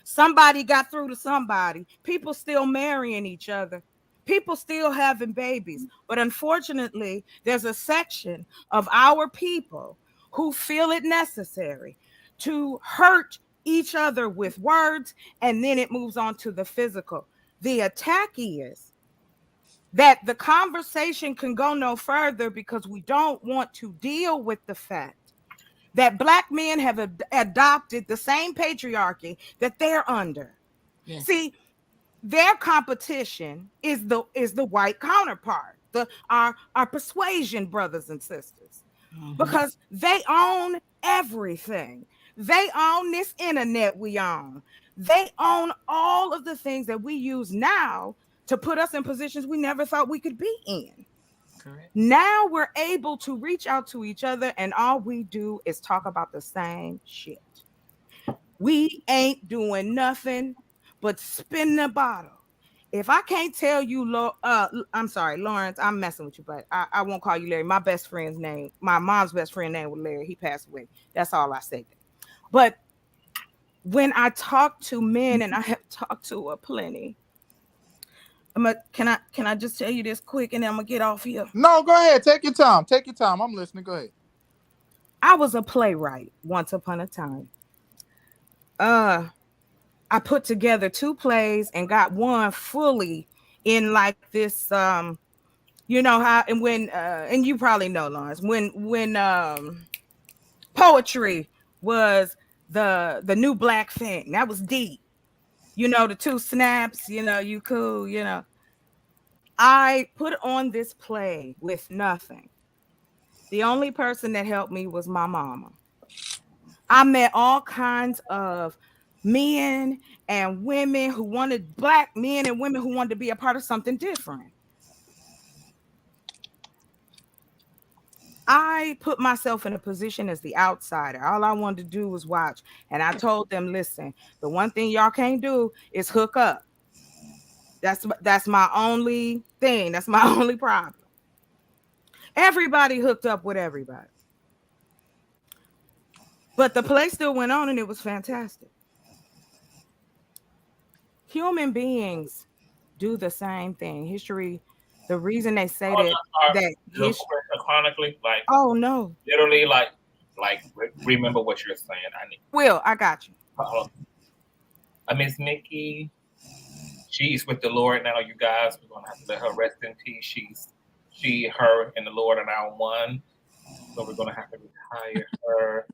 Somebody got through to somebody. People still marrying each other. People still having babies. But unfortunately, there's a section of our people who feel it necessary to hurt each other with words, and then it moves on to the physical. The attack is that the conversation can go no further because we don't want to deal with the fact that Black men have adopted the same patriarchy that they're under. Yes. See, their competition is the white counterpart, our persuasion brothers and sisters, because they own everything. They own this internet we own. They own all of the things that we use now to put us in positions we never thought we could be in. Correct. Now we're able to reach out to each other, and all we do is talk about the same shit. We ain't doing nothing but spin the bottle. If I can't tell you, I'm sorry, Lawrence, I'm messing with you, but I won't call you Larry. My best friend's name, my mom's best friend name was Larry. He passed away. That's all I say. But when I talk to men, and I have talked to a plenty. Can I just tell you this quick, and then I'm gonna get off here? No, go ahead. Take your time. Take your time. I'm listening. Go ahead. I was a playwright once upon a time. I put together 2 plays and got one fully in like this. You know how, and when and you probably know, Lawrence, when poetry was the new black thing. That was deep. You know, the 2 snaps, you know, you cool, you know. I put on this play with nothing. The only person that helped me was my mama. I met all kinds of men and women who wanted, black men and women who wanted to be a part of something different. I put myself in a position as the outsider. All I wanted to do was watch. And I told them, listen, the one thing y'all can't do is hook up. That's my only thing. That's my only problem. Everybody hooked up with everybody. But the play still went on and it was fantastic. Human beings do the same thing. History, the reason they say that chronically, like, oh no, literally, like remember what you're saying. I need. Will, I got you. Miss Nikki, she's with the Lord now. You guys, we're gonna have to let her rest in peace. Her, and the Lord are now one. So we're gonna have to retire her.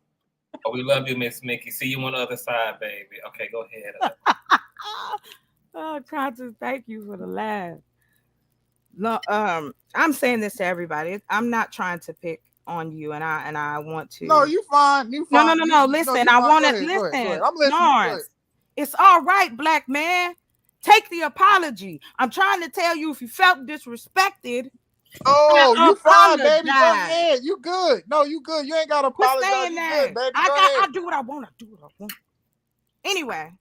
Oh, we love you, Miss Mickey. See you on the other side, baby. Okay, go ahead. Oh, Conscious, thank you for the laugh. No, I'm saying this to everybody. I'm not trying to pick on you, and I want to. No, you fine. You fine. No. Listen, I want to listen. Go ahead. I'm listening. Lawrence, it's all right, black man. Take the apology. I'm trying to tell you, if you felt disrespected. Oh, you fine, baby. Go ahead. You good. No, you good. You ain't got to apologize. You good, baby. I do what I want. Anyway.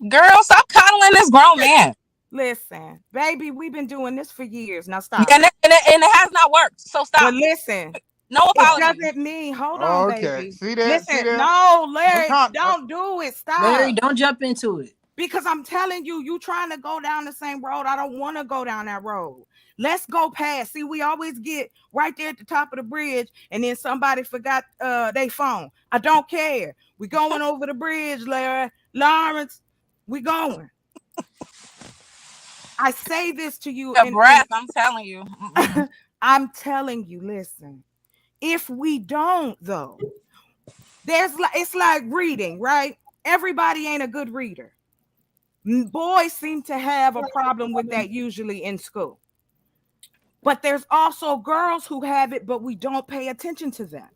Girl, stop coddling this grown man. Listen, baby, we've been doing this for years. Now stop. And it has not worked. So stop. But listen. No apology. It doesn't mean, hold on, baby. See that? Listen, see that? no, Larry, don't do it. Stop. Larry, don't jump into it. Because I'm telling you, you trying to go down the same road. I don't want to go down that road. Let's go past. See, we always get right there at the top of the bridge, and then somebody forgot their phone. I don't care. We going over the bridge, Larry. Lawrence, we going. I say this to you. The breath, I'm telling you. I'm telling you, listen. If we don't, though, it's like reading, right? Everybody ain't a good reader. Boys seem to have a problem with that usually in school. But there's also girls who have it, but we don't pay attention to them.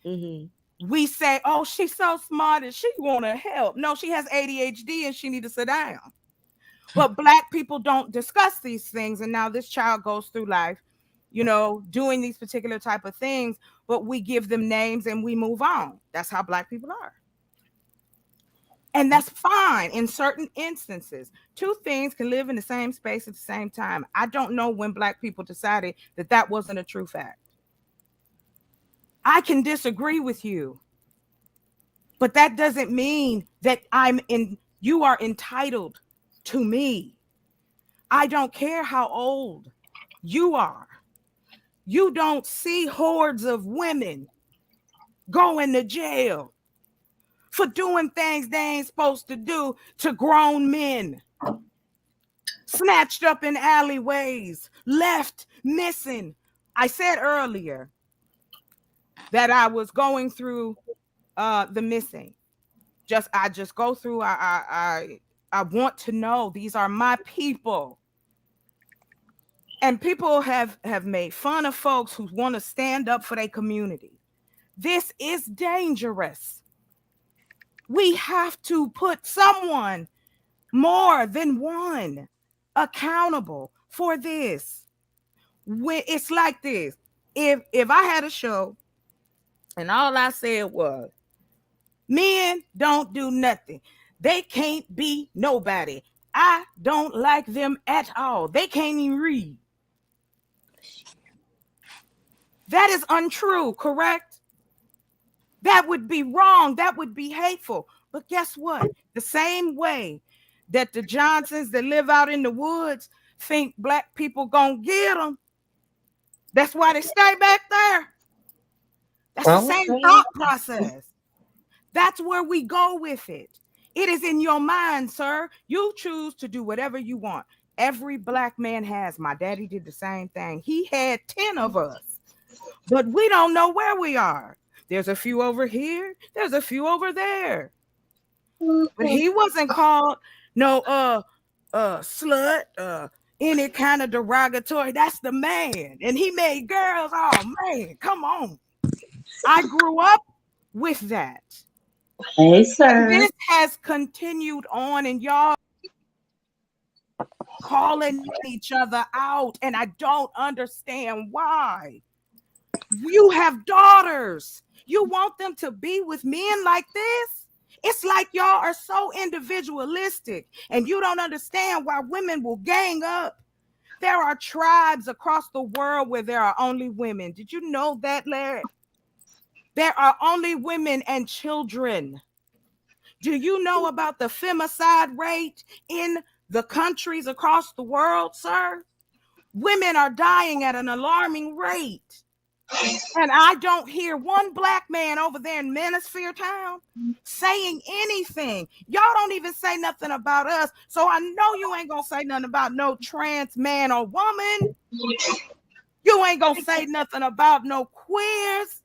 Mm-hmm. We say, oh, she's so smart and she want to help. No, she has ADHD and she need to sit down. But black people don't discuss these things. And now this child goes through life, you know, doing these particular type of things, but we give them names and we move on. That's how black people are. And that's fine in certain instances. 2 things can live in the same space at the same time. I don't know when black people decided that that wasn't a true fact. I can disagree with you, but that doesn't mean that you are entitled to me. I don't care how old you are. You don't see hordes of women going to jail for doing things they ain't supposed to do to grown men. Snatched up in alleyways, left missing. I said earlier that I was going through the missing. I just go through, I want to know, these are my people. And people have made fun of folks who want to stand up for their community. This is dangerous. We have to put someone, more than one, accountable for this. It's like this. If I had a show and all I said was, men don't do nothing. They can't be nobody. I don't like them at all. They can't even read. That is untrue, correct? That would be wrong. That would be hateful. But guess what? The same way that the Johnsons that live out in the woods think black people gonna get them, that's why they stay back there. That's the same thought process. That's where we go with it. It is in your mind, sir. You choose to do whatever you want. Every black man has. My daddy did the same thing. He had 10 of us, but we don't know where we are. There's a few over here. There's a few over there. But he wasn't called no slut, any kind of derogatory. That's the man. And he made girls. Oh man, come on. I grew up with that. Hey, sir. And this has continued on, and y'all calling each other out, and I don't understand why. You have daughters. You want them to be with men like this? It's like y'all are so individualistic, and you don't understand why women will gang up. There are tribes across the world where there are only women. Did you know that, Larry? There are only women and children. Do you know about the femicide rate in the countries across the world, sir? Women are dying at an alarming rate. And I don't hear one black man over there in Manosphere Town saying anything. Y'all don't even say nothing about us. So I know you ain't gonna say nothing about no trans man or woman. You ain't gonna say nothing about no queers.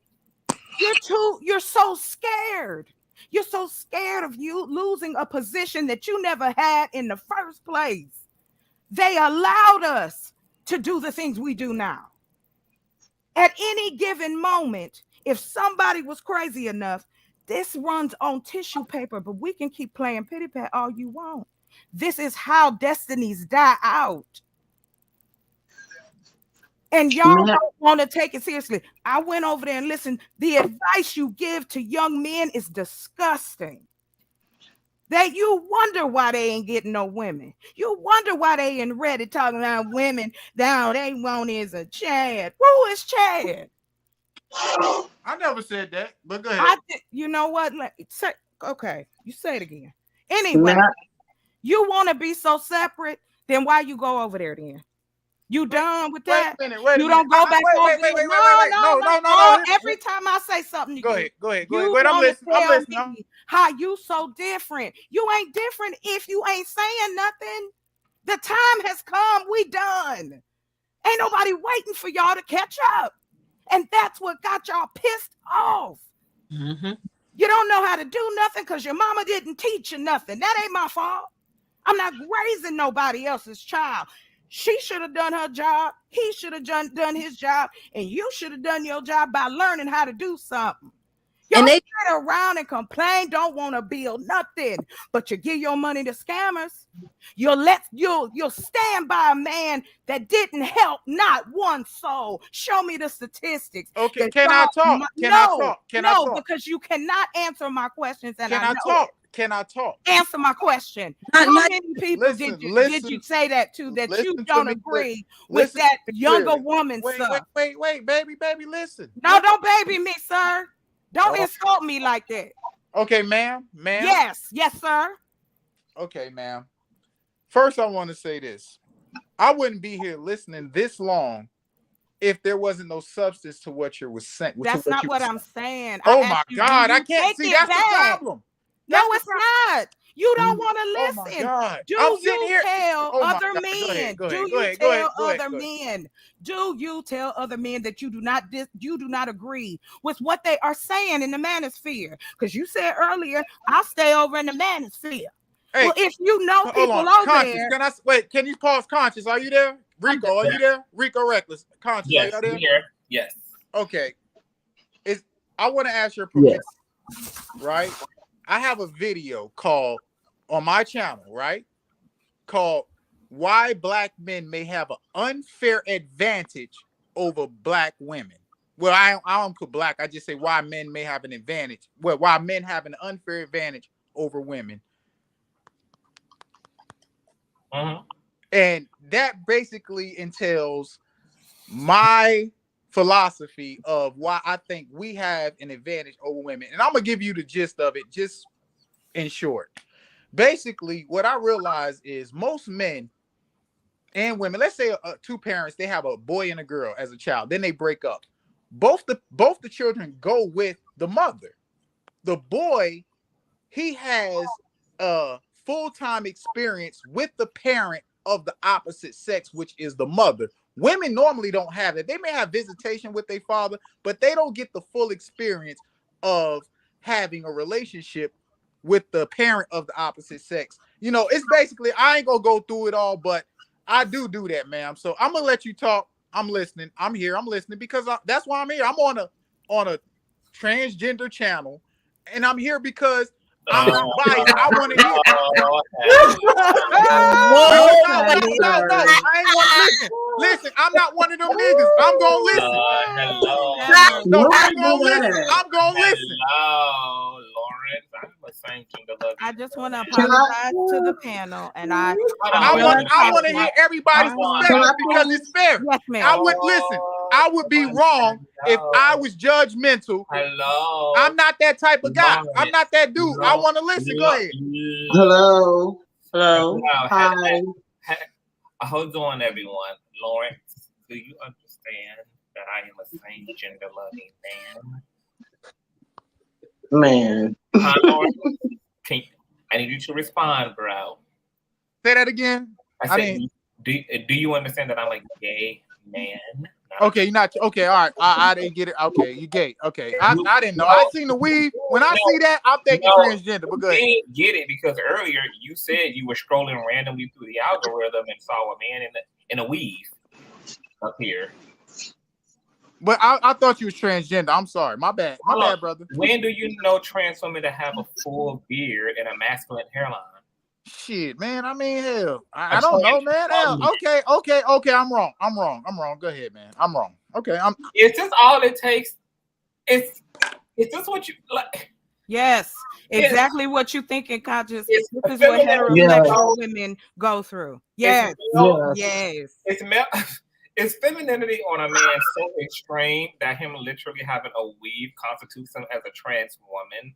You're so scared. You're so scared of you losing a position that you never had in the first place. They allowed us to do the things we do now. At any given moment, if somebody was crazy enough, this runs on tissue paper, but we can keep playing pity pat all you want. This is how destinies die out. And y'all don't want to take it seriously. I went over there and listened. The advice you give to young men is disgusting. That you wonder why they ain't getting no women. You wonder why they in Reddit talking about women. Now they want is a Chad. Who is Chad? I never said that, but go ahead. You know what? Okay, you say it again. Anyway, you want to be so separate, then why you go over there then? You done with that? Wait a minute. You don't go back over there. No. Every time I say something to you, go ahead. I'm listening. How you so different? You ain't different if you ain't saying nothing. The time has come. We done. Ain't nobody waiting for y'all to catch up. And that's what got y'all pissed off. Mm-hmm. You don't know how to do nothing because your mama didn't teach you nothing. That ain't my fault. I'm not raising nobody else's child. She should have done her job. He should have done his job. And you should have done your job by learning how to do something. Y'all sit around and complain, don't want to build nothing, but you give your money to scammers. You'll stand by a man that didn't help not one soul. Show me the statistics. Okay, can I talk? Can I talk? Because you cannot answer my questions. And Can I talk? Can I talk? Answer my question. How many people did you say that to that you don't agree with that younger woman stuff? Wait, baby, listen. No, don't baby me, sir. Don't insult me like that. Okay, ma'am. Yes, sir. Okay, ma'am. First, I want to say this. I wouldn't be here listening this long if there wasn't no substance to what you were saying. That's not what I'm saying. Oh my God, I can't see. That's the problem. No, it's not. You don't want to listen. Oh my God. Do you tell other men? Do you tell other men? Do you tell other men that you do not agree with what they are saying in the manosphere? Because you said earlier, I'll stay over in the manosphere. Hey, well, if you know people over there, can you pause? Conscious, are you there? Rico, are you there? Rico Reckless, Conscious, yes, are you there? Here. Yes. Okay. I want to ask your permission, right? I have a video called on my channel, right? Called Why Black Men May Have an Unfair Advantage Over Black Women. Well, I don't put black, I just say why men may have an advantage. Well, why men have an unfair advantage over women. And that basically entails my philosophy of why I think we have an advantage over women. And I'm gonna give you the gist of it just in short. Basically, what I realize is most men and women, let's say two parents, they have a boy and a girl as a child, then they break up. Both the children go with the mother. The boy, he has a full-time experience with the parent of the opposite sex, which is the mother. Women normally don't have it. They may have visitation with their father, but they don't get the full experience of having a relationship with the parent of the opposite sex. You know, it's basically, I ain't gonna go through it all, but I do that, ma'am. So I'm gonna let you talk. I'm listening. I'm here. I'm listening because that's why I'm here. I'm on a transgender channel, and I'm here because I'm not biased. I want to hear. No. I ain't want to listen. Listen, I'm not one of them niggas. I'm gonna listen. No, I'm gonna listen. I'm gonna listen. Hello, Lawrence. I'm a same gender love. I just want to apologize to the panel, and I want to hear everybody's perspective because it's fair. Yes, ma'am. I would listen. I would be wrong if I was judgmental. Hello. I'm not that type of guy. I'm not that dude. I want to listen. Go ahead. Hello. Hi. Hold on, everyone. Lawrence, do you understand that I am a same gender loving man? Man. Hi, Lawrence. I need you to respond, bro. Say that again. I said, do you understand that I'm a gay man? Okay, you're not okay. All right, I didn't get it. Okay, you gay. Okay, I didn't know. I seen the weave. When I see that, I'm thinking transgender. But go ahead. Didn't get it because earlier you said you were scrolling randomly through the algorithm and saw a man in a weave up here. But I thought you was transgender. I'm sorry. My bad. My bad, brother. When do you know trans women to have a full beard and a masculine hairline? Shit, man. I mean, hell, I don't know, man. Hell, okay. I'm wrong. Go ahead, man. I'm wrong. Okay, It's just all it takes. It's just what you like. Yes, exactly what you think in conscious. This is what heterosexual women go through. Yes, yes. It's femininity on a man so extreme that him literally having a weave constitutes him as a trans woman.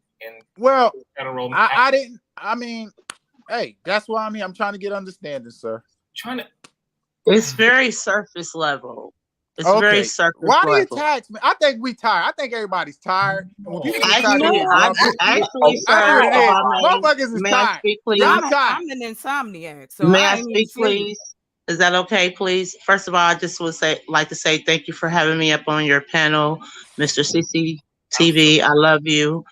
Hey, that's why I'm here. I'm trying to get understanding, sir. It's very surface level. It's very surface level. Why do you tax me? I think we tired. I think everybody's tired. And when people actually, sir, motherfuckers is tired. I'm an insomniac. So may I speak, please? Is that okay, please? First of all, I just would like to say thank you for having me up on your panel, Mr. CCTV. I love you.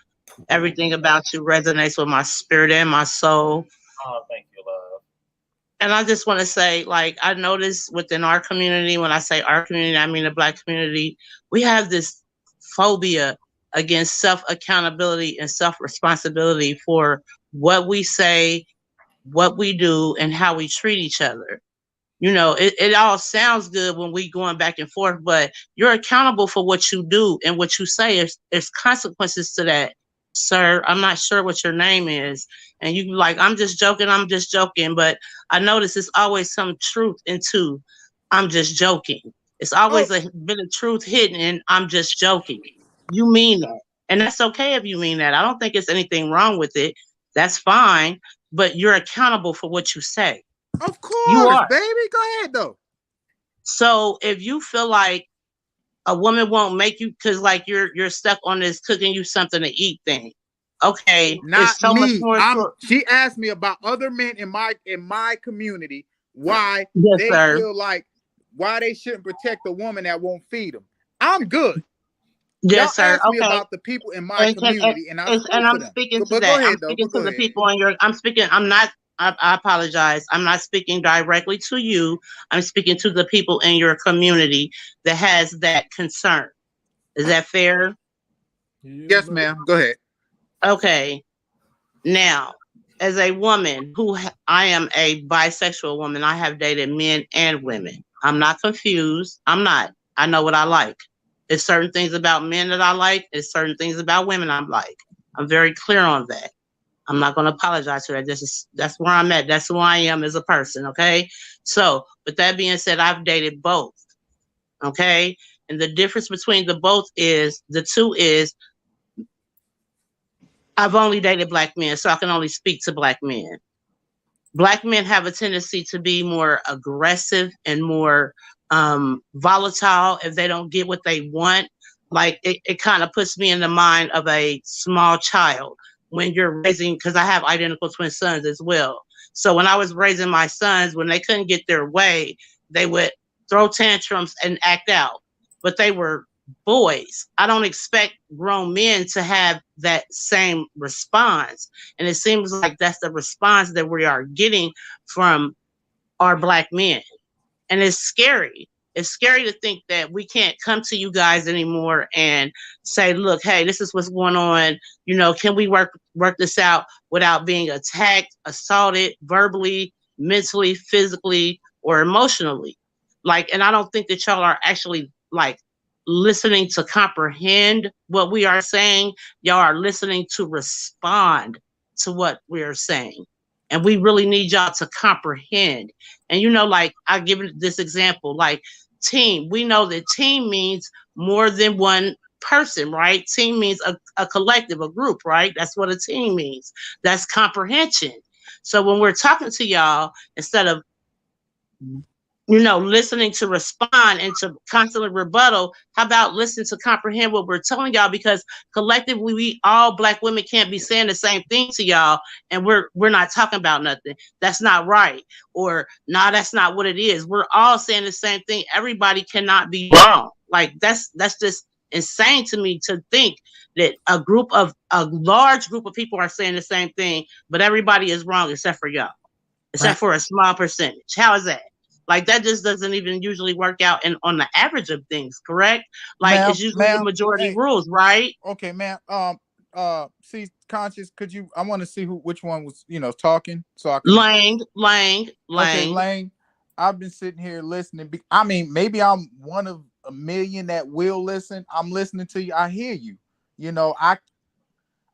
Everything about you resonates with my spirit and my soul. Oh, thank you, love. And I just want to say, like, I noticed within our community, when I say our community, I mean the Black community, we have this phobia against self-accountability and self-responsibility for what we say, what we do, and how we treat each other. You know, it all sounds good when we going back and forth, but you're accountable for what you do and what you say. There's consequences to that. Sir, I'm not sure what your name is. And you like, I'm just joking. But I notice it's always some truth into I'm just joking. It's always a bit of truth hidden in I'm just joking. You mean that. And that's okay if you mean that. I don't think it's anything wrong with it. That's fine. But you're accountable for what you say. Of course, baby. Go ahead, though. So if you feel like a woman won't make you because like you're stuck on this cooking you something to eat thing. Okay. Not me. She asked me about other men in my community, why feel like why they shouldn't protect a woman that won't feed them. I'm good. Yes, Y'all sir. asked me about the people in my community, and I'm speaking to that. I'm speaking to the people on your. I apologize. I'm not speaking directly to you. I'm speaking to the people in your community that has that concern. Is that fair? Yes, ma'am. Go ahead. Okay. Now, as a woman I am a bisexual woman. I have dated men and women. I'm not confused. I'm not. I know what I like. There's certain things about men that I like. There's certain things about women I like. I'm very clear on that. I'm not going to apologize for that. That's where I'm at. That's who I am as a person. Okay. So with that being said, I've dated both. Okay. And the difference between the two is I've only dated black men, so I can only speak to black men. Black men have a tendency to be more aggressive and more volatile if they don't get what they want. Like it kind of puts me in the mind of a small child when you're raising, because I have identical twin sons as well. So when I was raising my sons, when they couldn't get their way, they would throw tantrums and act out. But they were boys. I don't expect grown men to have that same response. And it seems like that's the response that we are getting from our black men. And it's scary. It's scary to think that we can't come to you guys anymore and say, look, hey, this is what's going on. You know, can we work this out without being attacked, assaulted, verbally, mentally, physically, or emotionally? Like, and I don't think that y'all are actually like listening to comprehend what we are saying. Y'all are listening to respond to what we are saying. And we really need y'all to comprehend. And, you know, like I give this example, like team. We know that team means more than one person, right? Team means a collective, a group, right? That's what a team means. That's comprehension. So when we're talking to y'all, instead of, you know, listening to respond and to constantly rebuttal, how about listen to comprehend what we're telling y'all? Because collectively, we all black women can't be saying the same thing to y'all, and we're not talking about nothing. That's not right. Or, nah, that's not what it is. We're all saying the same thing. Everybody cannot be wrong. Like, that's just insane to me to think that a large group of people are saying the same thing, but everybody is wrong except for y'all, except for a small percentage. How is that? Like, that just doesn't even usually work out on the average of things, correct? Like, it's usually the majority rules, right? Okay, ma'am. See, Conscious, could you? I want to see which one was, you know, talking, so I can. Lang. Okay, Lang. I've been sitting here listening. I mean, maybe I'm one of a million that will listen. I'm listening to you. I hear you. You know,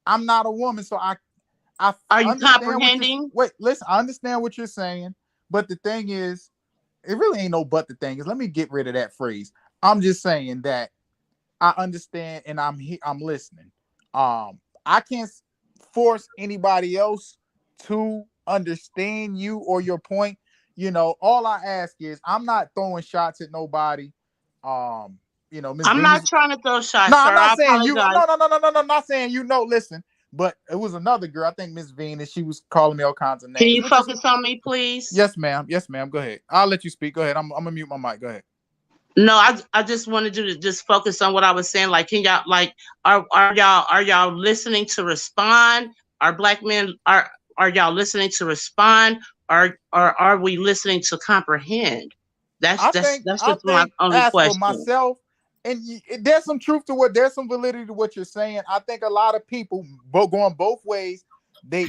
I'm not a woman, so I are you comprehending? Wait, listen. I understand what you're saying, but the thing is, it really ain't no but the thing is, let me get rid of that phrase. I'm just saying that I understand and I'm listening. I can't force anybody else to understand you or your point. You know, all I ask is, I'm not throwing shots at nobody. You know, Ms. I'm Venus, not trying to throw shots. No, sir. I'm not I saying you. apologize. No. I'm not saying you. No, listen. But it was another girl, I think Miss Venus. She was calling me all kinds of names. Can you focus on me, please? Yes, ma'am. Yes, ma'am. Go ahead. I'll let you speak. Go ahead. I'm gonna mute my mic. Go ahead. No, I just wanted you to just focus on what I was saying. Like, can y'all, like, are y'all listening to respond? Are black men are y'all listening to respond? Or are we listening to comprehend? That's just my only question. For myself, and there's some truth to there's some validity to what you're saying. I think a lot of people going both ways. They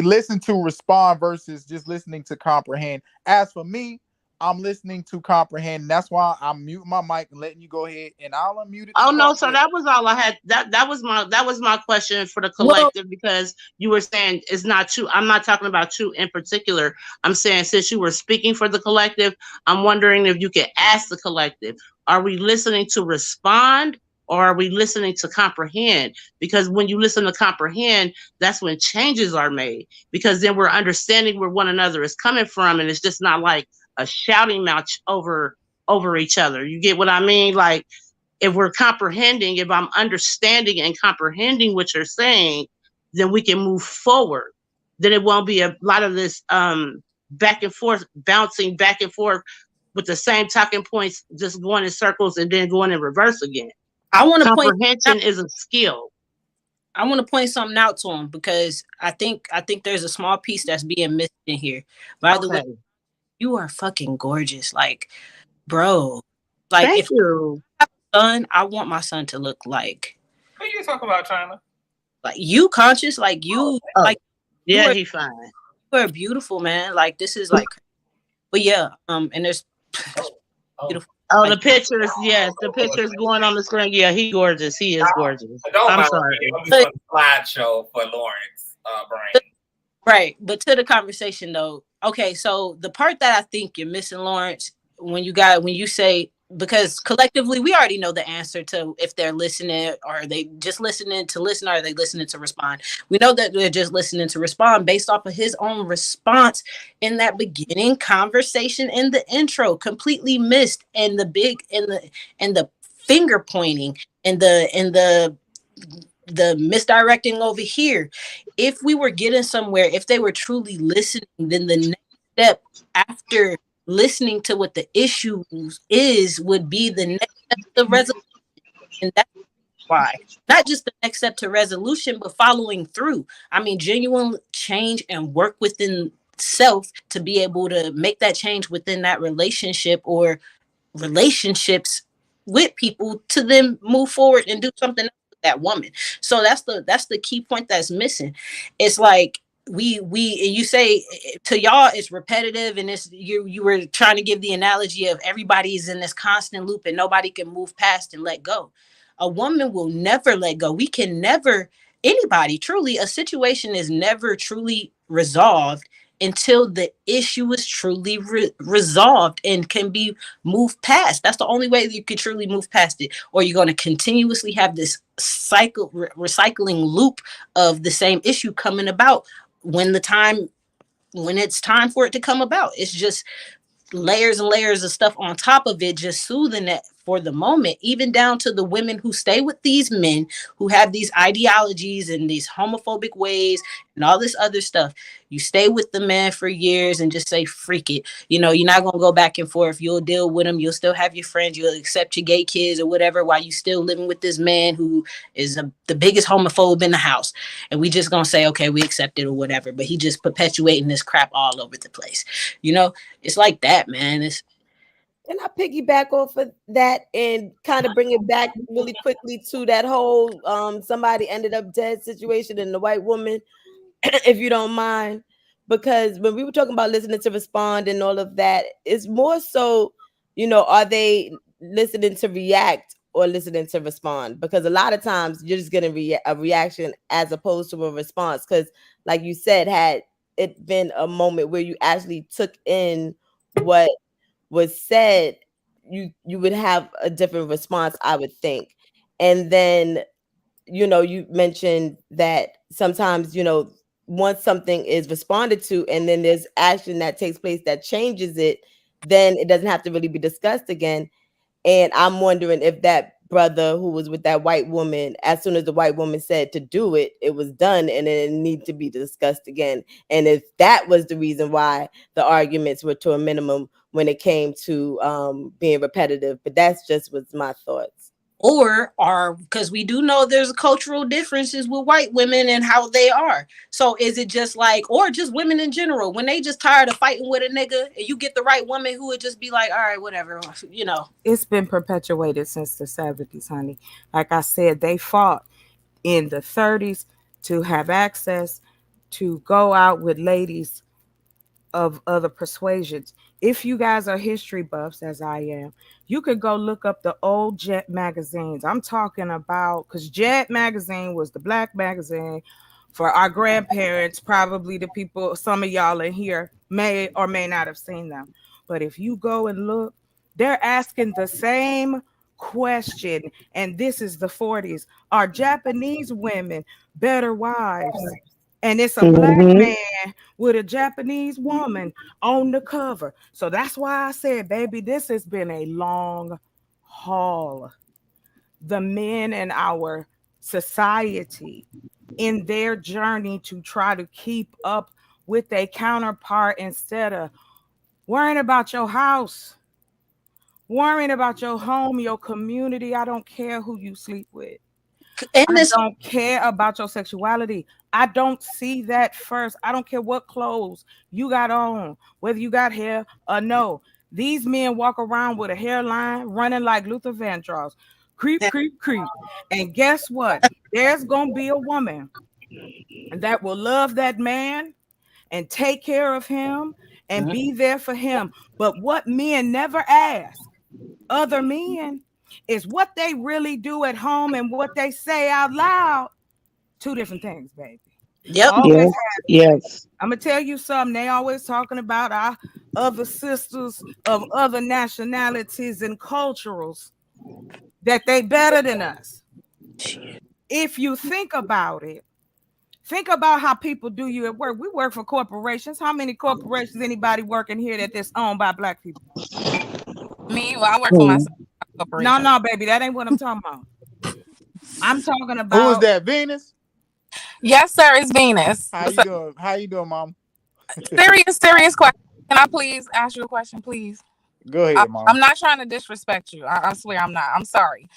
listen to respond versus just listening to comprehend. As for me, I'm listening to comprehend. That's why I'm muting my mic and letting you go ahead, and I'll unmute it. Oh no, so that was all I had. That was my question for the collective, because you were saying it's not you. I'm not talking about you in particular. I'm saying, since you were speaking for the collective, I'm wondering if you could ask the collective, are we listening to respond or are we listening to comprehend? Because when you listen to comprehend, that's when changes are made, because then we're understanding where one another is coming from, and it's just not like a shouting match over each other. You get what I mean? Like, if we're comprehending, if I'm understanding and comprehending what you're saying, then we can move forward. Then it won't be a lot of this back and forth, bouncing back and forth with the same talking points, just going in circles and then going in reverse again. I want to point. Comprehension is a skill. I want to point something out to him, because I think there's a small piece that's being missed in here. By the way, you are fucking gorgeous, like, bro. Like, Thank you. I have a son, I want my son to look like. Who you talking about, China? Like, you, Conscious, like you, like. Yeah, he fine. You are beautiful, man. Like, this is like, but yeah, and there's beautiful. Oh, the pictures, yes, the pictures going on the screen. Yeah, he gorgeous. He is gorgeous. I'm sorry. I'm just on a slideshow for Lawrence Brain. Right, but to the conversation though. Okay, so the part that I think you're missing, Lawrence, when you say because collectively we already know the answer to if they're listening, or are they just listening to listen, or are they listening to respond. We know that they're just listening to respond based off of his own response in that beginning conversation in the intro, completely missed, and the finger pointing and the misdirecting over here. If we were getting somewhere, if they were truly listening, then the next step after listening to what the issue is would be the next step to resolution. And that's why, not just the next step to resolution, but following through. I mean, genuine change and work within self to be able to make that change within that relationship or relationships with people to then move forward and do something else with that woman. So that's the key point that's missing. It's like we you say to y'all it's repetitive, and it's you were trying to give the analogy of everybody's in this constant loop and nobody can move past and let go. A woman will never let go. We can never, anybody truly, a situation is never truly resolved until the issue is truly resolved and can be moved past. That's the only way that you can truly move past it. Or you're going to continuously have this recycling loop of the same issue coming about when it's time for it to come about. It's just layers and layers of stuff on top of it, just soothing it for the moment, even down to the women who stay with these men who have these ideologies and these homophobic ways and all this other stuff. You stay with the man for years and just say, freak it. You know, you're not going to go back and forth. You'll deal with him. You'll still have your friends. You'll accept your gay kids or whatever while you still living with this man who is the biggest homophobe in the house. And we just going to say, okay, we accept it or whatever. But he just perpetuating this crap all over the place. You know, it's like that, man. And I piggyback off of that and kind of bring it back really quickly to that whole somebody ended up dead situation and the white woman, if you don't mind. Because when we were talking about listening to respond and all of that, it's more so, you know, are they listening to react or listening to respond? Because a lot of times you're just getting a reaction as opposed to a response. Because like you said, had it been a moment where you actually took in what was said, you would have a different response, I would think. And then, you know, you mentioned that sometimes, you know, once something is responded to and then there's action that takes place that changes it, then it doesn't have to really be discussed again. And I'm wondering if that brother who was with that white woman, as soon as the white woman said to do it, it was done and it need to be discussed again. And if that was the reason why the arguments were to a minimum when it came to being repetitive. But that's just was my thoughts. Or because we do know there's cultural differences with white women and how they are. So is it just like, or just women in general, when they just tired of fighting with a nigga and you get the right woman who would just be like, all right, whatever, you know. It's been perpetuated since the 70s, honey. Like I said, they fought in the 30s to have access to go out with ladies of other persuasions. If you guys are history buffs, as I am, you could go look up the old Jet magazines. I'm talking about, because Jet magazine was the black magazine for our grandparents, probably the people, some of y'all in here may or may not have seen them. But if you go and look, they're asking the same question, and this is the 40s. Are Japanese women better wives? And it's a black man with a Japanese woman on the cover. So that's why I said, baby, this has been a long haul. The men in our society, in their journey to try to keep up with a counterpart, instead of worrying about your house, worrying about your home, your community. I don't care who you sleep with. I don't care about your sexuality. I don't see that first. I don't care what clothes you got on, whether you got hair or no. These men walk around with a hairline running like Luther Vandross. Creep, creep, creep. And guess what? There's going to be a woman that will love that man and take care of him and be there for him. But what men never ask other men is what they really do at home and what they say out loud. Two different things, baby. Yep. Yes. Yes. I'm gonna tell you something. They always talking about our other sisters of other nationalities and cultures that they better than us. If you think about it, think about how people do you at work. We work for corporations. How many corporations anybody working here that's owned by black people? Me, well, I work for myself. No, baby, that ain't what I'm talking about. I'm talking about. Who is that? Venus? Yes, sir. It's Venus. How you doing? How you doing, Mom? Serious question. Can I please ask you a question, please? Go ahead, Mom. I'm not trying to disrespect you. I swear I'm not. I'm sorry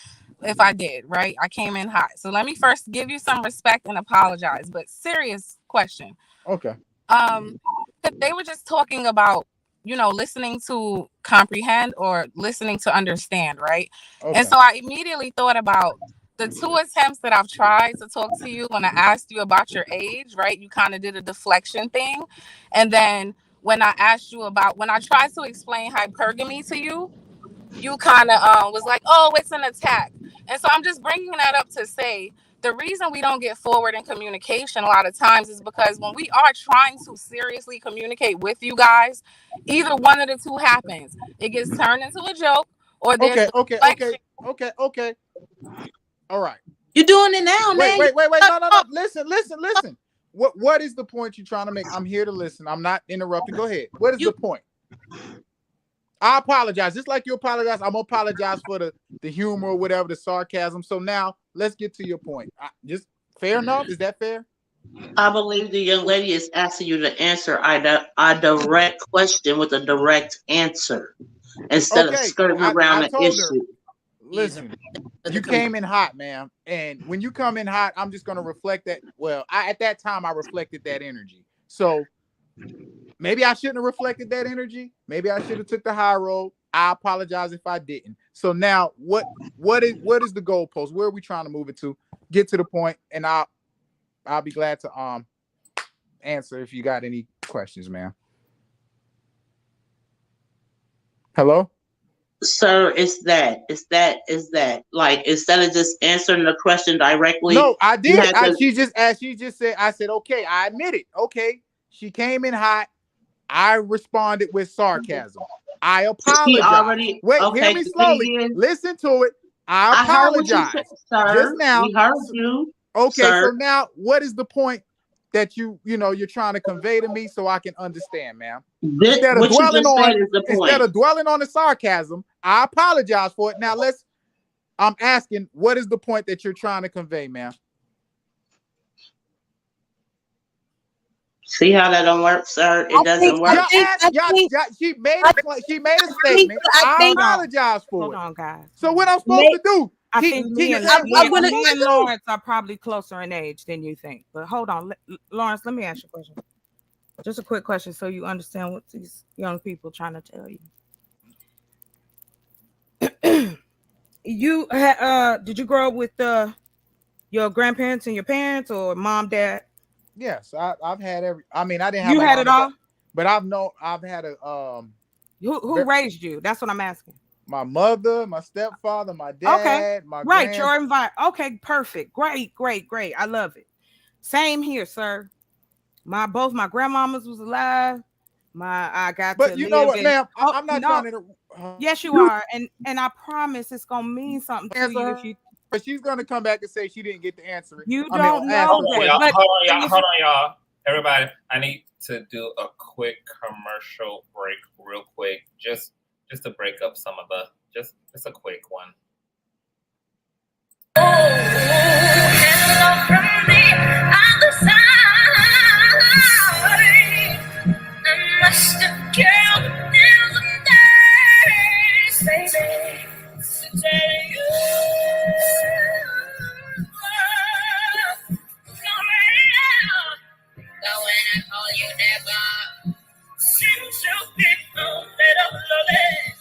if I did, right? I came in hot. So let me first give you some respect and apologize. But serious question. Okay. They were just talking about, listening to comprehend or listening to understand, right? Okay. And so I immediately thought about the 2 attempts that I've tried to talk to you when I asked you about your age, right? You kind of did a deflection thing. And then when I asked you when I tried to explain hypergamy to you, you kind of was like, oh, it's an attack. And so I'm just bringing that up to say the reason we don't get forward in communication a lot of times is because when we are trying to seriously communicate with you guys, either one of the two happens. It gets turned into a joke or there's Okay. All right. You're doing it now, man. Wait. No. Listen. What is the point you're trying to make? I'm here to listen. I'm not interrupting. Go ahead. What is the point? I apologize. Just like you apologize, I'm gonna apologize for the humor or whatever, the sarcasm. So now let's get to your point. Just fair enough? Is that fair? I believe the young lady is asking you to answer a direct question with a direct answer instead of skirting around the issue. Listen, you came in hot, ma'am. And when you come in hot, I'm just going to reflect that. Well, at that time, I reflected that energy. So maybe I shouldn't have reflected that energy. Maybe I should have took the high road. I apologize if I didn't. So now what is the goalpost? Where are we trying to move it to? Get to the point, and I'll be glad to answer if you got any questions, ma'am. Hello? Sir, it's that. Like, instead of just answering the question directly. No, I did. She just said, I said, okay, I admit it. Okay. She came in hot. I responded with sarcasm. I apologize. Wait, hear me slowly. Listen to it. I apologize. Just now. We heard you. Okay, sir. so now what is the point that you're trying to convey to me so I can understand, ma'am? Instead of dwelling on the sarcasm, I apologize for it. Now I'm asking, what is the point that you're trying to convey, ma'am? See how that don't work, sir? It doesn't work. She made a statement. I apologize for it. Hold on, guys. So what I'm supposed to do? I think me and Lawrence are probably closer in age than you think. But hold on, Lawrence, let me ask you a question. Just a quick question so you understand what these young people are trying to tell you. You did you grow up with your grandparents and your parents, or mom, dad? Yes, I've had every. I mean, I didn't have. You had it all, but I've had a. Who raised you? That's what I'm asking. My mother, my stepfather, my dad, my right. You're invited. Okay, perfect. Great. I love it. Same here, sir. Both my grandmamas was alive. But you know what, ma'am? I'm not trying to. Yes, you are, and I promise it's gonna mean something to you if you. But she's gonna come back and say she didn't get to answer it. You don't know that. Hold on, y'all. Everybody, I need to do a quick commercial break, real quick, just to break up some of the just a quick one. Hello from the other side. I must have killed a thousand days, baby, to tell you. But when I call you, never seem to be no better loving.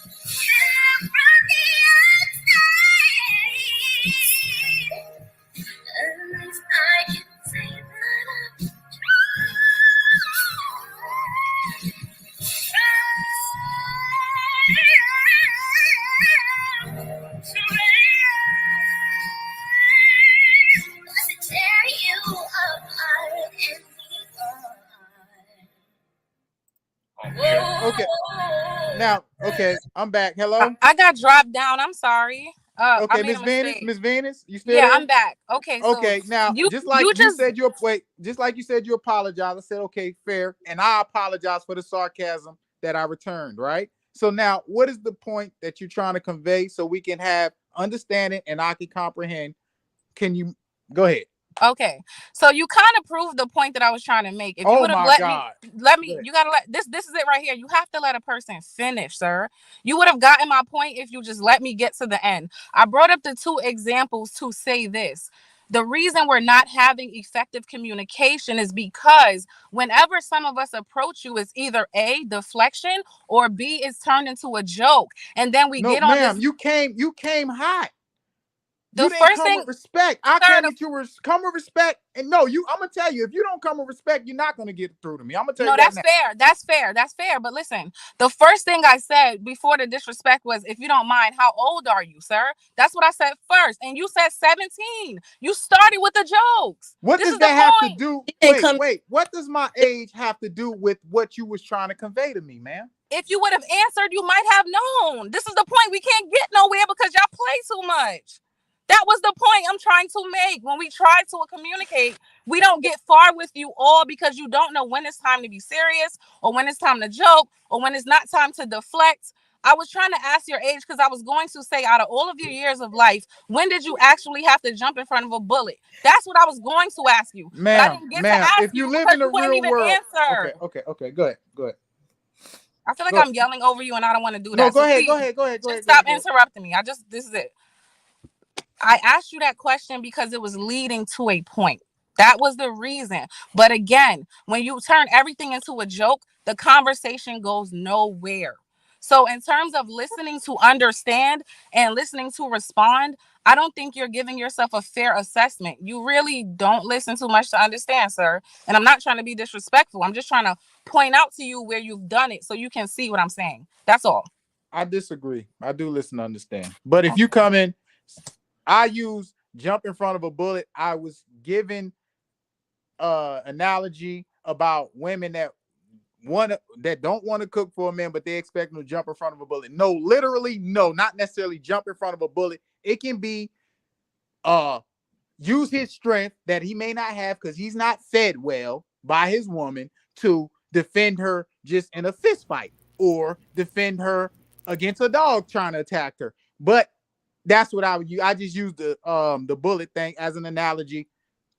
Now, okay, I'm back. Hello. I got dropped down. I'm sorry. Okay, I made Miss a Venus, mistake. Miss Venus, you still Yeah, there? I'm back. Okay, so Okay, now just like you said, just like you said, you apologize. I said, okay, fair, and I apologize for the sarcasm that I returned. Right. So now, what is the point that you're trying to convey so we can have understanding and I can comprehend? Can you go ahead? Okay, so you kind of proved the point that I was trying to make. If you would have let me, you gotta let this is it right here. You have to let a person finish, sir. You would have gotten my point if you just let me get to the end. I brought up the 2 examples to say this. The reason we're not having effective communication is because whenever some of us approach you, it's either A, deflection, or B, is turned into a joke. And then we get on this. You came hot. The You didn't first come thing with respect. I came with you come with respect. And no, I'm gonna tell you, if you don't come with respect, you're not gonna get through to me. I'm gonna tell you that. No, that's fair. That's fair. But listen, the first thing I said before the disrespect was, if you don't mind, how old are you, sir? That's what I said first. And you said 17. You started with the jokes. What does that have to do? Wait. What does my age have to do with what you was trying to convey to me, man? If you would have answered, you might have known. This is the point. We can't get nowhere because y'all play too much. That was the point I'm trying to make. When we try to communicate, we don't get far with you all because you don't know when it's time to be serious or when it's time to joke or when it's not time to deflect. I was trying to ask your age because I was going to say, out of all of your years of life, when did you actually have to jump in front of a bullet? That's what I was going to ask you. But I didn't get to ask if you live because in the you wouldn't real even world, answer. Okay, go ahead. I feel like I'm yelling over you and I don't want to do that. No, go So ahead. Just stop interrupting me. This is it. I asked you that question because it was leading to a point. That was the reason. But again, when you turn everything into a joke, the conversation goes nowhere. So in terms of listening to understand and listening to respond, I don't think you're giving yourself a fair assessment. You really don't listen too much to understand, sir. And I'm not trying to be disrespectful. I'm just trying to point out to you where you've done it so you can see what I'm saying. That's all. I disagree. I do listen to understand. But if you come in, I use jump in front of a bullet. I was given analogy about women that don't want to cook for a man, but they expect them to jump in front of a bullet. No, literally, no, not necessarily jump in front of a bullet. It can be use his strength that he may not have because he's not fed well by his woman to defend her just in a fist fight or defend her against a dog trying to attack her. But that's what I would use. I just used the bullet thing as an analogy.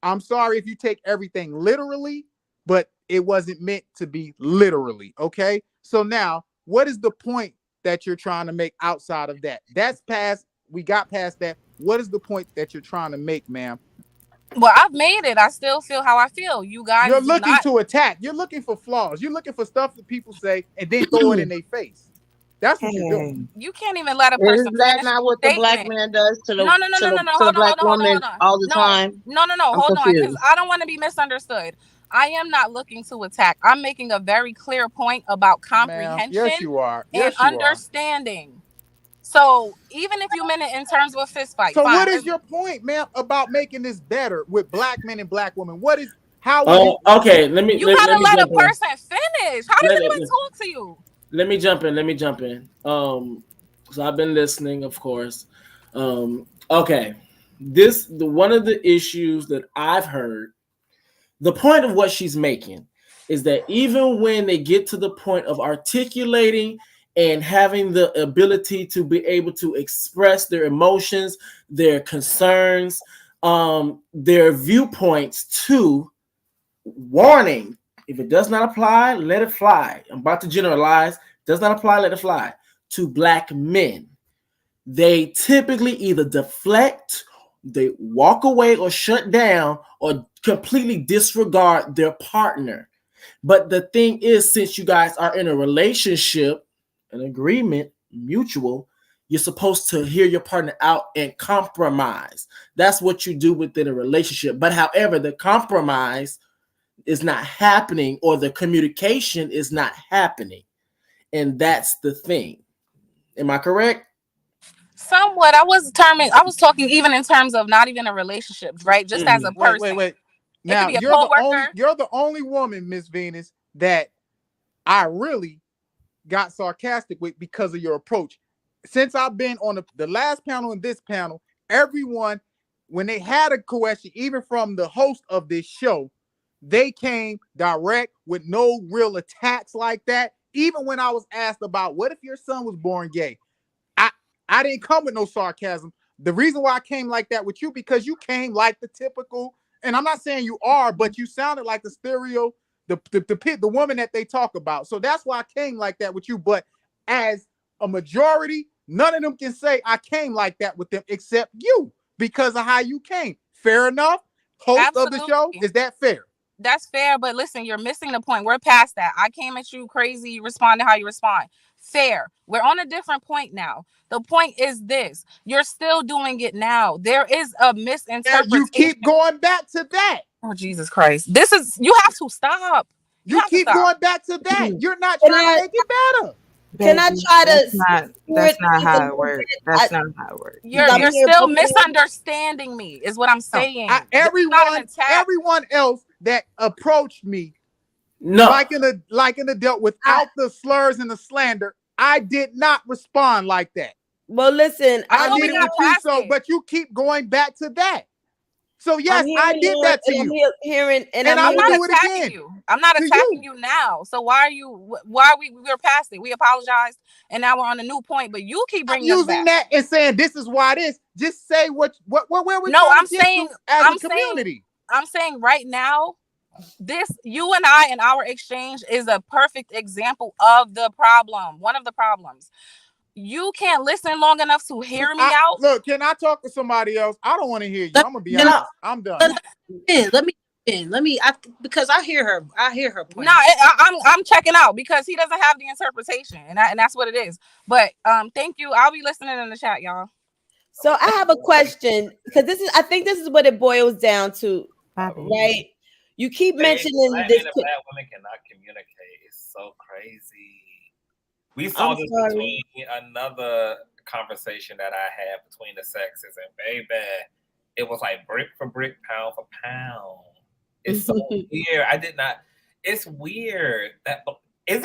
I'm sorry if you take everything literally, but it wasn't meant to be literally. Okay. So now, what is the point that you're trying to make outside of that? That's past. We got past that. What is the point that you're trying to make, ma'am? Well, I've made it. I still feel how I feel. You guys, you're looking to attack. You're looking for flaws. You're looking for stuff that people say and then throw it in their face. That's what you're doing. You can't even let a person. Is that not what the black man does to the black woman all the time? No. Hold on, because I don't want to be misunderstood. I am not looking to attack. I'm making a very clear point about comprehension. Yes, you are. And understanding. So even if you meant it in terms of a fist fight. So what is your point, ma'am, about making this better with black men and black women? What is how? Okay, let me. You gotta let a person finish. How does anyone talk to you? Let me jump in. So I've been listening, of course. Okay, one of the issues that I've heard, the point of what she's making is that even when they get to the point of articulating and having the ability to be able to express their emotions, their concerns, their viewpoints to warning. If it does not apply, let it fly. I'm about to generalize. Does not apply, let it fly. To black men, they typically either deflect, they walk away or shut down or completely disregard their partner. But the thing is, since you guys are in a relationship, an agreement, mutual, you're supposed to hear your partner out and compromise. That's what you do within a relationship. But however, the compromise is not happening or the communication is not happening. And that's the thing. Am I correct? Somewhat. I was talking even in terms of not even a relationship, right? Just as a person. Wait. Now you're the only woman, Miss Venus, that I really got sarcastic with because of your approach. Since I've been on the last panel and this panel, everyone, when they had a question, even from the host of this show, they came direct with no real attacks like that. Even when I was asked about what if your son was born gay, I didn't come with no sarcasm. The reason why I came like that with you, because you came like the typical, and I'm not saying you are, but you sounded like the stereo, the woman that they talk about. So that's why I came like that with you. But as a majority, none of them can say I came like that with them except you because of how you came. Fair enough? Host Absolutely. of the show, is that fair? That's fair, but listen, you're missing the point. We're past that. I came at you crazy. You responded how you respond. Fair. We're on a different point now. The point is this. You're still doing it now. There is a misinterpretation. You keep going back to that. Oh, Jesus Christ. This is, you have to stop. You keep going back to that. You're not trying to make it better. Can I try to? That's not how it works. That's not how it works. You're still misunderstanding me, is what I'm saying. Everyone else that approached me, like an adult without the slurs and the slander, I did not respond like that. Well, listen, I did it with you, so but you keep going back to that. So yes, I did that to you. I'm not attacking you. I'm not attacking you now. So why are we're past it? We apologized, and now we're on a new point. But you keep bringing us back. Using that and saying this is why it is. Just say where we're no. I'm to get saying to as a community. I'm saying right now, this you and I and our exchange is a perfect example of the problem. One of the problems. You can't listen long enough to hear me out. Look, can I talk to somebody else? I don't want to hear you. I'm gonna be honest. I'm done. Let me because I hear her. I hear her point. No, I'm checking out because he doesn't have the interpretation, and that's what it is. But thank you. I'll be listening in the chat, y'all. So I have a question because I think this is what it boils down to, right? You keep mentioning this. Black women cannot communicate. It's so crazy. We saw this between another conversation that I had between the sexes, and baby, it was like brick for brick, pound for pound. It's so weird. It's weird. Is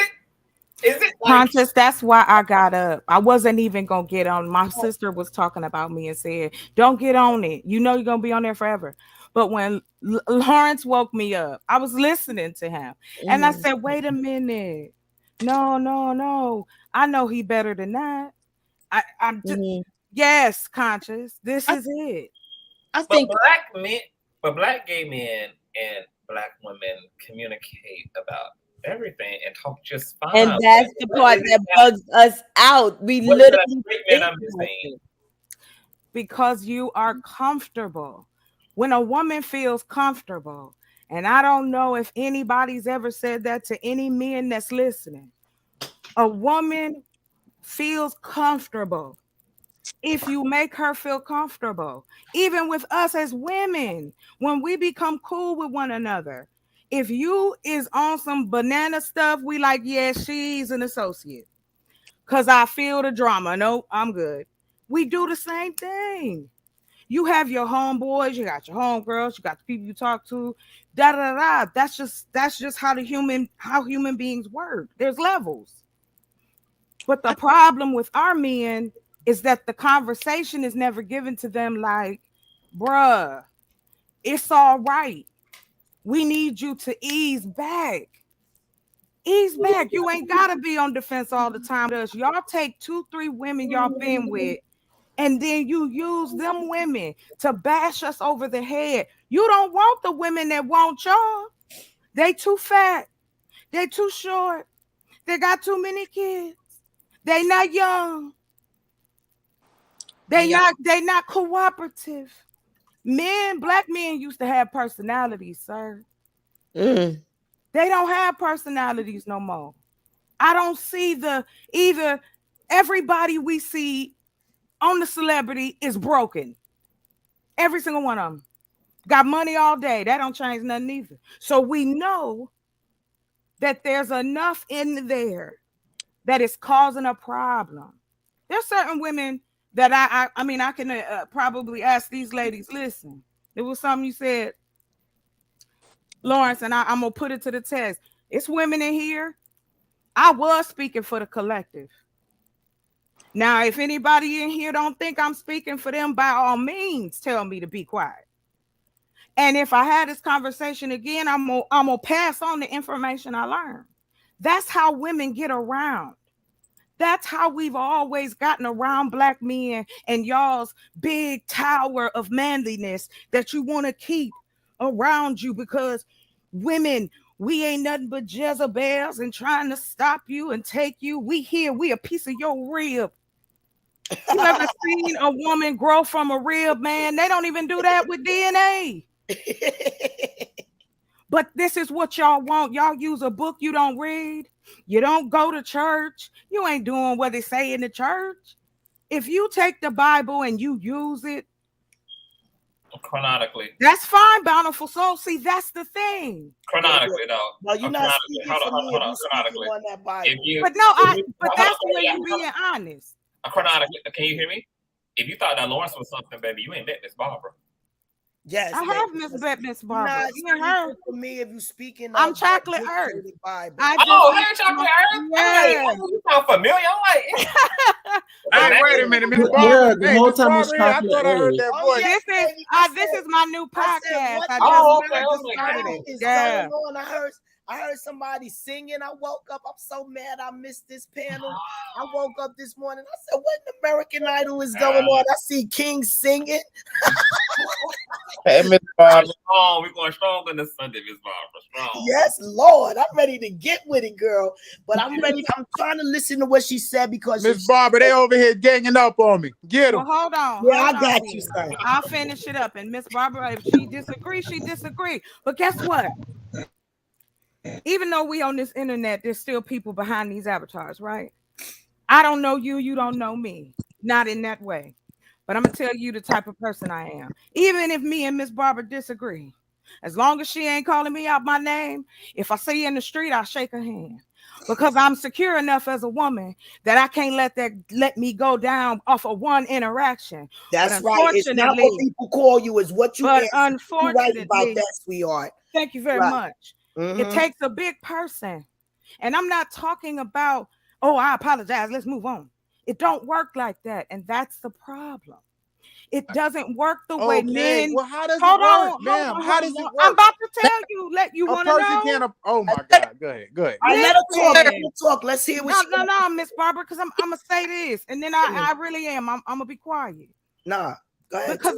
it like, Conscious? That's why I got up. I wasn't even gonna get on. My sister was talking about me and said, "Don't get on it. You know you're gonna be on there forever." But when Lawrence woke me up, I was listening to him, and I said, "Wait a minute. No. I know he better than that." I'm just, yes, Conscious. This is it. I think black gay men and black women communicate about everything and talk just fine. And that's the part that bugs us out. We literally because you are comfortable. When a woman feels comfortable, and I don't know if anybody's ever said that to any men that's listening, a woman feels comfortable if you make her feel comfortable. Even with us as women, when we become cool with one another, if you is on some banana stuff, we like, yeah, she's an associate because I feel the drama. No, I'm good. We do the same thing. You have your homeboys, you got your homegirls, you got the people you talk to, That's just how human beings work. There's levels. But the problem with our men is that the conversation is never given to them like, bruh, it's all right. We need you to ease back. Ease back. You ain't gotta be on defense all the time. Y'all take 2-3 women y'all been with, and then you use them women to bash us over the head. You don't want the women that want y'all. They too fat. They too short. They got too many kids. They not young. They not cooperative. Black men used to have personalities, sir. They don't have personalities no more. I don't see either everybody we see on the celebrity is broken. Every single one of them got money all day. That don't change nothing either. So we know that there's enough in there that is causing a problem. There's certain women that I can probably ask these ladies, listen, there was something you said, Lawrence, and I'm going to put it to the test. It's women in here. I was speaking for the collective. Now, if anybody in here don't think I'm speaking for them, by all means, tell me to be quiet. And if I had this conversation again, I'm gonna pass on the information I learned. That's how women get around. That's how we've always gotten around Black men and y'all's big tower of manliness that you want to keep around you, because women, we ain't nothing but Jezebels and trying to stop you and take you. We here, we a piece of your rib. You ever seen a woman grow from a rib, man? They don't even do that with DNA. But this is what y'all want. Y'all use a book you don't read. You don't go to church. You ain't doing what they say in the church. If you take the Bible and you use it chronologically, that's fine, bountiful soul. See, that's the thing. Chronologically, though. No, you're not speaking for me if you speaking on that Bible. But that's the way you being honest. Chronologically, can you hear me? If you thought that Lawrence was something, baby, you ain't met Miss Barbara. Yes, I have Miss Barbara. Not for me if you speaking. I'm Chocolate Earth. Bible. Hey, Chocolate Earth. Yeah. I'm like, you sound familiar. I'm like, hey, wait a minute, Miss Barbara. Yeah, the Hey, whole Miss time was Barbara, I thought I heard that voice. This is my new podcast. What is Yeah. going on? I heard somebody singing. I woke up. I'm so mad I missed this panel. I woke up this morning. I said, what in American Idol is going on? I see King singing. Hey, Miss Barbara. We're going strong on this Sunday, Miss Barbara. Strong. Yes, Lord. I'm ready to get with it, girl. But I'm ready. I'm trying to listen to what she said because Miss Barbara, they over here ganging up on me. Get them. Well, hold on. Yeah, I got you, son. I'll finish it up. And Miss Barbara, if she disagrees, she disagrees. But guess what? Even though we on this internet, there's still people behind these avatars, right? I don't know you. You don't know me. Not in that way. But I'm going to tell you the type of person I am. Even if me and Miss Barbara disagree, as long as she ain't calling me out my name, if I see her in the street, I'll shake her hand. Because I'm secure enough as a woman that I can't let me go down off of one interaction. That's right. It's not what people call you, it's what you But answer. unfortunately, You're right about that, sweetheart. Thank you very much. Mm-hmm. It takes a big person. And I'm not talking about, oh, I apologize, let's move on. It don't work like that. And that's the problem. It doesn't work the way men. Well, how does it work, ma'am? How does it work? I'm about to tell you. Let you want to know. Oh my God. Go ahead. Go ahead. All right, let her talk. Let her talk. Let's hear what she. No, Miss Barbara, because I'm gonna say this, and then I really am. I'm gonna be quiet. Nah, go ahead. Because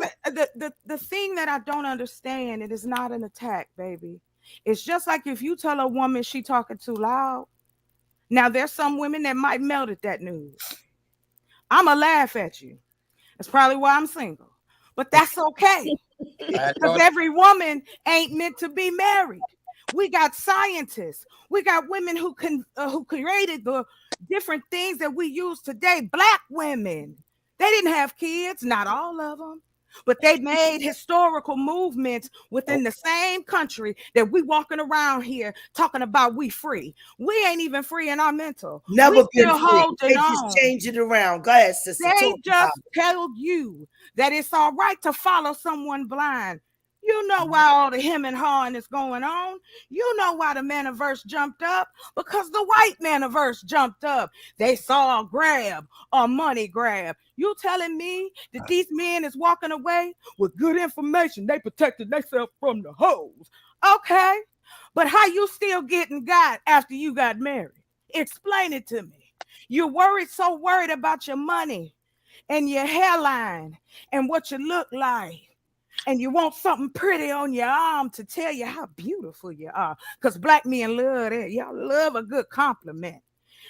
the thing that I don't understand, it is not an attack, baby. It's just like if you tell a woman she talking too loud. Now there's some women that might melt at that news. I'ma laugh at you. That's probably why I'm single. But that's okay. Because every woman ain't meant to be married. We got scientists. We got women who created the different things that we use today. Black women. They didn't have kids, not all of them. But they made historical movements within the same country that we walking around here talking about we free. We ain't even free in our mental. Never we been still free. holding They on. just change it around. Go ahead, sister. They just tell you that it's all right to follow someone blind. You know why all the him and hawing is going on. You know why the manaverse jumped up. Because the white manaverse jumped up. They saw a grab, a money grab. You telling me that these men is walking away with good information? They protected themselves from the hoes. Okay. But how you still getting got after you got married? Explain it to me. You're so worried about your money and your hairline and what you look like. And you want something pretty on your arm to tell you how beautiful you are. Because black men love that. Y'all love a good compliment.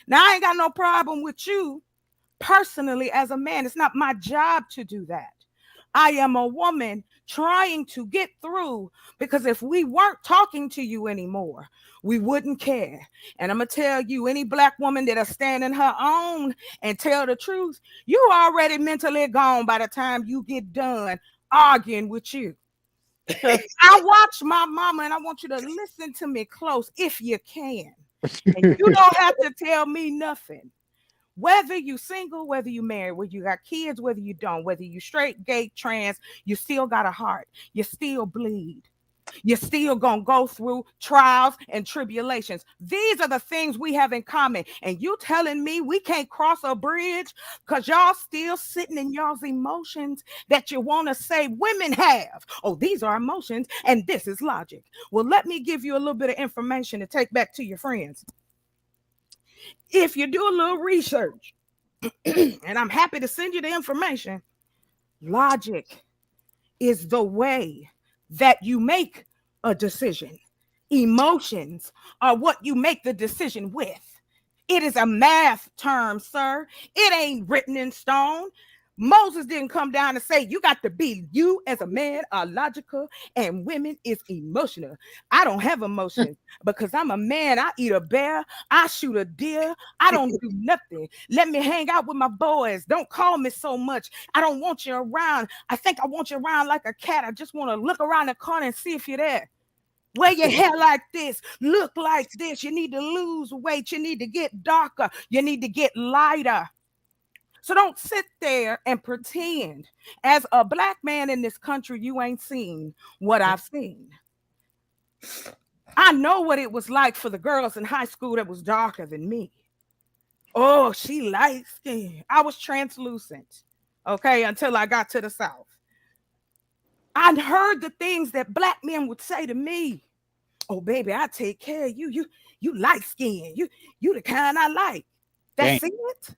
Now, I ain't got no problem with you personally as a man. It's not my job to do that. I am a woman trying to get through, because if we weren't talking to you anymore, we wouldn't care. And I'm going to tell you, any black woman that'll stand in her own and tell the truth, you already mentally gone by the time you get done arguing with you. I watch my mama, and I want you to listen to me close if you can. And you don't have to tell me nothing. Whether you single, whether you married, whether you got kids, whether you don't, whether you straight, gay, trans, you still got a heart. You still bleed. You're still gonna go through trials and tribulations. These are the things we have in common. And you telling me we can't cross a bridge because y'all still sitting in y'all's emotions that you want to say women have. Oh, these are emotions and this is logic. Well, let me give you a little bit of information to take back to your friends. If you do a little research, and I'm happy to send you the information, logic is the way that you make a decision. Emotions are what you make the decision with. It is a math term, sir. It ain't written in stone. Moses didn't come down and say, you got to be, you as a man are logical and women is emotional. I don't have emotions because I'm a man. I eat a bear. I shoot a deer. I don't do nothing. Let me hang out with my boys. Don't call me so much. I don't want you around. I think I want you around like a cat. I just want to look around the corner and see if you're there. Wear your hair like this. Look like this. You need to lose weight. You need to get darker. You need to get lighter. So don't sit there and pretend as a black man in this country, you ain't seen what I've seen. I know what it was like for the girls in high school that was darker than me. Oh, she light skinned. I was translucent, okay, until I got to the South. I heard the things that black men would say to me. Oh, baby, I take care of you. You light skinned. You the kind I like. That's it.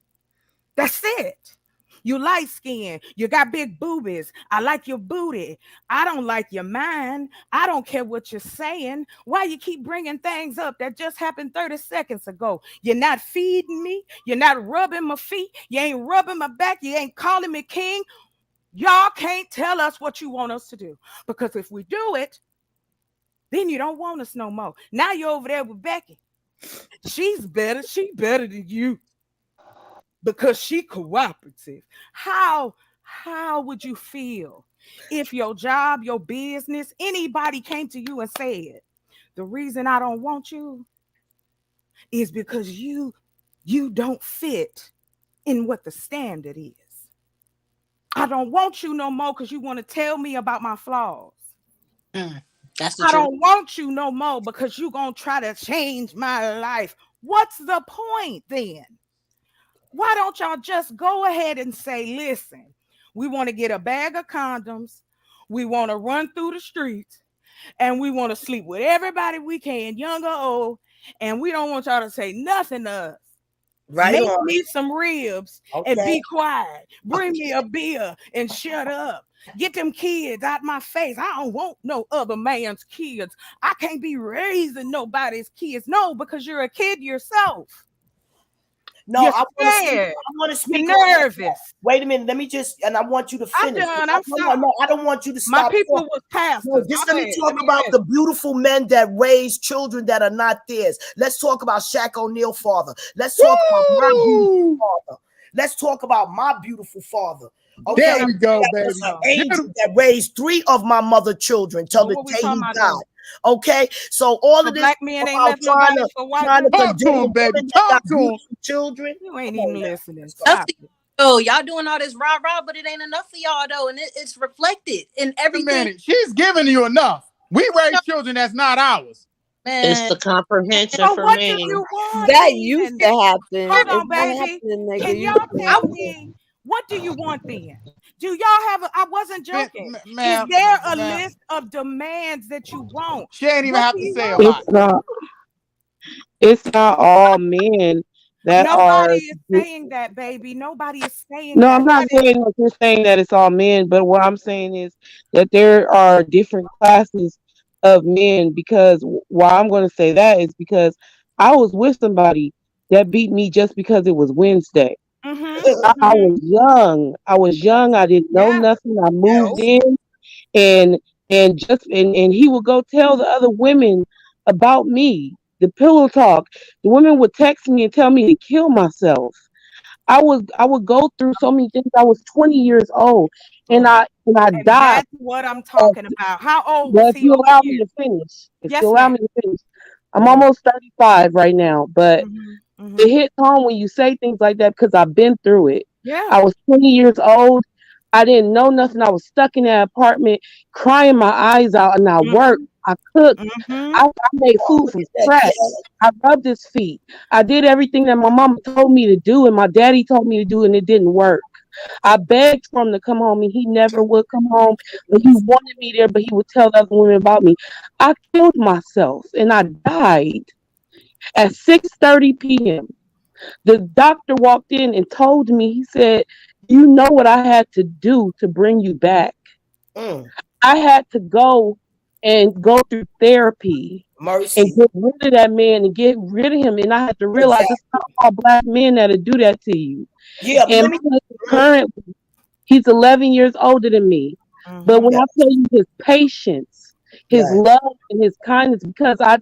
That's it. You light skinned. You got big boobies. I like your booty. I don't like your mind. I don't care what you're saying. Why you keep bringing things up that just happened 30 seconds ago? You're not feeding me. You're not rubbing my feet. You ain't rubbing my back. You ain't calling me king. Y'all can't tell us what you want us to do. Because if we do it, then you don't want us no more. Now you're over there with Becky. She's better. She better than you. Because she cooperative. How would you feel if your job, your business, anybody came to you and said, the reason I don't want you is because you don't fit in what the standard is. I don't want you no more because you want to tell me about my flaws. That's the I truth. don't want you no more because you're going to try to change my life. What's the point then? Why don't y'all just go ahead and say, listen, we want to get a bag of condoms. We want to run through the streets and we want to sleep with everybody we can, young or old. And we don't want y'all to say nothing to us. Right Make on. me some ribs and be quiet. Bring me a beer and shut up. Get them kids out my face. I don't want no other man's kids. I can't be raising nobody's kids. No, because you're a kid yourself. No, you're I scared. want to speak. You're nervous. Wait a minute. Let me just, and I want you to finish. I'm done. No, I don't want you to stop. My people was pastors. No, just let me talk about the beautiful men that raise children that are not theirs. Let's talk about Shaq O'Neal father. Let's talk about my beautiful father. Let's talk about my beautiful father. Okay, there we go, baby. An angel that raised 3 of my mother children till the day he died. Okay, so all of this black men ain't left trying nobody to for white talk to him, baby. Talk to him. Children, you ain't even listening. Oh, y'all doing all this rah rah, but it ain't enough for y'all though, and it's reflected in everything. She's giving you enough. We raise children that's not ours. Man. It's the comprehension so for what me. Do you want that used to happen. Hold on, baby. Can y'all tell me what do you want then? Do y'all have I wasn't joking. Is there a list of demands that you want? She ain't even have to say a lot. It's not all men that Nobody are. is saying that, baby. Nobody is saying No, that. I'm not saying that you're saying that it's all men, but what I'm saying is that there are different classes of men. Because why I'm going to say that is because I was with somebody that beat me just because it was Wednesday. I was young. I didn't know nothing. I moved in, and he would go tell the other women about me. The pillow talk. The women would text me and tell me to kill myself. I would go through so many things. I was 20 years old, and I died. That's what I'm talking about. How old was If he? you allow me to finish, I'm Mm-hmm. almost 35 right now, but it hits home when you say things like that because I've been through it. Yeah. I was 20 years old. I didn't know nothing. I was stuck in that apartment, crying my eyes out, and I worked I cooked. Mm-hmm. I made food from scratch. I rubbed his feet. I did everything that my mama told me to do and my daddy told me to do, and it didn't work. I begged for him to come home, and he never would come home. But he wanted me there, but he would tell other women about me. I killed myself, and I died at 6:30 p.m. The doctor walked in and told me, he said, "You know what I had to do to bring you back? I had to go through therapy and get rid of that man and get rid of him. And I had to realize it's not all black men that'll do that to you." Yeah, And currently, he's 11 years older than me. But when I tell you his patience, his love, and his kindness, because I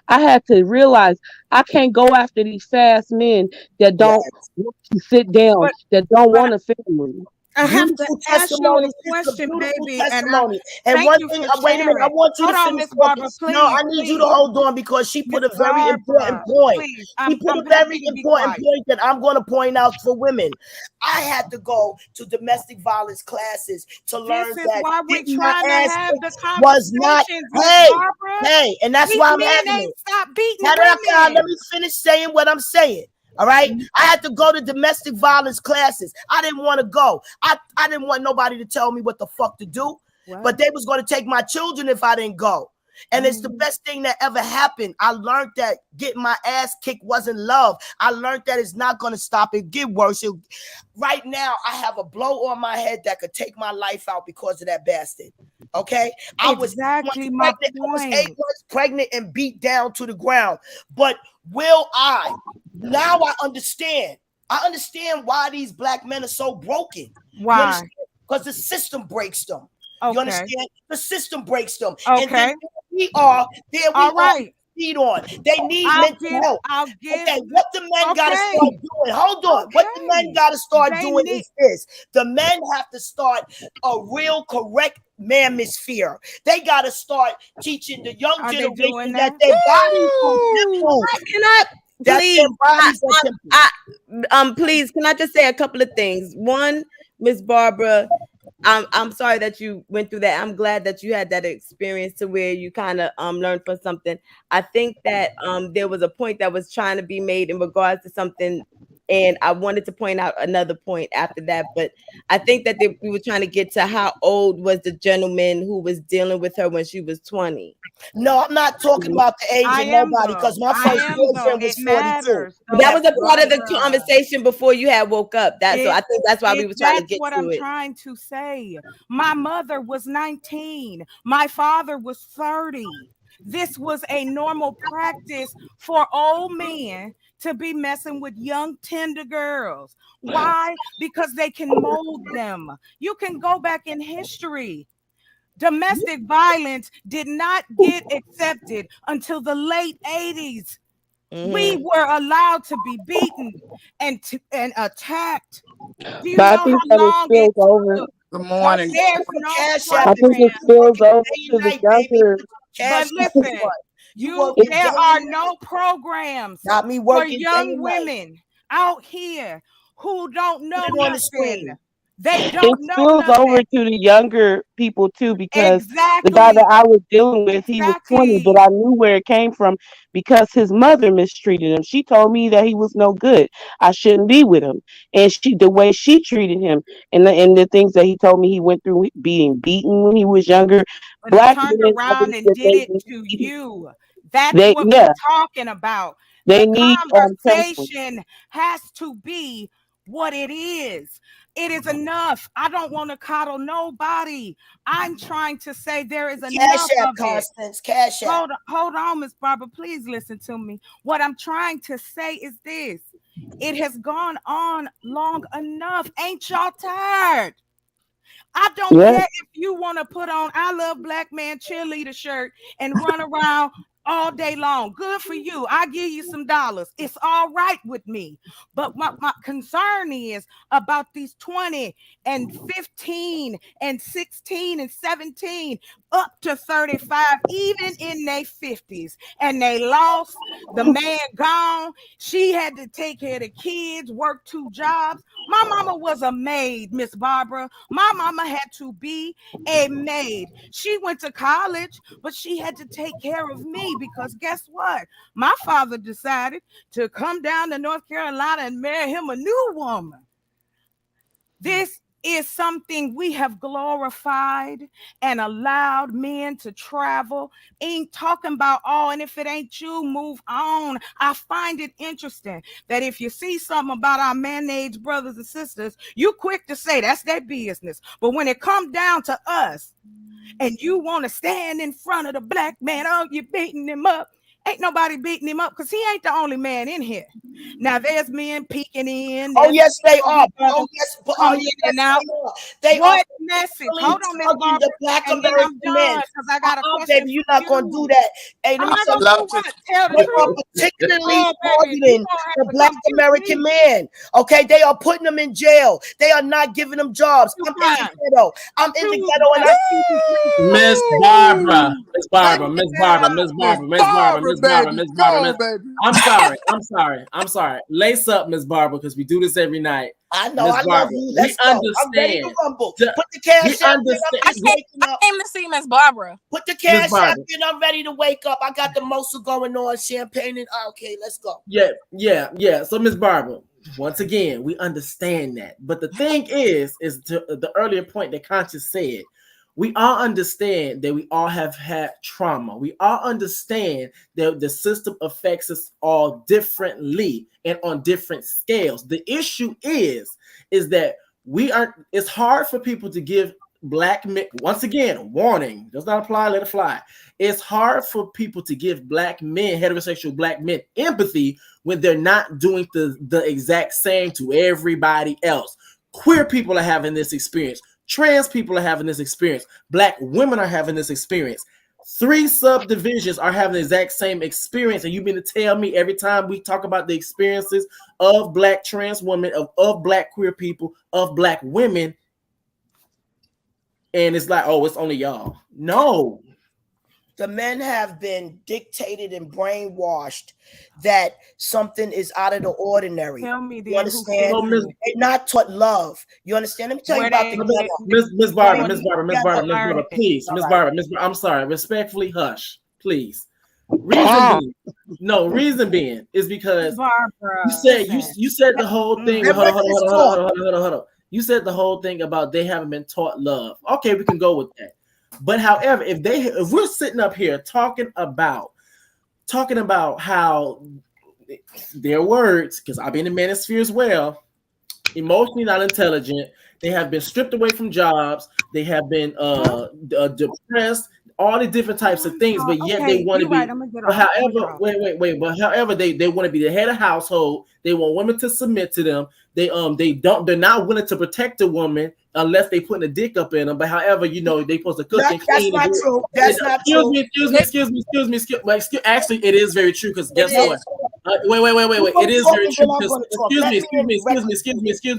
had to realize I can't go after these fast men that don't want to sit down, that don't want a family. I have to Beautiful ask you a testimony. It's a question, beautiful baby. testimony. And And one thank thing, you for wait a minute, I sharing. want you Hold to on, finish Miss Barbara, talking. please. No, I need you to hold on because she put a very important point. Please, She put a very important point that I'm going to point out for women. I had to go to domestic violence classes to learn This is that why we're getting my trying to ass have the kicked was not. conversations, Miss Hey, Barbara. hey, and that's These why I'm men having ain't it. stop beating Let women. me finish saying what I'm saying. All right. I had to go to domestic violence classes. I didn't want to go. I didn't want nobody to tell me what the fuck to do. But they was going to take my children if I didn't go. And it's the best thing that ever happened. I learned that getting my ass kicked wasn't love. I learned that it's not going to stop. It get worse. Right now, I have a blow on my head that could take my life out because of that bastard. Okay? I was 8 months pregnant and beat down to the ground. But now I understand. I understand why these black men are so broken. Why? Because the system breaks them. Okay. You understand? The system breaks them. Okay. And then we are feed on. They need mental health. Okay, what the men got to start doing? Hold on. What the men got to start doing is this. The men have to start a real correct manosphere. They got to start teaching the young generation that their bodies are please, can I just say a couple of things? One, Miss Barbara, I'm sorry that you went through that. I'm glad that you had that experience to where you kind of learned from something. I think that there was a point that was trying to be made in regards to something, and I wanted to point out another point after that. But I think that we were trying to get to how old was the gentleman who was dealing with her when she was 20. No, I'm not talking about the age of nobody because my first boyfriend was 42. That was a part of the conversation before you had woke up. So I think that's why we were trying to get to it. That's what I'm trying to say. My mother was 19. My father was 30. This was a normal practice for old men to be messing with young, tender girls. Why? Because they can mold them. You can go back in history. Domestic violence did not get accepted until the late 80s. We were allowed to be beaten and attacked. Do you know how long it took? Good morning. There's no I think it spills over to the younger. But listen, there are no programs for young women out here who don't know nothing. They don't know spills nothing. over to the younger people too, because the guy that I was dealing with, he was 20, but I knew where it came from because his mother mistreated him. She told me that he was no good. I shouldn't be with him, and the way she treated him, and the things that he told me he went through, being beaten when he was younger. But Black he turned men around and did it to you. That's what yeah. we're talking about. They The need conversation has to be what it is. It is enough. I don't want to coddle nobody. I'm trying to say there is enough of Constance, cash out. Hold on, Miss Barbara. Please listen to me. What I'm trying to say is this. It has gone on long enough. Ain't y'all tired? I don't care if you want to put on I Love Black Man cheerleader shirt and run around all day long. Good for you. I give you some dollars. It's all right with me. But my concern is about these 20 and 15 and 16 and 17 up to 35, even in their 50s. And they lost. The man gone. She had to take care of the kids, work 2 jobs. My mama was a maid, Miss Barbara. My mama had to be a maid. She went to college, but she had to take care of me because guess what? My father decided to come down to North Carolina and marry him a new woman. This is something we have glorified and allowed men to travel. Ain't talking about, oh, and if it ain't you, move on. I find it interesting that if you see something about our man-age brothers and sisters, you quick to say that's their business. But when it comes down to us and you want to stand in front of the black man, oh, you're beating him up. Ain't nobody beating him up because he ain't the only man in here. Now there's men peeking in. Oh yes, they are. Oh yes, coming in and out. They what are message? Hold on, Miss Barbara. the black and then American I'm men. done because I got a question. Baby, you're not gonna do that. Hey, let I'm me not tell gonna you do what? Tell the they are truth. particularly Oh, baby, targeting the black American men. Okay, they are putting them in jail. They are not giving them jobs. I'm in the ghetto. I'm in the ghetto, and I see these Miss Barbara, Miss Barbara, Miss Barbara, Miss Barbara, Miss Barbara, Miss Barbara, Miss Barbara. I'm sorry. Lace up, Miss Barbara, because we do this every night. I know, Miss I love Barbara, you. Let's go. I'm ready to rumble. Put the cash app in. I'm just waking up. I came to see Miss Barbara. Put the cash app in. I'm ready to wake up. I got the mosa going on, champagne, and okay, let's go. Yeah. So, Miss Barbara, once again, we understand that. But the thing is to the earlier point that Conscious said, we all understand that we all have had trauma. We all understand that the system affects us all differently and on different scales. The issue is that it's hard for people to give black men, once again, warning, does not apply, let it fly. It's hard for people to give black men, heterosexual black men, empathy when they're not doing the exact same to everybody else. Queer people are having this experience. Trans people are having this experience. Black women are having this experience. 3 subdivisions are having the exact same experience. And you mean to tell me every time we talk about the experiences of black trans women, of black queer people, of black women, and it's like, oh, it's only y'all. No. The men have been dictated and brainwashed that something is out of the ordinary. Tell me, you understand? They're not taught love. You understand? Let me tell you about Miss Barbara, please. Miss Barbara, I'm sorry. Respectfully, hush, please. Reason being is because Barbara, you said the whole thing. Hold on. You said the whole thing about they haven't been taught love. Okay, we can go with that. But however, if we're sitting up here talking about how their words, because I've been in manosphere as well, emotionally not intelligent, they have been stripped away from jobs, they have been depressed, all the different types of things, but yet they want to be. But however, they want to be the head of household. They want women to submit to them. They're not willing to protect a woman unless they put a dick up in them. But however, they supposed to cook and clean. That's not true. That's not true. Excuse me. Actually, it is very true because guess what? Wait. It is very true because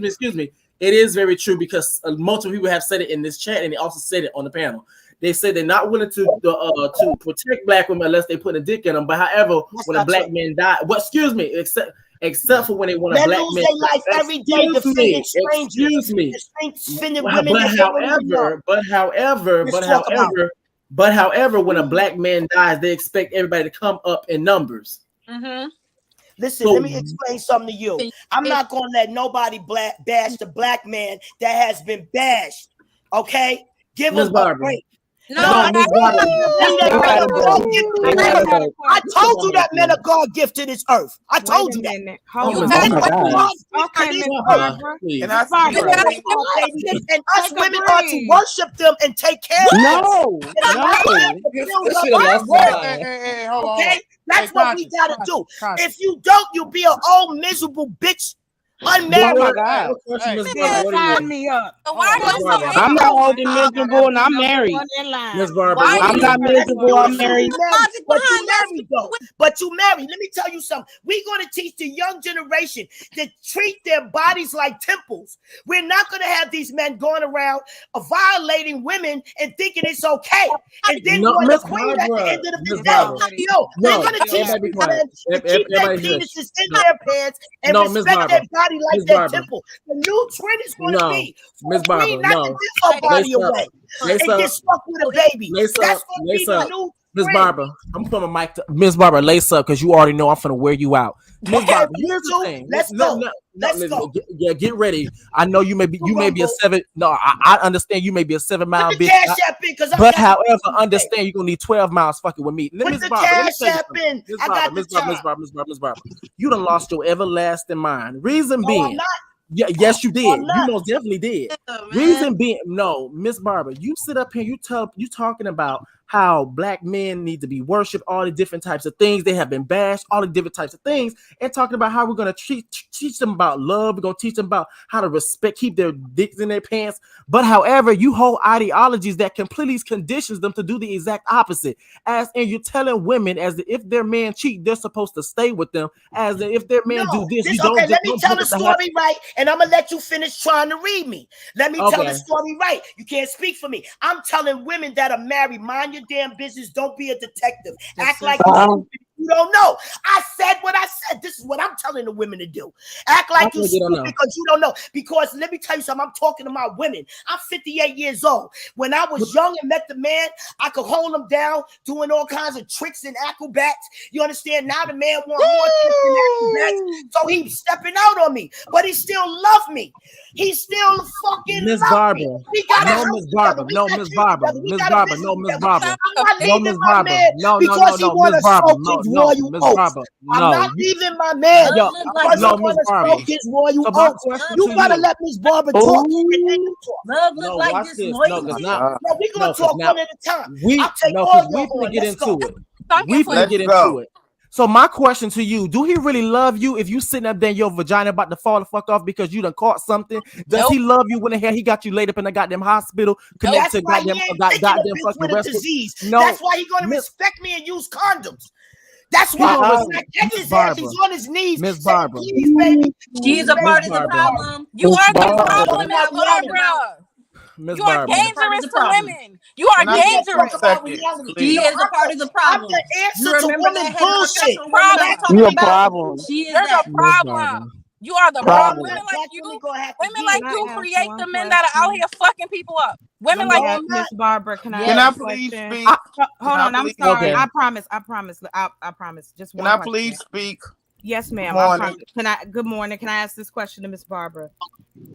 excuse me. It is very true because multiple people have said it in this chat and they also said it on the panel. They say they're not willing to protect black women unless they put a dick in them. But however, when a black man dies, except for when they want a black man. They lose their life every day defending strangers. Excuse me. But however, when a black man dies, they expect everybody to come up in numbers. Mm-hmm. Listen, let me explain something to you. I'm not going to let nobody bash the black man that has been bashed. Okay? Give him a break. I told you that men of God gifted this earth. I told you that. And us women are to worship them and take care of them. Okay? That's what we gotta do. If you don't, you'll be an old miserable bitch. Unmarried. Oh my God. Miss Yeah, Barbara, what are sign you? me up. So why are you so I'm not ignorant? holding miserable and I'm married. Miss Barbara, Why what are are you you? I'm not miserable, I'm married. But you married though. But you married. Let me tell you something. We're going to teach the young generation to treat their bodies like temples. We're not going to have these men going around violating women and thinking it's okay. And then No, want Miss the queen at the Barbara, end of the Miss day. Barbara. No, we're No, going to teach everybody be these quiet. men to keep their Everybody hush. penises in their pants and No, Miss respect Barbara. their body like Miss their Barbara. temple. The new trend is going to No, be for Miss a queen Barbara, not to no. give her body Lace up. away Lace and get up. stuck with a baby. Lace That's up. going to be Lace the up. new Miss trend. Barbara, I'm putting my mic to Miss Barbara, lace up because you already know I'm finna wear you out. Miss Okay, Barbara, me here's the too. thing. Let's go. Let's listen, go. get ready. I know you may be a 7. No, I understand you may be a 7-mile Put the bitch. cash app in because I But got however, the understand you're gonna need 12 miles fucking with me. Put Miss the Barbara, let me cash tell you app something. in. Miss I Barbara, got the Miss Barbara. You done lost your everlasting mind. Reason No, being, I'm not. yes, you did. I'm You not. most definitely did. Reason being, no, Miss Barbara, you sit up here, you talking about how black men need to be worshipped, all the different types of things. They have been bashed, all the different types of things, and talking about how we're gonna teach them about love. We're gonna teach them about how to respect, keep their dicks in their pants. But however, you hold ideologies that completely conditions them to do the exact opposite. As in, you're telling women as if their man cheat, they're supposed to stay with them. As if their man do this, you don't. Okay, let me don't tell put the it to have- story right, and I'm gonna let you finish trying to read me. Let me tell the Okay. story right. You can't speak for me. I'm telling women that are married, mind your damn business. Don't be a detective. Act like you don't know. I said what I said. This is what I'm telling the women to do. Act like you stupid because you don't know. Because let me tell you something. I'm talking to my women. I'm 58 years old. When I was young and met the man, I could hold him down, doing all kinds of tricks and acrobats. You understand? Now the man want more tricks and acrobats, so he's stepping out on me. But he still love me. He still fucking Miss love Barbara. me. We got No, Miss Barbara. No, Miss Barbara. Miss Barbara. No, Miss Barbara. I'm not No, leaving Miss my Barbara. man No, because he want to Miss Barbara. stroke his royal Miss oats. Barbara. I'm No. not leaving my man Yo, because he no, want Miss to Barbara. stroke his royal So my oats. question You to gotta you. let Miss Barbara talk and then you talk. Love No, look like watch this this. No, loyalty. because now, No, we gonna no, talk now one at a time. we I'll take no, all because we your finna horn. get Let's into go. it. We finna get into it. So my question to you: do he really love you if you sitting up there, your vagina about to fall the fuck off because you done caught something? Does he love you when the hell he got you laid up in the goddamn hospital, connected That's to why goddamn he ain't taking a goddamn bitch fucking with a rescue? disease. No, That's why he gonna Miss- respect me and use condoms. That's He why gonna when respect- I catch Miss his ass, Barbara. he's on his knees Miss saying, Barbara. please, baby. She's a Miss part of the Barbara. problem. You are the problem, Talking Miss about reality. Barbara. Miss You are Barbara. dangerous to women. You are We can't talk dangerous. about reality. She No, is a part of the problem. I'm the answer You to remember women that bullshit. heterosexual woman Problem. I was Black talking women about? problem. She is You're the that. Miss Barbara. problem. You are the No, I'm problem. not. Women like Black you, women gonna have to women give. like Can I you ask create one the men that are out question? here fucking people up. Women Let me like ask I'm you. not. Miss Barbara. Can I Can ask I a please question? speak? Hold Can I on. I'm please sorry. Okay. I promise. I promise. Just Can one I question. please speak? Yes, ma'am. I Morning. promise. Good morning. Can I ask this question to Miss Barbara?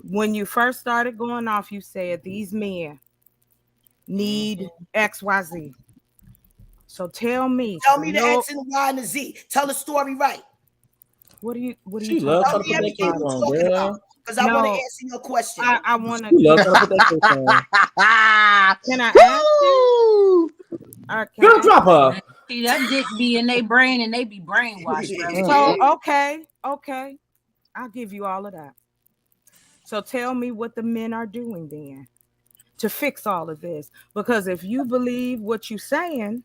When you first started going off, you said these men need XYZ. So tell me. Tell me the X and the Y and the Z. Tell the story right. What are you She talking love Tell trying about? to me put that everything cape you're on, talking about. girl. Because I want to answer your question. I want to. She love trying to put that cape on. Can I ask you? Girl, drop her. See, that dick be in their brain and they be brainwashed, bro. So okay, I'll give you all of that. So tell me what the men are doing then to fix all of this. Because if you believe what you're saying,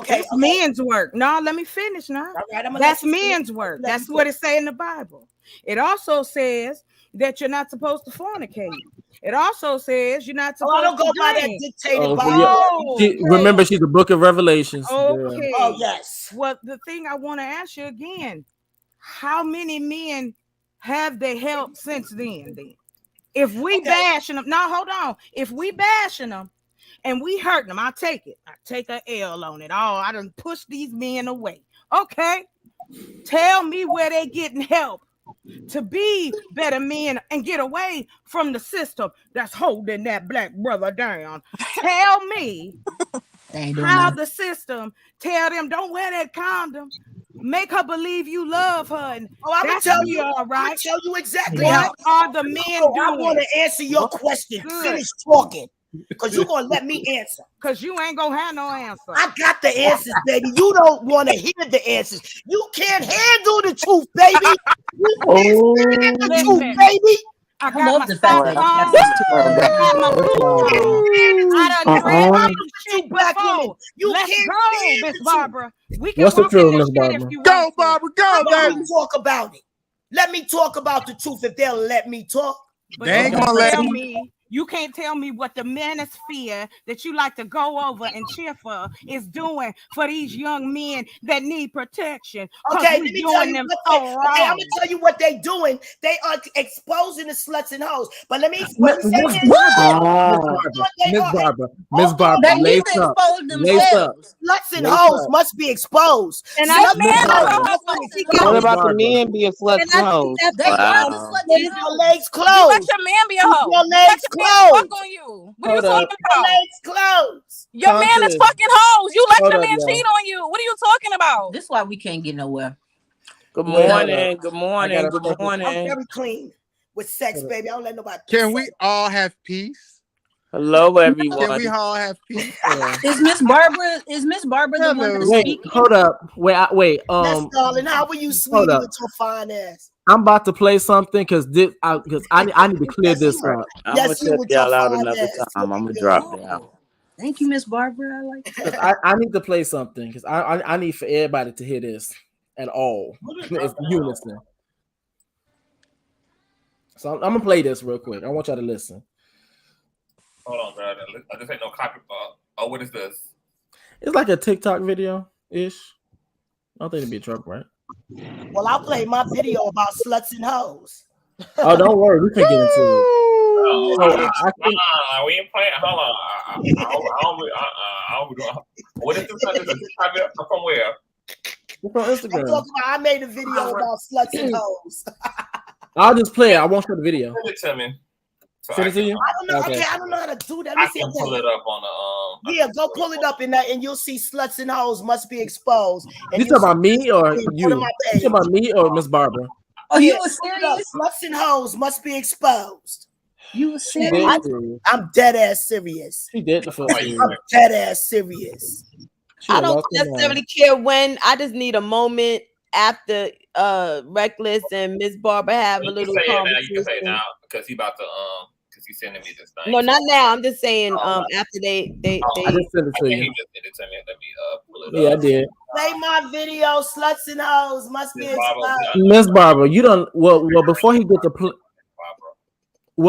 that's men's work. No, let me finish now. Right, that's men's work. That's what it say in the Bible. It also says that you're not supposed to fornicate. It also says you're not supposed I don't go to by that drink. dictated Oh, Bible. remember, she's the Book of Revelations. girl. Okay. Oh, yes. Well, the thing I want to ask you again, how many men have they helped since then? If we bashing them, now hold on. If we bashing them and we hurting them, I take it. I take a L on it. Oh, I done push these men away. Okay. Tell me where they getting help to be better men and get away from the system that's holding that black brother down. Tell me how the system tell them don't wear that condom. Make her believe you love her. And I'm gonna that's tell you. all right. I'm gonna tell you exactly what how. are the men doing? I want to answer your question. Good. Finish talking. Because you're going to let me answer. Because you ain't going to have no answer. I got the answers, baby. You don't want to hear the answers. You can't handle the truth, baby. You can't stand the truth, baby. I got my socks on. I done read this shit before. Let's go, Miss Barbara. We can What's the walk in truth, this Miss shit Barbara? if you Go, want to. Barbara, go, baby. Talk about it. Let me talk about the truth if they'll let me talk. But They ain't gonna let me. You can't tell me what the manosphere that you like to go over and cheer for is doing for these young men that need protection. Okay, let me tell you what I'm gonna tell you what they doing. They are exposing the sluts and hoes. But let me say this. Miss Barbara, lace up. Lace up. Sluts and hoes must be exposed. And Sluts man and hoes must must be What exposed. about the men being sluts and hoes? Keep your legs closed. You let your man be a hoe. Keep your You legs let your man closed. fuck on you. What are you Hold up. talking about? Legs closed. Your man is fucking hoes. You let Hold your up, man y'all. cheat on you. What are you talking about? This is why we can't get nowhere. Good Wait, hold morning. up. Good I morning. gotta Good step this- I'm morning. very clean with sex, baby. I don't let nobody. Can we all have peace? Hello, Can everyone. we all have peace? Is Miss Barbara the one that's Wait, speaking? hold up. Wait. Yes, darling. How are you, Hold sweetie, up. with your fine ass? I'm about to play something because I need to clear this up. I'm gonna check y'all out another time. I'm gonna drop down. Thank you, Miss Barbara. I like Because I need to play something because I need for everybody to hear this at all. It's unison. So I'm gonna play this real quick. I want y'all to listen. Hold on, bro. This ain't no copy. Oh, what is this? It's like a TikTok video ish. I don't think it'd be trouble, right? Well, I'll play my video about sluts and hoes. Oh, don't worry, we can get into it. Oh, So I think we ain't playing. Hold on. What is this? This is copy from where? it's on I'm Instagram. talking about I made a video about sluts and hoes. I'll just play it. I won't show the video. Send it to me. So Send it to you? I don't know. Okay. Okay, I don't know how to do that. I Let me can see. pull it up on the Yeah, go pull it up in that, and you'll see sluts and hoes must be exposed. And You talking about me or you? Go to You my talking page. about me or Miss Barbara? Oh, you Yeah, was pull it up. serious? Sluts and hoes must be exposed. You was She serious? did serious. I'm dead ass serious. She did the fuck serious. I'm dead ass serious. She I done don't lost her necessarily mind. care when. I just need a moment after Reckless and Miss Barbara have a You can little say it now. conversation. You can say it now because he about to because he's sending me this thing. No, not now. I'm just saying after they I just sent it to Okay, you. he just sent it to me. Let me pull it Yeah, I up. did. Play my video. Sluts and hoes must be Miss Barbara, exposed. Miss Barbara, you don't. Well, before he get to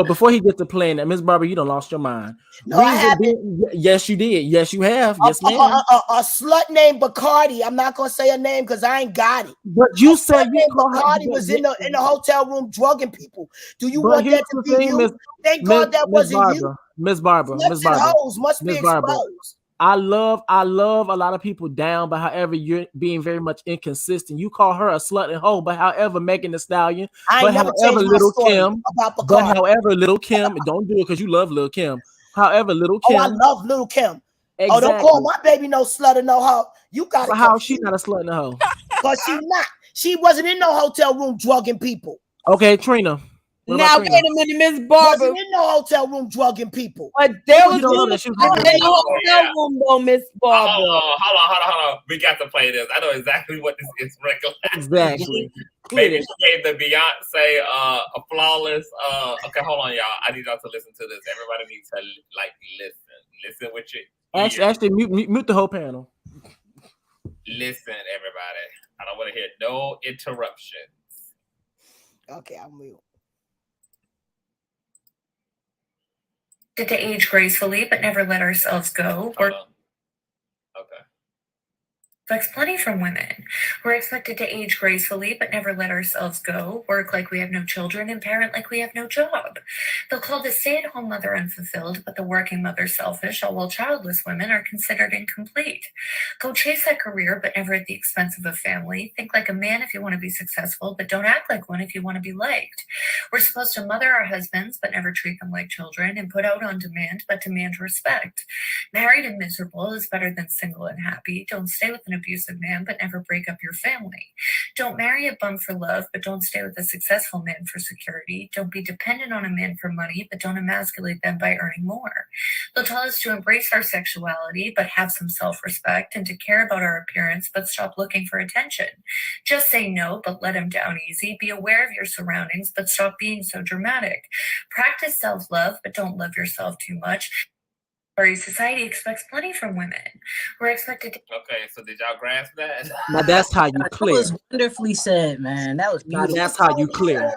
before he gets to playing that, Miss Barbara, you done lost your mind. No, I haven't. Yes, you did. Yes, you have. Yes, ma'am. A slut named Bacardi. I'm not gonna say her name because I ain't got it. But you said you call her. Bacardi was in the hotel room drugging people. Do you But want here's that to the be thing, you? Thank God that wasn't you. Miss Barbara. Sluts and hoes must be Miss Barbara. exposed. I love a lot of people down, but however, you're being very much inconsistent. You call her a slut and hoe, but however, Megan Thee Stallion, I but ain't never however, changed my Little story Kim, about but Bacardi. however, Little Kim, don't do it because you love Little Kim. However, Little Oh, Kim. I love Little Kim. Exactly. Oh, don't call my baby no slut or no hoe. You got But it. how is she not a slut and a hoe? Because she not. She wasn't in no hotel room drugging people. Okay, Trina. What Now about wait Trina? a minute, Miss Barbara. Wasn't in no hotel room drugging people. But there You was don't know little that she was kids drugging in the people. hotel room though, Miss Barbara. Hold on. We got to play this. I know exactly what this is. Exactly. Maybe she gave the Beyonce a flawless. Okay, hold on, y'all. I need y'all to listen to this. Everybody needs to listen with your ears. Actually, mute the whole panel. Listen, everybody. I don't want to hear no interruptions. Okay, I'll mute. To age gracefully but never let ourselves go. Okay. Expects plenty from women. We're expected to age gracefully but never let ourselves go, work like we have no children, and parent like we have no job. They'll call the stay-at-home mother unfulfilled, but the working mother selfish, all while childless women are considered incomplete. Go chase that career but never at the expense of a family. Think like a man if you want to be successful, but don't act like one if you want to be liked. We're supposed to mother our husbands but never treat them like children, and put out on demand but demand respect. Married and miserable is better than single and happy. Don't stay with an abusive man, but never break up your family. Don't marry a bum for love, but don't stay with a successful man for security. Don't be dependent on a man for money, but don't emasculate them by earning more. They'll tell us to embrace our sexuality, but have some self-respect, and to care about our appearance, but stop looking for attention. Just say no, but let him down easy. Be aware of your surroundings, but stop being so dramatic. Practice self-love, but don't love yourself too much. Our society expects plenty from women. We're expected to... Okay, so did y'all grasp that? Now that's how you That clear. was wonderfully said, man. That was Now beautiful. that's how you clear.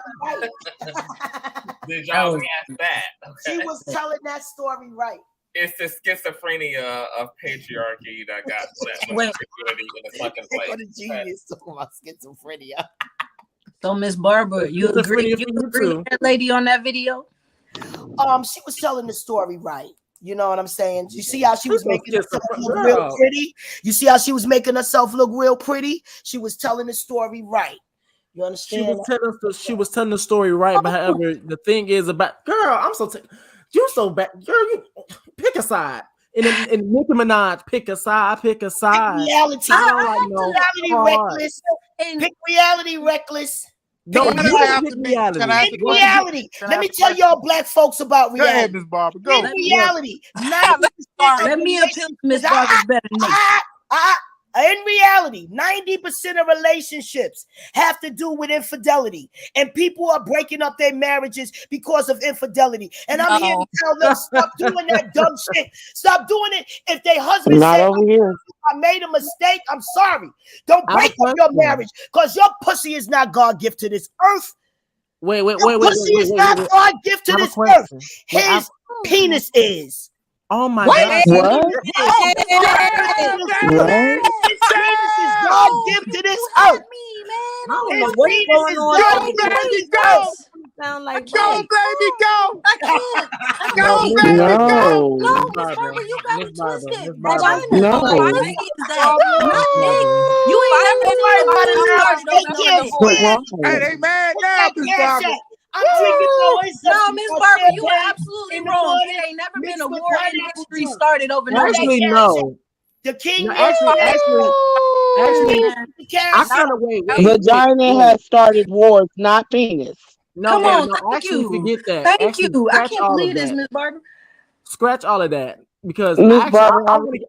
Did y'all grasp that? She Okay. was telling that story right. It's the schizophrenia of patriarchy that got that much Wait. security in the fucking place. What a genius talking about schizophrenia. So, Miss Barbara, you agree? You agree with that lady on that video? She was telling the story right. You know what I'm saying? You see how she was making herself look real pretty? You see how she was making herself look real pretty? She was telling the story right. You understand? She was telling the story right, but however, the thing is about girl, I'm so you so bad, girl. You pick a side. In Nicki Minaj, pick a side, pick a side. Pick reality. Reckless. Pick reality reckless. No, Pick you reality. pick reality. In reality. Let me tell y'all black folks about Go ahead, reality. Miss Barbara. Go. In reality, 90% Let me appeal to Miss Barbara's better than in reality, 90% of relationships have to do with infidelity, and people are breaking up their marriages because of infidelity. And I'm here to tell them, stop doing that dumb shit. Stop doing it. If their husband Not said, over here. I made a mistake, I'm sorry. Don't break up your marriage, because your pussy is not God gift to this earth. Wait. Pussy is not God gift to this earth. His penis is. Oh my God. What? His penis is God gift to this earth. His penis is God gift to this earth. Sound like go, baby, go. I can't. Go, No. baby, No. No, Miss Barbara, you got me twisted. Vagina. No. What pussy is that? Not dick. You ain't never seen nobody started over What's divorce. wrong? Hey, they mad now, Miss Barbara. I'm drinking no No, Miss Barbara, you are absolutely wrong. It ain't never been a war in history started over no Actually, dick. no. The king. No, actually, I kind of wait. Vagina has started wars, not penis. No, Come on, no, thank actually, you. forget that. Thank Actually, you. I scratch can't all of believe this, that. Miss Barbara. Scratch all of that because Miss actually, Barbara, I want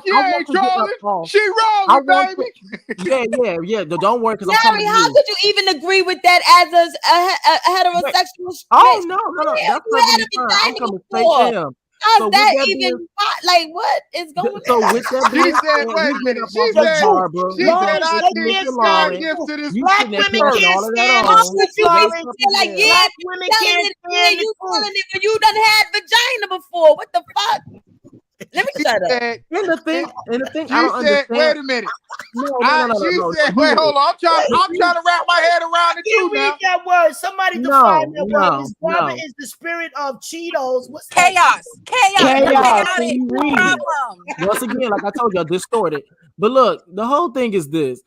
she want ain't to get trolling. up off. She I rolling, want baby. yeah. Don't worry, because I'm coming Larry, to how you. could you even agree with that as a heterosexual? Oh no, that's You had perfectly a fine. I'm vagina coming straight before. to him. How's So with that that even being, like? What is going so on? with that She being said, said, wait a we minute. get up She off Miss said, Barbara. she We said, get our with dick Mr. is God Lawrence. gift to this. You Black sitting there women turning can't all of that stand on. the truth, You Lace Lawrence. up feel his like, hair. yeah, Black women telling can't it, yeah, stand the you truth. telling it, but you done had vagina before. What the fuck? Let me shut up. Said, And the thing, I she don't said, understand. wait a minute. No. She said, You- wait, hold on. I'm trying to wrap my head around it Can't too read now. that word. Somebody define that word. Miss Barbara is the spirit of Cheetos. What's that? Chaos. Can you read it? Once again, like I told you, I distorted. But look, the whole thing is this.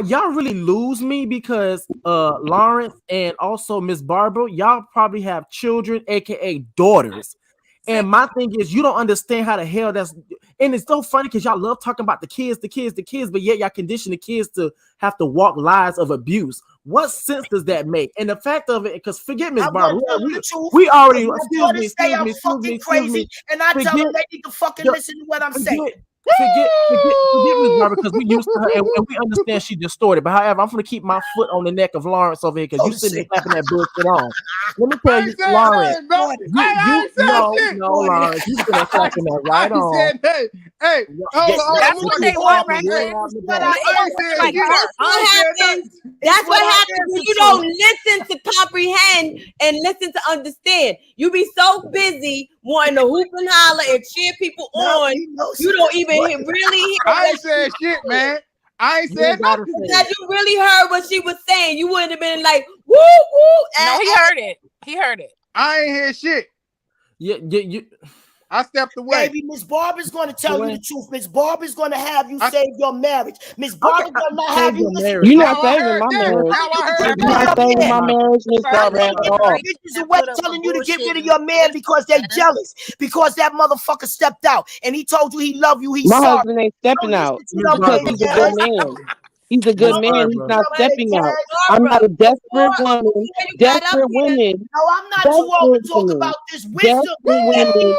Y'all really lose me because Lawrence and also Miss Barbara, y'all probably have children, aka daughters. And my thing is, you don't understand how the hell that's, and it's so funny because y'all love talking about the kids, but yet y'all condition the kids to have to walk lives of abuse. What sense does that make? And the fact of it, because forget Miss Barbara, we already, excuse me, crazy, and I tell them they need to fucking listen to what I'm saying. Forget Miss Barbara because we used to her and we understand she distorted. But however, I'm gonna keep my foot on the neck of Lawrence over here because you sitting there clapping that bullshit on. Let me tell you, Lawrence. No, Lawrence, you sitting there clapping that right on. Hey, That's what they want right there. That's what happens when you don't listen to comprehend and listen to understand. You be so busy wanting to hoop and holler and cheer people on. You don't even really hear. I ain't said shit, man. I ain't said nothing. Because you really heard what she was saying. You wouldn't have been like, woo, woo. No, he heard it. He heard it. I ain't hear shit. You. I stepped away. Baby, Miss Barbara's going to tell you the truth. Miss Barbara's going to have you save your marriage. Miss Barbara's going to not have you listen. You're not saving my marriage. You're not saving my marriage, Miss Barbara, at all. Bitches away telling you to get rid of your man because they jealous. Because that motherfucker stepped out and he told you he loved you. He's My sorry. husband ain't stepping out. He's a good man. He's a good man. He's not stepping out. I'm not a desperate woman. Desperate women. No, I'm not too old to talk about this wisdom. Women. You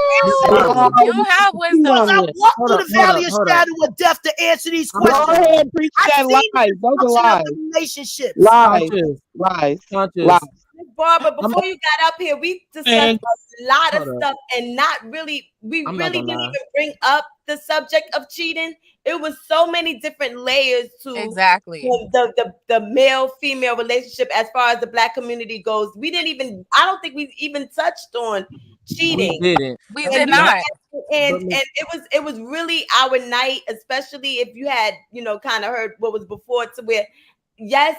don't have wisdom. Because I walked through the valley of shadow of death to answer these questions. Go ahead, preach that lies. Those are lies. Relationships. Lies. Lies. Barbara, before you got up here, we discussed a lot of stuff and not really, we really didn't even bring up the subject of cheating. It was so many different layers to the male-female relationship as far as the Black community goes. We didn't even, I don't think we even touched on cheating. We did not. And it was really our night, especially if you had, kind of heard what was before, to where yes,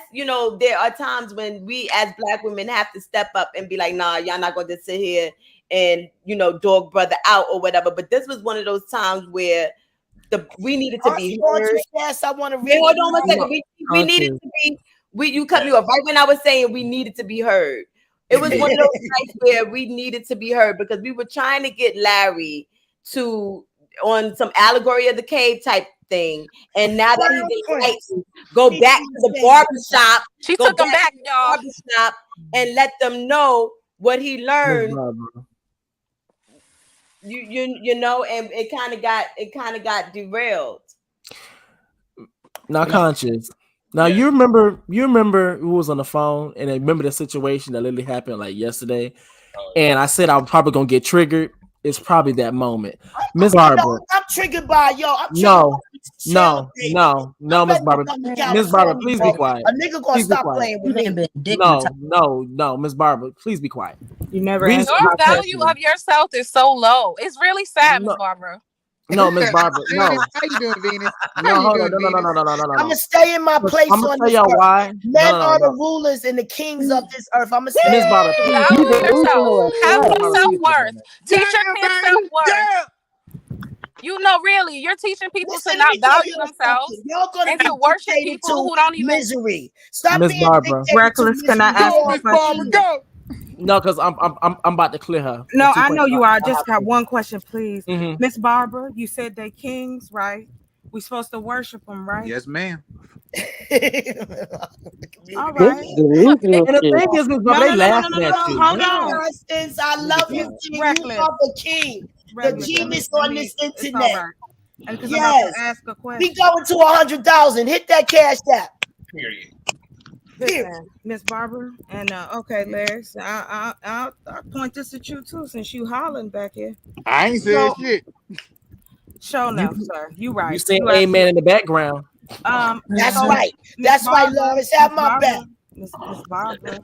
there are times when we as Black women have to step up and be like, nah, y'all not going to sit here and, dog brother out or whatever. But this was one of those times where we needed to be heard. Fast, I want to read. Hold on 1 second. We needed to be, you cut me off right when I was saying we needed to be heard. It was one of those nights where we needed to be heard because we were trying to get Larry on some allegory of the cave type thing, and now that he's enlightened, go back to the barbershop. She took him back, y'all. Barbershop, and let them know what he learned. And it kind of got derailed. Now, Conscious. Now you remember who was on the phone, and I remember the situation that literally happened like yesterday. And I said I'm probably gonna get triggered. It's probably that moment, Miss Barbara. I'm triggered by y'all. No, Miss Barbara. Miss Barbara, please be quiet. A nigga gonna stop playing with me. No, Miss Barbara, please be quiet. You never. Your value of yourself is so low. It's really sad, Miss Barbara. No, Miss Barbara. No. How you doing, Venus? No. I'm gonna stay in my place I'm on tell this y'all earth. why. Men are the rulers and the kings of this earth. I'm gonna stay. Miss Barbara, Value yourself. Have some self-worth. Teach your kids self-worth. Really, you're teaching people to not value themselves and to worship people who don't even misery. Stop Miss being Barbara. Reckless, can I ask a question? No, because I'm about to clear her. No, I know you are. I just got one question, please. Mhm. Miss Barbara, you said they kings, right? We supposed to worship them, right? Yes, ma'am. All right. And the thing is, Miss Barbara, they laughing at you. Hold on. Since I love you, King. You are the king. The genius on this internet. Yes. Ask a question. We going to 100,000. Hit that cash app. Period. Listen, Miss Barbara, and okay, Larry, I'll point this at you too, since you hollering back here. I ain't saying shit. Show enough, sir. You right. You saying amen in the background. That's right. That's right, Lawrence. Have my back. Miss Barbara.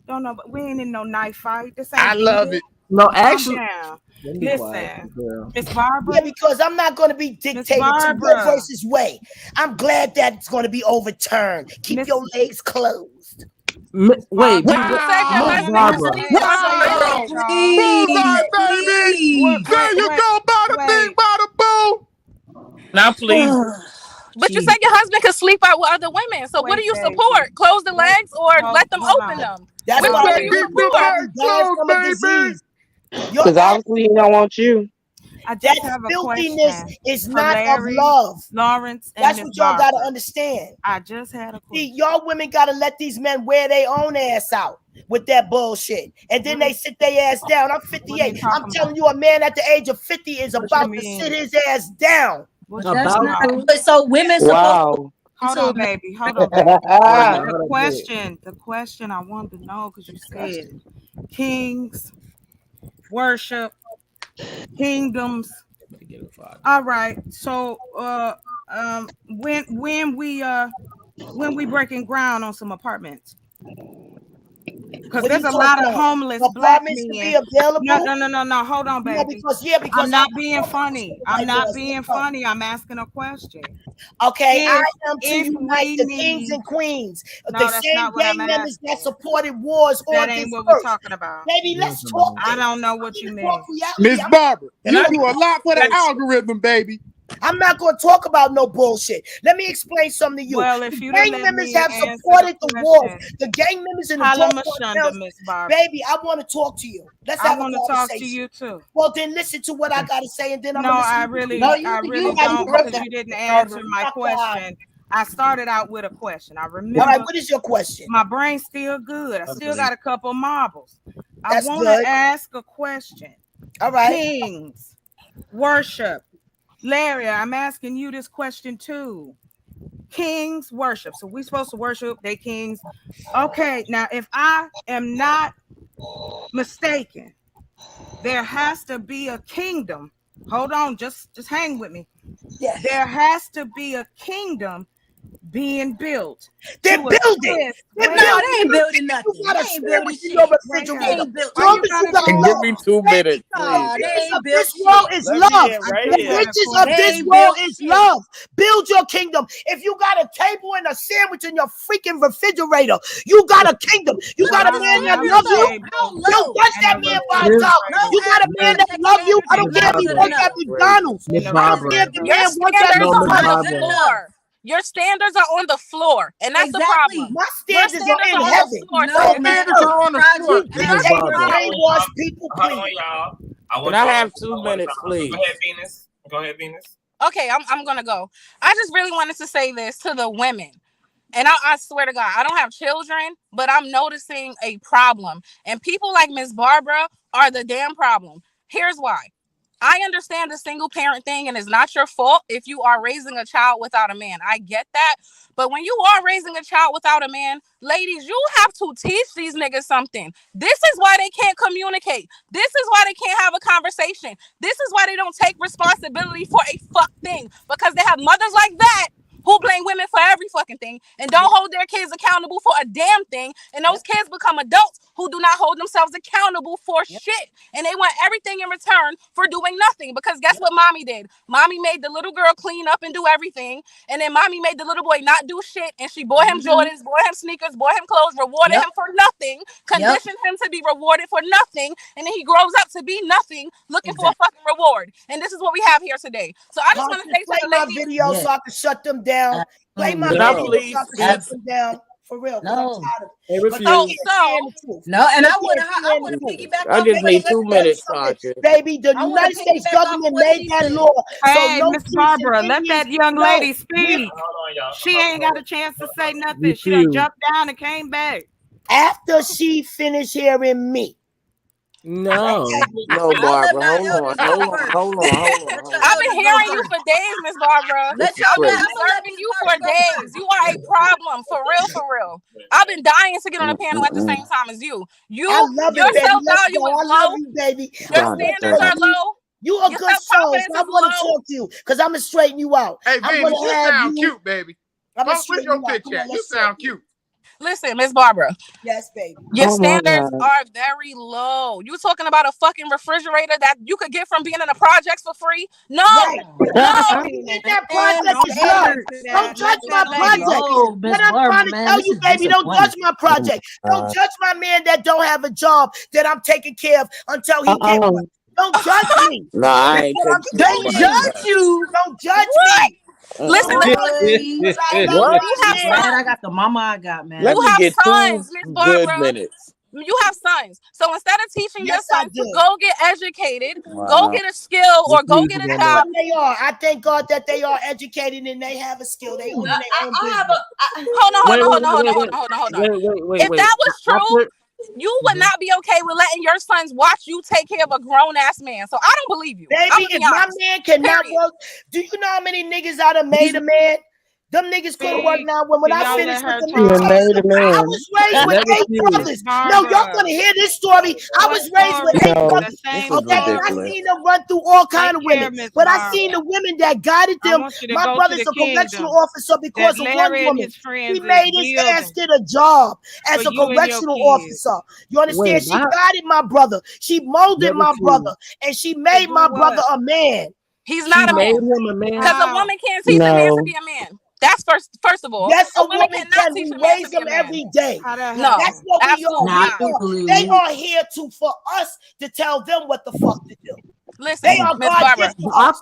Don't know, but we ain't in no knife fight. This ain't I love it. No, actually. Listen, Miss Barbara. Yeah, because I'm not going to be dictated to Roe versus Wade. I'm glad that it's going to be overturned. Keep your legs closed. Wait, Miss Barbara. Please. There you go, bada bing, bada boom. Now, please. But you said your husband could sleep out with other women. So what do you support? Close the legs or let them open them? That's Which why one do you support? Because obviously he don't want you. That filthiness is not of love. Lawrence. That's what y'all got to understand. I just had a question. See, y'all women got to let these men wear their own ass out with that bullshit. And then they sit their ass down. I'm 58. I'm telling you, a man at the age of 50 is about to sit his ass down. So women supposed to. Hold on, baby. Hold on, baby. The question I wanted to know, because you said kings, worship, kingdoms. All right. So when we breaking ground on some apartments, Because What are there's you a lot talking of about? homeless black Apartments to men. be available? No. Hold on, Yeah, baby. because I'm not I- being funny. I'm not being funny. I'm asking a question. Okay, I am to If unite we the kings need, and queens, no, the that's same not what gang I'm members asking. that supported wars That on ain't this what we're earth. talking about. Baby, let's talk. I don't know what you mean. Miss Barbara, Can I you do a lot for the bullshit? algorithm, baby. I'm not going to talk about no bullshit. Let me explain something to you. Well, if The you'd gang let members me have answer supported the wars. question. The gang members in the Holla drug Mashunda, cartels. Miss Barbara. Baby, I want to talk to you. Let's I have a want to talk to conversation. you too. Well, then listen to what I got to say, and then I'm No, going to listen. I really don't, because you didn't answer my Fuck question. I started out with a question. I remember. All right, what is your question? My brain's still good. I still got a couple marbles. That's I want good. to ask a question. All right. Kings, worship. Larry, I'm asking you this question too. Kings worship. So we're supposed to worship they kings. Okay, now if I am not mistaken, there has to be a kingdom. Hold on, just hang with me. Yes. There has to be a kingdom being built. They're building. No, they ain't building nothing. You got They a ain't sandwich building in shit. your They refrigerator. ain't built. Long as you got And give me love. 2 minutes, Nah, please. they Riches ain't of built this world shit. is Let me love. in right The here. riches of They this ain't world built is shit. love. Build your kingdom. If you got a table and a sandwich in your freaking refrigerator, you got a kingdom. You got a man that love you. Don't judge that man by Miss- himself. You got a man that love you. I don't Miss care if he Barbara. works at McDonald's. Miss I don't Barbara. care if the Your man works at standards No, are Miss on the Barbara. floor. Your standards are on the floor, and that's the problem. My Your standards are standards in are on heaven. the floor, No, sis. standards are on the floor. Miss Take Barbara. brainwash people, Hold please. on, y'all. Can I have 2 minutes, please? Go ahead, Venus. Go ahead, Venus. Okay, I'm gonna go. I just really wanted to say this to the women. And I swear to God, I don't have children, but I'm noticing a problem. And people like Miss Barbara are the damn problem. Here's why. I understand the single parent thing, and it's not your fault if you are raising a child without a man. I get that. But when you are raising a child without a man, ladies, you have to teach these niggas something. This is why they can't communicate. This is why they can't have a conversation. This is why they don't take responsibility for a fuck thing, because they have mothers like that who blame women for every fucking thing and don't hold their kids accountable for a damn thing. And those kids become adults who do not hold themselves accountable for shit. And they want everything in return for doing nothing. Because guess what mommy did? Mommy made the little girl clean up and do everything. And then mommy made the little boy not do shit. And she bought him Jordans, bought him sneakers, bought him clothes, rewarded him for nothing, conditioned him to be rewarded for nothing. And then he grows up to be nothing, looking for a fucking reward. And this is what we have here today. So I just want to say to the my ladies, video so I can shut them down. Play my Can I video please so I can speak? shut them down. For real. 'Cause I'm tired of They it. But refuse. they can't stand the truth. No, and They I want to can't stand the truth. piggyback I off just what need she 2 said. minutes, Conscious. Baby, the I wanna United States piggyback off government what made she that said. law. So Hey, no Miss Christian Barbara, let Indians- that young no, lady we- speak. Hold on, y'all. She ain't got a chance to say nothing. She done Refuse. jumped down and came back. After she finished hearing me. No. No, Barbara. Hold on. I've been hearing you for days, Miss Barbara. This is I've been crazy. observing you for days. You are a problem, for real, for real. I've been dying to get on a panel at the same time as you. I love Your it, baby. Let's self-value go. is I love low. you, baby. Your I'm gonna standards talk are to you. low. You a Your good soul, self-confidence so I is want to low. talk to you because I'm gonna straighten you out. Hey, I'm Venus, gonna you have sound you. cute, baby. I'm gonna What's straighten your you out. picture Come on, at? You let's sound talk. cute. Listen, Miss Barbara. Yes, baby. Your Oh my standards God. are very low. You talking about a fucking refrigerator that you could get from being in the projects for free? No, Right. no. In that project is love. Don't judge my That lady project. Oh, Miss What I'm Barbara, trying to man, tell this you, is baby, don't judge disappointing. my project. Don't judge my man that don't have a job that I'm taking care of until he gets one. Don't judge me. No, I ain't That's what I'm taking care of Don't saying. judge you. Don't judge What? me. Listen, Boy, Because I love What? you my have man. glad I sons. got the mama I got, man. Let You me have get 2 sons, Miss good Barbara. minutes. You have sons. So instead of teaching your Yes, I sons do. to go get educated, go Wow. get a skill or go get a That's job. what they are. I thank God that they are educated and they have a skill. They own their own business. Hold on. If that was true, you would not be okay with letting your sons watch you take care of a grown ass man. So I don't believe you. I'm Baby, gonna be if my honest. man cannot Period. work, do you know how many niggas I done made a man? Them niggas go to work now. When I y'all finish let with her them, talk? let me tell you married a something. I man. was raised with Never 8 seen. brothers. No, y'all gonna hear this story. I was raised with 8 No. brothers. This is Okay, and I ridiculous. seen them run through all kind of Take care, women. Miss But I Barbara. seen the women that guided I them. want you to My go to brother's the a correctional kingdom officer because that of one Larry and woman. his friends He is made his ass building get a job as for a you and your correctional kids. officer. You understand? Wait, She guided my brother. She molded never my seen. brother, and she made do my what? brother a man. He's She not a made man. him a man. Because a How? woman can't teach a man to No. be a man. That's first of all. Yes, A a woman woman cannot can. teach We a man to raise be a them man. every day. How that No, That's what we are. absolutely not. They are here for us to tell them what the fuck to do. Listen, They are Miss God Barbara. gift to us.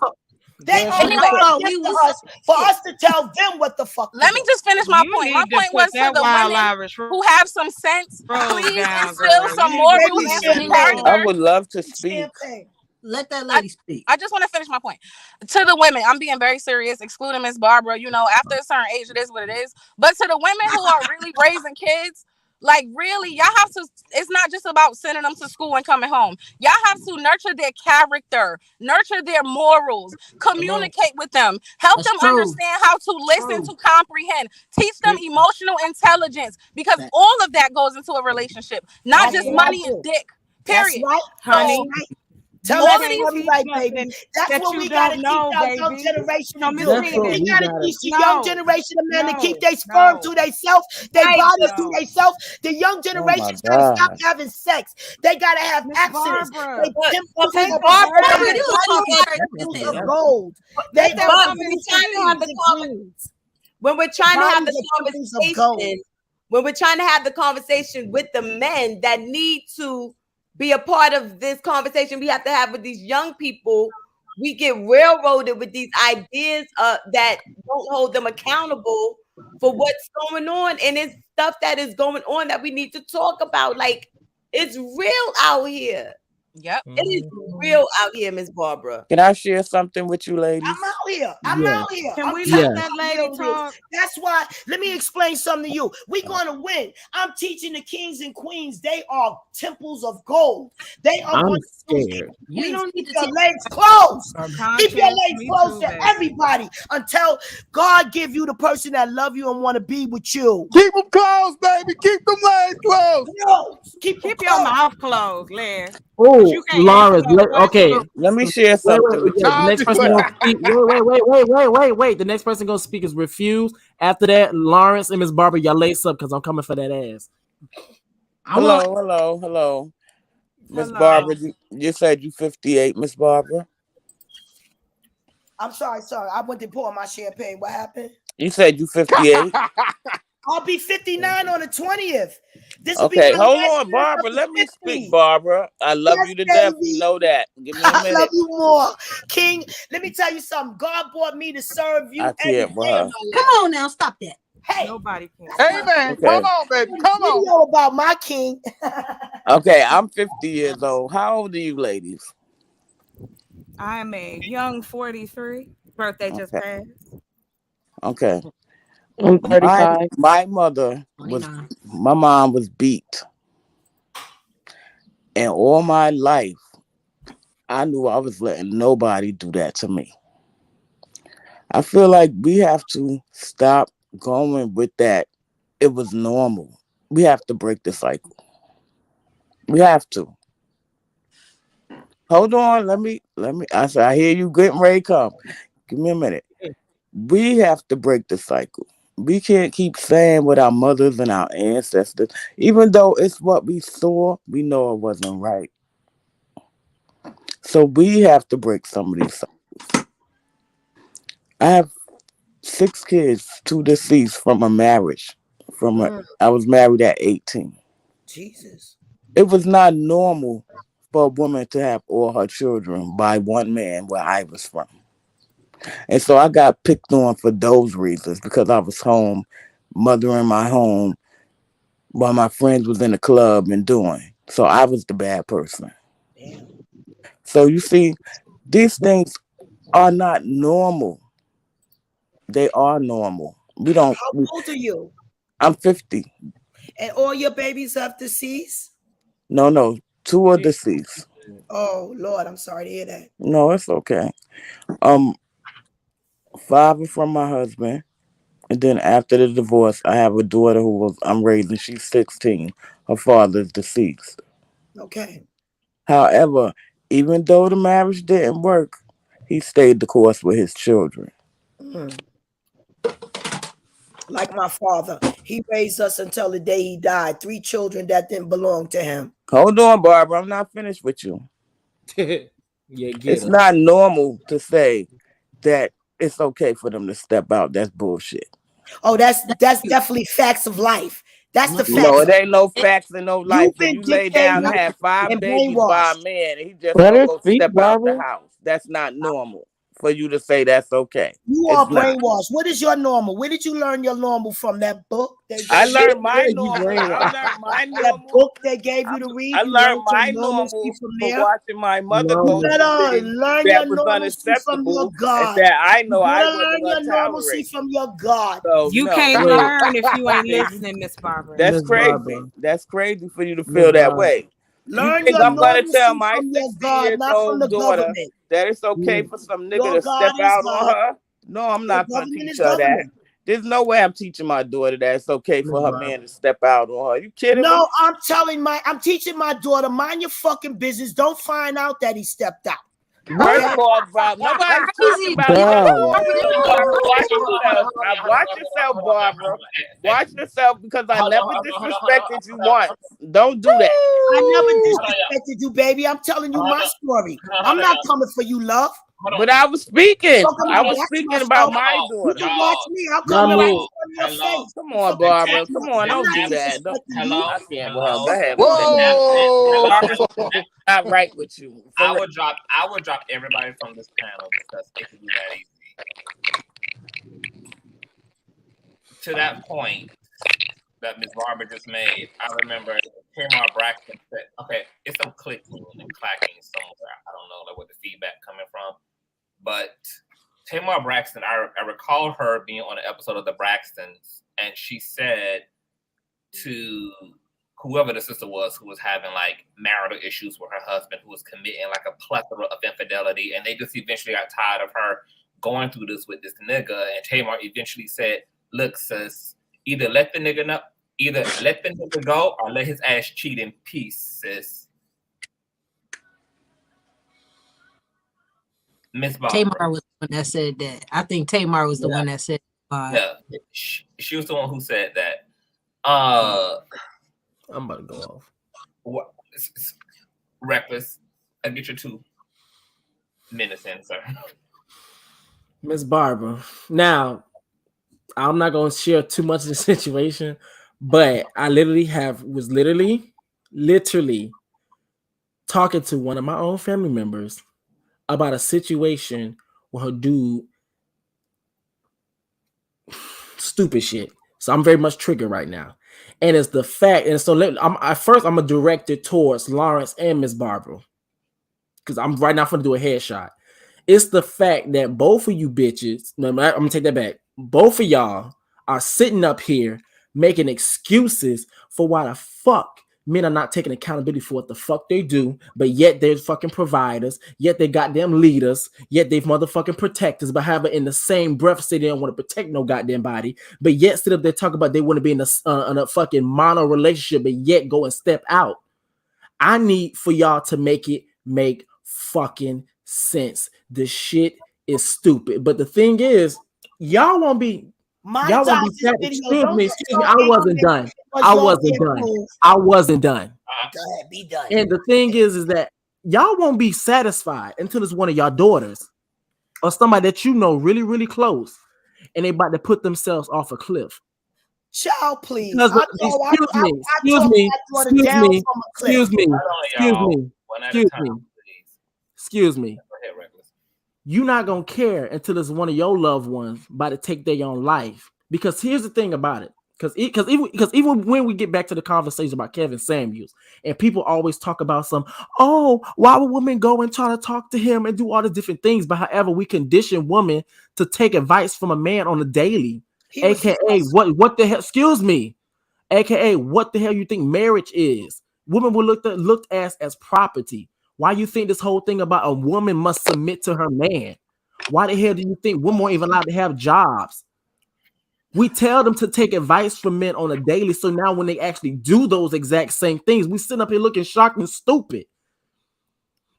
They are Anyway, God gift to us for us to tell them what the fuck to let do. me just finish my You point. My need to point put was to that the wild women Irish who have some sense, rose please down, instill girl. some You morals need and to some leave that alone. I character. would love to speak. Champagne. Let that lady speak. I just want to finish my point. To the women, I'm being very serious, excluding Miss Barbara. You know, after a certain age, it is what it is. But to the women who are really raising kids, like really, y'all have to. It's not just about sending them to school and coming home. Y'all have to nurture their character, nurture their morals, communicate with them, help That's them true. understand how to listen, to comprehend, teach them emotional intelligence, because all of that goes into a relationship, not That's just what I money and do. dick. That's Period. right. Honey, That's right. Tell you that all of can't story teach right, baby. nothing That's that what you we gotta don't teach know, our young baby. generation No, to Miss do. That's what We Renee. we gotta gotta. teach the young No, generation of men to keep no, their sperm no. to themselves, their Right. bodies to No. themselves. The young Oh generation's my gotta stop God. having sex. They gotta have Miss abstinence. Barbara. They But pimples Miss of Barbara, gold. you Bodies talk are at her. pimples Listen, of gold. They Let that are but woman when we're kings and trying to have speak. the queens and queens. When we're trying to have Bodies the are pimples of gold. conversation, when we're trying to have the conversation with the men that need to be a part of this conversation we have to have with these young people, we get railroaded with these ideas that don't hold them accountable for what's going on. And it's stuff that is going on that we need to talk about. Like, it's real out here. Yep. It is real out here, Miss Barbara. Can I share something with you, ladies? I'm out here. I'm Yes. out here. Can I'm we telling let that you lady how real it is. talk? That's why. Let me explain something to you. We're gonna win. I'm teaching the kings and queens. They are temples of gold. They are I'm going to use scared. you don't need keep to your teach. legs closed. Keep your Conscience, legs me closed too, to baby. everybody until God give you the person that love you and want to be with you. Keep them closed, baby. Keep them legs closed. No, keep them Keep your closed. mouth closed, Les. Oh, You can't answer Lawrence. no question. Okay. Let me share Wait, something with yeah, you. the next person gonna speak. Wait. The next person gonna speak is Refuse. After that, Lawrence and Miss Barbara, y'all lace up because I'm coming for that ass. Hello. Miss Hello. Barbara, you said you 58, Miss Barbara. I'm sorry. I went to pour my champagne. What happened? You said you 58. I'll be 59 on the 20th. This will be Okay, my hold last on, year Barbara. of Let me 50. speak, Barbara. I love Yes, you to death. You baby. know that. Give me a I love minute. you more, King. Let me tell you something. God brought me to serve you I every can't with day her. of my life. Come on now, stop that. Hey, nobody can. Amen. Okay. Come on, baby. Come on. Video about my king. Okay, I'm 50 years old. How old are you, ladies? I am a young 43. Birthday just passed. Okay. I'm 35. My mother was, 29. my mom was beat. And all my life, I knew I was letting nobody do that to me. I feel like we have to stop going with that. It was normal. We have to break the cycle. We have to. Hold on. Let me. I said, I hear you getting ready to come. Give me a minute. We have to break the cycle. We can't keep saying what our mothers and our ancestors, even though it's what we saw, we know it wasn't right. So we have to break some of these cycles. I have 6 kids, 2 deceased from a marriage. I was married at 18. Jesus. It was not normal for a woman to have all her children by one man where I was from. And so I got picked on for those reasons because I was home, mothering my home while my friends was in the club and doing. So I was the bad person. Damn. So you see, these things are not normal. They are normal. How old are you? I'm 50. And all your babies have deceased? No. 2 are deceased. Oh Lord, I'm sorry to hear that. No, it's okay. 5 are from my husband. And then after the divorce, I have a daughter I'm raising. She's 16. Her father is deceased. Okay. However, even though the marriage didn't work, he stayed the course with his children. Mm. Like my father, he raised us until the day he died. 3 children that didn't belong to him. Hold on, Barbara. I'm not finished with you. Yeah, get It's her. not normal to say that it's okay for them to step out. That's bullshit. Oh, that's definitely facts of life. That's the facts. No, it ain't no facts and no life. You've When been you lay down and dictated have 5 and babies by a brainwashed. man and he just Let don't her go speak, step out the Barbara. house, that's not normal for you to say that's okay. You It's are not. brainwashed. What is your normal? Where did you learn your normal from? That book they gave I you? learned my You normal. brainwashed. That book they gave you to read. I You learned learned your my normalcy normal from for there. watching my mother You go Normal. through better things learn that your was normalcy from your unacceptable and God. that I know You I better wasn't learn gonna your normalcy tolerate. from your God. So You no. can't Wait. learn if you ain't See, listening, Miss Barbara. that's Miss crazy. Barbara. That's crazy for you to Miss feel that Barbara. way. You Learn think your I'm gonna tell normalcy my from your 16 God, years not from old the daughter government. that it's okay Mm. for some nigga Your to God step is out on God. her? No, I'm Your not gonna government teach is her that. government. There's no way I'm teaching my daughter that it's okay Miss for her Barbara. man to step out on her. You kidding No, me? I'm teaching my daughter, mind your fucking business. Don't find out that he stepped out. First Okay? of all, Bob, nobody's talking Crazy. about You stepping Damn. out. Barbara, watch yourself. Watch Hold yourself, on, Barbara. Watch yourself because I hold on, never hold on, hold on, hold on, disrespected you once. Don't do that. I never hold on, disrespected you, baby. I'm telling you hold my on, story. hold I'm on, not coming for you, love. hold on. But I was speaking. Talking I about was watch speaking about myself. my You daughter. can watch me. I'll Y'all come right in mute. front of your Hello. face. Come You on, fucking The Barbara. watch Come me. on. I'm Don't not do that. Don't. disrespecting you. hello, I can't with her. Go hello. ahead with that. Hello. Barbara, not right with you. For I real. would drop everybody from this panel because it could be that easy. To that point that Ms. Barbara just made, I remember Tamar Braxton said, okay, it's some clicking and clacking somewhere. I don't know like where the feedback coming from. But Tamar Braxton, I recall her being on an episode of The Braxtons, and she said to whoever the sister was who was having like marital issues with her husband, who was committing like a plethora of infidelity, and they just eventually got tired of her going through this with this nigga. And Tamar eventually said, "Look, sis, either let the nigga go or let his ass cheat in peace, sis." Miss Barbara. Tamar was the one that said that. I think Tamar was the one that said Yeah, she was the one who said that. I'm about to go off. What? Reckless. I get your 2 minutes in, sir. Miss Barbara. Now, I'm not gonna share too much of the situation, but I was literally talking to one of my own family members about a situation where her dude stupid shit. So I'm very much triggered right now. And it's the fact, and so I'm gonna direct it towards Lawrence and Miss Barbara. Because I'm right now gonna do a headshot. It's the fact that both of you bitches, no, I'm gonna take that back. Both of y'all are sitting up here making excuses for why the fuck men are not taking accountability for what the fuck they do, but yet they're fucking providers, yet they goddamn leaders, yet they motherfucking protectors, but however, in the same breath say they don't want to protect no goddamn body, but yet sit up there talk about they want to be in a fucking mono relationship, but yet go and step out. I need for y'all to make it make fucking sense. The shit is stupid. But the thing is, y'all won't be sad. Excuse me. I wasn't done. I wasn't done. Go ahead, be done. And the thing is that y'all won't be satisfied until it's one of y'all daughters or somebody that you know really, really close, and they about to put themselves off a cliff. Child, please. Excuse me. You're not gonna care until it's one of your loved ones about to take their own life. Because here's the thing about it. Because even when we get back to the conversation about Kevin Samuels, and people always talk about why would women go and try to talk to him and do all the different things? But however, we condition women to take advice from a man on a daily, aka what the hell? Excuse me, aka what the hell you think marriage is? Women were looked at as property. Why you think this whole thing about a woman must submit to her man? Why the hell do you think women weren't even allowed to have jobs? We tell them to take advice from men on a daily. So now when they actually do those exact same things, we sit up here looking shocked and stupid.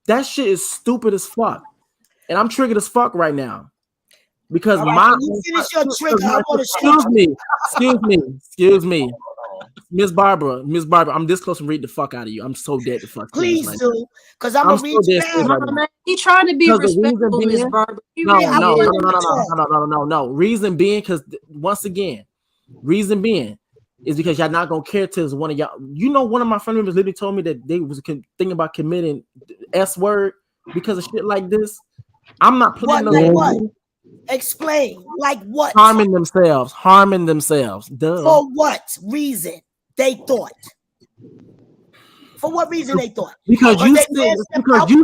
That shit is stupid as fuck. And I'm triggered as fuck right now. Because when you finish your trigger, I want to excuse me. Miss Barbara, I'm this close to reading the fuck out of you. I'm so dead to fuck. Please do, because I'm gonna read you right He trying to be respectful, Miss Barbara. No. Reason being, because once again, reason being is because y'all not gonna care till one of y'all. You know, one of my family members literally told me that they was thinking about committing S word because of shit like this. I'm not putting what? Explain, like what? Harming themselves. Duh. For what reason they thought? For what reason they thought? Because you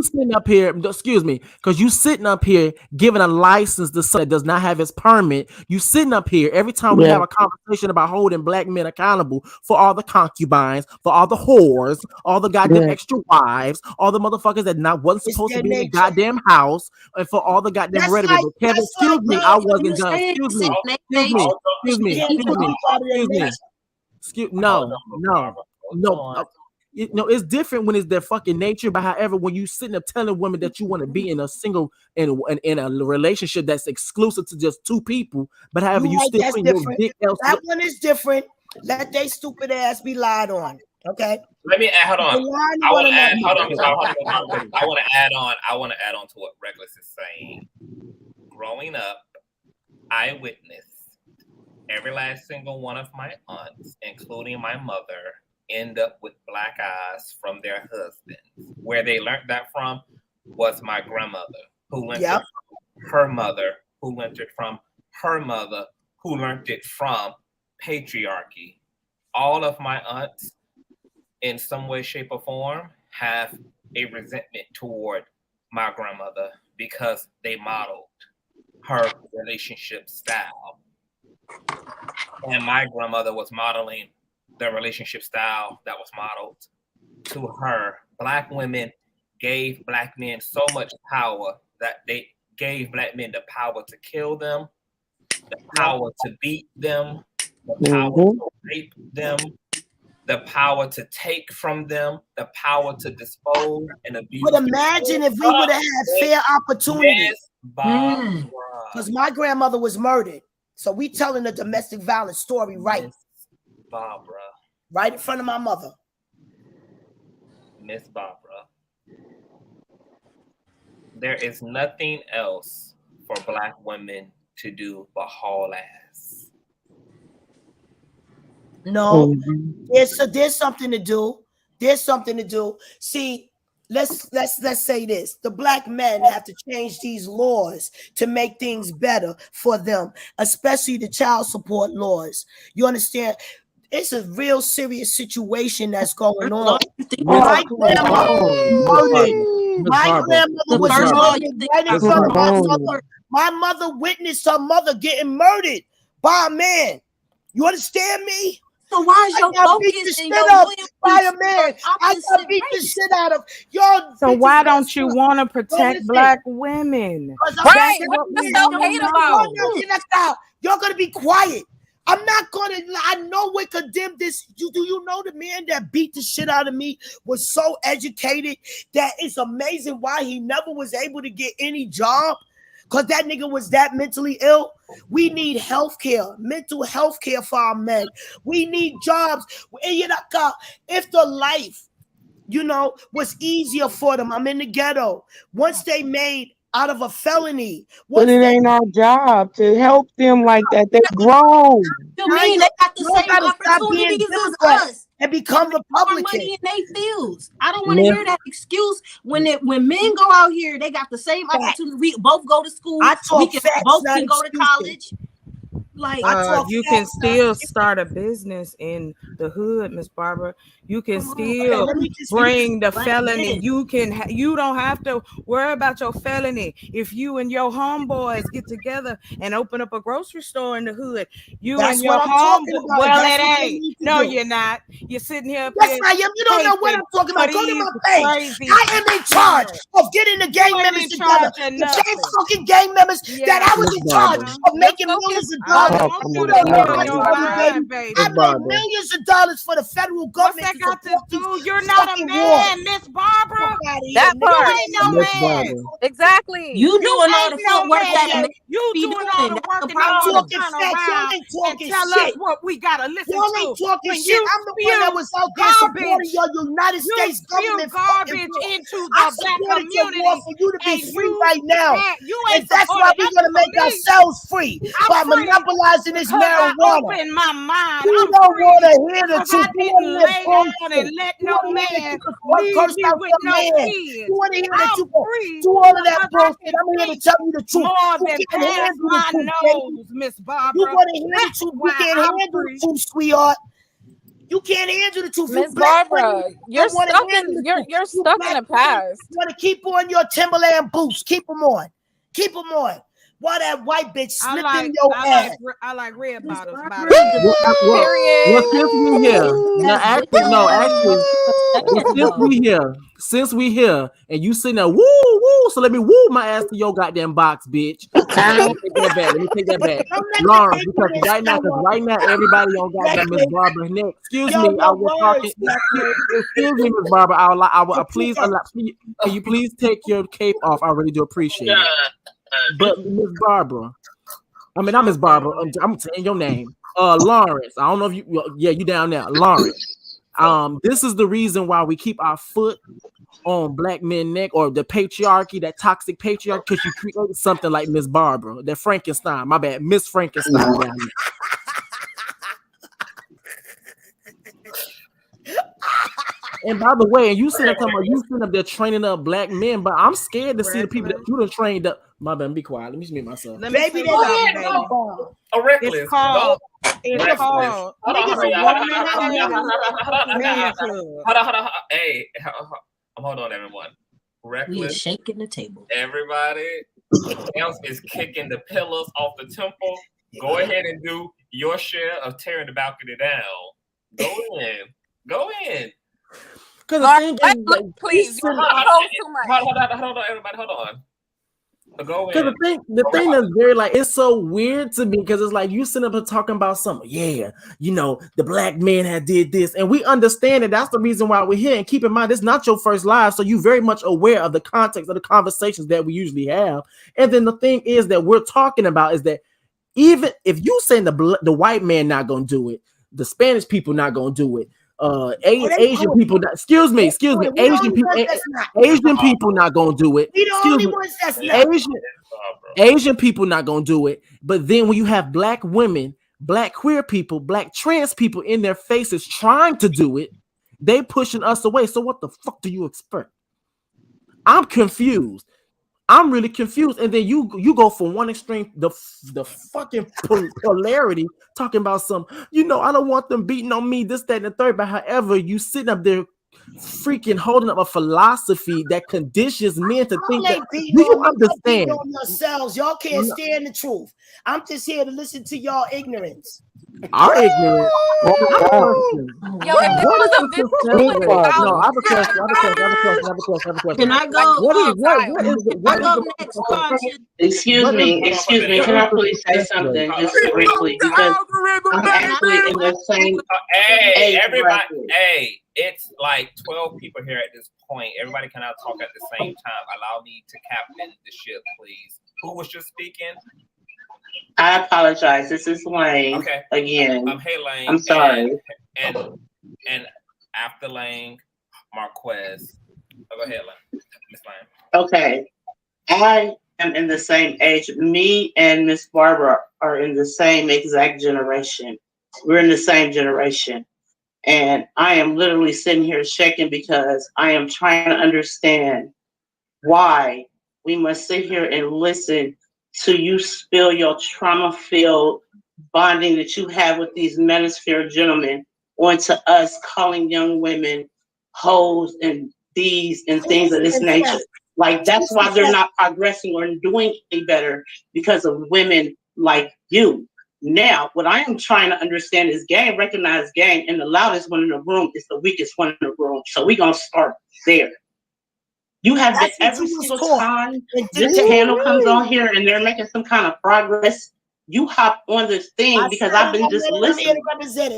sitting up here, excuse me, because you sitting up here giving a license to someone that does not have his permit. You sitting up here every time we have a conversation about holding black men accountable for all the concubines, for all the whores, all the goddamn extra wives, all the motherfuckers that wasn't supposed to be in the goddamn house, and for all the goddamn rhetoric. Kevin, excuse me, I wasn't done. No, it's different when it's their fucking nature. But however, when you sitting up telling women that you want to be in a single in a relationship that's exclusive to just two people, but however you still put your dick elsewhere. That one is different. Let they stupid ass be lied on. Okay. Let me add. Hold on. I want to add. I want to add on. I want to add on to what Reckless is saying. Growing up, I witnessed every last single one of my aunts, including my mother, end up with black eyes from their husbands. Where they learned that from was my grandmother, who learned it from her mother, who learned it from her mother, who learned it from patriarchy. All of my aunts, in some way, shape, or form, have a resentment toward my grandmother because they modeled her relationship style. And my grandmother was modeling the relationship style that was modeled to her. Black women gave black men so much power that they gave black men the power to kill them, the power to beat them, the power to rape them, the power to take from them, the power to dispose and abuse. But imagine if we would have had fair opportunity. Because my grandmother was murdered. So we telling a domestic violence story Barbara. Right in front of my mother. Miss Barbara. There is nothing else for black women to do but haul ass. No, there's something to do. There's something to do. See, let's say this. The black men have to change these laws to make things better for them, especially the child support laws. You understand? It's a real serious situation that's going on. My grandmother was murdered right in front of my mother. My mother witnessed her mother getting murdered by a man. You understand me? So why is your focus and your loyalty by a man? I got beat the shit out of y'all. So why don't you want to protect black women? Right. Y'all gonna be quiet. I'm not gonna. I know we condemn this. Do you know the man that beat the shit out of me was so educated that it's amazing why he never was able to get any job? Because that nigga was that mentally ill. We need health care, mental health care for our men. We need jobs. If the life, was easier for them, I'm in the ghetto. Once they made out of a felony. But it ain't our job to help them like that. They're grown. To me, they got the same opportunities as us. And become Republican. Money in their fields. I don't want to hear that excuse when men go out here. They got the same opportunity. We both go to school. We can both can go to college. Like you can still start a business in the hood, Miss Barbara. You can still bring the felony. You don't have to worry about your felony. If you and your homeboys get together and open up a grocery store in the hood, and your homeboys. Well, it ain't. No, you're not. You're sitting here. Yes, I am. You don't know what I'm talking about. Go to my page. I am in charge of getting the gang members together. The same fucking gang members that I was in charge of making millions of dollars. want you to be on your mind, baby. I made millions of dollars for the federal government. What's that got to do? You're not a man, Miss Barbara. That part. You ain't no man. Exactly. You doing all the ain't no footwork that man. men You be doing doing. all the That's work the and then I'm you problem. talking turn facts. Y'all around ain't and talking tell shit. us what we gotta listen Y'all to. ain't talking When shit. you I'm the one that was out there supporting your United States government garbage fucking into war. the I black supported your war community, for you to be and free you right now. you And ain't that's why supported we're nothing gonna for make me. ourselves free by I'm free monopolizing this because I marijuana. opened my mind. You I'm don't free want to hear the because truth. I You want to didn't hear lay down and bullshit. let You no want to hear that man you can leave curse me out with your no man. kids. You want to hear that I'm you can free do all of that because I bullshit. can I'm here to speak tell you the truth. more You than can't past handle the my truth, baby. nose, Miss You Barbara. want to hear the That's truth. You why can't I'm handle the free. truth, sweetheart. You can't handle the truth. You Miss black women Barbara, you're don't want to stuck handle in the truth. you're You stuck in black the women past. want to keep on your Timberland boots. Keep them on. Keep them on. While that white bitch slipped in your ass. I like red bottoms. Well, since we here, since we here, and you sitting there, woo, woo, so let me woo my ass to your goddamn box, bitch. Okay, let me take that back. Let me take that back. Lawrence, because right now, everybody on goddamn Miss Barbara neck. Excuse me, I was talking. Excuse me, Miss Barbara. I will please allow. Can you please take your cape off? I really do appreciate it. But Miss Barbara, I mean, I'm Miss Barbara. I'm saying your name. Lawrence. I don't know if you down there, Lawrence. This is the reason why we keep our foot on black men neck, or the patriarchy, that toxic patriarchy, because you create something like Miss Barbara, that Frankenstein. My bad, Miss Frankenstein down there. And by the way, you sitting up there training up black men, but I'm scared to see the people that you done trained up. My bad, be quiet. Let me mute myself. Let me Baby, tell you something, baby. A reckless. It's called. It's called. Hold on. Hey, hold on, everyone. Reckless. We are shaking the table. Everybody else is kicking the pillars off the temple. Go ahead and do your share of tearing the balcony down. Go in. Go in. Because the thing is, please, hold on, everybody, hold on. Go in. Because the thing that's very it's so weird to me, because it's like you sitting up and talking about something. Yeah, the black man had did this, and we understand that that's the reason why we're here. And keep in mind, it's not your first live, so you're very much aware of the context of the conversations that we usually have. And then the thing is that we're talking about is that even if you saying the white man not gonna do it, the Spanish people not gonna do it. Asian people, excuse me, Asian people not gonna do it. We the only ones that's not. Asian people not gonna do it. But then when you have black women, black queer people, black trans people in their faces trying to do it, they pushing us away. So what the fuck do you expect? I'm confused. I'm really confused. And then you go from one extreme, the fucking polarity, talking about some, I don't want them beating on me, this, that, and the third. But however, you sitting up there freaking holding up a philosophy that conditions men to think that, do you understand? On yourselves. Y'all can't stand the truth. I'm just here to listen to y'all ignorance. Our ignorance. Yo, if this was a video I have a question. Can I go? I go next, Conscious. Excuse me. Can I please say something just briefly? Because I'm actually in the same. Hey, everybody. Hey, it's like 12 people here at this point. Everybody cannot talk at the same time. Allow me to captain the ship, please. Who was just speaking? I apologize. This is Lane. Okay. Again. Hey, Lane. I'm sorry. And after Lane, Marquez. Go ahead, Lane. Miss Lane. Okay. I am in the same age. Me and Miss Barbara are in the same exact generation. We're in the same generation. And I am literally sitting here shaking because I am trying to understand why we must sit here and listen to you spill your trauma-filled bonding that you have with these manosphere gentlemen onto us, calling young women hoes and these and things of this nature. Like, that's why they're not progressing or doing any better, because of women like you. Now, what I am trying to understand is game, recognize game, and the loudest one in the room is the weakest one in the room. So we're going to start there. You have been every single time this panel comes on here and they're making some kind of progress, you hop on this thing because I've been just listening.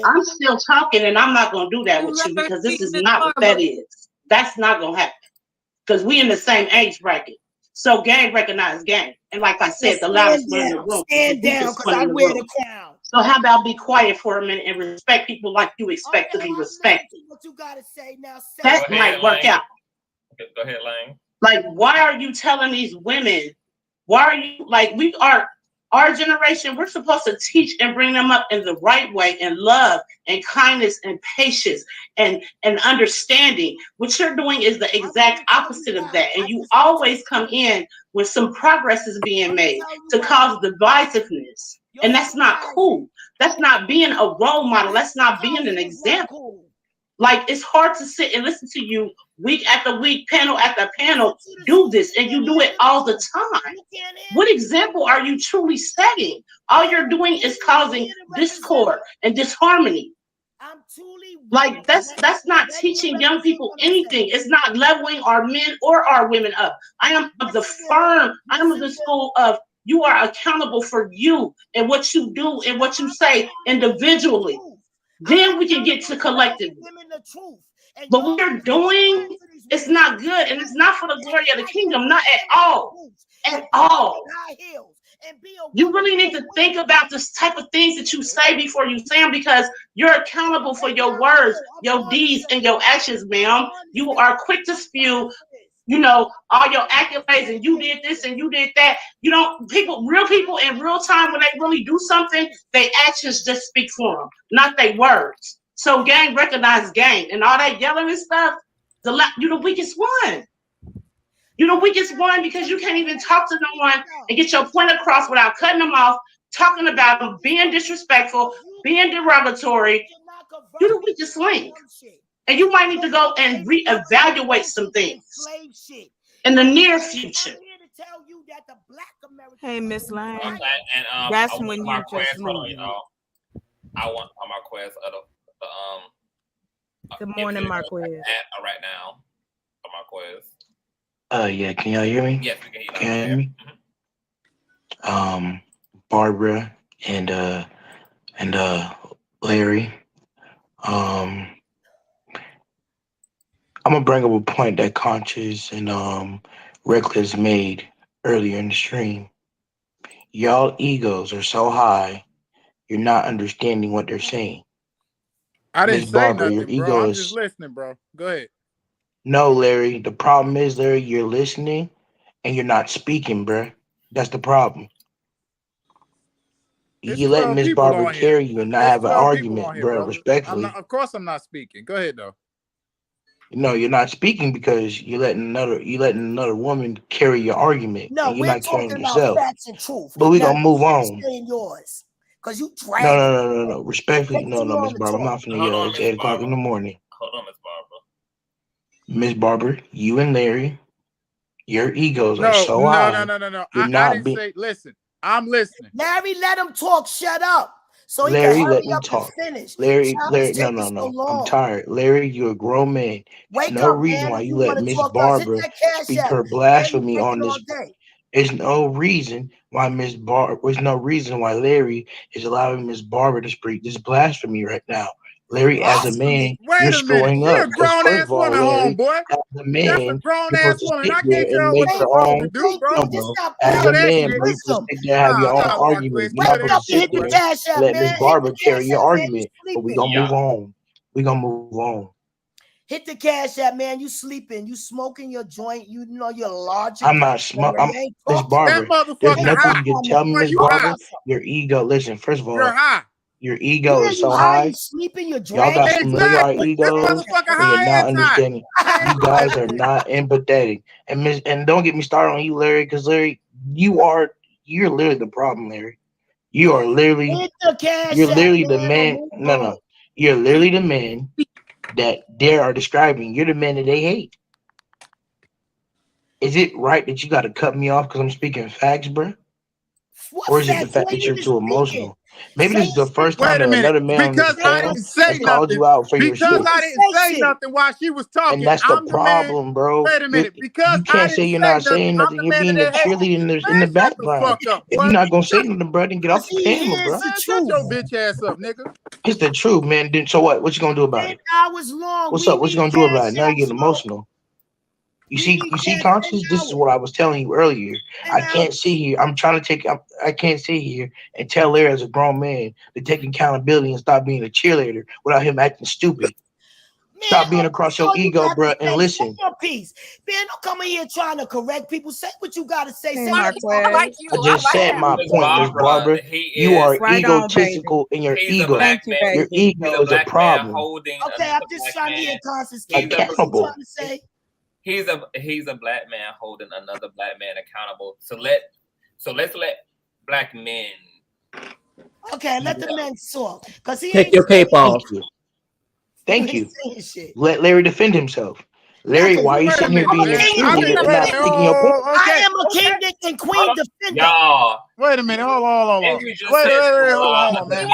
I'm still talking, and I'm not gonna do that with you because this is not what that is. That's not gonna happen because we in the same age bracket. So gang recognize gang, and like I said, the loudest one in the room. Stand down, because I wear the crown. So how about be quiet for a minute and respect people like you expect to be respected? What you gotta say now? That might work out. Go ahead, Lane. Like, why are you telling these women? Why are you like we are? Our generation, we're supposed to teach and bring them up in the right way, in love and kindness and patience and understanding. What you're doing is the exact opposite of that. And you always come in when some progress is being made to cause divisiveness. And that's not cool. That's not being a role model. That's not being an example. Like, it's hard to sit and listen to you week after week, panel after panel, do this, and you do it all the time. What example are you truly setting? All you're doing is causing discord and disharmony. Like, that's not teaching young people anything. It's not leveling our men or our women up. I am of the school of you are accountable for you and what you do and what you say individually. Then we can get to collectively. But what you're doing is not good, and it's not for the glory of the kingdom, not at all. At all. You really need to think about this type of things that you say before you say them, because you're accountable for your words, your deeds, and your actions, ma'am. You are quick to spew, you know, all your accolades, and you did this and you did that. You don't, real people in real time, when they really do something, their actions just speak for them, not their words. So gang recognize gang, and all that yelling and stuff, you're the weakest one. You're the weakest one because you can't even talk to no one and get your point across without cutting them off, talking about them, being disrespectful, being derogatory. You're the weakest link. And you might need to go and reevaluate some things in the near future. Hey, Miss Lane. And That's when you just leave. I want a Marquez of the Good morning, Marquez. Right now, Marquez. Yeah, can y'all hear me? Yes, we can hear you. Can you hear me? Barbara and Larry. I'm gonna bring up a point that Conscious and Reckless made earlier in the stream. Y'all egos are so high, you're not understanding what they're saying. I didn't Ms. say Barbara, nothing, your bro. ego I'm is... just listening, bro. Go ahead. No, Larry. The problem is, Larry, you're listening and you're not speaking, bro. That's the problem. You let Ms. Barbara carry you and not have an argument, bro. Respectfully. Of course, I'm not speaking. Go ahead, though. No, you're not speaking because you're letting another woman carry your argument. No, and you're we're not carrying talking about yourself. facts and truth. But we're Now, gonna move you on. saying yours, because you drag. No. Respectfully, no, Ms. Barbara. I'm not finna yell. It's 8 o'clock in the morning. Hold on, Miss Barbara. Ms. Barbara, you and Larry, your egos are so high. No. You're I not didn't say. Listen, I'm listening. Larry, let him talk. Shut up. So he Larry, can let hurry me up talk. and finish. Larry, So no. I'm tired. Larry, you're a grown man. There's Wake no up, reason man. why If you you let want to Miss talk to us, hit Barbara that cash speak app. her Man, blasphemy you on drinking this. all day. There's no reason why Larry is allowing Miss Barbara to speak this blasphemy right now. Larry, as a man, you're screwing up. You're a grown ass First of all, woman, Larry, homeboy. as a man, That's a grown you're ass supposed to woman. sit I there can't and tell make what you're your supposed own. to do, bro. No, bro. You As know a that man, shit. bro, you're supposed to sit there and have your own argument. You're not supposed to sit there and let Miss Barbara carry your argument. But we're gonna move on. We're gonna move on. Hit the cash app, man. You sleeping. You smoking your joint. You know you're logical. I'm not smoking. Miss Barbara, there's nothing you can tell me, Miss Barbara. Your ego. Listen, first of all, You're high. Your ego Yeah, is you so high, high. you sleeping, you're Y'all got dragging. some really high Exactly. This egos, motherfucker and you're high not and understanding. You guys are not empathetic. And don't get me started on you, Larry, because Larry, you're literally the problem, Larry. You're literally the man. No. You're literally the man that they are describing. You're the man that they hate. Is it right that you got to cut me off because I'm speaking facts, bro? Or is it the fact that you're too emotional? Maybe this is the first time Wait a that minute, another man on this because I panel didn't say has called nothing. you out for your Because shit. I didn't say nothing while she was talking. And that's the I'm the man. problem, bro. Wait a minute, because You I can't say didn't you're say not saying nothing. I'm nothing. the You're man being that a they had. cheerleader in the Man, shut the background. fuck up, If boy. you're not gonna say nothing, bro, then get off the panel, bro. Man, shut your bitch ass up, nigga. It's the truth, man. Then so what? What you gonna do about 10 it? hours long. What's We up? What you need gonna do about cash it? Now you're out getting smoke. emotional. You see, Conscious. This is what I was telling you earlier. I can't sit here. I'm trying to take. I can't sit here and tell Larry as a grown man to take accountability and stop being a cheerleader without him acting stupid. Stop being across your ego, bro, and listen. Your piece. Man, don't come in here trying to correct people. Say what you gotta say. Say I like you. I just said my point, Miss Barbara. You are egotistical in your ego. Your ego is a problem. Okay, I'm just trying to hear Constance. Accountable. Trying to say. He's a black man holding another black man accountable. So let's let black men. Okay, let the men talk. Cause he Take ain't your cape off. Thank you. Let Larry defend himself. Larry, why are you sitting here being a cheerleader and not taking your point? I am a king and queen defender. Y'all. Wait a minute. Hold on. And we just Wait, said hold on, man.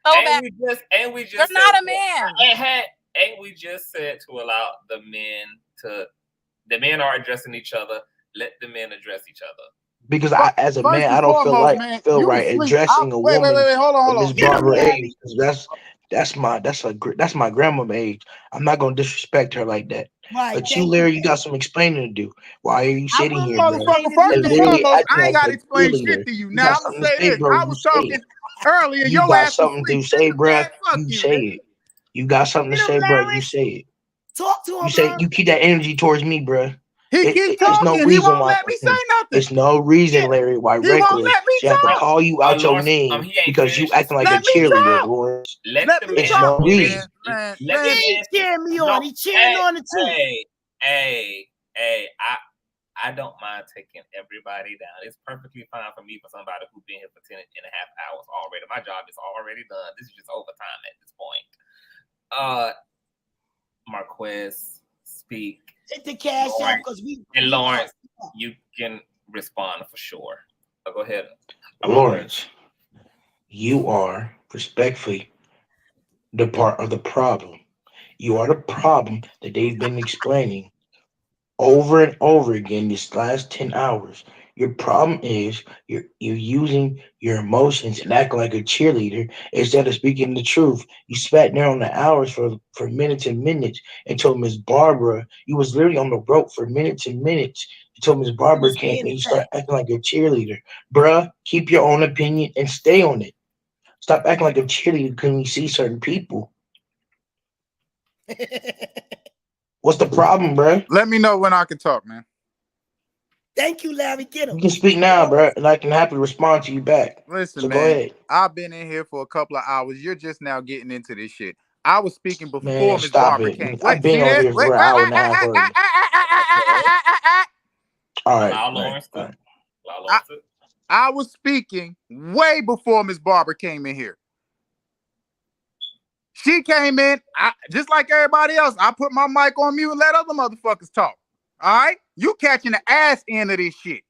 And we just You're not a man. And we just said to allow the men are addressing each other. Let the men address each other. Because as a man, I don't feel right addressing a woman of Miss Barbara age. That's my grandma's age. I'm not gonna disrespect her like that. Right, but you, Larry, you got some explaining to do. Why are you sitting here, bro? First and foremost, I ain't gotta explain shit to you. Now I'm gonna say this. I was talking earlier. You got something to say, bro. You say it. You got something to say, bro. You say it. Talk to him. You say you keep that energy towards me, bro. He keep talking. He won't let me say nothing. There's no reason, Larry, why regularly she have to call you out your name because you acting like a cheerleader, Lawrence. It's no reason. He ain't cheering me on. He cheering on the truth. Hey, I don't mind taking everybody down. It's perfectly fine for me for somebody who's been here for 10 and a half hours already. My job is already done. This is just overtime at this point. Marquez, speak. Take the cash out because and Lawrence, you can respond for sure. So go ahead. Lawrence, you are respectfully the part of the problem. You are the problem that they've been explaining over and over again this last 10 hours. Your problem is you're using your emotions and acting like a cheerleader instead of speaking the truth. You spat there on the hours for minutes and minutes and told Miss Barbara you was literally on the rope for minutes and minutes. You told Miss Barbara came and you start acting like a cheerleader. Bruh, keep your own opinion and stay on it. Stop acting like a cheerleader because you see certain people. What's the problem, bruh? Let me know when I can talk, man. Thank you, Larry. Get him. You can speak now, bro, and I can happily respond to you back. Listen, so man. Go ahead. I've been in here for a couple of hours. You're just now getting into this shit. I was speaking before Miss Barbara came. I've been on here for an hour and a half already. All right. I was speaking way before Miss Barbara came in here. She came in, just like everybody else. I put my mic on mute and let other motherfuckers talk. All right? You catching the ass end of this shit.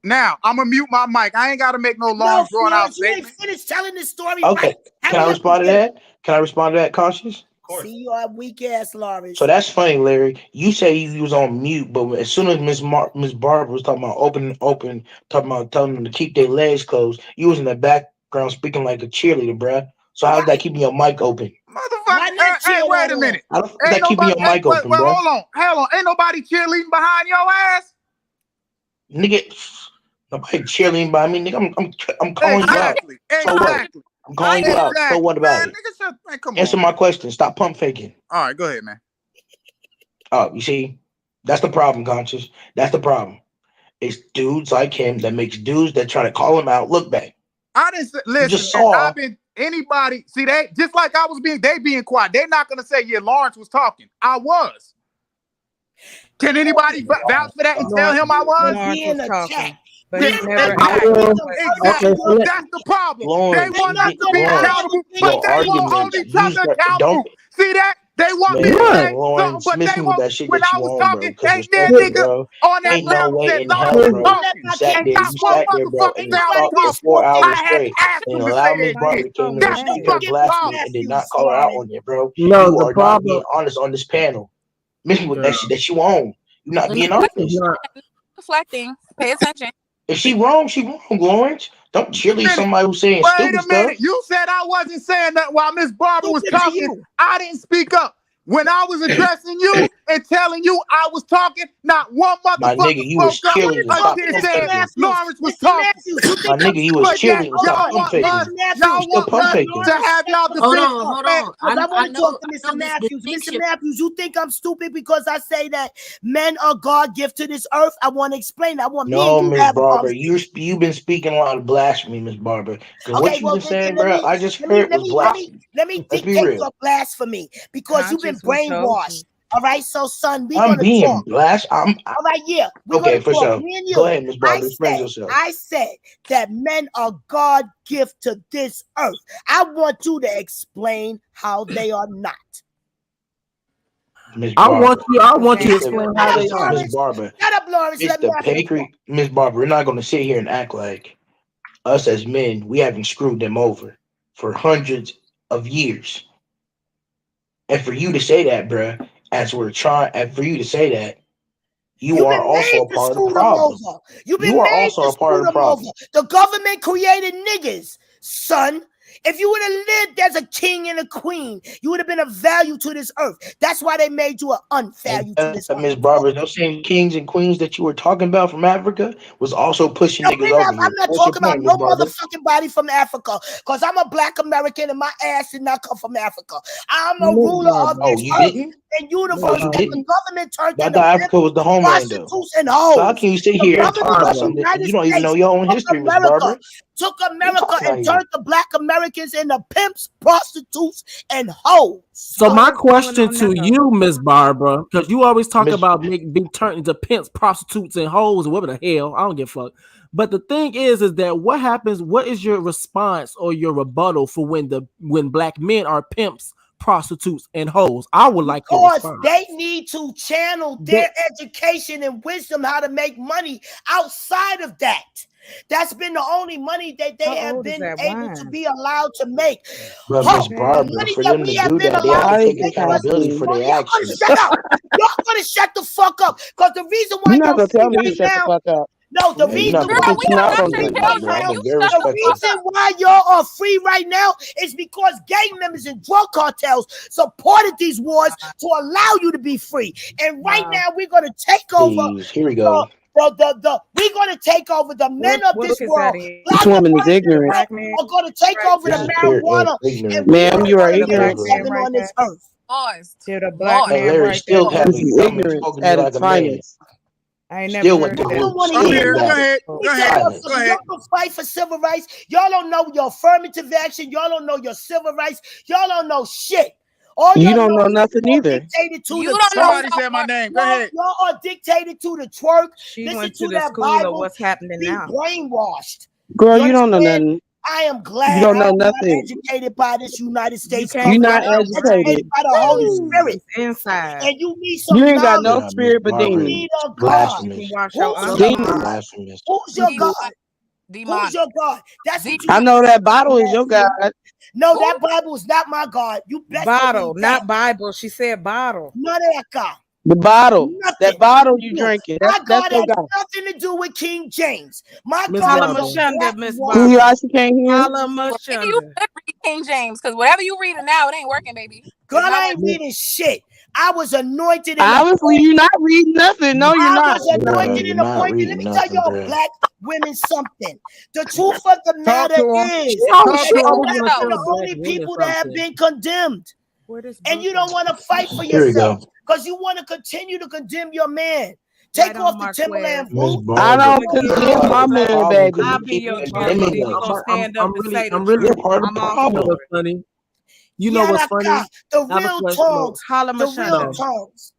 Now, I'm going to mute my mic. I ain't got to make no long, drawn-out statement. You ain't finished telling this story. Okay. Right. Can I respond to that? Can I respond to that, Conscious? See you on weak ass, Lawrence. So that's funny, Larry. You say you was on mute, but as soon as Miss Barbara was talking about open, talking about telling them to keep their legs closed, you was in the background speaking like a cheerleader, bruh. So how's that keeping your mic open? Motherfucker, hey, wait a minute. How's that keeping your mic open, bro? Hold on. Ain't nobody cheerleading behind your ass? Nigga, nobody cheerleading by me, nigga. I'm calling you out. So what? I'm calling you out. So what about it? Man, come Answer on. my question. Stop pump faking. All right, go ahead, man. Oh, you see, that's the problem, Conscious. That's the problem. It's dudes like him that makes dudes that try to call him out look back. I didn't say, listen. I've been anybody. See, they just like I was being quiet. They're not gonna say, yeah, Lawrence was talking. I was. Can anybody vouch for that and tell him I was? Lawrence was talking. But Exactly. That's the problem. Lawrence, they want us to be accountable, but they won't hold each other accountable. See that? They want me to say something, but they won't. When I was talking, ain't there nigga on that panel said Lawrence was talking, and not one motherfucker say I was talking. I had to ask him to say that shit. That's the fucking problem. No, the problem honest on this panel. Miss with that shit that you own. You're not being honest. Deflecting. Pay attention. If she wrong, Lawrence. Don't cheerlead somebody who's saying Wait stupid a minute. stuff. You said I wasn't saying that while Miss Barbara was talking. I didn't speak up. When I was addressing you and telling you I was talking, not one motherfucker spoke up until said Lawrence was talking. My nigga, you was cheerleading. Stop pump faking. Y'all want us to have y'all defense. Hold on. I want to talk to Mr. Matthews. Mr. Matthews, you think I'm stupid because I say that men are God gift to this earth? I want to explain. I want no, me and you Miss Barbara, you've been speaking a lot of blasphemy, Miss Barbara. Because what you been saying, bro, I just heard was blasphemy. Let me dictate your blasphemy because you've been brainwashed. All right, so son, we're gonna being talk. All right, yeah. We're okay, gonna for talk. sure. Me and you. Go ahead, Miss Barbara. Explain yourself. I said that men are God gift to this earth. I want you to explain how they are not. I want you to explain how they are. Miss Barbara. Shut up, Lawrence. It's the patriarchy. Miss Barbara, we're not gonna sit here and act like us as men, we haven't screwed them over for hundreds of years. And for you to say that, bruh, as we're trying, and for you to say that, you are also a part of the problem. You are also a part of the problem. The government created niggas, son. If you would have lived as a king and a queen, you would have been of value to this earth. That's why they made you an unvalue to this earth. Miss Barbara, those same kings and queens that you were talking about from Africa was also pushing niggas over here. I'm not talking about no motherfucking body from Africa, because I'm a black American and my ass did not come from Africa. I'm a ruler of this earth and universe. And the government turned I thought Africa was the homeland, though. And hoes. So how can you sit here and talk about something that you don't even know your own history, Miss Barbara? Took America and turned the black Americans into pimps, prostitutes, and hoes. So my question to you, Miss Barbara, because you always talk about being turned into pimps, prostitutes, and hoes, or whatever the hell. I don't give a fuck. But the thing is that what happens? What is your response or your rebuttal for when black men are pimps, prostitutes, and hoes? I would like to respond. They need to channel their education and wisdom how to make money outside of that. That's been the only money that they have been able to be allowed to make. But Miss Barbara, for them to do that, they have to take accountability for their actions. Shut up! Y'all gonna shut the fuck up, because the reason why you're not gonna tell me to shut the fuck up. No, the reason why y'all are free right now is because gang members and drug cartels supported these wars to allow you to be free. And right now we're gonna take over. Here we go. We're gonna take over the men of this world. This woman is ignorant. Are gonna take over the marijuana. Ma'am, you are ignorant. On this earth. To the black man Larry right still there. having ignorance at its finest. I ain't Still never heard went of to that. Go ahead. Y'all can fight for civil rights. Y'all don't know your affirmative action. Y'all don't know your civil rights. Y'all don't know shit. You don't know nothing either. Somebody said my name. Go ahead. Y'all are dictated to the twerk. She Listen went to the that school Bible, of what's happening be now. brainwashed. Girl, you don't know nothing. I am glad you don't know I'm nothing. not educated by this United States. You're not educated by the Holy Spirit. Inside. And you need some You ain't got no knowledge. spirit but You demons. need a God. Who's your God? Who's your God? That's what you I know that Bible is your God. No, that Bible is not my God. You best bottle, not Bible. She said bottle. The bottle. That bottle you drinking. My God That's your has God. nothing to do with King James. My Miss God Barbara. is a black Miss woman. Who you actually can't hear? Maybe you should read King James, because whatever you reading now, it ain't working, baby. God, I ain't reading shit. I was anointed. Obviously, you're not reading nothing. No, you're not. I was anointed and appointed. Let me tell y'all black women something. The truth of the matter is that we're the only people that have been condemned. And you don't want to fight for yourself because you want to continue to condemn your man. Take off the Timberland boot. I don't condemn my man, baby. I'll be your cheerleader. You gonna stand up and say the truth. I'm all for it. Funny. You know what's funny? The real tongues. Holla the real tongues.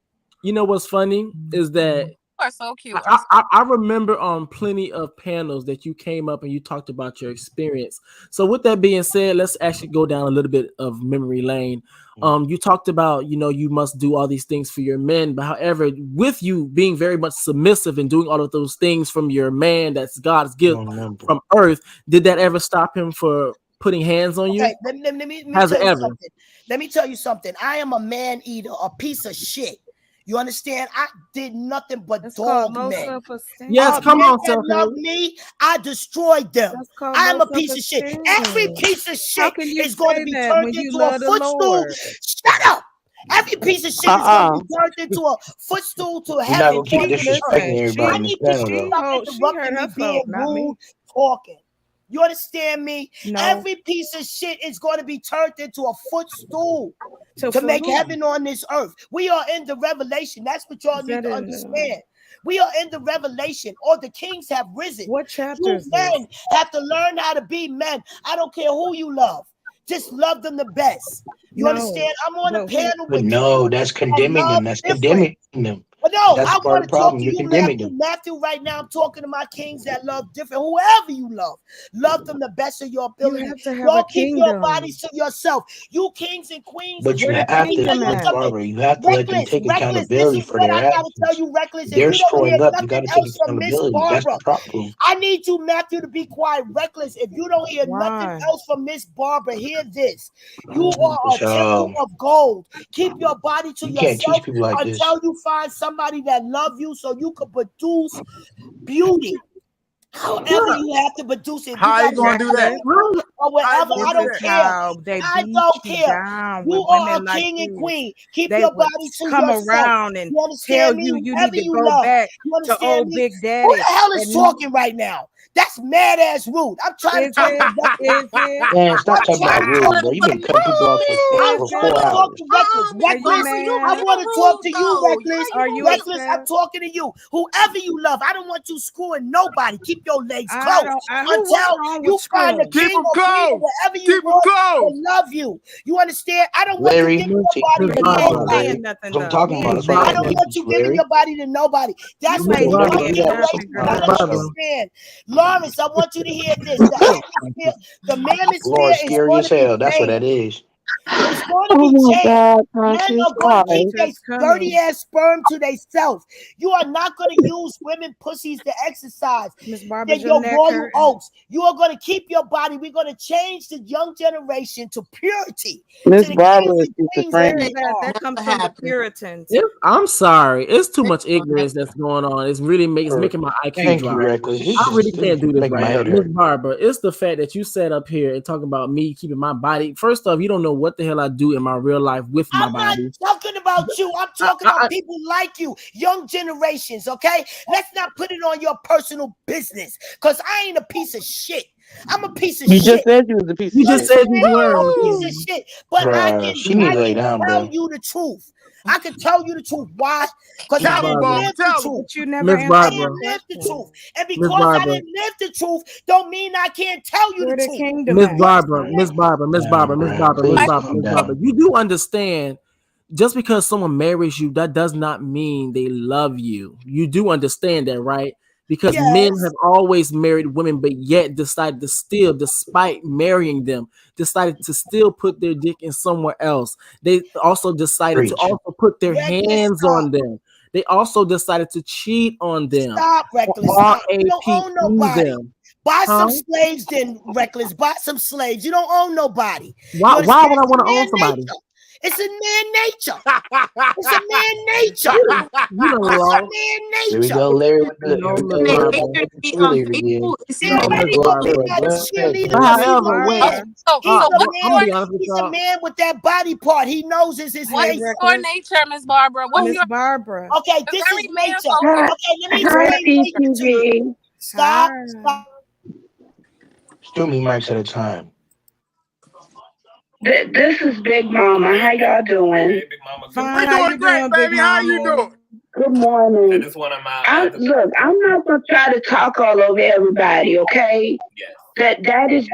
You know what's funny is that are so cute. I remember plenty of panels that you came up and you talked about your experience. So with that being said, let's actually go down a little bit of memory lane. You talked about, you must do all these things for your men, but however, with you being very much submissive and doing all of those things from your man, that's God's gift from earth, did that ever stop him for putting hands on you? Okay, let me Has tell it you ever? something. Let me tell you something. I am a man eater, a piece of shit. You understand? I did nothing but dog men. Yes, come men on, that self-hate. love me, I destroyed them. I am a piece of shit. Every piece of shit is going to be turned into a footstool. Shut up. Every piece of shit is going to be turned into a footstool to You're not heaven. gonna keep disrespecting everybody I in this need people panel, to though. stop interrupting me, being rude, talking. You understand me? No. Every piece of shit is going to be turned into a footstool to make heaven on this earth. We are in the revelation. That's what y'all need to understand. We are in the revelation. All the kings have risen. What chapter You is men have to learn how to be men. I don't care who you love. Just love them the best. You understand? I'm on a panel But with no, that's condemning them. That's condemning them. But no, That's I part want of to the talk problem. to You're you, condemning Matthew. them. Matthew, right now, I'm talking to my kings that love different. Whoever you love them the best of your ability. have to have Y'all a keep your kingdom. bodies to yourself. You kings and queens. But you let have me to, tell you Miss something. Barbara, you have to let them take Reckless, this accountability is for what their I gotta tell actions. you, Reckless. If They're you don't hear screwing up. You nothing got to take else from Miss accountability. That's the Barbara, problem. I need you, Matthew, to be quiet. Reckless, if you don't hear nothing else from Miss Barbara, hear this. You are a temple of gold. Keep your body to You can't teach yourself people like until this. you find somebody that love you so you can produce beauty. However, you have to produce it. How you gonna do that? Or whatever, I don't care. I don't care. You are a king and queen. Keep your body to come yourself. around and You understand tell me? you Whoever need to you go love. back You to understand old me? Big Who Daddy. the hell is and talking right now? That's mad ass rude. I'm trying to talk to Reckless. Man, stop talking I'm about rude, bro. You've been cutting people off for trying 4 to talk hours. to Reckless. Reckless, I want to talk to you, Reckless. Are you Reckless, upset? I'm talking to you. Whoever you love, I don't want you screwing nobody. Keep your legs I closed don't- what's until wrong you with find the screwing? king or queen or whatever you want to love you. You understand? I don't want you Larry, giving your take body your to time, nobody. Larry. That's what I'm talking about. That's why I I don't got want you giving Larry. your body to nobody. That's You what ain't the Don't young do that. That's generation not don't so. understand. Lawrence, I want you to hear this. The manosphere Lord, is scary going as to be hell. That's what changed. that is. It's going to Oh be my changed. God, Men Conscious, are going to keep why? their dirty ass sperm to themselves. You are not going to use women pussies to exercise. Miss Barbara, Then your neck royal hurting. oats. You are going to keep your body. We're going to change the young generation to purity. Miss To the Barbara kings is and queens that schizophrenic. they are. That comes from the Puritans. I'm sorry. It's too much ignorance that's going on. It's really making my IQ Thank drop. you, Reckless. I really can't do this making my right now. head Miss hurt. Barbara, it's the fact that you sat up here and talking about me keeping my body. First off, you don't know what the hell I do in my real life with my I'm not body. talking about you. I'm talking about people like you, young generations, okay? Let's not put it on your personal business because I ain't a piece of shit. I'm a piece of You shit. just said you was a piece of You shit. just said you were. I'm a piece of shit. But I Bruh, can she need to lay down, tell bro. you the truth. I can tell you the truth. Why? Because I Miss didn't Barbara. live the truth. But you never Miss answered I Barbara. didn't live the truth. And Miss because I Barbara. didn't live the truth, don't mean I can't tell you Where the the truth. kingdom Miss at? Barbara, Miss Barbara, Miss Barbara, Miss Bruh, Barbara, Miss please Barbara, calm Miss Barbara. down. You do understand, just because someone marries you, that does not mean they love you. You do understand that, right? Because men Yes. have always married women, but yet decided to still, despite marrying them, decided to still put their dick in somewhere else. They also decided to Preach. also put their Reckless, hands stop. on them. They also decided to cheat on them. Stop, Reckless. Stop. You don't own R.A.P.E. nobody. them. Buy Huh? some slaves, then, Reckless. Buy some slaves. You don't own nobody. Why You would understand? I It's want a to own man somebody? nature. It's a man nature. It's a man nature. You don't It's a know. man Here we nature. go, Larry with the No, Miss Larry with Barbara. the cheerleader again. They're No, Miss already gonna be Barbara. mad as cheerleaders. But Because he's a however, wait. man. So He's a what's I'm man. be honest with He's a y'all. man with that body part. He knows it's his what's nature. your nature, Miss Barbara? What's Miss your Barbara. Okay, it's this very is man nature. focused. Okay, let me Hi, explain nature to you. CQV. Stop. Hi. Stop. It's too many mics at a time. This is Big Mama. How y'all doing? Hey, Big Mama. Good Fine. morning. How you doing, Big Mama? Good morning. That is one of my. Look, I'm not gonna try to talk all over everybody, okay? Yes. That is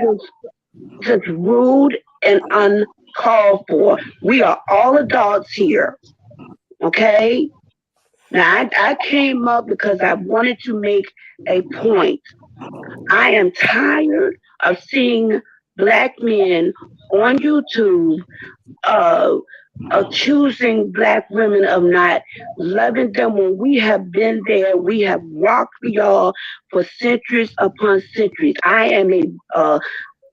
just rude and uncalled for. We are all adults here, okay? Now, I came up because I wanted to make a point. I am tired of seeing Black men on YouTube accusing Black women of not loving them when we have been there. We have rocked y'all for centuries upon centuries. I am a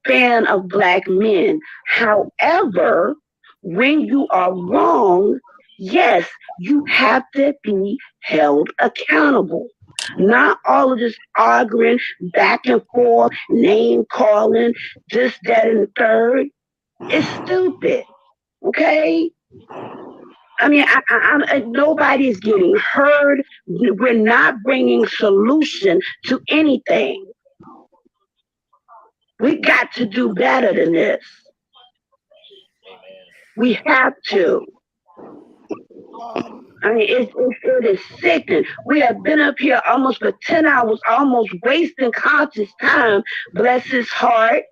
fan of Black men. However, when you are wrong, yes, you have to be held accountable. Not all of this arguing back and forth, name calling, this, that, and the third. It's stupid. Okay? I mean, nobody's getting heard. We're not bringing solution to anything. We got to do better than this. We have to. I mean, it is sickening. We have been up here almost for 10 hours, almost wasting Conscious time. Bless his heart.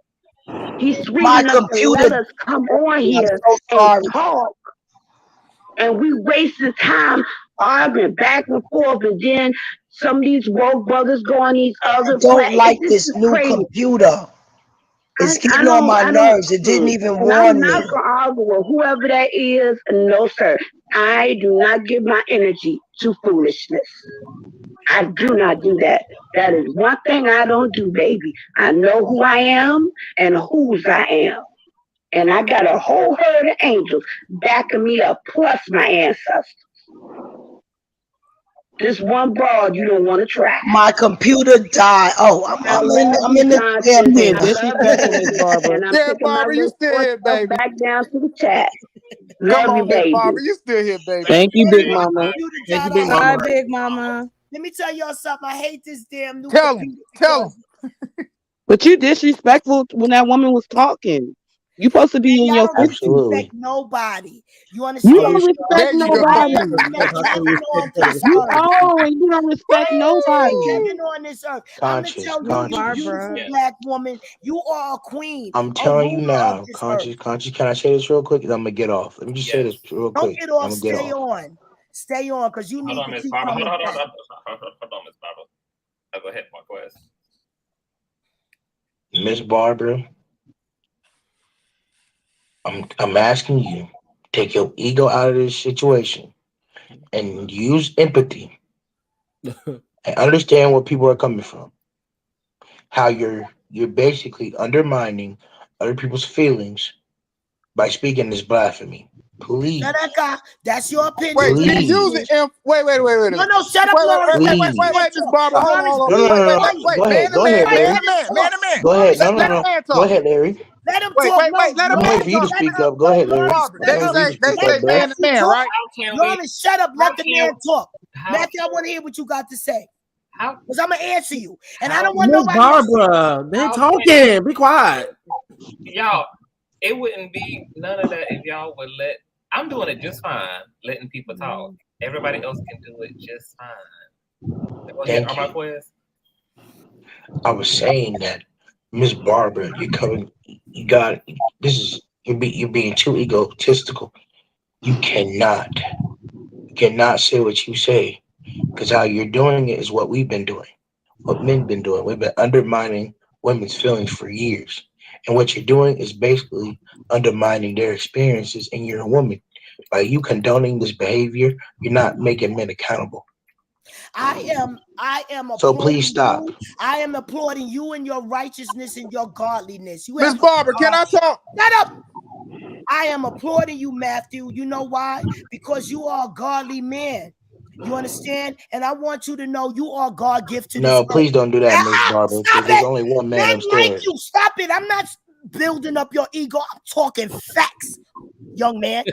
He's sweet enough to let us come on here and talk. And we wasting time arguing back and forth, and then some of these woke brothers go on these other. I don't like this new computer. It's getting on my nerves. It didn't even warn me. I'm not gonna argue with whoever that is. No, sir. I do not give my energy to foolishness. I do not do that. That is one thing I don't do, baby. I know who I am and whose I am. And I got a whole herd of angels backing me up, plus my ancestors. This one broad you don't want to try. My computer died. Oh, I'm in the damn thing. And I'm taking Barbara, you still here, baby. Back down to the chat. Come on, Miss Barbara, you still here, baby. Thank you, Big Mama. Thank you, Big Bye, Mama. Big Mama. Let me tell y'all something. I hate this damn new Tell computer. him. But you disrespectful when that woman was talking. You supposed to be in your 50s. Respect nobody. You understand? You don't respect nobody. You old and you don't respect nobody. Kevin on this earth. I'm gonna tell you, you beautiful Black woman, you are a queen. I'm telling you now, Conscious, can I say this real quick? I'm gonna get off. Let me just say this real quick. Don't get off, I'm gonna get stay on. Stay on, because you need to keep coming back. Hold on, Miss Barbara. I'll go ahead, Marquez. Miss Barbara, I'm asking you, take your ego out of this situation and use empathy and understand where people are coming from. How you're basically undermining other people's feelings by speaking this blasphemy. Please. That's your opinion. Wait, use it. Wait. No, shut up, Lawrence. Wait, Miss Barbara. Hold on. Wait. Go ahead, Larry. Go ahead. No. Go ahead, Larry. Let him talk. Wait. Let him wait for you to speak up. Go ahead, Larry. They say man to man, right? Lawrence, shut up. Let the man talk. Matthew, I want to hear what you got to say. Because I'm going to answer you. And I don't want nobody. Barbara, they're talking. Be quiet. Y'all, it wouldn't be none of that if y'all would let. I'm doing it just fine, letting people talk. Everybody else can do it just fine. Thank you. I was saying that, Miss Barbara, you're being too egotistical. You cannot say what you say, because how you're doing it is what we've been doing, what men been doing. We've been undermining women's feelings for years. And what you're doing is basically undermining their experiences, and you're a woman. By you condoning this behavior, you're not making men accountable. I am. So please stop. I am applauding you and your righteousness and your godliness. Miss Barbara, can I talk? Shut up. I am applauding you, Matthew. You know why? Because you are a godly man. You understand? And I want you to know you are God gifted. No, please don't do that, Miss Barbara. Because there's only one man upstairs. Like you. Stop it. I'm not building up your ego. I'm talking facts, young man.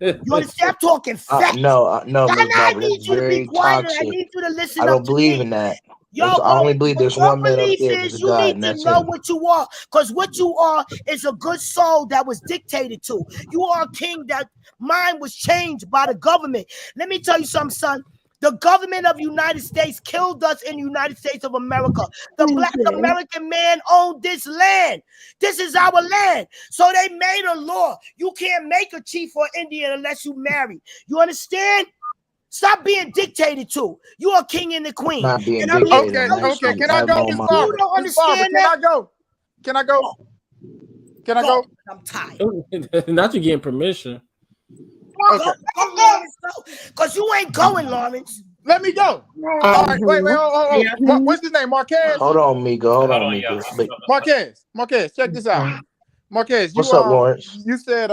You understand? I'm talking facts. No, Miss Barbara, I need that's you to very be quiet. toxic. I need you to listen. I don't believe in that. I only believe there's one man upstairs. There's a God, and that's know him. what you are, because what you are is a good soul that was dictated to. You are a king that mind was changed by the government. Let me tell you something, son. The government of the United States killed us in the United States of America. The Black American man owned this land. This is our land. So they made a law. You can't make a chief or Indian unless you marry. You understand? Stop being dictated to. You are king and the queen. Not being And I'm dictated. here. Okay. Can I go, Miss Barbara? You don't Miss Barbara, understand can I that? go? Can I go? Can I go? I'm tired. Not you getting permission. Okay. Because you ain't going, Lawrence. Let me go. All right, wait, hold. What's his name? Marquez? Hold on, Mika. Hold on, Mika. Marquez, check this out. Marquez, What's up, Lawrence? You said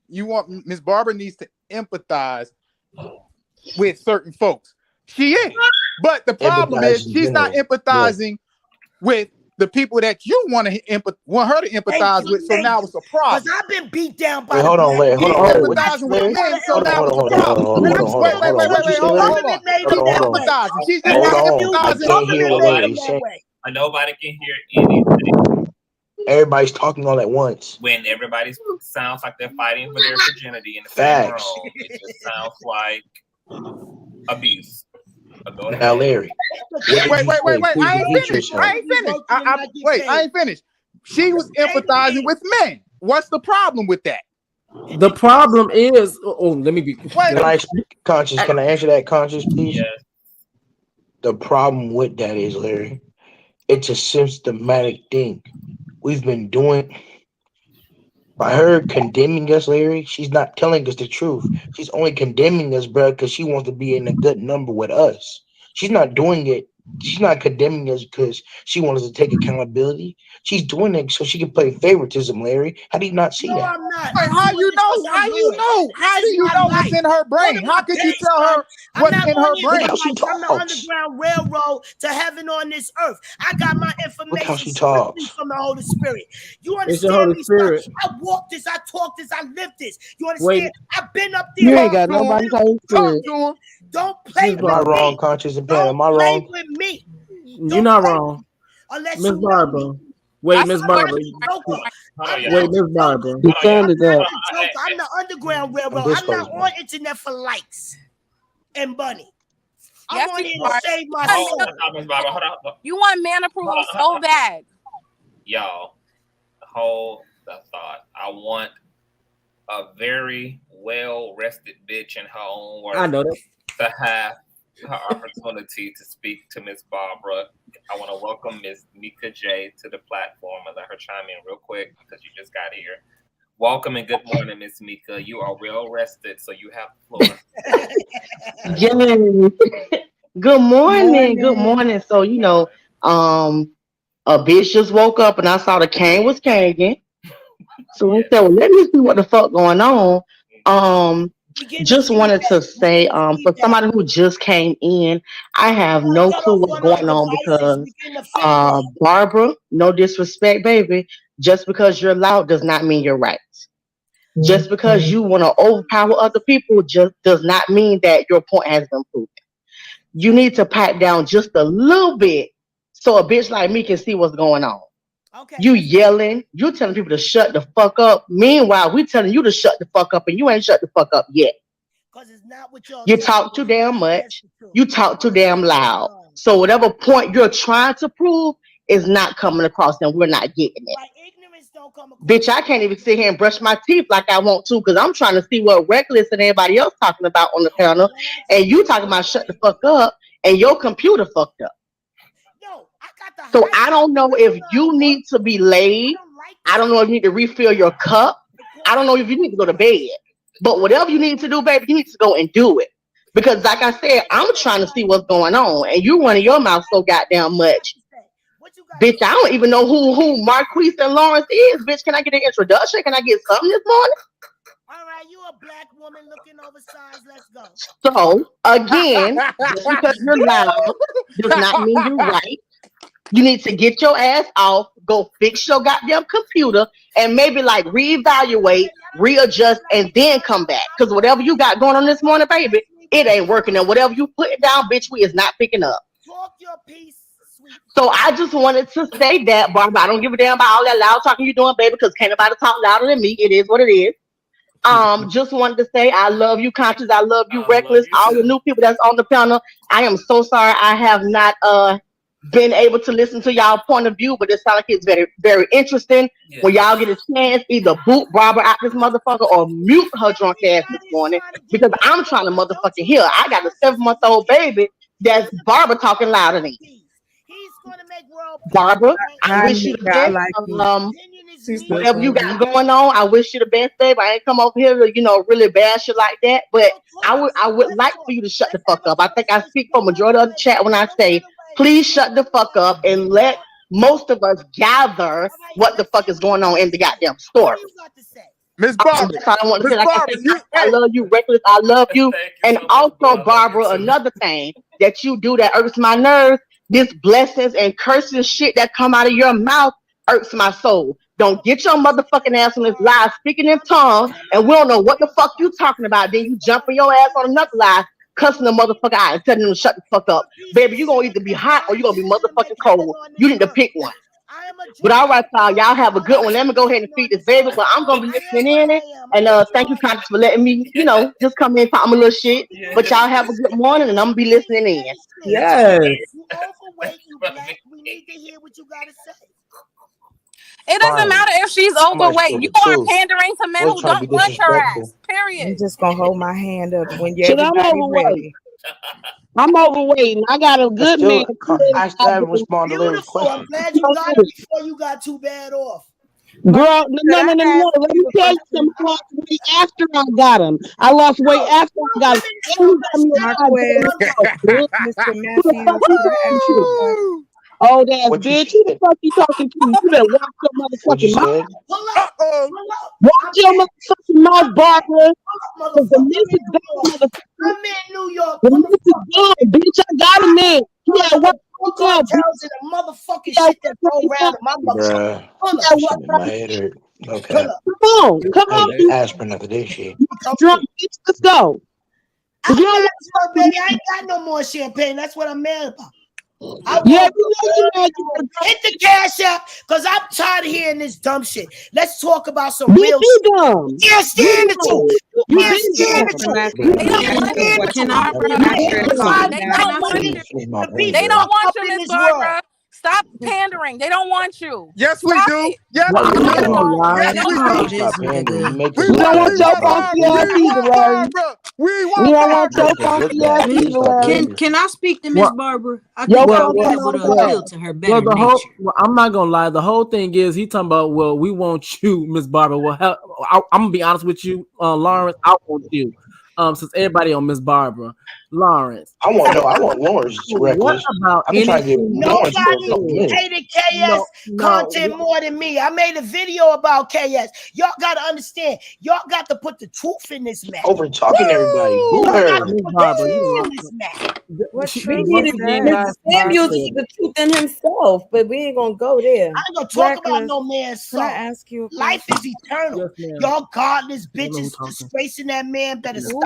you want Miss Barbara needs to empathize with certain folks. She is. But the problem is she's not empathizing with the people that you want her to empathize with. So now it's a problem. Because I've been beat down by Wait, hold on, Larry. Hold on. empathizing with men, so now it's a problem. Wait. Hold on. She's just not empathizing. I can't hear what Larry's saying. Nobody can hear anything. Everybody's talking all at once. When everybody sounds like they're fighting for their virginity in the same Facts. room, it just sounds like abuse. Now, Larry. Wait. I ain't finished. She was empathizing with men. What's the problem with that? The problem is, let me be. Can I speak, Conscious? Can I answer that, Conscious, please? Yes. The problem with that is, Larry, it's a systematic thing. We've been doing. By her condemning us, Larry, she's not telling us the truth. She's only condemning us, bro, because she wants to be in a good number with us. She's not doing it. She's not condemning us because she wants us to take accountability. She's doing it so she can play favoritism, Larry. How do you not see that? I'm not. Wait, how do you know what's in her brain? How could you tell her what's in her brain? From the Underground Railroad to heaven on this earth. I got my information talks from the Holy Spirit. You It's the understand Holy me? Spirit. Son? I walk this, I talk this, I live this. You understand? Wait. I've been up there. You ain't got nobody Holy Spirit. Don't play with Am I wrong, me. Conscious and Pan? Am I Play wrong? with me. You're not wrong. Unless Miss you know Barbara. me. Wait, Miss Barbara. Wait, Miss Barbara. You sounded that. I'm the Underground Railroad. I'm not on internet for likes and money. I'm on here to save my soul. You want man approval so bad. Y'all, hold the thought. I want a very well-rested bitch in her own words. I know that. To have her opportunity to speak to Miss Barbara. I want to welcome Miss Mika J to the platform and let her chime in real quick because you just got here. Welcome and good morning, Miss Mika. You are well rested, so you have the floor. Yes. Good morning. Good morning. So, you know, a bitch just woke up and I saw the cane was caging. So I said, well, let me see what the fuck going on. Just wanted to say, for somebody who just came in, I have no clue what's going on because Barbara, no disrespect, baby. Just because you're loud does not mean you're right. Just because you want to overpower other people just does not mean that your point has been proven. You need to pipe down just a little bit so a bitch like me can see what's going on. Okay. You yelling, you telling people to shut the fuck up. Meanwhile, we telling you to shut the fuck up and you ain't shut the fuck up yet. You talk too damn much. You talk too damn loud. So whatever point you're trying to prove is not coming across and we're not getting it. Bitch, I can't even sit here and brush my teeth like I want to because I'm trying to see what Reckless and everybody else talking about on the panel. And you talking about shut the fuck up and your computer fucked up. So I don't know if you need to be laid. I don't know if you need to refill your cup. I don't know if you need to go to bed. But whatever you need to do, baby, you need to go and do it. Because like I said, I'm trying to see what's going on. And you running your mouth so goddamn much. Bitch, I don't even know who Marquise and Lawrence is. Bitch, can I get an introduction? Can I get something this morning? All right, you a black woman looking oversized. Let's go. So, again, just because you're loud does not mean you're right. You need to get your ass off, go fix your goddamn computer, and maybe like reevaluate, readjust, and then come back. Because whatever you got going on this morning, baby, it ain't working. And whatever you put down, bitch, we is not picking up. Talk your piece. So I just wanted to say that, Barbara, I don't give a damn about all that loud talking you're doing, baby, because can't nobody talk louder than me. It is what it is. Just wanted to say I love you, Conscious. I love you, Reckless. All the new people that's on the panel. I am so sorry I have not been able to listen to y'all point of view, but it sounds like it's very, very interesting. Yeah. When y'all get a chance, either boot Barbara out this motherfucker or mute her drunk ass this morning, because I'm trying to motherfucking hear. I got a 7-month-old baby that's Barbara talking louder than me. Barbara, I wish you the best. Whatever you got going on, I wish you the best, babe. I ain't come over here to, really bash you like that. But I would like for you to shut the fuck up. I think I speak for majority of the chat when I say, please shut the fuck up and let most of us gather what the fuck is going on in the goddamn story. Miss Barbara, I want to say, like I love you, reckless. I love you. And also, Barbara, another thing that you do that irks my nerves, this blessings and curses shit that come out of your mouth irks my soul. Don't get your motherfucking ass on this live speaking in tongues, and we don't know what the fuck you talking about. Then you jumping your ass on another live, cussing the motherfucker out and telling them to shut the fuck up. Baby, you gonna either be hot or you gonna be motherfucking cold. You need to pick one. But all right, y'all have a good one. Let me go ahead and feed this baby, but I'm gonna be listening in. And thank you, Conscious, for letting me, just come in and talk my little shit. But y'all have a good morning, and I'm gonna be listening in. Yes. You overweight, you black. We need to hear what you gotta say. It doesn't matter if she's overweight. You are pandering to men who don't want your ass. Period. I'm just gonna hold my hand up when you're Shit, I'm overweight. I'm overweight. And I got a good man. I still haven't responded to Larry's question. I'm glad you got it before you got too bad off. Girl, no. Let me tell you something. I lost weight after I got him. I lost weight after I got him. Mr. Matthews. Oh, that's bitch. Who the fuck you talking to? You better watch your motherfucking mouth. Watch your motherfucking mouth, Barbara. Because the message gone, I'm in New York. the message gone, bitch. I got him in. Yeah, what? Hotels and the motherfucking shit that go around my motherfucker. Bruh, my head hurt. Okay. Come on. Aspirin after this shit. Drunk bitch, let's go. I'm mad as fuck, baby. I ain't got no more champagne. That's what I'm mad about. Yeah, hit the cash app because I'm tired of hearing this dumb shit. Let's talk about some Bitch, real you shit. dumb. You can't stand the truth. You can't stand the truth. They don't want you, Miss Barbara. Stop pandering. They don't want you. Yes, we do. Yes, we do. We don't want your funky ass either, Larry. We don't want your funky ass either, Larry. Can I speak to Miss Barbara? I Yo, think I'll be able to appeal to her better nature. I'm not gonna lie. The whole thing is he talking about. Well, we want you, Miss Barbara. Well, I'm gonna be honest with you, Lawrence. I want you. Since everybody on Miss Barbara, Lawrence. I want Lawrence reckless. I've been trying to get Lawrence for a couple Nobody hated KS content more than me. I made a video about KS. Y'all gotta understand. Y'all got to put the truth in this match. Over talking to everybody. Boo her. What Samuel see the truth in himself, but we ain't gonna go there. I ain't gonna talk about no man's soul. Can I ask you? Life is eternal. Y'all godless bitches disgracing that man better stop.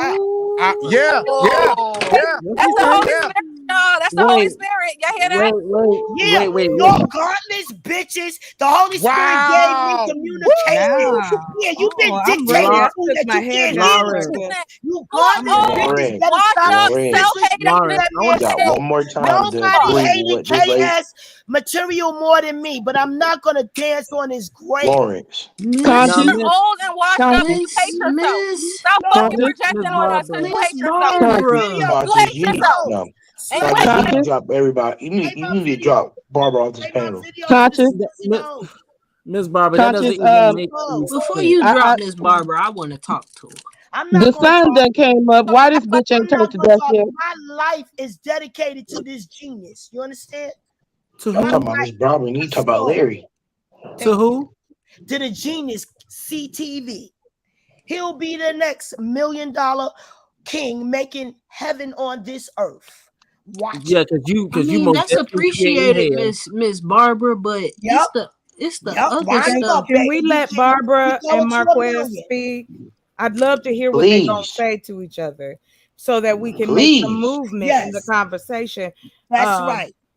Yeah. That's the Holy Spirit. No, that's the Holy Spirit. Y'all hear that? Wait. Y'all godless bitches. The Holy Spirit gave me communication. Yeah, you've been dictating that you can't hear. You godless bitches better stop. Got one more time. Nobody hated KS material more than me, but I'm not gonna dance on his grave. Lawrence. You're old and washed up. You hate yourself. Stop fucking projecting on us because you hate yourself. You hate yourself. You need to drop everybody. You need to drop Barbara off this panel. Miss Barbara, that doesn't even make before you drop Miss Barbara, I want to talk to her. The sun done came up. Why this bitch ain't turned to death yet? My life is dedicated to this genius. You understand? I'm talking about Miss Barbara and you talking about Larry. To who? To the genius CTV. He'll be the next $1 million king making heaven on this earth. Watch. Yeah, because you that's appreciated, Miss Barbara, but it's the other stuff. Can we let Barbara and Marquez speak? I'd love to hear what they're gonna say to each other so that we can make a movement in the conversation. That's right.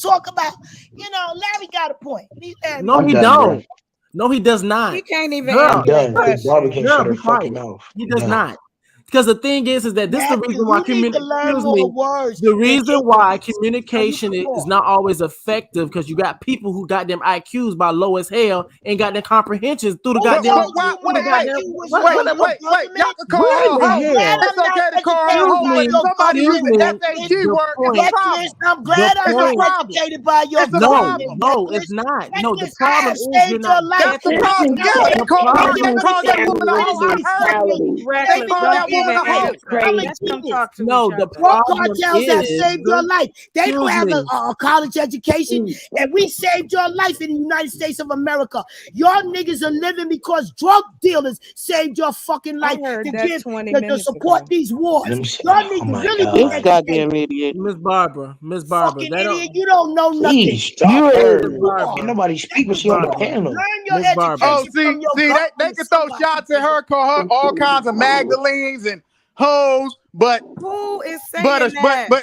talk about, Larry got a point. No, he don't. No, he does not. He can't even Girl, answer that Barbara can't question. shut her be quiet. fucking mouth. He does not. Because the thing is that this is the reason why the reason why communication is not always effective, because you got people who got them IQs by low as hell and got their comprehensions through the goddamn. Wait. Y'all can call her hoe. It's okay to call her hoe, but if somebody using FAG word, it's a problem. I'm glad I was educated by your No, it's not. No, the problem is you're not. That's the problem. Yeah, they call that woman a hoe. I heard it. They call that woman even the whole crazy. No, the drug problem cartels have is, saved your life. They don't have excuse a college education, and we saved your life in the United States of America. Y'all niggas are living because drug dealers saved your fucking life to support these wars. Y'all need to really be This goddamn idiot. Miss Barbara, fucking idiot. You don't know nothing. Please stop her. Ain't nobody Miss speaking. She on the Barbara. panel. Learn your education Oh, from your see, they can throw shots at her, call her all kinds of Magdalenes and hoes, but who is saying but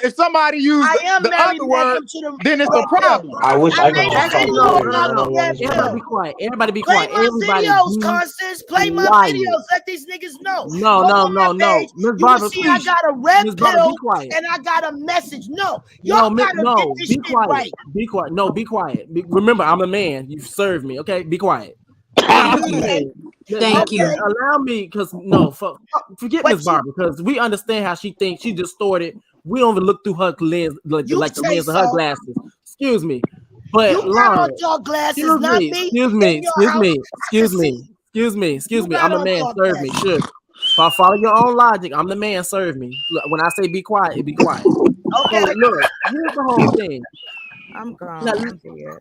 if somebody used the other word, then it's a problem. I wish I could made just a talk video to about her. that Everybody bill. be quiet. Everybody be Play quiet. my Everybody videos, be Constance. Play my quiet. videos. Let these niggas know. No, Go no, on my no. page. Miss You will Barbara, see I please. got a red Miss Barbara, pill be quiet. and I got a message. No, No, y'all gotta get this be shit quiet. right. Be quiet. No, be quiet. Remember, I'm a man. You served me. Okay, be quiet. Okay. Thank you. Allow me, because forget Miss Barbara, because we understand how she thinks. She distorted. We don't even look through her lens, like the lens of her glasses. Excuse me, but You got on Lauren, your glasses, not me. excuse me. I'm the man. Serve me. Sure. If I follow your own logic, I'm the man. Serve me. Look, when I say be quiet, be quiet. Okay. So look, here's the whole thing. I'm gone.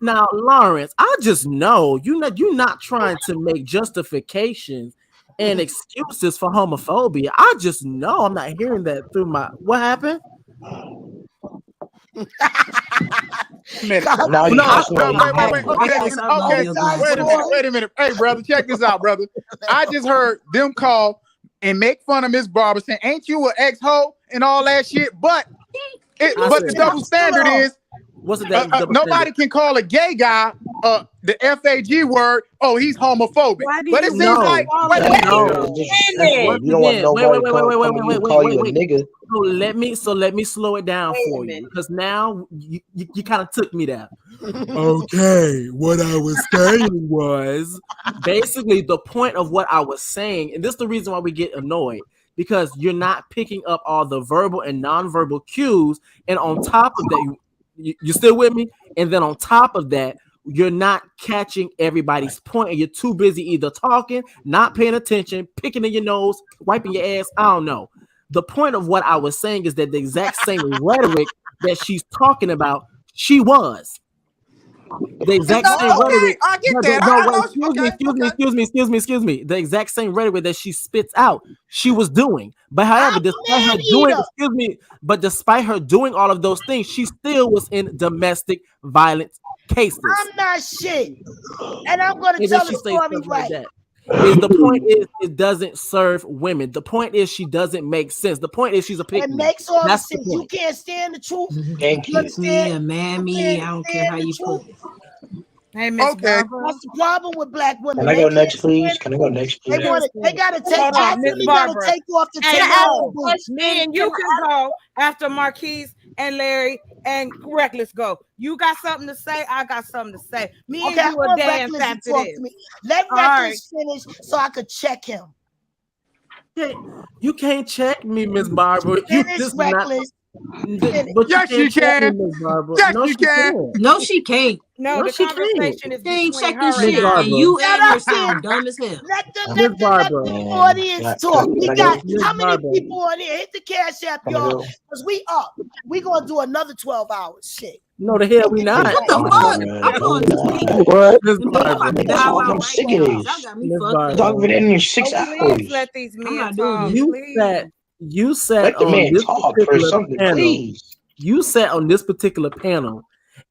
Now, Lawrence, I just know you're not trying to make justifications and excuses for homophobia. I just know I'm not hearing that through my. What happened? Wait a minute. Hey, brother, check this out, brother. I just heard them call and make fun of Miss Barbara saying, "Ain't you an ex-hoe?" and all that shit. But the double standard is, nobody can call a gay guy the FAG word. Oh, he's homophobic. But it seems like You don't want nobody to call you a nigga. So let me slow it down for you, because now you kind of took me there. Okay, what I was saying was basically the point of what I was saying, and this is the reason why we get annoyed, because you're not picking up all the verbal and nonverbal cues, and on top of that, you're still with me, and then on top of that, you're not catching everybody's point, and you're too busy either talking, not paying attention, picking in your nose, wiping your ass. I don't know. The point of what I was saying is that the exact same rhetoric that she's talking about, she was. The exact same rhetoric. I get that. Excuse me. The exact same rhetoric that she spits out, she was doing. But however, despite her doing all of those things, she still was in domestic violence cases. I'm not shit, and I'm gonna tell the story right. The point is, it doesn't serve women. The point is, she doesn't make sense. The point is, she's a pick. It makes all the sense. You can't stand the truth. Thank you. I don't care how you put it. Hey, Miss Barbara. What's the problem with black women? Can I go next, please? They gotta take. Miss Barbara. Take off the table. Me and you can go after Marquise and Larry and Reckless go. You got something to say? I got something to say. Me and you will dance after this. Let Reckless finish so I could check him. You can't check me, Miss Barbara. Finish, Reckless. Yes, she can. Yes, she can. No, she can't. No, the conversation is ain't between checking her shit, and and you and your sound dumb as hell. Let the audience talk. We got how many people on here? Hit the cash app, y'all, because we up. We gonna do another 12 hours. Shit. No, the hell we not. What the fuck? I'm going to sleep. What? I'm sick of this. I'm talking in here 6 hours. Please let these men talk. You sat Let the on man this talk for particular something, panel. please. You sat on this particular panel,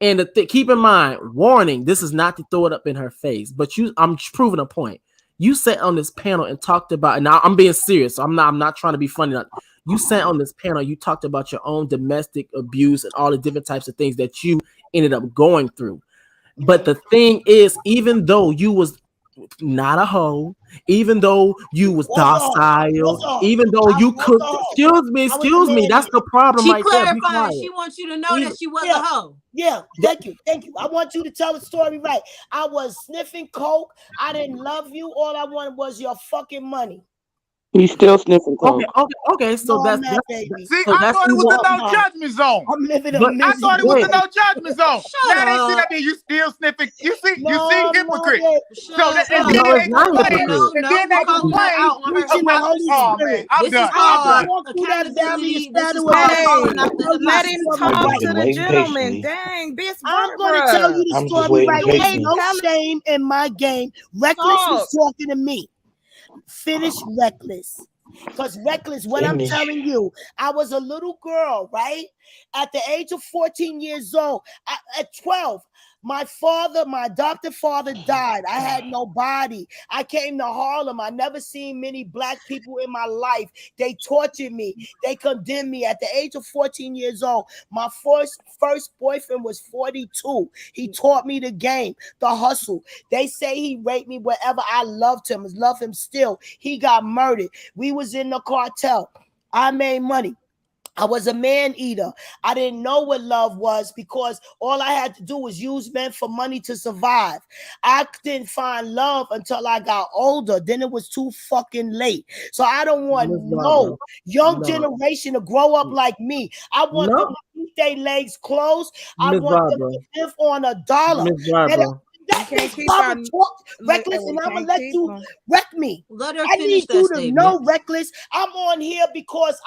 and keep in mind, warning: this is not to throw it up in her face, but I'm proving a point. You sat on this panel and talked about, and now I'm being serious. So I'm not trying to be funny. You sat on this panel. You talked about your own domestic abuse and all the different types of things that you ended up going through. But the thing is, even though you was not a hoe, even though you was docile, even though you cooked. Excuse me. That's the problem right there. She clarifying. She wants you to know that she was a hoe. Yeah, thank you. I want you to tell the story right. I was sniffing coke. I didn't love you. All I wanted was your fucking money. He's still sniffing coke. Okay. So No, I'm that's not, baby. See, so I that's thought it was what- a no judgment zone. I'm living a But- I thought it was a Wait. no judgment zone. Shut Now they sit up. up there, you still sniffing. You see, No, hypocrite. Shut So that, and up. then No, they it's not complain, hypocrite. and then they we're calling her complain out on her Preaching the about. Holy Oh Spirit. man, I'm This done. is I had I'm to done. walk through that valley of accountability. This is shadow called of Hey, calling out the let hypocrisy. him I'm talk right. to the waiting gentleman. patiently. Dang, bitch, I'm going to tell you the I'm just story waiting right. Ain't patiently. no shame in my game. Reckless was talking to me. Finish Reckless. Because Reckless, what I'm Finish. telling you, I was a little girl, right? At the age of 14 years old, at 12, my adopted father died. I had no body. I came to Harlem. I never seen many black people in my life. They tortured me. They condemned me. At the age of 14 years old, my first boyfriend was 42. He taught me the game, the hustle. They say he raped me wherever. I loved him, love him still. He got murdered. We was in the cartel. I made money. I was a man eater. I didn't know what love was because all I had to do was use men for money to survive. I didn't find love until I got older. Then it was too fucking late. So I don't want no young generation to grow up like me. I want them to keep their legs closed. I want them to live on $1. That bitch Barbara talked Reckless, and I'm gonna let you wreck me. Let her I finish need that you to statement. know, Reckless. I'm on here because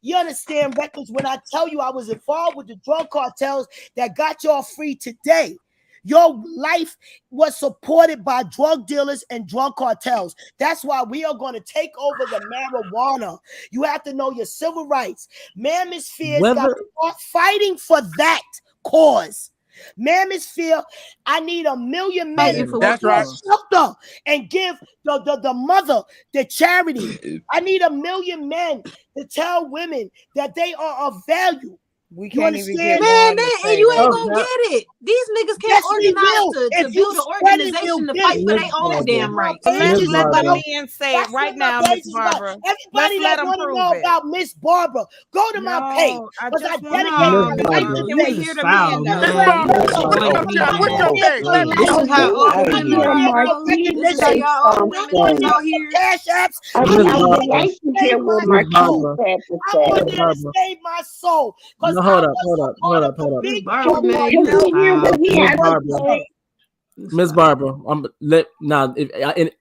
you understand, Reckless, when I tell you I was involved with the drug cartels that got y'all free today. Your life was supported by drug dealers and drug cartels. That's why we are going to take over the marijuana. You have to know your civil rights. Manosphere's got to start fighting for that cause. Manosphere, I need 1 million men to That's right. shelter and give the mother the charity. I need 1 million men to tell women that they are of value. We You can't even get understand? man, and you ain't gonna get it. These niggas can't organize to build an organization to fight for their own damn rights. Let's let the men say it right now, Miss Barbara. Everybody that want to know about Miss Barbara, go to my page because I dedicate my life to Can we hear the men This is how all women are. This is how y'all all women out here. Cash apps. I would like to hear what Marquise had to I say. want to save my soul. No, hold up. Miss Barbara,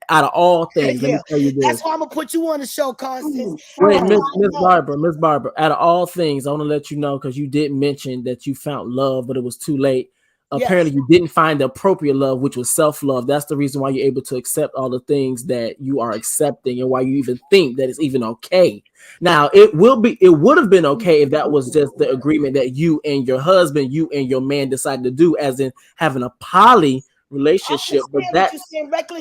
out of all things, let me tell you this. That's why I'm gonna put you on the show, Constance. Wait, Miss Barbara, out of all things, I want to let you know because you did mention that you found love, but it was too late. Apparently, you didn't find the appropriate love, which was self-love. That's the reason why you're able to accept all the things that you are accepting and why you even think that it's even okay. Now, it would have been okay if that was just the agreement that you and your husband, you and your man decided to do, as in having a poly relationship.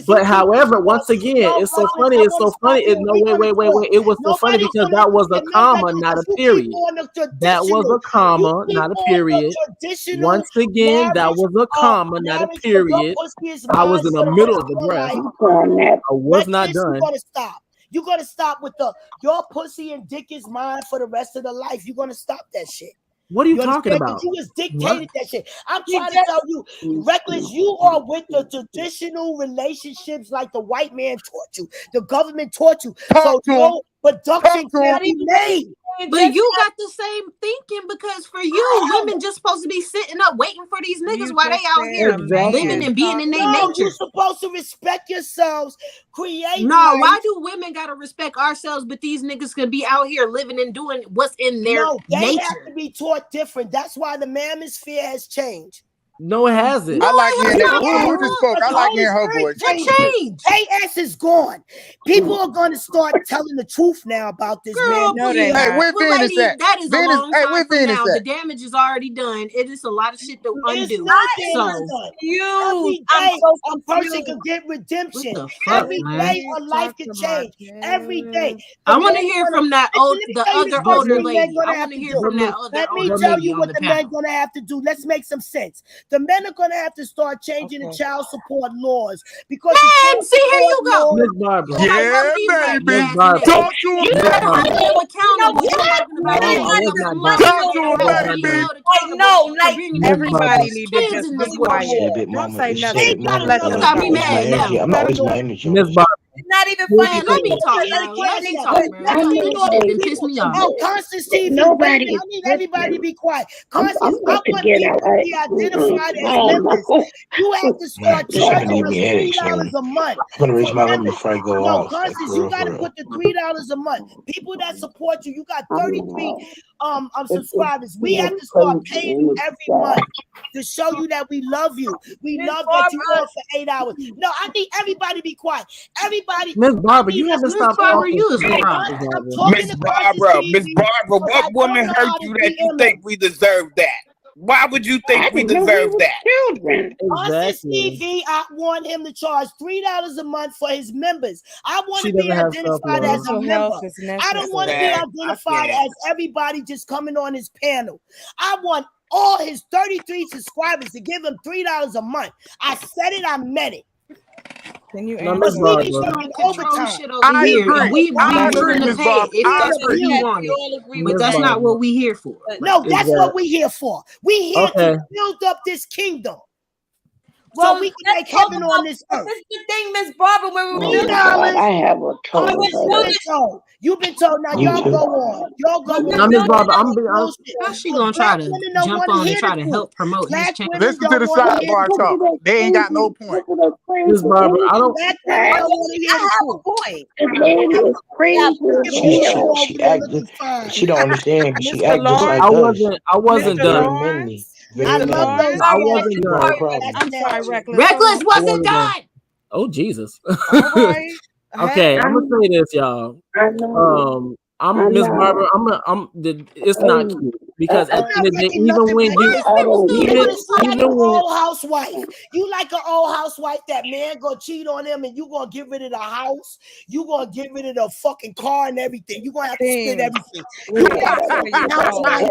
But however, once again, it's so funny. It's so funny. Wait. It was so funny because that was a comma, not a period. That was a comma, not a period. Once again, that was a comma, not a period. I was in the middle of the breath. I was not done. You're gonna stop with your pussy and dick is mine for the rest of the life. You're gonna stop that shit. What are you talking about? You just dictated that shit. I'm trying to tell you, Reckless, you are with the traditional relationships like the white man taught you. The government taught you. So no production can be made. But you got the same thinking because for you, women just supposed to be sitting up waiting for these niggas while they out here living and being in their nature. You're supposed to respect yourselves, create. No, why do women gotta respect ourselves, but these niggas could be out here living and doing what's in their they nature? have to be taught different. That's why the manosphere has changed. No, it hasn't. I like hearing that. Who just spoke? I like hearing her voice. What changed? AS is gone. People are going to start telling the truth now about this man. No, Hey, where Venus at? That is a long time where from Venus now. at? The damage is already done. It is a lot of shit to undo. Every day a person can get redemption. Every day a life can change. Every day. I want to hear from the other older lady. I want to hear from that other Let me older tell lady you on what the the men panel. going to have to do. Let's make some sense. The men are going to have to start changing the child support laws because see, here you go. Miss Barbara. Yeah, baby. Barbara. Talk to him. You gotta hold them accountable. You talking about Talk to him, baby. No, like everybody need to just be quiet. Say a bit, Don't mama. say Say nothing. it, mama. Let them got me I'm not mad wasting my now. energy. I'm not wasting my energy. Miss Barbara. not even funny. Let me talk, bro. Let me talk, bro. You know what pissed me off? Oh, Consciouztv. Nobody I need everybody to be quiet. I'm Conscious, I about to want get people out. to be identified as members. You have to start This shit been charging giving us me headaches, man. $3 a month. I'm gonna raise my limit Members. before I go No, out. Like, Conscious, for you real, got to for put real. the $3 a month. People that support you, you got 33 subscribers. We have to start paying you every month to show you that we love you. We love that you on for 8 hours. No, I need everybody to be quiet. Everybody. Miss Barbara, you haven't stopped talking. I'm talking Miss to Barbara, Miss Consciouztv Barbara, because I what woman don't know hurt how to you that you DM think them. we deserve that? Why would you think we deserve that? Children. Consciouztv, I want him to charge $3 a month for his members. I want She to be doesn't have identified self-love. as a Mental member. health is I don't want to be necessary. identified I get as everybody just coming on his panel. I want all his 33 subscribers to give him $3 a month. I said it, I meant it. Can you No, Because Miss we be Barbara. working Control overtime. shit over here, and we willing to pay it if that's what he wanted. But that's not what we here for. No, that's what we here for. We here Okay. to build up this kingdom. Well, so we can let's make talk heaven about- on this earth. This is the thing, Miss Barbara. When we Oh, God, I have a total headache. You've been told. Now Me y'all too. go on. Y'all go Now, on. Miss Barbara, I'm being honest. How's she gonna try to jump on and try to help promote his channel? Listen to the sidebar talk. They ain't got no point. Miss Barbara, I don't. Black women don't want to hear the truth. Point. The lady is crazy as hell. She acting. She don't understand, but she Mr. act just like I us. wasn't Mr. done. Lawrence, Very I love manly. those. I wasn't Not a done. problem. I'm sorry, Reckless. Reckless Hold wasn't done. Oh Jesus. on. All right. Okay, I'm gonna say this, y'all. I know. I'm Miss Barbara. It's not cute because at the end of the day, even when you, Like an old housewife. You like an old housewife that man gonna cheat on him and you gonna get rid of the house. You gonna get rid of the fucking car and everything. You gonna have to spend everything. You got a housewife.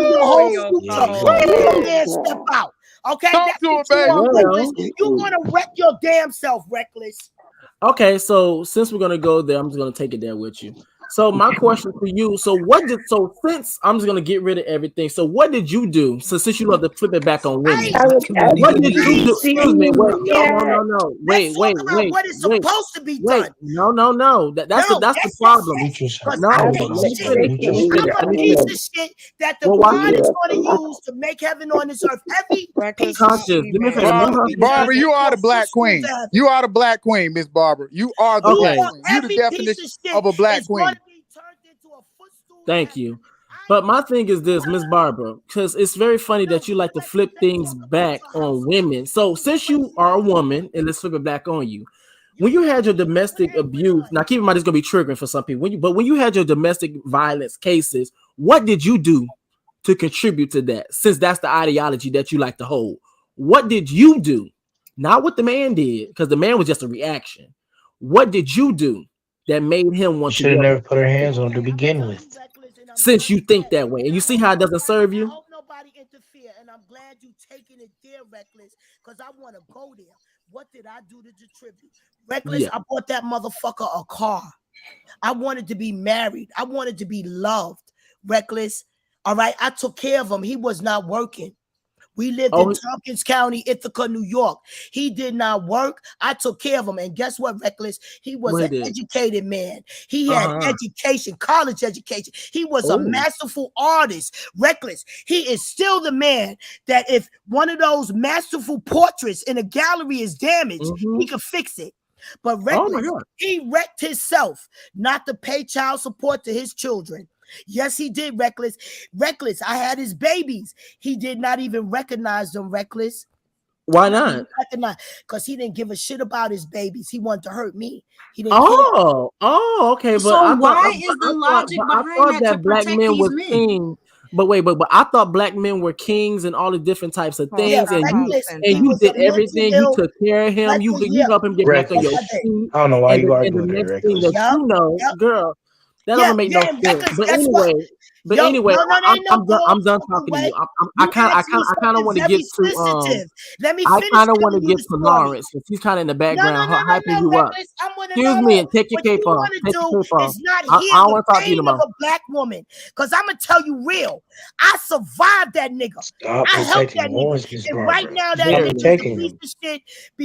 Your whole future. You gonna dare step out. Okay, that's what you want, Reckless. You're gonna wreck your damn self, Reckless. Okay, so since we're gonna go there, I'm just gonna take it there with you. So my question for you: so since I'm just gonna get rid of everything, so what did you do? So since you love to flip it back on women, what did you do? Excuse me, wait, no, wait, what is supposed to be done. No. That's the problem. No, I'm a piece of shit that the God is going to use to make heaven on this earth. Every piece of shit. Do me a favor. Barbara, you are the black queen. You are the black queen, Miss Barbara. You are the black queen. You the definition of a black queen. Thank you. But my thing is this, Miss Barbara, because it's very funny that you like to flip things back on women. So since you are a woman, and let's flip it back on you. When you had your domestic abuse, now keep in mind it's gonna be triggering for some people. When you had your domestic violence cases, what did you do to contribute to that? Since that's the ideology that you like to hold, what did you do? Not what the man did, because the man was just a reaction. What did you do that made him want to? Should have never put her hands on to begin with. Since you think that way, and you see how it doesn't serve you. I hope nobody interfere, and I'm glad you taking it there, Reckless, because I want to go there. What did I do to contribute? Reckless, I bought that motherfucker a car. I wanted to be married. I wanted to be loved. Reckless, all right? I took care of him. He was not working. We lived in Tompkins County, Ithaca, New York. He did not work. I took care of him. And guess what, Reckless? He was an educated man. He had education, college education. He was a masterful artist. Reckless. He is still the man that if one of those masterful portraits in a gallery is damaged, he could fix it. But Reckless, he wrecked himself not to pay child support to his children. Yes, he did, Reckless. Reckless, I had his babies. He did not even recognize them, Reckless. Why not? Because he didn't give a shit about his babies. He wanted to hurt me. He didn't okay. But so why is the logic behind that to black protect men these were men? kings? But I thought black men were kings and all the different types of things, and you did everything. You took care of him. You helped him get back on your feet. I don't know why you arguing the with next that, thing that you know, girl, that doesn't make no sense. But anyway, I'm done talking to you. I kind of want to get to Let me I finish kind of want to telling you get the to story. Lawrence because he's kind of in the background hyping you up. Reckless. Excuse me and take your cape off. Take your cape off. It's not I hear don't the want to talk to you pain no of more. a black woman. Because I'm going to tell you real. I survived that nigga. Stop I helped protecting that yours, nigga. Miss And Barbara. right now, that Stop nigga is a protecting piece him. of shit.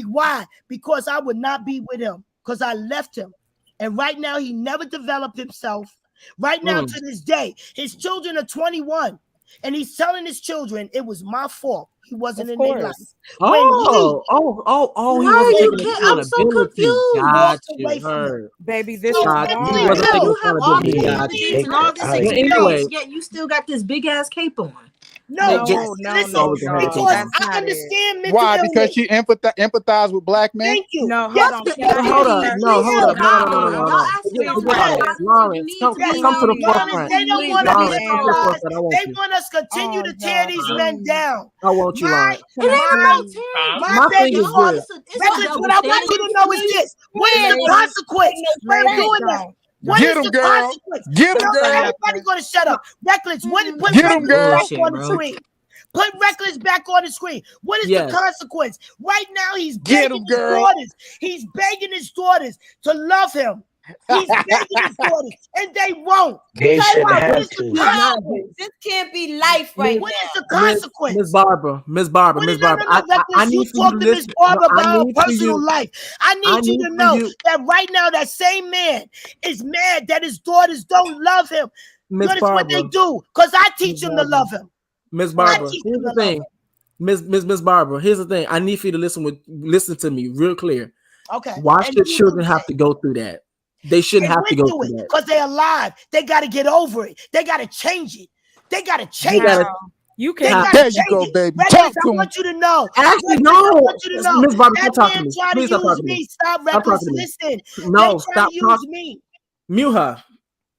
Why? Because I would not be with him. because I left him. And right now, he never developed himself. Right now, to this day, his children are 21. And he's telling his children it was my fault. He wasn't in their life. He wasn't taking accountability. I'm so confused. Got you, baby. This is you have all these things and all this experience, yet you still got this big ass cape on. No, because I understand mental Why? illness. Because she empathize with black men. Thank you. No, yes, hold up. No, Lawrence, come to the forefront. They don't want to be empathized. They want us to continue to tear these men down. I want you, Lawrence. My thing is this. What I want you to know is this. What is the consequence for doing that? What Get is him, the girl. consequence? Get him, girl. Everybody's gonna shut up. Reckless, put Get him, girl. back on the screen. Put Reckless back on the screen. What is the consequence? Right now, he's begging his daughters. He's begging his daughters to love him. He's begging his daughters, and they won't. They shouldn't have This can't be life right What now. is the consequence? Miss Barbara. I need you to Miss Barbara about her personal life. I need you to know that right now that same man is mad that his daughters don't love him. Notice what they do, because I teach them to love him. Miss Barbara, here's the thing. Miss Barbara, here's the thing. I need for you to listen to me real clear. Okay. Why should children have to go through that? They shouldn't have to go through that. Because they're alive. They got to get over it. They got to change it. They got to change it. You can't. There you go, baby. Reckless, I want you to know. Actually, no. I want you to know. Miss Barbara, that talk to man me. tried to Please stop use talking to me. me. Stop, Reckless. Listen. No, they stop to use me. Mute her.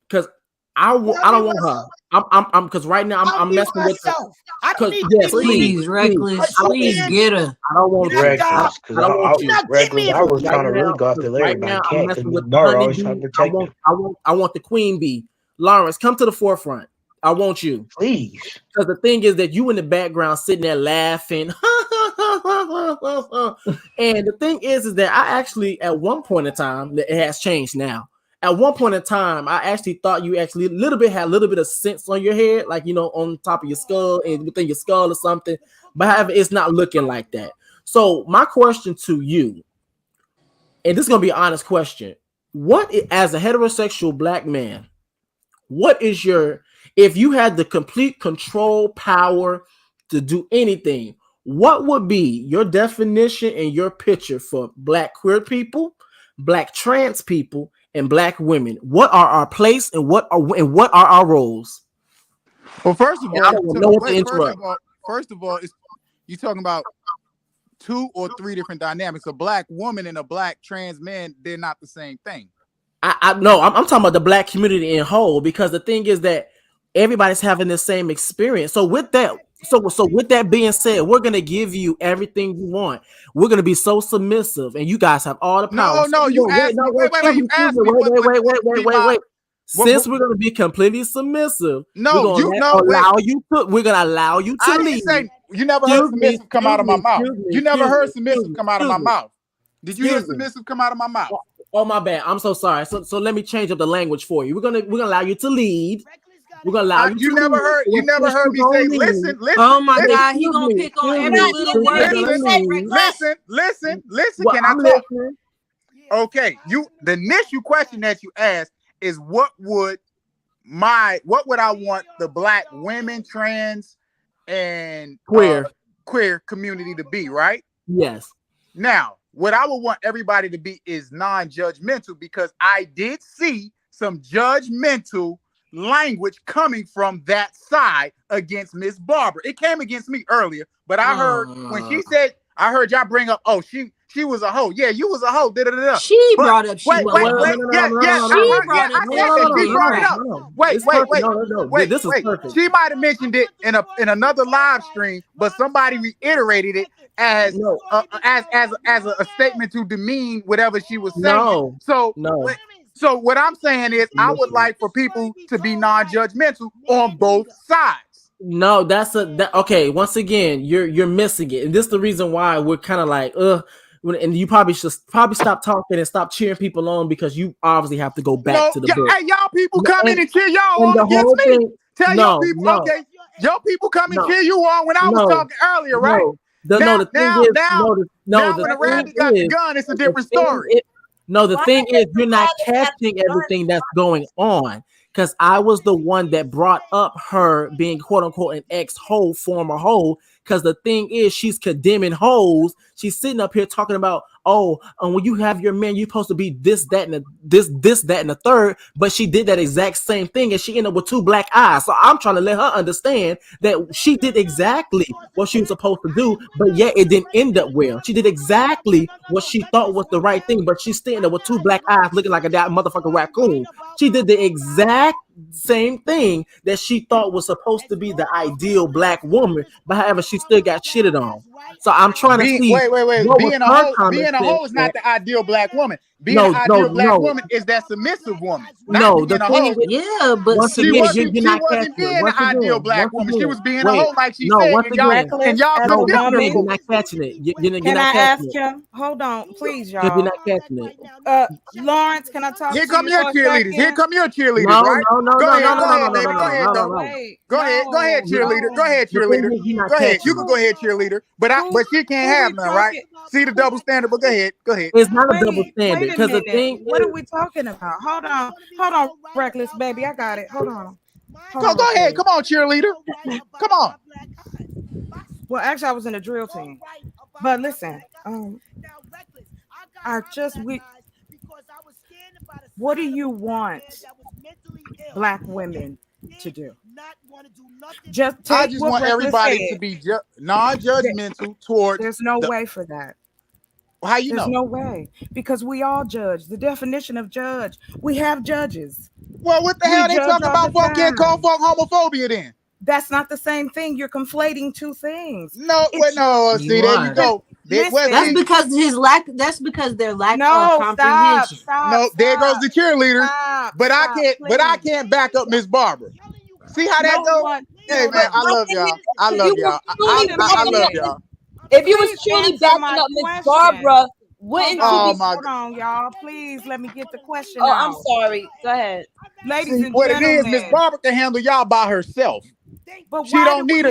Because I don't want her. I'm because right now I'm messing with her. Please, Reckless, please get her. I don't want Reckless, because I was trying to really go after Larry, but I can't because Miss Barbara always trying to protect me. I want the queen bee. Lawrence, come to the forefront. I want you. Please. Because the thing is that you in the background sitting there laughing. And the thing is that I actually, at one point in time, it has changed now. At one point in time, I actually thought you actually had a little bit of sense on your head, like, on top of your skull and within your skull or something. But however, it's not looking like that. So my question to you, and this is going to be an honest question. As a heterosexual black man, if you had the complete control power to do anything, what would be your definition and your picture for black queer people, black trans people, and black women? What are our place and what are our roles? Well, first of all, you're talking about 2 or 3 different dynamics. A black woman and a black trans man, they're not the same thing. I'm talking about the black community in whole, because the thing is that everybody's having the same experience. So with that, with that being said, we're gonna give you everything you want. We're gonna be so submissive, and you guys have all the power. Wait. Since we're gonna be completely submissive, we're gonna allow you to leave. You never heard submissive come out of my mouth. You never heard submissive come out of my mouth. Did you hear submissive come out of my mouth? Oh, my bad. I'm so sorry. So let me change up the language for you. We're gonna allow you to lead. We're gonna allow you. You never heard me say, listen. Oh my God, he gonna pick on every little word you say. Listen. Can I talk? Okay, the initial question that you asked is what would I want the black women, trans, and queer community to be, right? Yes. Now, what I would want everybody to be is non-judgmental, because I did see some judgmental language coming from that side against Miss Barbara. It came against me earlier, but I heard when she said, I heard y'all bring up, oh, she was a hoe. Yeah, you was a hoe. She brought up. Wait. This is perfect. She might have mentioned it in another live stream, but somebody reiterated it as a statement to demean whatever she was saying. So what I'm saying is, I would like for people to be non-judgmental on both sides. No, okay. Once again, you're missing it, and this is the reason why we're kind of like, and you probably should stop talking and stop cheering people on, because you obviously have to go back to the book. Hey, y'all people come in and cheer y'all on against me. Tell y'all people, okay, y'all people come and cheer you on when I was talking earlier, right? The thing is, when the rabbit got the gun, it's a different story. No, the thing is, you're not catching everything that's going on. Because I was the one that brought up her being quote unquote an ex-hoe, former hoe. Because the thing is, she's condemning hoes. She's sitting up here talking about, when you have your man, you're supposed to be this, that, and that, and the third. But she did that exact same thing, and she ended up with 2 black eyes. So I'm trying to let her understand that she did exactly what she was supposed to do, but yet it didn't end up well. She did exactly what she thought was the right thing, but she's standing there with 2 black eyes, looking like a motherfucking raccoon. She did the exact same thing that she thought was supposed to be the ideal black woman, but however, she still got shitted on. So I'm trying to see. Wait. Being a hoe is not the ideal black woman. Being an ideal black woman is that submissive woman. No, the thing is, but once she again, wasn't you're not being catching an ideal black woman. She was being a hoe, like she no, said. once again, And y'all no, condemned her. you're not catching it. You're Can not I ask catching it. him? Hold on, please, Because y'all. you're not catching it. Lawrence, can I talk Here to come you your for a cheerleaders. second? Here come your cheerleaders, No, right? no, Go ahead, no, baby. Go ahead, though. Go ahead, cheerleader. Go ahead, cheerleader. Go ahead. You can go ahead, cheerleader. But she can't have none, right? See the double standard, but go ahead. Go ahead. It's not a double standard Wait a because the minute. thing What are we talking about? Hold on, Reckless baby. I got it. Hold on. Go ahead. Come on, cheerleader. Come on. Well, actually, I was in a drill team. But listen, what do you want black women to do? I just want everybody to be non-judgmental towards. There's no way for that. How you know? There's no way, because we all judge. The definition of judge, we have judges. Well, what the hell they talking about? Folk can't call folk homophobia then. That's not the same thing. You're conflating 2 things. No, see, there you go. That's because his lack. That's because their lack of comprehension. No, there goes the cheerleader. But I can't back up Miss Barbara. See how that goes? Hey man, I love y'all. I love y'all. I love y'all. If you was truly backing up Miss Barbara, wouldn't you be? Hold on, y'all. Please let me get the question out. I'm sorry. Go ahead. Ladies and what gentlemen. it is, Miss Barbara can handle y'all by herself. But she don't need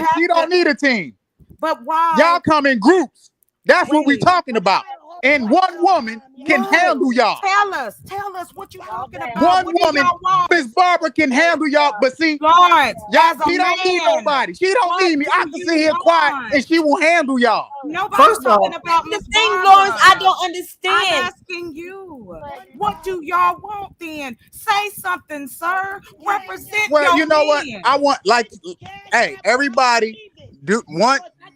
a team. But why? Y'all come in groups. That's what we're talking about. And one woman can handle y'all. Tell us what you're talking about. One woman, Miss Barbara can handle y'all. But see, Lawrence, she don't need nobody. She don't need me. I can sit here quiet and she will handle y'all. Nobody's talking about Miss Barbara. Lawrence, I don't understand. I'm asking you. What do y'all want then? Say something, sir. Represent Well, your you know what? men. I want hey, everybody do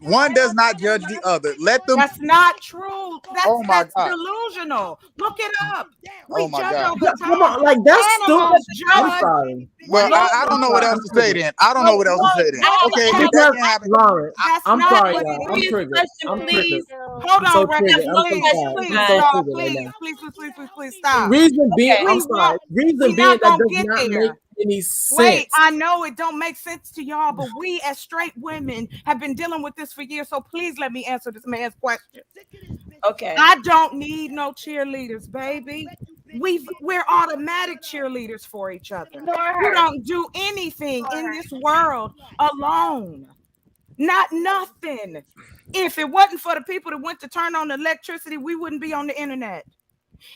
one does not judge the other. Let them. That's not true. That's God. Delusional. Look it up. Oh my God. Come on, like that's stupid. I'm sorry. Well, I don't know what else to say then. I don't know what else to say then. Okay, that can't happen. Lawrence, I'm sorry, what y'all. it I'm is. triggered. I'm triggered. Hold I'm so on, Reckless. triggered. I'm so Please, sad. I'm so y'all, triggered right now. please, stop. Reason being, I'm We sorry. Reason we being not that gonna does get not there. make any sense. Wait, I know it don't make sense to y'all, but we as straight women have been dealing with this for years. So please let me answer this man's question. Okay. I don't need no cheerleaders, baby. We're automatic cheerleaders for each other. You don't do anything in this world alone. Not nothing. If it wasn't for the people that went to turn on the electricity, we wouldn't be on the internet.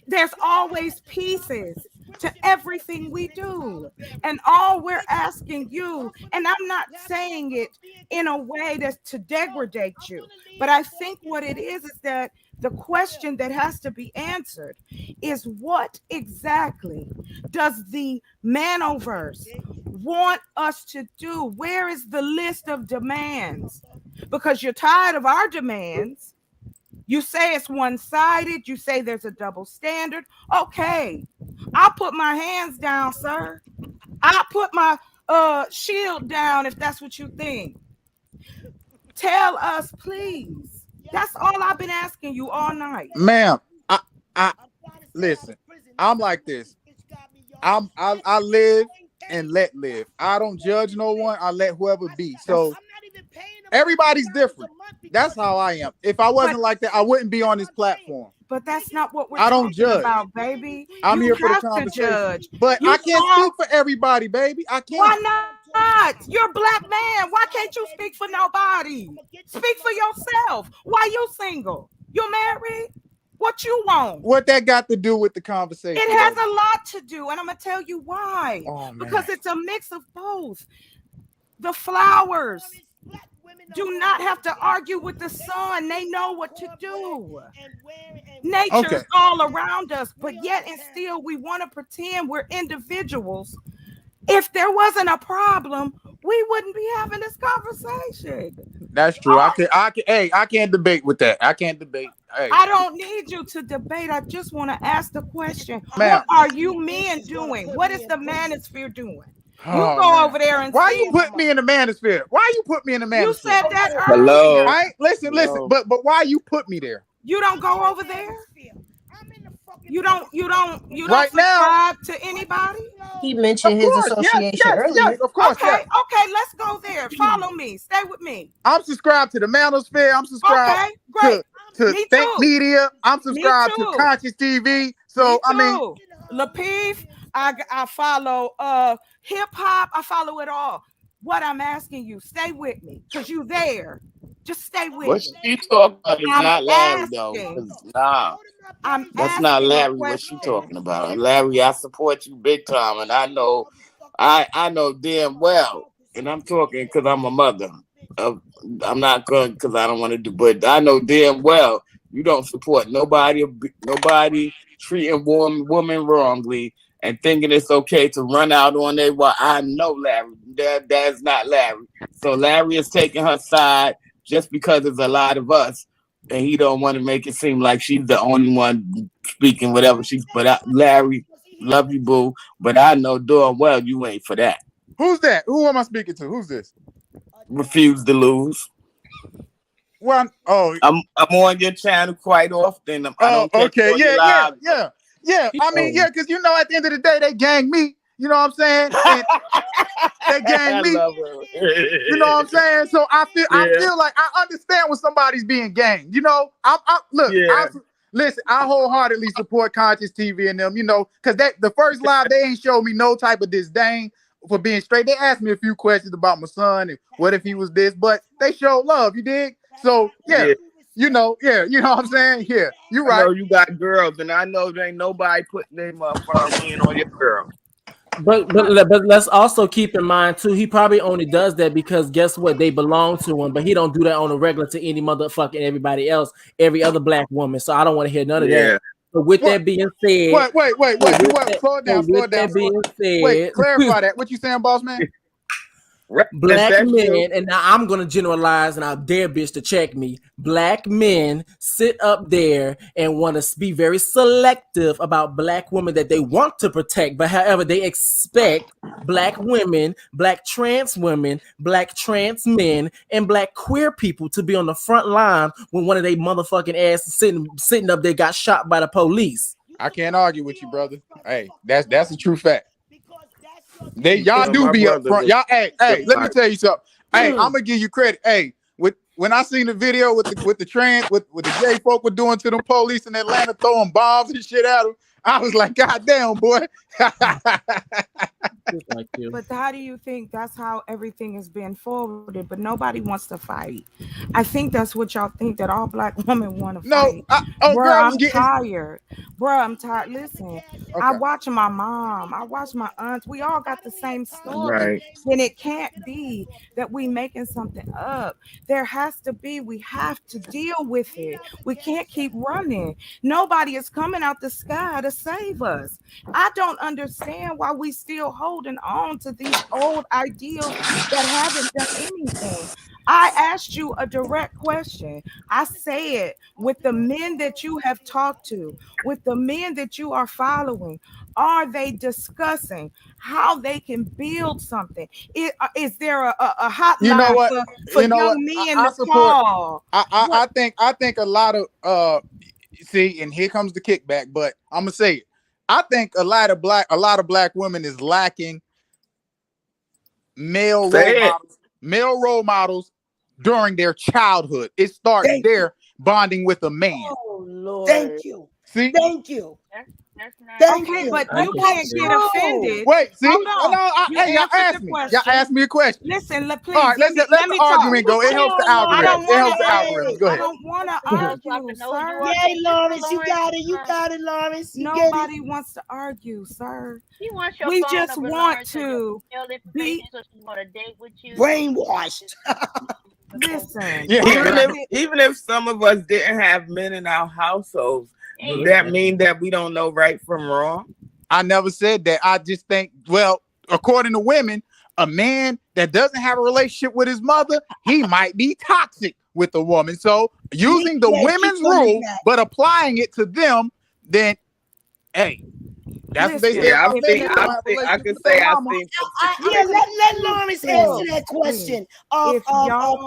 There's always pieces to everything we do. And all we're asking you, and I'm not saying it in a way that's to degrade you, but I think what it is that the question that has to be answered is what exactly does the Manoverse want us to do? Where is the list of demands? Because you're tired of our demands. You say it's one-sided. You say there's a double standard. Okay, I'll put my hands down, sir. I'll put my shield down if that's what you think. Tell us, please. That's all I've been asking you all night. Ma'am, I listen. I'm like this. I live and let live. I don't judge no one. I let whoever be. So everybody's different. That's how I am. If I wasn't like that, I wouldn't be on this platform. But that's not what we're I don't talking judge. about, baby. I'm you here for the have to conversation. judge. But You I can't speak for everybody, baby. I can't. Why not? You're a black man. Why can't you speak for nobody? Speak for yourself. Why you single? You married? What you want? What that got to do with the conversation? It has a lot to do, and I'm gonna tell you why. Oh, because it's a mix of both. The flowers do not have to argue with the sun. They know what to do. Nature's all around us, but yet and still we want to pretend we're individuals. If there wasn't a problem, we wouldn't be having this conversation. That's true. I can't debate with that. I can't debate. Hey. I don't need you to debate. I just want to ask the question. What are you men doing? What is the manosphere doing? You go over there and why you put me in the manosphere? Why you put me in the manosphere? You said that earlier. Hello. Listen. But why you put me there? You don't go over there. You don't right subscribe now to anybody. He mentioned his association earlier. Yes, of course. Okay, let's go there. Follow me. Stay with me. I'm subscribed to the Manosphere. I'm subscribed to Think Media. I'm subscribed to Consciouztv. So I mean, Lapeef, I follow hip hop. I follow it all. What I'm asking you, stay with me, because you there. Just stay with me. What she talking about is not Larry, though. Nah. That's not Larry what she talking about. Larry, I support you big time, and I know damn well, and I'm talking because I'm a mother. I'm not going because I don't want to do, but I know damn well you don't support nobody treating woman wrongly and thinking it's okay to run out on their. Well, I know Larry. That's not Larry. So Larry is taking her side just because there's a lot of us. And he don't want to make it seem like she's the only one speaking whatever she's. But Larry, love you, boo. But I know darn well you ain't for that. Who's that? Who am I speaking to? Who's this? Refuse to lose. Well, I'm on your channel quite often. Okay, yeah. I mean, because at the end of the day, they gang me. You know what I'm saying? And they gang me. You know what I'm saying? So I feel like I understand when somebody's being ganged. Listen, I wholeheartedly support Consciouztv and them, because the first live, they ain't showed me no type of disdain for being straight. They asked me a few questions about my son and what if he was this, but they showed love, you dig? So you know what I'm saying? Yeah, you're right. I know you got girls, and I know there ain't nobody putting their motherfucking hand on your girl. But let's also keep in mind too, he probably only does that because guess what? They belong to him, but he don't do that on a regular to any motherfucking everybody else, every other black woman. So I don't want to hear none of that. But with that being said, wait, slow down. Wait, clarify that. What you saying, boss man? Black men, and now I'm gonna generalize, and I dare bitch to check me. Black men sit up there and want to be very selective about black women that they want to protect, but however they expect black women, black trans women, black trans men, and black queer people to be on the front line when one of they motherfucking asses sitting up there got shot by the police. I can't argue with you, brother. Hey, that's a true fact. Y'all do be up front. Y'all, hey, let me tell you something. Hey, I'm gonna give you credit. Hey, when I seen the video with the gay folk were doing to them police in Atlanta, throwing bombs and shit at them, I was like, God damn, boy. But how do you think that's how everything is being forwarded? But nobody wants to fight. I think that's what y'all think, that all black women want to fight. I'm tired. Bro, I'm tired. Listen, I watch my mom. I watch my aunts. We all got the same story. Right. And it can't be that we making something up. There has to be. We have to deal with it. We can't keep running. Nobody is coming out the sky to save us. I don't understand why we still holding on to these old ideals that haven't done anything. I asked you a direct question. I said, with the men that you have talked to, with the men that you are following, are they discussing how they can build something? Is there a hotline for young men to call? I think a lot of see, and here comes the kickback, but I'm gonna say it. I think a lot of black women is lacking male role models during their childhood. It starts there, bonding with a man. Oh Lord. Thank you. See? Thank you. Okay, but you can't get offended. Wait, see? Hold on. Hey, y'all asked me. Y'all asked me a question. Listen, please. All right, let the argument go. It helps the algorithm. It helps the algorithm. Go I ahead. don't want to argue, sir. Yay, Lawrence, you got it. You got it, Lawrence. Nobody wants to argue, sir. We just want to be brainwashed. Listen, Even if some of us didn't have men in our households, does that mean that we don't know right from wrong? I never said that. I just think, well, according to women, a man that doesn't have a relationship with his mother, he might be toxic with a woman. So using the women's rule, but applying it to them, then, hey, that's what they say. Yeah, I can say I think. Yeah, let Lawrence answer that question of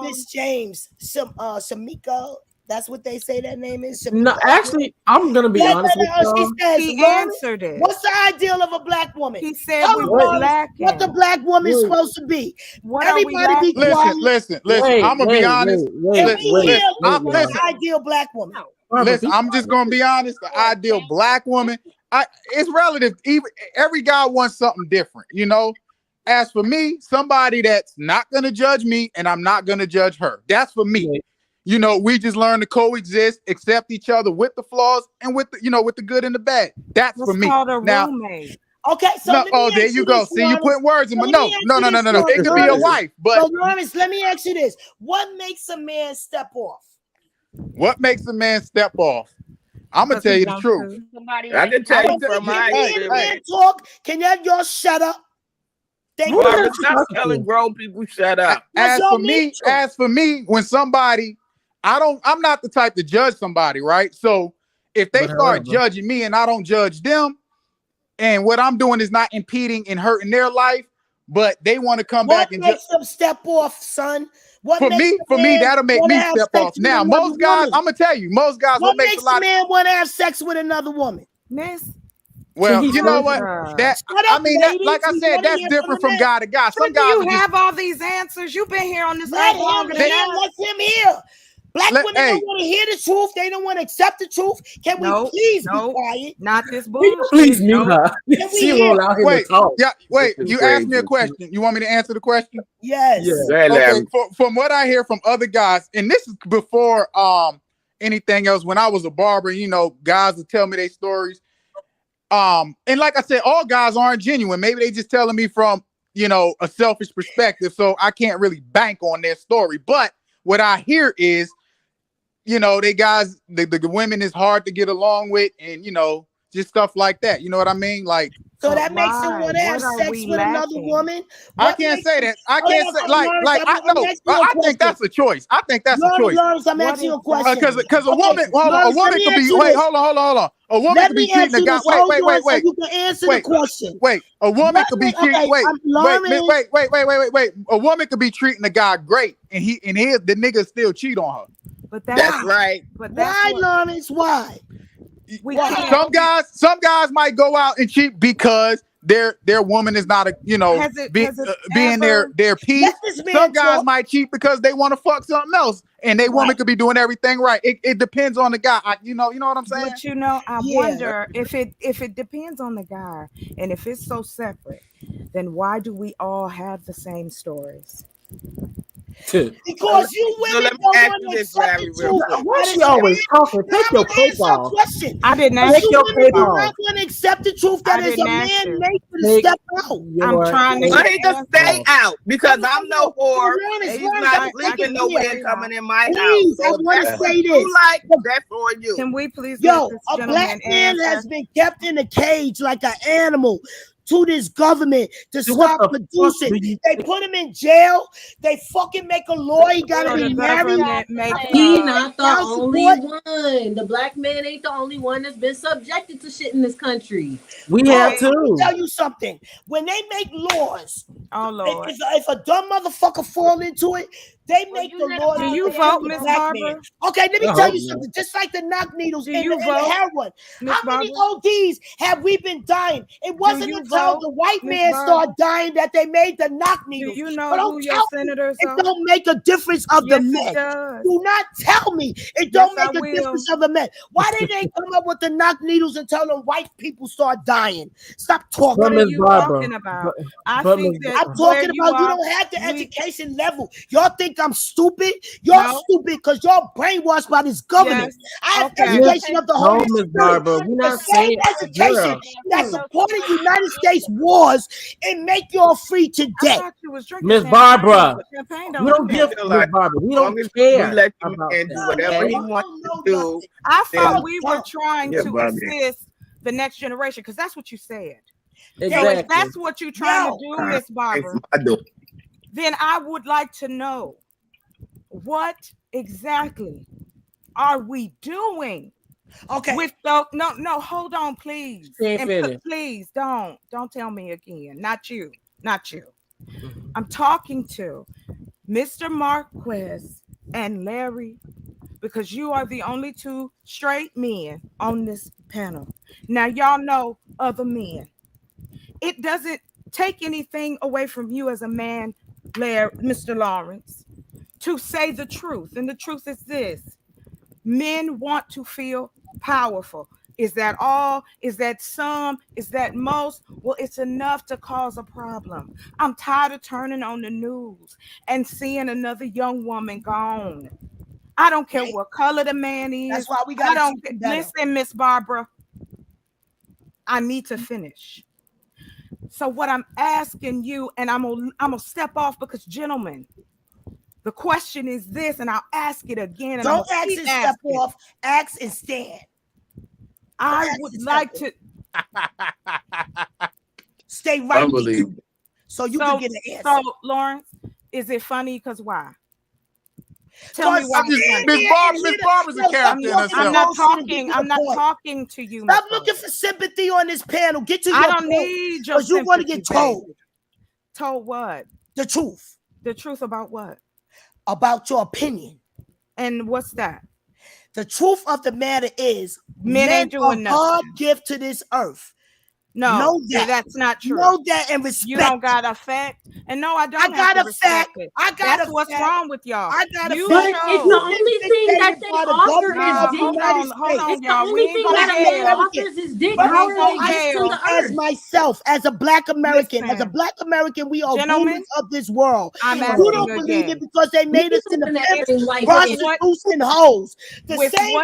Miss James, Shamika. That's what they say that name is. Shamika. No, actually, I'm gonna be honest with you. She says, he answered it. What's the ideal of a black woman? He said we were lacking. What the black woman is supposed to be. What Everybody be quiet. Listen. I'm gonna be honest. Listen, ideal black woman. Listen, I'm just gonna be honest. The ideal black woman, it's relative. Every guy wants something different, you know. As for me, somebody that's not gonna judge me, and I'm not gonna judge her. That's for me. You know, we just learn to coexist, accept each other with the flaws and with the, you know, with the good and the bad. That's for me. Called a now, roommate. Okay, so there you go. See, you put words in my no. It could be a wife, but so Lawrence, let me ask you this: what makes a man step off? What makes a man step off? I'm gonna tell you the truth. I can tell you from my experience. Talk. Can y'all shut up? Thank you. I'm not telling grown people shut up. As for me, when somebody, I'm not the type to judge somebody, right? So if they start judging me and I don't judge them, and what I'm doing is not impeding and hurting their life, but they want to come back and what makes them step off, son? For me, that'll make me step off. Now, most guys, I'm gonna tell you, most guys what makes a man want to have sex with another woman? Miss. Well, you know what? Like I said, that's different from guy to guy. Some guys you have all these answers. You've been here on this longer than let him hear. Black women don't want to hear the truth. They don't want to accept the truth. Can we please be quiet? Not this bullshit. Please mute her. She won't allow him to talk. Wait. You asked me a question. You want me to answer the question? Yes. Okay. From what I hear from other guys, and this is before anything else. When I was a barber, you know, guys would tell me their stories. And like I said, all guys aren't genuine. Maybe they just telling me from, you know, a selfish perspective. So I can't really bank on their story. But what I hear is, you know, the women is hard to get along with, and, you know, just stuff like that. You know what I mean? Like, so that makes them want to have sex with another woman. I can't say that. I can't say I think that's a choice. I think that's a choice. Lawrence, I'm asking you a question. Because a woman could be hold on. A woman could be cheating a guy. Wait. You can answer the question. Wait. A woman could be cheating. Wait. A woman could be treating a guy great, and the nigga still cheat on her. But that's right. But why, Lawrence? Why? Some guys might go out and cheat because their woman is not being their piece. Some guys might cheat because they want to fuck something else, and their woman could be doing everything right. It depends on the guy. You know what I'm saying? But I wonder if it depends on the guy, and if it's so separate, then why do we all have the same stories? Because you women don't want to accept the truth. Why she always talking? Take your cape off. I didn't ask Take your cape off. not going to accept the truth that is a man nature to step out. I'm trying to let him stay out because I'm no whore. And he's not sleeping nowhere coming in my house. I want to say this. That's for you. Can we please? A black man has been kept in a cage like an animal to this government to stop producing. They put him in jail. They fucking make a law. He gotta be married. He not the only one. The black man ain't the only one that's been subjected to shit in this country. We have too. Let me tell you something. When they make laws, oh Lord, if a dumb motherfucker fall into it, They make the laws. Do you vote, Miss Barbara? Okay, let me tell you something. Just like the knock needles and the heroin. How many ODs have we been dying? It wasn't until the white man started dying that they made the knock needles. Do you know who your senators are? It don't make a difference of the men. Do not tell me it don't make a difference of the men. Why did they come up with the knock needles until the white people start dying? Stop talking. What are you talking about? I think that I'm talking about you don't have the education level. Y'all think I'm stupid? Y'all stupid because y'all brainwashed by this government. I have education of the Holy Spirit. The same education that supported United States wars and make y'all free today. Miss Barbara, we don't give Miss Barbara. We don't care. We let you man do whatever he wants to do. I thought we were trying to assist the next generation because that's what you said. So if that's what you're trying to do, Miss Barbara, then I would like to know what exactly are we doing? Okay. With the no, hold on, please. Please don't tell me again. Not you. I'm talking to Mr. Marquez and Larry because you are the only two straight men on this panel. Now y'all know other men. It doesn't take anything away from you as a man, Mr. Lawrence, to say the truth. And the truth is this: men want to feel powerful. Is that all? Is that some? Is that most? Well, it's enough to cause a problem. I'm tired of turning on the news and seeing another young woman gone. I don't care what color the man is. That's why we got to listen, Miss Barbara. I need to finish. So what I'm asking you, and I'm gonna step off because, gentlemen, the question is this, and I'll ask it again. And don't ask and step off. Ask and stand. I would like to stay right there, so you can get an answer. So, Lawrence, is it funny? Because why? Tell me why. Miss Barbara's a character in herself. I'm not talking to you. Stop looking for sympathy on this panel. Get to your point. I don't need your sympathy. You want to get told. Told what? The truth. The truth about what? About your opinion. And what's that? The truth of the matter is men ain't doing nothing. God gift to this earth. No, know that. That's not true. Know that and respect. You don't got a fact. And no, I don't. I got a fact. That's what's wrong with y'all. I got a fact. It's the only thing that they offer is dick. Hold on, it's the only thing that a man offers is dick. How are they getting to the earth? As myself, as a Black American, we are rulers of this world. You don't believe it because they made us in the prostitution hoes. The same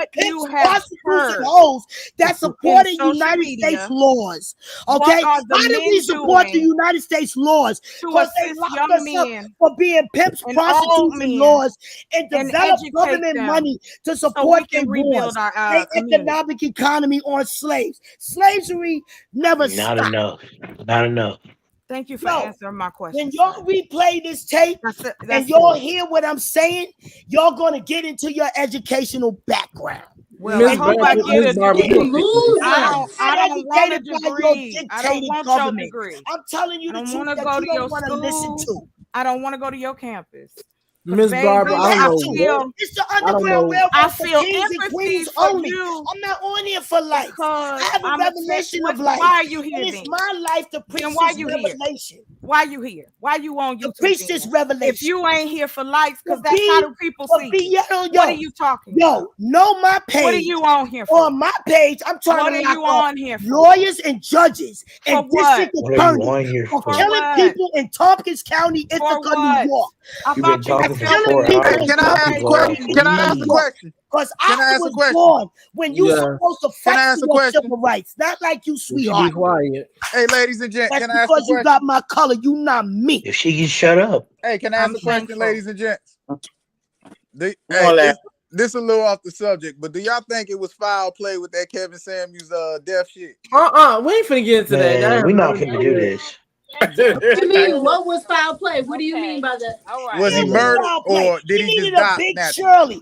prostitution hoes that supported United States laws. Okay, why did we support the United States laws? Because they locked us up for being pimps, prostitutes, and laws, and developed government money to support their wars, their economic economy on slaves. Slavery never stopped. Not enough. Thank you for answering my question. When y'all replay this tape and y'all hear what I'm saying, y'all gonna get into your educational background. Well, I hope I get a degree. I don't want a degree. I don't want your degree. I'm telling you the truth that you don't want to listen to. I don't want to go to your campus. Miss Barbara, I don't know. It's the Underground Railroad. I feel kings and queens only. I'm not on here for life. I have a revelation of life. Why are you here? It's my life to preach this revelation. Why you here? Why you on YouTube? To preach this revelation. If you ain't here for likes, because that's how the people see. What are you talking about? Know my page. What are you on here for? On my page, I'm trying to you on here for? Lawyers and judges and district attorneys for killing people in Tompkins County, Ithaca, New York. You've been talking for 4 hours. Can I ask a question? Can I ask a question? Because I was born when you supposed to fight for your civil rights, not like you, sweetheart. Hey, ladies and gents, can I ask a question? Because you got my color, you not me. If she can shut up. Hey, can I ask a question, ladies and gents? This a little off the subject, but do y'all think it was foul play with that Kevin Samuels death shit? We ain't finna get into that. We're not finna do this. What do you mean? What was foul play? What do you mean by that? Was he murdered or did he just die? Big Shirley.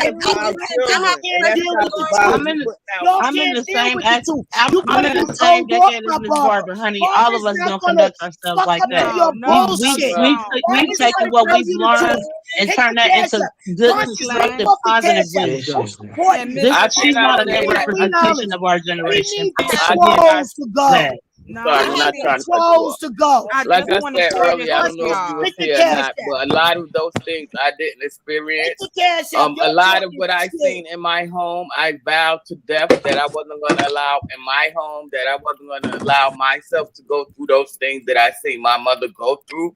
I'm in the same decade as Miss Barbara, honey. All of us don't conduct ourselves like that. We've taken what we've learned and turned that into good, constructive, positive wisdom. She's not a good representation of our generation. Trolls to go. No, I'm not trying to trolls to go. Like I said earlier, I don't know if you were here or not, but a lot of those things I didn't experience. A lot of what I seen in my home, I vowed to death that I wasn't going to allow in my home, that I wasn't going to allow myself to go through those things that I seen my mother go through.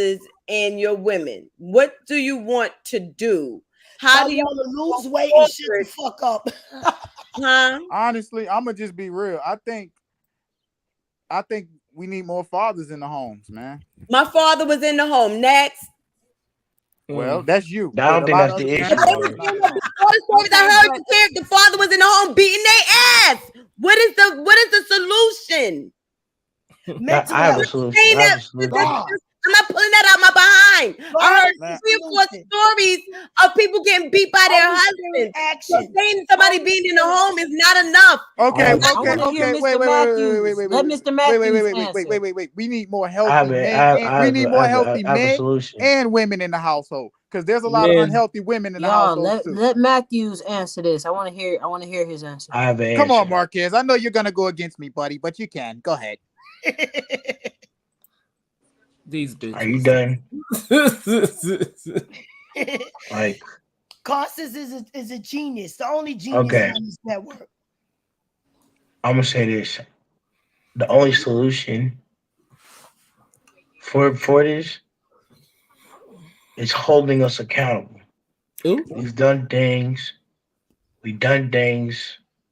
finances and your women? What do you want to do? How do you want to lose weight and shut the fuck up? Huh? Honestly, I'm gonna just be real. I think we need more fathers in the homes, man. My father was in the home. Next. Well, that's you. I don't think that's the issue. The father was in the home beating their ass. What is the solution? I have a solution. I'm not pulling that out my behind. I heard 3 or 4 stories of people getting beat by their husbands. So saying somebody being in the home is not enough. Okay, wait. Let Mr. Matthews wait. We need more healthy men. We need more healthy men and women in the household. because there's a lot of unhealthy women in the household too. Let Matthews answer this. I want to hear his answer. I have an Come answer. on, Marquez. I know you're gonna go against me, buddy, but you can. Go ahead. These bitches. Are you done? Like, Costas is a genius. The only genius on this network. I'm gonna say this: the only solution for this is holding us accountable. Ooh. We've done things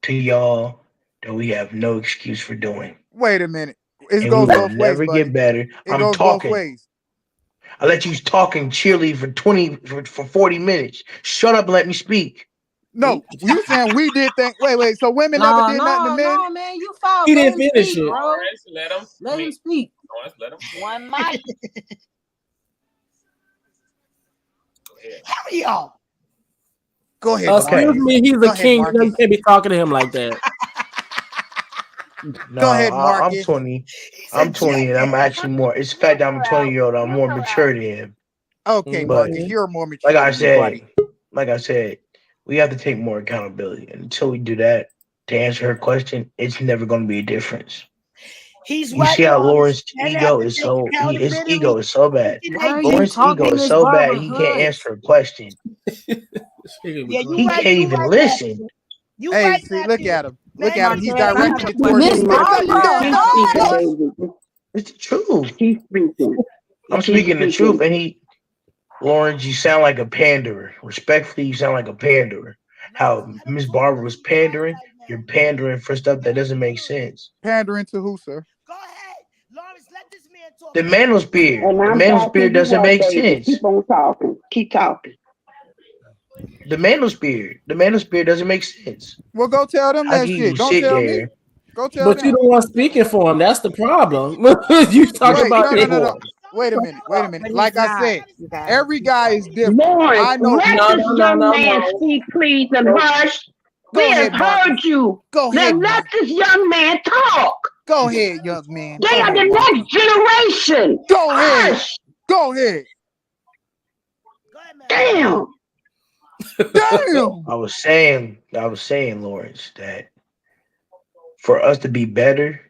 to y'all that we have no excuse for doing. Wait a minute. It And goes we will both never ways, get buddy. better. It I'm goes talking. both ways. I let you talk and cheerlead for 40 minutes. Shut up and let me speak. No, you saying we did things. Wait. So women never did nothing to men? No, man, you fouled. He didn't finish it. Bro. Let him speak. Let him. One mic. Hell y'all. Go ahead. Excuse me, he's a king. You can't be talking to him like that. No, Go ahead, I'm Marcus. 20. I'm 20 and I'm actually more. It's the fact that I'm a 20-year-old. I'm more mature than him. Okay, But Marcus, you're more mature. like I than me, buddy. said, we have to take more accountability. And until we do that, to answer her question, it's never going to be a difference. He's You right. see how Lauren's Men have ego to is take so his accountability. ego is so bad. Why are you Lauren's ego talking is this so Barbara bad he can't Hood? answer a question. Yeah, you He right. can't You even right, listen. Matthew. You Hey, right, see, look Matthew. at him. Look Men at him. have He's to directing take it towards Miss you. Barbara. It's the truth. She's speaking. I'm speaking the truth, and Lawrence, you sound like a panderer. Respectfully, you sound like a panderer. How Miss Barbara was pandering, you're pandering for stuff that doesn't make sense. Pandering to who, sir? Go ahead. Lawrence, let this man talk. The manosphere. And The I'm manosphere doesn't make baby. sense. Keep on talking. Keep talking. The manosphere doesn't make sense. Well, go tell them How that can shit. you Don't sit tell me. there? Go tell But them. you don't want speaking for him. That's the problem. You talk Wait, about no. Wait a minute. But Like he's I not, said, you guys. every guy is different. Lawrence, I know. let this young man speak, please, and hush. Go We ahead, have heard Marcus. you. Go ahead, Let this young man talk. Go ahead, young man. They are the next generation. Go ahead. Hush. Go ahead. Damn. Damn. I was saying, Lawrence, that for us to be better,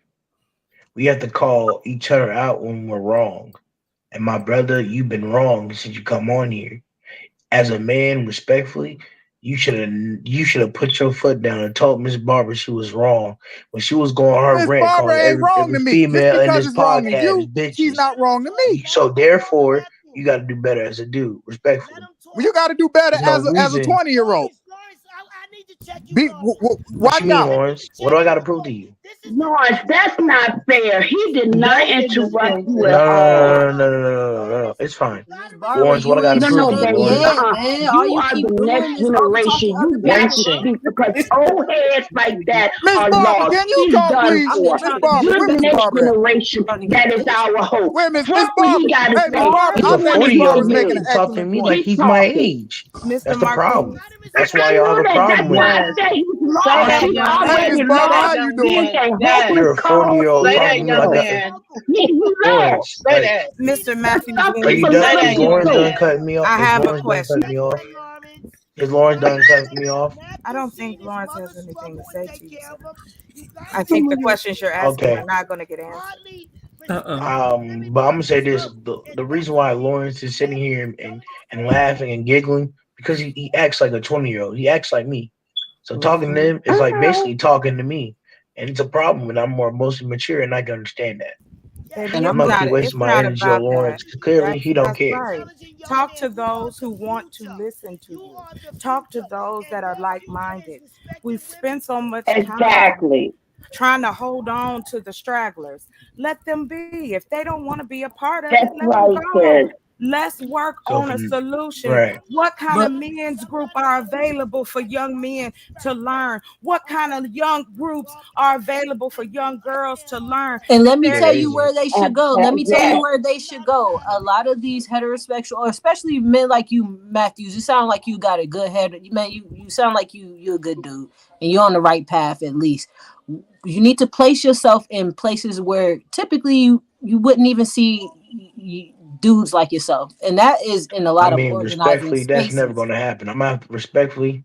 we have to call each other out when we're wrong. And my brother, you've been wrong since you come on here. As a man, respectfully, you should have put your foot down and told Miss Barbara she was wrong when she was going her Miss rant, Barbara calling ain't wrong to every me. female Just in because this it's wrong to podcast you, bitches. she's not wrong to me. So therefore, you got to do better as a dude, respectfully. Well, you got to do better There's no as a reason. 20-year-old. What you mean, Lawrence? What do I got to prove to you? Lawrence, that's not fair. He did not interrupt you at all. No. It's fine. Barbara, Lawrence, what I got to prove to you, baby. Lawrence? man. All You you are keep the doing next is talking generation. to other You got to people. speak because old heads like that Miss are Barbara, lost. can you He's talk, done please? for. Miss Barbara, You're where the Miss next Barbara at? generation. That is our hope. Where Miss What he Barbara? got to Hey, Miss say. Barbara, He's I a think Miss Barbara's 40-year-old making dude an talking to excellent me point. like he's my age. Mr. That's the problem. That's I why y'all have know a that. problem That's with why him. I say he's Say lost. that, He's young Hey, man. Miss already Barbara, lost. how you He doing? is a Yes. hopeless You're a cause. 40-year-old Say talking that, to me young like man. He Lawrence. lost. Say Like, that. Mr. Matthews, Something are you to done? Say that, Is listen young Lawrence to. done man. cutting me off? I Is have a Lawrence done question. cutting me off? Is Lawrence done cutting me off? I don't think Lawrence has anything to say to you, sir. I think the questions you're asking Okay. are not going to get answered. But I'm gonna say this: the reason why Lawrence is sitting here and laughing and giggling because he acts like a 20-year-old. He acts like me. So talking to him is like basically talking to me, and it's a problem when I'm more emotionally mature and I can understand that. Baby, I'm not gonna be wasting my energy on about Lawrence that. because clearly he don't That's care. right. Talk to those who want to listen to you. Talk to those that are like-minded. We spend so much time Exactly. trying to hold on to the stragglers. Let them be. If they don't want to be a part of it, That's let them right, go. kid. Let's work So on a solution. right. What kind of men's group are available for young men to learn? What kind of young groups are available for young girls to learn? And let me tell you where they should go. Let me tell Yes. you where they should go. A lot of these heterosexual, or especially men like you, Matthews, you sound like you got a good head. Man, you sound like you're a good dude, and you're on the right path at least. You need to place yourself in places where typically you wouldn't even see dudes like yourself, and that is in a lot of organizing respectfully, that's never spaces. going to happen. I'm gonna have to respectfully.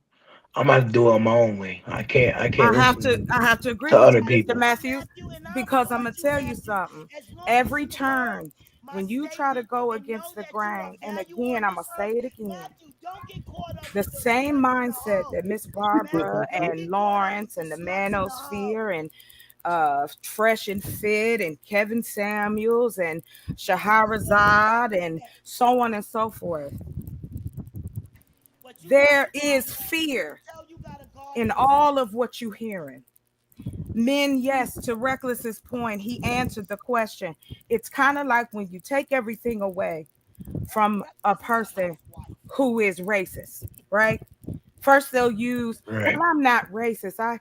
I'm gonna have to do it on my own way. I can't I have to agree to with other you, Mr. people. Matthews, because I'm gonna tell you something. Every turn when you try to go against the grain, and again, I'm gonna say it again, the same mindset that Miss Barbara and Lawrence and the Manosphere and Fresh and Fit and Kevin Samuels and Shahrazad and so on and so forth. There is fear in all of what you're hearing. Men, yes, to Reckless's point, he answered the question. It's kind of like when you take everything away from a person who is racist, right? First they'll use, well, I'm not racist. I'm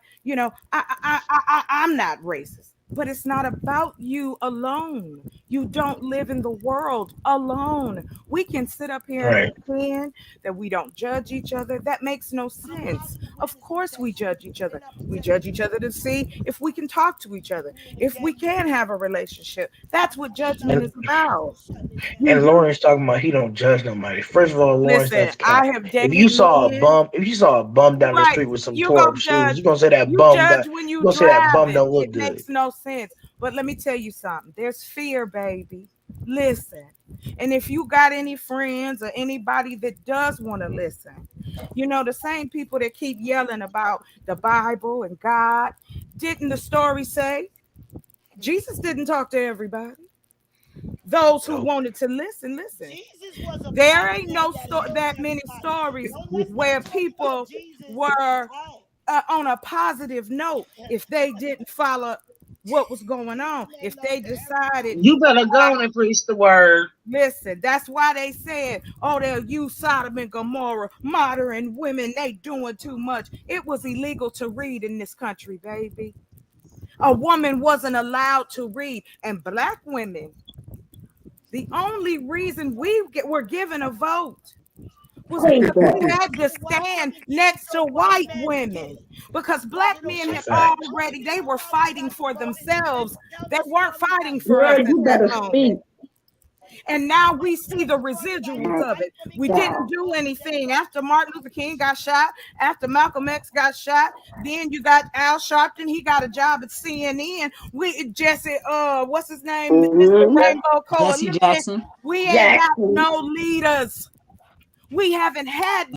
not racist. But it's not about you alone. You don't live in the world alone. We can sit up here and pretend that we don't judge each other. That makes no sense. Of course we judge each other. We judge each other to see if we can talk to each other, if we can have a relationship. That's what judgment is about. And Lawrence talking about he don't judge nobody. First of all, Lawrence, that's cap. I have dated If you saw men. a bum down the street with some tore up shoes, you gonna say that You bum judge got, when you you gonna say that bum driving. don't look It good. makes no sense. But let me tell you something. There's fear, baby. Listen. And if you got any friends or anybody that does want to listen, you know, the same people that keep yelling about the Bible and God, didn't the story say Jesus didn't talk to everybody? Those who wanted to listen. There ain't that many stories where people were on a positive note if they didn't follow what was going on. If they decided, you better go and preach the word. Listen, that's why they said, oh, they'll use Sodom and Gomorrah, modern women, they doing too much. It was illegal to read in this country, baby. A woman wasn't allowed to read. And Black women, the only reason we were given a vote was because we had to stand next to white women, because Black men had already, they were fighting for themselves. They weren't fighting for us at that moment. And now we see the residuals of it. We didn't do anything after Martin Luther King got shot, after Malcolm X got shot. Then you got Al Sharpton. He got a job at CNN. Jesse, what's his name? Mr. Rainbow Coalition. Jesse Jackson. We ain't got no leaders. We haven't had